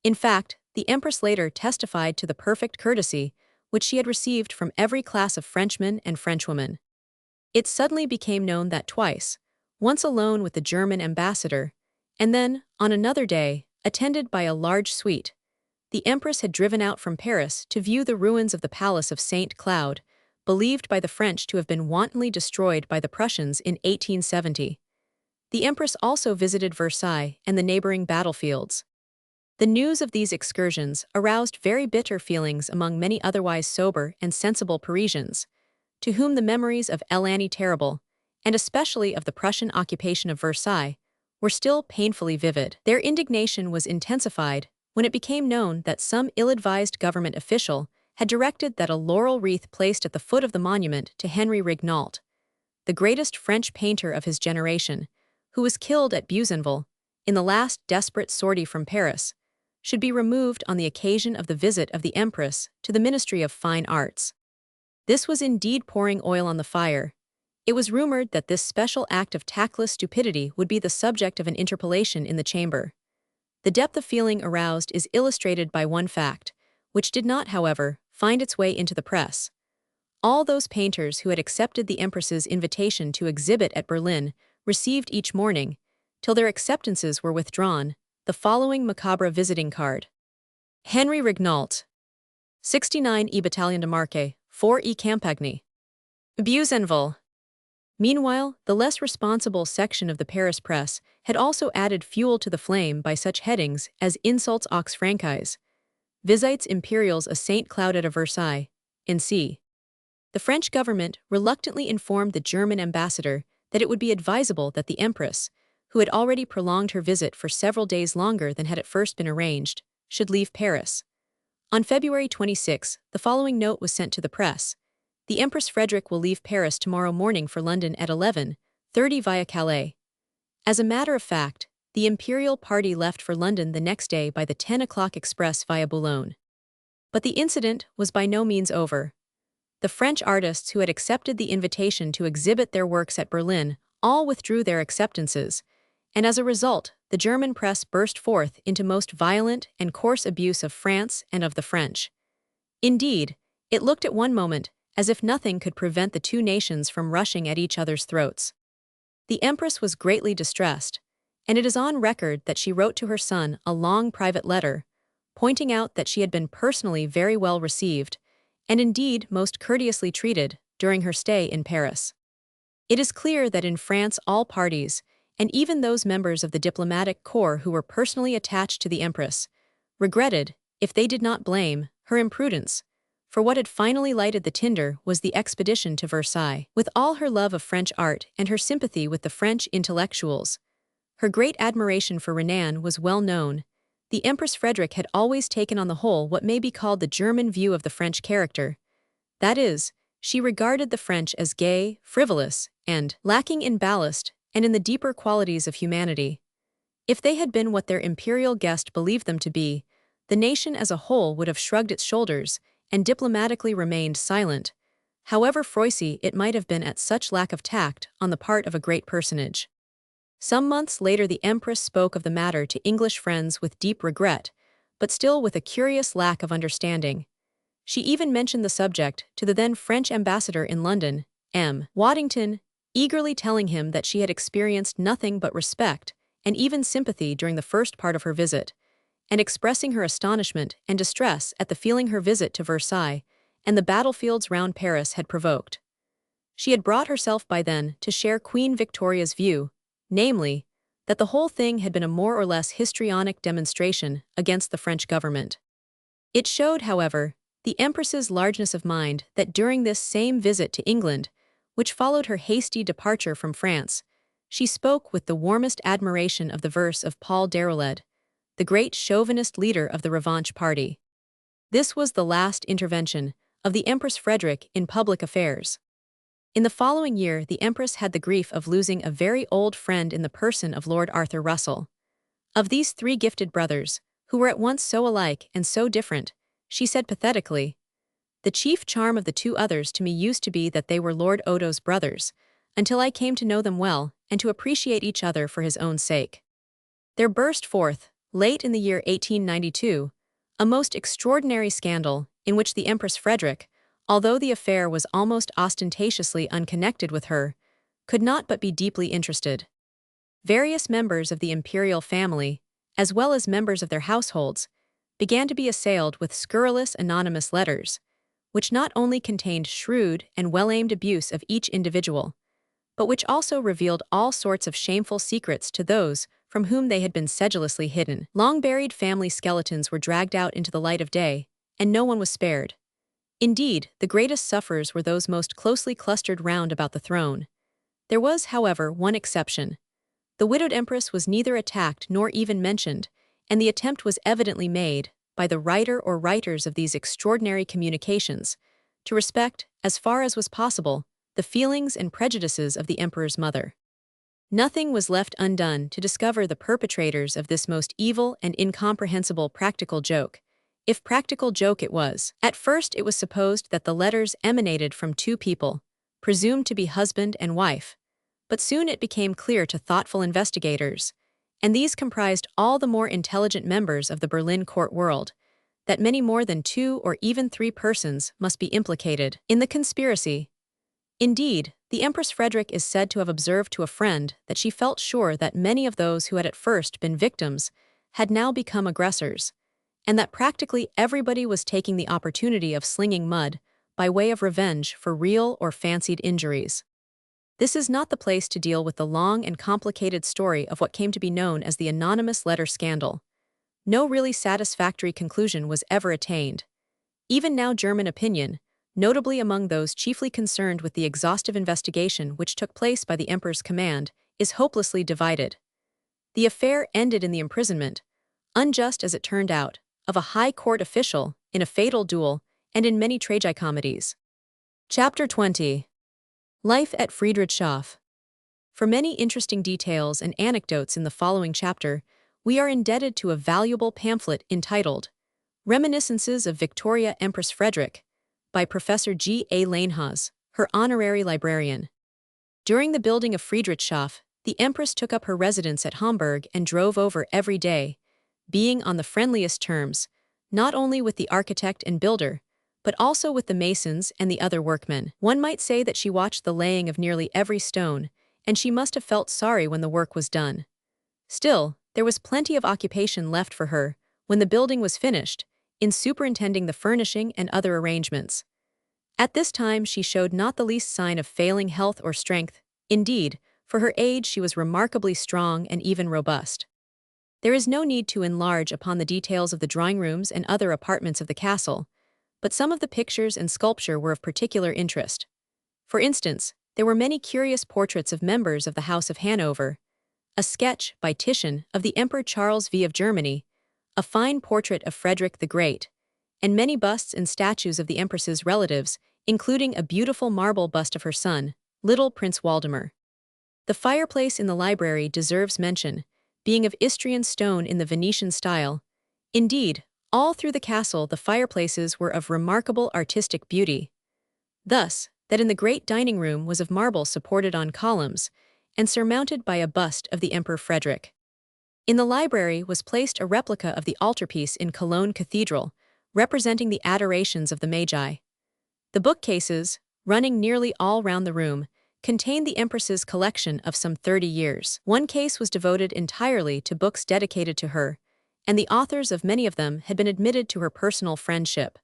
In fact, the Empress later testified to the perfect courtesy which she had received from every class of Frenchmen and Frenchwomen. It suddenly became known that twice, once alone with the German ambassador, and then, on another day, attended by a large suite, the Empress had driven out from Paris to view the ruins of the Palace of Saint Cloud, believed by the French to have been wantonly destroyed by the Prussians in 1870. The Empress also visited Versailles and the neighboring battlefields. The news of these excursions aroused very bitter feelings among many otherwise sober and sensible Parisians, to whom the memories of l'année terrible, and especially of the Prussian occupation of Versailles, were still painfully vivid. Their indignation was intensified when it became known that some ill-advised government official had directed that a laurel wreath placed at the foot of the monument to Henry Regnault, the greatest French painter of his generation, who was killed at Buzenval, in the last desperate sortie from Paris, should be removed on the occasion of the visit of the Empress to the Ministry of Fine Arts. This was indeed pouring oil on the fire. It was rumored that this special act of tactless stupidity would be the subject of an interpellation in the chamber. The depth of feeling aroused is illustrated by one fact, which did not, however, find its way into the press. All those painters who had accepted the Empress's invitation to exhibit at Berlin received each morning, till their acceptances were withdrawn, the following macabre visiting card. Henry Regnault, 69 E Battalion de Marque, 4 E Campagny, Buzenval. Meanwhile, the less responsible section of the Paris press had also added fuel to the flame by such headings as insults aux Francais, visites impériales à Saint Cloud at Versailles, N.C. The French government reluctantly informed the German ambassador that it would be advisable that the Empress, who had already prolonged her visit for several days longer than had at first been arranged, should leave Paris. On February 26, the following note was sent to the press. The Empress Frederick will leave Paris tomorrow morning for London at 11:30 via Calais. As a matter of fact, the imperial party left for London the next day by the 10 o'clock express via Boulogne. But the incident was by no means over. The French artists who had accepted the invitation to exhibit their works at Berlin all withdrew their acceptances, and as a result, the German press burst forth into most violent and coarse abuse of France and of the French. Indeed, it looked at one moment as if nothing could prevent the two nations from rushing at each other's throats. The Empress was greatly distressed, and it is on record that she wrote to her son a long private letter, pointing out that she had been personally very well received, and indeed most courteously treated, during her stay in Paris. It is clear that in France all parties, and even those members of the diplomatic corps who were personally attached to the Empress, regretted, if they did not blame, her imprudence, for what had finally lighted the tinder was the expedition to Versailles. With all her love of French art and her sympathy with the French intellectuals, her great admiration for Renan was well known. The Empress Frederick had always taken on the whole what may be called the German view of the French character. That is, she regarded the French as gay, frivolous, and lacking in ballast and in the deeper qualities of humanity. If they had been what their imperial guest believed them to be, the nation as a whole would have shrugged its shoulders and diplomatically remained silent, however froissy it might have been at such lack of tact on the part of a great personage. Some months later the Empress spoke of the matter to English friends with deep regret, but still with a curious lack of understanding. She even mentioned the subject to the then French ambassador in London, M. Waddington, eagerly telling him that she had experienced nothing but respect and even sympathy during the first part of her visit, and expressing her astonishment and distress at the feeling her visit to Versailles and the battlefields round Paris had provoked. She had brought herself by then to share Queen Victoria's view, namely, that the whole thing had been a more or less histrionic demonstration against the French government. It showed, however, the Empress's largeness of mind that during this same visit to England, which followed her hasty departure from France, she spoke with the warmest admiration of the verse of Paul Déroulède, the great chauvinist leader of the Revanche party. This was the last intervention of the Empress Frederick in public affairs. In the following year the Empress had the grief of losing a very old friend in the person of Lord Arthur Russell. Of these three gifted brothers, who were at once so alike and so different, she said pathetically, "The chief charm of the two others to me used to be that they were Lord Odo's brothers, until I came to know them well and to appreciate each other for his own sake." There burst forth, late in the year 1892, A most extraordinary scandal in which the Empress Frederick, although the affair was almost ostentatiously unconnected with her, could not but be deeply interested. Various members of the imperial family, as well as members of their households, began to be assailed with scurrilous anonymous letters, which not only contained shrewd and well-aimed abuse of each individual, but which also revealed all sorts of shameful secrets to those from whom they had been sedulously hidden. Long-buried family skeletons were dragged out into the light of day, and no one was spared. Indeed, the greatest sufferers were those most closely clustered round about the throne. There was, however, one exception. The widowed empress was neither attacked nor even mentioned, and the attempt was evidently made, by the writer or writers of these extraordinary communications, to respect, as far as was possible, the feelings and prejudices of the emperor's mother. Nothing was left undone to discover the perpetrators of this most evil and incomprehensible practical joke, if practical joke it was. At first it was supposed that the letters emanated from two people, presumed to be husband and wife, but soon it became clear to thoughtful investigators, and these comprised all the more intelligent members of the Berlin court world, that many more than 2 or even 3 persons must be implicated in the conspiracy. Indeed, the Empress Frederick is said to have observed to a friend that she felt sure that many of those who had at first been victims had now become aggressors, and that practically everybody was taking the opportunity of slinging mud by way of revenge for real or fancied injuries. This is not the place to deal with the long and complicated story of what came to be known as the anonymous letter scandal. No really satisfactory conclusion was ever attained. Even now German opinion, notably among those chiefly concerned with the exhaustive investigation which took place by the emperor's command, is hopelessly divided. The affair ended in the imprisonment, unjust as it turned out, of a high court official, in a fatal duel, and in many tragicomedies. Chapter 20. Life at Friedrichshof. For many interesting details and anecdotes in the following chapter, we are indebted to a valuable pamphlet entitled Reminiscences of Victoria Empress Frederick, by Professor G. A. Leinhaus, her honorary librarian. During the building of Friedrichshof, the Empress took up her residence at Hamburg and drove over every day, being on the friendliest terms, not only with the architect and builder, but also with the masons and the other workmen. One might say that she watched the laying of nearly every stone, and she must have felt sorry when the work was done. Still, there was plenty of occupation left for her, when the building was finished, in superintending the furnishing and other arrangements. At this time she showed not the least sign of failing health or strength. Indeed, for her age she was remarkably strong and even robust. There is no need to enlarge upon the details of the drawing rooms and other apartments of the castle, but some of the pictures and sculpture were of particular interest. For instance, there were many curious portraits of members of the House of Hanover, a sketch by Titian of the Emperor Charles V of Germany, a fine portrait of Frederick the Great, and many busts and statues of the Empress's relatives, including a beautiful marble bust of her son, little Prince Waldemar. The fireplace in the library deserves mention, being of Istrian stone in the Venetian style. Indeed, all through the castle the fireplaces were of remarkable artistic beauty. Thus, that in the great dining room was of marble supported on columns, and surmounted by a bust of the Emperor Frederick. In the library was placed a replica of the altarpiece in Cologne Cathedral, representing the adorations of the Magi. The bookcases, running nearly all round the room, contained the Empress's collection of some 30 years. One case was devoted entirely to books dedicated to her, and the authors of many of them had been admitted to her personal friendship.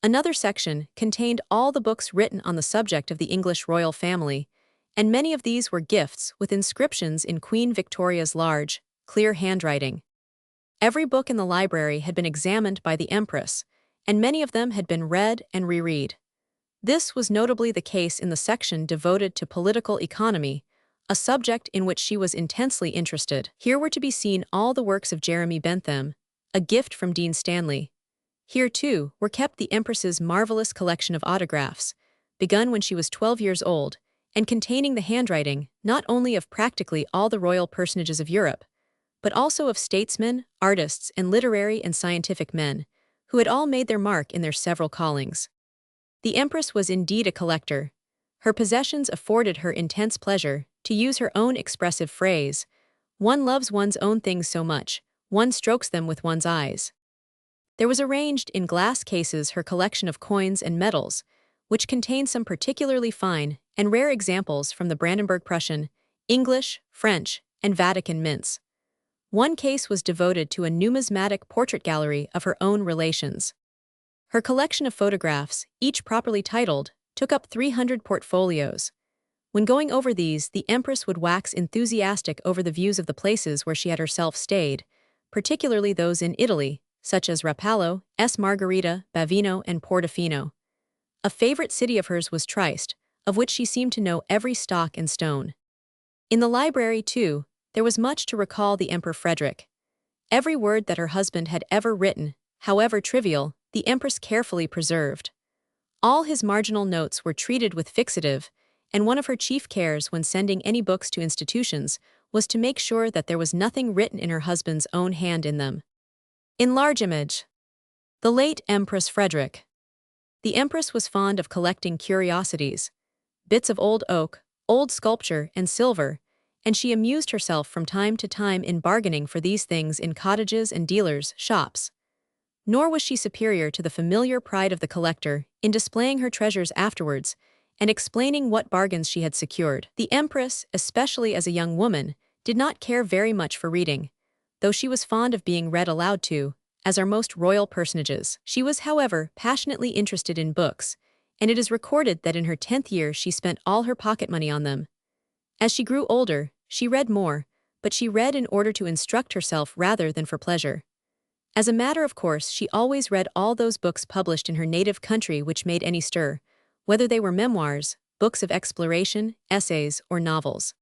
Another section contained all the books written on the subject of the English royal family, and many of these were gifts with inscriptions in Queen Victoria's large, clear handwriting. Every book in the library had been examined by the Empress, and many of them had been read and reread. This was notably the case in the section devoted to political economy, a subject in which she was intensely interested. Here were to be seen all the works of Jeremy Bentham, a gift from Dean Stanley. Here, too, were kept the Empress's marvelous collection of autographs, begun when she was 12 years old, and containing the handwriting not only of practically all the royal personages of Europe, but also of statesmen, artists, and literary and scientific men, who had all made their mark in their several callings. The Empress was indeed a collector. Her possessions afforded her intense pleasure. To use her own expressive phrase, one loves one's own things so much, one strokes them with one's eyes. There was arranged in glass cases her collection of coins and medals, which contained some particularly fine and rare examples from the Brandenburg Prussian, English, French, and Vatican mints. One case was devoted to a numismatic portrait gallery of her own relations. Her collection of photographs, each properly titled, took up 300 portfolios. When going over these, the Empress would wax enthusiastic over the views of the places where she had herself stayed, particularly those in Italy, such as Rapallo, S. Margherita, Bavino, and Portofino. A favorite city of hers was Trieste, of which she seemed to know every stock and stone. In the library, too, there was much to recall the Emperor Frederick. Every word that her husband had ever written, however trivial, the Empress carefully preserved. All his marginal notes were treated with fixative, and one of her chief cares when sending any books to institutions was to make sure that there was nothing written in her husband's own hand in them. In large image. The late Empress Frederick. The Empress was fond of collecting curiosities, bits of old oak, old sculpture, and silver, and she amused herself from time to time in bargaining for these things in cottages and dealers' shops. Nor was she superior to the familiar pride of the collector in displaying her treasures afterwards and explaining what bargains she had secured. The Empress, especially as a young woman, did not care very much for reading, though she was fond of being read aloud to, as are most royal personages. She was, however, passionately interested in books, and it is recorded that in her 10th year she spent all her pocket money on them. As she grew older, she read more, but she read in order to instruct herself rather than for pleasure. As a matter of course, she always read all those books published in her native country which made any stir, whether they were memoirs, books of exploration, essays, or novels.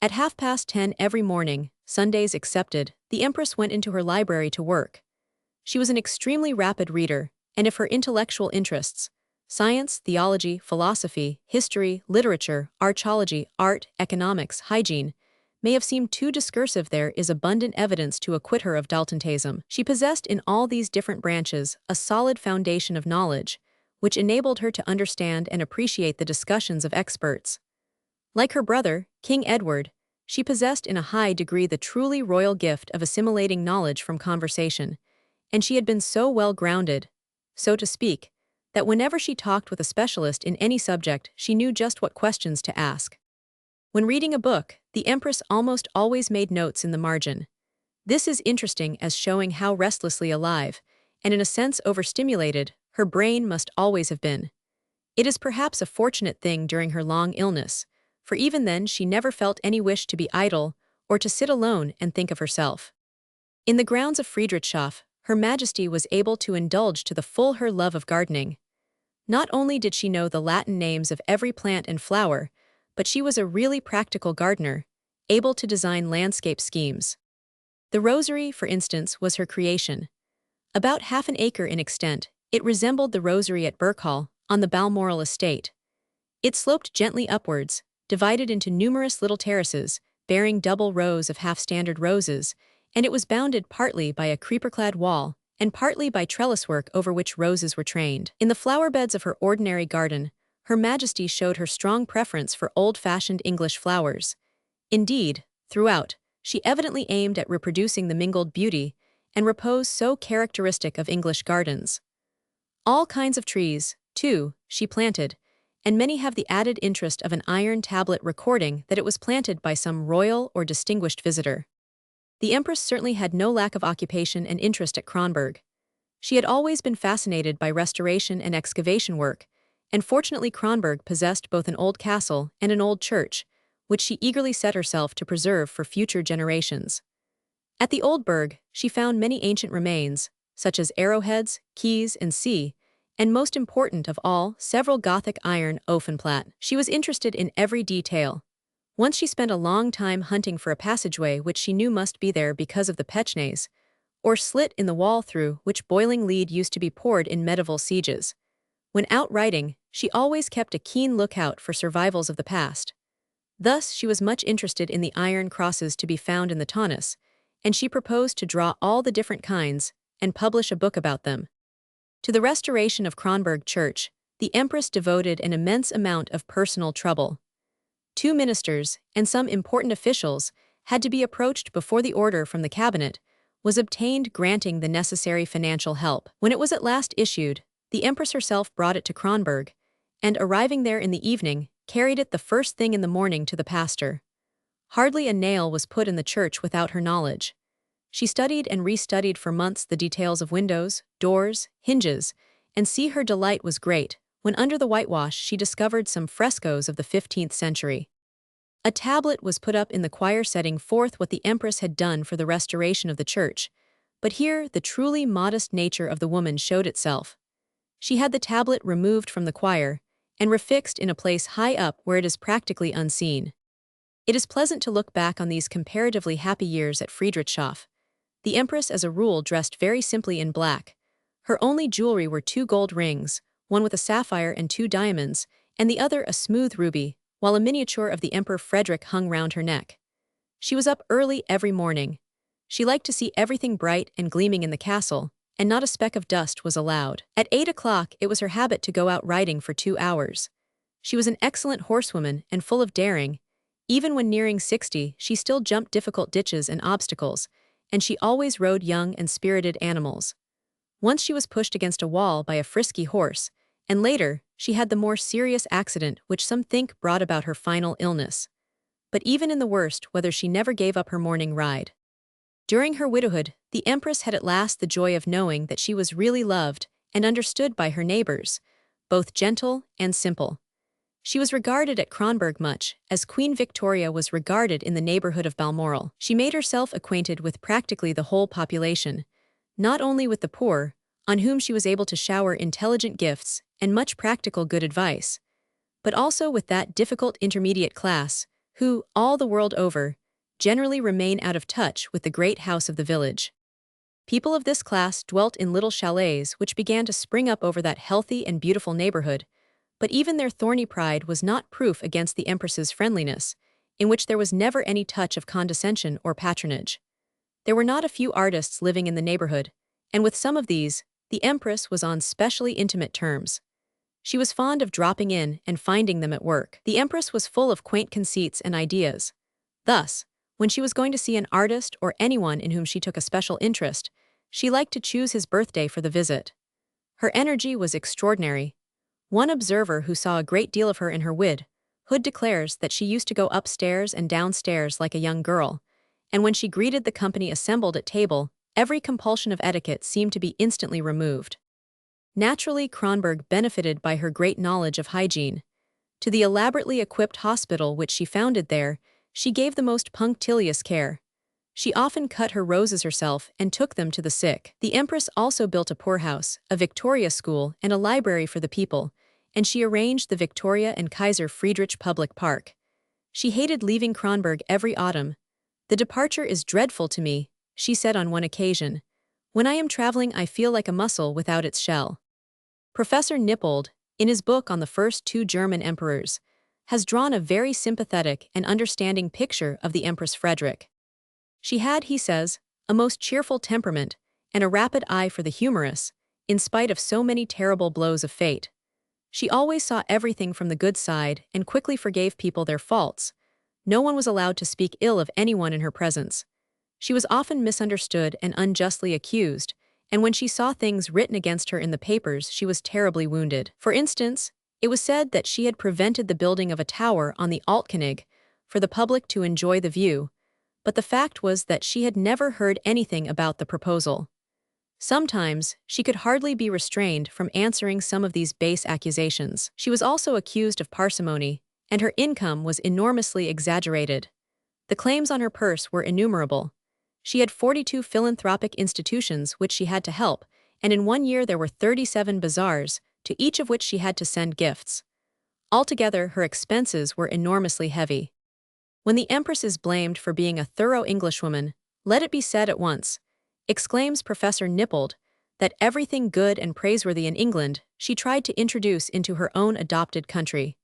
At 10:30 every morning, Sundays excepted, the Empress went into her library to work. She was an extremely rapid reader, and if her intellectual interests, science, theology, philosophy, history, literature, archaeology, art, economics, hygiene, may have seemed too discursive, there is abundant evidence to acquit her of dilettantism. She possessed in all these different branches a solid foundation of knowledge, which enabled her to understand and appreciate the discussions of experts. Like her brother, King Edward, she possessed in a high degree the truly royal gift of assimilating knowledge from conversation, and she had been so well grounded, so to speak, that whenever she talked with a specialist in any subject, she knew just what questions to ask. When reading a book, the Empress almost always made notes in the margin. This is interesting as showing how restlessly alive, and in a sense overstimulated, her brain must always have been. It is perhaps a fortunate thing during her long illness, for even then she never felt any wish to be idle or to sit alone and think of herself. In the grounds of Friedrichshof, Her Majesty was able to indulge to the full her love of gardening. Not only did she know the Latin names of every plant and flower, but she was a really practical gardener, able to design landscape schemes. The rosary, for instance, was her creation. About half an acre in extent, it resembled the rosary at Birkhall, on the Balmoral estate. It sloped gently upwards, divided into numerous little terraces, bearing double rows of half-standard roses, and it was bounded partly by a creeper-clad wall, and partly by trellis work over which roses were trained. In the flower-beds of her ordinary garden, Her Majesty showed her strong preference for old-fashioned English flowers. Indeed, throughout, she evidently aimed at reproducing the mingled beauty and repose so characteristic of English gardens. All kinds of trees, too, she planted, and many have the added interest of an iron tablet recording that it was planted by some royal or distinguished visitor. The Empress certainly had no lack of occupation and interest at Kronborg. She had always been fascinated by restoration and excavation work, and fortunately Kronborg possessed both an old castle and an old church, which she eagerly set herself to preserve for future generations. At the Old Burg, she found many ancient remains, such as arrowheads, keys, and sea, and most important of all, several Gothic iron Ofenplatte. She was interested in every detail. Once she spent a long time hunting for a passageway which she knew must be there because of the Pechnays, or slit in the wall through which boiling lead used to be poured in medieval sieges. When out riding, she always kept a keen lookout for survivals of the past. Thus, she was much interested in the iron crosses to be found in the Taunus, and she proposed to draw all the different kinds and publish a book about them. To the restoration of Kronborg Church, the Empress devoted an immense amount of personal trouble. 2 ministers and some important officials had to be approached before the order from the cabinet, was obtained, granting the necessary financial help. When it was at last issued, the Empress herself brought it to Kronborg, and arriving there in the evening, carried it the first thing in the morning to the pastor. Hardly a nail was put in the church without her knowledge. She studied and restudied for months the details of windows, doors, hinges, and her delight was great when under the whitewash she discovered some frescoes of the 15th century. A tablet was put up in the choir setting forth what the Empress had done for the restoration of the church, but here the truly modest nature of the woman showed itself. She had the tablet removed from the choir and refixed in a place high up where it is practically unseen. It is pleasant to look back on these comparatively happy years at Friedrichshof. The Empress as a rule dressed very simply in black. Her only jewelry were 2 gold rings, one with a sapphire and 2 diamonds, and the other a smooth ruby, while a miniature of the Emperor Frederick hung round her neck. She was up early every morning. She liked to see everything bright and gleaming in the castle, and not a speck of dust was allowed. At 8 o'clock it was her habit to go out riding for 2 hours. She was an excellent horsewoman and full of daring. Even when nearing 60, she still jumped difficult ditches and obstacles, and she always rode young and spirited animals. Once she was pushed against a wall by a frisky horse, and later, she had the more serious accident which some think brought about her final illness. But even in the worst weather she never gave up her morning ride. During her widowhood, the Empress had at last the joy of knowing that she was really loved and understood by her neighbors, both gentle and simple. She was regarded at Kronborg much as Queen Victoria was regarded in the neighborhood of Balmoral. She made herself acquainted with practically the whole population, not only with the poor, on whom she was able to shower intelligent gifts and much practical good advice, but also with that difficult intermediate class, who, all the world over, generally remain out of touch with the great house of the village. People of this class dwelt in little chalets which began to spring up over that healthy and beautiful neighborhood, but even their thorny pride was not proof against the Empress's friendliness, in which there was never any touch of condescension or patronage. There were not a few artists living in the neighborhood, and with some of these, the Empress was on specially intimate terms. She was fond of dropping in and finding them at work. The Empress was full of quaint conceits and ideas. Thus, when she was going to see an artist or anyone in whom she took a special interest, she liked to choose his birthday for the visit. Her energy was extraordinary. One observer who saw a great deal of her in her widowhood declares that she used to go upstairs and downstairs like a young girl, and when she greeted the company assembled at table, every compulsion of etiquette seemed to be instantly removed. Naturally, Kronborg benefited by her great knowledge of hygiene. To the elaborately equipped hospital which she founded there, she gave the most punctilious care. She often cut her roses herself and took them to the sick. The Empress also built a poorhouse, a Victoria school, and a library for the people, and she arranged the Victoria and Kaiser Friedrich public park. She hated leaving Kronborg every autumn. "The departure is dreadful to me," she said on one occasion. "When I am traveling I feel like a mussel without its shell." Professor Nippold, in his book on the first 2 German emperors, has drawn a very sympathetic and understanding picture of the Empress Frederick. She had, he says, a most cheerful temperament and a rapid eye for the humorous, in spite of so many terrible blows of fate. She always saw everything from the good side and quickly forgave people their faults. No one was allowed to speak ill of anyone in her presence. She was often misunderstood and unjustly accused, and when she saw things written against her in the papers she was terribly wounded. For instance, it was said that she had prevented the building of a tower on the Altkönig for the public to enjoy the view, but the fact was that she had never heard anything about the proposal. Sometimes, she could hardly be restrained from answering some of these base accusations. She was also accused of parsimony, and her income was enormously exaggerated. The claims on her purse were innumerable. She had 42 philanthropic institutions which she had to help, and in one year there were 37 bazaars, to each of which she had to send gifts. Altogether, her expenses were enormously heavy. When the Empress is blamed for being a thorough Englishwoman, let it be said at once, exclaims Professor Nippold, that everything good and praiseworthy in England she tried to introduce into her own adopted country.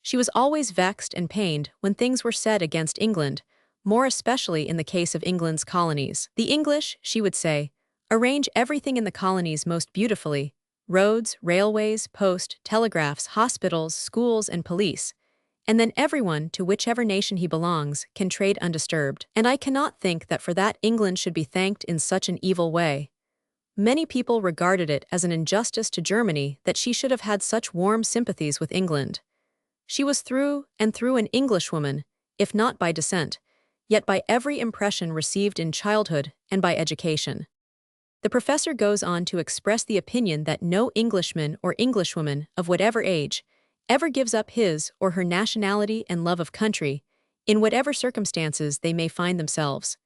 She was always vexed and pained when things were said against England, more especially in the case of England's colonies. The English, she would say, arrange everything in the colonies most beautifully: roads, railways, post, telegraphs, hospitals, schools, and police, and then everyone, to whichever nation he belongs, can trade undisturbed. And I cannot think that for that England should be thanked in such an evil way. Many people regarded it as an injustice to Germany that she should have had such warm sympathies with England. She was through and through an Englishwoman, if not by descent, yet by every impression received in childhood and by education. The professor goes on to express the opinion that no Englishman or Englishwoman of whatever age ever gives up his or her nationality and love of country, in whatever circumstances they may find themselves.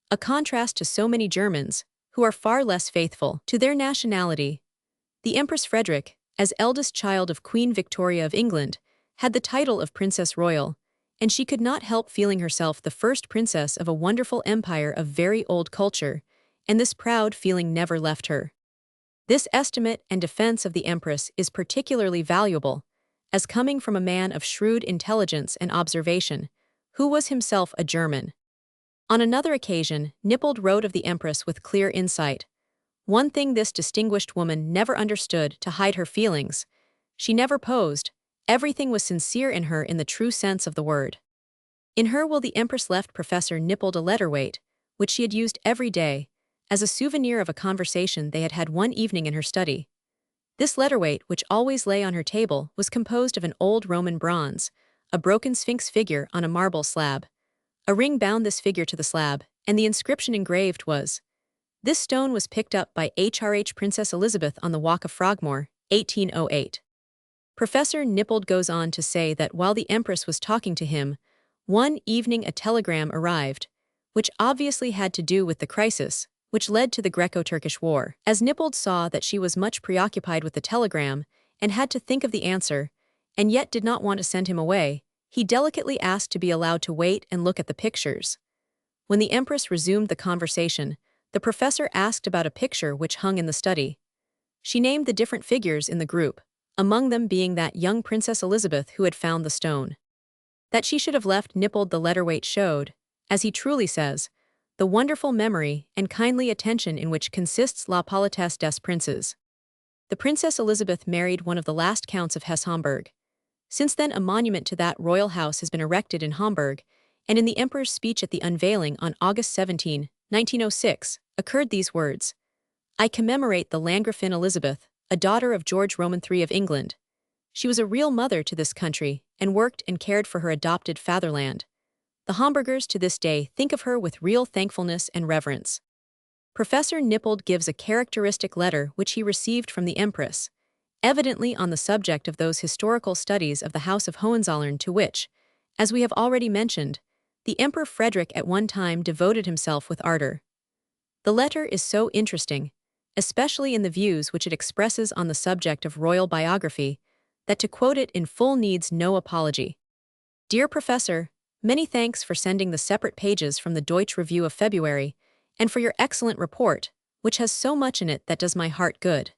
A contrast to so many Germans, who are far less faithful to their nationality. The Empress Frederick, as eldest child of Queen Victoria of England, had the title of Princess Royal, and she could not help feeling herself the first princess of a wonderful empire of very old culture, and this proud feeling never left her. This estimate and defense of the Empress is particularly valuable, as coming from a man of shrewd intelligence and observation, who was himself a German. On another occasion, Nippold wrote of the Empress with clear insight. One thing this distinguished woman never understood: to hide her feelings. She never posed. Everything was sincere in her in the true sense of the word. In her will the Empress left Professor Nippold a letter weight, which she had used every day, as a souvenir of a conversation they had had one evening in her study. This letter weight, which always lay on her table, was composed of an old Roman bronze, a broken sphinx figure on a marble slab. A ring bound this figure to the slab, and the inscription engraved was, "This stone was picked up by HRH Princess Elizabeth on the Walk of Frogmore, 1808. Professor Nippold goes on to say that while the Empress was talking to him, one evening a telegram arrived, which obviously had to do with the crisis, which led to the Greco-Turkish War. As Nippold saw that she was much preoccupied with the telegram and had to think of the answer, and yet did not want to send him away, he delicately asked to be allowed to wait and look at the pictures. When the Empress resumed the conversation, the professor asked about a picture which hung in the study. She named the different figures in the group, among them being that young Princess Elizabeth who had found the stone. That she should have left Nippold the letter weight showed, as he truly says, the wonderful memory and kindly attention in which consists la politesse des princes. The Princess Elizabeth married one of the last counts of Hesse-Homburg. Since then a monument to that royal house has been erected in Hamburg, and in the Emperor's speech at the unveiling on August 17, 1906, occurred these words, "I commemorate the Landgravine Elizabeth, a daughter of George Roman III of England. She was a real mother to this country, and worked and cared for her adopted fatherland. The Hamburgers to this day think of her with real thankfulness and reverence." Professor Nippold gives a characteristic letter which he received from the Empress, evidently on the subject of those historical studies of the House of Hohenzollern to which, as we have already mentioned, the Emperor Frederick at one time devoted himself with ardor. The letter is so interesting, especially in the views which it expresses on the subject of royal biography, that to quote it in full needs no apology. Dear Professor, many thanks for sending the separate pages from the Deutsch Review of February, and for your excellent report, which has so much in it that does my heart good.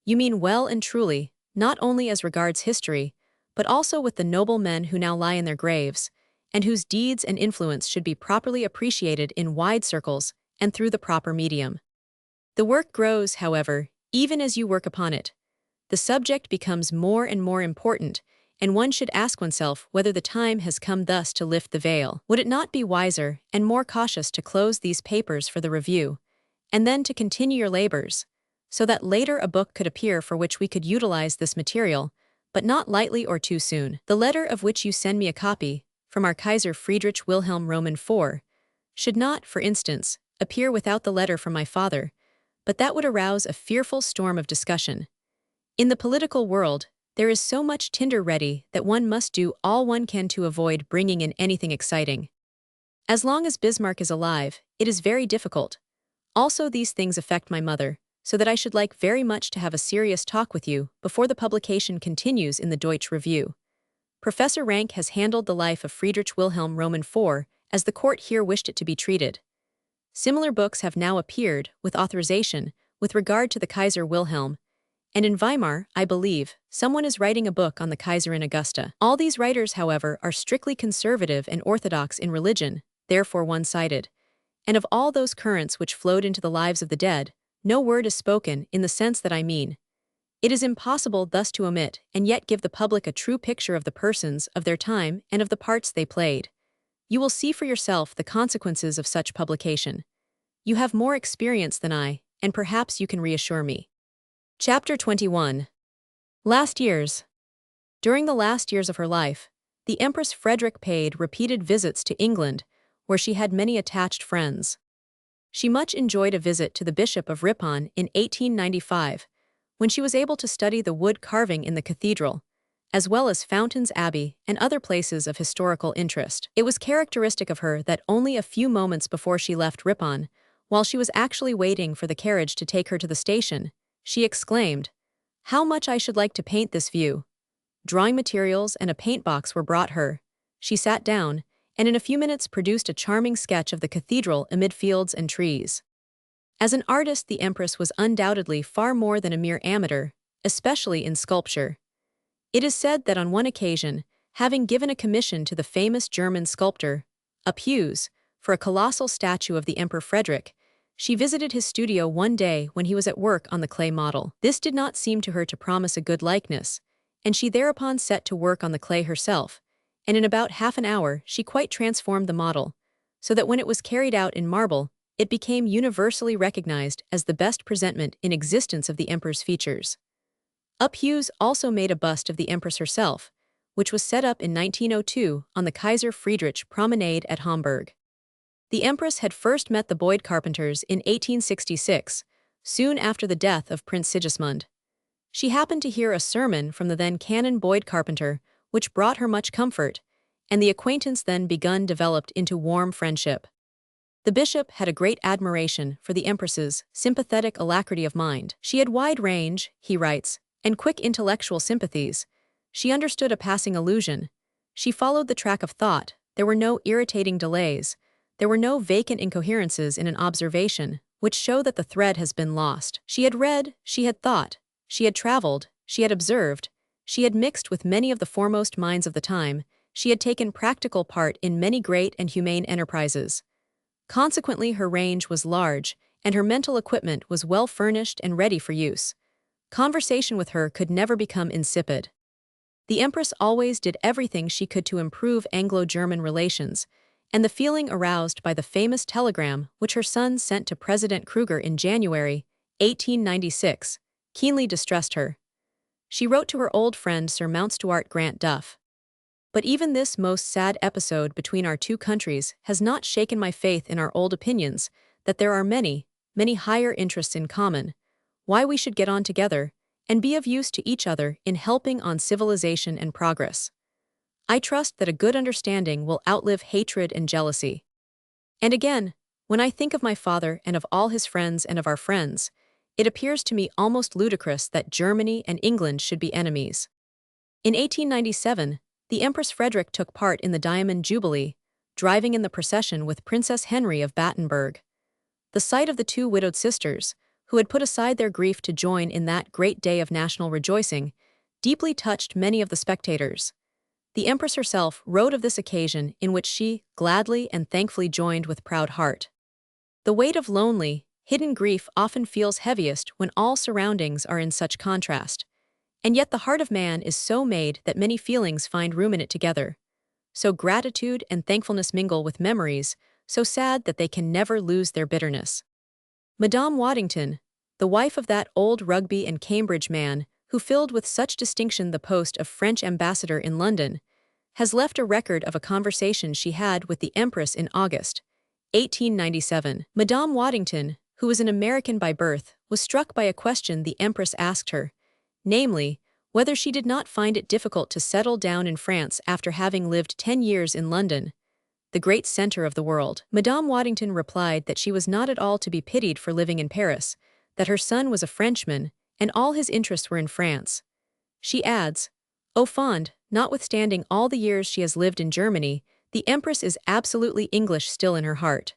You mean well and truly, not only as regards history, but also with the noble men who now lie in their graves, and whose deeds and influence should be properly appreciated in wide circles and through the proper medium. The work grows, however, even as you work upon it. The subject becomes more and more important, and one should ask oneself whether the time has come thus to lift the veil. Would it not be wiser and more cautious to close these papers for the review, and then to continue your labors, so that later a book could appear for which we could utilize this material, but not lightly or too soon? The letter of which you send me a copy, from our Kaiser Friedrich Wilhelm Roman IV, should not, for instance, appear without the letter from my father, but that would arouse a fearful storm of discussion. In the political world, there is so much tinder ready that one must do all one can to avoid bringing in anything exciting. As long as Bismarck is alive, it is very difficult. Also, these things affect my mother, so that I should like very much to have a serious talk with you before the publication continues in the Deutsch Review. Professor Rank has handled the life of Friedrich Wilhelm Roman IV as the court here wished it to be treated. Similar books have now appeared, with authorization, with regard to the Kaiser Wilhelm, and in Weimar, I believe, someone is writing a book on the Kaiserin Augusta. All these writers, however, are strictly conservative and orthodox in religion, therefore one-sided. And of all those currents which flowed into the lives of the dead, no word is spoken in the sense that I mean. It is impossible thus to omit and yet give the public a true picture of the persons, of their time, and of the parts they played. You will see for yourself the consequences of such publication. You have more experience than I, and perhaps you can reassure me. Chapter 21. Last years. During the last years of her life, the Empress Frederick paid repeated visits to England, where she had many attached friends. She much enjoyed a visit to the Bishop of Ripon in 1895, when she was able to study the wood carving in the cathedral, as well as Fountains Abbey and other places of historical interest. It was characteristic of her that only a few moments before she left Ripon, while she was actually waiting for the carriage to take her to the station, she exclaimed, "How much I should like to paint this view." Drawing materials and a paint box were brought her. She sat down, and in a few minutes produced a charming sketch of the cathedral amid fields and trees. As an artist, the Empress was undoubtedly far more than a mere amateur, especially in sculpture. It is said that on one occasion, having given a commission to the famous German sculptor, Uphues, for a colossal statue of the Emperor Frederick, she visited his studio one day when he was at work on the clay model. This did not seem to her to promise a good likeness, and she thereupon set to work on the clay herself, and in about half an hour she quite transformed the model, so that when it was carried out in marble, it became universally recognized as the best presentment in existence of the emperor's features. Uphues also made a bust of the Empress herself, which was set up in 1902 on the Kaiser Friedrich Promenade at Hamburg. The Empress had first met the Boyd carpenters in 1866, soon after the death of Prince Sigismund. She happened to hear a sermon from the then Canon Boyd carpenter, which brought her much comfort, and the acquaintance then begun developed into warm friendship. The bishop had a great admiration for the Empress's sympathetic alacrity of mind. She had wide range, he writes, and quick intellectual sympathies. She understood a passing allusion. She followed the track of thought. There were no irritating delays. There were no vacant incoherences in an observation, which show that the thread has been lost. She had read, she had thought, she had traveled, she had observed, she had mixed with many of the foremost minds of the time, she had taken practical part in many great and humane enterprises. Consequently, her range was large, and her mental equipment was well furnished and ready for use. Conversation with her could never become insipid. The Empress always did everything she could to improve Anglo-German relations, and the feeling aroused by the famous telegram which her son sent to President Kruger in January 1896 keenly distressed her. She wrote to her old friend Sir Mountstuart Grant Duff, "But even this most sad episode between our two countries has not shaken my faith in our old opinions that there are many, many higher interests in common, why we should get on together, and be of use to each other in helping on civilization and progress. I trust that a good understanding will outlive hatred and jealousy." And again, when I think of my father and of all his friends and of our friends, it appears to me almost ludicrous that Germany and England should be enemies. In 1897, the Empress Frederick took part in the Diamond Jubilee, driving in the procession with Princess Henry of Battenberg. The sight of the two widowed sisters, who had put aside their grief to join in that great day of national rejoicing, deeply touched many of the spectators. The Empress herself wrote of this occasion in which she gladly and thankfully joined with proud heart. The weight of lonely, hidden grief often feels heaviest when all surroundings are in such contrast. And yet the heart of man is so made that many feelings find room in it together. So gratitude and thankfulness mingle with memories, so sad that they can never lose their bitterness. Madame Waddington, the wife of that old Rugby and Cambridge man who filled with such distinction the post of French ambassador in London, has left a record of a conversation she had with the Empress in August 1897. Madame Waddington, who was an American by birth, was struck by a question the Empress asked her, namely, whether she did not find it difficult to settle down in France after having lived 10 years in London, the great center of the world. Madame Waddington replied that she was not at all to be pitied for living in Paris, that her son was a Frenchman, and all his interests were in France. She adds, "Au fond, notwithstanding all the years she has lived in Germany, the Empress is absolutely English still in her heart."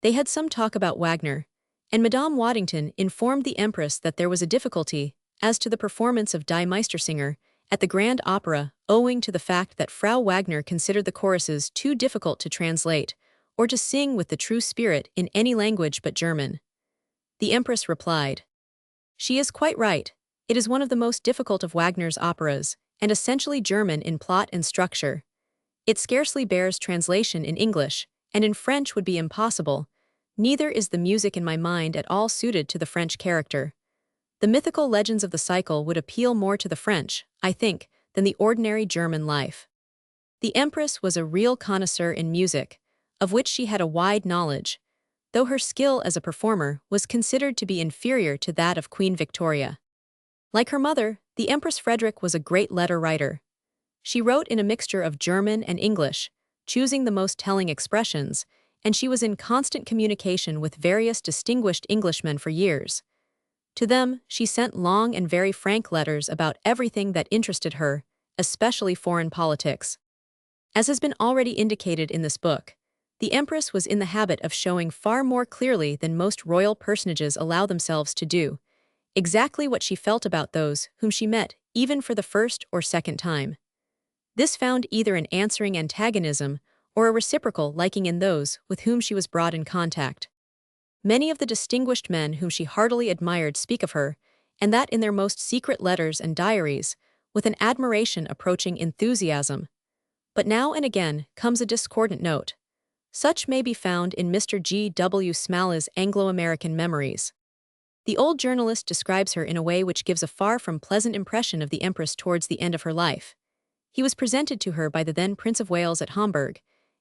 They had some talk about Wagner, and Madame Waddington informed the Empress that there was a difficulty as to the performance of Die Meistersinger at the Grand Opera, owing to the fact that Frau Wagner considered the choruses too difficult to translate, or to sing with the true spirit in any language but German. The Empress replied, "She is quite right. It is one of the most difficult of Wagner's operas, and essentially German in plot and structure. It scarcely bears translation in English, and in French would be impossible. Neither is the music in my mind at all suited to the French character. The mythical legends of the cycle would appeal more to the French, I think, than the ordinary German life. The Empress was a real connoisseur in music, of which she had a wide knowledge, though her skill as a performer was considered to be inferior to that of Queen Victoria. Like her mother, the Empress Frederick was a great letter writer. She wrote in a mixture of German and English, choosing the most telling expressions, and she was in constant communication with various distinguished Englishmen for years. To them, she sent long and very frank letters about everything that interested her, especially foreign politics. As has been already indicated in this book, the Empress was in the habit of showing far more clearly than most royal personages allow themselves to do, exactly what she felt about those whom she met, even for the first or second time. This found either an answering antagonism or a reciprocal liking in those with whom she was brought in contact. Many of the distinguished men whom she heartily admired speak of her, and that in their most secret letters and diaries, with an admiration approaching enthusiasm. But now and again comes a discordant note. Such may be found in Mr. G. W. Smalley's Anglo-American Memories. The old journalist describes her in a way which gives a far from pleasant impression of the Empress towards the end of her life. He was presented to her by the then Prince of Wales at Hamburg,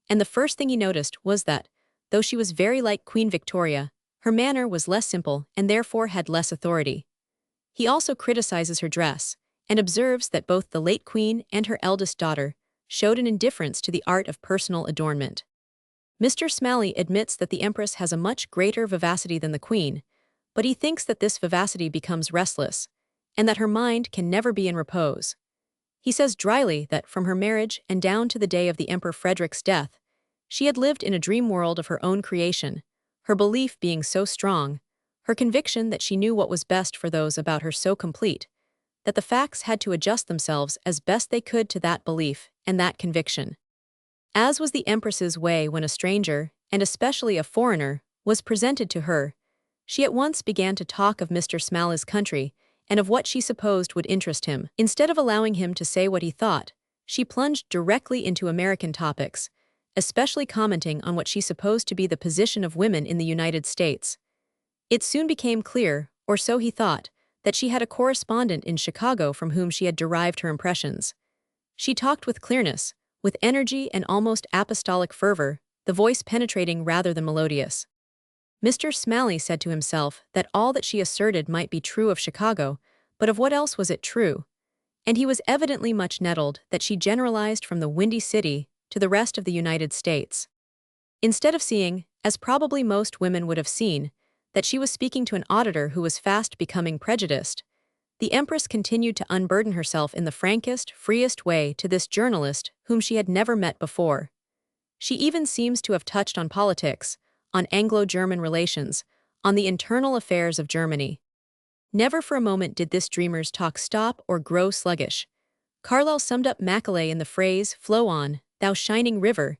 and the first thing he noticed was that, though she was very like Queen Victoria, her manner was less simple and therefore had less authority. He also criticizes her dress, and observes that both the late queen and her eldest daughter showed an indifference to the art of personal adornment. Mr. Smalley admits that the Empress has a much greater vivacity than the Queen, but he thinks that this vivacity becomes restless, and that her mind can never be in repose. He says dryly that from her marriage and down to the day of the Emperor Frederick's death, she had lived in a dream world of her own creation, her belief being so strong, her conviction that she knew what was best for those about her so complete, that the facts had to adjust themselves as best they could to that belief and that conviction. As was the Empress's way when a stranger, and especially a foreigner, was presented to her, she at once began to talk of Mr. Smalley's country and of what she supposed would interest him. Instead of allowing him to say what he thought, she plunged directly into American topics, especially commenting on what she supposed to be the position of women in the United States. It soon became clear, or so he thought, that she had a correspondent in Chicago from whom she had derived her impressions. She talked with clearness, with energy and almost apostolic fervor, the voice penetrating rather than melodious. Mr. Smalley said to himself that all that she asserted might be true of Chicago, but of what else was it true? And he was evidently much nettled that she generalized from the Windy City to the rest of the United States. Instead of seeing, as probably most women would have seen, that she was speaking to an auditor who was fast becoming prejudiced, the Empress continued to unburden herself in the frankest, freest way to this journalist whom she had never met before. She even seems to have touched on politics, on Anglo-German relations, on the internal affairs of Germany. Never for a moment did this dreamer's talk stop or grow sluggish. Carlyle summed up Macaulay in the phrase, "Flow on, thou shining river."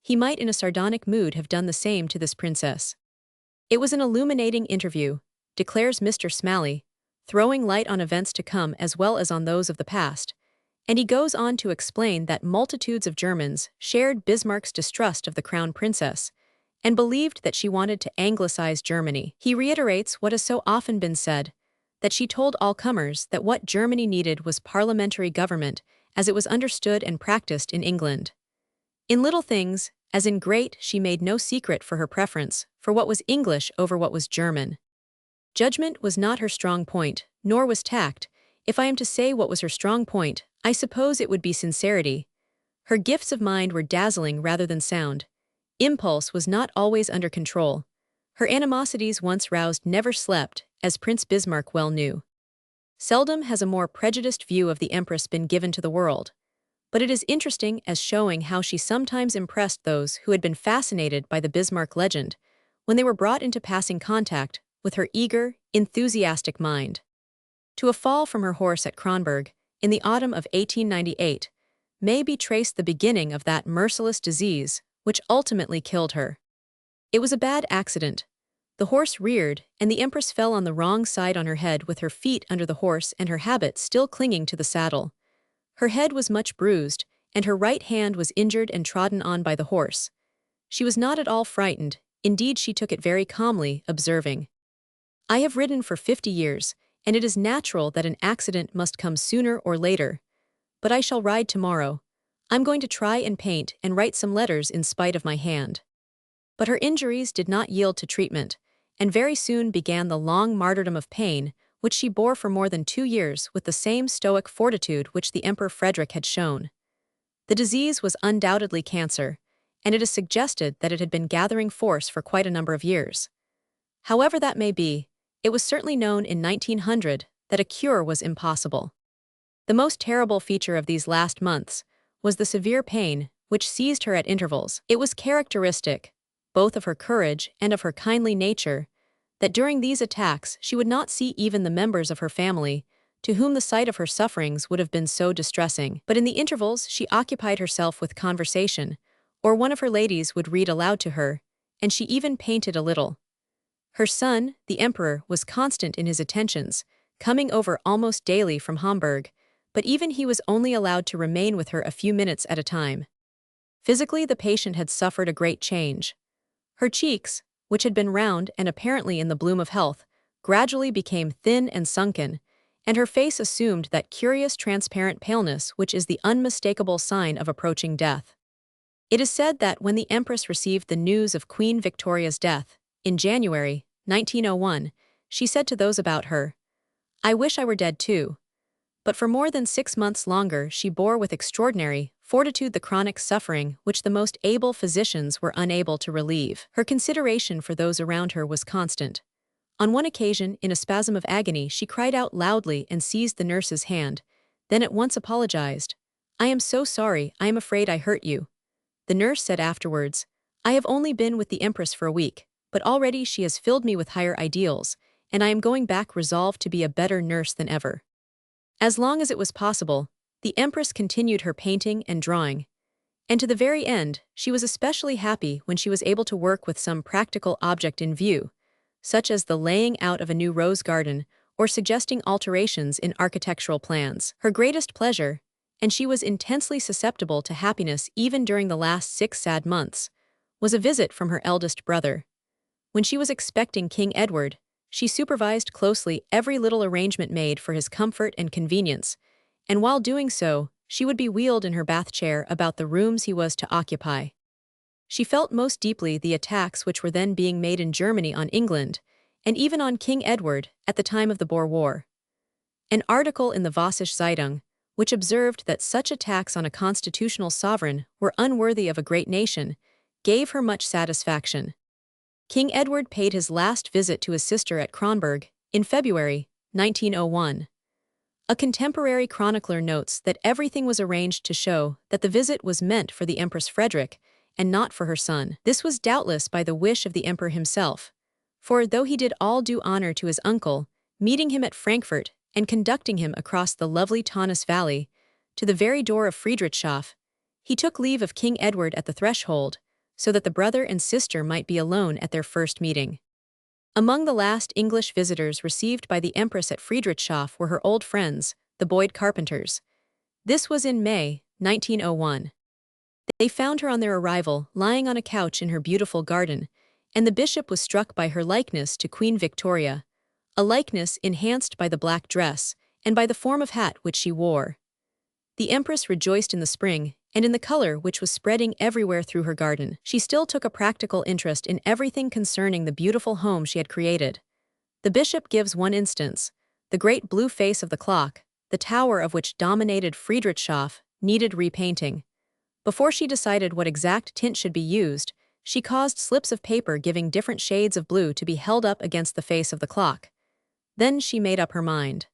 He might in a sardonic mood have done the same to this princess. It was an illuminating interview, declares Mr. Smalley, throwing light on events to come as well as on those of the past, and he goes on to explain that multitudes of Germans shared Bismarck's distrust of the crown princess and believed that she wanted to Anglicize Germany. He reiterates what has so often been said, that she told all comers that what Germany needed was parliamentary government as it was understood and practiced in England. In little things, as in great, she made no secret for her preference for what was English over what was German. Judgment was not her strong point, nor was tact. If I am to say what was her strong point, I suppose it would be sincerity. Her gifts of mind were dazzling rather than sound. Impulse was not always under control. Her animosities once roused never slept, as Prince Bismarck well knew. Seldom has a more prejudiced view of the Empress been given to the world, but it is interesting as showing how she sometimes impressed those who had been fascinated by the Bismarck legend when they were brought into passing contact with her eager, enthusiastic mind. To a fall from her horse at Kronberg, in the autumn of 1898, may be traced the beginning of that merciless disease which ultimately killed her. It was a bad accident, The horse reared, and the Empress fell on the wrong side on her head with her feet under the horse and her habit still clinging to the saddle. Her head was much bruised, and her right hand was injured and trodden on by the horse. She was not at all frightened, indeed she took it very calmly, observing, "I have ridden for 50 years, and it is natural that an accident must come sooner or later. But I shall ride tomorrow. I'm going to try and paint and write some letters in spite of my hand." But her injuries did not yield to treatment, and very soon began the long martyrdom of pain, which she bore for more than 2 years with the same stoic fortitude which the Emperor Frederick had shown. The disease was undoubtedly cancer, and it is suggested that it had been gathering force for quite a number of years. However that may be, it was certainly known in 1900 that a cure was impossible. The most terrible feature of these last months was the severe pain which seized her at intervals. It was characteristic, both of her courage and of her kindly nature, that during these attacks she would not see even the members of her family, to whom the sight of her sufferings would have been so distressing. But in the intervals she occupied herself with conversation, or one of her ladies would read aloud to her, and she even painted a little. Her son, the Emperor, was constant in his attentions, coming over almost daily from Hamburg, but even he was only allowed to remain with her a few minutes at a time. Physically, the patient had suffered a great change. Her cheeks, which had been round and apparently in the bloom of health, gradually became thin and sunken, and her face assumed that curious transparent paleness which is the unmistakable sign of approaching death. It is said that when the Empress received the news of Queen Victoria's death, in January 1901, she said to those about her, "I wish I were dead too." But for more than 6 months longer she bore with extraordinary fortitude the chronic suffering which the most able physicians were unable to relieve. Her consideration for those around her was constant. On one occasion, in a spasm of agony, she cried out loudly and seized the nurse's hand, then at once apologized. "I am so sorry, I am afraid I hurt you." The nurse said afterwards, "I have only been with the Empress for a week, but already she has filled me with higher ideals, and I am going back resolved to be a better nurse than ever." As long as it was possible, the Empress continued her painting and drawing, and to the very end, she was especially happy when she was able to work with some practical object in view, such as the laying out of a new rose garden or suggesting alterations in architectural plans. Her greatest pleasure, and she was intensely susceptible to happiness even during the last 6 sad months, was a visit from her eldest brother. When she was expecting King Edward, she supervised closely every little arrangement made for his comfort and convenience, and while doing so, she would be wheeled in her bath chair about the rooms he was to occupy. She felt most deeply the attacks which were then being made in Germany on England, and even on King Edward at the time of the Boer War. An article in the Vossische Zeitung, which observed that such attacks on a constitutional sovereign were unworthy of a great nation, gave her much satisfaction. King Edward paid his last visit to his sister at Kronborg in February 1901. A contemporary chronicler notes that everything was arranged to show that the visit was meant for the Empress Frederick and not for her son. This was doubtless by the wish of the emperor himself, for though he did all due honor to his uncle, meeting him at Frankfurt and conducting him across the lovely Taunus Valley to the very door of Friedrichshof, he took leave of King Edward at the threshold, so that the brother and sister might be alone at their first meeting. Among the last English visitors received by the Empress at Friedrichshof were her old friends, the Boyd Carpenters. This was in May 1901. They found her on their arrival lying on a couch in her beautiful garden, and the bishop was struck by her likeness to Queen Victoria, a likeness enhanced by the black dress and by the form of hat which she wore. The Empress rejoiced in the spring and in the color which was spreading everywhere through her garden. She still took a practical interest in everything concerning the beautiful home she had created. The bishop gives one instance: the great blue face of the clock, the tower of which dominated Friedrichshof, needed repainting. Before she decided what exact tint should be used, she caused slips of paper giving different shades of blue to be held up against the face of the clock. Then she made up her mind.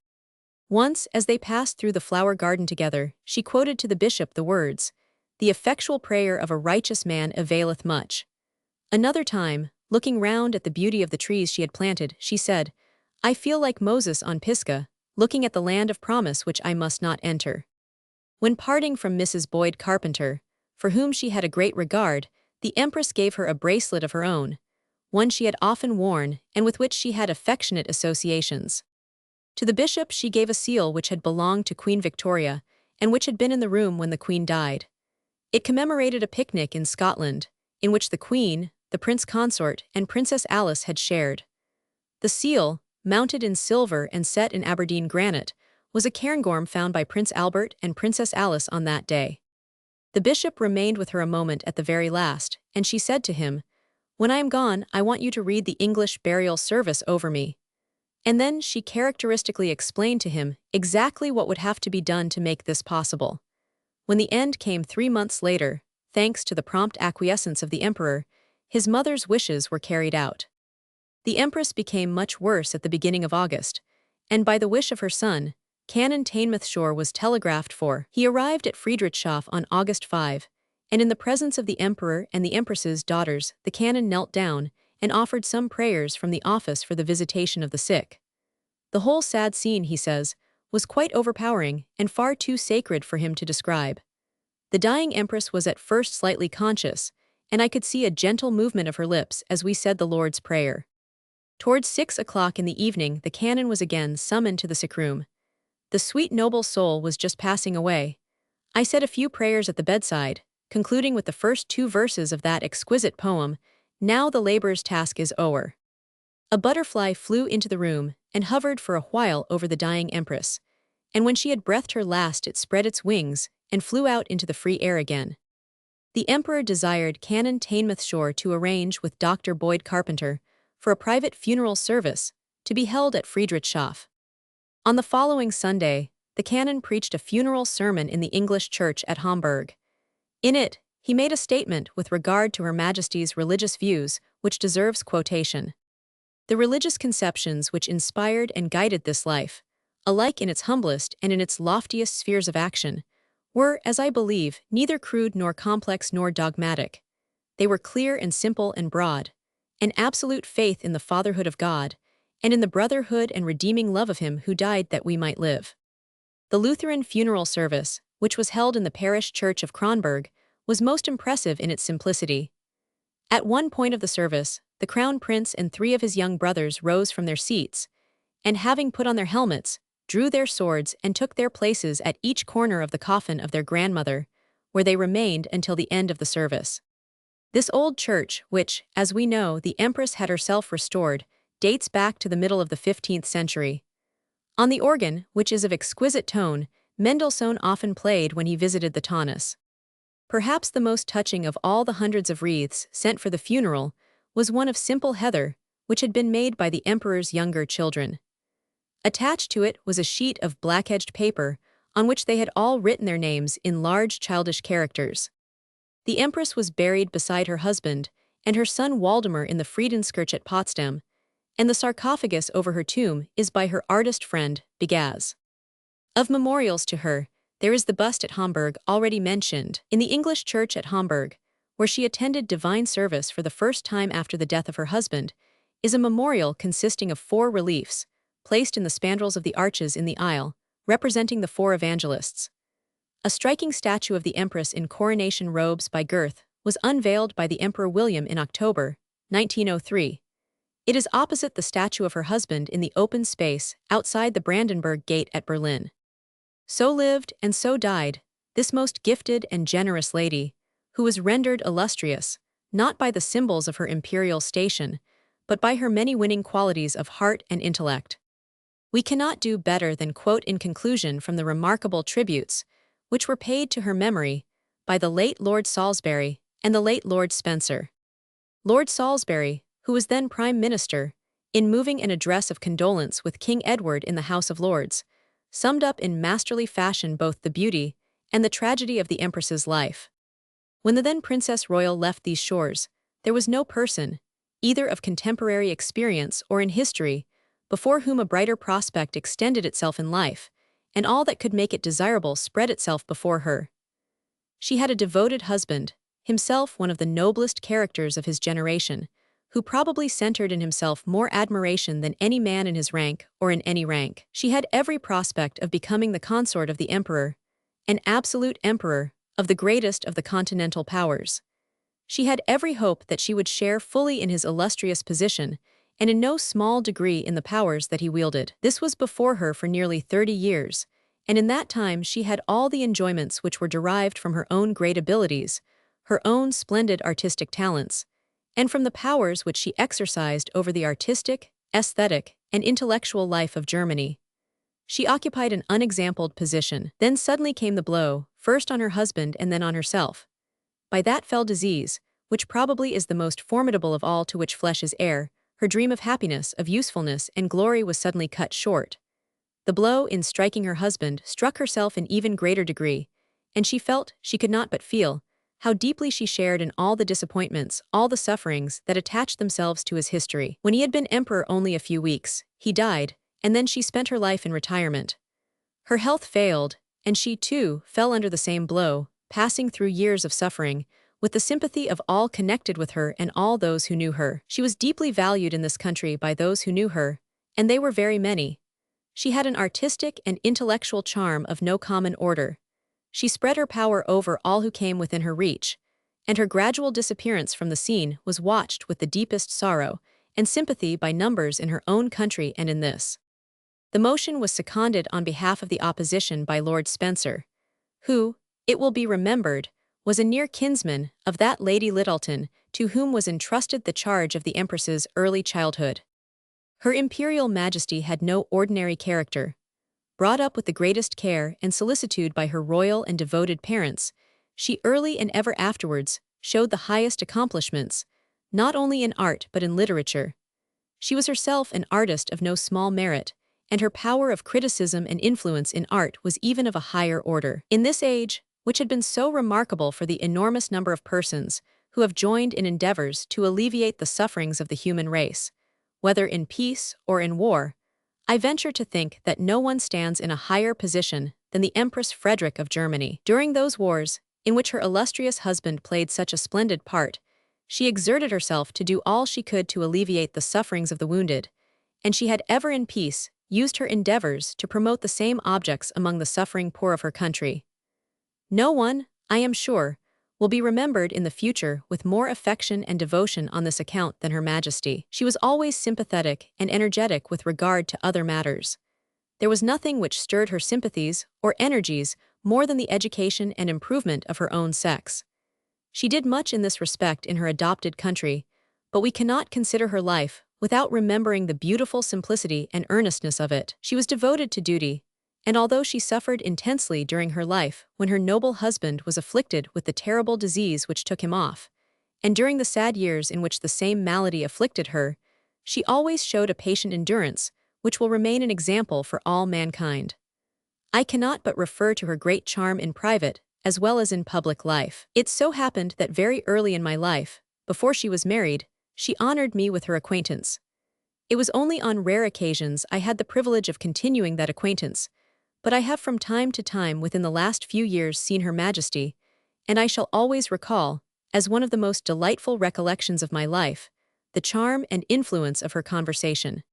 Once, as they passed through the flower garden together, she quoted to the bishop the words, "The effectual prayer of a righteous man availeth much." Another time, looking round at the beauty of the trees she had planted, she said, "I feel like Moses on Pisgah, looking at the land of promise which I must not enter." When parting from Mrs. Boyd Carpenter, for whom she had a great regard, the Empress gave her a bracelet of her own, one she had often worn and with which she had affectionate associations. To the bishop she gave a seal which had belonged to Queen Victoria and which had been in the room when the Queen died. It commemorated a picnic in Scotland, in which the Queen, the Prince Consort, and Princess Alice had shared. The seal, mounted in silver and set in Aberdeen granite, was a cairngorm found by Prince Albert and Princess Alice on that day. The bishop remained with her a moment at the very last, and she said to him, "When I am gone, I want you to read the English burial service over me." And then she characteristically explained to him exactly what would have to be done to make this possible. When the end came 3 months later, thanks to the prompt acquiescence of the emperor, his mother's wishes were carried out. The empress became much worse at the beginning of August, and by the wish of her son, Canon Tainmouthshire was telegraphed for. He arrived at Friedrichshof on August 5, and in the presence of the emperor and the empress's daughters, the canon knelt down and offered some prayers from the office for the visitation of the sick. The whole sad scene, he says, was quite overpowering and far too sacred for him to describe. The dying empress was at first slightly conscious, and I could see a gentle movement of her lips as we said the Lord's Prayer. Towards 6 o'clock in the evening the canon was again summoned to the sick room. The sweet noble soul was just passing away. I said a few prayers at the bedside, concluding with the first 2 verses of that exquisite poem, "Now the labor's task is o'er." A butterfly flew into the room and hovered for a while over the dying empress, and when she had breathed her last it spread its wings and flew out into the free air again. The emperor desired Canon Tainmouthshire to arrange with Dr. Boyd Carpenter for a private funeral service to be held at Friedrichshof. On the following Sunday, the canon preached a funeral sermon in the English church at Hamburg. In it, he made a statement with regard to Her Majesty's religious views which deserves quotation. The religious conceptions which inspired and guided this life, alike in its humblest and in its loftiest spheres of action, were, as I believe, neither crude nor complex nor dogmatic. They were clear and simple and broad, an absolute faith in the fatherhood of God, and in the brotherhood and redeeming love of Him who died that we might live. The Lutheran funeral service, which was held in the parish church of Kronberg, was most impressive in its simplicity. At one point of the service, the Crown Prince and 3 of his young brothers rose from their seats, and having put on their helmets, drew their swords and took their places at each corner of the coffin of their grandmother, where they remained until the end of the service. This old church, which, as we know, the Empress had herself restored, dates back to the middle of the 15th century. On the organ, which is of exquisite tone, Mendelssohn often played when he visited the Taunus. Perhaps the most touching of all the hundreds of wreaths sent for the funeral was one of simple heather, which had been made by the emperor's younger children. Attached to it was a sheet of black-edged paper on which they had all written their names in large childish characters. The empress was buried beside her husband and her son Waldemar in the Friedenskirche at Potsdam, and the sarcophagus over her tomb is by her artist friend, Begaz. Of memorials to her, there is the bust at Hamburg already mentioned. In the English church at Hamburg, where she attended divine service for the first time after the death of her husband, is a memorial consisting of 4 reliefs, placed in the spandrels of the arches in the aisle, representing the 4 evangelists. A striking statue of the Empress in coronation robes by Goethe was unveiled by the Emperor William in October 1903. It is opposite the statue of her husband in the open space outside the Brandenburg Gate at Berlin. So lived and so died this most gifted and generous lady, who was rendered illustrious, not by the symbols of her imperial station, but by her many winning qualities of heart and intellect. We cannot do better than quote in conclusion from the remarkable tributes which were paid to her memory by the late Lord Salisbury and the late Lord Spencer. Lord Salisbury, who was then Prime Minister, in moving an address of condolence with King Edward in the House of Lords, summed up in masterly fashion both the beauty and the tragedy of the Empress's life. When the then Princess Royal left these shores, there was no person, either of contemporary experience or in history, before whom a brighter prospect extended itself in life, and all that could make it desirable spread itself before her. She had a devoted husband, himself one of the noblest characters of his generation, who probably centered in himself more admiration than any man in his rank or in any rank. She had every prospect of becoming the consort of the emperor, an absolute emperor, of the greatest of the continental powers. She had every hope that she would share fully in his illustrious position, and in no small degree in the powers that he wielded. This was before her for nearly 30 years, and in that time she had all the enjoyments which were derived from her own great abilities, her own splendid artistic talents, and from the powers which she exercised over the artistic, aesthetic, and intellectual life of Germany. She occupied an unexampled position. Then suddenly came the blow, first on her husband and then on herself. By that fell disease, which probably is the most formidable of all to which flesh is heir. Her dream of happiness, of usefulness, and glory was suddenly cut short. The blow, in striking her husband, struck herself in even greater degree, and she felt, she could not but feel, how deeply she shared in all the disappointments, all the sufferings that attached themselves to his history. When he had been emperor only a few weeks, he died, and then she spent her life in retirement. Her health failed, and she, too, fell under the same blow, passing through years of suffering, with the sympathy of all connected with her and all those who knew her. She was deeply valued in this country by those who knew her, and they were very many. She had an artistic and intellectual charm of no common order. She spread her power over all who came within her reach, and her gradual disappearance from the scene was watched with the deepest sorrow and sympathy by numbers in her own country and in this. The motion was seconded on behalf of the opposition by Lord Spencer, who, it will be remembered, was a near kinsman of that Lady Lyttleton to whom was entrusted the charge of the Empress's early childhood. Her Imperial Majesty had no ordinary character. Brought up with the greatest care and solicitude by her royal and devoted parents, she early and ever afterwards showed the highest accomplishments, not only in art but in literature. She was herself an artist of no small merit, and her power of criticism and influence in art was even of a higher order. In this age, which had been so remarkable for the enormous number of persons who have joined in endeavors to alleviate the sufferings of the human race, whether in peace or in war, I venture to think that no one stands in a higher position than the Empress Frederick of Germany. During those wars, in which her illustrious husband played such a splendid part, she exerted herself to do all she could to alleviate the sufferings of the wounded, and she had ever in peace used her endeavors to promote the same objects among the suffering poor of her country. No one, I am sure, will be remembered in the future with more affection and devotion on this account than Her Majesty. She was always sympathetic and energetic with regard to other matters. There was nothing which stirred her sympathies or energies more than the education and improvement of her own sex. She did much in this respect in her adopted country, but we cannot consider her life without remembering the beautiful simplicity and earnestness of it. She was devoted to duty, and although she suffered intensely during her life when her noble husband was afflicted with the terrible disease which took him off, and during the sad years in which the same malady afflicted her, she always showed a patient endurance which will remain an example for all mankind. I cannot but refer to her great charm in private as well as in public life. It so happened that very early in my life, before she was married, she honored me with her acquaintance. It was only on rare occasions I had the privilege of continuing that acquaintance, but I have from time to time within the last few years seen Her Majesty, and I shall always recall, as one of the most delightful recollections of my life, the charm and influence of her conversation.